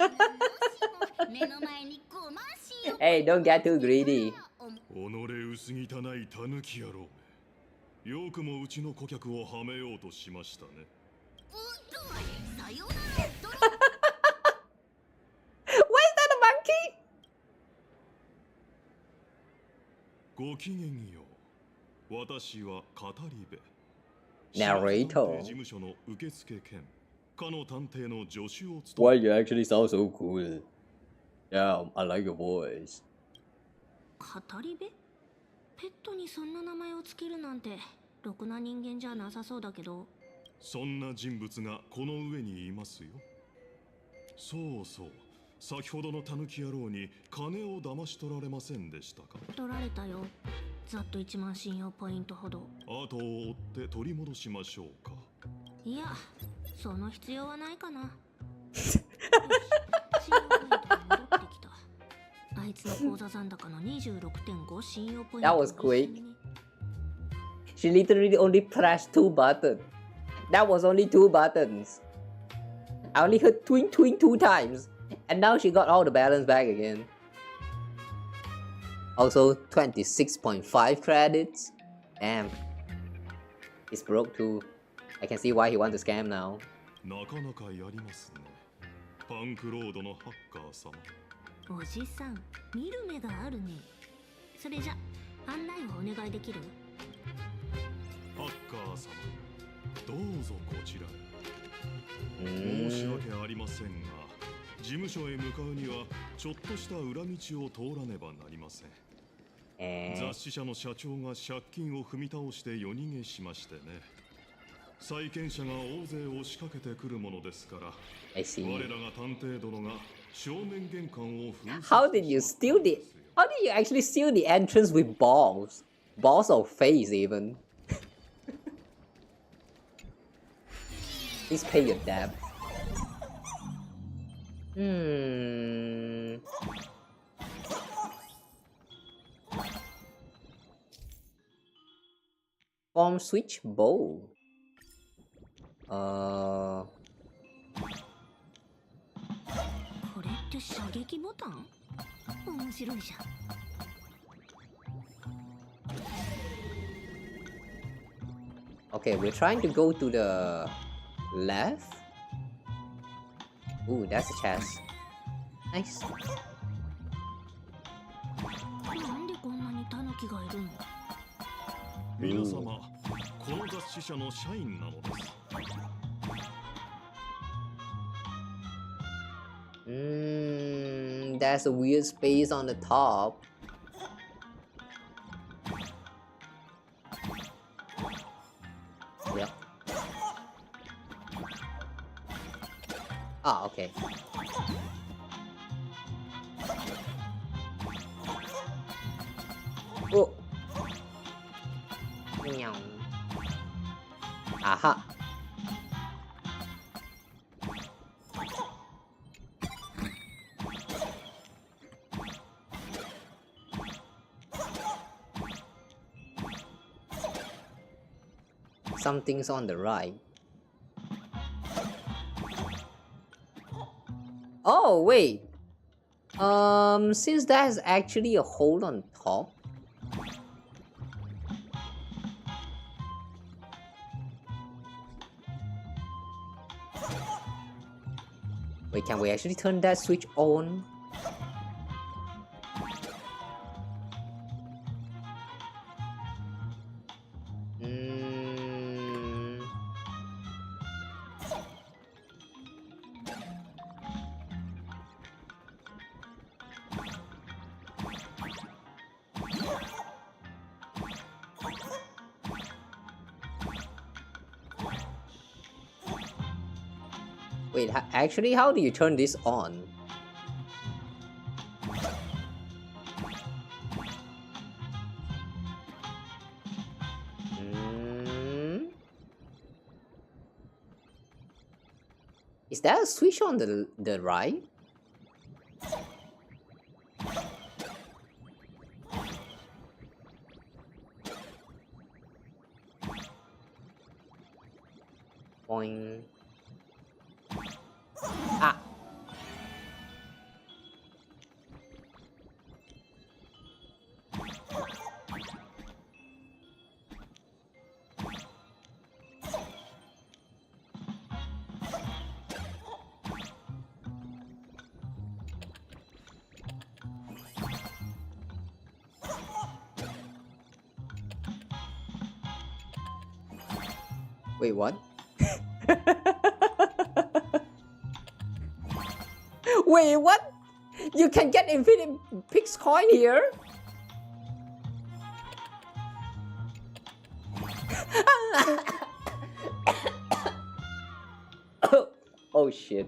[SPEAKER 8] え、目の前に5万信用。
[SPEAKER 1] Hey, don't get too greedy.
[SPEAKER 9] 己薄汚いタヌキ野郎。よくもうちの顧客をはめようとしましたね。
[SPEAKER 8] 最
[SPEAKER 1] Where's that a monkey?
[SPEAKER 9] ごきげんよう。私は語り部。
[SPEAKER 1] Narrator.
[SPEAKER 9] 事務所の受付兼かの探偵の助手を務
[SPEAKER 1] Why you actually sound so cool? Yeah, I like your voice.
[SPEAKER 2] 語り部？ペットにそんな名前をつけるなんてろくな人間じゃなさそうだけど。
[SPEAKER 9] そんな人物がこの上にいますよ。そうそう。先ほどのタヌキ野郎に金を騙し取られませんでしたか？
[SPEAKER 2] 取られたよ。ざっと1万信用ポイントほど。
[SPEAKER 9] 後を追って取り戻しましょうか。
[SPEAKER 2] いや、その必要はないかな。あいつの口座残高の 26.5 信用ポイント。
[SPEAKER 1] That was quick. She literally only pressed 2 buttons. That was only 2 buttons. I only heard twing twing 2 times. And now she got all the balance back again. Also 26.5 credits. Damn. He's broke too. I can see why he wants to scam now.
[SPEAKER 9] なかなかやりますね。パンクロードのハッカー様。
[SPEAKER 2] おじさん、見る目があるね。それじゃ、案内をお願いできる？
[SPEAKER 9] ハッカー様、どうぞこちらへ。申し訳ありませんが、事務所へ向かうにはちょっとした裏道を通らねばなりません。雑誌社の社長が借金を踏み倒して夜逃げしましてね。債権者が大勢押しかけてくるものですから、我らが探偵殿が正面玄関を封鎖。
[SPEAKER 1] How did you steal the? How did you actually steal the entrance with balls? Balls of face even. Please pay your debt. Form switch bow.
[SPEAKER 2] これって射撃ボタン？面白いじゃん。
[SPEAKER 1] Okay, we're trying to go to the left. Ooh, that's a chest. Nice.
[SPEAKER 2] なんでこんなにタヌキがいるの？
[SPEAKER 9] 皆様、この雑誌社の社員なのです。
[SPEAKER 1] There's a weird space on the top. Yep. Ah, okay. Oh. Meow. Aha. Something's on the right. Oh, wait. Since there's actually a hole on top. Wait, can we actually turn that switch on? Wait, actually, how do you turn this on? Is there a switch on the right? Boing. Ah. Wait, what? Wait, what? You can get infinite pix coin here? Oh shit.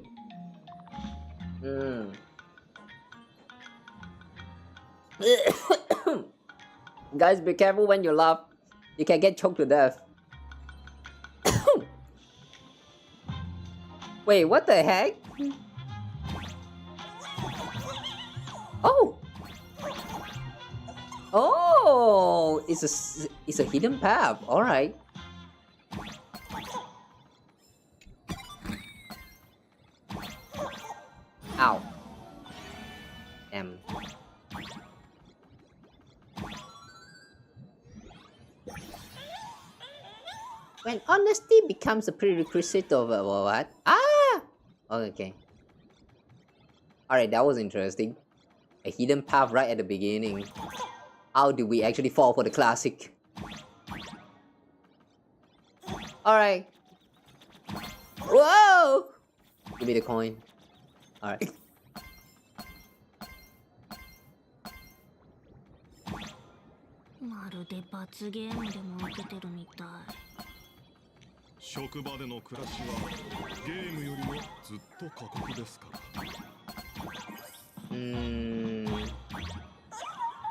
[SPEAKER 1] Guys, be careful when you laugh. You can get choked to death. Wait, what the heck? Oh! Oh! It's a hidden path. Alright. Ow. M. When honesty becomes a prerequisite of what? Ah! Okay. Alright, that was interesting. A hidden path right at the beginning. How did we actually fall for the classic? Alright. Whoa! Give me the coin. Alright.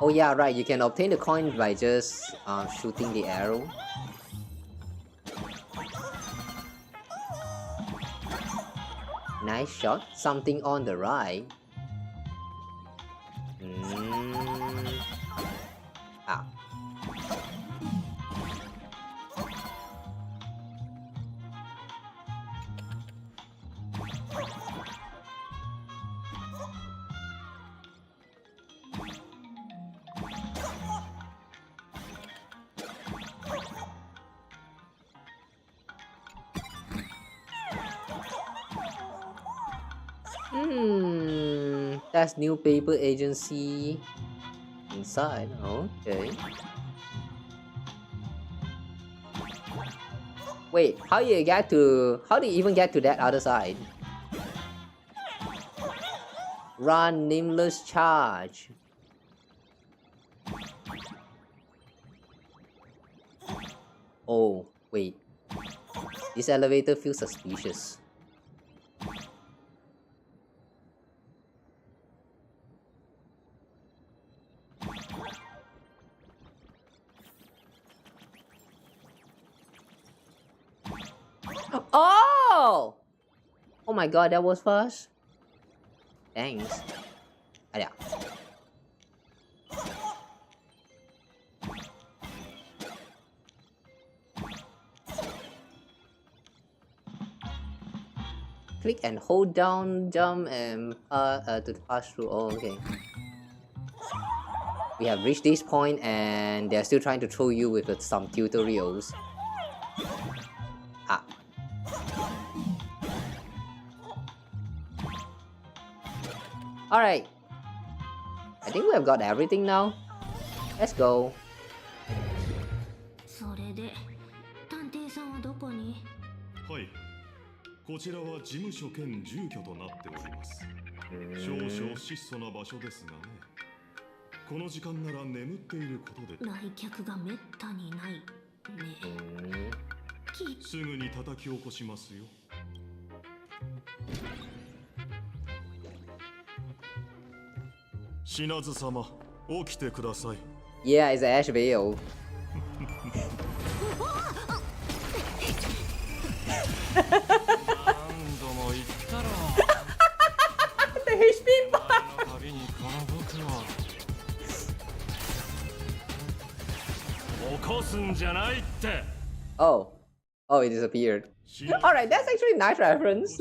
[SPEAKER 1] Oh yeah, right. You can obtain the coin by just shooting the arrow. Nice shot. Something on the right. Ah. That's new paper agency inside. Okay. Wait, how do you even get to that other side? Run nameless charge. Oh, wait. This elevator feels suspicious. Oh! Oh my god, that was fast. Thanks. Ah, yeah. Click and hold down, jump, and to pass through. Oh, okay. We have reached this point, and they're still trying to throw you with some tutorials. Ah. Alright. I think we have got everything now. Let's go.
[SPEAKER 2] それで探偵さんはどこに？
[SPEAKER 17] はい。こちらは事務所兼住居となっております。少々質素な場所ですがね。この時間なら眠っていることで。
[SPEAKER 2] 来客がめったにないね。
[SPEAKER 17] すぐに叩き起こしますよ。品津様、起きてください。
[SPEAKER 1] Yeah, it's HSR. The HP bar. Oh. Oh, it disappeared. Alright, that's actually a nice reference.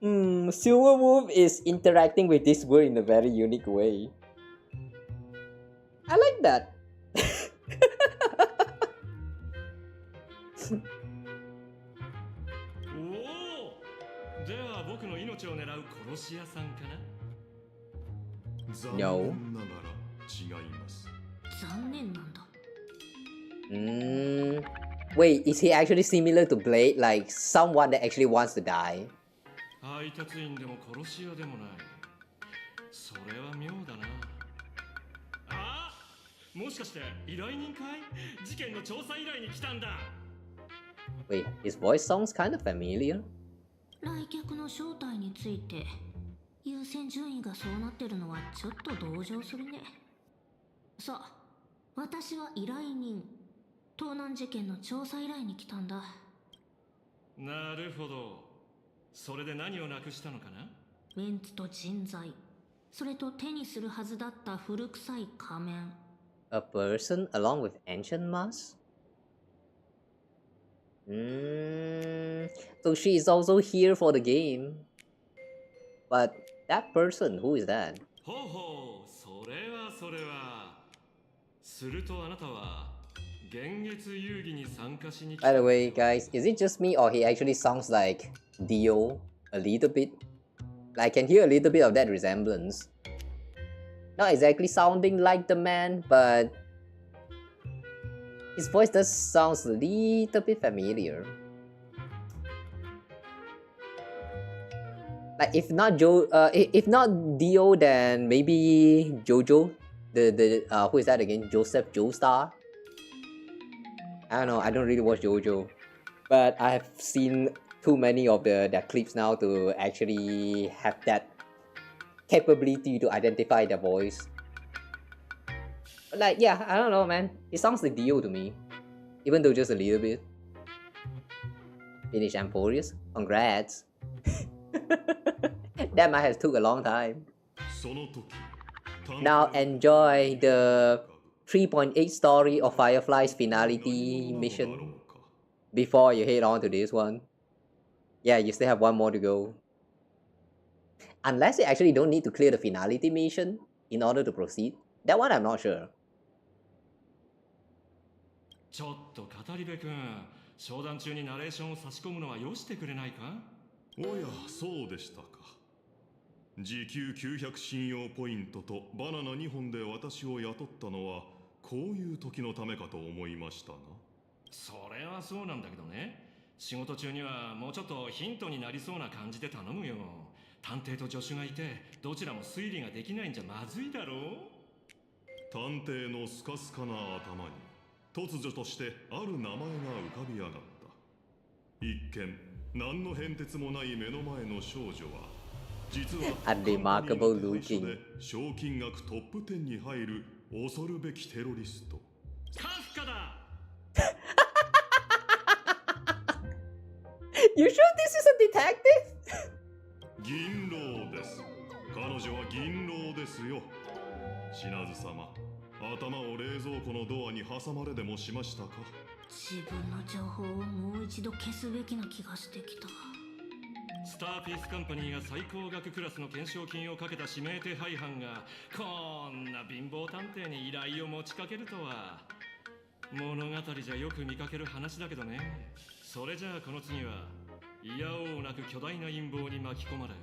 [SPEAKER 1] Silverwolf is interacting with this world in a very unique way. I like that.
[SPEAKER 16] では僕の命を狙う殺し屋さんかな？
[SPEAKER 1] No.
[SPEAKER 2] 残念なんだ。
[SPEAKER 1] Wait, is he actually similar to Blade? Like someone that actually wants to die?
[SPEAKER 9] 配達員でも殺し屋でもない。それは妙だな。あ、もしかして依頼人かい？事件の調査依頼に来たんだ。
[SPEAKER 1] Wait, his voice sounds kind of familiar.
[SPEAKER 2] 来客の正体について優先順位がそうなってるのはちょっと同情するね。さあ、私は依頼人。盗難事件の調査依頼に来たんだ。
[SPEAKER 9] なるほど。それで何をなくしたのかな？
[SPEAKER 2] メンツと人材、それと手にするはずだった古臭い仮面。
[SPEAKER 1] A person along with ancient masks? So she is also here for the game. But that person, who is that?
[SPEAKER 9] ほうほう、それはそれは。するとあなたは幻月遊戯に参加しに来た。
[SPEAKER 1] By the way, guys, is it just me or he actually sounds like Dio a little bit? I can hear a little bit of that resemblance. Not exactly sounding like the man, but his voice does sound a little bit familiar. Like if not if not Dio, then maybe Jojo. The who is that again? Joseph Joestar. I don't know. I don't really watch Jojo, but I have seen too many of their clips now to actually have that capability to identify their voice. But like, yeah, I don't know, man. It sounds like Dio to me, even though just a little bit. Finish Emporius? Congrats. That might have took a long time. Now enjoy the 3.8 story of Firefly's finality mission before you head on to this one. Yeah, you still have one more to go. Unless you actually don't need to clear the finality mission in order to proceed. That one I'm not sure.
[SPEAKER 9] ちょっと語り部君、商談中にナレーションを差し込むのはよしてくれないか？
[SPEAKER 21] おや、そうでしたか。時給900信用ポイントとバナナ2本で私を雇ったのはこういう時のためかと思いましたが。
[SPEAKER 9] それはそうなんだけどね。仕事中にはもうちょっとヒントになりそうな感じで頼むよ。探偵と助手がいてどちらも推理ができないんじゃまずいだろう。
[SPEAKER 21] 探偵のスカスカな頭に突如としてある名前が浮かび上がった。一見何の変哲もない目の前の少女は実は
[SPEAKER 1] Unremarkable looking.
[SPEAKER 21] 賞金額トップ10に入る恐るべきテロリスト。
[SPEAKER 9] カフカだ。
[SPEAKER 1] You sure this is a detective?
[SPEAKER 21] 銀狼です。彼女は銀狼ですよ。品津様、頭を冷蔵庫のドアに挟まれでもしましたか？
[SPEAKER 2] 自分の情報をもう一度消すべきな気がしてきた。
[SPEAKER 9] スターピースカンパニーが最高額クラスの懸賞金をかけた指名手配犯がこんな貧乏探偵に依頼を持ちかけるとは。物語じゃよく見かける話だけどね。それじゃあこの次はいやおうなく巨大な陰謀に巻き込まれ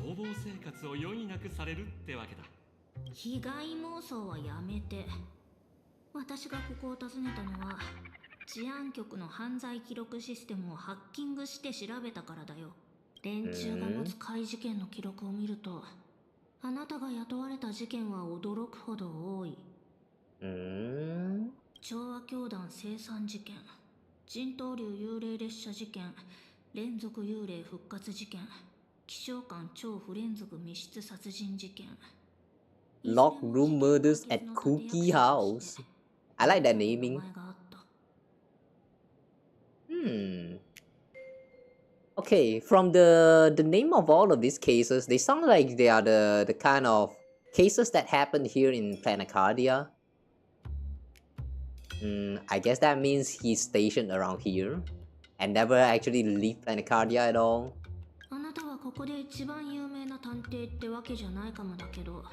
[SPEAKER 9] 逃亡生活を余儀なくされるってわけだ。
[SPEAKER 2] 被害妄想はやめて。私がここを訪ねたのは治安局の犯罪記録システムをハッキングして調べたからだよ。連中が持つ怪事件の記録を見ると、あなたが雇われた事件は驚くほど多い。調和教団生産事件、人頭竜幽霊列車事件、連続幽霊復活事件、気象官超不連続密室殺人事件。
[SPEAKER 1] Locked room murders at Cookie House. I like that naming. Okay, from the name of all of these cases, they sound like they are the kind of cases that happened here in Planacardia. I guess that means he's stationed around here and never actually leave Planacardia at all.
[SPEAKER 2] あなたはここで一番有名な探偵ってわけじゃないかもだけど、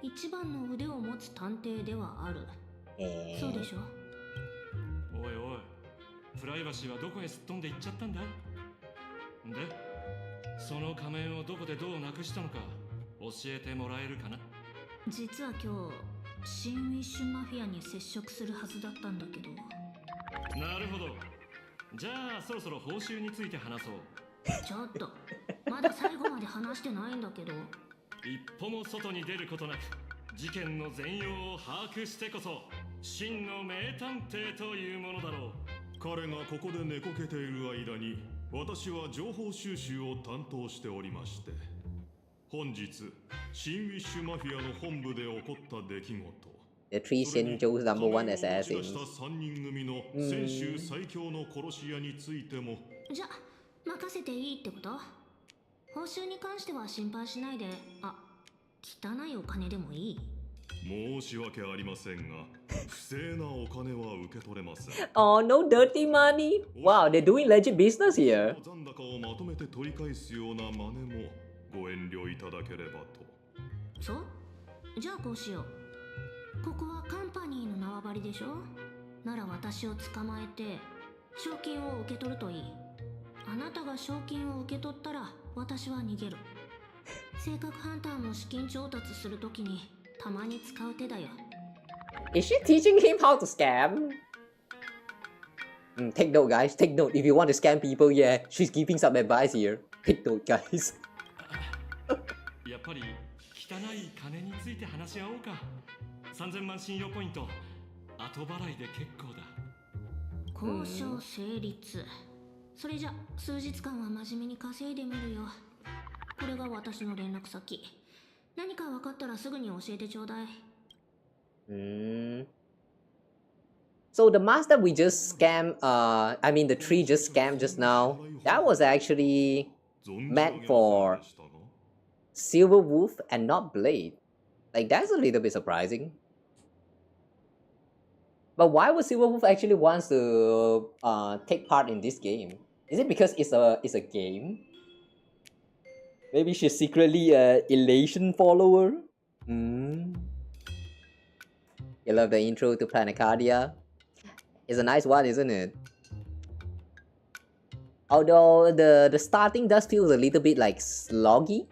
[SPEAKER 2] 一番の腕を持つ探偵ではある。そうでしょ？
[SPEAKER 9] おいおい、プライバシーはどこへすっ飛んでいっちゃったんだ？で、その仮面をどこでどうなくしたのか教えてもらえるかな？
[SPEAKER 2] 実は今日シンウィッシュマフィアに接触するはずだったんだけど。
[SPEAKER 11] なるほど。じゃあそろそろ報酬について話そう。
[SPEAKER 2] ちょっとまだ最後まで話してないんだけど。
[SPEAKER 11] 一歩も外に出ることなく事件の全容を把握してこそ真の名探偵というものだろう。
[SPEAKER 21] 彼がここで寝こけている間に私は情報収集を担当しておりまして、本日シンウィッシュマフィアの本部で起こった出来事、
[SPEAKER 1] The three Senjous number one assassins.
[SPEAKER 21] 3人組の先週最強の殺し屋についても。
[SPEAKER 2] じゃ任せていいってこと？報酬に関しては心配しないで。あ、汚いお金でもいい？
[SPEAKER 21] 申し訳ありませんが、不正なお金は受け取れません。
[SPEAKER 1] Oh, no dirty money? Wow, they're doing legit business here.
[SPEAKER 21] 残高をまとめて取り返すような真似もご遠慮いただければと。
[SPEAKER 2] そう？じゃあこうしよう。ここはカンパニーの縄張りでしょ？なら私を捕まえて賞金を受け取るといい。あなたが賞金を受け取ったら私は逃げる。性格ハンターも資金調達するときにたまに使う手だよ。
[SPEAKER 1] Is she teaching him how to scam? Take note, guys. Take note. If you want to scam people, yeah, she's giving some advice here. Take note, guys.
[SPEAKER 11] やっぱり汚い金について話し合おうか。3000万信用ポイント後払いで結構だ。
[SPEAKER 2] 交渉成立。それじゃ数日間は真面目に稼いでみるよ。これが私の連絡先。何か分かったらすぐに教えてちょうだい。
[SPEAKER 1] So the mask that we just scammed, I mean the tree just scammed just now, that was actually meant for Silver Wolf and not Blade. Like that's a little bit surprising. But why would Silver Wolf actually wants to take part in this game? Is it because it's a game? Maybe she's secretly a Elation follower? You love the intro to Planacardia? It's a nice one, isn't it? Although the starting does feel a little bit like sloggy.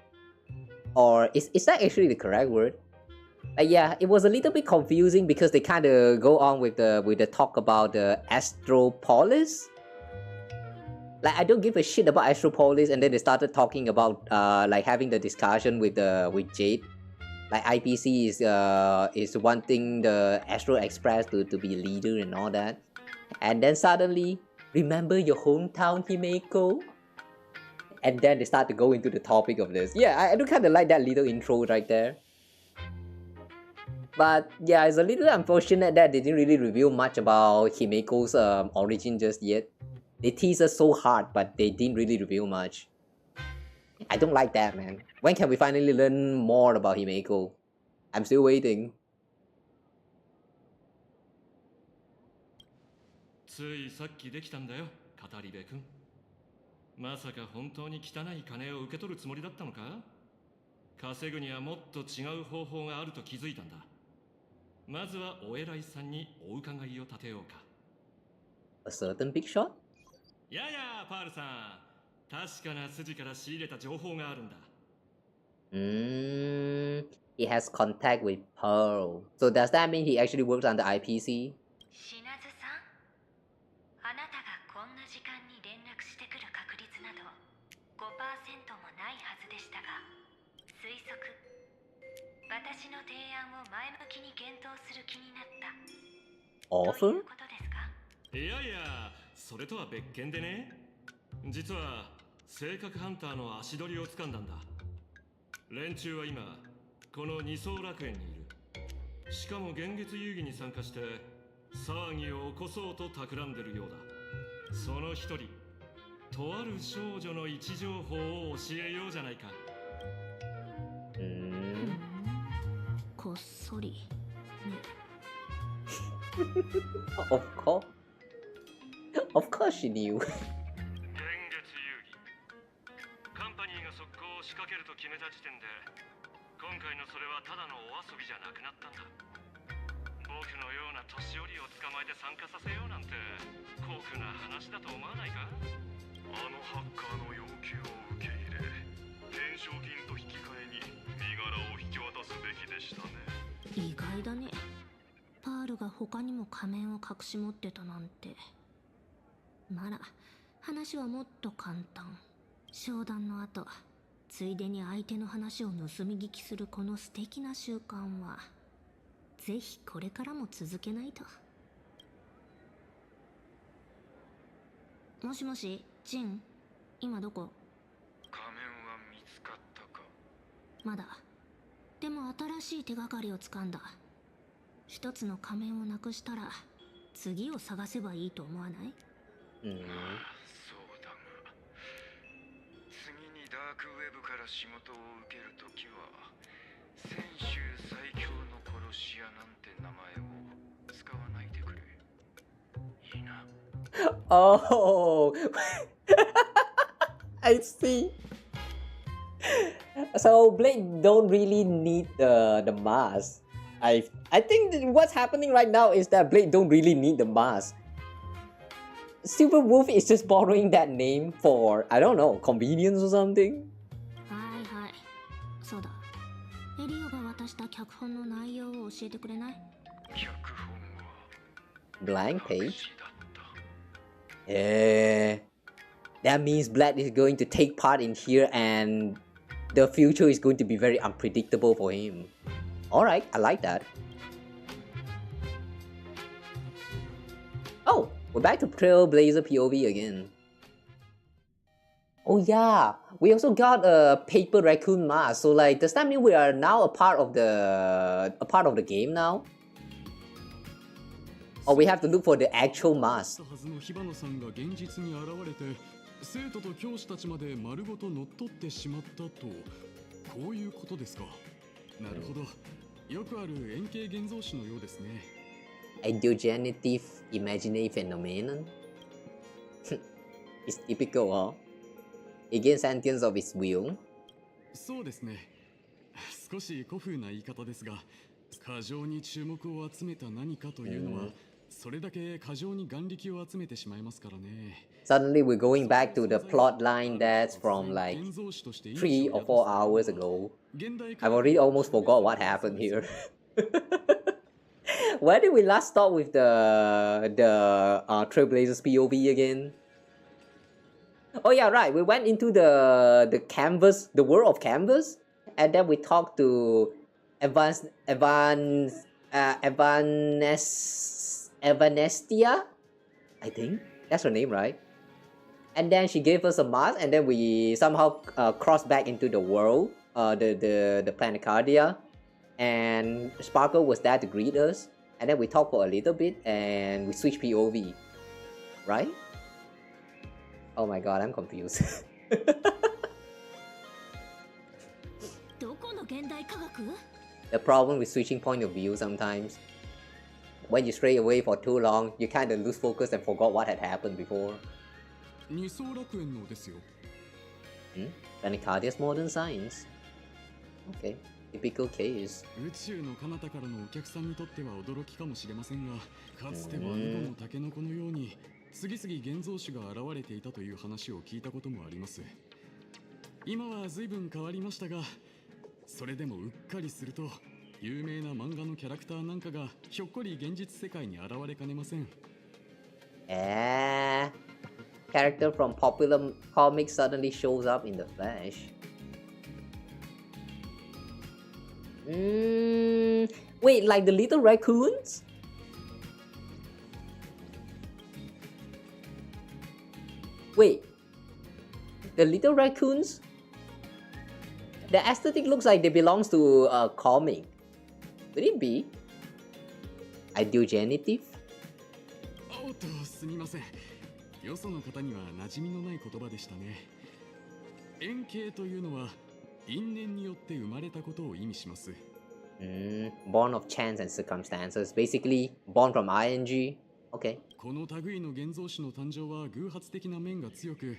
[SPEAKER 1] Or is that actually the correct word? Yeah, it was a little bit confusing because they kind of go on with the talk about the Astropolis. Like I don't give a shit about Astropolis, and then they started talking about like having the discussion with Jade. Like IPC is wanting the Astro Express to be leader and all that. And then suddenly, remember your hometown, Himeko? And then they start to go into the topic of this. Yeah, I do kind of like that little intro right there. But yeah, it's a little unfortunate that they didn't really reveal much about Himeko's origin just yet. They teased us so hard, but they didn't really reveal much. I don't like that, man. When can we finally learn more about Himeko? I'm still waiting.
[SPEAKER 11] ついさっきできたんだよ、語り部君。まさか本当に汚い金を受け取るつもりだったのか？稼ぐにはもっと違う方法があると気づいたんだ。まずはお偉いさんにお伺いを立てようか。
[SPEAKER 1] A certain big shot?
[SPEAKER 11] やや、パールさん。確かな筋から仕入れた情報があるんだ。
[SPEAKER 1] He has contact with Pearl. So does that mean he actually works on the IPC?
[SPEAKER 14] シナズさん、あなたがこんな時間に連絡してくる確率など 5% もないはずでしたが、推測。私の提案を前向きに検討する気になった。
[SPEAKER 1] Offer?
[SPEAKER 14] ということですか？
[SPEAKER 11] いやいや、それとは別件でね。実は性格ハンターの足取りをつかんだんだ。連中は今この二層楽園にいる。しかも現月遊戯に参加して騒ぎを起こそうと企んでるようだ。その一人、とある少女の位置情報を教えようじゃないか。
[SPEAKER 2] こっそりね。
[SPEAKER 1] Of course. Of course she knew.
[SPEAKER 11] 現月遊戯。カンパニーが速攻を仕掛けると決めた時点で、今回のそれはただのお遊びじゃなくなったんだ。僕のような年寄りを捕まえて参加させようなんて酷な話だと思わないか？
[SPEAKER 21] あのハッカーの要求を受け入れ、懸賞金と引き換えに身柄を引き渡すべきでしたね。
[SPEAKER 2] 意外だね。パールが他にも仮面を隠し持ってたなんて。なら話はもっと簡単。商談の後、ついでに相手の話を盗み聞きするこの素敵な習慣はぜひこれからも続けないと。もしもし、ジン、今どこ？
[SPEAKER 12] 仮面は見つかったか？
[SPEAKER 2] まだ。でも新しい手がかりをつかんだ。一つの仮面をなくしたら次を探せばいいと思わない？
[SPEAKER 12] そうだが、次にダークウェブから仕事を受けるときは泉州最強の殺し屋なんて名前を使わないでくれ。いいな。
[SPEAKER 1] Oh, I see. So Blade don't really need the mask. I think that what's happening right now is that Blade don't really need the mask. Super Wolf is just borrowing that name for, I don't know, convenience or something.
[SPEAKER 2] はいはい。そうだ。エリオが渡した脚本の内容を教えてくれない？
[SPEAKER 1] Blank page? Yeah. That means Blade is going to take part in here and the future is going to be very unpredictable for him. Alright, I like that. Oh, we're back to Trailblaze POV again. Oh yeah, we also got a paper raccoon mask. So like, does that mean we are now a part of the game now? Or we have to look for the actual mask?
[SPEAKER 22] 生徒と教師たちまで丸ごと乗っ取ってしまったと、こういうことですか。なるほど。よくある円形現像紙のようですね。
[SPEAKER 1] Endogenetive imaginary phenomenon? It's typical, huh? It gains sentience of its will.
[SPEAKER 22] そうですね。少し古風な言い方ですが、過剰に注目を集めた何かというのは、それだけ過剰に眼力を集めてしまいますからね。
[SPEAKER 1] Suddenly we're going back to the plot line that's from like 3 or 4 hours ago. I've already almost forgot what happened here. Where did we last stop with the Trailblazers POV again? Oh yeah, right. We went into the canvas, the world of canvas, and then we talked to Evanestia, I think that's her name, right? And then she gave us a mask, and then we somehow crossed back into the world, the Planacardia, and Sparkle was there to greet us, and then we talked for a little bit, and we switched POV, right? Oh my god, I'm confused. The problem with switching point of view sometimes. When you stray away for too long, you kind of lose focus and forgot what had happened before. Planacardia's modern science. Okay, typical case.
[SPEAKER 22] 宇宙の彼方からのお客さんにとっては驚きかもしれませんが、かつては井戸のタケノコのように次々現像種が現れていたという話を聞いたこともあります。今は随分変わりましたが、それでもうっかりすると有名な漫画のキャラクターなんかがひょっこり現実世界に現れかねません。
[SPEAKER 1] Character from popular comics suddenly shows up in the flesh. Wait, like the little raccoons? Wait, the little raccoons? The aesthetic looks like they belongs to a comic. Could it be? Ideogenitive?
[SPEAKER 22] おっと、すみません。よその方には馴染みのない言葉でしたね。円形というのは因縁によって生まれたことを意味します。
[SPEAKER 1] Born of chance and circumstances. Basically, born from ing. Okay.
[SPEAKER 22] この類の現像種の誕生は偶発的な面が強く、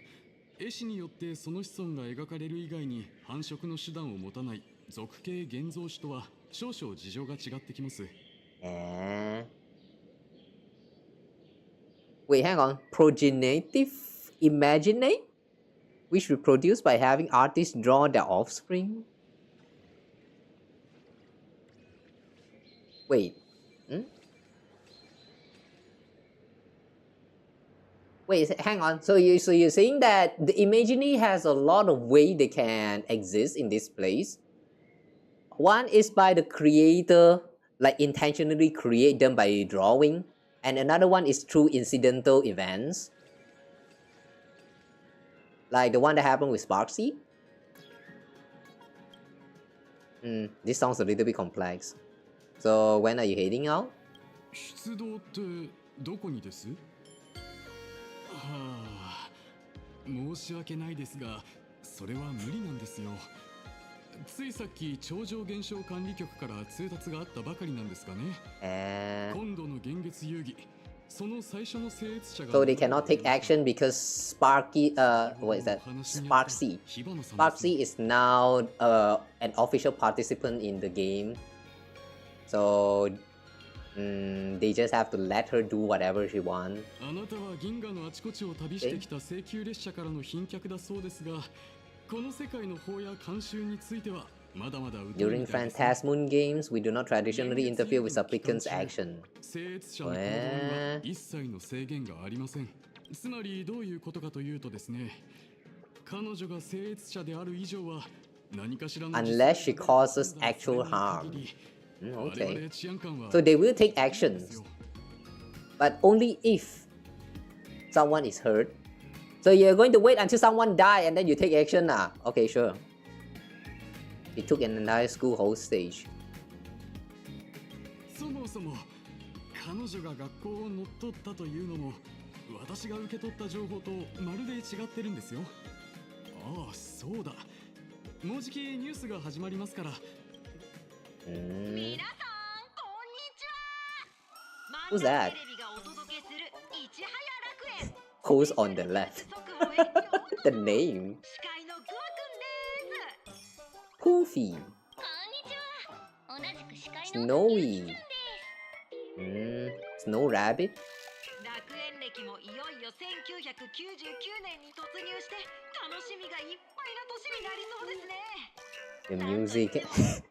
[SPEAKER 22] 絵師によってその子孫が描かれる以外に繁殖の手段を持たない属系現像種とは少々事情が違ってきます。
[SPEAKER 1] Wait, hang on. Progenitive imaginate? Which reproduce by having artists draw their offspring? Wait. Hmm? Wait, hang on. So you're saying that the Imaginary has a lot of way they can exist in this place. One is by the creator, like intentionally create them by drawing, and another one is through incidental events, like the one that happened with Sparksy. This sounds a little bit complex. So when are you heading out?
[SPEAKER 22] 出動ってどこにです？はあ、申し訳ないですが、それは無理なんですよ。ついさっき超常現象管理局から通達があったばかりなんですがね。今度の現月遊戯、その最初の生越者が
[SPEAKER 1] So they cannot take action because Sparky, what is that? Sparksy. Sparksy is now an official participant in the game. So they just have to let her do whatever she wants.
[SPEAKER 22] あなたは銀河のあちこちを旅してきた請求列車からの賓客だそうですが、この世界の法や慣習についてはまだまだ疎いみたいです。
[SPEAKER 1] During Phantasmoon games, we do not traditionally interfere with supplicants' action.
[SPEAKER 22] 生越者の行動には一切の制限がありません。つまりどういうことかというとですね、彼女が生越者である以上は何かしらの
[SPEAKER 1] Unless she causes actual harm. Okay. So they will take actions, but only if someone is hurt. So you're going to wait until someone die and then you take action? Okay, sure. He took an entire school hostage.
[SPEAKER 22] そもそも彼女が学校を乗っ取ったというのも私が受け取った情報とまるで違ってるんですよ。ああ、そうだ。もうじきニュースが始まりますから。
[SPEAKER 6] 皆さん、こんにちは。
[SPEAKER 1] Who's that?
[SPEAKER 6] テレビがお届けするいちはや楽園。
[SPEAKER 1] Who's on the left? The name?
[SPEAKER 6] 司会のグワくんです。
[SPEAKER 1] Poofy.
[SPEAKER 6] こんにちは。同じく司会の
[SPEAKER 1] Snowy. Snow Rabbit?
[SPEAKER 6] 楽園歴もいよいよ1999年に突入して楽しみがいっぱいな年になりそうですね。
[SPEAKER 1] The music.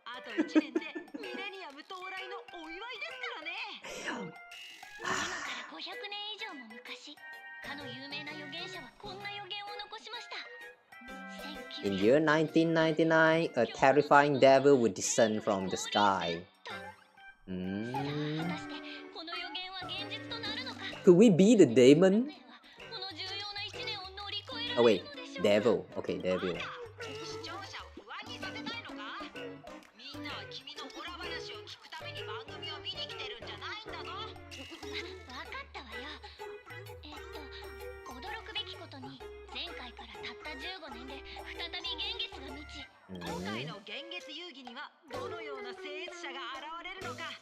[SPEAKER 6] あと1年でミレニアム到来のお祝いですからね。今から500年以上も昔、かの有名な預言者はこんな予言を残しました。
[SPEAKER 1] In year 1999, a terrifying devil would descend from the sky. Could we be the demon? Oh wait, devil. Okay, devil.
[SPEAKER 6] 視聴者を不安にさせたいのか？みんなは君のホラ話を聞くために番組を見に来てるんじゃないんだぞ。わかったわよ。驚くべきことに前回からたった15年で再び現月が満ち、今回の現月遊戯にはどのような生越者が現れるのか、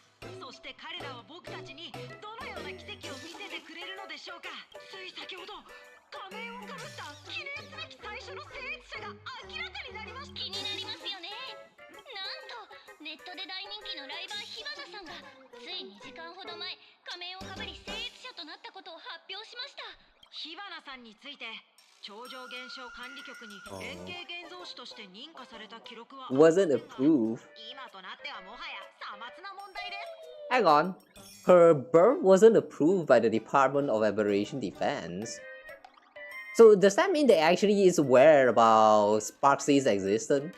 [SPEAKER 6] そして彼らは僕たちにどのような奇跡を見せてくれるのでしょうか。つい先ほど仮面をかぶった記念すべき最初の生越者が明らかになりました。気になりますよね。なんとネットで大人気のライバー火花さんがつい2時間ほど前、仮面をかぶり生越者となったことを発表しました。火花さんについて超常現象管理局に円形現像師として認可された記録は
[SPEAKER 1] Wasn't approved.
[SPEAKER 6] 今となってはもはやさまつな問題です。
[SPEAKER 1] Hang on. Her birth wasn't approved by the Department of Aberration Defense. So does that mean they actually is aware about Sparksy's existence?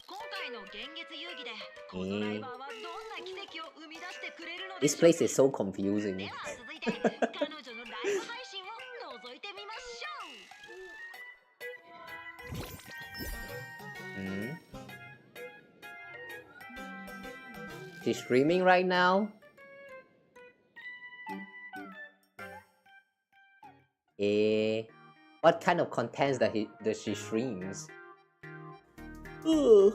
[SPEAKER 6] 今回の現月遊戯でこのライバーはどんな奇跡を生み出してくれるので
[SPEAKER 1] This
[SPEAKER 6] しょうか。
[SPEAKER 1] place is so confusing.
[SPEAKER 6] では続いて彼女のライブ配信を覗いてみましょう。
[SPEAKER 1] She's streaming right now? What kind of contents does she streams? Ugh.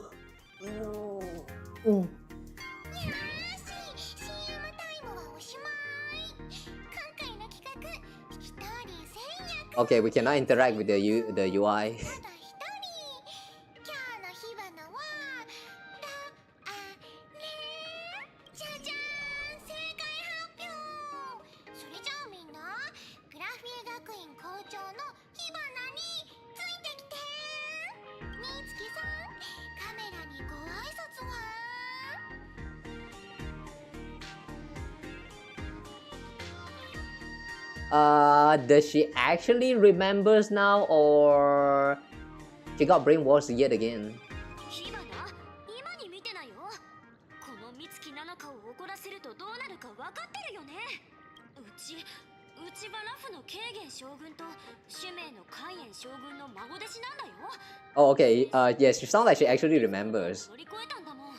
[SPEAKER 1] Okay, we cannot interact with the UI.
[SPEAKER 8] み
[SPEAKER 1] Does she actually remembers now, or she got brainwashed yet again?
[SPEAKER 2] 火花、今に見てなよ。この美月七香を怒らせるとどうなるか分かってるよね。うちはラフの慶元将軍と主命の海燕将軍の孫弟子なんだよ。
[SPEAKER 1] Oh, okay. Yes, she sounds like she actually remembers.
[SPEAKER 2] 乗り越えたんだもん。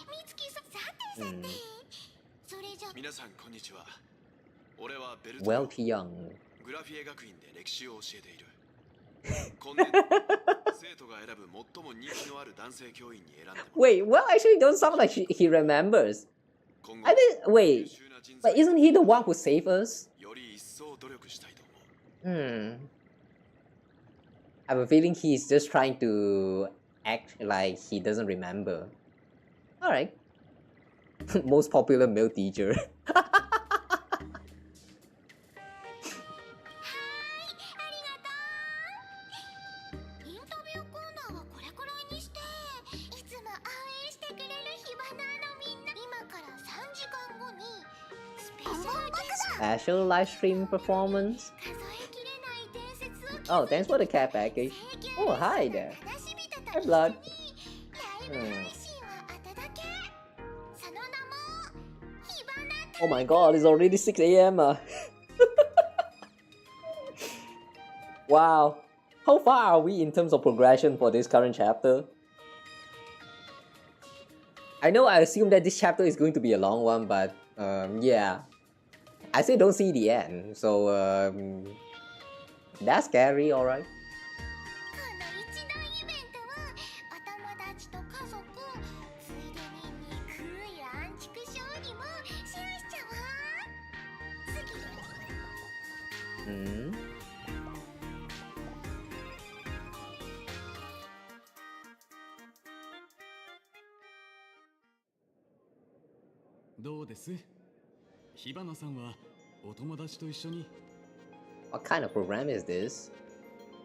[SPEAKER 8] 美月さん、さてさて。それじゃ。
[SPEAKER 3] 皆さんこんにちは。俺はベルト。
[SPEAKER 1] Well, young.
[SPEAKER 3] グラフィエ学院で歴史を教えている。今年生徒が選ぶ最も人気のある男性教員に選んで。
[SPEAKER 1] Wait, well, actually, don't sound like he remembers. I think. Wait, but isn't he the one who saved us?
[SPEAKER 3] より一層努力したいと
[SPEAKER 1] I
[SPEAKER 3] 思う。
[SPEAKER 1] have a feeling he's just trying to act like he doesn't remember. Alright. Most popular male teacher.
[SPEAKER 8] インタビューコーナーはこれくらいにして、いつも応援してくれる火花のみんな、今から3時間後にスペシャルゲスト
[SPEAKER 1] Special live stream performance. Oh, thanks for the cat package. Oh, hi there. Hi, Blood. Oh my god, it's already 6 AM. Wow. How far are we in terms of progression for this current chapter? I know I assume that this chapter is going to be a long one, but yeah. I still don't see the end, so that's scary, alright.
[SPEAKER 22] どうです火花さんはお友達と一緒に
[SPEAKER 1] What kind of program is this?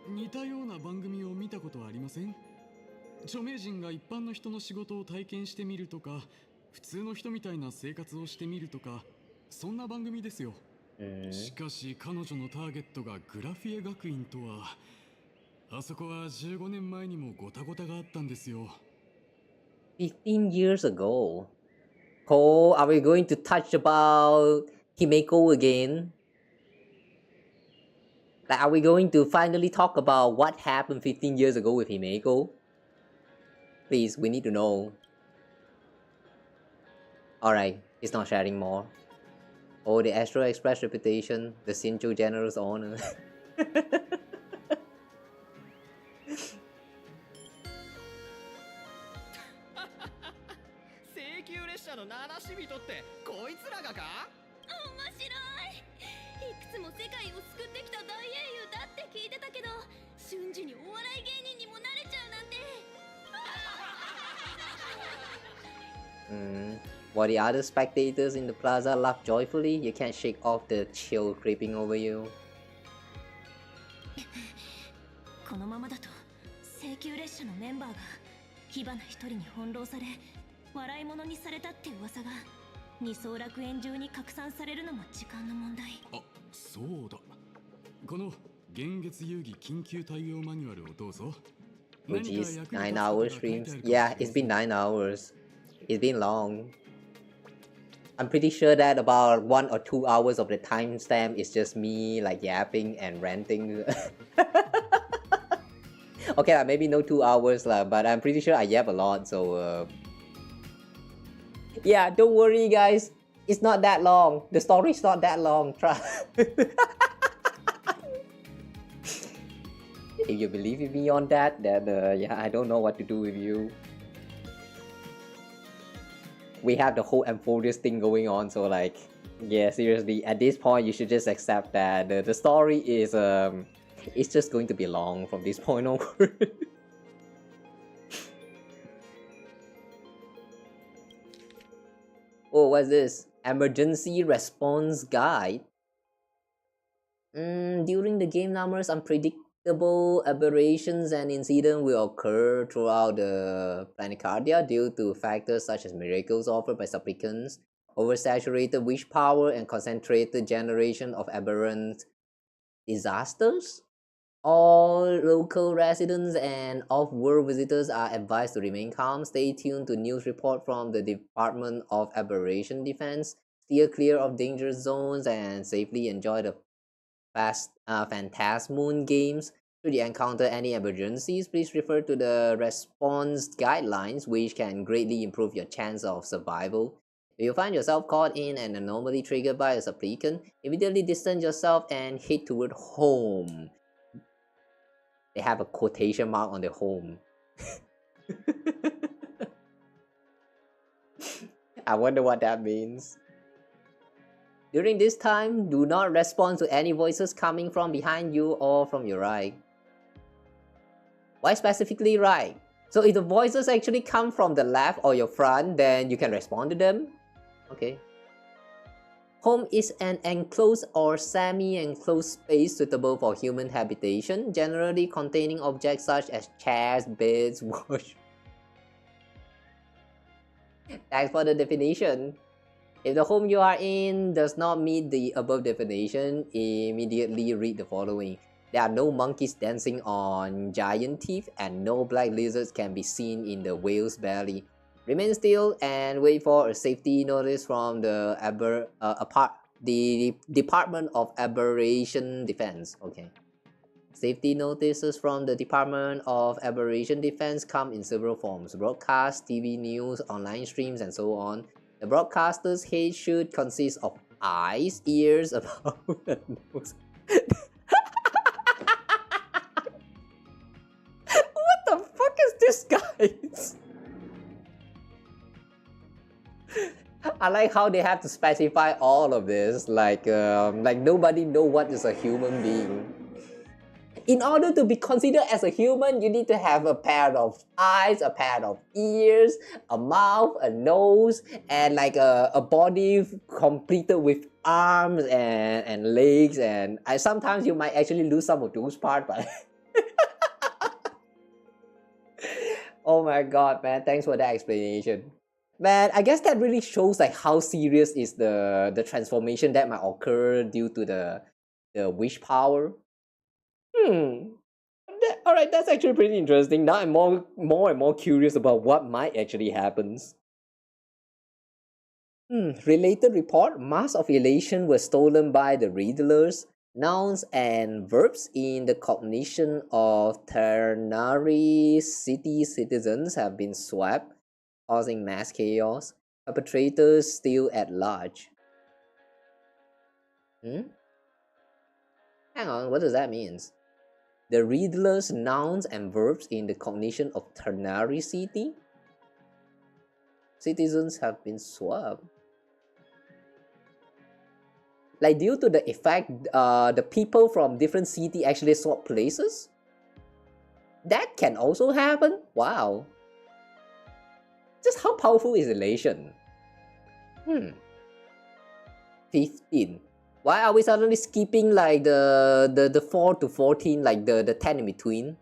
[SPEAKER 22] 似たような番組を見たことはありません著名人が一般の人の仕事を体験してみるとか普通の人みたいな生活をしてみるとかそんな番組ですよしかし彼女のターゲットがグラフィエ学院とはあそこは15年前にもゴタゴタがあったんですよ
[SPEAKER 1] 15 years ago. Oh, are we going to touch about Himeko again? Like, are we going to finally talk about what happened 15 years ago with Himeko? Please, we need to know. Alright, he's not sharing more. Oh, the Astro Express reputation, the Shinjo General's honor.
[SPEAKER 16] の七死人ってこいつらがか
[SPEAKER 7] 面白いいくつも世界を救ってきた大英雄だって聞いてたけど瞬時にお笑い芸人にもなれちゃうなんて
[SPEAKER 1] While the other spectators in the plaza laugh joyfully, you can't shake off the chill creeping over you.
[SPEAKER 10] このままだと請求列車のメンバーが火花一人に翻弄され笑い物にされたって噂が二層楽園中に拡散されるのも時間の問題
[SPEAKER 22] あ、そうだこの現月遊戯緊急対応マニュアルをどうぞ
[SPEAKER 1] Which is 9-hour streams. Yeah, it's been 9 hours. It's been long. I'm pretty sure that about 1 or 2 hours of the timestamp is just me like yapping and ranting. Okay, maybe no 2 hours but I'm pretty sure I yap a lot, so yeah, don't worry guys, it's not that long. The story's not that long. If you believe in me on that, then yeah, I don't know what to do with you. We have the whole Amphibious thing going on, so like, yeah, seriously, at this point, you should just accept that the story is it's just going to be long from this point onward. Oh, what's this? Emergency Response Guide. During the game numbers, unpredictable aberrations and incidents will occur throughout the Planacardia due to factors such as miracles offered by supplicants oversaturated wish power, and concentrated generation of aberrant disasters. All local residents and off-world visitors are advised to remain calm, stay tuned to news report from the Department of Aberration Defense, steer clear of dangerous zones, and safely enjoy the Phantasmoon games. Should you encounter any emergencies, please refer to the response guidelines, which can greatly improve your chance of survival. If you find yourself caught in an anomaly triggered by a supplicant, immediately distance yourself and head toward home. They have a quotation mark on the home. I wonder what that means. During this time, do not respond to any voices coming from behind you or from your right. Why specifically right? So if the voices actually come from the left or your front, then you can respond to them? Okay. Home is an enclosed or semi-enclosed space suitable for human habitation, generally containing objects such as chairs, beds, wash. Thanks for the definition. If the home you are in does not meet the above definition, immediately read the following. There are no monkeys dancing on giant teeth, and no black lizards can be seen in the whale's belly. Remain still and wait for a safety notice from the Department of Aberration Defense. Okay. Safety notices from the Department of Aberration Defense come in several forms: broadcast, TV news, online streams, and so on. The broadcaster's head should consist of eyes, ears, a mouth, and nose. What the fuck is this, guys? I like how they have to specify all of this, like nobody know what is a human being. In order to be considered as a human, you need to have a pair of eyes, a pair of ears, a mouth, a nose, and like a body completed with arms and legs, and sometimes you might actually lose some of those parts, but oh my god, man, thanks for that explanation. Man, I guess that really shows like how serious is the transformation that might occur due to the wish power. Alright, that's actually pretty interesting. Now I'm more and more curious about what might actually happen. Related report, mass of elation was stolen by the riddlers. Nouns and verbs in the cognition of ternary city citizens have been swapped, causing mass chaos. Perpetrators still at large. Hang on, what does that mean? The riddler's nouns and verbs in the cognition of ternary city citizens have been swapped. Like due to the effect, the people from different city actually swap places? That can also happen? Wow. Just how powerful is elation? 15. Why are we suddenly skipping like the 4 to 14, like the 10 in between?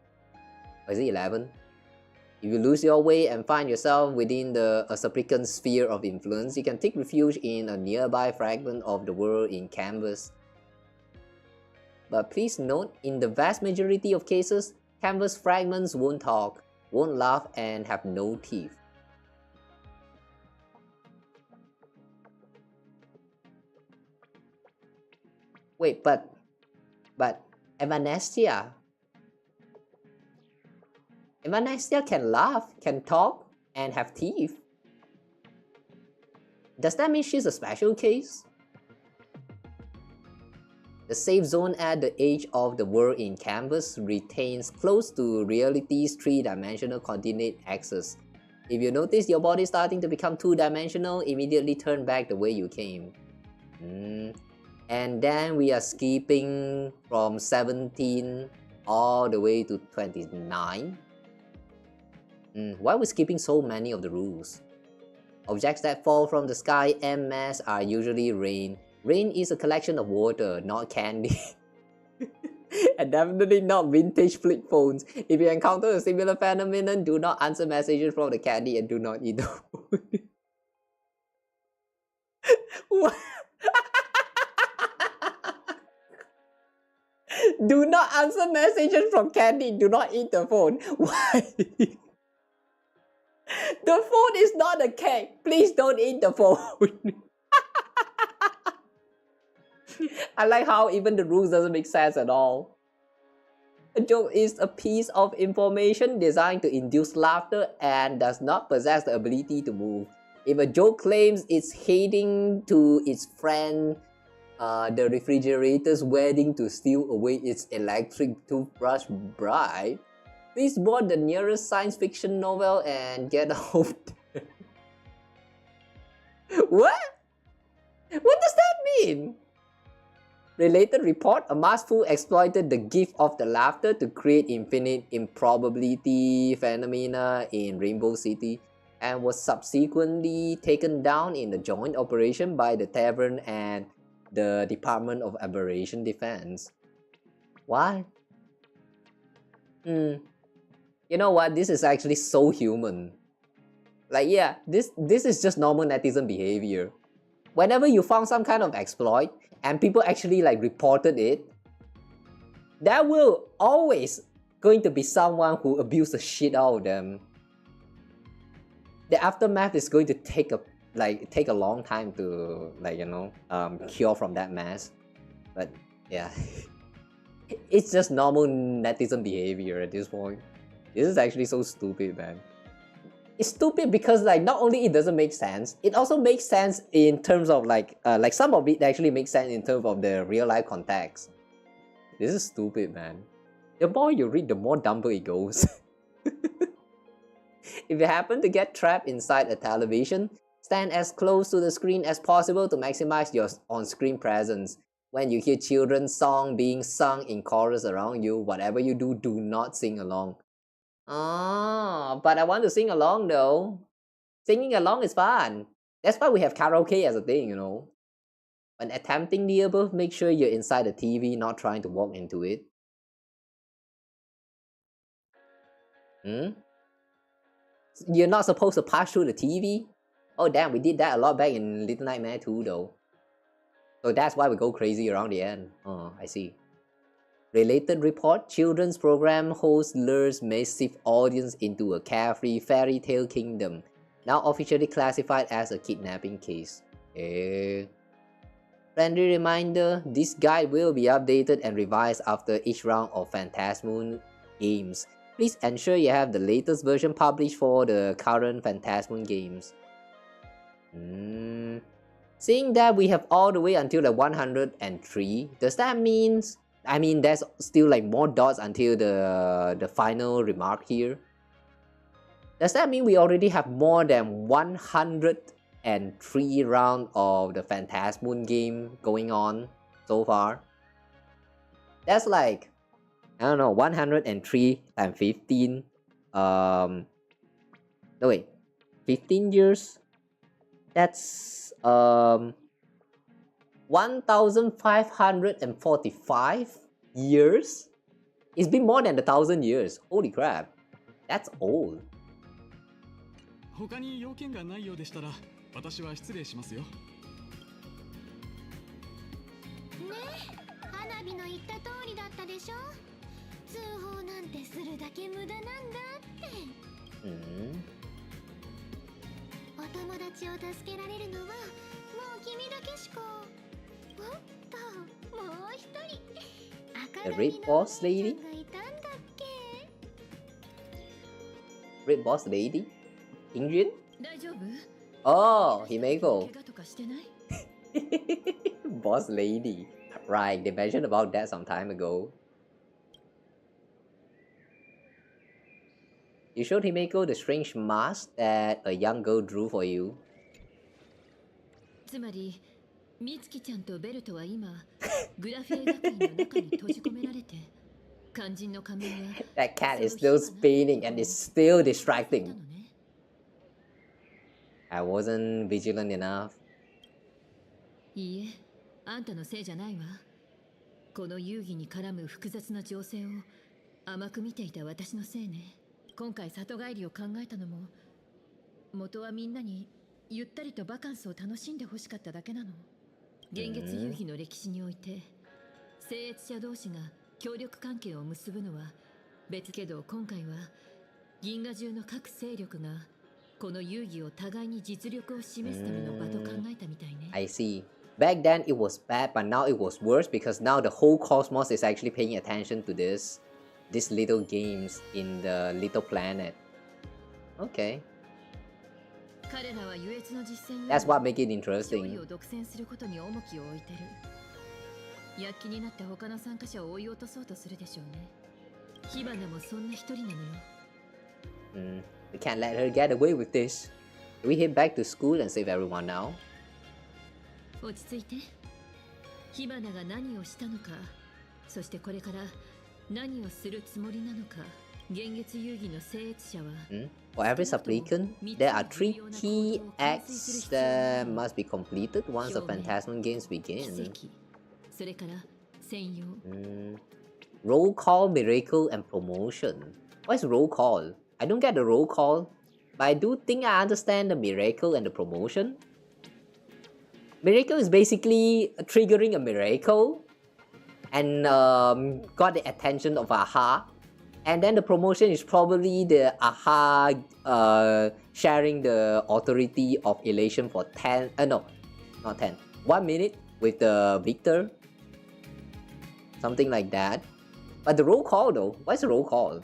[SPEAKER 1] Or is it 11? If you lose your way and find yourself within a supplicant sphere of influence, you can take refuge in a nearby fragment of the world in canvas. But please note, in the vast majority of cases, canvas fragments won't talk, won't laugh, and have no teeth. Wait, but Evanestia can laugh, can talk, and have teeth. Does that mean she's a special case? The safe zone at the edge of the world in canvas retains close to reality's 3-dimensional coordinate axis. If you notice your body starting to become 2-dimensional, immediately turn back the way you came. And then we are skipping from 17 all the way to 29. Why are we skipping so many of the rules? Objects that fall from the sky en masse are usually rain. Rain is a collection of water, not candy. And definitely not vintage flip phones. If you encounter a similar phenomenon, do not answer messages from the candy and do not eat the food. What? Do not answer messages from Candy. Do not eat the phone. Why? The phone is not a cake. Please don't eat the phone. I like how even the rules doesn't make sense at all. A joke is a piece of information designed to induce laughter and does not possess the ability to move. If a joke claims it's heading to its friend the refrigerator's wedding to steal away its electric toothbrush bride, please board the nearest science fiction novel and get out. What? What does that mean? Related report, a masked fool exploited the gift of the laughter to create infinite improbability phenomena in Rainbow City and was subsequently taken down in a joint operation by the tavern and the Department of Aberration Defense. Why? You know what? This is actually so human. Like, yeah, this is just normal netizen behavior. Whenever you found some kind of exploit and people actually like reported it, there will always going to be someone who abused the shit out of them. The aftermath is going to take a long time to cure from that mess. But yeah, it's just normal netizen behavior at this point. This is actually so stupid, man. It's stupid because like not only it doesn't make sense, it also makes sense in terms of like some of it actually makes sense in terms of the real life context. This is stupid, man. The more you read, the more dumber it goes. If you happen to get trapped inside a television, stand as close to the screen as possible to maximize your on-screen presence. When you hear children's song being sung in chorus around you, whatever you do, do not sing along. Oh, but I want to sing along though. Singing along is fun. That's why we have karaoke as a thing, you know. When attempting the above, make sure you're inside the TV, not trying to walk into it. You're not supposed to pass through the TV? Oh damn, we did that a lot back in Little Nightmare 2 though. So that's why we go crazy around the end. Oh, I see. Related report, children's program host lures massive audience into a carefree fairy tale kingdom, now officially classified as a kidnapping case. Friendly reminder, this guide will be updated and revised after each round of Phantasmoon games. Please ensure you have the latest version published for the current Phantasmoon games. Seeing that we have all the way until the 103, does that mean... I mean, there's still like more dots until the final remark here. Does that mean we already have more than 103 rounds of the Phantasmoon game going on so far? That's like, I don't know, 103 times 15. No wait, 15 years? That's 1,545 years? It's been more than 1,000 years. Holy crap. That's old.
[SPEAKER 22] 他に要件がないようでしたら、私は失礼しますよ。ね
[SPEAKER 8] え、花火の言った通りだったでしょ。通報なんてするだけ無駄なんだって。お友達を助けられるのはもう君だけしか。おっと、もう一人。赤
[SPEAKER 1] The Red Boss Lady? Red Boss Lady? Ingrid? Oh, Himeko. Boss Lady. Right, they mentioned about that some time ago. You showed Himeko the strange mask that a young girl drew for you.
[SPEAKER 7] つまり、美月ちゃんとベルトは今、グラフィエ学院の中に閉じ込められて、肝心の仮面は
[SPEAKER 1] That cat is still spinning and is still distracting. I wasn't vigilant enough.
[SPEAKER 7] いいえ、あんたのせいじゃないわ。この遊戯に絡む複雑な情勢を甘く見ていた私のせいね。今回里帰りを考えたのも、元はみんなにゆったりとバカンスを楽しんでほしかっただけなの。現月遊戯の歴史において聖越者同士が協力関係を結ぶのは別けど、今回は銀河中の各勢力がこの遊戯を互いに実力を示すための場と考えたみたいね。
[SPEAKER 1] I see. Back then it was bad, but now it was worse because now the whole cosmos is actually paying attention to these little games in the little planet. Okay. That's what makes it interesting.
[SPEAKER 7] 躍起になって他の参加者を追い落とそうとするでしょうね。火花もそんな一人なのよ。
[SPEAKER 1] We can't let her get away with this. We head back to school and save everyone now.
[SPEAKER 7] 落ち着いて。火花が何をしたのか、そしてこれから何をするつもりなのか。現月遊戯の聖越者は、
[SPEAKER 1] For every supplicant, there are 3 key acts that must be completed once the Phantasmal games begin.
[SPEAKER 7] それから専用。
[SPEAKER 1] Roll call, miracle, and promotion. What is roll call? I don't get the roll call, but I do think I understand the miracle and the promotion. Miracle is basically triggering a miracle and got the attention of AHA. And then the promotion is probably the AHA sharing the authority of Elation for 10, no, not 10, 1 minute with the victor. Something like that. But the roll call though, what's the roll call?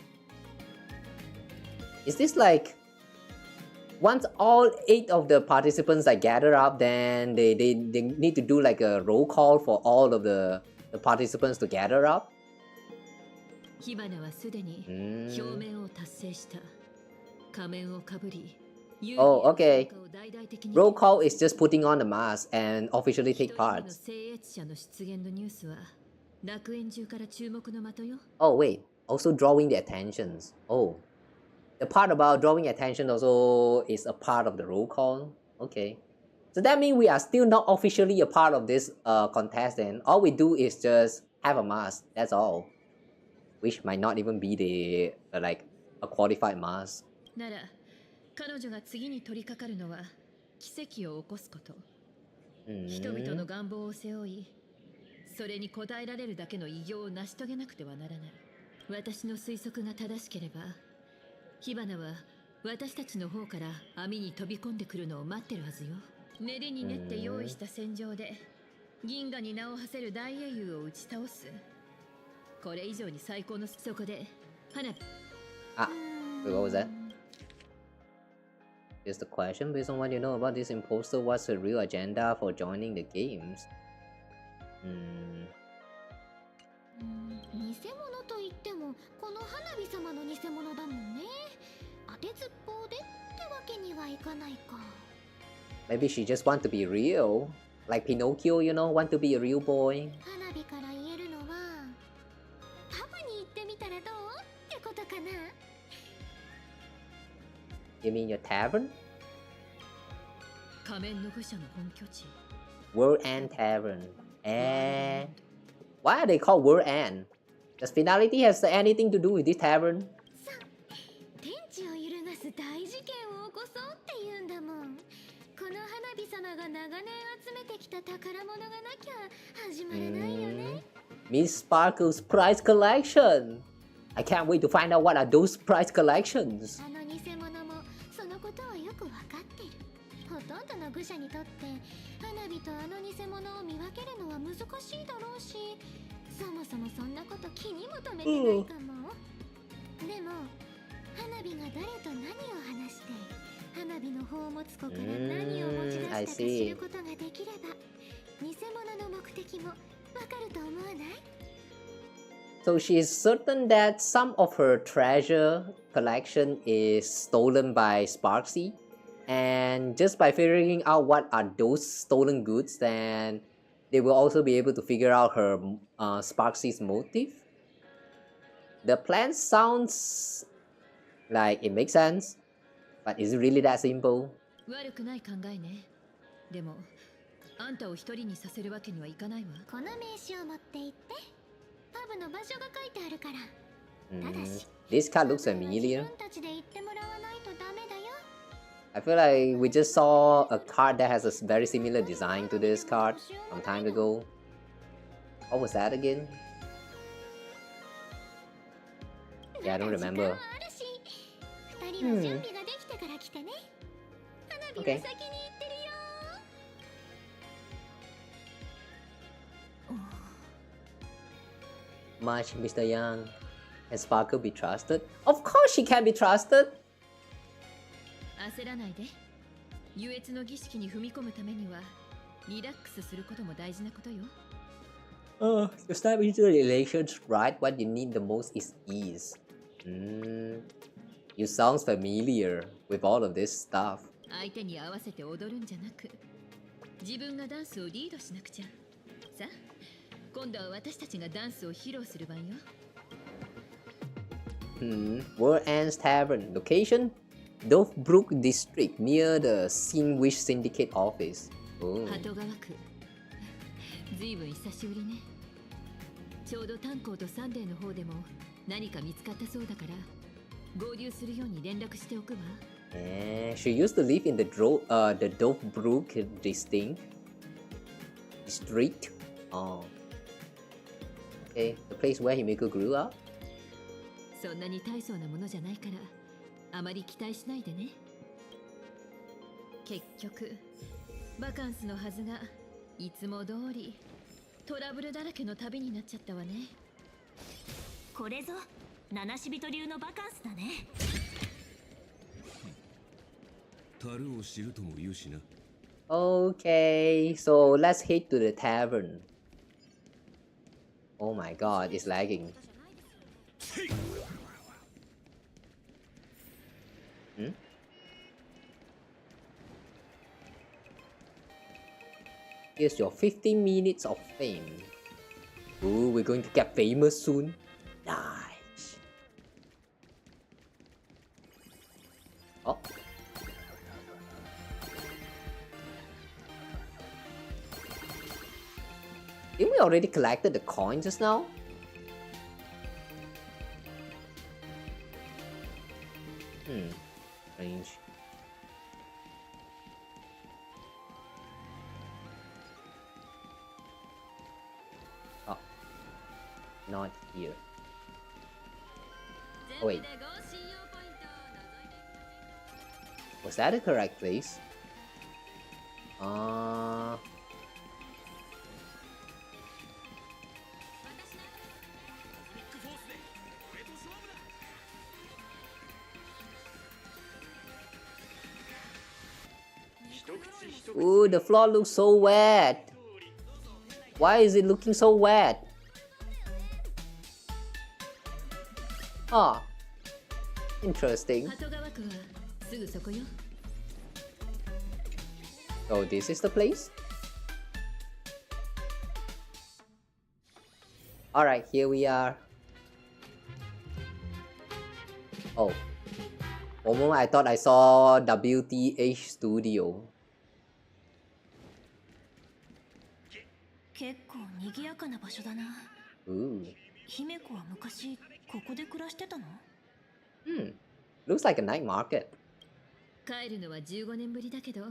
[SPEAKER 1] Is this like, once all 8 of the participants are gathered up, then they need to do like a roll call for all of the participants to gather up?
[SPEAKER 7] 火花はすでに表面を達成した。仮面をかぶり。
[SPEAKER 1] Oh, okay. Roll call is just putting on the mask and officially take part. Oh wait, also drawing the attentions. Oh, the part about drawing attention also is a part of the roll call. Okay, so that means we are still not officially a part of this contest. And all we do is just have a mask. That's all. Which might not even be the like a qualified mask.
[SPEAKER 7] なら、彼女が次に取り掛かるのは奇跡を起こすこと。人々の願望を背負い、それに応えられるだけの偉業を成し遂げなくてはならない。私の推測が正しければ、火花は私たちの方から網に飛び込んでくるのを待ってるはずよ。練りに練って用意した戦場で銀河に名を馳せる大英雄を打ち倒す。これ以上に最高のそこで花火。
[SPEAKER 1] Wait, what was that? Here's the question. Based on what you know about this imposter, what's the real agenda for joining the games?
[SPEAKER 8] 偽物と言ってもこの花火様の偽物だもんね。当てずっぽうでってわけにはいかないか。
[SPEAKER 1] Maybe she just want to be real, like Pinocchio, you know, want to be a real boy.
[SPEAKER 8] 花火から言えるのはパブに行ってみたらどうってことかな。
[SPEAKER 1] You mean your tavern?
[SPEAKER 7] 仮面の愚者の本拠地。
[SPEAKER 1] World End Tavern. And why are they called World End? Does finality have anything to do with this tavern?
[SPEAKER 8] さあ、天地を揺るがす大事件を起こそうって言うんだもん。この花火様が長年集めてきた宝物がなきゃ始まらないよね。
[SPEAKER 1] Miss Sparkle's prize collection. I can't wait to find out what are those prize collections.
[SPEAKER 8] あの偽物もそのことはよくわかってる。ほとんどの愚者にとって花火とあの偽物を見分けるのは難しいだろうし、そもそもそんなこと気にも留めてないかも。でも花火が誰と何を話して花火の宝物庫から何を持ち出したか知ることができれば偽物の目的もわかると思わない？
[SPEAKER 1] So she is certain that some of her treasure collection is stolen by Sparksy, and just by figuring out what are those stolen goods, then they will also be able to figure out her Sparksy's motive. The plan sounds like it makes sense, but is it really that simple?
[SPEAKER 7] 悪くない考えね。でも、あんたを一人にさせるわけにはいかないわ。
[SPEAKER 8] この名刺を持って行って。パブの場所が書いてあるから。ただし、
[SPEAKER 1] This card looks familiar.
[SPEAKER 8] 自分たちで行ってもらわないとダメだよ。
[SPEAKER 1] I feel like we just saw a card that has a very similar design to this card some time ago. What was that again? Yeah, I don't remember. Okay. Much, Mr. Young. Can Sparkle be trusted? Of course she can be trusted!
[SPEAKER 7] 焦らないで。優越の儀式に踏み込むためにはリラックスすることも大事なことよ。
[SPEAKER 1] To step into the relations right, what you need the most is ease. You sound familiar with all of this stuff.
[SPEAKER 7] 相手に合わせて踊るんじゃなく、自分がダンスをリードしなくちゃ。さあ、今度は私たちがダンスを披露する番よ。
[SPEAKER 1] World Ends Tavern. Location? Dovebrook District, near the Sinwish Syndicate office. Oh.
[SPEAKER 7] 鳩川区。ずいぶん久しぶりね。ちょうど炭鉱とサンデーの方でも何か見つかったそうだから合流するように連絡しておくわ。
[SPEAKER 1] She used to live in the Dovebrook District. Oh. Okay, the place where Himiko grew up.
[SPEAKER 7] そんなに大層なものじゃないからあまり期待しないでね。結局バカンスのはずがいつも通りトラブルだらけの旅になっちゃったわね。
[SPEAKER 2] これぞ七死人流のバカンスだね。
[SPEAKER 13] 樽を知るとも言うしな。
[SPEAKER 1] Okay, so let's head to the tavern. Oh my god, it's lagging. Here's your 15 minutes of fame. Ooh, we're going to get famous soon. Nice. Oh. Didn't we already collected the coin just now? Strange. Oh. Not here. Oh, wait. Was that the correct place? Ooh, the floor looks so wet. Why is it looking so wet? Ah, interesting. So this is the place? Alright, here we are. Oh. For a moment I thought I saw WTH Studio.
[SPEAKER 2] 結構賑やかな場所だな。姫子は昔ここで暮らしてたの？
[SPEAKER 1] Looks like a night market.
[SPEAKER 7] 帰るのは15年ぶりだけど、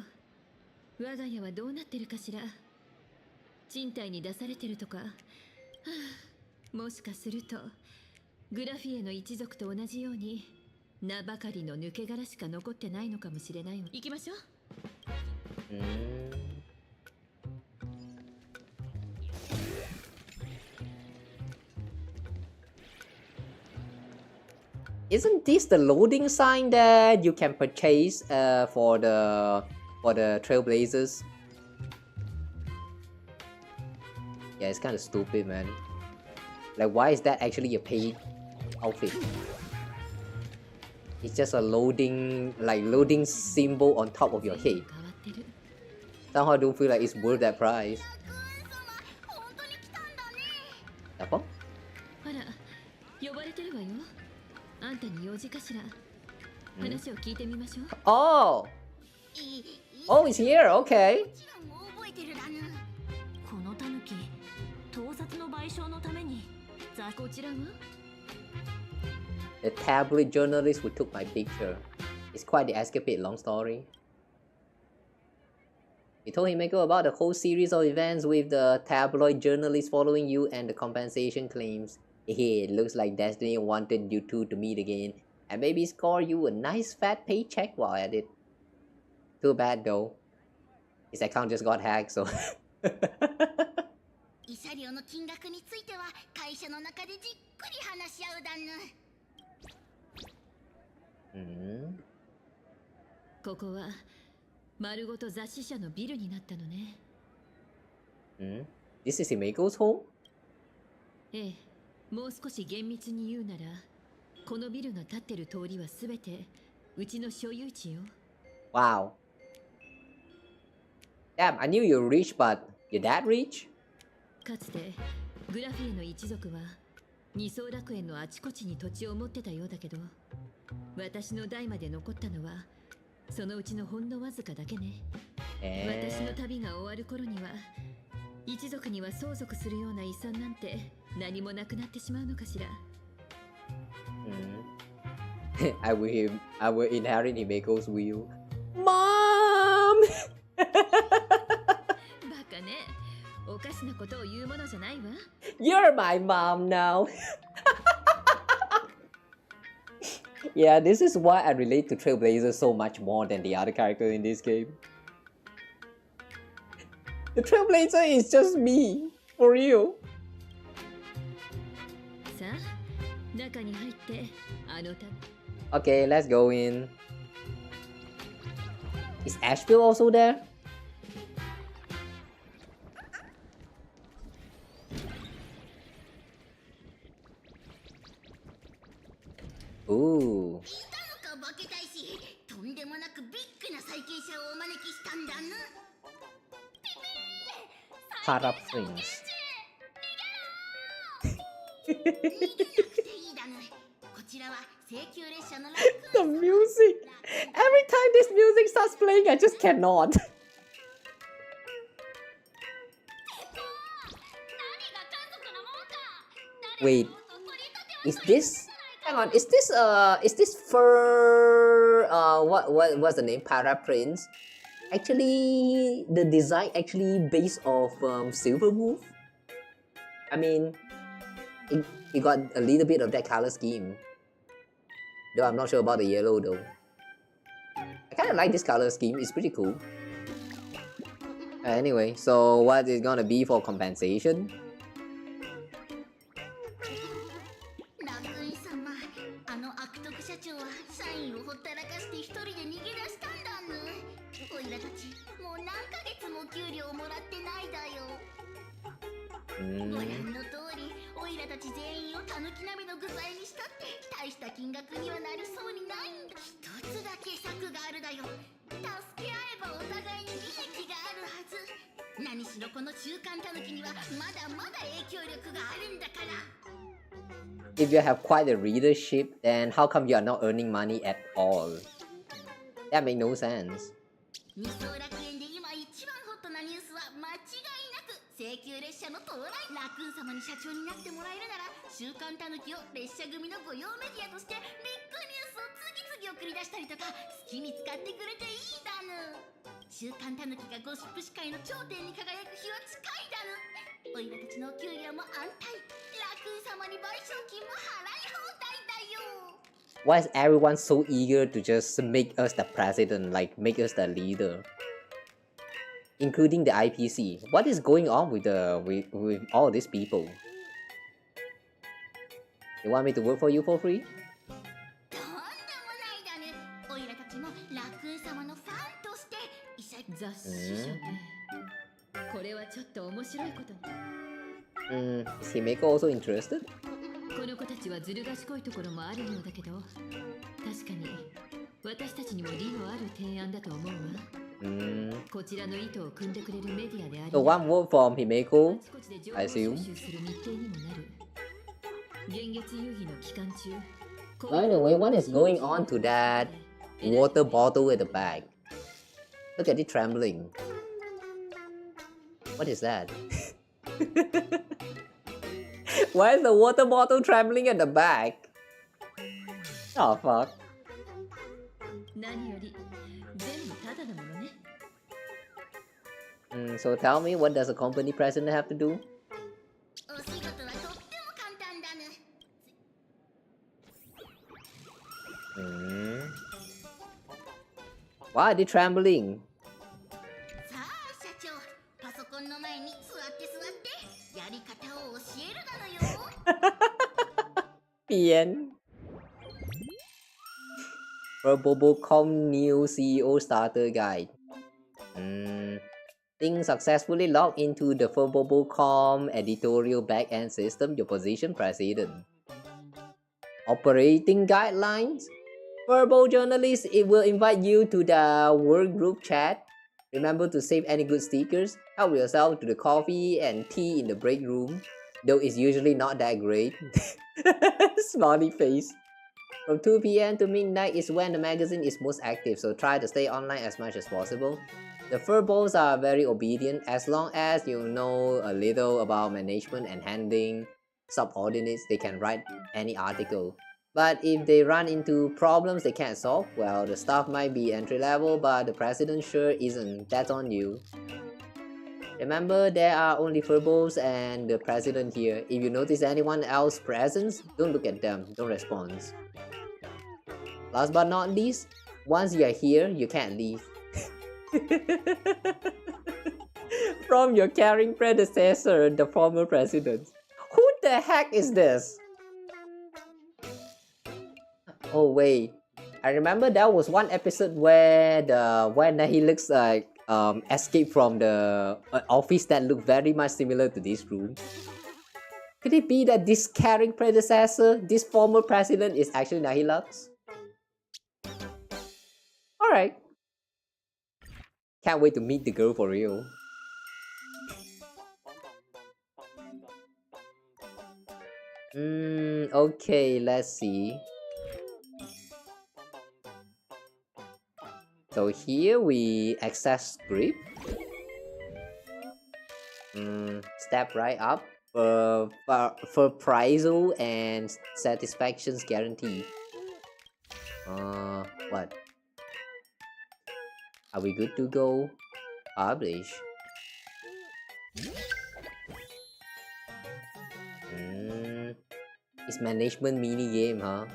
[SPEAKER 7] 我が家はどうなってるかしら。賃貸に出されてるとか。もしかするとグラフィエの一族と同じように名ばかりの抜け殻しか残ってないのかもしれないわ。行きましょう。
[SPEAKER 1] Isn't this the loading sign that you can purchase for the Trailblazers? Yeah, it's kind of stupid, man. Like, why is that actually a paid outfit? It's just a loading symbol on top of your head. Somehow I don't feel like it's worth that price. Apa?
[SPEAKER 7] あら、呼ばれてるわよ。あんたに用事かしら。話を聞いてみましょう。
[SPEAKER 1] Oh! Oh, it's here, okay.
[SPEAKER 2] このタヌキ、盗撮の賠償のために
[SPEAKER 7] こちらは
[SPEAKER 1] The tabloid journalist who took my picture. It's quite the escapade long story. You told Himeko about the whole series of events with the tabloid journalists following you and the compensation claims. Hey, it looks like Destiny wanted you two to meet again and maybe score you a nice fat paycheck while at it. Too bad though. His account just got hacked, so
[SPEAKER 2] 慰謝料の金額については会社の中でじっくり話し合うだぬ。
[SPEAKER 7] ここは丸ごと雑誌社のビルになったのね。
[SPEAKER 1] This is Himeko's home?
[SPEAKER 7] ええ、もう少し厳密に言うなら、このビルが建ってる通りはすべてうちの所有地よ。
[SPEAKER 1] Wow. Damn, I knew you were rich, but you're that rich?
[SPEAKER 7] かつてグラフィエの一族は二層楽園のあちこちに土地を持ってたようだけど、私の代まで残ったのはそのうちのほんのわずかだけね。私の旅が終わる頃には一族には相続するような遺産なんて何もなくなってしまうのかしら。
[SPEAKER 1] I will inherit Himeko's will. Mom!
[SPEAKER 7] バカね。おかしなことを言うものじゃないわ。
[SPEAKER 1] You're my mom now. Yeah, this is why I relate to Trailblazer so much more than the other character in this game. The Trailblazer is just me, for real.
[SPEAKER 7] さあ、中に入ってあのた。
[SPEAKER 1] Okay, let's go in. Is Asheville also there? Ooh. Para Prince. The music! Every time this music starts playing, I just cannot. Wait, is this? Hang on, is this fur? What's the name? Para Prince. Actually, the design actually based off Silver Wolf. I mean, it got a little bit of that color scheme. Though I'm not sure about the yellow though. I kind of like this color scheme. It's pretty cool. Anyway, so what is gonna be for compensation? If you have quite a readership, then how come you are not earning money at all? That makes no sense.
[SPEAKER 2] 請求列車の到来。ラクーン様に社長になってもらえるなら、週刊タヌキを列車組の御用メディアとしてビッグニュースを次々送り出したりとか、好きに使ってくれていいだぬ。週刊タヌキがゴシップ史界の頂点に輝く日は近いだぬ。おいらたちの給料も安泰。ラクーン様に賠償金も払い放題だよ。
[SPEAKER 1] Why is everyone so eager to just make us the president, like make us the leader? Including the IPC. What is going on with all these people? You want me to work for you for free?
[SPEAKER 7] 雑誌書ね。これはちょっと面白いことに。
[SPEAKER 1] Is Himeko also interested?
[SPEAKER 7] この子たちはずる賢いところもあるようだけど、確かに私たちにも利のある提案だと思うわ。こちらの意図を組んでくれるメディアであり、
[SPEAKER 1] So one word from Himeko, I assume. By the way, what is going on to that water bottle at the back? Look at it trembling. What is that? Why is the water bottle trembling at the back? Oh fuck.
[SPEAKER 7] 何より全部ただのものね。
[SPEAKER 1] So tell me, what does a company president have to do? Why are they trembling? PN. Verbobocom new CEO starter guide. Things successfully logged into the Verbobocom editorial backend system. Your position, president. Operating guidelines. Verbal journalist, it will invite you to the work group chat. Remember to save any good stickers. Help yourself to the coffee and tea in the break room, though it's usually not that great. Smiley face. From 2 PM to midnight is when the magazine is most active, so try to stay online as much as possible. The furballs are very obedient as long as you know a little about management and handling subordinates. They can write any article. But if they run into problems they can't solve, well, the staff might be entry level, but the president sure isn't. That's on you. Remember, there are only furballs and the president here. If you notice anyone else present, don't look at them, don't respond. Last but not least, once you are here, you can't leave. From your caring predecessor, the former president. Who the heck is this? Oh wait, I remember there was one episode where he looks like escaped from the office that looked very much similar to this room. Could it be that this caring predecessor, this former president, is actually Nahilux? Alright. Can't wait to meet the girl for real. Okay, let's see. So here we access script. Step right up for appraisal and satisfactions guarantee. What? Are we good to go? Publish. It's management mini game, huh?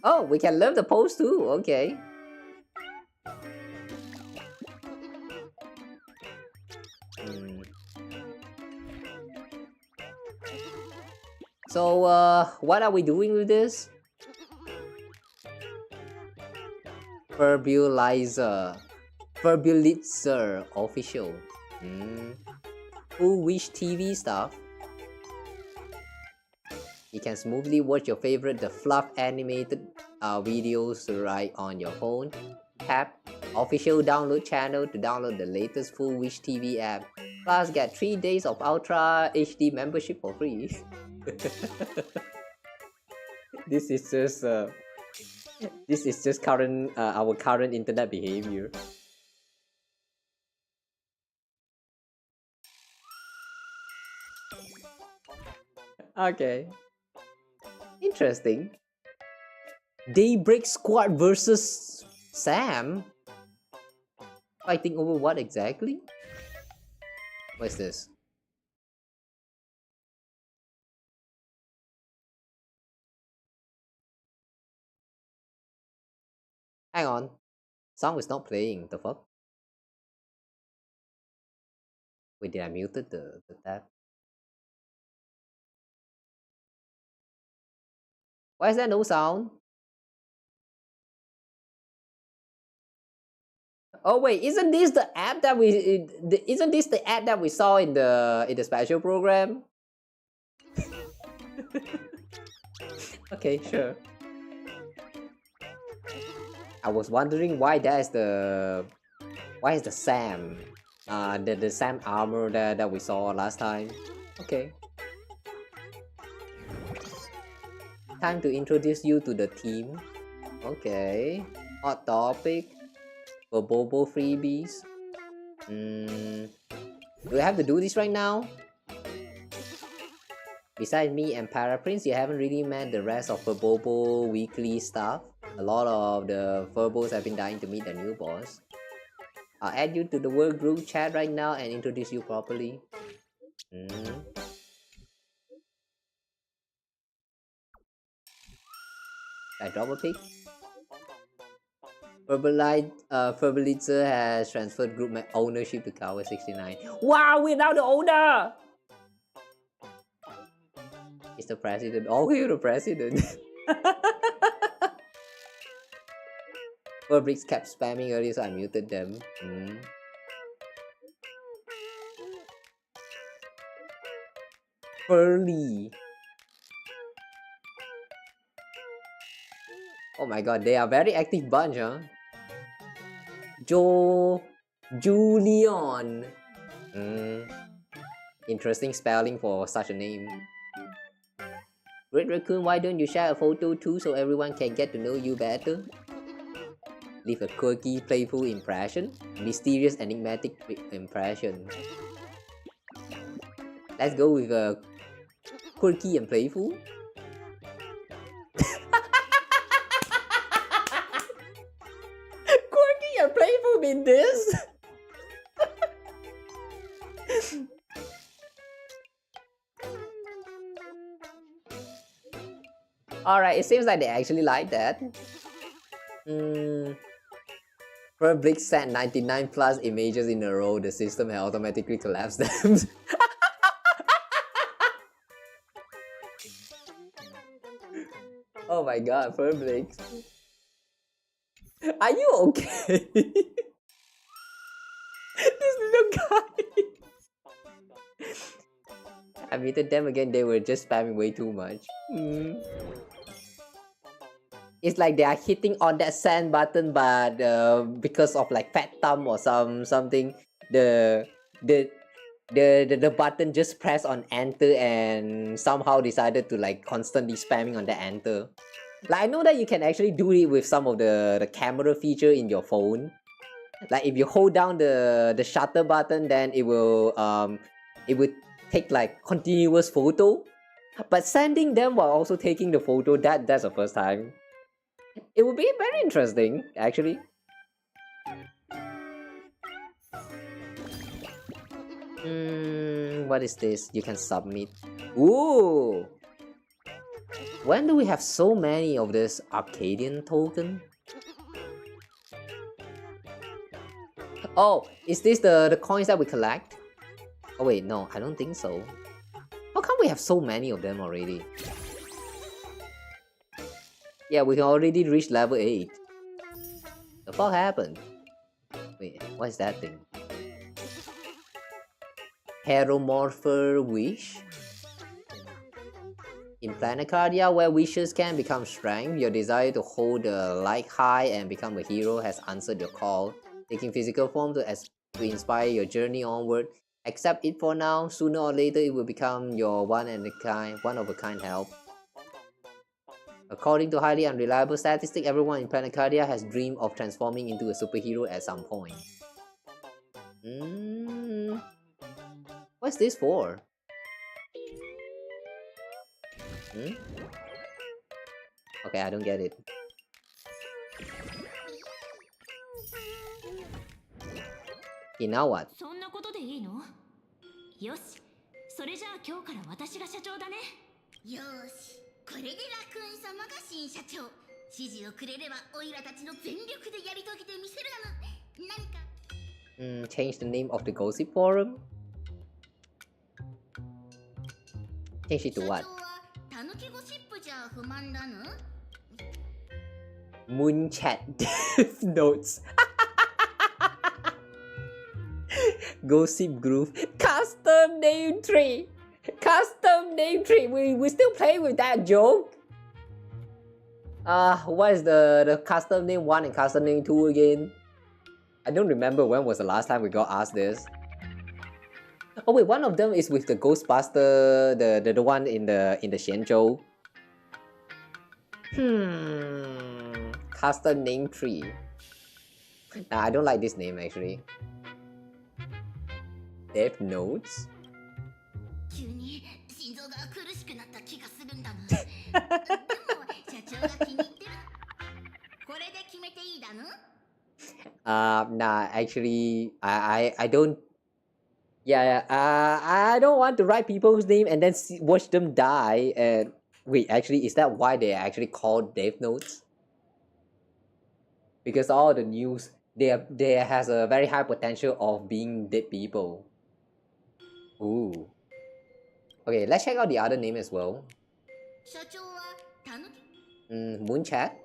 [SPEAKER 1] Oh, we can learn the pose too. Okay. So, what are we doing with this? Verbalizer official. Full wish TV stuff. You can smoothly watch your favorite the fluff animated videos right on your phone. Tap official download channel to download the latest Full Wish TV app. Plus get 3 days of Ultra HD membership for free. This is just current our current internet behavior. Okay. Interesting. Daybreak Squad versus Sam? Fighting over what exactly? What's this? Hang on. Song is not playing. The fuck? Wait, did I muted the tab? Why is there no sound? Oh wait, isn't this the app that isn't this the app that we saw in the special program? Okay, sure. I was wondering why is the Sam the Sam armor that we saw last time. Okay. Time to introduce you to the team. Okay. Hot topic. For Bobo freebies. Do we have to do this right now? Besides me and Paraprince, you haven't really met the rest of the Bobo weekly stuff. A lot of the furbos have been dying to meet the new boss. I'll add you to the work group chat right now and introduce you properly. I drop a pic. Verbalizer has transferred group ownership to Kawa 69. Wow, we're now the owner! He's the president. Oh, we're the president. Fabrics kept spamming earlier, so I muted them. Furly. Oh my god, they are very active bunch, huh? Julian. Interesting spelling for such a name. Great Raccoon, why don't you share a photo too so everyone can get to know you better? Leave a quirky, playful impression. Mysterious, enigmatic impression. Let's go with a quirky and playful. Quirky and playful mean this? Alright, it seems like they actually like that. Public sent 99 plus images in a row, the system had automatically collapsed them. Oh my god, Public. Are you okay? This little guy. I muted them again, they were just spamming way too much. It's like they are hitting on that send button, but because of like fat thumb or something, the button just pressed on enter and somehow decided to like constantly spamming on the enter. Like I know that you can actually do it with some of the camera feature in your phone. Like if you hold down the shutter button, then it will take like continuous photo. But sending them while also taking the photo, that's the first time. It would be very interesting, actually. What is this? You can submit. Ooh! When do we have so many of this Arcadian token? Oh, is this the coins that we collect? Oh wait, no, I don't think so. How come we have so many of them already? Yeah, we can already reach level 8. The fuck happened? Wait, what is that thing? Heromorpher Wish? In Planacardia, where wishes can become strength, your desire to hold the light high and become a hero has answered your call, taking physical form to inspire your journey onward. Accept it for now, sooner or later it will become your one of a kind help. According to highly unreliable statistics, everyone in Planacardia has dreamed of transforming into a superhero at some point. What's this for? Okay, I don't get it. Okay, now what?
[SPEAKER 2] そんなことでいいの？よし、それじゃあ今日から私が社長だね。
[SPEAKER 8] よし、これでラクーン様が新社長。指示をくれればオイラたちの全力でやり遂げてみせるがな。何か。
[SPEAKER 1] Change the name of the gossip forum? Change it to what?
[SPEAKER 8] たぬきゴシップじゃ不満だぬ?
[SPEAKER 1] Moon chat notes. Gossip group. Custom name tree. Custom name tree. We still play with that joke. What is the custom name 1 and custom name 2 again? I don't remember when was the last time we got asked this. Oh wait, one of them is with the Ghostbuster, the one in the Xianzhou. Custom name tree. Nah, I don't like this name actually. Dev notes.
[SPEAKER 8] 急に心臓が苦しくなった気がするんだな。でも社長が気に入ってる。
[SPEAKER 1] Nah, actually, I don't. Yeah, I don't want to write people's name and then watch them die. And wait, actually, is that why they are actually called Death Notes? Because all the news, they has a very high potential of being dead people. Ooh. Okay, let's check out the other name as well. Moon Chat.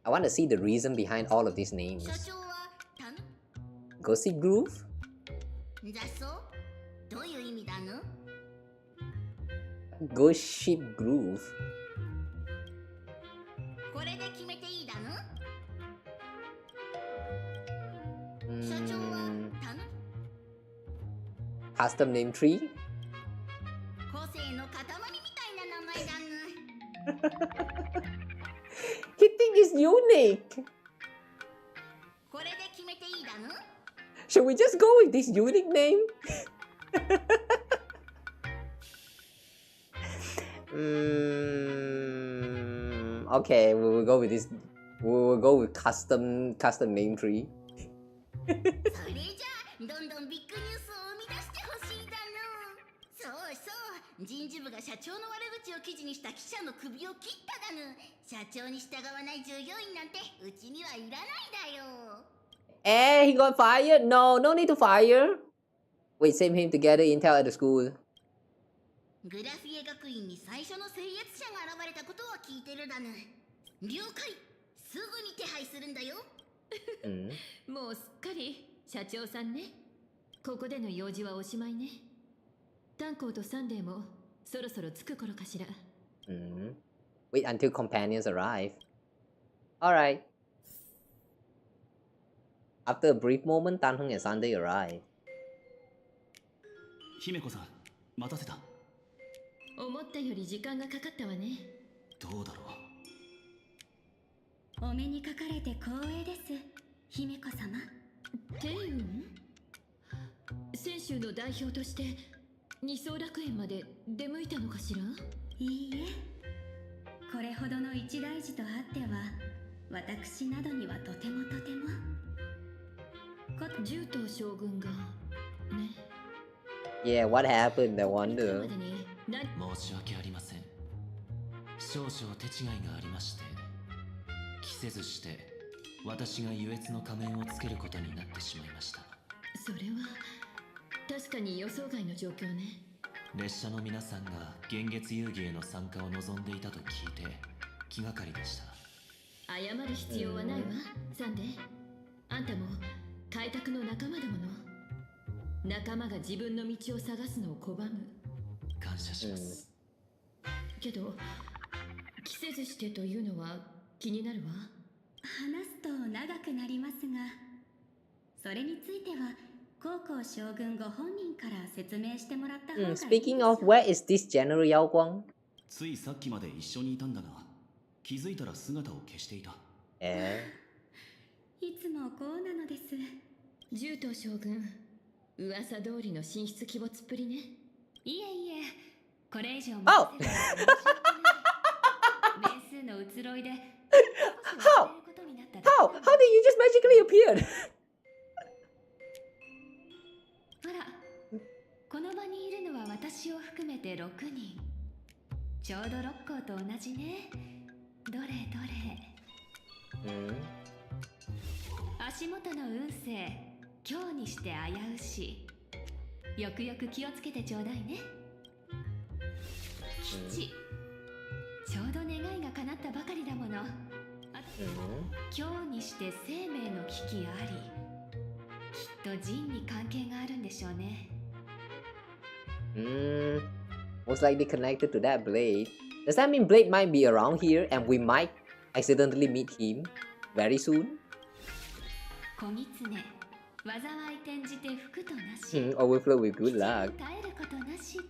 [SPEAKER 1] I want to see the reason behind all of these names. Gossip Groove? Gossip Groove. Custom name tree? He think it's unique. Should we just go with this unique name? Okay, we will go with this. We will go with custom name tree.
[SPEAKER 2] 人事部が社長の悪口を記事にした記者の首を切っただぬ。社長に従わない従業員なんてうちにはいらないだよ。
[SPEAKER 1] He got fired? No, no need to fire. Wait, same him together intel at the school.
[SPEAKER 2] グラフィエ学院に最初の制圧者が現れたことは聞いてるだぬ。了解。すぐに手配するんだよ。
[SPEAKER 7] もうすっかり社長さんね。ここでの用事はおしまいね。炭鉱とサンデーもそろそろ着く頃かしら。
[SPEAKER 1] Wait until companions arrive. Alright. After a brief moment, Tanhung and Sunday arrive.
[SPEAKER 4] 姫子さん、待たせた。
[SPEAKER 7] 思ったより時間がかかったわね。
[SPEAKER 4] どうだろ
[SPEAKER 18] う。お目にかかれて光栄です、姫子様。
[SPEAKER 7] 天運？泉州の代表として二層楽園まで出向いたのかしら？
[SPEAKER 18] いいえ、これほどの一大事とあっては私などにはとてもとても。
[SPEAKER 7] 獣人将軍がね。
[SPEAKER 1] Yeah, what happened? I wonder.
[SPEAKER 5] 申し訳ありません。少々手違いがありまして、期せずして私が優越の仮面をつけることになってしまいました。
[SPEAKER 7] それは確かに予想外の状況ね。
[SPEAKER 5] 列車の皆さんが幻月遊戯への参加を望んでいたと聞いて気がかりでした。
[SPEAKER 7] 謝る必要はないわ、サンデー。あんたも開拓の仲間だもの。仲間が自分の道を探すのを拒む。
[SPEAKER 5] 感謝します。
[SPEAKER 7] けど期せずしてというのは気になるわ。
[SPEAKER 18] 話すと長くなりますが、それについては高校将軍ご本人から説明してもらった方がいい。
[SPEAKER 1] Speaking of, where is this General Yao Guang?
[SPEAKER 4] ついさっきまで一緒にいたんだが、気づいたら姿を消していた。
[SPEAKER 18] いつもこうなのです。
[SPEAKER 7] 獣人将軍、噂通りの神出鬼没っぷりね。
[SPEAKER 18] いえいえ、これ以上も年数の移ろいで
[SPEAKER 1] How did you just magically appear?
[SPEAKER 18] ほら、この場にいるのは私を含めて6人。ちょうど六校と同じね。どれどれ。足元の運勢、今日にして危うし。よくよく気をつけてちょうだいね。吉、ちょうど願いが叶ったばかりだもの。今日にして生命の危機あり。きっと人に関係があるんでしょうね。
[SPEAKER 1] Most likely connected to that Blade. Does that mean Blade might be around here and we might accidentally meet him very soon?
[SPEAKER 18] 小狐、災い転じて福となし。
[SPEAKER 1] Overflow with good luck.
[SPEAKER 18] 耐えることなしと。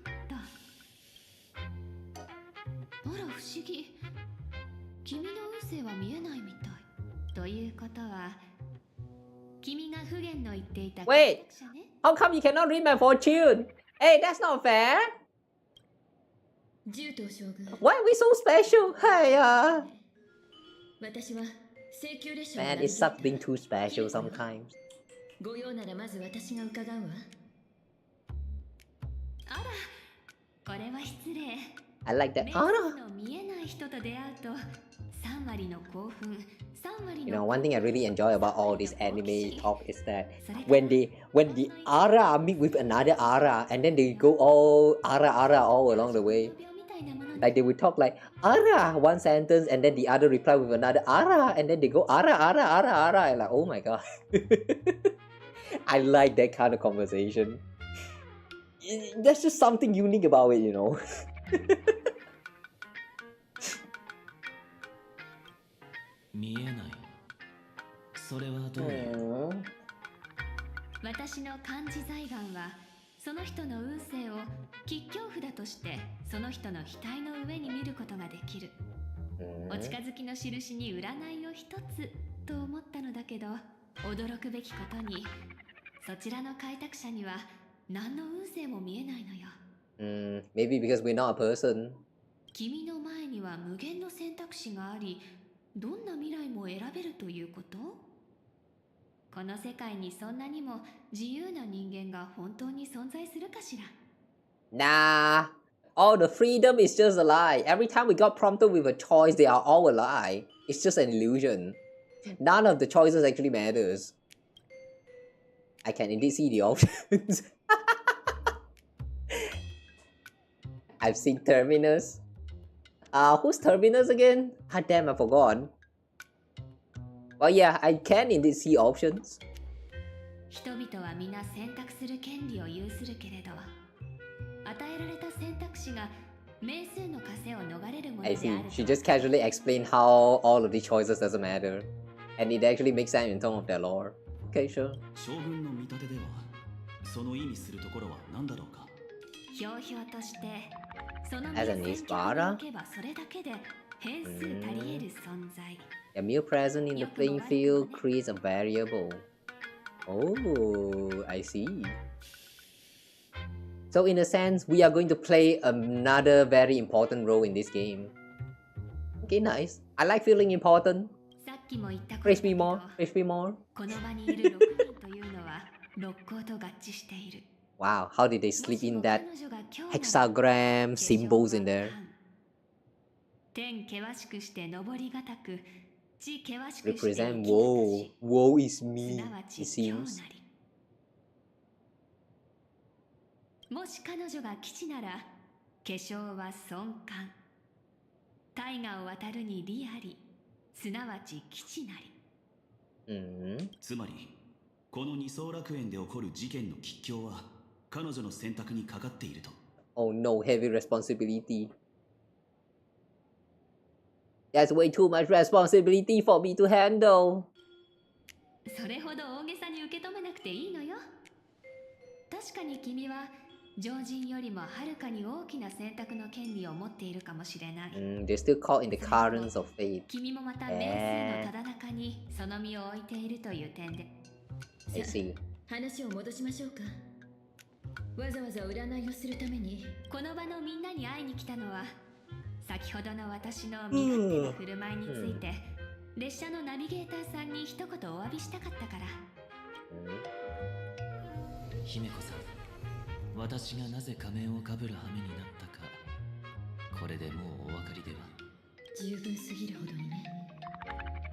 [SPEAKER 7] あら不思議。君の運勢は見えないみたい。
[SPEAKER 18] ということは、君が不言の言っていた。
[SPEAKER 1] Wait, how come you cannot read my fortune? Hey, that's not fair.
[SPEAKER 7] 銃刀将軍
[SPEAKER 1] Why are we so special? Hey,
[SPEAKER 7] 私は請求列車を
[SPEAKER 1] man, it sucks being too special sometimes.
[SPEAKER 7] ご用ならまず私が伺うわ。
[SPEAKER 14] あら、これは失礼。
[SPEAKER 1] I like that.
[SPEAKER 14] メ
[SPEAKER 1] Oh
[SPEAKER 14] ッ
[SPEAKER 1] no.
[SPEAKER 14] セの見えない人と出会うと3割の興奮、3割
[SPEAKER 1] You know,
[SPEAKER 14] の
[SPEAKER 1] one thing I really enjoy about all this anime talk is that when the Ara meet with another Ara and then they go all Ara all along the way. Like they would talk like Ara one sentence and then the other reply with another Ara and then they go Ara and like oh my god. I like that kind of conversation. There's just something unique about it, you know.
[SPEAKER 5] 見えない。それはどういう。
[SPEAKER 14] 私の漢字財眼はその人の運勢を吉凶札としてその人の額の上に見ることができる。お近づきの印に占いを一つと思ったのだけど、驚くべきことにそちらの開拓者には何の運勢も見えないのよ。
[SPEAKER 1] Maybe because we're not a person.
[SPEAKER 14] 君の前には無限の選択肢があり、どんな未来も選べるということ？この世界にそんなにも自由な人間が本当に存在するかしら？
[SPEAKER 1] Nah, all the freedom is just a lie. Every time we got prompted with a choice, they are all a lie. It's just an illusion. None of the choices actually matters. I can indeed see the options. I've seen Terminus. Who's Terminus again? God damn, I forgot. Well, yeah, I can indeed see options.
[SPEAKER 14] 人々は皆選択する権利を有するけれど、与えられた選択肢が名数の枷を逃れるものであ
[SPEAKER 1] I
[SPEAKER 14] る
[SPEAKER 1] see.
[SPEAKER 14] と。
[SPEAKER 1] She just casually explained how all of these choices doesn't matter. And it actually makes sense in terms of their lore. Okay, sure.
[SPEAKER 4] 将軍の見立てでは、その意味するところは何だろうか。
[SPEAKER 14] ひょうひょうとして、その
[SPEAKER 1] As an
[SPEAKER 14] 選択に
[SPEAKER 1] Isbara?
[SPEAKER 14] おけばそれだけで変数足り得る存在。
[SPEAKER 1] A mere presence in the playing field creates a variable. Oh, I see. So in a sense, we are going to play another very important role in this game. Okay, nice. I like feeling important.
[SPEAKER 14] さっきも言ったことだ
[SPEAKER 1] Praise
[SPEAKER 14] け
[SPEAKER 1] me
[SPEAKER 14] ど、
[SPEAKER 1] more. Praise me more.
[SPEAKER 14] この場にいる6人というのは六甲と合致している。
[SPEAKER 1] Wow, how did they slip in that hexagram symbols in there?
[SPEAKER 14] 天険しくして登りがたく、地険しくして
[SPEAKER 1] Represent woe. Woe is me,
[SPEAKER 14] すなわ
[SPEAKER 1] it
[SPEAKER 14] ち凶
[SPEAKER 1] seems.
[SPEAKER 14] なり。もし彼女が基地なら、化粧は尊冠。大河を渡るに利あり、すなわち基地なり。
[SPEAKER 4] つまり、この二層楽園で起こる事件の吉凶は、彼女の選択にかかっていると。
[SPEAKER 1] Oh no, heavy responsibility. That's way too much responsibility for me to handle.
[SPEAKER 14] それほど大げさに受け止めなくていいのよ。確かに君は常人よりもはるかに大きな選択の権利を持っているかもしれない。
[SPEAKER 1] They're still caught in the currents of fate.
[SPEAKER 14] 君もまた名数のただ中にその身を置いているという点で。
[SPEAKER 1] I see.
[SPEAKER 7] 話を戻しましょうか。わざわざ占いをするために
[SPEAKER 14] この場のみんなに会いに来たのは、先ほどの私の身勝手な振る舞いについて、列車のナビゲーターさんに一言お詫びしたかったから。
[SPEAKER 5] 姫子さん、私がなぜ仮面をかぶる羽目になったか、これでもうお分かりでは。
[SPEAKER 7] 十分すぎるほどにね。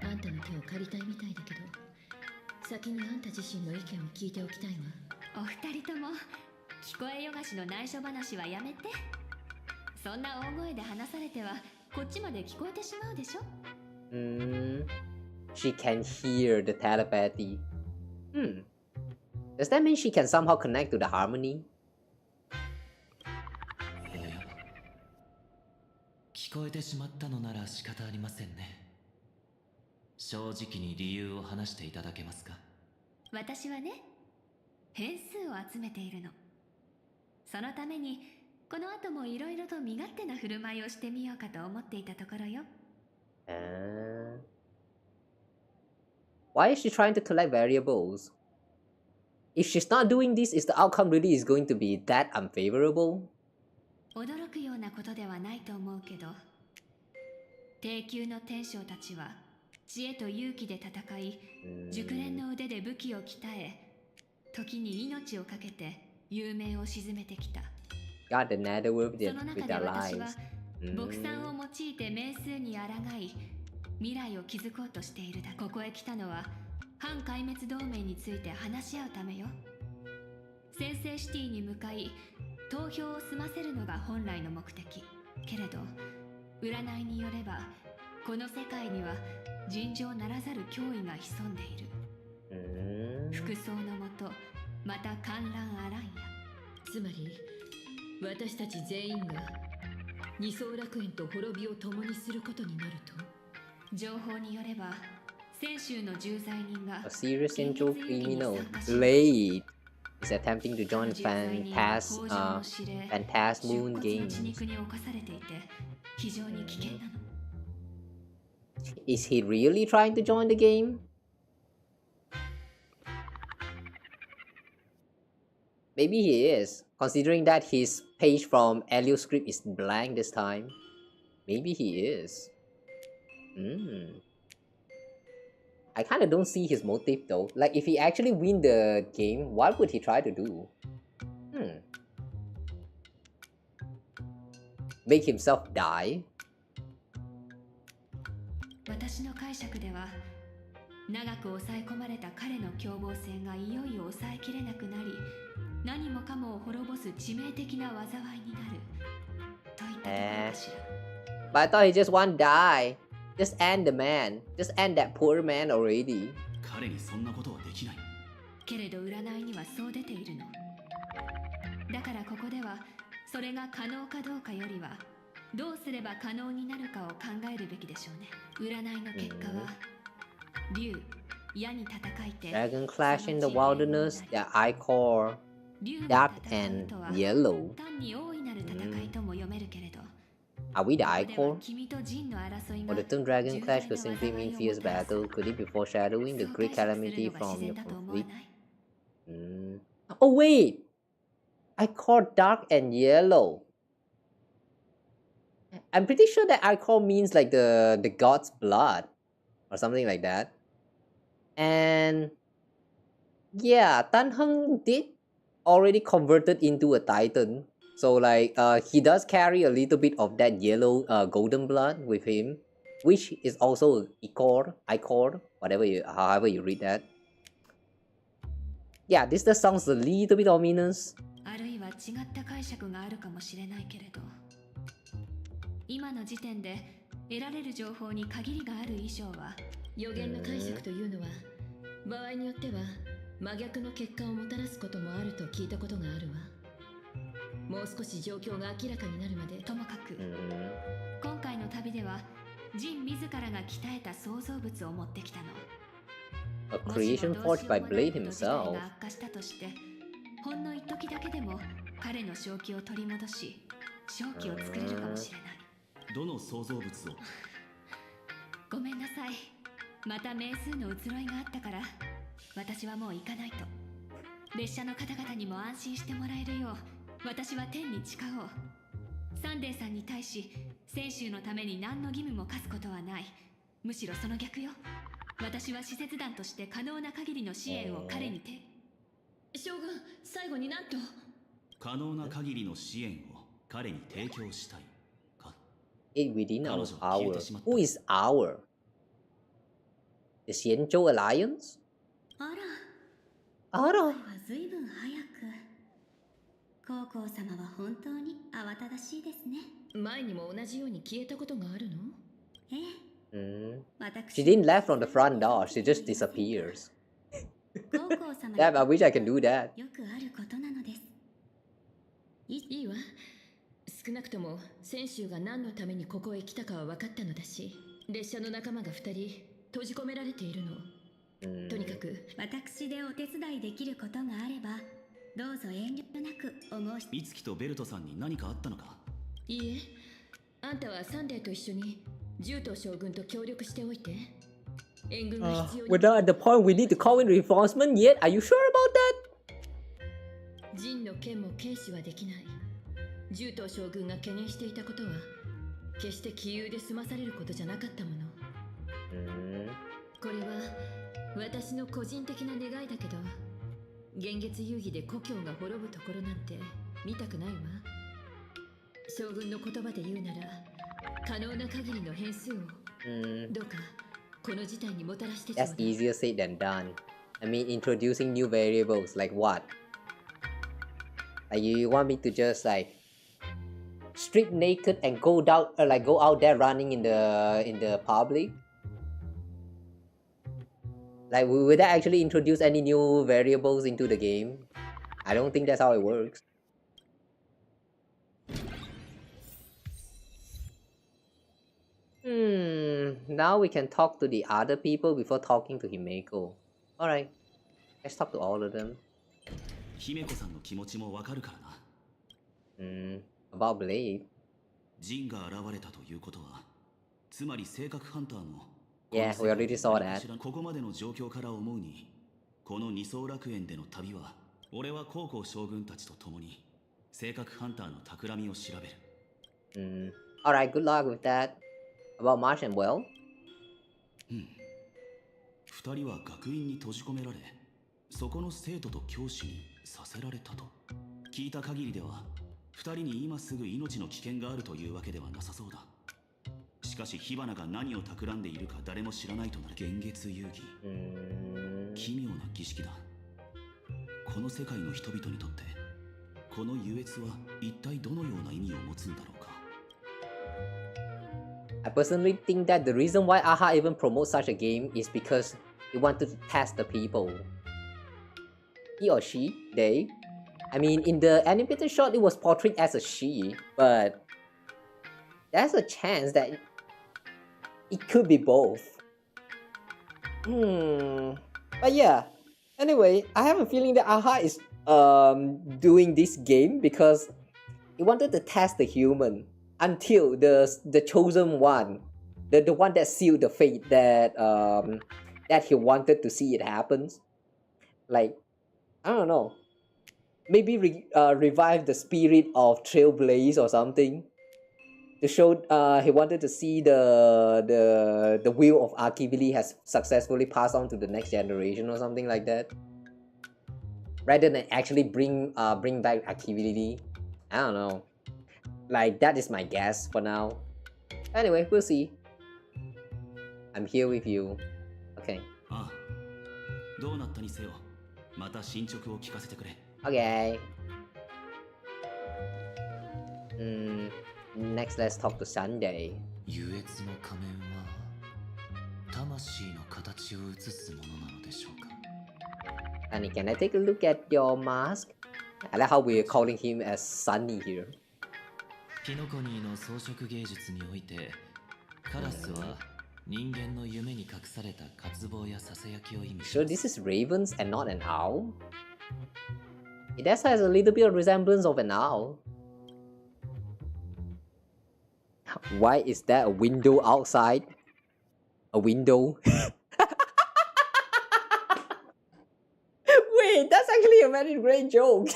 [SPEAKER 7] あんたの手を借りたいみたいだけど、先にあんた自身の意見を聞いておきたいわ。
[SPEAKER 14] お二人とも聞こえよがしの内緒話はやめて。そんな大声で話されてはこっちまで聞こえてしまうでしょ。
[SPEAKER 1] She can hear the telepathy. Does that mean she can somehow connect to the harmony?
[SPEAKER 5] 聞こえてしまったのなら仕方ありませんね。正直に理由を話していただけますか？
[SPEAKER 14] 私はね、変数を集めているの。そのためにこの後もいろいろと身勝手な振る舞いをしてみようかと思っていたところよ。
[SPEAKER 1] Why is she trying to collect variables? if she's not doing this, is the outcome really is going to be that unfavorable?
[SPEAKER 10] 驚くようなことではないと思うけど、低級の天将たちは知恵と勇気で戦い、熟練の腕で武器を鍛え、時に命を懸けて有名を鎮めてきた。
[SPEAKER 1] Got the netherworld with
[SPEAKER 10] その中で
[SPEAKER 1] their
[SPEAKER 10] 私は
[SPEAKER 1] lives.
[SPEAKER 10] 牧産を用いて名数に抗い、未来を築こうとしているだ。ここへ来たのは反壊滅同盟について話し合うためよ。先制シティに向かい投票を済ませるのが本来の目的。けれど占いによればこの世界には尋常ならざる脅威が潜んでいる。服装のもと、また観覧あらんや。
[SPEAKER 7] つまり私たち全員が二層楽園と滅びを共にすることになると。
[SPEAKER 10] 情報によれば先週の重罪人が
[SPEAKER 1] A serious central criminal, Blade, is attempting to join Phantasmoon Games.
[SPEAKER 10] 血肉に侵されていて非常に危険なの。
[SPEAKER 1] Is he really trying to join the game? Maybe he is, considering that his page from Elio script is blank this time. Maybe he is. I kind of don't see his motive though. Like, if he actually win the game, what would he try to do? Make himself die?
[SPEAKER 10] 私の解釈では長く抑え込まれた彼の凶暴性がいよいよ抑えきれなくなり、何もかもを滅ぼす致命的な災いになるといったところかしら。
[SPEAKER 1] But I thought he just want to die. Just end the man. Just end that poor man already.
[SPEAKER 4] 彼にそんなことはできない。
[SPEAKER 10] けれど占いにはそう出ているの。だからここではそれが可能かどうかよりはどうすれば可能になるかを考えるべきでしょうね。占いの結果は竜、矢に戦いて
[SPEAKER 1] Dragon Clash in the Wilderness, the Ichor, Dark and Yellow.
[SPEAKER 10] 単に大いなる戦いとも読めるけれど、
[SPEAKER 1] Are we the Ichor?
[SPEAKER 10] 君とジンの争い
[SPEAKER 1] Or
[SPEAKER 10] が
[SPEAKER 1] the term Dragon Clash could simply mean fierce battle? Could it be foreshadowing the great calamity from your conflict? Oh wait! I call Dark and Yellow. I'm pretty sure that Ichor means like the god's blood or something like that. And yeah, Tan Heng did already converted into a titan. So like he does carry a little bit of that yellow golden blood with him, which is also Ichor, whatever however you read that. Yeah, this just sounds a little bit ominous.
[SPEAKER 10] あるいは違った解釈があるかもしれないけれど、今の時点で得られる情報に限りがある以上は、
[SPEAKER 7] 予言の解釈というのは場合によっては真逆の結果をもたらすこともあると聞いたことがあるわ。もう少し状況が明らかになるまで。
[SPEAKER 10] ともかく今回の旅ではジン自らが鍛えた創造物を持ってきたの。
[SPEAKER 1] A creation forged by Blade himself.
[SPEAKER 10] もしも同時代が悪化したとして、ほんの一時だけでも彼の正気を取り戻し、正気を作れるかもしれない。
[SPEAKER 4] どの創造物を？
[SPEAKER 10] ごめんなさい。また名数の移ろいがあったから私はもう行かないと。列車の方々にも安心してもらえるよう私は天に誓おう。サンデーさんに対し選手のために何の義務も課すことはない。むしろその逆よ。私は使節団として可能な限りの支援を彼に
[SPEAKER 7] 将軍、最後になんと
[SPEAKER 4] 可能な限りの支援を彼に提供したいか。
[SPEAKER 1] It within our power. Who is our? The Xianzhou Alliance?
[SPEAKER 18] あらは随分早く。高校様は本当に慌ただしいですね。
[SPEAKER 7] 前にも同じように消えたことがあるの？
[SPEAKER 18] ええ。
[SPEAKER 1] She didn't left from the front door, she just disappears. Damn, I wish I could do that.
[SPEAKER 18] よくあることなのです。
[SPEAKER 7] いいわ。少なくとも選手が何のためにここへ来たかは分かったのだし、列車の仲間が2人閉じ込められているの。とにかく
[SPEAKER 18] 私でお手伝いできることがあればどうぞ遠慮なくお申し。
[SPEAKER 4] 美月とベルトさんに何かあったのか？
[SPEAKER 7] いいえ、あんたはサンデーと一緒に獣人将軍と協力しておいて。援軍が必要に。
[SPEAKER 1] We're not at the point we need to call in reinforcement yet. Are you sure about that?
[SPEAKER 7] 陣の剣も軽視はできない。獣頭将軍が懸念していたことは決して杞憂で済まされることじゃなかったもの。これは私の個人的な願いだけど、幻月遊戯で故郷が滅ぶところなんて見たくないわ。将軍の言葉で言うなら可能な限りの変数をどうかこの事態にもたらしてちょうだい。
[SPEAKER 1] That's easier said than done. I mean, introducing new variables, like what? Like you want me to just like strip naked and go down, like go out there running in the public? Like would that actually introduce any new variables into the game? I don't think that's how it works. Now we can talk to the other people before talking to Himeko. Alright, let's talk to all of them. About Blade? Yeah, we already saw that.
[SPEAKER 4] ここまでの状況から思うに、この二層楽園での旅は、俺は高校将軍たちと共に性格ハンターの企みを調べる。
[SPEAKER 1] Alright, good luck with that. About Marsh and Well?
[SPEAKER 4] 二人は学院に閉じ込められ、そこの生徒と教師にさせられたと。聞いた限りでは、二人に今すぐ命の危険があるというわけではなさそうだ。しかし火花が何を企んでいるか誰も知らないとなる。幻月遊戯、奇妙な儀式だ。この世界の人々にとってこの優越は一体どのような意味を持つんだろうか。
[SPEAKER 1] I personally think that the reason why AHA even promotes such a game is because they want to test the people. He or she, they. I mean, in the animated shot it was portrayed as a she, but there's a chance that it could be both. But yeah, anyway, I have a feeling that AHA is doing this game because it wanted to test the human until the chosen one, the one that sealed the fate that that he wanted to see it happens. Like, I don't know, maybe revive the spirit of Trailblaze or something. To show he wanted to see the will of Arcadia has successfully passed on to the next generation or something like that, rather than actually bring back Arcadia. I don't know. Like, that is my guess for now. Anyway, we'll see. I'm here with you. Okay. Okay. Next, let's talk to Sunday. Sunny, can I take a look at your mask? I like how we're calling him as Sunny here.
[SPEAKER 5] キノコニーの装飾芸術において、カラスは人間の夢に隠された渇望やささやきを意味します。
[SPEAKER 1] So this is ravens and not an owl? It does has a little bit of resemblance of an owl. Why is that a window outside? A window? Wait, that's actually a very great joke.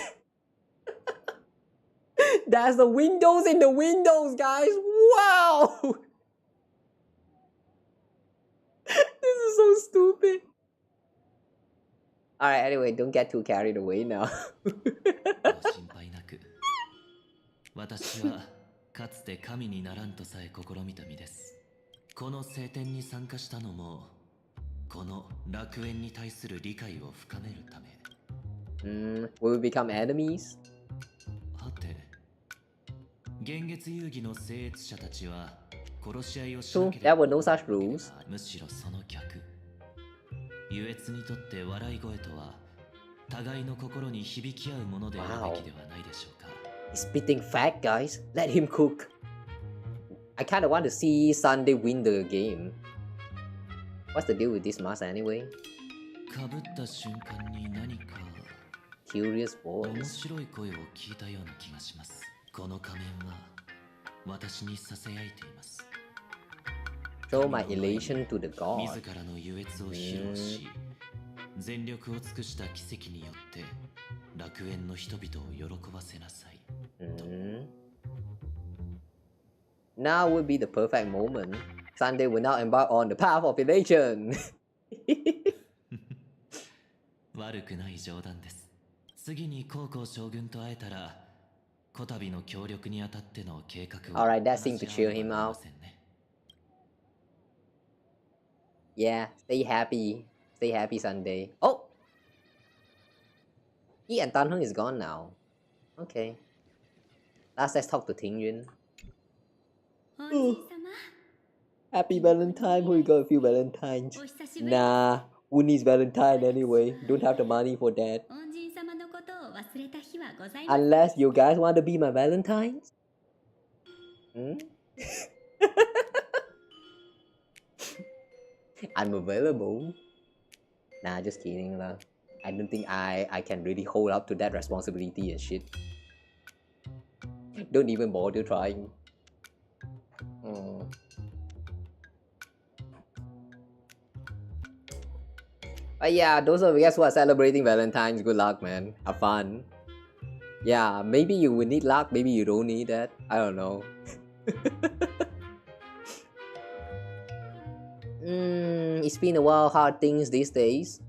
[SPEAKER 1] There's the windows in the windows, guys. Wow. This is so stupid. Alright, anyway, don't get too carried away now.
[SPEAKER 5] 心配なく。私はかつて神にならんとさえ試みた身です。この聖典に参加したのも、この楽園に対する理解を深めるため。
[SPEAKER 1] Will we become enemies?
[SPEAKER 5] はて、幻月遊戯の聖越者たちは殺し合いをしなければ
[SPEAKER 1] There were no such rules.
[SPEAKER 5] むしろその逆。優越にとって笑い声とは互いの心に響き合うものであるべきではないでしょうか。
[SPEAKER 1] He's spitting fat, guys. Let him cook. I kind of want to see Sunday win the game. What's the deal with this mask anyway?
[SPEAKER 5] かぶった瞬間に何か
[SPEAKER 1] Curious
[SPEAKER 5] 面
[SPEAKER 1] voice.
[SPEAKER 5] 白い声を聞いたような気がします。この仮面は私にささやいています。
[SPEAKER 1] Show my elation to the
[SPEAKER 5] 自
[SPEAKER 1] god.
[SPEAKER 5] らの優越を披露し、全力を尽くした奇跡によって楽園の人々を喜ばせなさい。
[SPEAKER 1] Now would be the perfect moment. Sunday will now embark on the path of elation.
[SPEAKER 5] 悪くない冗談です。次に高校将軍と会えたら、こたびの協力にあたっての計画を。
[SPEAKER 1] Alright, that seemed to cheer him out. Yeah, stay happy. Stay happy, Sunday. Oh! He and Tan Heng is gone now. Okay. Let's talk to Ting Yun. Happy Valentine. Who you got a few Valentines? Nah, who needs Valentine anyway? Don't have the money for that. Unless you guys want to be my Valentines? I'm available. Nah, just kidding lah. I don't think I can really hold up to that responsibility and shit. Don't even bother trying. But yeah, those of you guys who are celebrating Valentine's, good luck, man. Have fun. Yeah, maybe you will need luck, maybe you don't need that. I don't know. It's been a while, hard things these days.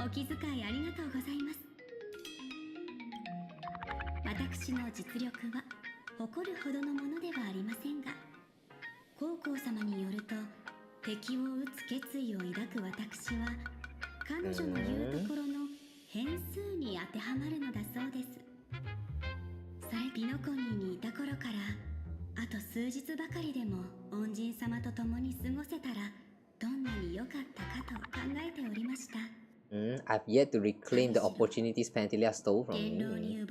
[SPEAKER 18] お気遣いありがとうございます。私の実力は誇るほどのものではありませんが、高校様によると敵を討つ決意を抱く私は彼女の言うところの変数に当てはまるのだそうです。それピノコニーにいた頃からあと数日ばかりでも恩人様と共に過ごせたらどんなに良かったかと考えておりました。
[SPEAKER 1] I've yet to reclaim the opportunities Pantilia stole from me.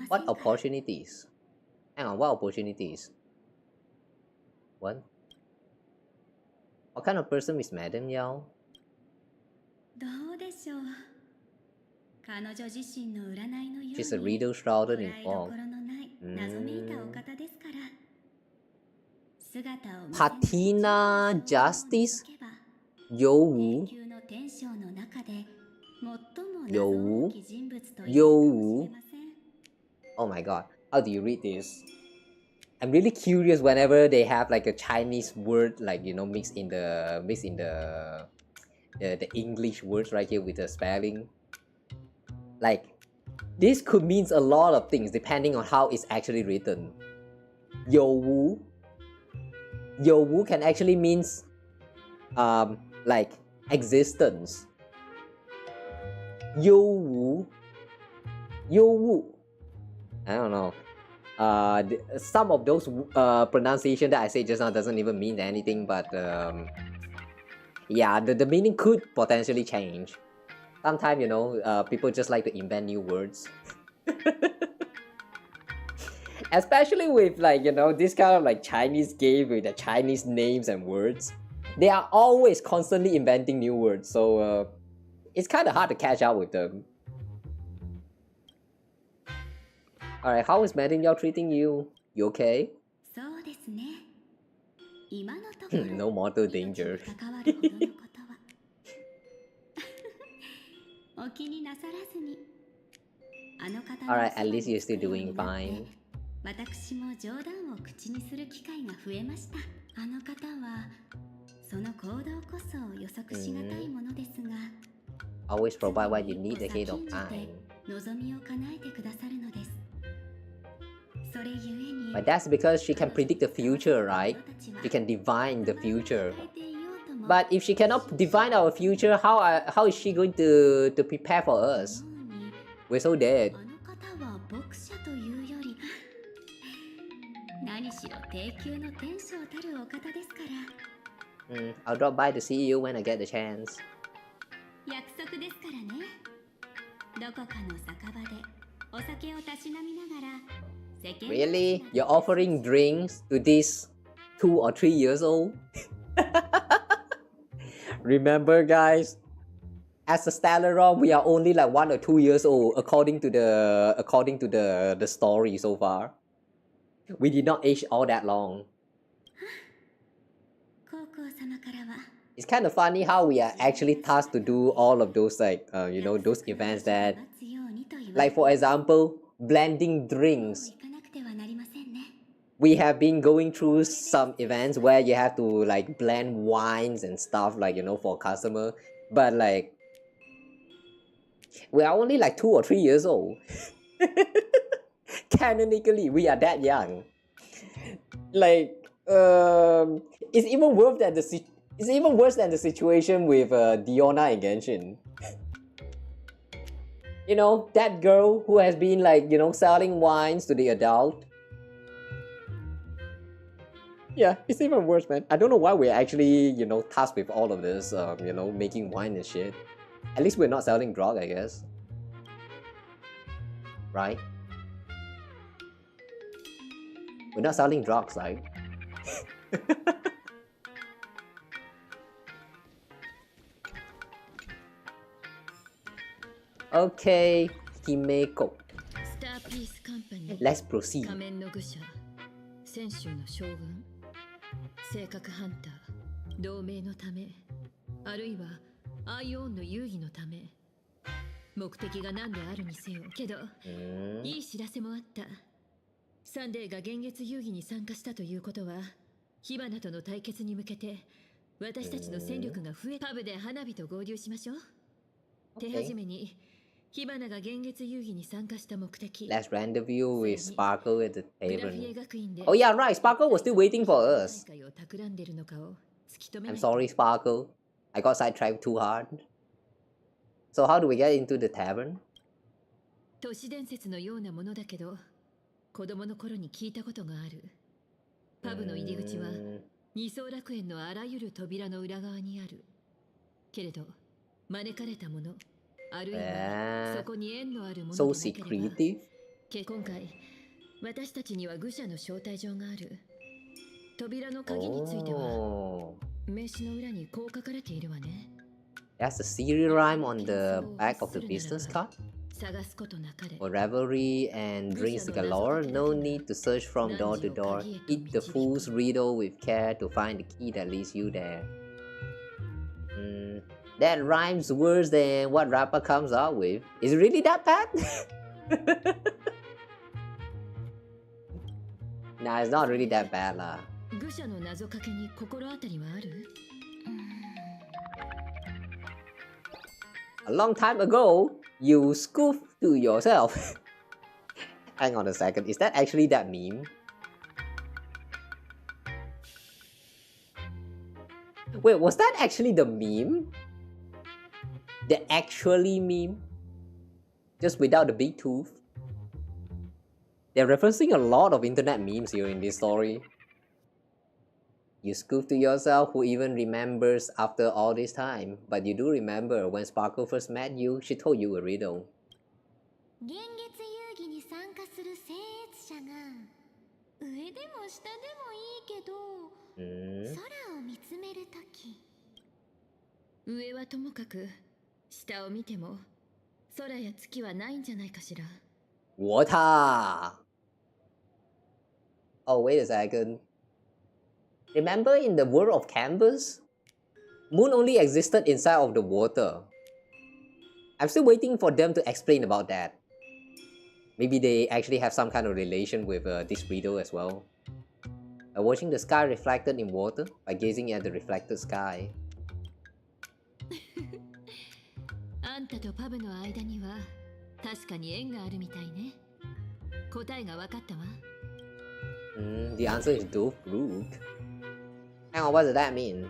[SPEAKER 1] What opportunities? Hang on, what opportunities? What? What kind of person is Madam Yao?
[SPEAKER 18] どうでしょう。彼女自身の占いのように
[SPEAKER 1] She's a riddle shrouded in fog. Patina Justice? Yowu? Yowu? Yowu? Oh my god, how do you read this? I'm really curious whenever they have like a Chinese word, like, you know, mixed in the English words right here with the spelling. Like, this could mean a lot of things depending on how it's actually written. Yowu. Yowu can actually means like existence. Yowu. Yowu. I don't know. Some of those pronunciation that I say just now doesn't even mean anything, but yeah, the meaning could potentially change. Sometimes, you know, people just like to invent new words. Especially with, like, you know, this kind of like Chinese game with the Chinese names and words. They are always constantly inventing new words, so it's kind of hard to catch up with them. Alright, how is Madam Yao treating you? You okay? No mortal danger. Alright, at least you're still doing fine.
[SPEAKER 18] 私も冗談を口にする機会が増えました。あの方はその行動こそ予測しがたいものですが、
[SPEAKER 1] Always provide what you need ahead of time.
[SPEAKER 18] 望みを叶えてくださるのです。それゆえに
[SPEAKER 1] But that's because she can predict the future, right? She can divine the future. But if she cannot divine our future, how is she going to prepare for us? We're so dead.
[SPEAKER 18] 牧者というより何しろ低級の天将たるお方ですから。
[SPEAKER 1] I'll drop by to see you when I get the chance.
[SPEAKER 18] 約束ですからね。どこかの酒場でお酒をたしなみながら。
[SPEAKER 1] Really? You're offering drinks to these 2 or 3 years old? Remember, guys, as a Stellaron, we are only like 1 or 2 years old according to the story so far. We did not age all that long. It's kind of funny how we are actually tasked to do all of those like you know, those events that, like for example, blending drinks. We have been going through some events where you have to like blend wines and stuff, like, you know, for customer, but like we are only like 2 or 3 years old. Canonically, we are that young. Like, it's even worse than the situation with Diona and Genshin. You know, that girl who has been like, you know, selling wines to the adult. Yeah, it's even worse, man. I don't know why we're actually, you know, tasked with all of this, you know, making wine and shit. At least we're not selling drug, I guess. Right? We're not selling drugs, right? Okay, Himeko. Let's proceed.
[SPEAKER 7] 泉州の将軍、性格ハンター、同盟のため、あるいはアイオンの遊戯のため、目的が何であるにせよ。けど、いい知らせもあった。サンデーが幻月遊戯に参加したということは、火花との対決に向けて私たちの戦力が増え、パブで花火と合流しましょう。手始めに。
[SPEAKER 1] Let's rendezvous with Sparkle at the tavern. Oh yeah, right, Sparkle was still waiting for us. I'm sorry, Sparkle. I got sidetracked too hard. So how do we get into the tavern?
[SPEAKER 7] 都市伝説のようなものだけど、子供の頃に聞いたことがある。パブの入り口は二層楽園のあらゆる扉の裏側にある。けれど、招かれたもの。
[SPEAKER 1] So secretive.
[SPEAKER 7] 今回、私たちには愚者の招待状がある。扉の鍵については、名刺の裏にこう書かれているわね。
[SPEAKER 1] That's the serial rhyme on the back of the business card. For revelry and drinks galore, no need to search from door to door. Eat the fool's riddle with care to find the key that leads you there. That rhymes worse than what rapper comes out with. Is it really that bad? Nah, it's not really that bad lah. A long time ago, you scoffed to yourself. Hang on a second, is that actually that meme? Wait, was that actually the meme? The actually meme? Just without the big tooth? They're referencing a lot of internet memes here in this story. You scoff to yourself, who even remembers after all this time? But you do remember when Sparkle first met you, she told you a riddle. Water! Oh, wait a second. Remember in the world of Canvas? Moon only existed inside of the water. I'm still waiting for them to explain about that. Maybe they actually have some kind of relation with this riddle as well. By watching the sky reflected in water, by gazing at the reflected sky. The answer is Dove Brook. Hang on, what does that mean?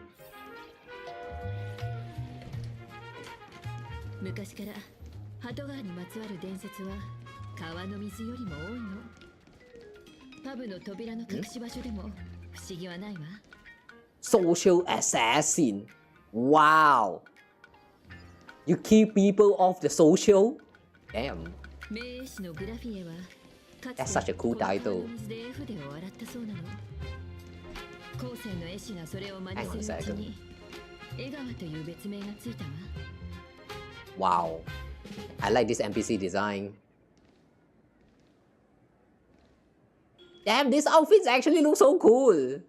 [SPEAKER 7] 昔から鳩川にまつわる伝説は川の水よりも多いの。パブの扉の隠し場所でも不思議はないわ。
[SPEAKER 1] Social assassin. Wow. You keep people off the social? Damn. That's such a cool title. Hang on a second. Wow. I like this NPC design. Damn, these outfits actually look so cool.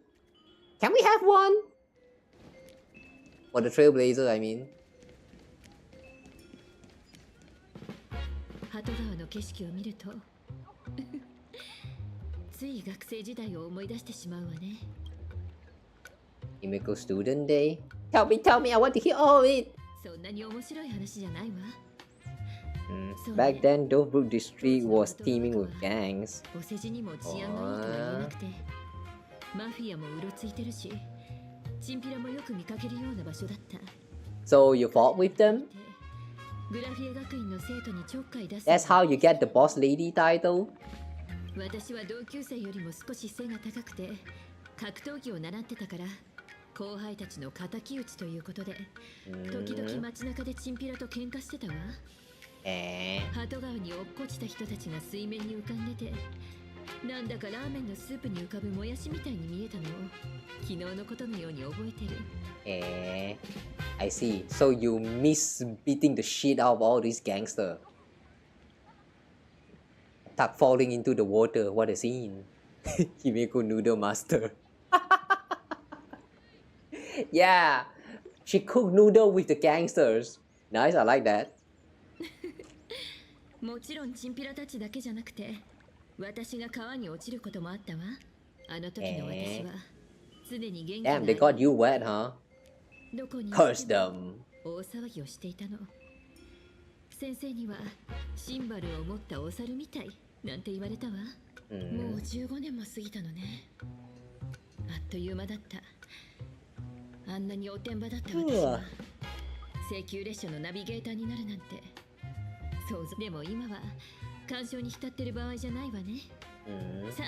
[SPEAKER 1] Can we have one? For the Trailblazer, I mean.
[SPEAKER 7] 鳩川の景色を見るとつい学生時代を思い出してしまうわね。
[SPEAKER 1] Chemical Student Day. Tell me, I want to hear all of it.
[SPEAKER 7] そんなに面白い話じゃないわ。
[SPEAKER 1] Back then, Dovebrook District was teeming with gangs.
[SPEAKER 7] お世辞にも治安がいいとは言えなくて、マフィアもうろついてるし、チンピラもよく見かけるような場所だった。
[SPEAKER 1] So you fought with them?
[SPEAKER 7] グラフィエ学院の生徒にちょっかい出す。
[SPEAKER 1] That's how you get the boss lady title?
[SPEAKER 7] 私は同級生よりも少し背が高くて、格闘技を習ってたから、後輩たちの敵討ちということで、時々街中でチンピラと喧嘩してたわ。鳩川に落っこちた人たちが水面に浮かんでて、なんだかラーメンのスープに浮かぶもやしみたいに見えたのを昨日のことのように覚えてる。
[SPEAKER 1] I see. So you miss beating the shit out of all these gangsters. Tuck falling into the water. What a scene. Himeko Noodle Master. Yeah, she cooked noodle with the gangsters. Nice, I like that.
[SPEAKER 7] もちろんチンピラたちだけじゃなくて、私が川に落ちることもあったわ。あの時の私は常に元気な。
[SPEAKER 1] Damn, they got you wet, huh?
[SPEAKER 7] どこに
[SPEAKER 1] Curse them.
[SPEAKER 7] 大騒ぎをしていたの。先生にはシンバルを持ったお猿みたいなんて言われたわ。もう15年も過ぎたのね。あっという間だった。あんなにおてんばだった私は請求列車のナビゲーターになるなんて想像。でも今は干渉に浸ってる場合じゃないわね。さ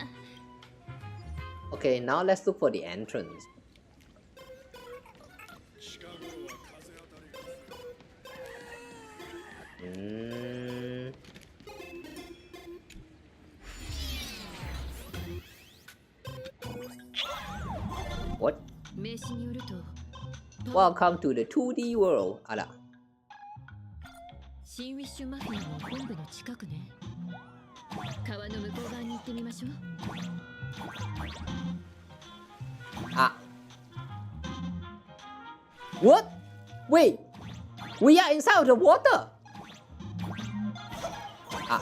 [SPEAKER 7] あ。
[SPEAKER 1] Okay, now let's look for the entrance. What?
[SPEAKER 7] 名刺によると
[SPEAKER 1] Welcome to the 2D world. あら。
[SPEAKER 7] シンウィッシュマフィアの本部の近くね。川の向こう側に行ってみましょう。
[SPEAKER 1] あ。What? Wait. We are inside of the water. あ。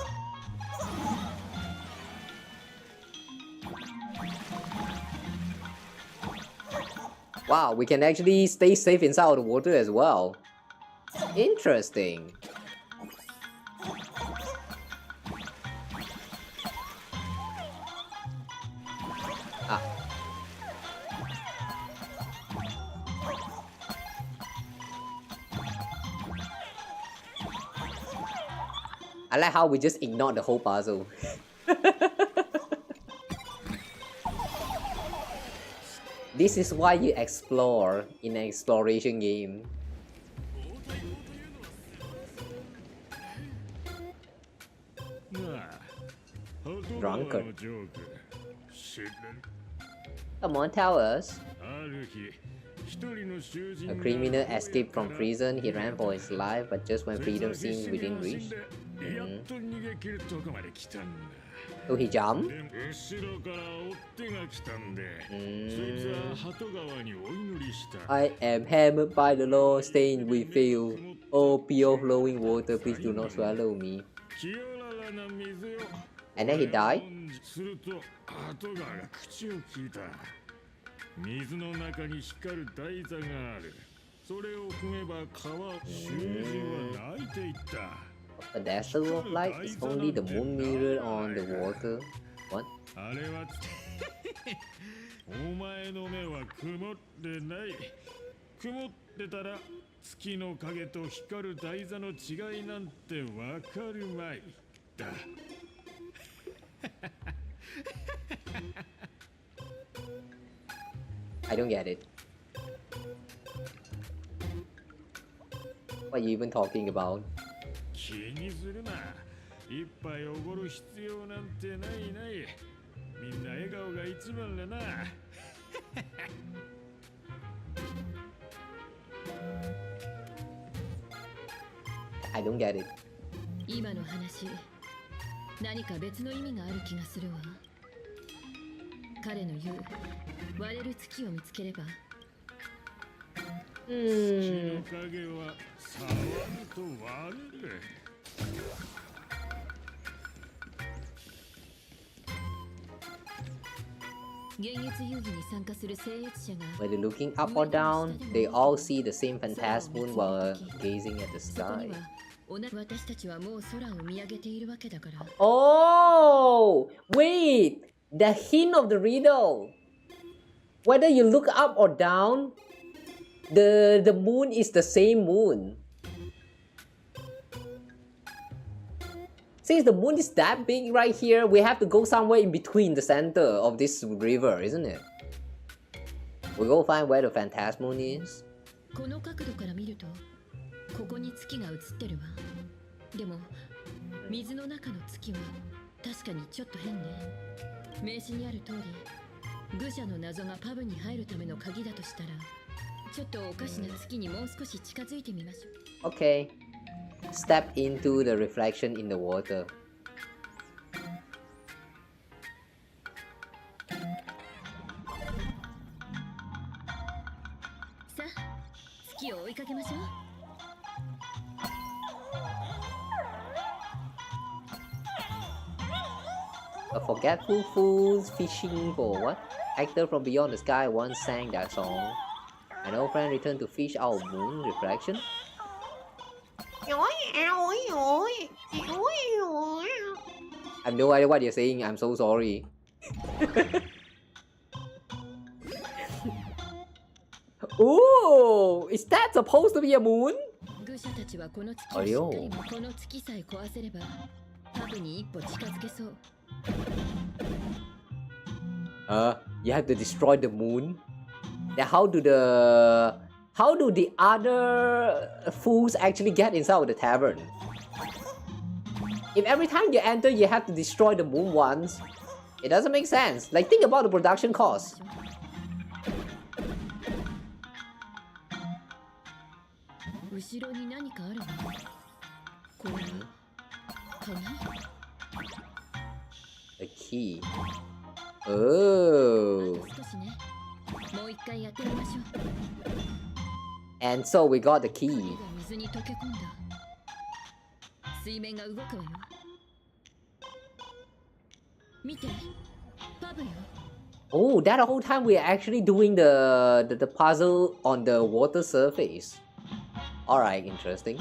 [SPEAKER 1] Wow, we can actually stay safe inside of the water as well. Interesting. Ah. I like how we just ignore the whole puzzle. This is why you explore in an exploration game. Drunkard. Come on, tell us. A criminal escaped from prison. He ran for his life, but just when freedom seemed within reach. So he jumped? I am hammered by the law, staying with you. Oh, pure flowing water, please do not swallow me. And then he died? A dazzle of light is only the moon mirror on the water. What?
[SPEAKER 9] お前の目は曇ってない。曇ってたら月の影と光る台座の違いなんてわかるまい。だ。
[SPEAKER 1] I don't get it. What are you even talking about?
[SPEAKER 9] 気にするな。一杯おごる必要なんてないない。みんな笑顔が一番だな。
[SPEAKER 1] I don't get it.
[SPEAKER 7] 今の話、何か別の意味がある気がするわ。彼の言う割れる月を見つければ
[SPEAKER 1] Whether looking up or down, they all see the same phantasm while gazing at the sky. Oh, wait! The hint of the riddle. Whether you look up or down, the moon is the same moon. Since the moon is that big right here, we have to go somewhere in between the center of this river, isn't it? We'll go find where the phantasm is.
[SPEAKER 7] この角度から見るとここに月が映ってるわ。でも水の中の月は確かにちょっと変ね。名刺にある通り愚者の謎がパブに入るための鍵だとしたらちょっとおかしな月にもう少し近づいてみましょう。
[SPEAKER 1] Okay. Step into the reflection in the water.
[SPEAKER 7] さあ、月を追いかけましょう。
[SPEAKER 1] A forgetful fool's fishing for what? Actor from beyond the sky once sang that song. An old friend returned to fish our moon reflection. I have no idea what you're saying. I'm so sorry. Ooh, is that supposed to be a moon? Oh, yo. You have to destroy the moon. Then how do the other fools actually get inside of the tavern? If every time you enter you have to destroy the moon once, it doesn't make sense. Like, think about the production cost. A key. Oh. And so we got the key. Oh, that whole time we are actually doing the puzzle on the water surface. Alright, interesting.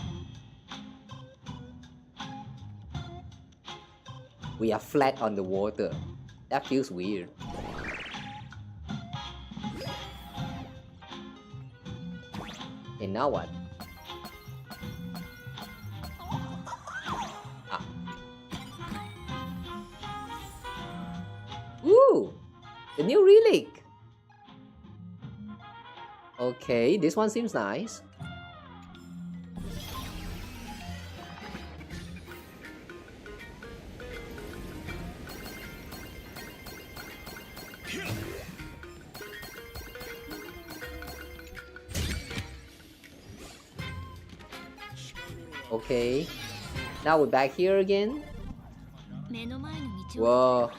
[SPEAKER 1] We are flat on the water. That feels weird. And now what? Ah. Ooh! The new relic! Okay, this one seems nice. Okay, now we're back here again. Whoa.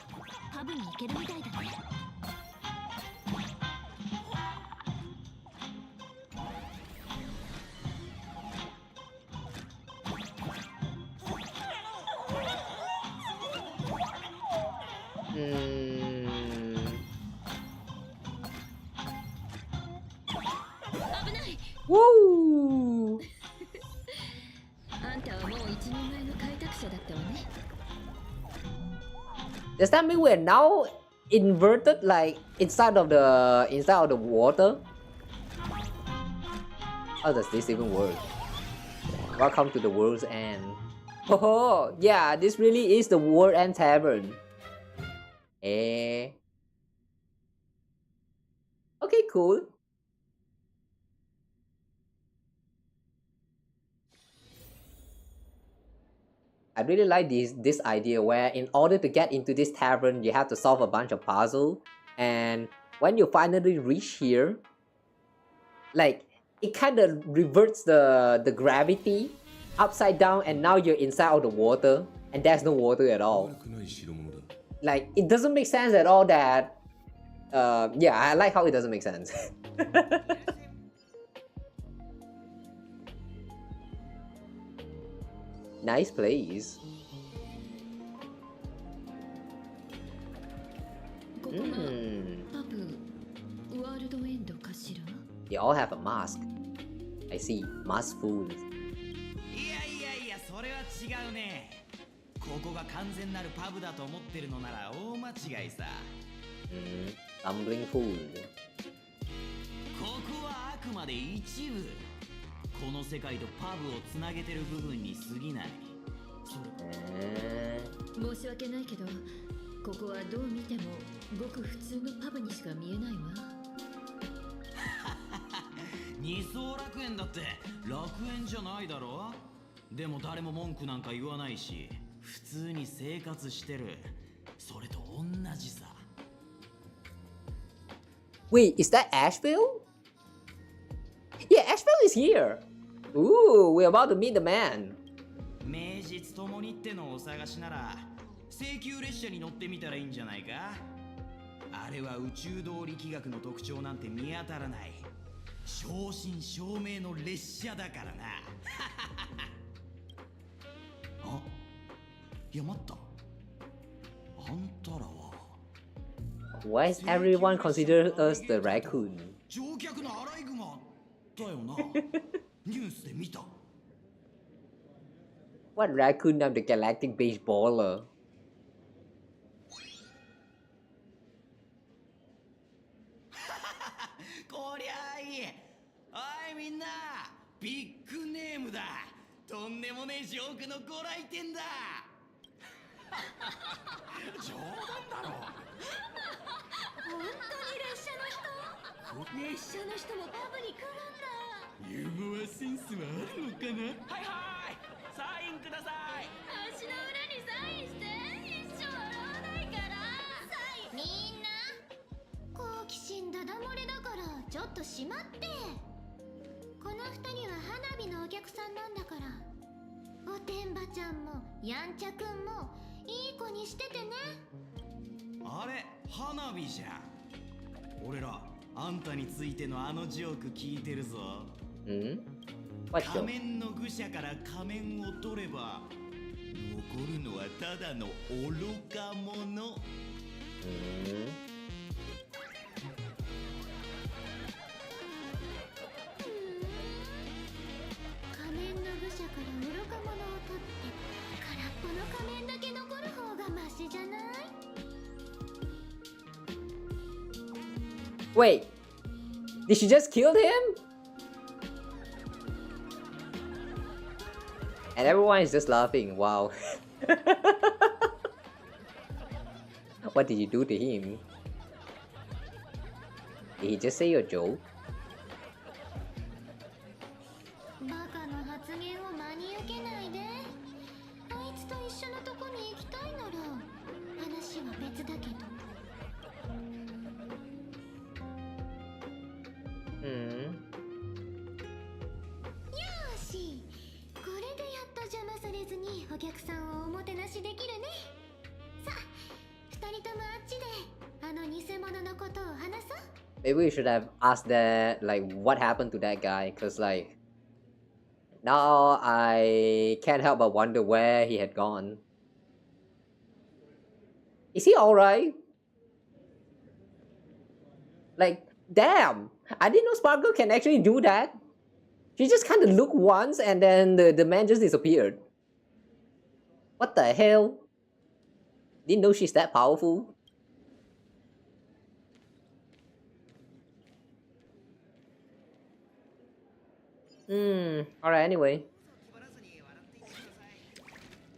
[SPEAKER 1] Woo! Does that mean we're now inverted, like inside of the water? How does this even work? Welcome to the world's end. Oh yeah, this really is the world end tavern. Eh. Okay, cool. I really like this idea where in order to get into this tavern, you have to solve a bunch of puzzles. And when you finally reach here, like, it kind of reverts the gravity upside down and now you're inside of the water and there's no water at all. Like, it doesn't make sense at all that... yeah, I like how it doesn't make sense. Nice place.
[SPEAKER 7] ここがパブワールドエンドかしら。
[SPEAKER 1] They all have a mask. I see. Mask fools.
[SPEAKER 11] いやそれは違うね。ここが完全なるパブだと思ってるのなら大間違いさ。
[SPEAKER 1] Tumbling fool.
[SPEAKER 11] ここはあくまで一部。この世界とパブをつなげてる部分に過ぎない。
[SPEAKER 7] 申し訳ないけど、ここはどう見てもごく普通のパブにしか見えないわ。
[SPEAKER 11] 二層楽園だって楽園じゃないだろ。でも誰も文句なんか言わないし、普通に生活してる。それと同じさ。
[SPEAKER 1] Wait, is that Asheville? Yeah, Asheville is here. Ooh, we're about to meet the man.
[SPEAKER 11] 名実ともにってのをお探しなら請求列車に乗ってみたらいいんじゃないか。あれは宇宙動力学の特徴なんて見当たらない正真正銘の列車だからな。あ、いや待った。あんたらは
[SPEAKER 1] Why is everyone consider us the raccoon?
[SPEAKER 11] 乗客のアライグマだよな。ニュースで見た。
[SPEAKER 1] What raccoon? I'm the galactic baseballer.
[SPEAKER 11] こりゃあいい。おいみんな、ビッグネームだ。とんでもねえジョークのご来店だ。冗談だろ。
[SPEAKER 8] 本当に列車の人もパブに来るんだ。
[SPEAKER 9] ユーモアセンスはあるのかな。
[SPEAKER 11] はいはい、サインください。
[SPEAKER 8] 足の裏にサインして。一生洗わないから。サイン。みんな好奇心ダダ漏れだからちょっとしまって。この二人は花火のお客さんなんだから、おてんばちゃんもやんちゃくんもいい子にしててね。
[SPEAKER 11] あれ、花火じゃん。俺らあんたについてのあのジョーク聞いてるぞ。仮面の愚者から仮面を取れば残るのはただの愚か者。
[SPEAKER 8] 仮面の愚者から愚か者を取って空っぽの仮面だけ残る方がマシじゃない？
[SPEAKER 1] Wait, did she just kill him? And everyone is just laughing. Wow. What did you do to him? Did he just say your joke?
[SPEAKER 8] バカの発言を真に受けないで。あいつと一緒のとこに行きたいなら話は別だけど。よーし、これでやっと邪魔されずにお客さんをおもてなしできるね。さあ、二人ともあっちであの偽物のことを話そう。
[SPEAKER 1] Maybe we should have asked that, like, what happened to that guy? Cause like, now I can't help but wonder where he had gone. Is he alright? Like, damn! I didn't know Sparkle can actually do that. She just kind of looked once and then the man just disappeared. What the hell? Didn't know she's that powerful. Alright, anyway.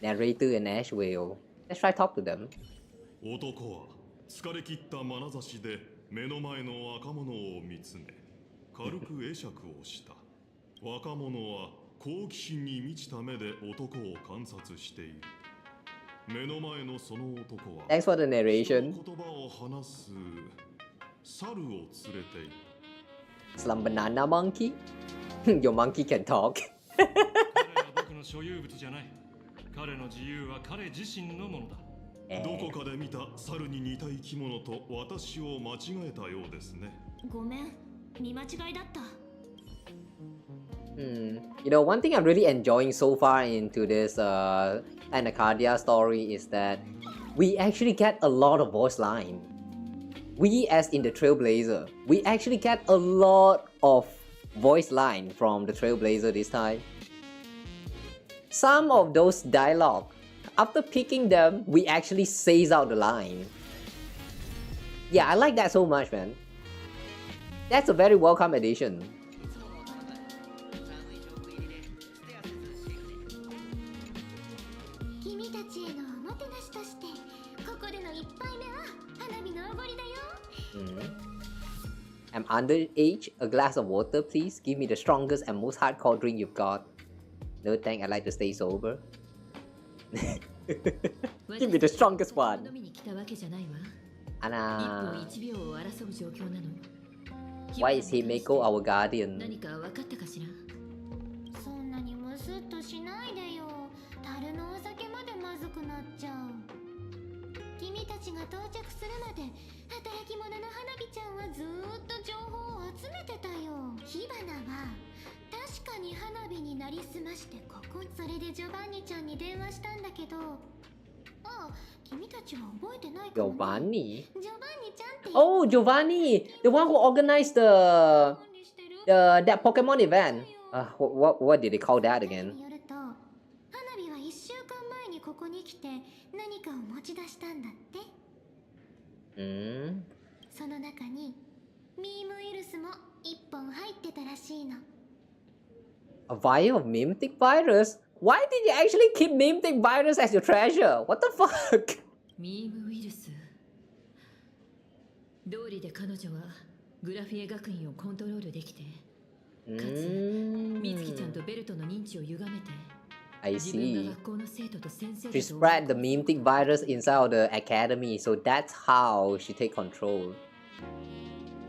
[SPEAKER 1] Narrator and Asheville. Let's try talk to them.
[SPEAKER 21] 男は疲れ切った眼差しで目の前の若者を見つめ軽く会釈をした。若者は好奇心に満ちた目で男を観察している。目の前のその男は
[SPEAKER 1] Thanks for the narration.
[SPEAKER 21] 言葉を話す猿を連れている。
[SPEAKER 1] Slum banana monkey? Your monkey can talk.
[SPEAKER 9] 彼は僕の所有物じゃない。彼の自由は彼自身のものだ。
[SPEAKER 21] どこかで見た猿に似た生き物と私を間違えたようですね。
[SPEAKER 2] ごめん、見間違いだった。
[SPEAKER 1] You know, one thing I'm really enjoying so far into this Planacardia story is that we actually get a lot of voice line. We, as in the Trailblazer, we actually get a lot of voice line from the Trailblazer this time. Some of those dialogue, after picking them, we actually says out the line. Yeah, I like that so much, man. That's a very welcome addition. I'm underage. A glass of water, please. Give me the strongest and most hardcore drink you've got. No thank, I like to stay sober. Give me the strongest one. Anna. Why is Himeko our guardian?
[SPEAKER 8] そんなにムスッとしないでよ。樽のお酒までまずくなっちゃう。君たちが到着するまで働き者の花火ちゃんはずーっと情報を集めてたよ。火花は確かに花火になりすましてここ。それでジョバンニちゃんに電話したんだけど。ああ、君たちは覚えてないかもね。
[SPEAKER 1] Giovanni?
[SPEAKER 8] ジョバンニちゃんって。
[SPEAKER 1] Oh, Giovanni! The one who organized the that Pokemon event. What did they call that again?
[SPEAKER 8] によると、花火は1週間前にここに来て何かを持ち出したんだって。その中にミームウイルスも1本入ってたらしいの。
[SPEAKER 1] A vial of mimetic virus? Why did you actually keep mimetic virus as your treasure? What the fuck?
[SPEAKER 7] ミームウイルス。道理で彼女はグラフィエ学院をコントロールできて、かつミツキちゃんとベルトの認知を歪めて。
[SPEAKER 1] I see. She spread the mimetic virus inside of the academy, so that's how she take control.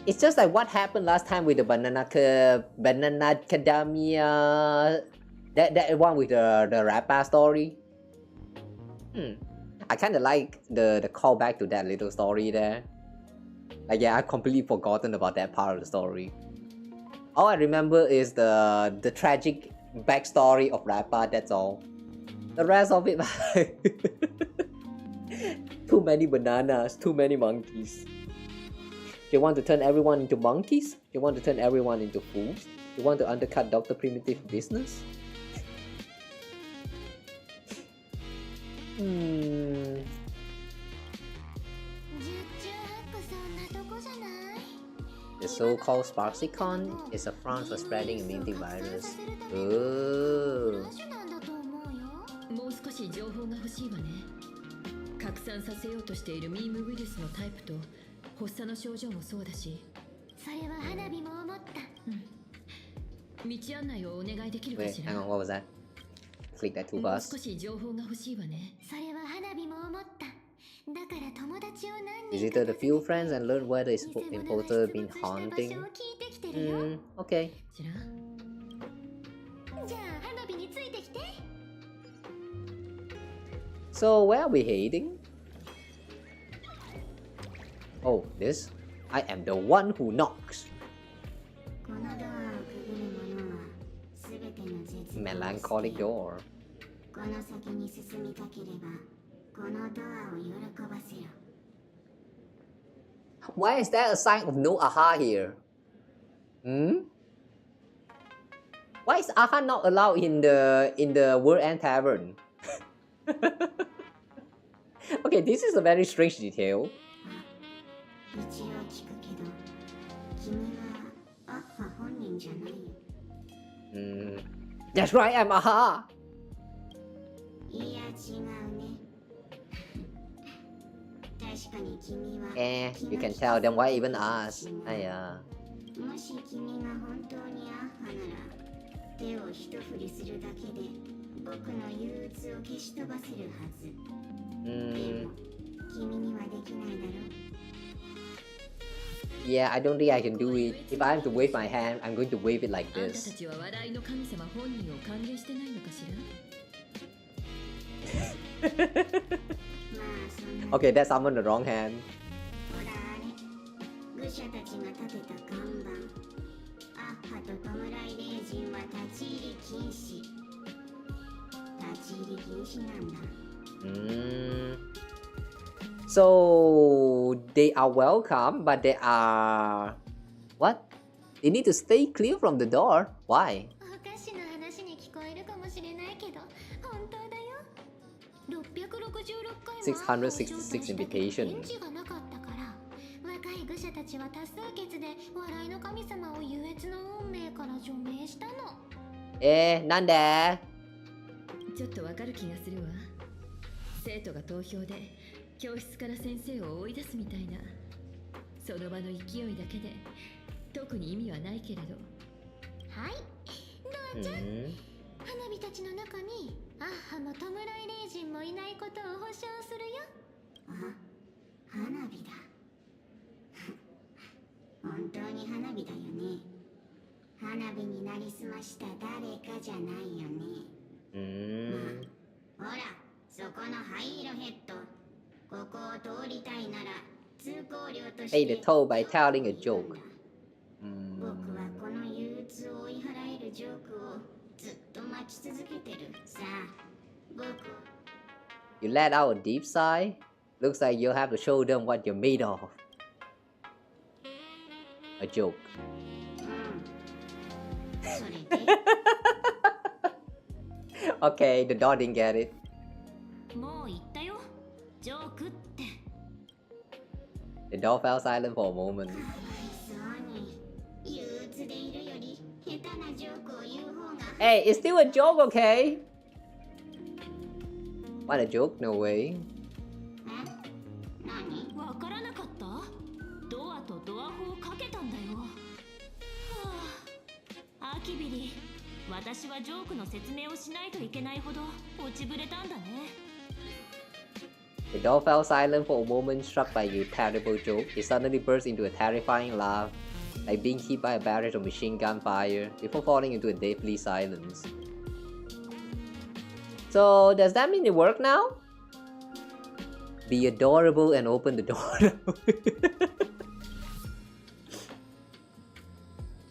[SPEAKER 1] It's just like what happened last time with the Bananacademia, that one with the Rappa story. I kind of like the callback to that little story there. Like, yeah, I've completely forgotten about that part of the story. All I remember is the tragic backstory of Rappa, that's all. The rest of it, too many bananas, too many monkeys. They want to turn everyone into monkeys? They want to turn everyone into fools? They want to undercut Dr. Primitive business? The so-called Sparksicon is a front for spreading a mimetic virus. Ooh.
[SPEAKER 7] もう少し情報が欲しいわね。拡散させようとしているミームウイルスのタイプと発作の症状もそうだし。
[SPEAKER 8] それは花火も思った。
[SPEAKER 7] 道案内をお願いできるかしら。
[SPEAKER 1] Wait, hang on, what was that? Click that to
[SPEAKER 7] もう
[SPEAKER 1] bus.
[SPEAKER 7] 少し情報が欲しいわね。
[SPEAKER 8] それは花火も思った。だから友達を何人
[SPEAKER 1] Visited a few friends and learned where the importer been haunting. Okay.
[SPEAKER 8] じゃあ花火についてきて。
[SPEAKER 1] So where are we heading? Oh, this? I am the one who knocks. Melancholic door. Why is there a sign of no AHA here? Why is AHA not allowed in the World End Tavern? Okay, this is a very strange detail. That's right, I'm AHA! You can tell them why even us. Yeah, I don't think I can do it. If I have to wave my hand, I'm going to wave it like this. Okay, that summoned the wrong hand.
[SPEAKER 8] 人は立ち入り禁止。立ち入り禁止なんだ。
[SPEAKER 1] So they are welcome, but they are what? They need to stay clear from the door. Why?
[SPEAKER 8] おかしな話に聞こえるかもしれないけど、本当だよ。666回も
[SPEAKER 1] 666 invitations.
[SPEAKER 8] 返事がなかったから、若い愚者たちは多数決で笑いの神様を優越の運命から除名したの。
[SPEAKER 1] なんで？
[SPEAKER 7] ちょっとわかる気がするわ。生徒が投票で教室から先生を追い出すみたいな。その場の勢いだけで特に意味はないけれど。
[SPEAKER 8] はい、どうぞ。花火たちの中にアッハも弔い霊人もいないことを保証するよ。あ、花火だ。本当に花火だよね。花火になりすました誰かじゃないよね。まあ、ほら、そこの灰色ヘッド。ここを通りたいなら通行料として。
[SPEAKER 1] Pay the toll by telling a joke.
[SPEAKER 8] 僕はこの憂鬱を追い払えるジョークをずっと待ち続けてる。さあ、僕。
[SPEAKER 1] You let out a deep sigh. Looks like you'll have to show them what you're made of. A joke.
[SPEAKER 8] それで
[SPEAKER 1] Okay, the dog didn't get it.
[SPEAKER 2] もう言ったよ。ジョークって。
[SPEAKER 1] The dog fell silent for a moment.
[SPEAKER 8] そうに、憂鬱でいるより下手なジョークを言う方が。
[SPEAKER 1] Hey, it's still a joke, okay? What a joke? No way.
[SPEAKER 2] 何？わからなかった？ドアとドアホをかけたんだよ。はあ、アキビリ、私はジョークの説明をしないといけないほど落ちぶれたんだね。
[SPEAKER 1] The dog fell silent for a moment, struck by your terrible joke. It suddenly burst into a terrifying laugh, like being hit by a barrage of machine gun fire, before falling into a deathly silence. So, does that mean it worked now? Be adorable and open the door.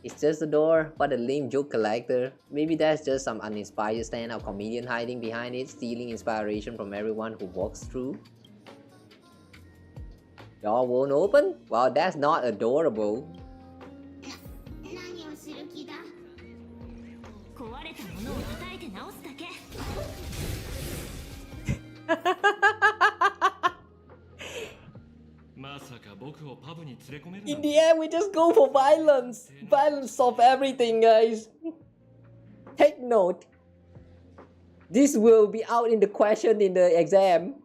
[SPEAKER 1] It's just a door. What a lame joke collector. Maybe that's just some uninspired stand-up comedian hiding behind it, stealing inspiration from everyone who walks through. Door won't open? Wow, that's not adorable.
[SPEAKER 8] 何をする気だ？
[SPEAKER 2] 壊れたものを叩いて直すだけ。
[SPEAKER 1] In the end, we just go for violence. Violence solves everything, guys. Take note. This will be out in the question in the exam.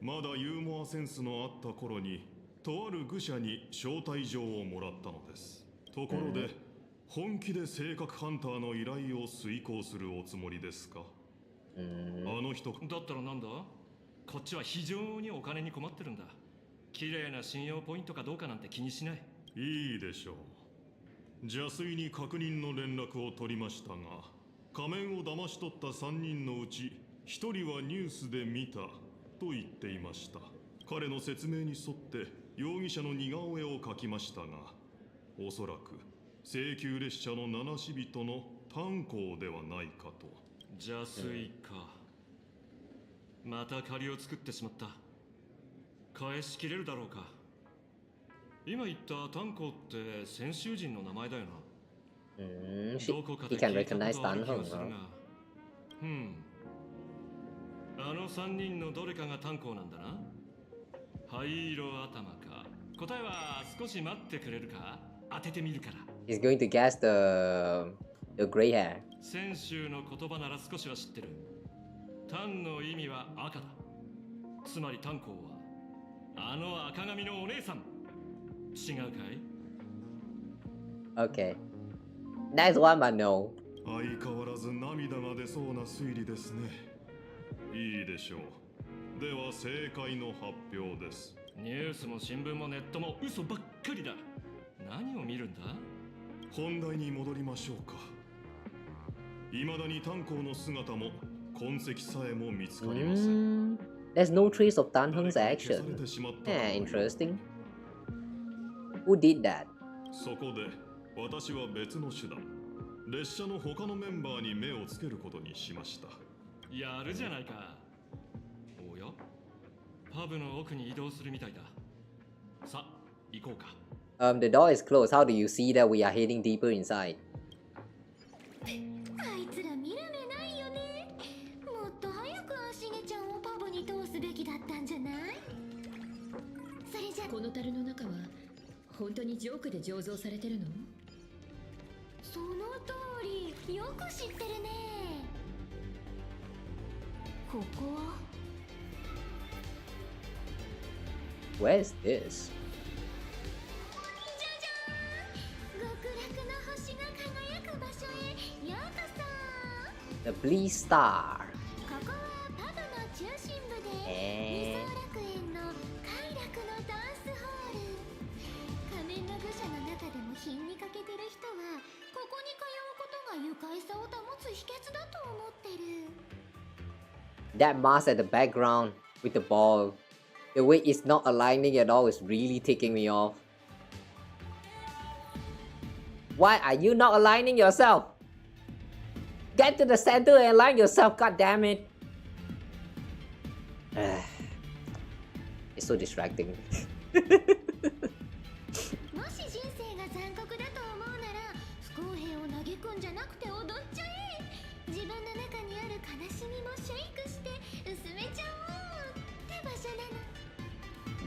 [SPEAKER 21] まだユーモアセンスのあった頃に、とある愚者に招待状をもらったのです。ところで、本気で性格ハンターの依頼を遂行するおつもりですか？あの人
[SPEAKER 15] だったらなんだ？こっちは非常にお金に困ってるんだ。綺麗な信用ポイントかどうかなんて気にしない。
[SPEAKER 21] いいでしょう。邪推に確認の連絡を取りましたが、仮面を騙し取った3人のうち1人はニュースで見たと言っていました。彼の説明に沿って容疑者の似顔絵を描きましたが、おそらく請求列車の七死人の炭鉱ではないかと。
[SPEAKER 15] 邪推か。また借りを作ってしまった。返しきれるだろうか。今言った炭鉱って先週人の名前だよな。
[SPEAKER 1] He can recognize Tanhong, huh?
[SPEAKER 15] あの3人のどれかが炭鉱なんだな。灰色頭か。答えは少し待ってくれるか？当ててみるから。
[SPEAKER 1] He's going to guess the gray hair.
[SPEAKER 15] 先週の言葉なら少しは知ってる。炭の意味は赤だ。つまり炭鉱はあの赤髪のお姉さん。違うかい？
[SPEAKER 1] Okay. That's one but no.
[SPEAKER 21] 相変わらず涙が出そうな推理ですね。いいでしょう。では正解の発表です。
[SPEAKER 15] ニュースも新聞もネットも嘘ばっかりだ。何を見るんだ？
[SPEAKER 21] 本題に戻りましょうか。未だに炭鉱の姿も痕跡さえも見つかりません。
[SPEAKER 1] There's no trace of Tanhong's action. Interesting. Who did that?
[SPEAKER 21] そこで私は別の手段、列車の他のメンバーに目をつけることにしました。
[SPEAKER 15] やるじゃないか。おや、パブの奥に移動するみたいだ。さあ、行こうか。
[SPEAKER 1] The door is closed. How do you see that we are heading deeper inside?
[SPEAKER 8] あいつら見る目ないよね。もっと早くアシゲちゃんをパブに通すべきだったんじゃない？それじゃ
[SPEAKER 7] この樽の中は本当にジョークで醸造されてるの？
[SPEAKER 8] その通り、よく知ってるね。ここは
[SPEAKER 1] Where is this?
[SPEAKER 8] じゃじゃーん、極楽の星が輝く場所へようこそ。
[SPEAKER 1] The Bleed Star.
[SPEAKER 8] ここはパブの中心部で、理想楽園の快楽のダンスホール。仮面の愚者の中でも品に欠けてる人はここに通うことが愉快さを保つ秘訣だと思ってる。
[SPEAKER 1] That mask at the background with the ball. The way it's not aligning at all is really ticking me off. Why are you not aligning yourself? Get to the center and align yourself, god damn it. It's so distracting.
[SPEAKER 8] もし人生が残酷だと思うなら不公平を嘆くんじゃなくて踊っちゃえ。自分の中にある悲しみもシェイクして薄めちゃおうって場所なの。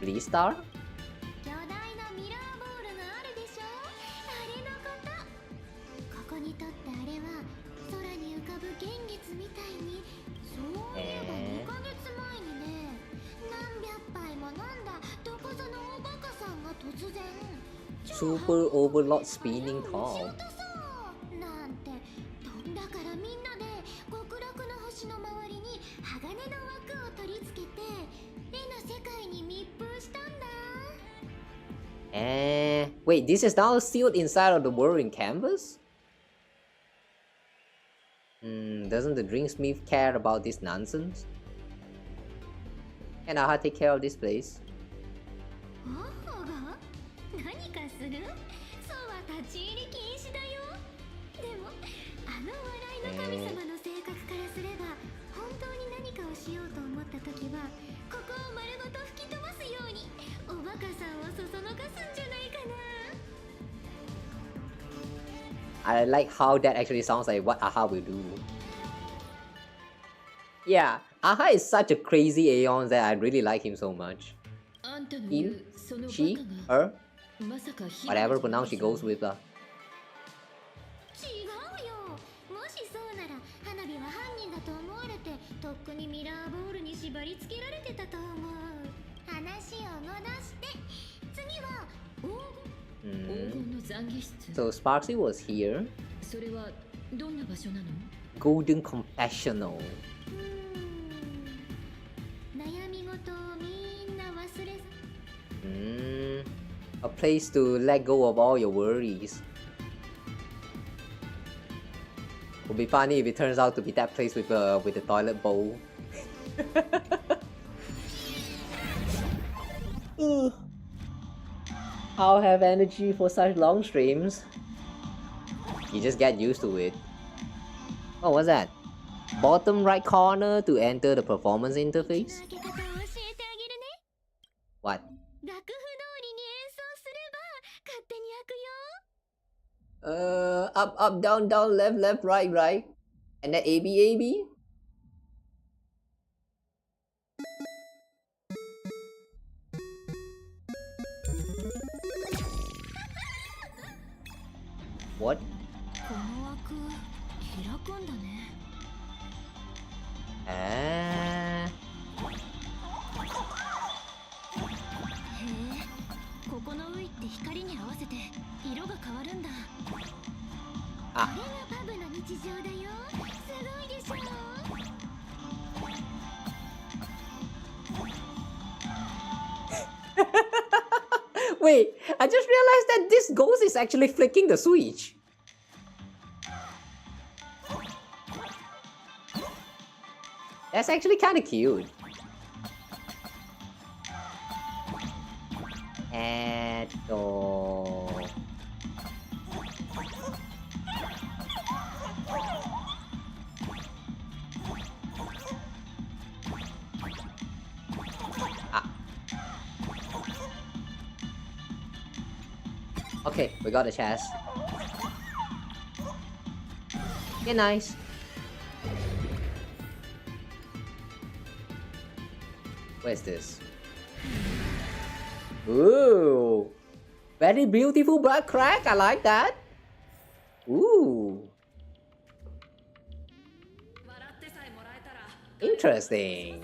[SPEAKER 1] Bleed Star?
[SPEAKER 8] 巨大なミラーボールがあるでしょ。あれのこと。ここにとってあれは空に浮かぶ幻月みたいに、そういえば2ヶ月前にね、何百杯も飲んだどこぞのおバカさんが突然
[SPEAKER 1] Super Overlord Spinning Top.
[SPEAKER 8] なんて飛んだからみんなで極楽の星の周りに鋼の枠を取り付けて絵の世界に密封したんだ。
[SPEAKER 1] Wait, this is now sealed inside of the whirring canvas? Doesn't the Dreamsmith care about this nonsense? Can AHA take care of this place?
[SPEAKER 8] 何かする？そうは立ち入り禁止だよ。でもあの笑いの神様の性格からすれば、本当に何かをしようと思った時はここを丸ごと吹き飛ばすようにおバカさんをそそのかすんじゃないかな。
[SPEAKER 1] I like how that actually sounds like what AHA will do. Yeah, AHA is such a crazy Aeon that I really like him so much. Him? She? Her? Whatever pronoun she goes with.
[SPEAKER 8] 違うよ。もしそうなら花火は犯人だと思われてとっくにミラーボールに縛り付けられてたと思う。話を戻して次は黄金の懺悔室。
[SPEAKER 1] So Sparksy was here.
[SPEAKER 7] それはどんな場所なの？
[SPEAKER 1] Golden Confessional.
[SPEAKER 8] 悩み事をみんな忘れ。
[SPEAKER 1] A place to let go of all your worries. Would be funny if it turns out to be that place with the toilet bowl. I'll have energy for such long streams. You just get used to it. Oh, what's that? Bottom right corner to enter the performance interface? What? Up, up, down, down, left, left, right, right. And then AB, AB? What?
[SPEAKER 8] この枠開くんだね。
[SPEAKER 1] Ah.
[SPEAKER 8] へえ、ここのウイって光に合わせて色が変わるんだ。
[SPEAKER 1] あ。
[SPEAKER 8] これがパブの日常だよ。すごいでしょ。
[SPEAKER 1] Wait, I just realized that this ghost is actually flicking the switch. That's actually kind of cute. Okay, we got a chest. Yeah, nice. Where's this? Ooh, very beautiful black crack. I like that. Ooh, interesting.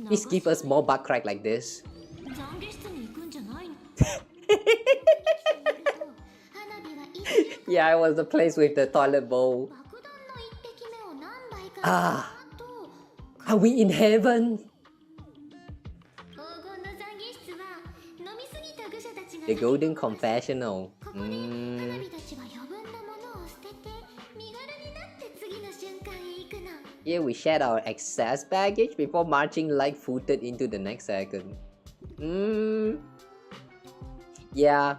[SPEAKER 1] Please give us more butt crack like this. Yeah, it was the place with the toilet bowl. Ah, are we in heaven? The golden confessional. Here we shed our excess baggage before marching light-footed into the next second. Yeah,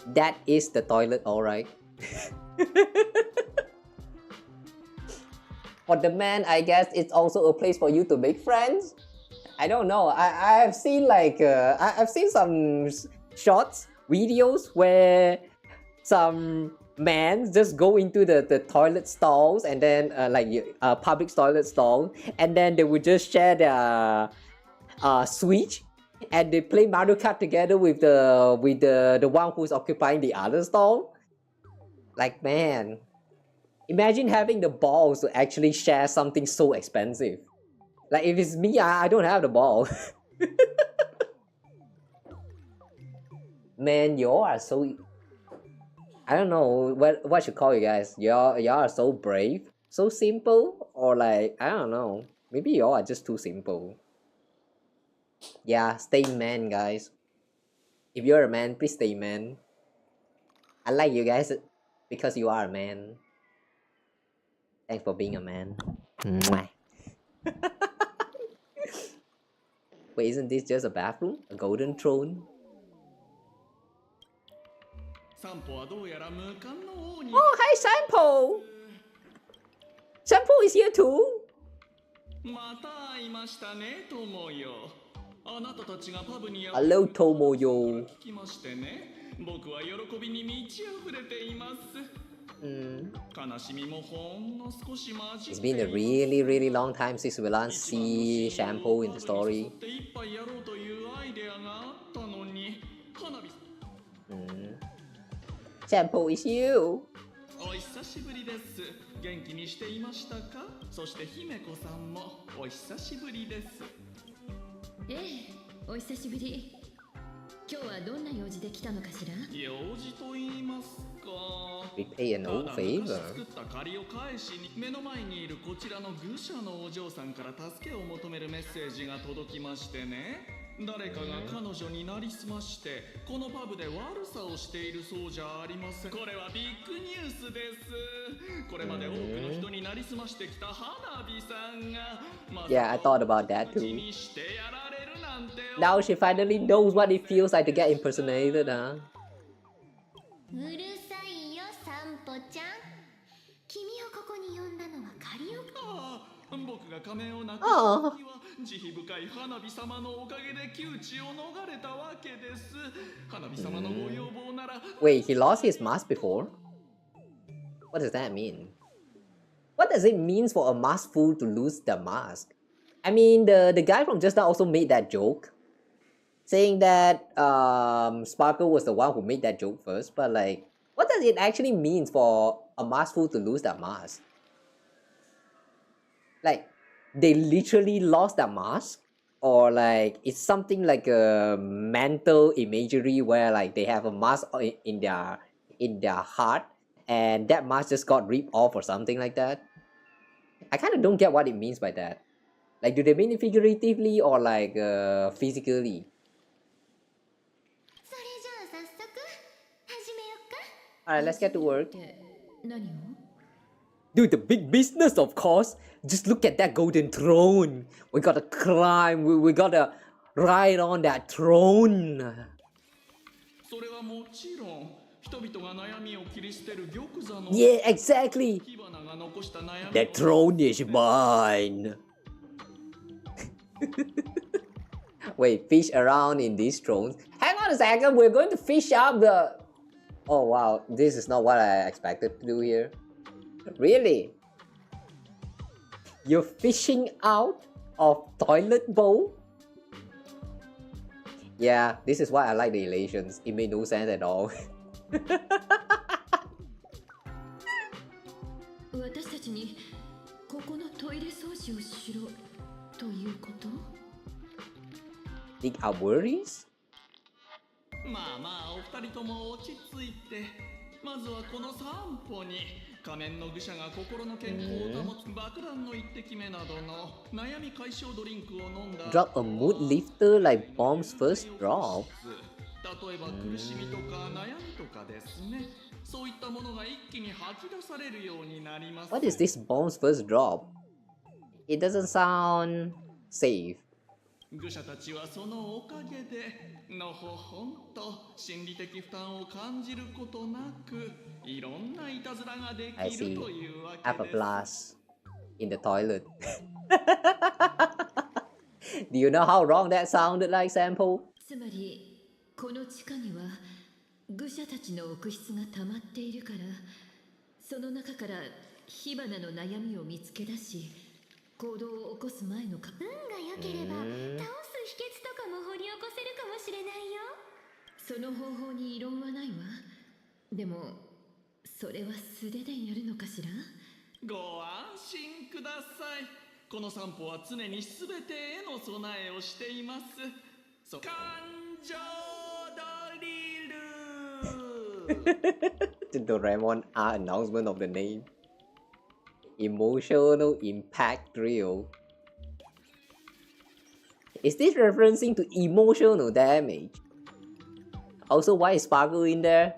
[SPEAKER 1] that is the toilet, alright. For the man, I guess it's also a place for you to make friends. I don't know. I've seen like I've seen some shots, videos where some men just go into the toilet stalls and then public toilet stall, and then they would just share their Switch, and they play Mario Kart together with the one who's occupying the other stall. Like, man, imagine having the balls to actually share something so expensive. Like, if it's me, I don't have the ball. Man, y'all are so... I don't know what should call you guys. Y'all are so brave, so simple, or like, I don't know. Maybe y'all are just too simple. Yeah, stay man, guys. If you're a man, please stay man. I like you guys because you are a man. Thanks for being a man. Mwah. Wait, isn't this just a bathroom? A golden throne? Oh, hi, Sampo! Sampo is here too! Hello, Tomoyo. It's been a really long time since we last see Shampoo in the story. Shampoo is you. Repay an old favor. Yeah, I thought about that too. Now she finally knows what it feels like to get impersonated, huh? Oh. Wait, he lost his mask before? What does that mean? What does it mean for a mask fool to lose the mask? I mean, the guy from just now also made that joke, saying that Sparkle was the one who made that joke first, but like, what does it actually mean for a mask fool to lose that mask? Like, they literally lost their mask? Or like, it's something like a mental imagery where like they have a mask in their heart, and that mask just got ripped off or something like that? I kind of don't get what it means by that. Like, do they mean it figuratively or like physically? Alright, let's get to work. Dude, the big business, of course. Just look at that golden throne. We gotta climb. We gotta ride on that throne. Yeah, exactly. The throne is mine. Wait, fish around in these drones? Hang on a second, we're going to fish up the... Oh wow, this is not what I expected to do here. Really? You're fishing out of toilet bowl? Yeah, this is why I like the Elations. It made no sense at all.
[SPEAKER 7] 私たちにここのトイレ掃除をしろということ？
[SPEAKER 1] Think our worries?
[SPEAKER 11] まあまあ、お二人とも落ち着いて、まずはこの散歩に仮面の愚者が心の健康を保つ爆弾の一滴目などの悩み解消ドリンクを飲んだ。
[SPEAKER 1] Drop a mood lifter like bomb's first drop?
[SPEAKER 11] 例えば苦しみとか悩みとかですね。そういったものが一気に吐き出されるようになります。
[SPEAKER 1] What is this bomb's first drop? It doesn't sound safe.
[SPEAKER 11] 愚者たちはそのおかげでのほほんと心理的負担を感じることなくいろんないたずらができるというわけです。
[SPEAKER 1] Have a blast in the toilet. Do you know how wrong that sounded like, Sample?
[SPEAKER 7] つまりこの地下には愚者たちの奥室が溜まっているから、その中から火花の悩みを見つけ出し行動を起こす前のか。
[SPEAKER 8] 運が良ければ倒す秘訣とかも掘り起こせるかもしれないよ。
[SPEAKER 7] その方法に異論はないわ。でもそれは素手でやるのかしら？
[SPEAKER 11] ご安心ください。この散歩は常に全てへの備えをしています。感情ドリル。
[SPEAKER 1] The Doraemon announcement of the name. Emotional impact drill. Is this referencing to emotional damage? Also, why is Sparkle in there?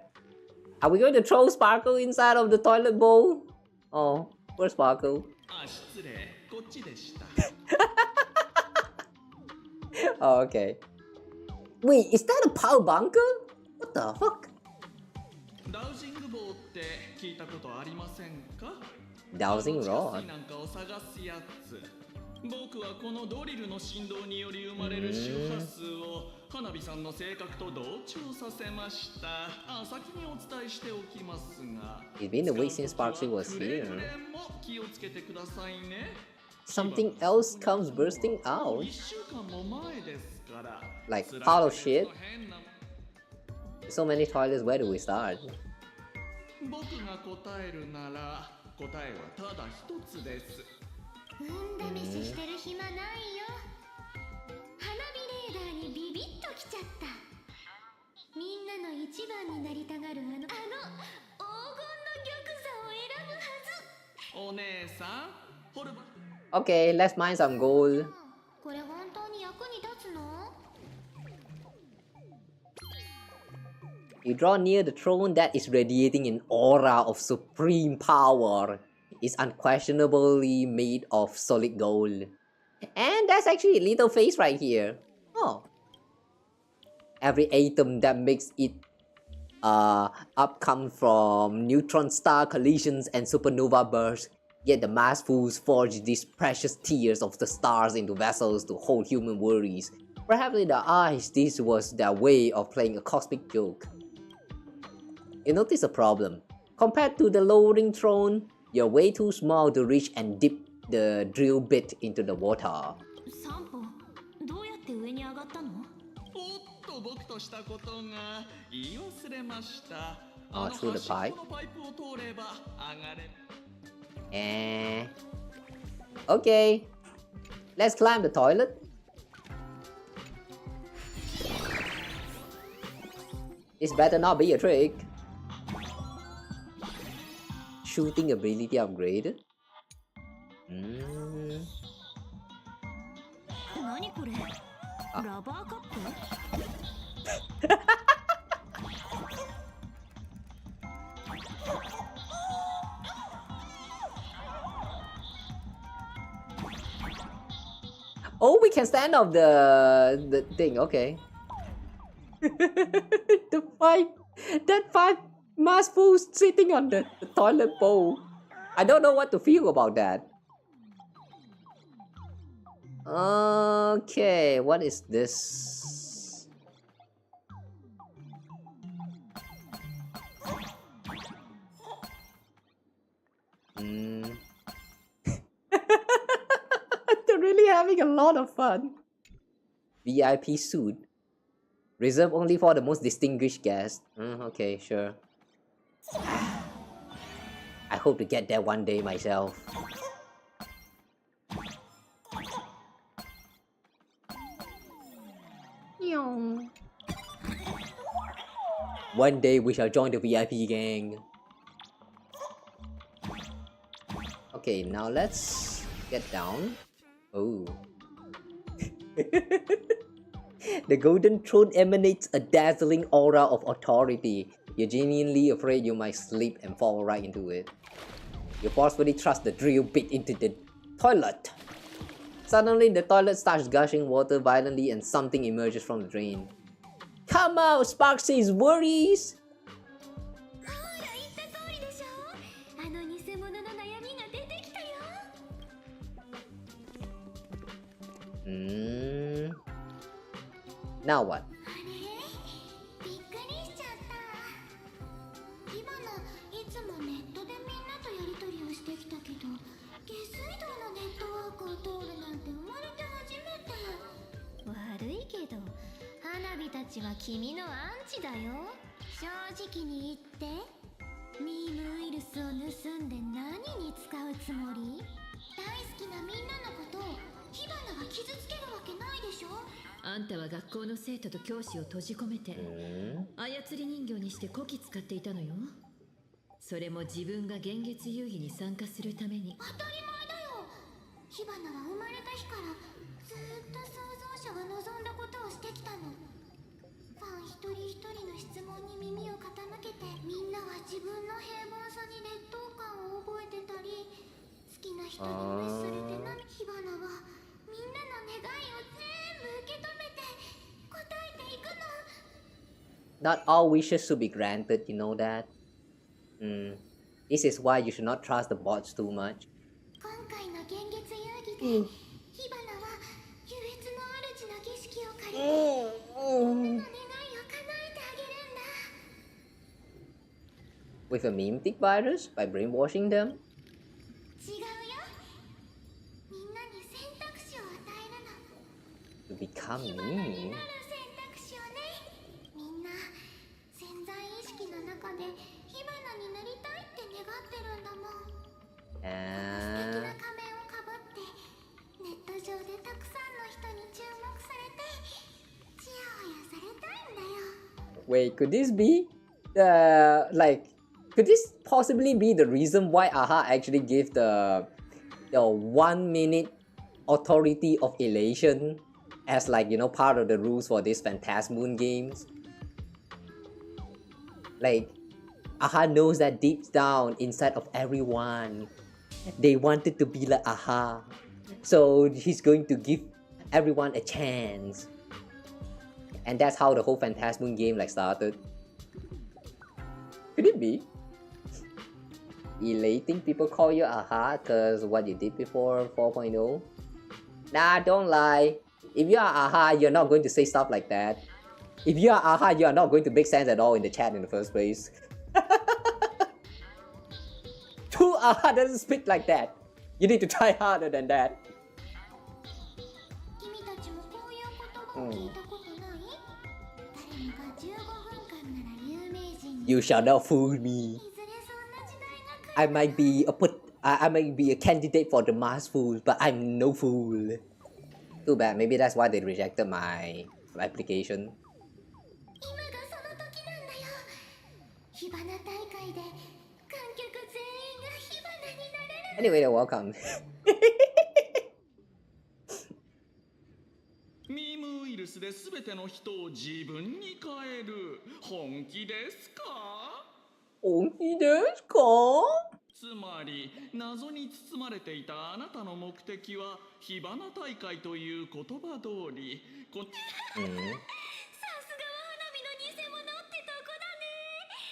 [SPEAKER 1] Are we going to throw Sparkle inside of the toilet bowl? Oh, where's Sparkle? Oh, okay. Wait, is that a power bunker? What the fuck? Dowsing rod?
[SPEAKER 11] 僕はこのドリルの振動により生まれる周波数を花火さんの性格と同調させました。先にお伝えしておきますが、
[SPEAKER 1] It's been a week since Sparksy was here.
[SPEAKER 11] 気をつけてくださいね。
[SPEAKER 1] Something else comes bursting out.
[SPEAKER 11] 1週間も前ですから。
[SPEAKER 1] Like pile of shit. So many toilets, where do we start?
[SPEAKER 11] 僕が答えるなら答えはただ一つです。
[SPEAKER 8] 運試ししてる暇ないよ。花火レーダーにビビッときちゃった。みんなの一番になりたがる黄金の玉座を選ぶはず。
[SPEAKER 11] お姉さん、ホルバ。
[SPEAKER 1] Okay, let's mine some gold.
[SPEAKER 8] これ本当に役に立つの？
[SPEAKER 1] You draw near the throne that is radiating an aura of supreme power. It's unquestionably made of solid gold. And that's actually a little face right here. Oh. Every atom that makes it up comes from neutron star collisions and supernova bursts. Yet the mass fools forge these precious tears of the stars into vessels to hold human worries. Perhaps in their eyes, this was their way of playing a cosmic joke. You notice a problem. Compared to the lowering throne, you're way too small to reach and dip the drill bit into the water.
[SPEAKER 8] 散歩、どうやって上に上がったの？
[SPEAKER 11] おっと、僕としたことが言い忘れました。
[SPEAKER 1] Through the pipe.
[SPEAKER 11] このパイプを通れば上がれ。
[SPEAKER 1] Okay. Let's climb the toilet. This better not be a trick. Shooting ability upgraded.
[SPEAKER 8] 何これ？ラバーカップ？
[SPEAKER 1] Oh, we can stand up the thing. Okay. That five mass fools sitting on the toilet bowl. I don't know what to feel about that. Okay, what is this? They're really having a lot of fun. VIP suit. Reserved only for the most distinguished guests. Okay, sure. I hope to get there one day myself. One day we shall join the VIP gang. Okay, now let's get down. Oh. The golden throne emanates a dazzling aura of authority. You're genuinely afraid you might slip and fall right into it. You forcefully thrust the drill bit into the toilet. Suddenly, the toilet starts gushing water violently and something emerges from the drain. Come out, Sparksy's worries! Now what?
[SPEAKER 7] あんたは学校の生徒と教師を閉じ込めて操り人形にしてこき使っていたのよ。それも自分が幻月遊戯に参加するために。
[SPEAKER 8] 当たり前だよ。火花は生まれた日からずっと創造者が望んだことをしてきたの。ファン一人一人の質問に耳を傾けて、みんなは自分の平凡さに劣等感を覚えてたり、好きな人に無視されてな。火花はみんなの願いを全部受け止めて答えていくの。
[SPEAKER 1] Not all wishes should be granted, you know that? This is why you should not trust the bots too much.
[SPEAKER 8] 今回の幻月遊戯で、火花は優越の主の儀式を借りて、みんなの願いを叶えてあげるんだ。
[SPEAKER 1] With a mimetic virus? By brainwashing them?
[SPEAKER 8] 違うよ。みんなに選択肢を与えるの。
[SPEAKER 1] To become
[SPEAKER 8] 火花に
[SPEAKER 1] me?
[SPEAKER 8] なる選択肢をね。みんな潜在意識の中で火花になりたいって願ってるんだもん。素敵な仮面をかぶってネット上でたくさんの人に注目されてちやほやされたいんだよ。
[SPEAKER 1] Wait, could this be the could this possibly be the reason why AHA actually gave the 1 minute authority of elation as part of the rules for these Phantasmoon games? AHA knows that deep down inside of everyone, they wanted to be like AHA. So he's going to give everyone a chance. And that's how the whole Phantasmoon game started. Could it be? Elating, people call you AHA because what you did before 4.0? Nah, don't lie. If you are AHA, you're not going to say stuff like that. If you are AHA, you are not going to make sense at all in the chat in the first place. True AHA doesn't speak like that. You need to try harder than that. You shall not fool me. I might be a candidate for the mass fool, but I'm no fool. Too bad. Maybe that's why they rejected my application. Anyway, they're welcome.
[SPEAKER 19] ミムウイルスで全ての人を自分に変える。本気ですか？
[SPEAKER 1] 本気ですか？
[SPEAKER 19] つまり謎に包まれていたあなたの目的は火花大会という言葉通り。さすがは花火の偽物ってとこだね。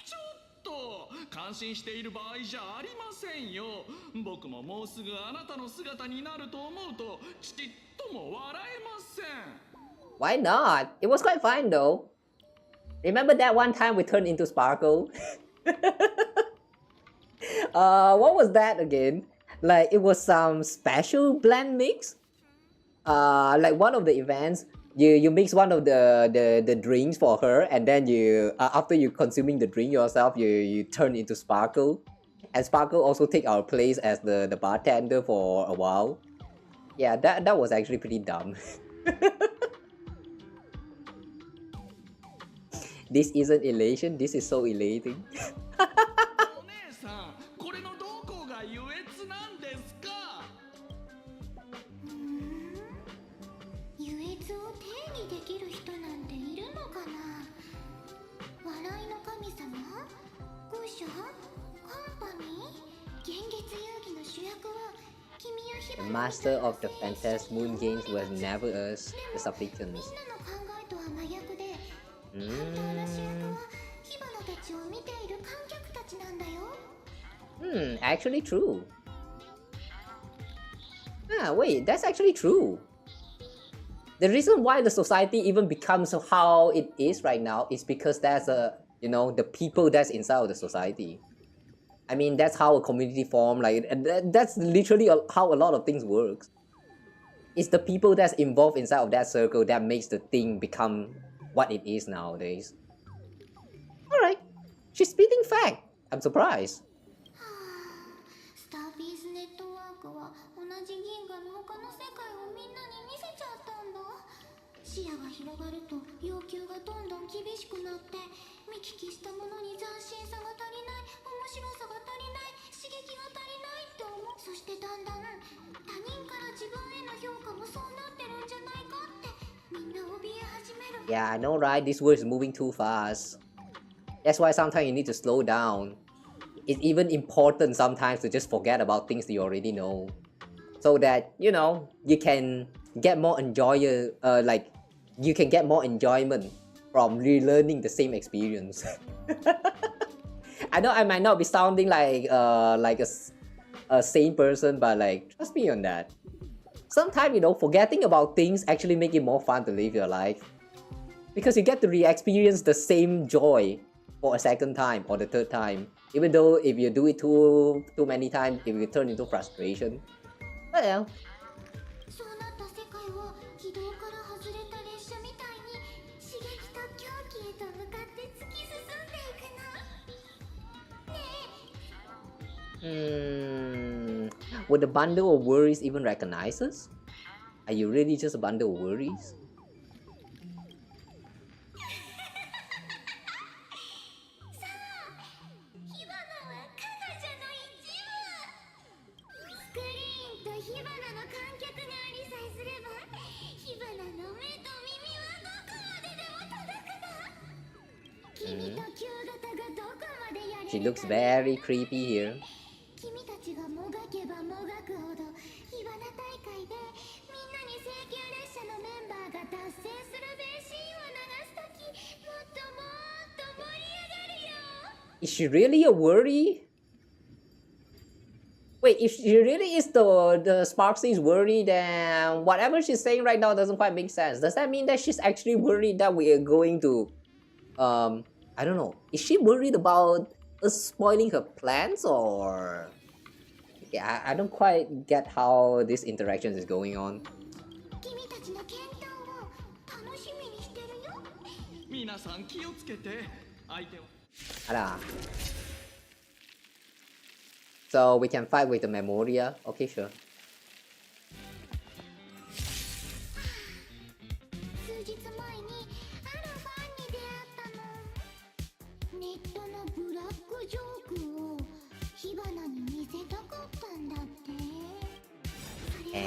[SPEAKER 19] ちょっと感心している場合じゃありませんよ。僕ももうすぐあなたの姿になると思うとちっと
[SPEAKER 1] Why not? It was quite fine though. Remember that one time we turned into Sparkle? What was that again? Like it was some special blend mix. Like one of the events, you mix one of the drinks for her, and then you after you consuming the drink yourself, you turn into Sparkle, and Sparkle also take our place as the bartender for a while. Yeah, that was actually pretty dumb. This isn't elation. This is so elating.
[SPEAKER 19] これのどこが優越なんですか。
[SPEAKER 8] 優越を定義できる人なんているのかな。笑いの神様、愚者、カンパニー、現月遊戯の主役は君や火
[SPEAKER 1] The
[SPEAKER 8] 花。
[SPEAKER 1] master of the Phantasmoon games was never us, the supplicants.
[SPEAKER 8] 考えとは真逆で、本当の主役は火花たちを見ている観客たちなんだよ。
[SPEAKER 1] Actually true. Ah, wait, that's actually true. The reason why the society even becomes how it is right now is because there's the people that's inside of the society. I mean, that's how a community form, like, and that's literally how a lot of things works. It's the people that's involved inside of that circle that makes the thing become what it is nowadays. Alright, she's speaking fact. I'm surprised.
[SPEAKER 8] スターピースネットワークは同じ銀河の他の世界をみんなに見せちゃったんだ。視野が広がると要求がどんどん厳しくなって、見聞きしたものに斬新さが足りない、面白さが足りない、刺激が足りないって思う。そしてだんだん他人から自分への評価もそうなってるんじゃないかってみんな怯え始める。
[SPEAKER 1] Yeah, I know, right? This world is moving too fast. That's why sometimes you need to slow down. It's even important sometimes to just forget about things that you already know, so that you can get more you can get more enjoyment from relearning the same experience. I know I might not be sounding like a sane person, but like trust me on that. Sometimes forgetting about things actually make it more fun to live your life, because you get to re-experience the same joy for a second time or the third time. Even though if you do it too many times, it will turn into frustration. But yeah.
[SPEAKER 8] そうなった世界は軌道から外れた列車みたいに刺激と狂気へと向かって突き進んでいくの。ねえ。
[SPEAKER 1] Would the bundle of worries even recognize us? Are you really just a bundle of worries?
[SPEAKER 8] 君と旧型がどこまでやれるか。
[SPEAKER 1] She looks very creepy here.
[SPEAKER 8] 君たちがもがけばもがくほど火花大会でみんなに請求列車のメンバーが達成するべシーンを流すときもっともっと盛り上がるよ。
[SPEAKER 1] Is she really a worry? Wait, if she really is the Sparksy's worry, then whatever she's saying right now doesn't quite make sense. Does that mean that she's actually worried that we are going to I don't know. Is she worried about us spoiling her plans, or yeah, I don't quite get how this interaction is going on.
[SPEAKER 8] 君たちの健闘を楽しみにしてるよ。
[SPEAKER 19] 皆さん気をつけて。相手を。
[SPEAKER 1] Ala. So we can fight with the Memoria. Okay, sure.
[SPEAKER 8] 数日前にあるファンに出会ったの。ネットのブラックジョークを火花に見せたかったんだって。それは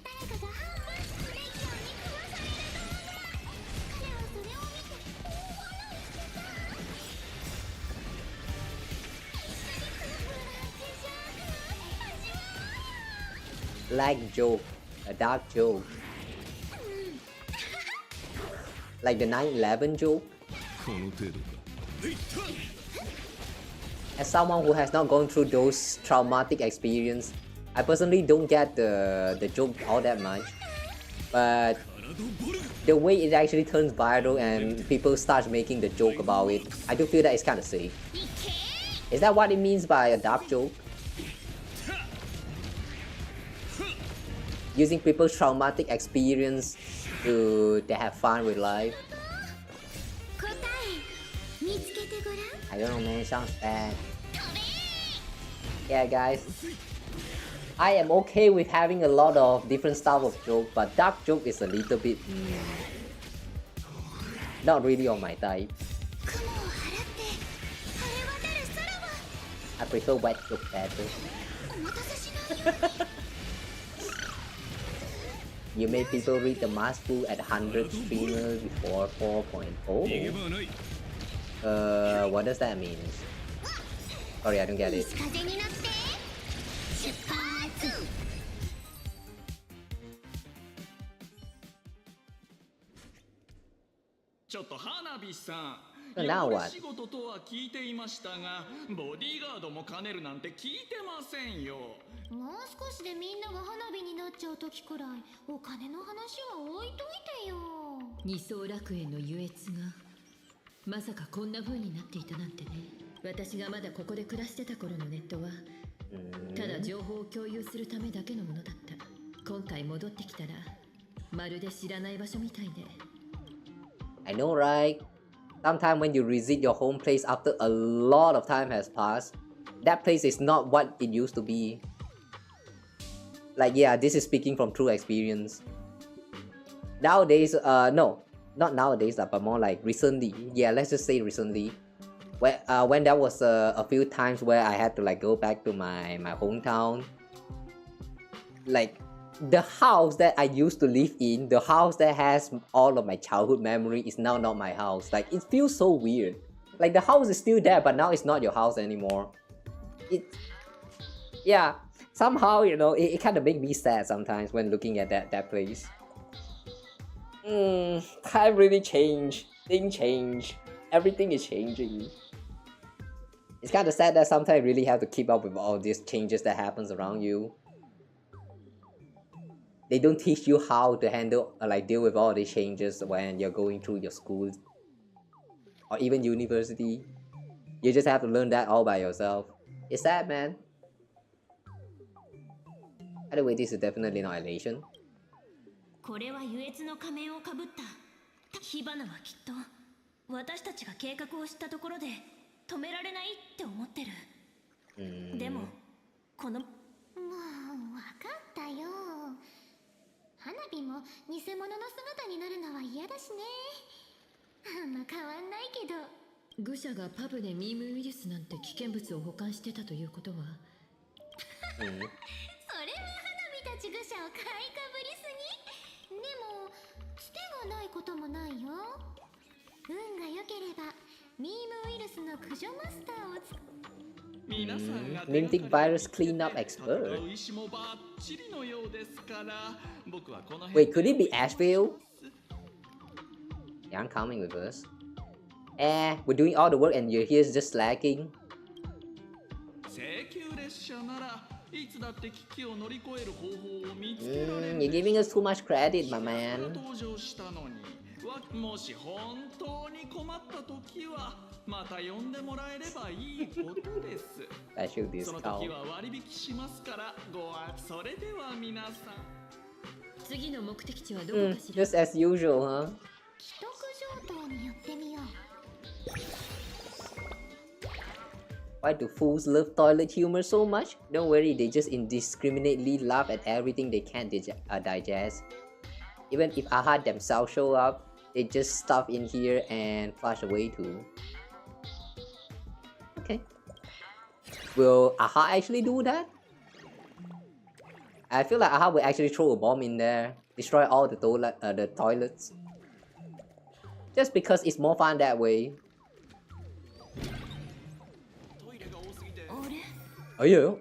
[SPEAKER 8] 誰かがハンマースプレイヤーに食わされる動画。彼はそれを見て大笑いしてた。一緒にこのブラックジョークを味わおうよ。
[SPEAKER 1] Like joke, a dark joke. Like the 9/11 joke. As someone who has not gone through those traumatic experience, I personally don't get the joke all that much. but the way it actually turns viral and people start making the joke about it, I do feel that it's kind of sick. Is that what it means by a dark joke? Using people's traumatic experience to have fun with life? I don't know, man, sounds bad. Yeah, guys, I am okay with having a lot of different styles of joke, but dark joke is a little bit not really on my type. I prefer wet joke better. You made people read the mask pool at 100 streamers before 4.0. What does that mean? Sorry, I don't get it.
[SPEAKER 19] ちょっと花火さん、
[SPEAKER 1] Now
[SPEAKER 19] 汚れ
[SPEAKER 1] what?
[SPEAKER 19] 仕事とは聞いていましたが、ボディーガードも兼ねるなんて聞いてませんよ。
[SPEAKER 8] もう少しでみんなが花火になっちゃう時くらいお金の話は置いといてよ。
[SPEAKER 7] 二層楽園の優越がまさかこんな風になっていたなんてね。私がまだここで暮らしてた頃のネットはただ情報を共有するためだけのものだった。今回戻ってきたらまるで知らない場所みたいで。
[SPEAKER 1] I know, right? Sometimes when you visit your home place after a lot of time has passed, that place is not what it used to be. Like, yeah, this is speaking from true experience. Nowadays, no, not nowadays, but more like recently. Yeah, let's just say recently. When there was a few times where I had to like go back to my hometown. Like, the house that I used to live in, the house that has all of my childhood memory is now not my house. Like, it feels so weird. Like, the house is still there, but now it's not your house anymore. Yeah, somehow, you know, it kind of makes me sad sometimes when looking at that place. Time really changed. Things change. Everything is changing. It's kind of sad that sometimes you really have to keep up with all these changes that happens around you. They don't teach you how to handle or like deal with all these changes when you're going through your school or even university. You just have to learn that all by yourself. It's sad, man. By the way, this is definitely not Elation.
[SPEAKER 2] これは優越の仮面をかぶった火花はきっと私たちが計画を知ったところで止められないって思ってる。でもこのもう
[SPEAKER 8] 分かったよ。花火も偽物の姿になるのは嫌だしね。あんま変わんないけど。
[SPEAKER 7] 愚者がパブでミームウイルスなんて危険物を保管してたということは
[SPEAKER 8] それは花火たち愚者を買いかぶりすぎ。でもつてがないこともないよ。運が良ければミームウイルスの駆除マスターをつ
[SPEAKER 1] Mimtic virus cleanup expert. Wait, could it be Asheville? Yeah, I'm coming with us. We're doing all the work and you're here just slacking. You're giving us too much credit, my man.
[SPEAKER 19] もし本当に困った時はまた呼んでもらえればいいことです。その時は割引しますからそれでは皆さん。
[SPEAKER 7] 次の目的地はどこかしら。
[SPEAKER 1] Just as usual, huh?
[SPEAKER 8] 既得上等に寄ってみよう。
[SPEAKER 1] Why do fools love toilet humor so much? Don't worry, they just indiscriminately laugh at everything they can't digest. Even if AHA themselves show up, they just stuff in here and flush away too. Okay. Will AHA actually do that? I feel like AHA will actually throw a bomb in there, destroy all the toilets. Just because it's more fun that way. Oh yeah.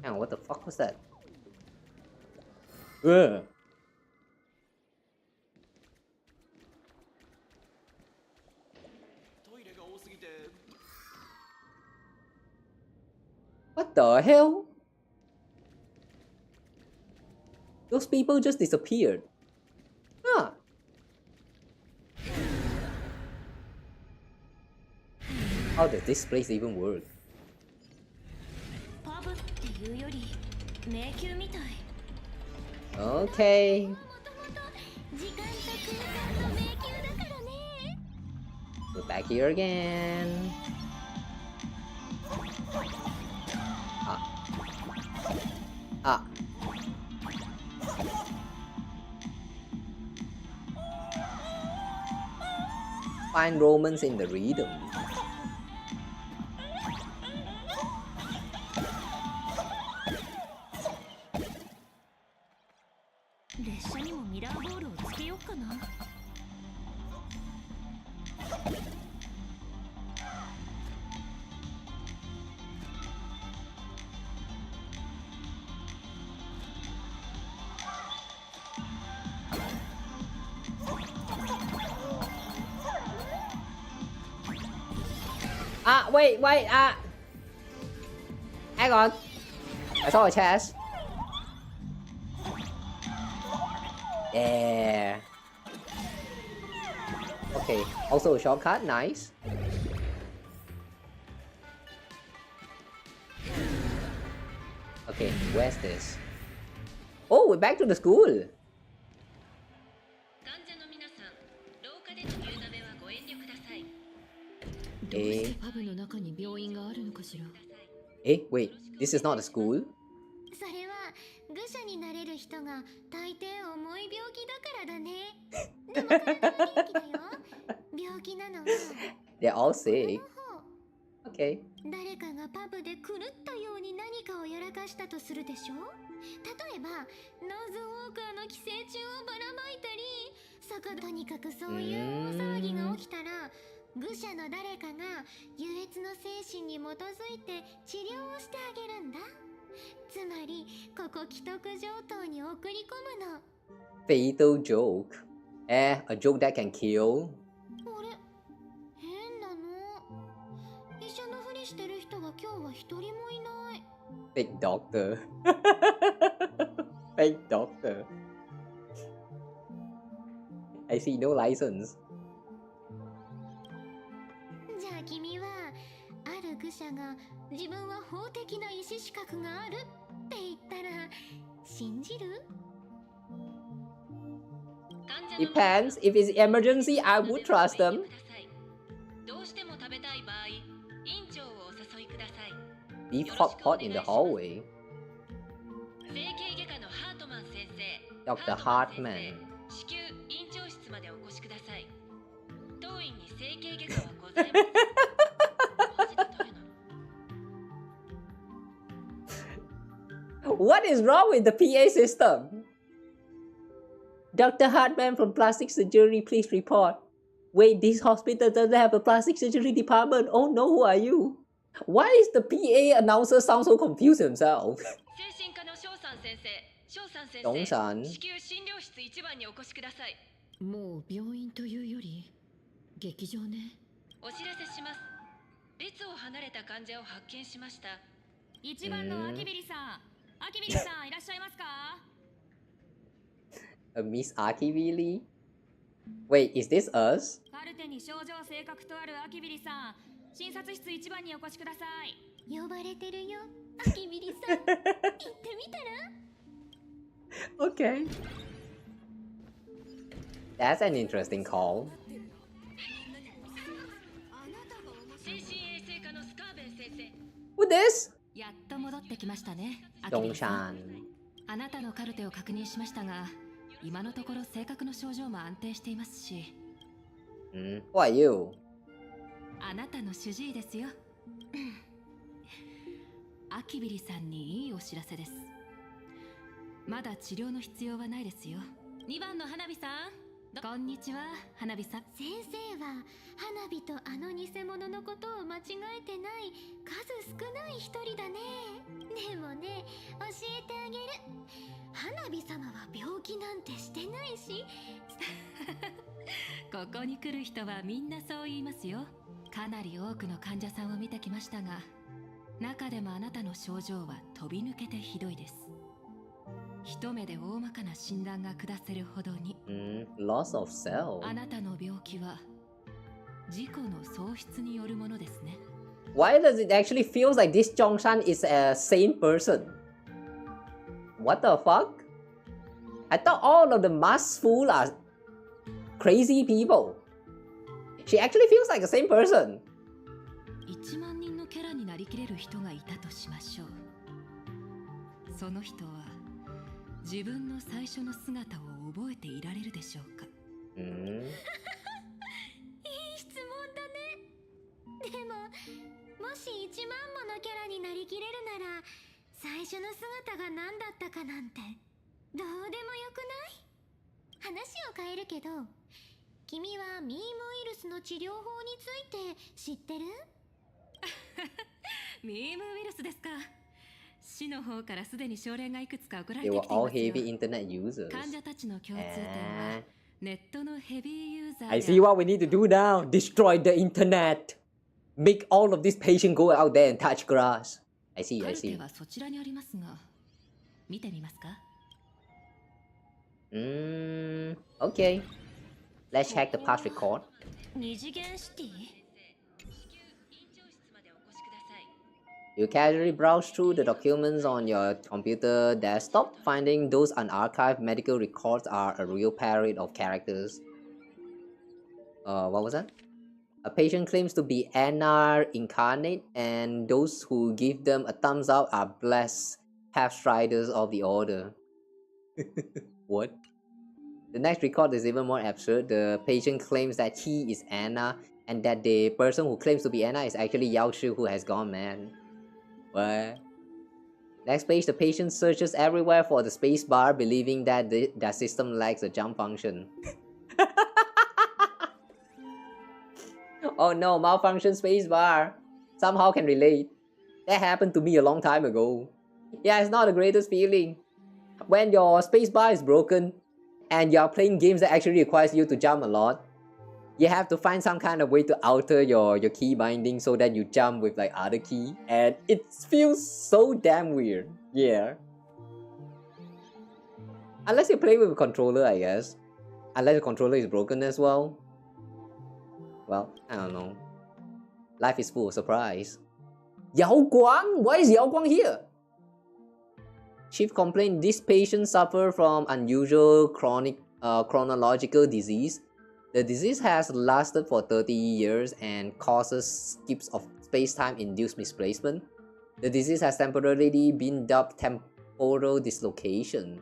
[SPEAKER 1] Hang on, what the fuck was that? Ugh. What the hell? Those people just disappeared. Huh. How does this place even work? Okay. We're back here again. Ah. Find romance in the rhythm. Wait, hang on. I saw a chest. Yeah. Okay, also a shortcut, nice. Okay, where's this? Oh, we're back to the school. Wait, this is not a school?
[SPEAKER 8] それは愚者になれる人が大抵重い病気だからだね。でも体は元気だよ。病気なのは
[SPEAKER 1] They're all sick. Okay.
[SPEAKER 8] 誰かがパブで狂ったように何かをやらかしたとするでしょ。例えばノーズウォーカーの寄生虫をばらまいたり、とにかくそういう大騒ぎが起きたら、愚者の誰かが優越の精神に基づいて治療をしてあげるんだ。つまりここ既得状態に送り込むの。
[SPEAKER 1] Fatal joke. A joke that can kill.
[SPEAKER 8] あれ、変なの。医者のふりしてる人が今日は一人もいない。
[SPEAKER 1] Fake doctor. Fake doctor. I see no license.
[SPEAKER 8] じゃあ君はある愚者が自分は法的な医師資格があるって言ったら信じる？
[SPEAKER 1] Depends. If it's emergency, I would trust them. Beef hot pot in the hallway. Dr. Hartman. What is wrong with the PA system? Dr. Hartman from Plastic Surgery, please report. Wait, this hospital doesn't have a plastic surgery department. Oh no, who are you? Why is the PA announcer sound so confused himself? ドンさん。
[SPEAKER 7] もう病院というより劇場ね。
[SPEAKER 2] お知らせします。列を離れた患者を発見しました。
[SPEAKER 10] 1番のアキビリさん、アキビリさんいらっしゃいますか
[SPEAKER 1] ？Miss Arcadia? Wait, is this us?
[SPEAKER 10] カルテに症状性格とあるアキビリさん、診察室1番にお越しください。
[SPEAKER 8] 呼ばれてるよ、アキビリさん。行ってみたら？
[SPEAKER 1] Okay. That's an interesting call.
[SPEAKER 2] 精神衛生科のスカーベン先生。
[SPEAKER 1] Who this?
[SPEAKER 7] やっと戻ってきましたね。
[SPEAKER 1] ドンシャン。
[SPEAKER 7] あなたのカルテを確認しましたが、今のところ性格の症状も安定していますし。
[SPEAKER 1] Who are you?
[SPEAKER 7] あなたの主治医ですよ。アキビリさんにいいお知らせです。まだ治療の必要はないですよ。2番の花火さん。こんにちは、花火さん。
[SPEAKER 8] 先生は花火とあの偽物のことを間違えてない数少ない一人だね。でもね、教えてあげる。花火様は病気なんてしてないし。
[SPEAKER 7] ここに来る人はみんなそう言いますよ。かなり多くの患者さんを見てきましたが、中でもあなたの症状は飛び抜けてひどいです。
[SPEAKER 17] 一目で大まかな診断が下せるほどに。
[SPEAKER 1] Loss of cell.
[SPEAKER 17] あなたの病気は事故の喪失によるものですね。
[SPEAKER 1] Why does it actually feels like this Zhongshan is a sane person? What the fuck? I thought all of the masked fools are crazy people. She actually feels like a sane person.
[SPEAKER 17] 1万人のキャラになりきれる人がいたとしましょう。その人は自分の最初の姿を覚えていられるでしょうか。
[SPEAKER 8] いい質問だね。でも、もし1万ものキャラになりきれるなら、最初の姿が何だったかなんてどうでもよくない？話を変えるけど、君はミームウイルスの治療法について知ってる？
[SPEAKER 17] ミームウイルスですか。市の方からすでに症例がいくつか送られ
[SPEAKER 1] They
[SPEAKER 17] て
[SPEAKER 1] were
[SPEAKER 17] きていま
[SPEAKER 1] all
[SPEAKER 17] すよ。
[SPEAKER 1] heavy internet users.
[SPEAKER 17] 患者たちの共通点はネットのヘビーユーザー
[SPEAKER 1] I see what we need to do now. Destroy the internet. Make all of these patients go out there and touch grass. I see,
[SPEAKER 17] カ
[SPEAKER 1] I
[SPEAKER 17] ルテ
[SPEAKER 1] see.
[SPEAKER 17] はそちらにありますが、見てみますか？
[SPEAKER 1] Okay. Let's check the past record.
[SPEAKER 8] 二次元シティ？
[SPEAKER 1] You casually browse through the documents on your computer desktop, finding those unarchived medical records are a real parade of characters. What was that? A patient claims to be Anna incarnate, and those who give them a thumbs up are blessed half-striders of the order. What? The next record is even more absurd. The patient claims that he is Anna, and that the person who claims to be Anna is actually Yao Shi, who has gone mad. What? Next page, the patient searches everywhere for the space bar, believing that their system lacks a jump function. Oh no, malfunction space bar. Somehow can relate. That happened to me a long time ago. Yeah, it's not the greatest feeling. When your space bar is broken, and you're playing games that actually requires you to jump a lot, you have to find some kind of way to alter your key binding so that you jump with like other key, and it feels so damn weird. Yeah. Unless you play with a controller, I guess. Unless the controller is broken as well. Well, I don't know. Life is full of surprise. Yao Guang? Why is Yao Guang here? Chief complaint: this patient suffer from unusual chronological disease. The disease has lasted for 30 years and causes skips of space-time induced misplacement. The disease has temporarily been dubbed temporal dislocation.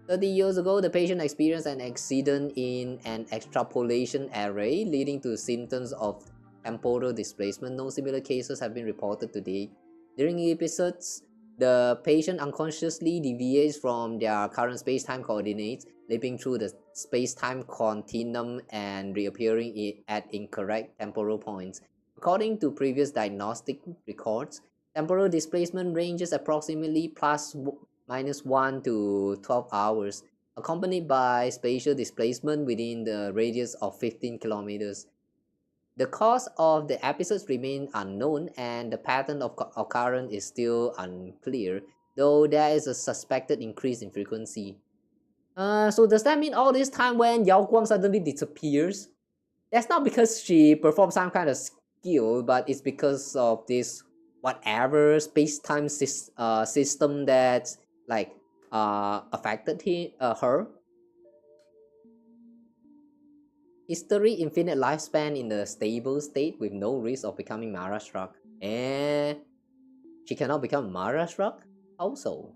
[SPEAKER 1] 30 years ago, the patient experienced an accident in an extrapolation array, leading to symptoms of temporal displacement. No similar cases have been reported to date. During episodes, the patient unconsciously deviates from their current space-time coordinates, leaping through the space-time continuum and reappearing at incorrect temporal points. According to previous diagnostic records, temporal displacement ranges approximately ±1 to 12 hours, accompanied by spatial displacement within the radius of 15 kilometers. The cause of the episodes remain unknown, and the pattern of occurrence is still unclear, though there is a suspected increase in frequency. So does that mean all this time when Yao Guang suddenly disappears, that's not because she performed some kind of skill, but it's because of this whatever space-time system that like affected her? History: infinite lifespan in a stable state with no risk of becoming Mara-struck. She cannot become Mara-struck? Also,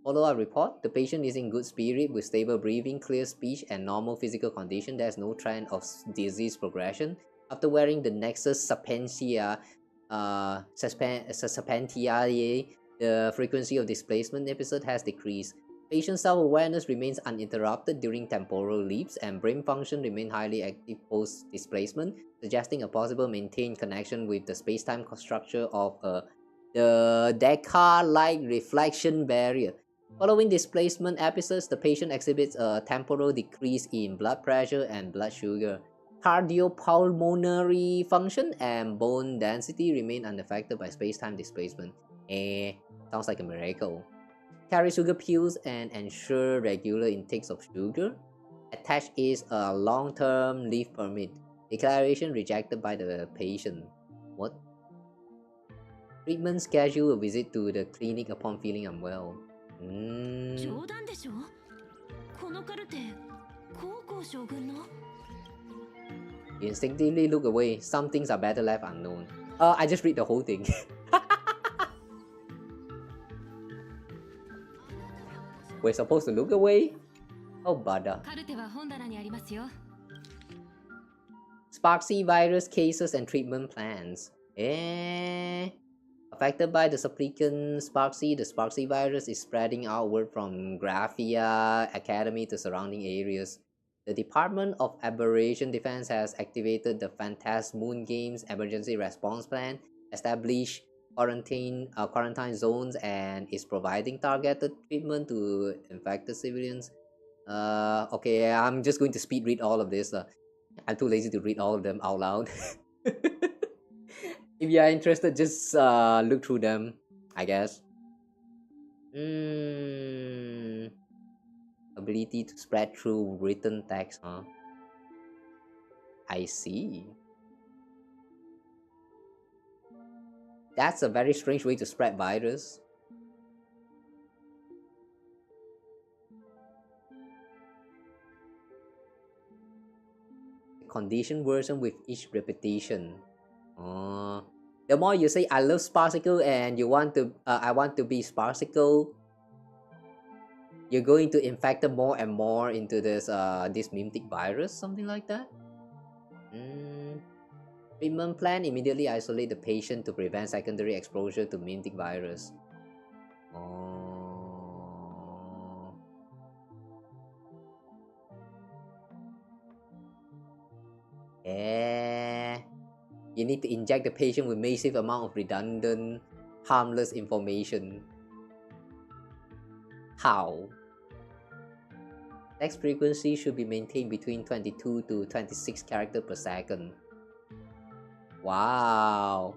[SPEAKER 1] follow-up report: the patient is in good spirit with stable breathing, clear speech, and normal physical condition. There's no trend of disease progression. After wearing the Nexus Serpentiae, the frequency of displacement episode has decreased. Patient self-awareness remains uninterrupted during temporal leaps, and brain function remains highly active post-displacement, suggesting a possible maintained connection with the space-time structure of the Descartes-like reflection barrier. Following displacement episodes, the patient exhibits a temporal decrease in blood pressure and blood sugar. Cardiopulmonary function and bone density remain unaffected by space-time displacement. Sounds like a miracle. carry sugar pills and ensure regular intakes of sugar. Attached is a long-term leave permit. Declaration rejected by the patient. What? Treatment schedule a visit to the clinic upon feeling unwell. You instinctively look away. Some things are better left unknown. I just read the whole thing. We're supposed to look away? Oh, bada. Sparksy virus cases and treatment plans. Affected by the supplicant Sparksy, the Sparksy virus is spreading outward from Graphia Academy to surrounding areas. The Department of Aberration Defense has activated the Phantasmoon Games Emergency Response Plan, established quarantine zones, and is providing targeted treatment to infected civilians. Okay, I'm just going to speed read all of this. I'm too lazy to read all of them out loud. If you are interested, just look through them, I guess. Ability to spread through written text, huh? I see. That's a very strange way to spread virus. The condition worsen with each repetition. The more you say I love Sparsicle and you want to I want to be Sparsicle, you're going to infect them more and more into this mimetic virus, something like that. Treatment plan: immediately isolate the patient to prevent secondary exposure to mimetic virus. You need to inject the patient with massive amount of redundant, harmless information. How? Text frequency should be maintained between 22 to 26 characters per second. Wow.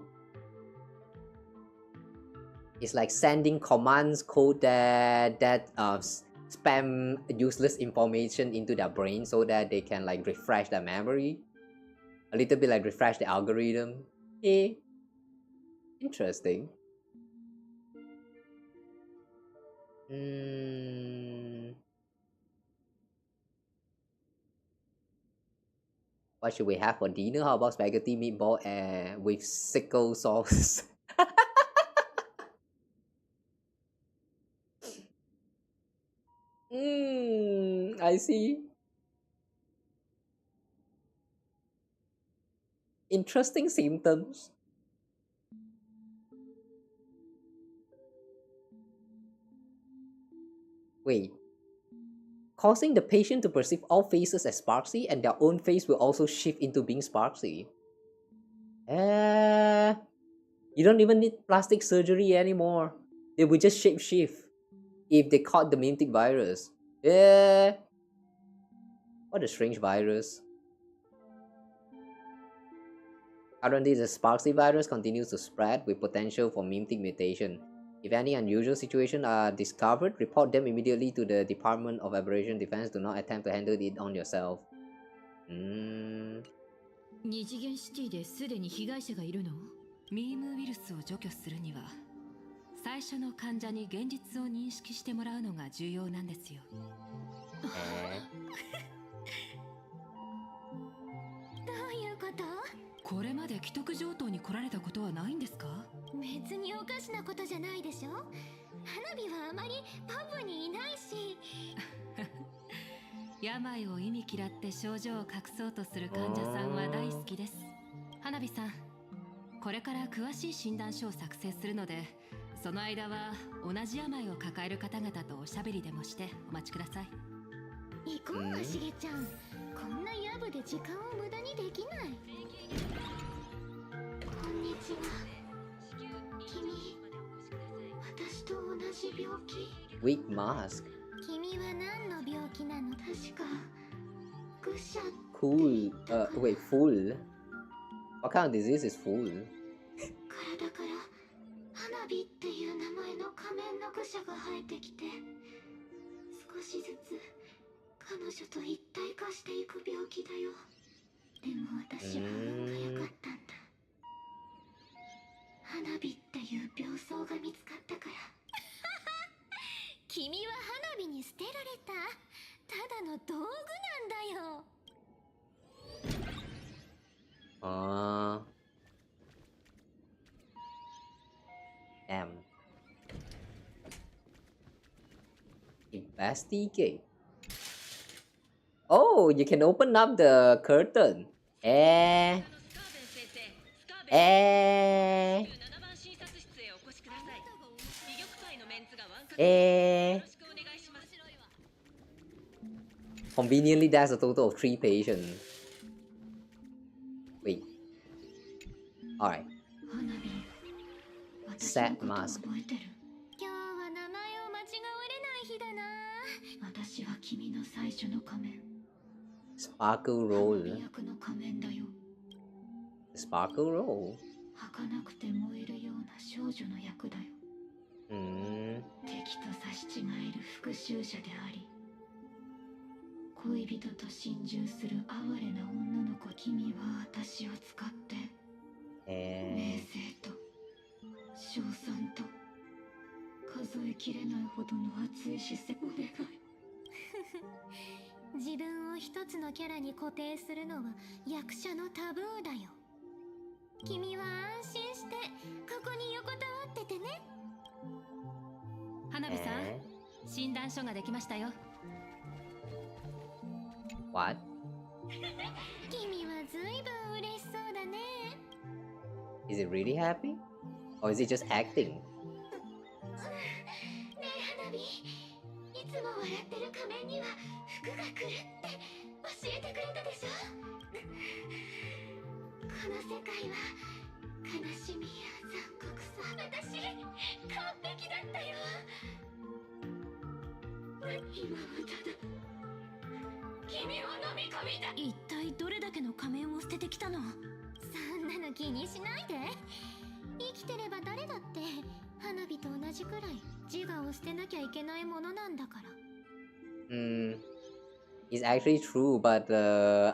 [SPEAKER 1] It's like sending commands code that spam useless information into their brain so that they can like refresh their memory. A little bit like refresh the algorithm. Interesting. What should we have for dinner? How about spaghetti meatball and with sickle sauce? I see. Interesting symptoms. Wait. Causing the patient to perceive all faces as Sparksy and their own face will also shift into being Sparksy. You don't even need plastic surgery anymore. They will just shapeshift if they caught the mimetic virus. What a strange virus. Currently, the Sparksy virus continues to spread with potential for mimetic mutation. If any unusual situations are discovered, report them immediately to the Department of Aberration Defense. Do not attempt to handle it on yourself.
[SPEAKER 17] 二次元シティですでに被害者がいるの？ミームウイルスを除去するには、最初の患者に現実を認識してもらうのが重要なんですよ。
[SPEAKER 8] どういうこと？
[SPEAKER 17] これまで既得上等に来られたことはないんですか？
[SPEAKER 8] 別におかしなことじゃないでしょ。花火はあまりパブにいないし。
[SPEAKER 17] 病を忌み嫌って症状を隠そうとする患者さんは大好きです。花火さん、これから詳しい診断書を作成するので、その間は同じ病を抱える方々とおしゃべりでもしてお待ちください。
[SPEAKER 8] 行こう、しげちゃん。こんなヤブで時間を無駄にできない。こんにちは。君、私と同じ病気。
[SPEAKER 1] Weak mask.
[SPEAKER 8] 君は何の病気なの？確か愚者。
[SPEAKER 1] Cool. Wait, fool. What kind of disease is fool?
[SPEAKER 8] 体から花火っていう名前の仮面の愚者が生えてきて、少しずつ彼女と一体化していく病気だよ。でも私は運が良かったんだ。花火っていう病巣が見つかったから。君は花火に捨てられたただの道具なんだよ。
[SPEAKER 1] Damn. Investigate. Oh, you can open up the curtain. Eh. Conveniently, that's a total of 3 patients. Wait. Alright. Set mask.
[SPEAKER 8] 今日は名前を間違われない日だな。私は君の最初の仮面。
[SPEAKER 1] Sparkle roll.
[SPEAKER 8] 役の仮面だよ。
[SPEAKER 1] Sparkle roll.
[SPEAKER 8] 儚くて燃えるような少女の役だよ。敵と差し違える復讐者であり、恋人と心中する哀れな女の子。君は私を使って名声と称賛と数えきれないほどの熱い視線を願い。自分を一つのキャラに固定するのは役者のタブーだよ。君は安心してここに横たわっててね。
[SPEAKER 17] 花火さん、診断書ができましたよ。
[SPEAKER 1] What?
[SPEAKER 8] 君はずいぶん嬉しそうだね。
[SPEAKER 1] Is it really happy? Or is it just acting?
[SPEAKER 8] ねえ花火、いつも笑ってる仮面には服が来るって教えてくれたでしょ。この世界は悲しみや残酷さ、私完璧だったよ。今はただ君を飲み込みた。
[SPEAKER 7] 一体どれだけの仮面を捨ててきたの？
[SPEAKER 8] そんなの気にしないで。生きてれば誰だって花火と同じくらい自我を捨てなきゃいけないものなんだから。
[SPEAKER 1] It's actually true, but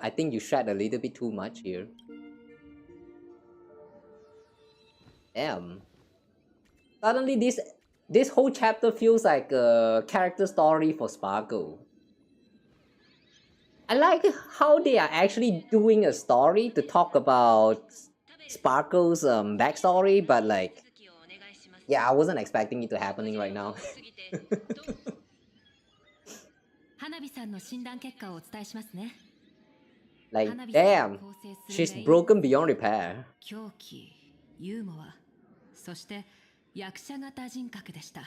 [SPEAKER 1] I think you shed a little bit too much here. Damn. Suddenly this whole chapter feels like a character story for Sparkle. I like how they are actually doing a story to talk about Sparkle's backstory, but like, yeah, I wasn't expecting it to happening right now.
[SPEAKER 17] 花火さんの診断結果をお伝えしますね。
[SPEAKER 1] Like, damn, she's broken beyond repair.
[SPEAKER 17] 狂気、ユーモア、そして役者型人格でした。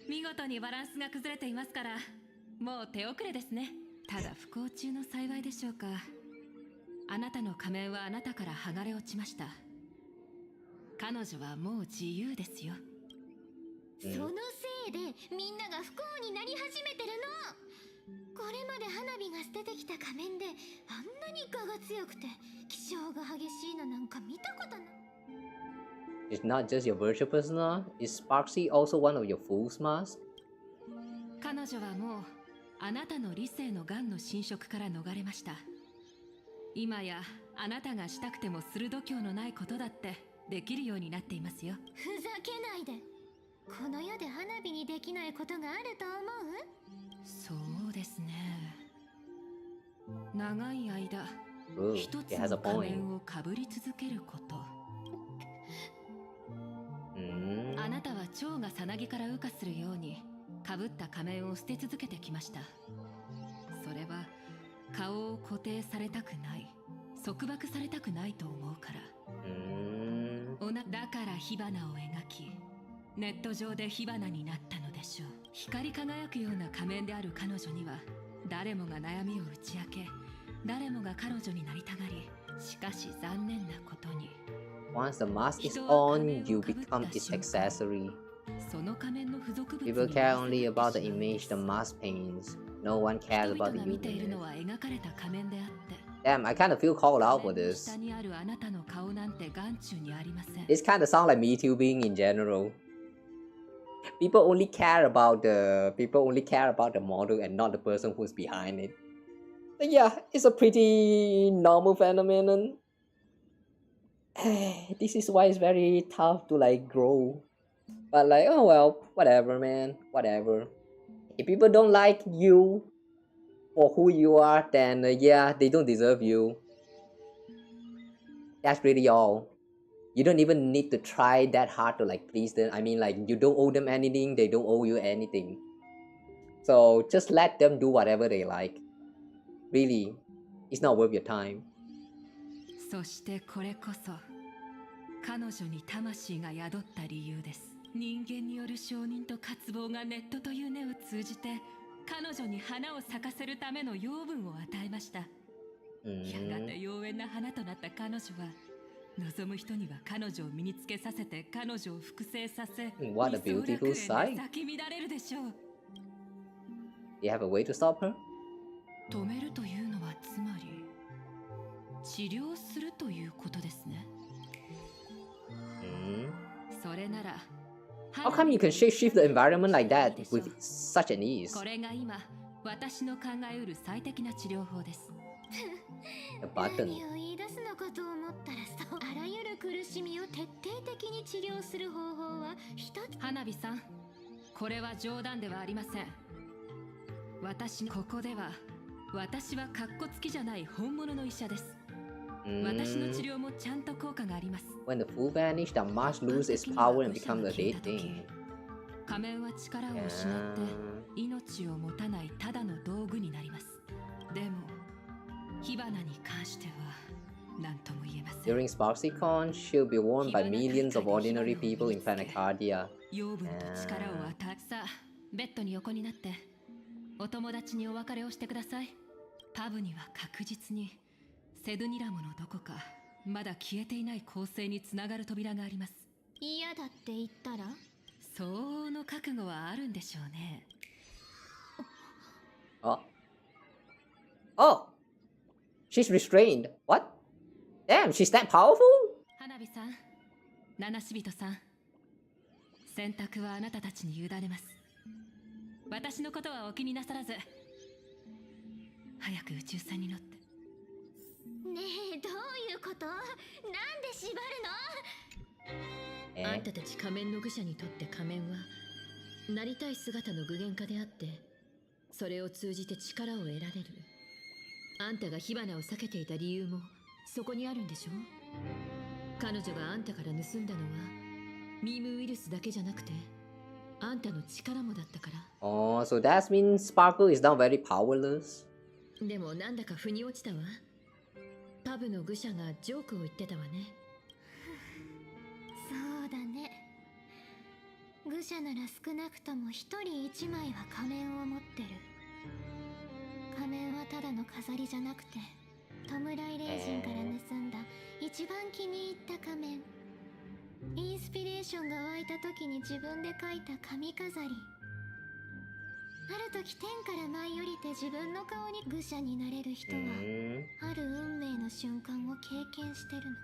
[SPEAKER 17] 見事にバランスが崩れていますから、もう手遅れですね。ただ不幸中の幸いでしょうか。あなたの仮面はあなたから剥がれ落ちました。彼女はもう自由ですよ。
[SPEAKER 8] そのせいでみんなが不幸になり始めてるの。これまで花火が捨ててきた仮面であんなに我が強くて気性が激しいのなんか見たことない。
[SPEAKER 1] It's not just your virtual persona. Is Sparksy also one of your fool's masks?
[SPEAKER 17] 彼女はもうあなたの理性の癌の侵食から逃れました。今やあなたがしたくてもする度胸のないことだってできるようになっていますよ。
[SPEAKER 8] ふざけないで。この世で花火にできないことがあると思う？
[SPEAKER 17] そうですね。長い間一つの仮面をかぶり続けること。あなたは蝶がさなぎから羽化するようにかぶった仮面を捨て続けてきました。それは顔を固定されたくない、束縛されたくないと思うから。だから火花を描き、ネット上で火花になったのでしょう。光り輝くような仮面である彼女には誰もが悩みを打ち明け、誰もが彼女になりたがり、しかし残念なことに
[SPEAKER 1] Once the mask is on, you become its accessory. People care only about the image the mask paints. No one cares about the uniqueness. Damn, I kind of feel called out for this.
[SPEAKER 17] 眼中にありません。
[SPEAKER 1] This kind of sound like vtubing in general. People only care about the model and not the person who's behind it. But yeah, it's a pretty normal phenomenon. This is why it's very tough to like grow. But like, oh well, whatever, man, whatever. If people don't like you for who you are, then yeah, they don't deserve you. That's really all. You don't even need to try that hard to like please them. I mean, like, you don't owe them anything, they don't owe you anything. So just let them do whatever they like. Really, it's not worth your time.
[SPEAKER 17] そしてこれこそ彼女に魂が宿った理由です。人間による承認と渇望がネットという根を通じて彼女に花を咲かせるための養分を与えました。やがて妖艶な花となった彼女は望む人には彼女を身につけさせて彼女を複製させ、
[SPEAKER 1] What a beautiful sight.
[SPEAKER 17] 咲き乱れるでしょう。
[SPEAKER 1] You have a way to stop her?
[SPEAKER 17] 止めるというのはつまり治療するということですね。それなら
[SPEAKER 1] How come you can shape-shift the environment like that with such an ease?
[SPEAKER 17] これが今私の考えうる最適な治療法です。
[SPEAKER 1] The button.
[SPEAKER 8] 何を言い出すのかと思ったらそう、あらゆる苦しみを徹底的に治療する方法は一つ。
[SPEAKER 17] 花火さん、これは冗談ではありません。ここでは私はカッコつきじゃない本物の医者です。私の治療もちゃんと効果があります。
[SPEAKER 1] When the fool vanished, the mask loses its power and becomes a dead thing.
[SPEAKER 17] 仮面は力を失って命を持たないただの道具になります。でも火花に関しては何とも言えません。
[SPEAKER 1] During SparksyCon, she'll be worn by millions of ordinary people in Planacardia.
[SPEAKER 17] 養分と力を与え、さあベッドに横になってお友達にお別れをしてください。パブには確実にセドニラムのどこかまだ消えていない構成につながる扉があります。
[SPEAKER 8] 嫌だって言ったら
[SPEAKER 17] 相応の覚悟はあるんでしょうね。
[SPEAKER 1] Oh, she's restrained. What? Damn, she's that powerful?
[SPEAKER 17] 花火さん、七死人さん、選択はあなたたちに委ねます。私のことはお気になさらず、早く宇宙船に乗って。
[SPEAKER 8] ねえ、どういうこと？なんで縛る
[SPEAKER 7] の？あんたたち仮面の愚者にとって仮面はなりたい姿の具現化であって、それを通じて力を得られる。あんたが火花を避けていた理由もそこにあるんでしょ？彼女があんたから盗んだのはミームウイルスだけじゃなくてあんたの力もだったから。
[SPEAKER 1] Oh, so that means Sparkle is now very powerless.
[SPEAKER 7] でもなんだか腑に落ちたわ。パブの愚者がジョークを言ってたわね。
[SPEAKER 8] そうだね。愚者なら少なくとも一人一枚は仮面を持ってる。仮面はただの飾りじゃなくて、弔い霊人から盗んだ一番気に入った仮面。インスピレーションが湧いた時に自分で描いた髪飾り。ある時天から舞い降りて自分の顔に愚者になれる人はある運命の瞬間を経験してるの。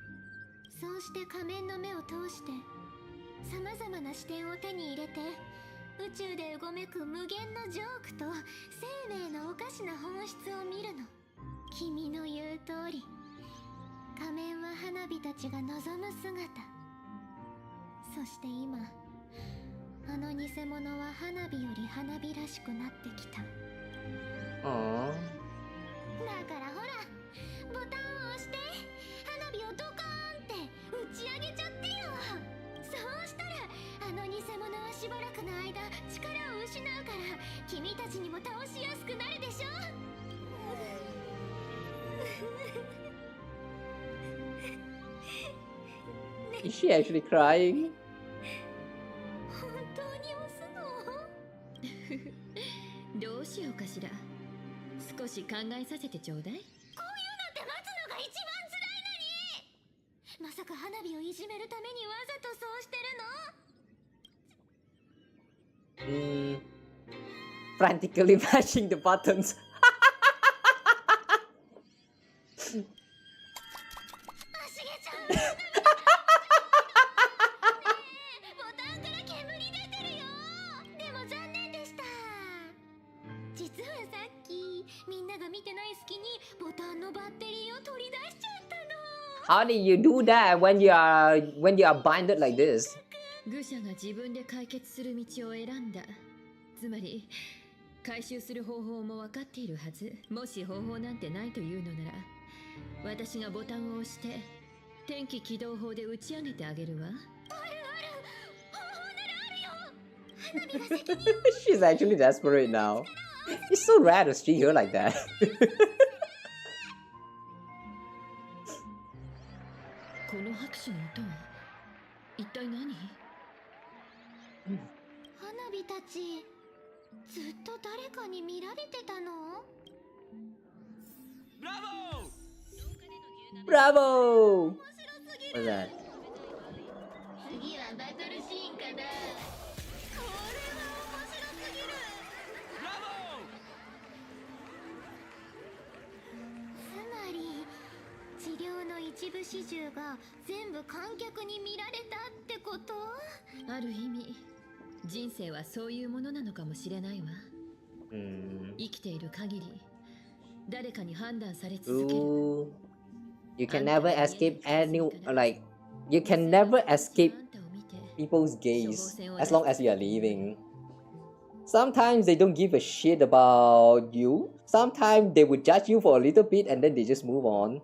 [SPEAKER 8] そうして仮面の目を通してさまざまな視点を手に入れて宇宙でうごめく無限のジョークと生命のおかしな本質を見るの。君の言う通り、仮面は花火たちが望む姿。そして今あの偽物は花火より花火らしくなってきた。だからほら、ボタンを押して花火をドカーンって打ち上げちゃってよ。そうしたらあの偽物はしばらくの間力を失うから君たちにも倒しやすくなるでしょ。
[SPEAKER 1] Is she actually crying?
[SPEAKER 7] どうしようかしら。少し考えさせてちょうだい。こういうのって待つのが一番辛いのに。まさか花火をいじめるためにわざとそうしてるの
[SPEAKER 1] ？Frantically mashing the buttons.
[SPEAKER 8] あしげちゃん
[SPEAKER 1] How do you do that when you are binded like this?
[SPEAKER 7] 愚者が自分で解決する道を選んだ。つまり回収する方法も分かっているはず。もし方法なんてないというのなら、私がボタンを押して天気起動法で打ち上げてあげるわ。
[SPEAKER 1] She's actually desperate now. It's so rare to see her like that.
[SPEAKER 7] この拍手の音は一体何？
[SPEAKER 8] 花火たち、ずっと誰かに見られてたの？
[SPEAKER 1] Bravo! What's that?
[SPEAKER 8] 次はバトルシーンかな。これは面白すぎる。つまり治療の一部始終が全部観客に見られたってこと？
[SPEAKER 7] ある意味、人生はそういうものなのかもしれないわ。生きている限り、誰かに判断され続ける。
[SPEAKER 1] You can never escape you can never escape people's gaze as long as you are living. Sometimes they don't give a shit about you. Sometimes they would judge you for a little bit and then they just move on.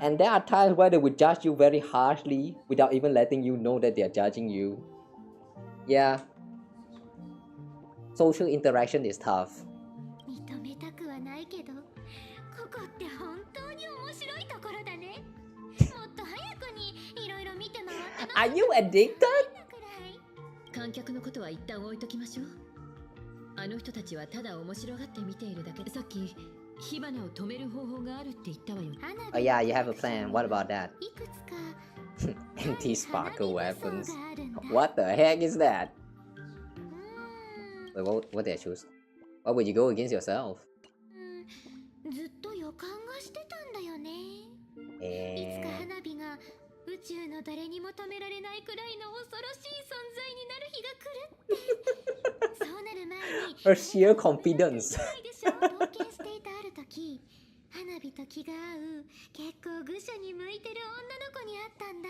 [SPEAKER 1] And there are times where they would judge you very harshly without even letting you know that they are judging you. Yeah. Social interaction is tough.
[SPEAKER 8] 認めたくはないけど、ここって本当に面白いところだね。もっと早くにいろいろ見て回って。
[SPEAKER 1] Are you addicted?
[SPEAKER 7] 観客のことは一旦置いときましょう。あの人たちはただ面白がって見ているだけで、さっき火花を止める方法があるって言ったわよ。
[SPEAKER 1] Oh yeah, you have a plan. What about that? Anti-sparkle weapons. What the heck is that? Wait, what did I choose? Why would you go against yourself?
[SPEAKER 8] ずっと予感がしてたんだよね。いつか花火が宇宙の誰にも止められないくらいの恐ろしい存在になる日が来るって。そうなる前に
[SPEAKER 1] Her sheer confidence.
[SPEAKER 8] 冒険していたある時、花火と気が合う結構愚者に向いてる女の子に会ったんだ。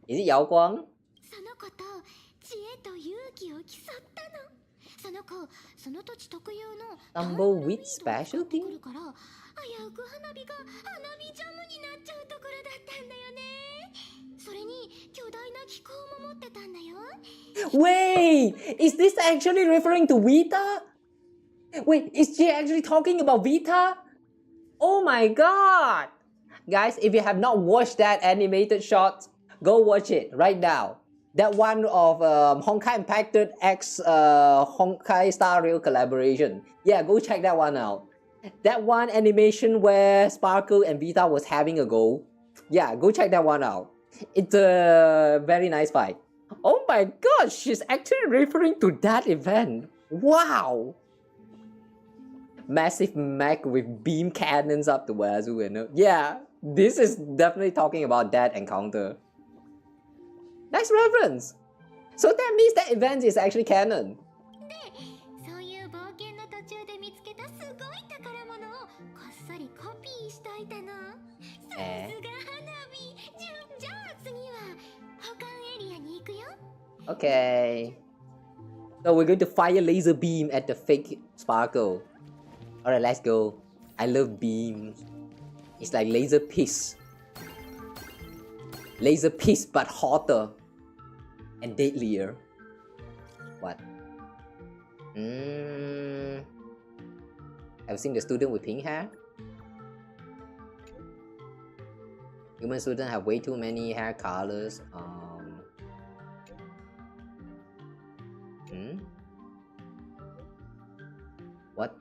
[SPEAKER 1] Is it 陽光？
[SPEAKER 8] その子と知恵と勇気を競ったの。その子、その土地特有の
[SPEAKER 1] Tumbleweed specialty？
[SPEAKER 8] から危うく花火が花火ジャムになっちゃうところだったんだよね。それに巨大な気候も持ってたんだよ。
[SPEAKER 1] Wait, is this actually referring to Vita? Wait, is she actually talking about Vita? Oh my god! Guys, if you have not watched that animated shot, go watch it right now. That one of Honkai Impacted X Honkai Star Rail collaboration. Yeah, go check that one out. That one animation where Sparkle and Vita was having a go. Yeah, go check that one out. It's a very nice fight. Oh my god, she's actually referring to that event. Wow! Massive mech with beam cannons up the wazoo. And yeah, this is definitely talking about that encounter. Nice reference! So that means that event is actually canon.
[SPEAKER 8] そういう冒険の途中で見つけたすごい宝物をこっそりコピーしといたの。さすが花火。じゃあ次は保管エリアに行くよ。
[SPEAKER 1] Okay. So we're going to fire laser beam at the fake Sparkle. Alright, let's go. I love beams. It's like laser piss. Laser piss but hotter and deadlier. What? Have you seen the student with pink hair? Human students have way too many hair colors. What?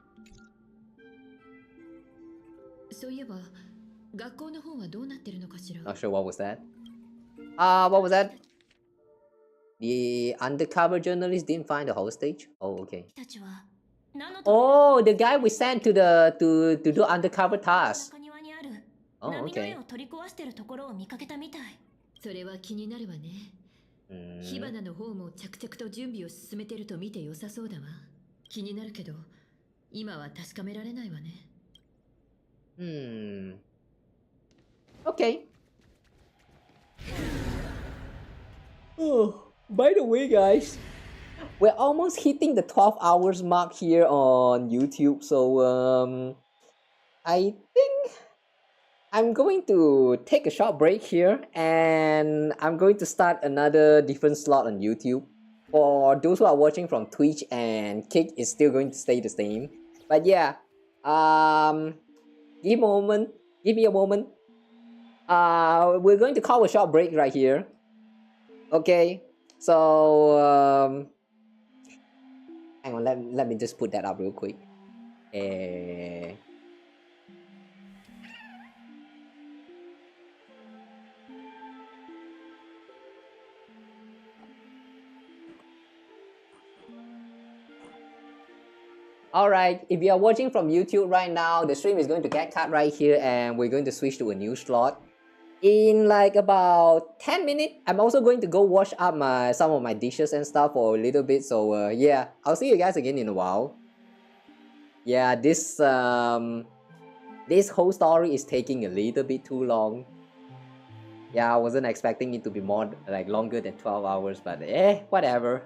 [SPEAKER 7] そういえば学校の方はどうなってるのかしら。
[SPEAKER 1] Not sure what was that. What was that? The undercover journalist didn't find the whole stage? Oh, okay. Oh, the guy we sent to do undercover tasks. Oh, okay.
[SPEAKER 7] それは気になるわね。火花の方も着々と準備を進めてると見て良さそうだわ。気になるけど、今は確かめられないわね。
[SPEAKER 1] Okay. Oh, by the way, guys, we're almost hitting the 12 hours mark here on YouTube, so I think I'm going to take a short break here, and I'm going to start another different slot on YouTube. For those who are watching from Twitch and Kick is still going to stay the same. But yeah, give me a moment. We're going to call a short break right here. Okay, so hang on, let me just put that up real quick. Alright, if you are watching from YouTube right now, the stream is going to get cut right here and we're going to switch to a new slot. In like about 10 minutes, I'm also going to go wash up some of my dishes and stuff for a little bit. So yeah, I'll see you guys again in a while. Yeah, this whole story is taking a little bit too long. Yeah, I wasn't expecting it to be more like longer than 12 hours, but whatever.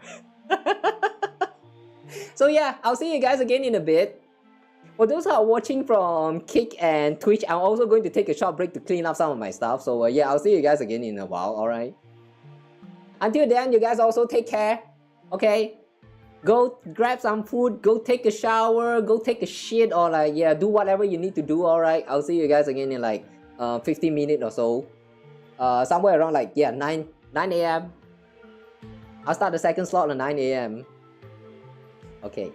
[SPEAKER 1] So yeah, I'll see you guys again in a bit. For those who are watching from Kick and Twitch, I'm also going to take a short break to clean up some of my stuff. So yeah, I'll see you guys again in a while, alright? Until then, you guys also take care, okay? Go grab some food, go take a shower, go take a shit, or like, yeah, do whatever you need to do, alright? I'll see you guys again in like 15 minutes or so. Somewhere around like, yeah, 9 a.m. I'll start the second slot at 9 a.m. Okay.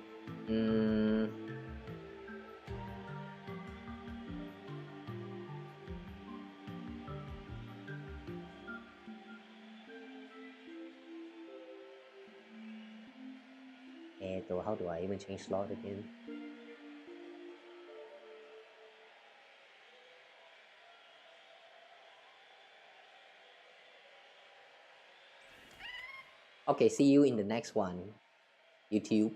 [SPEAKER 1] So how do I even change slot again? Okay, see you in the next one, YouTube.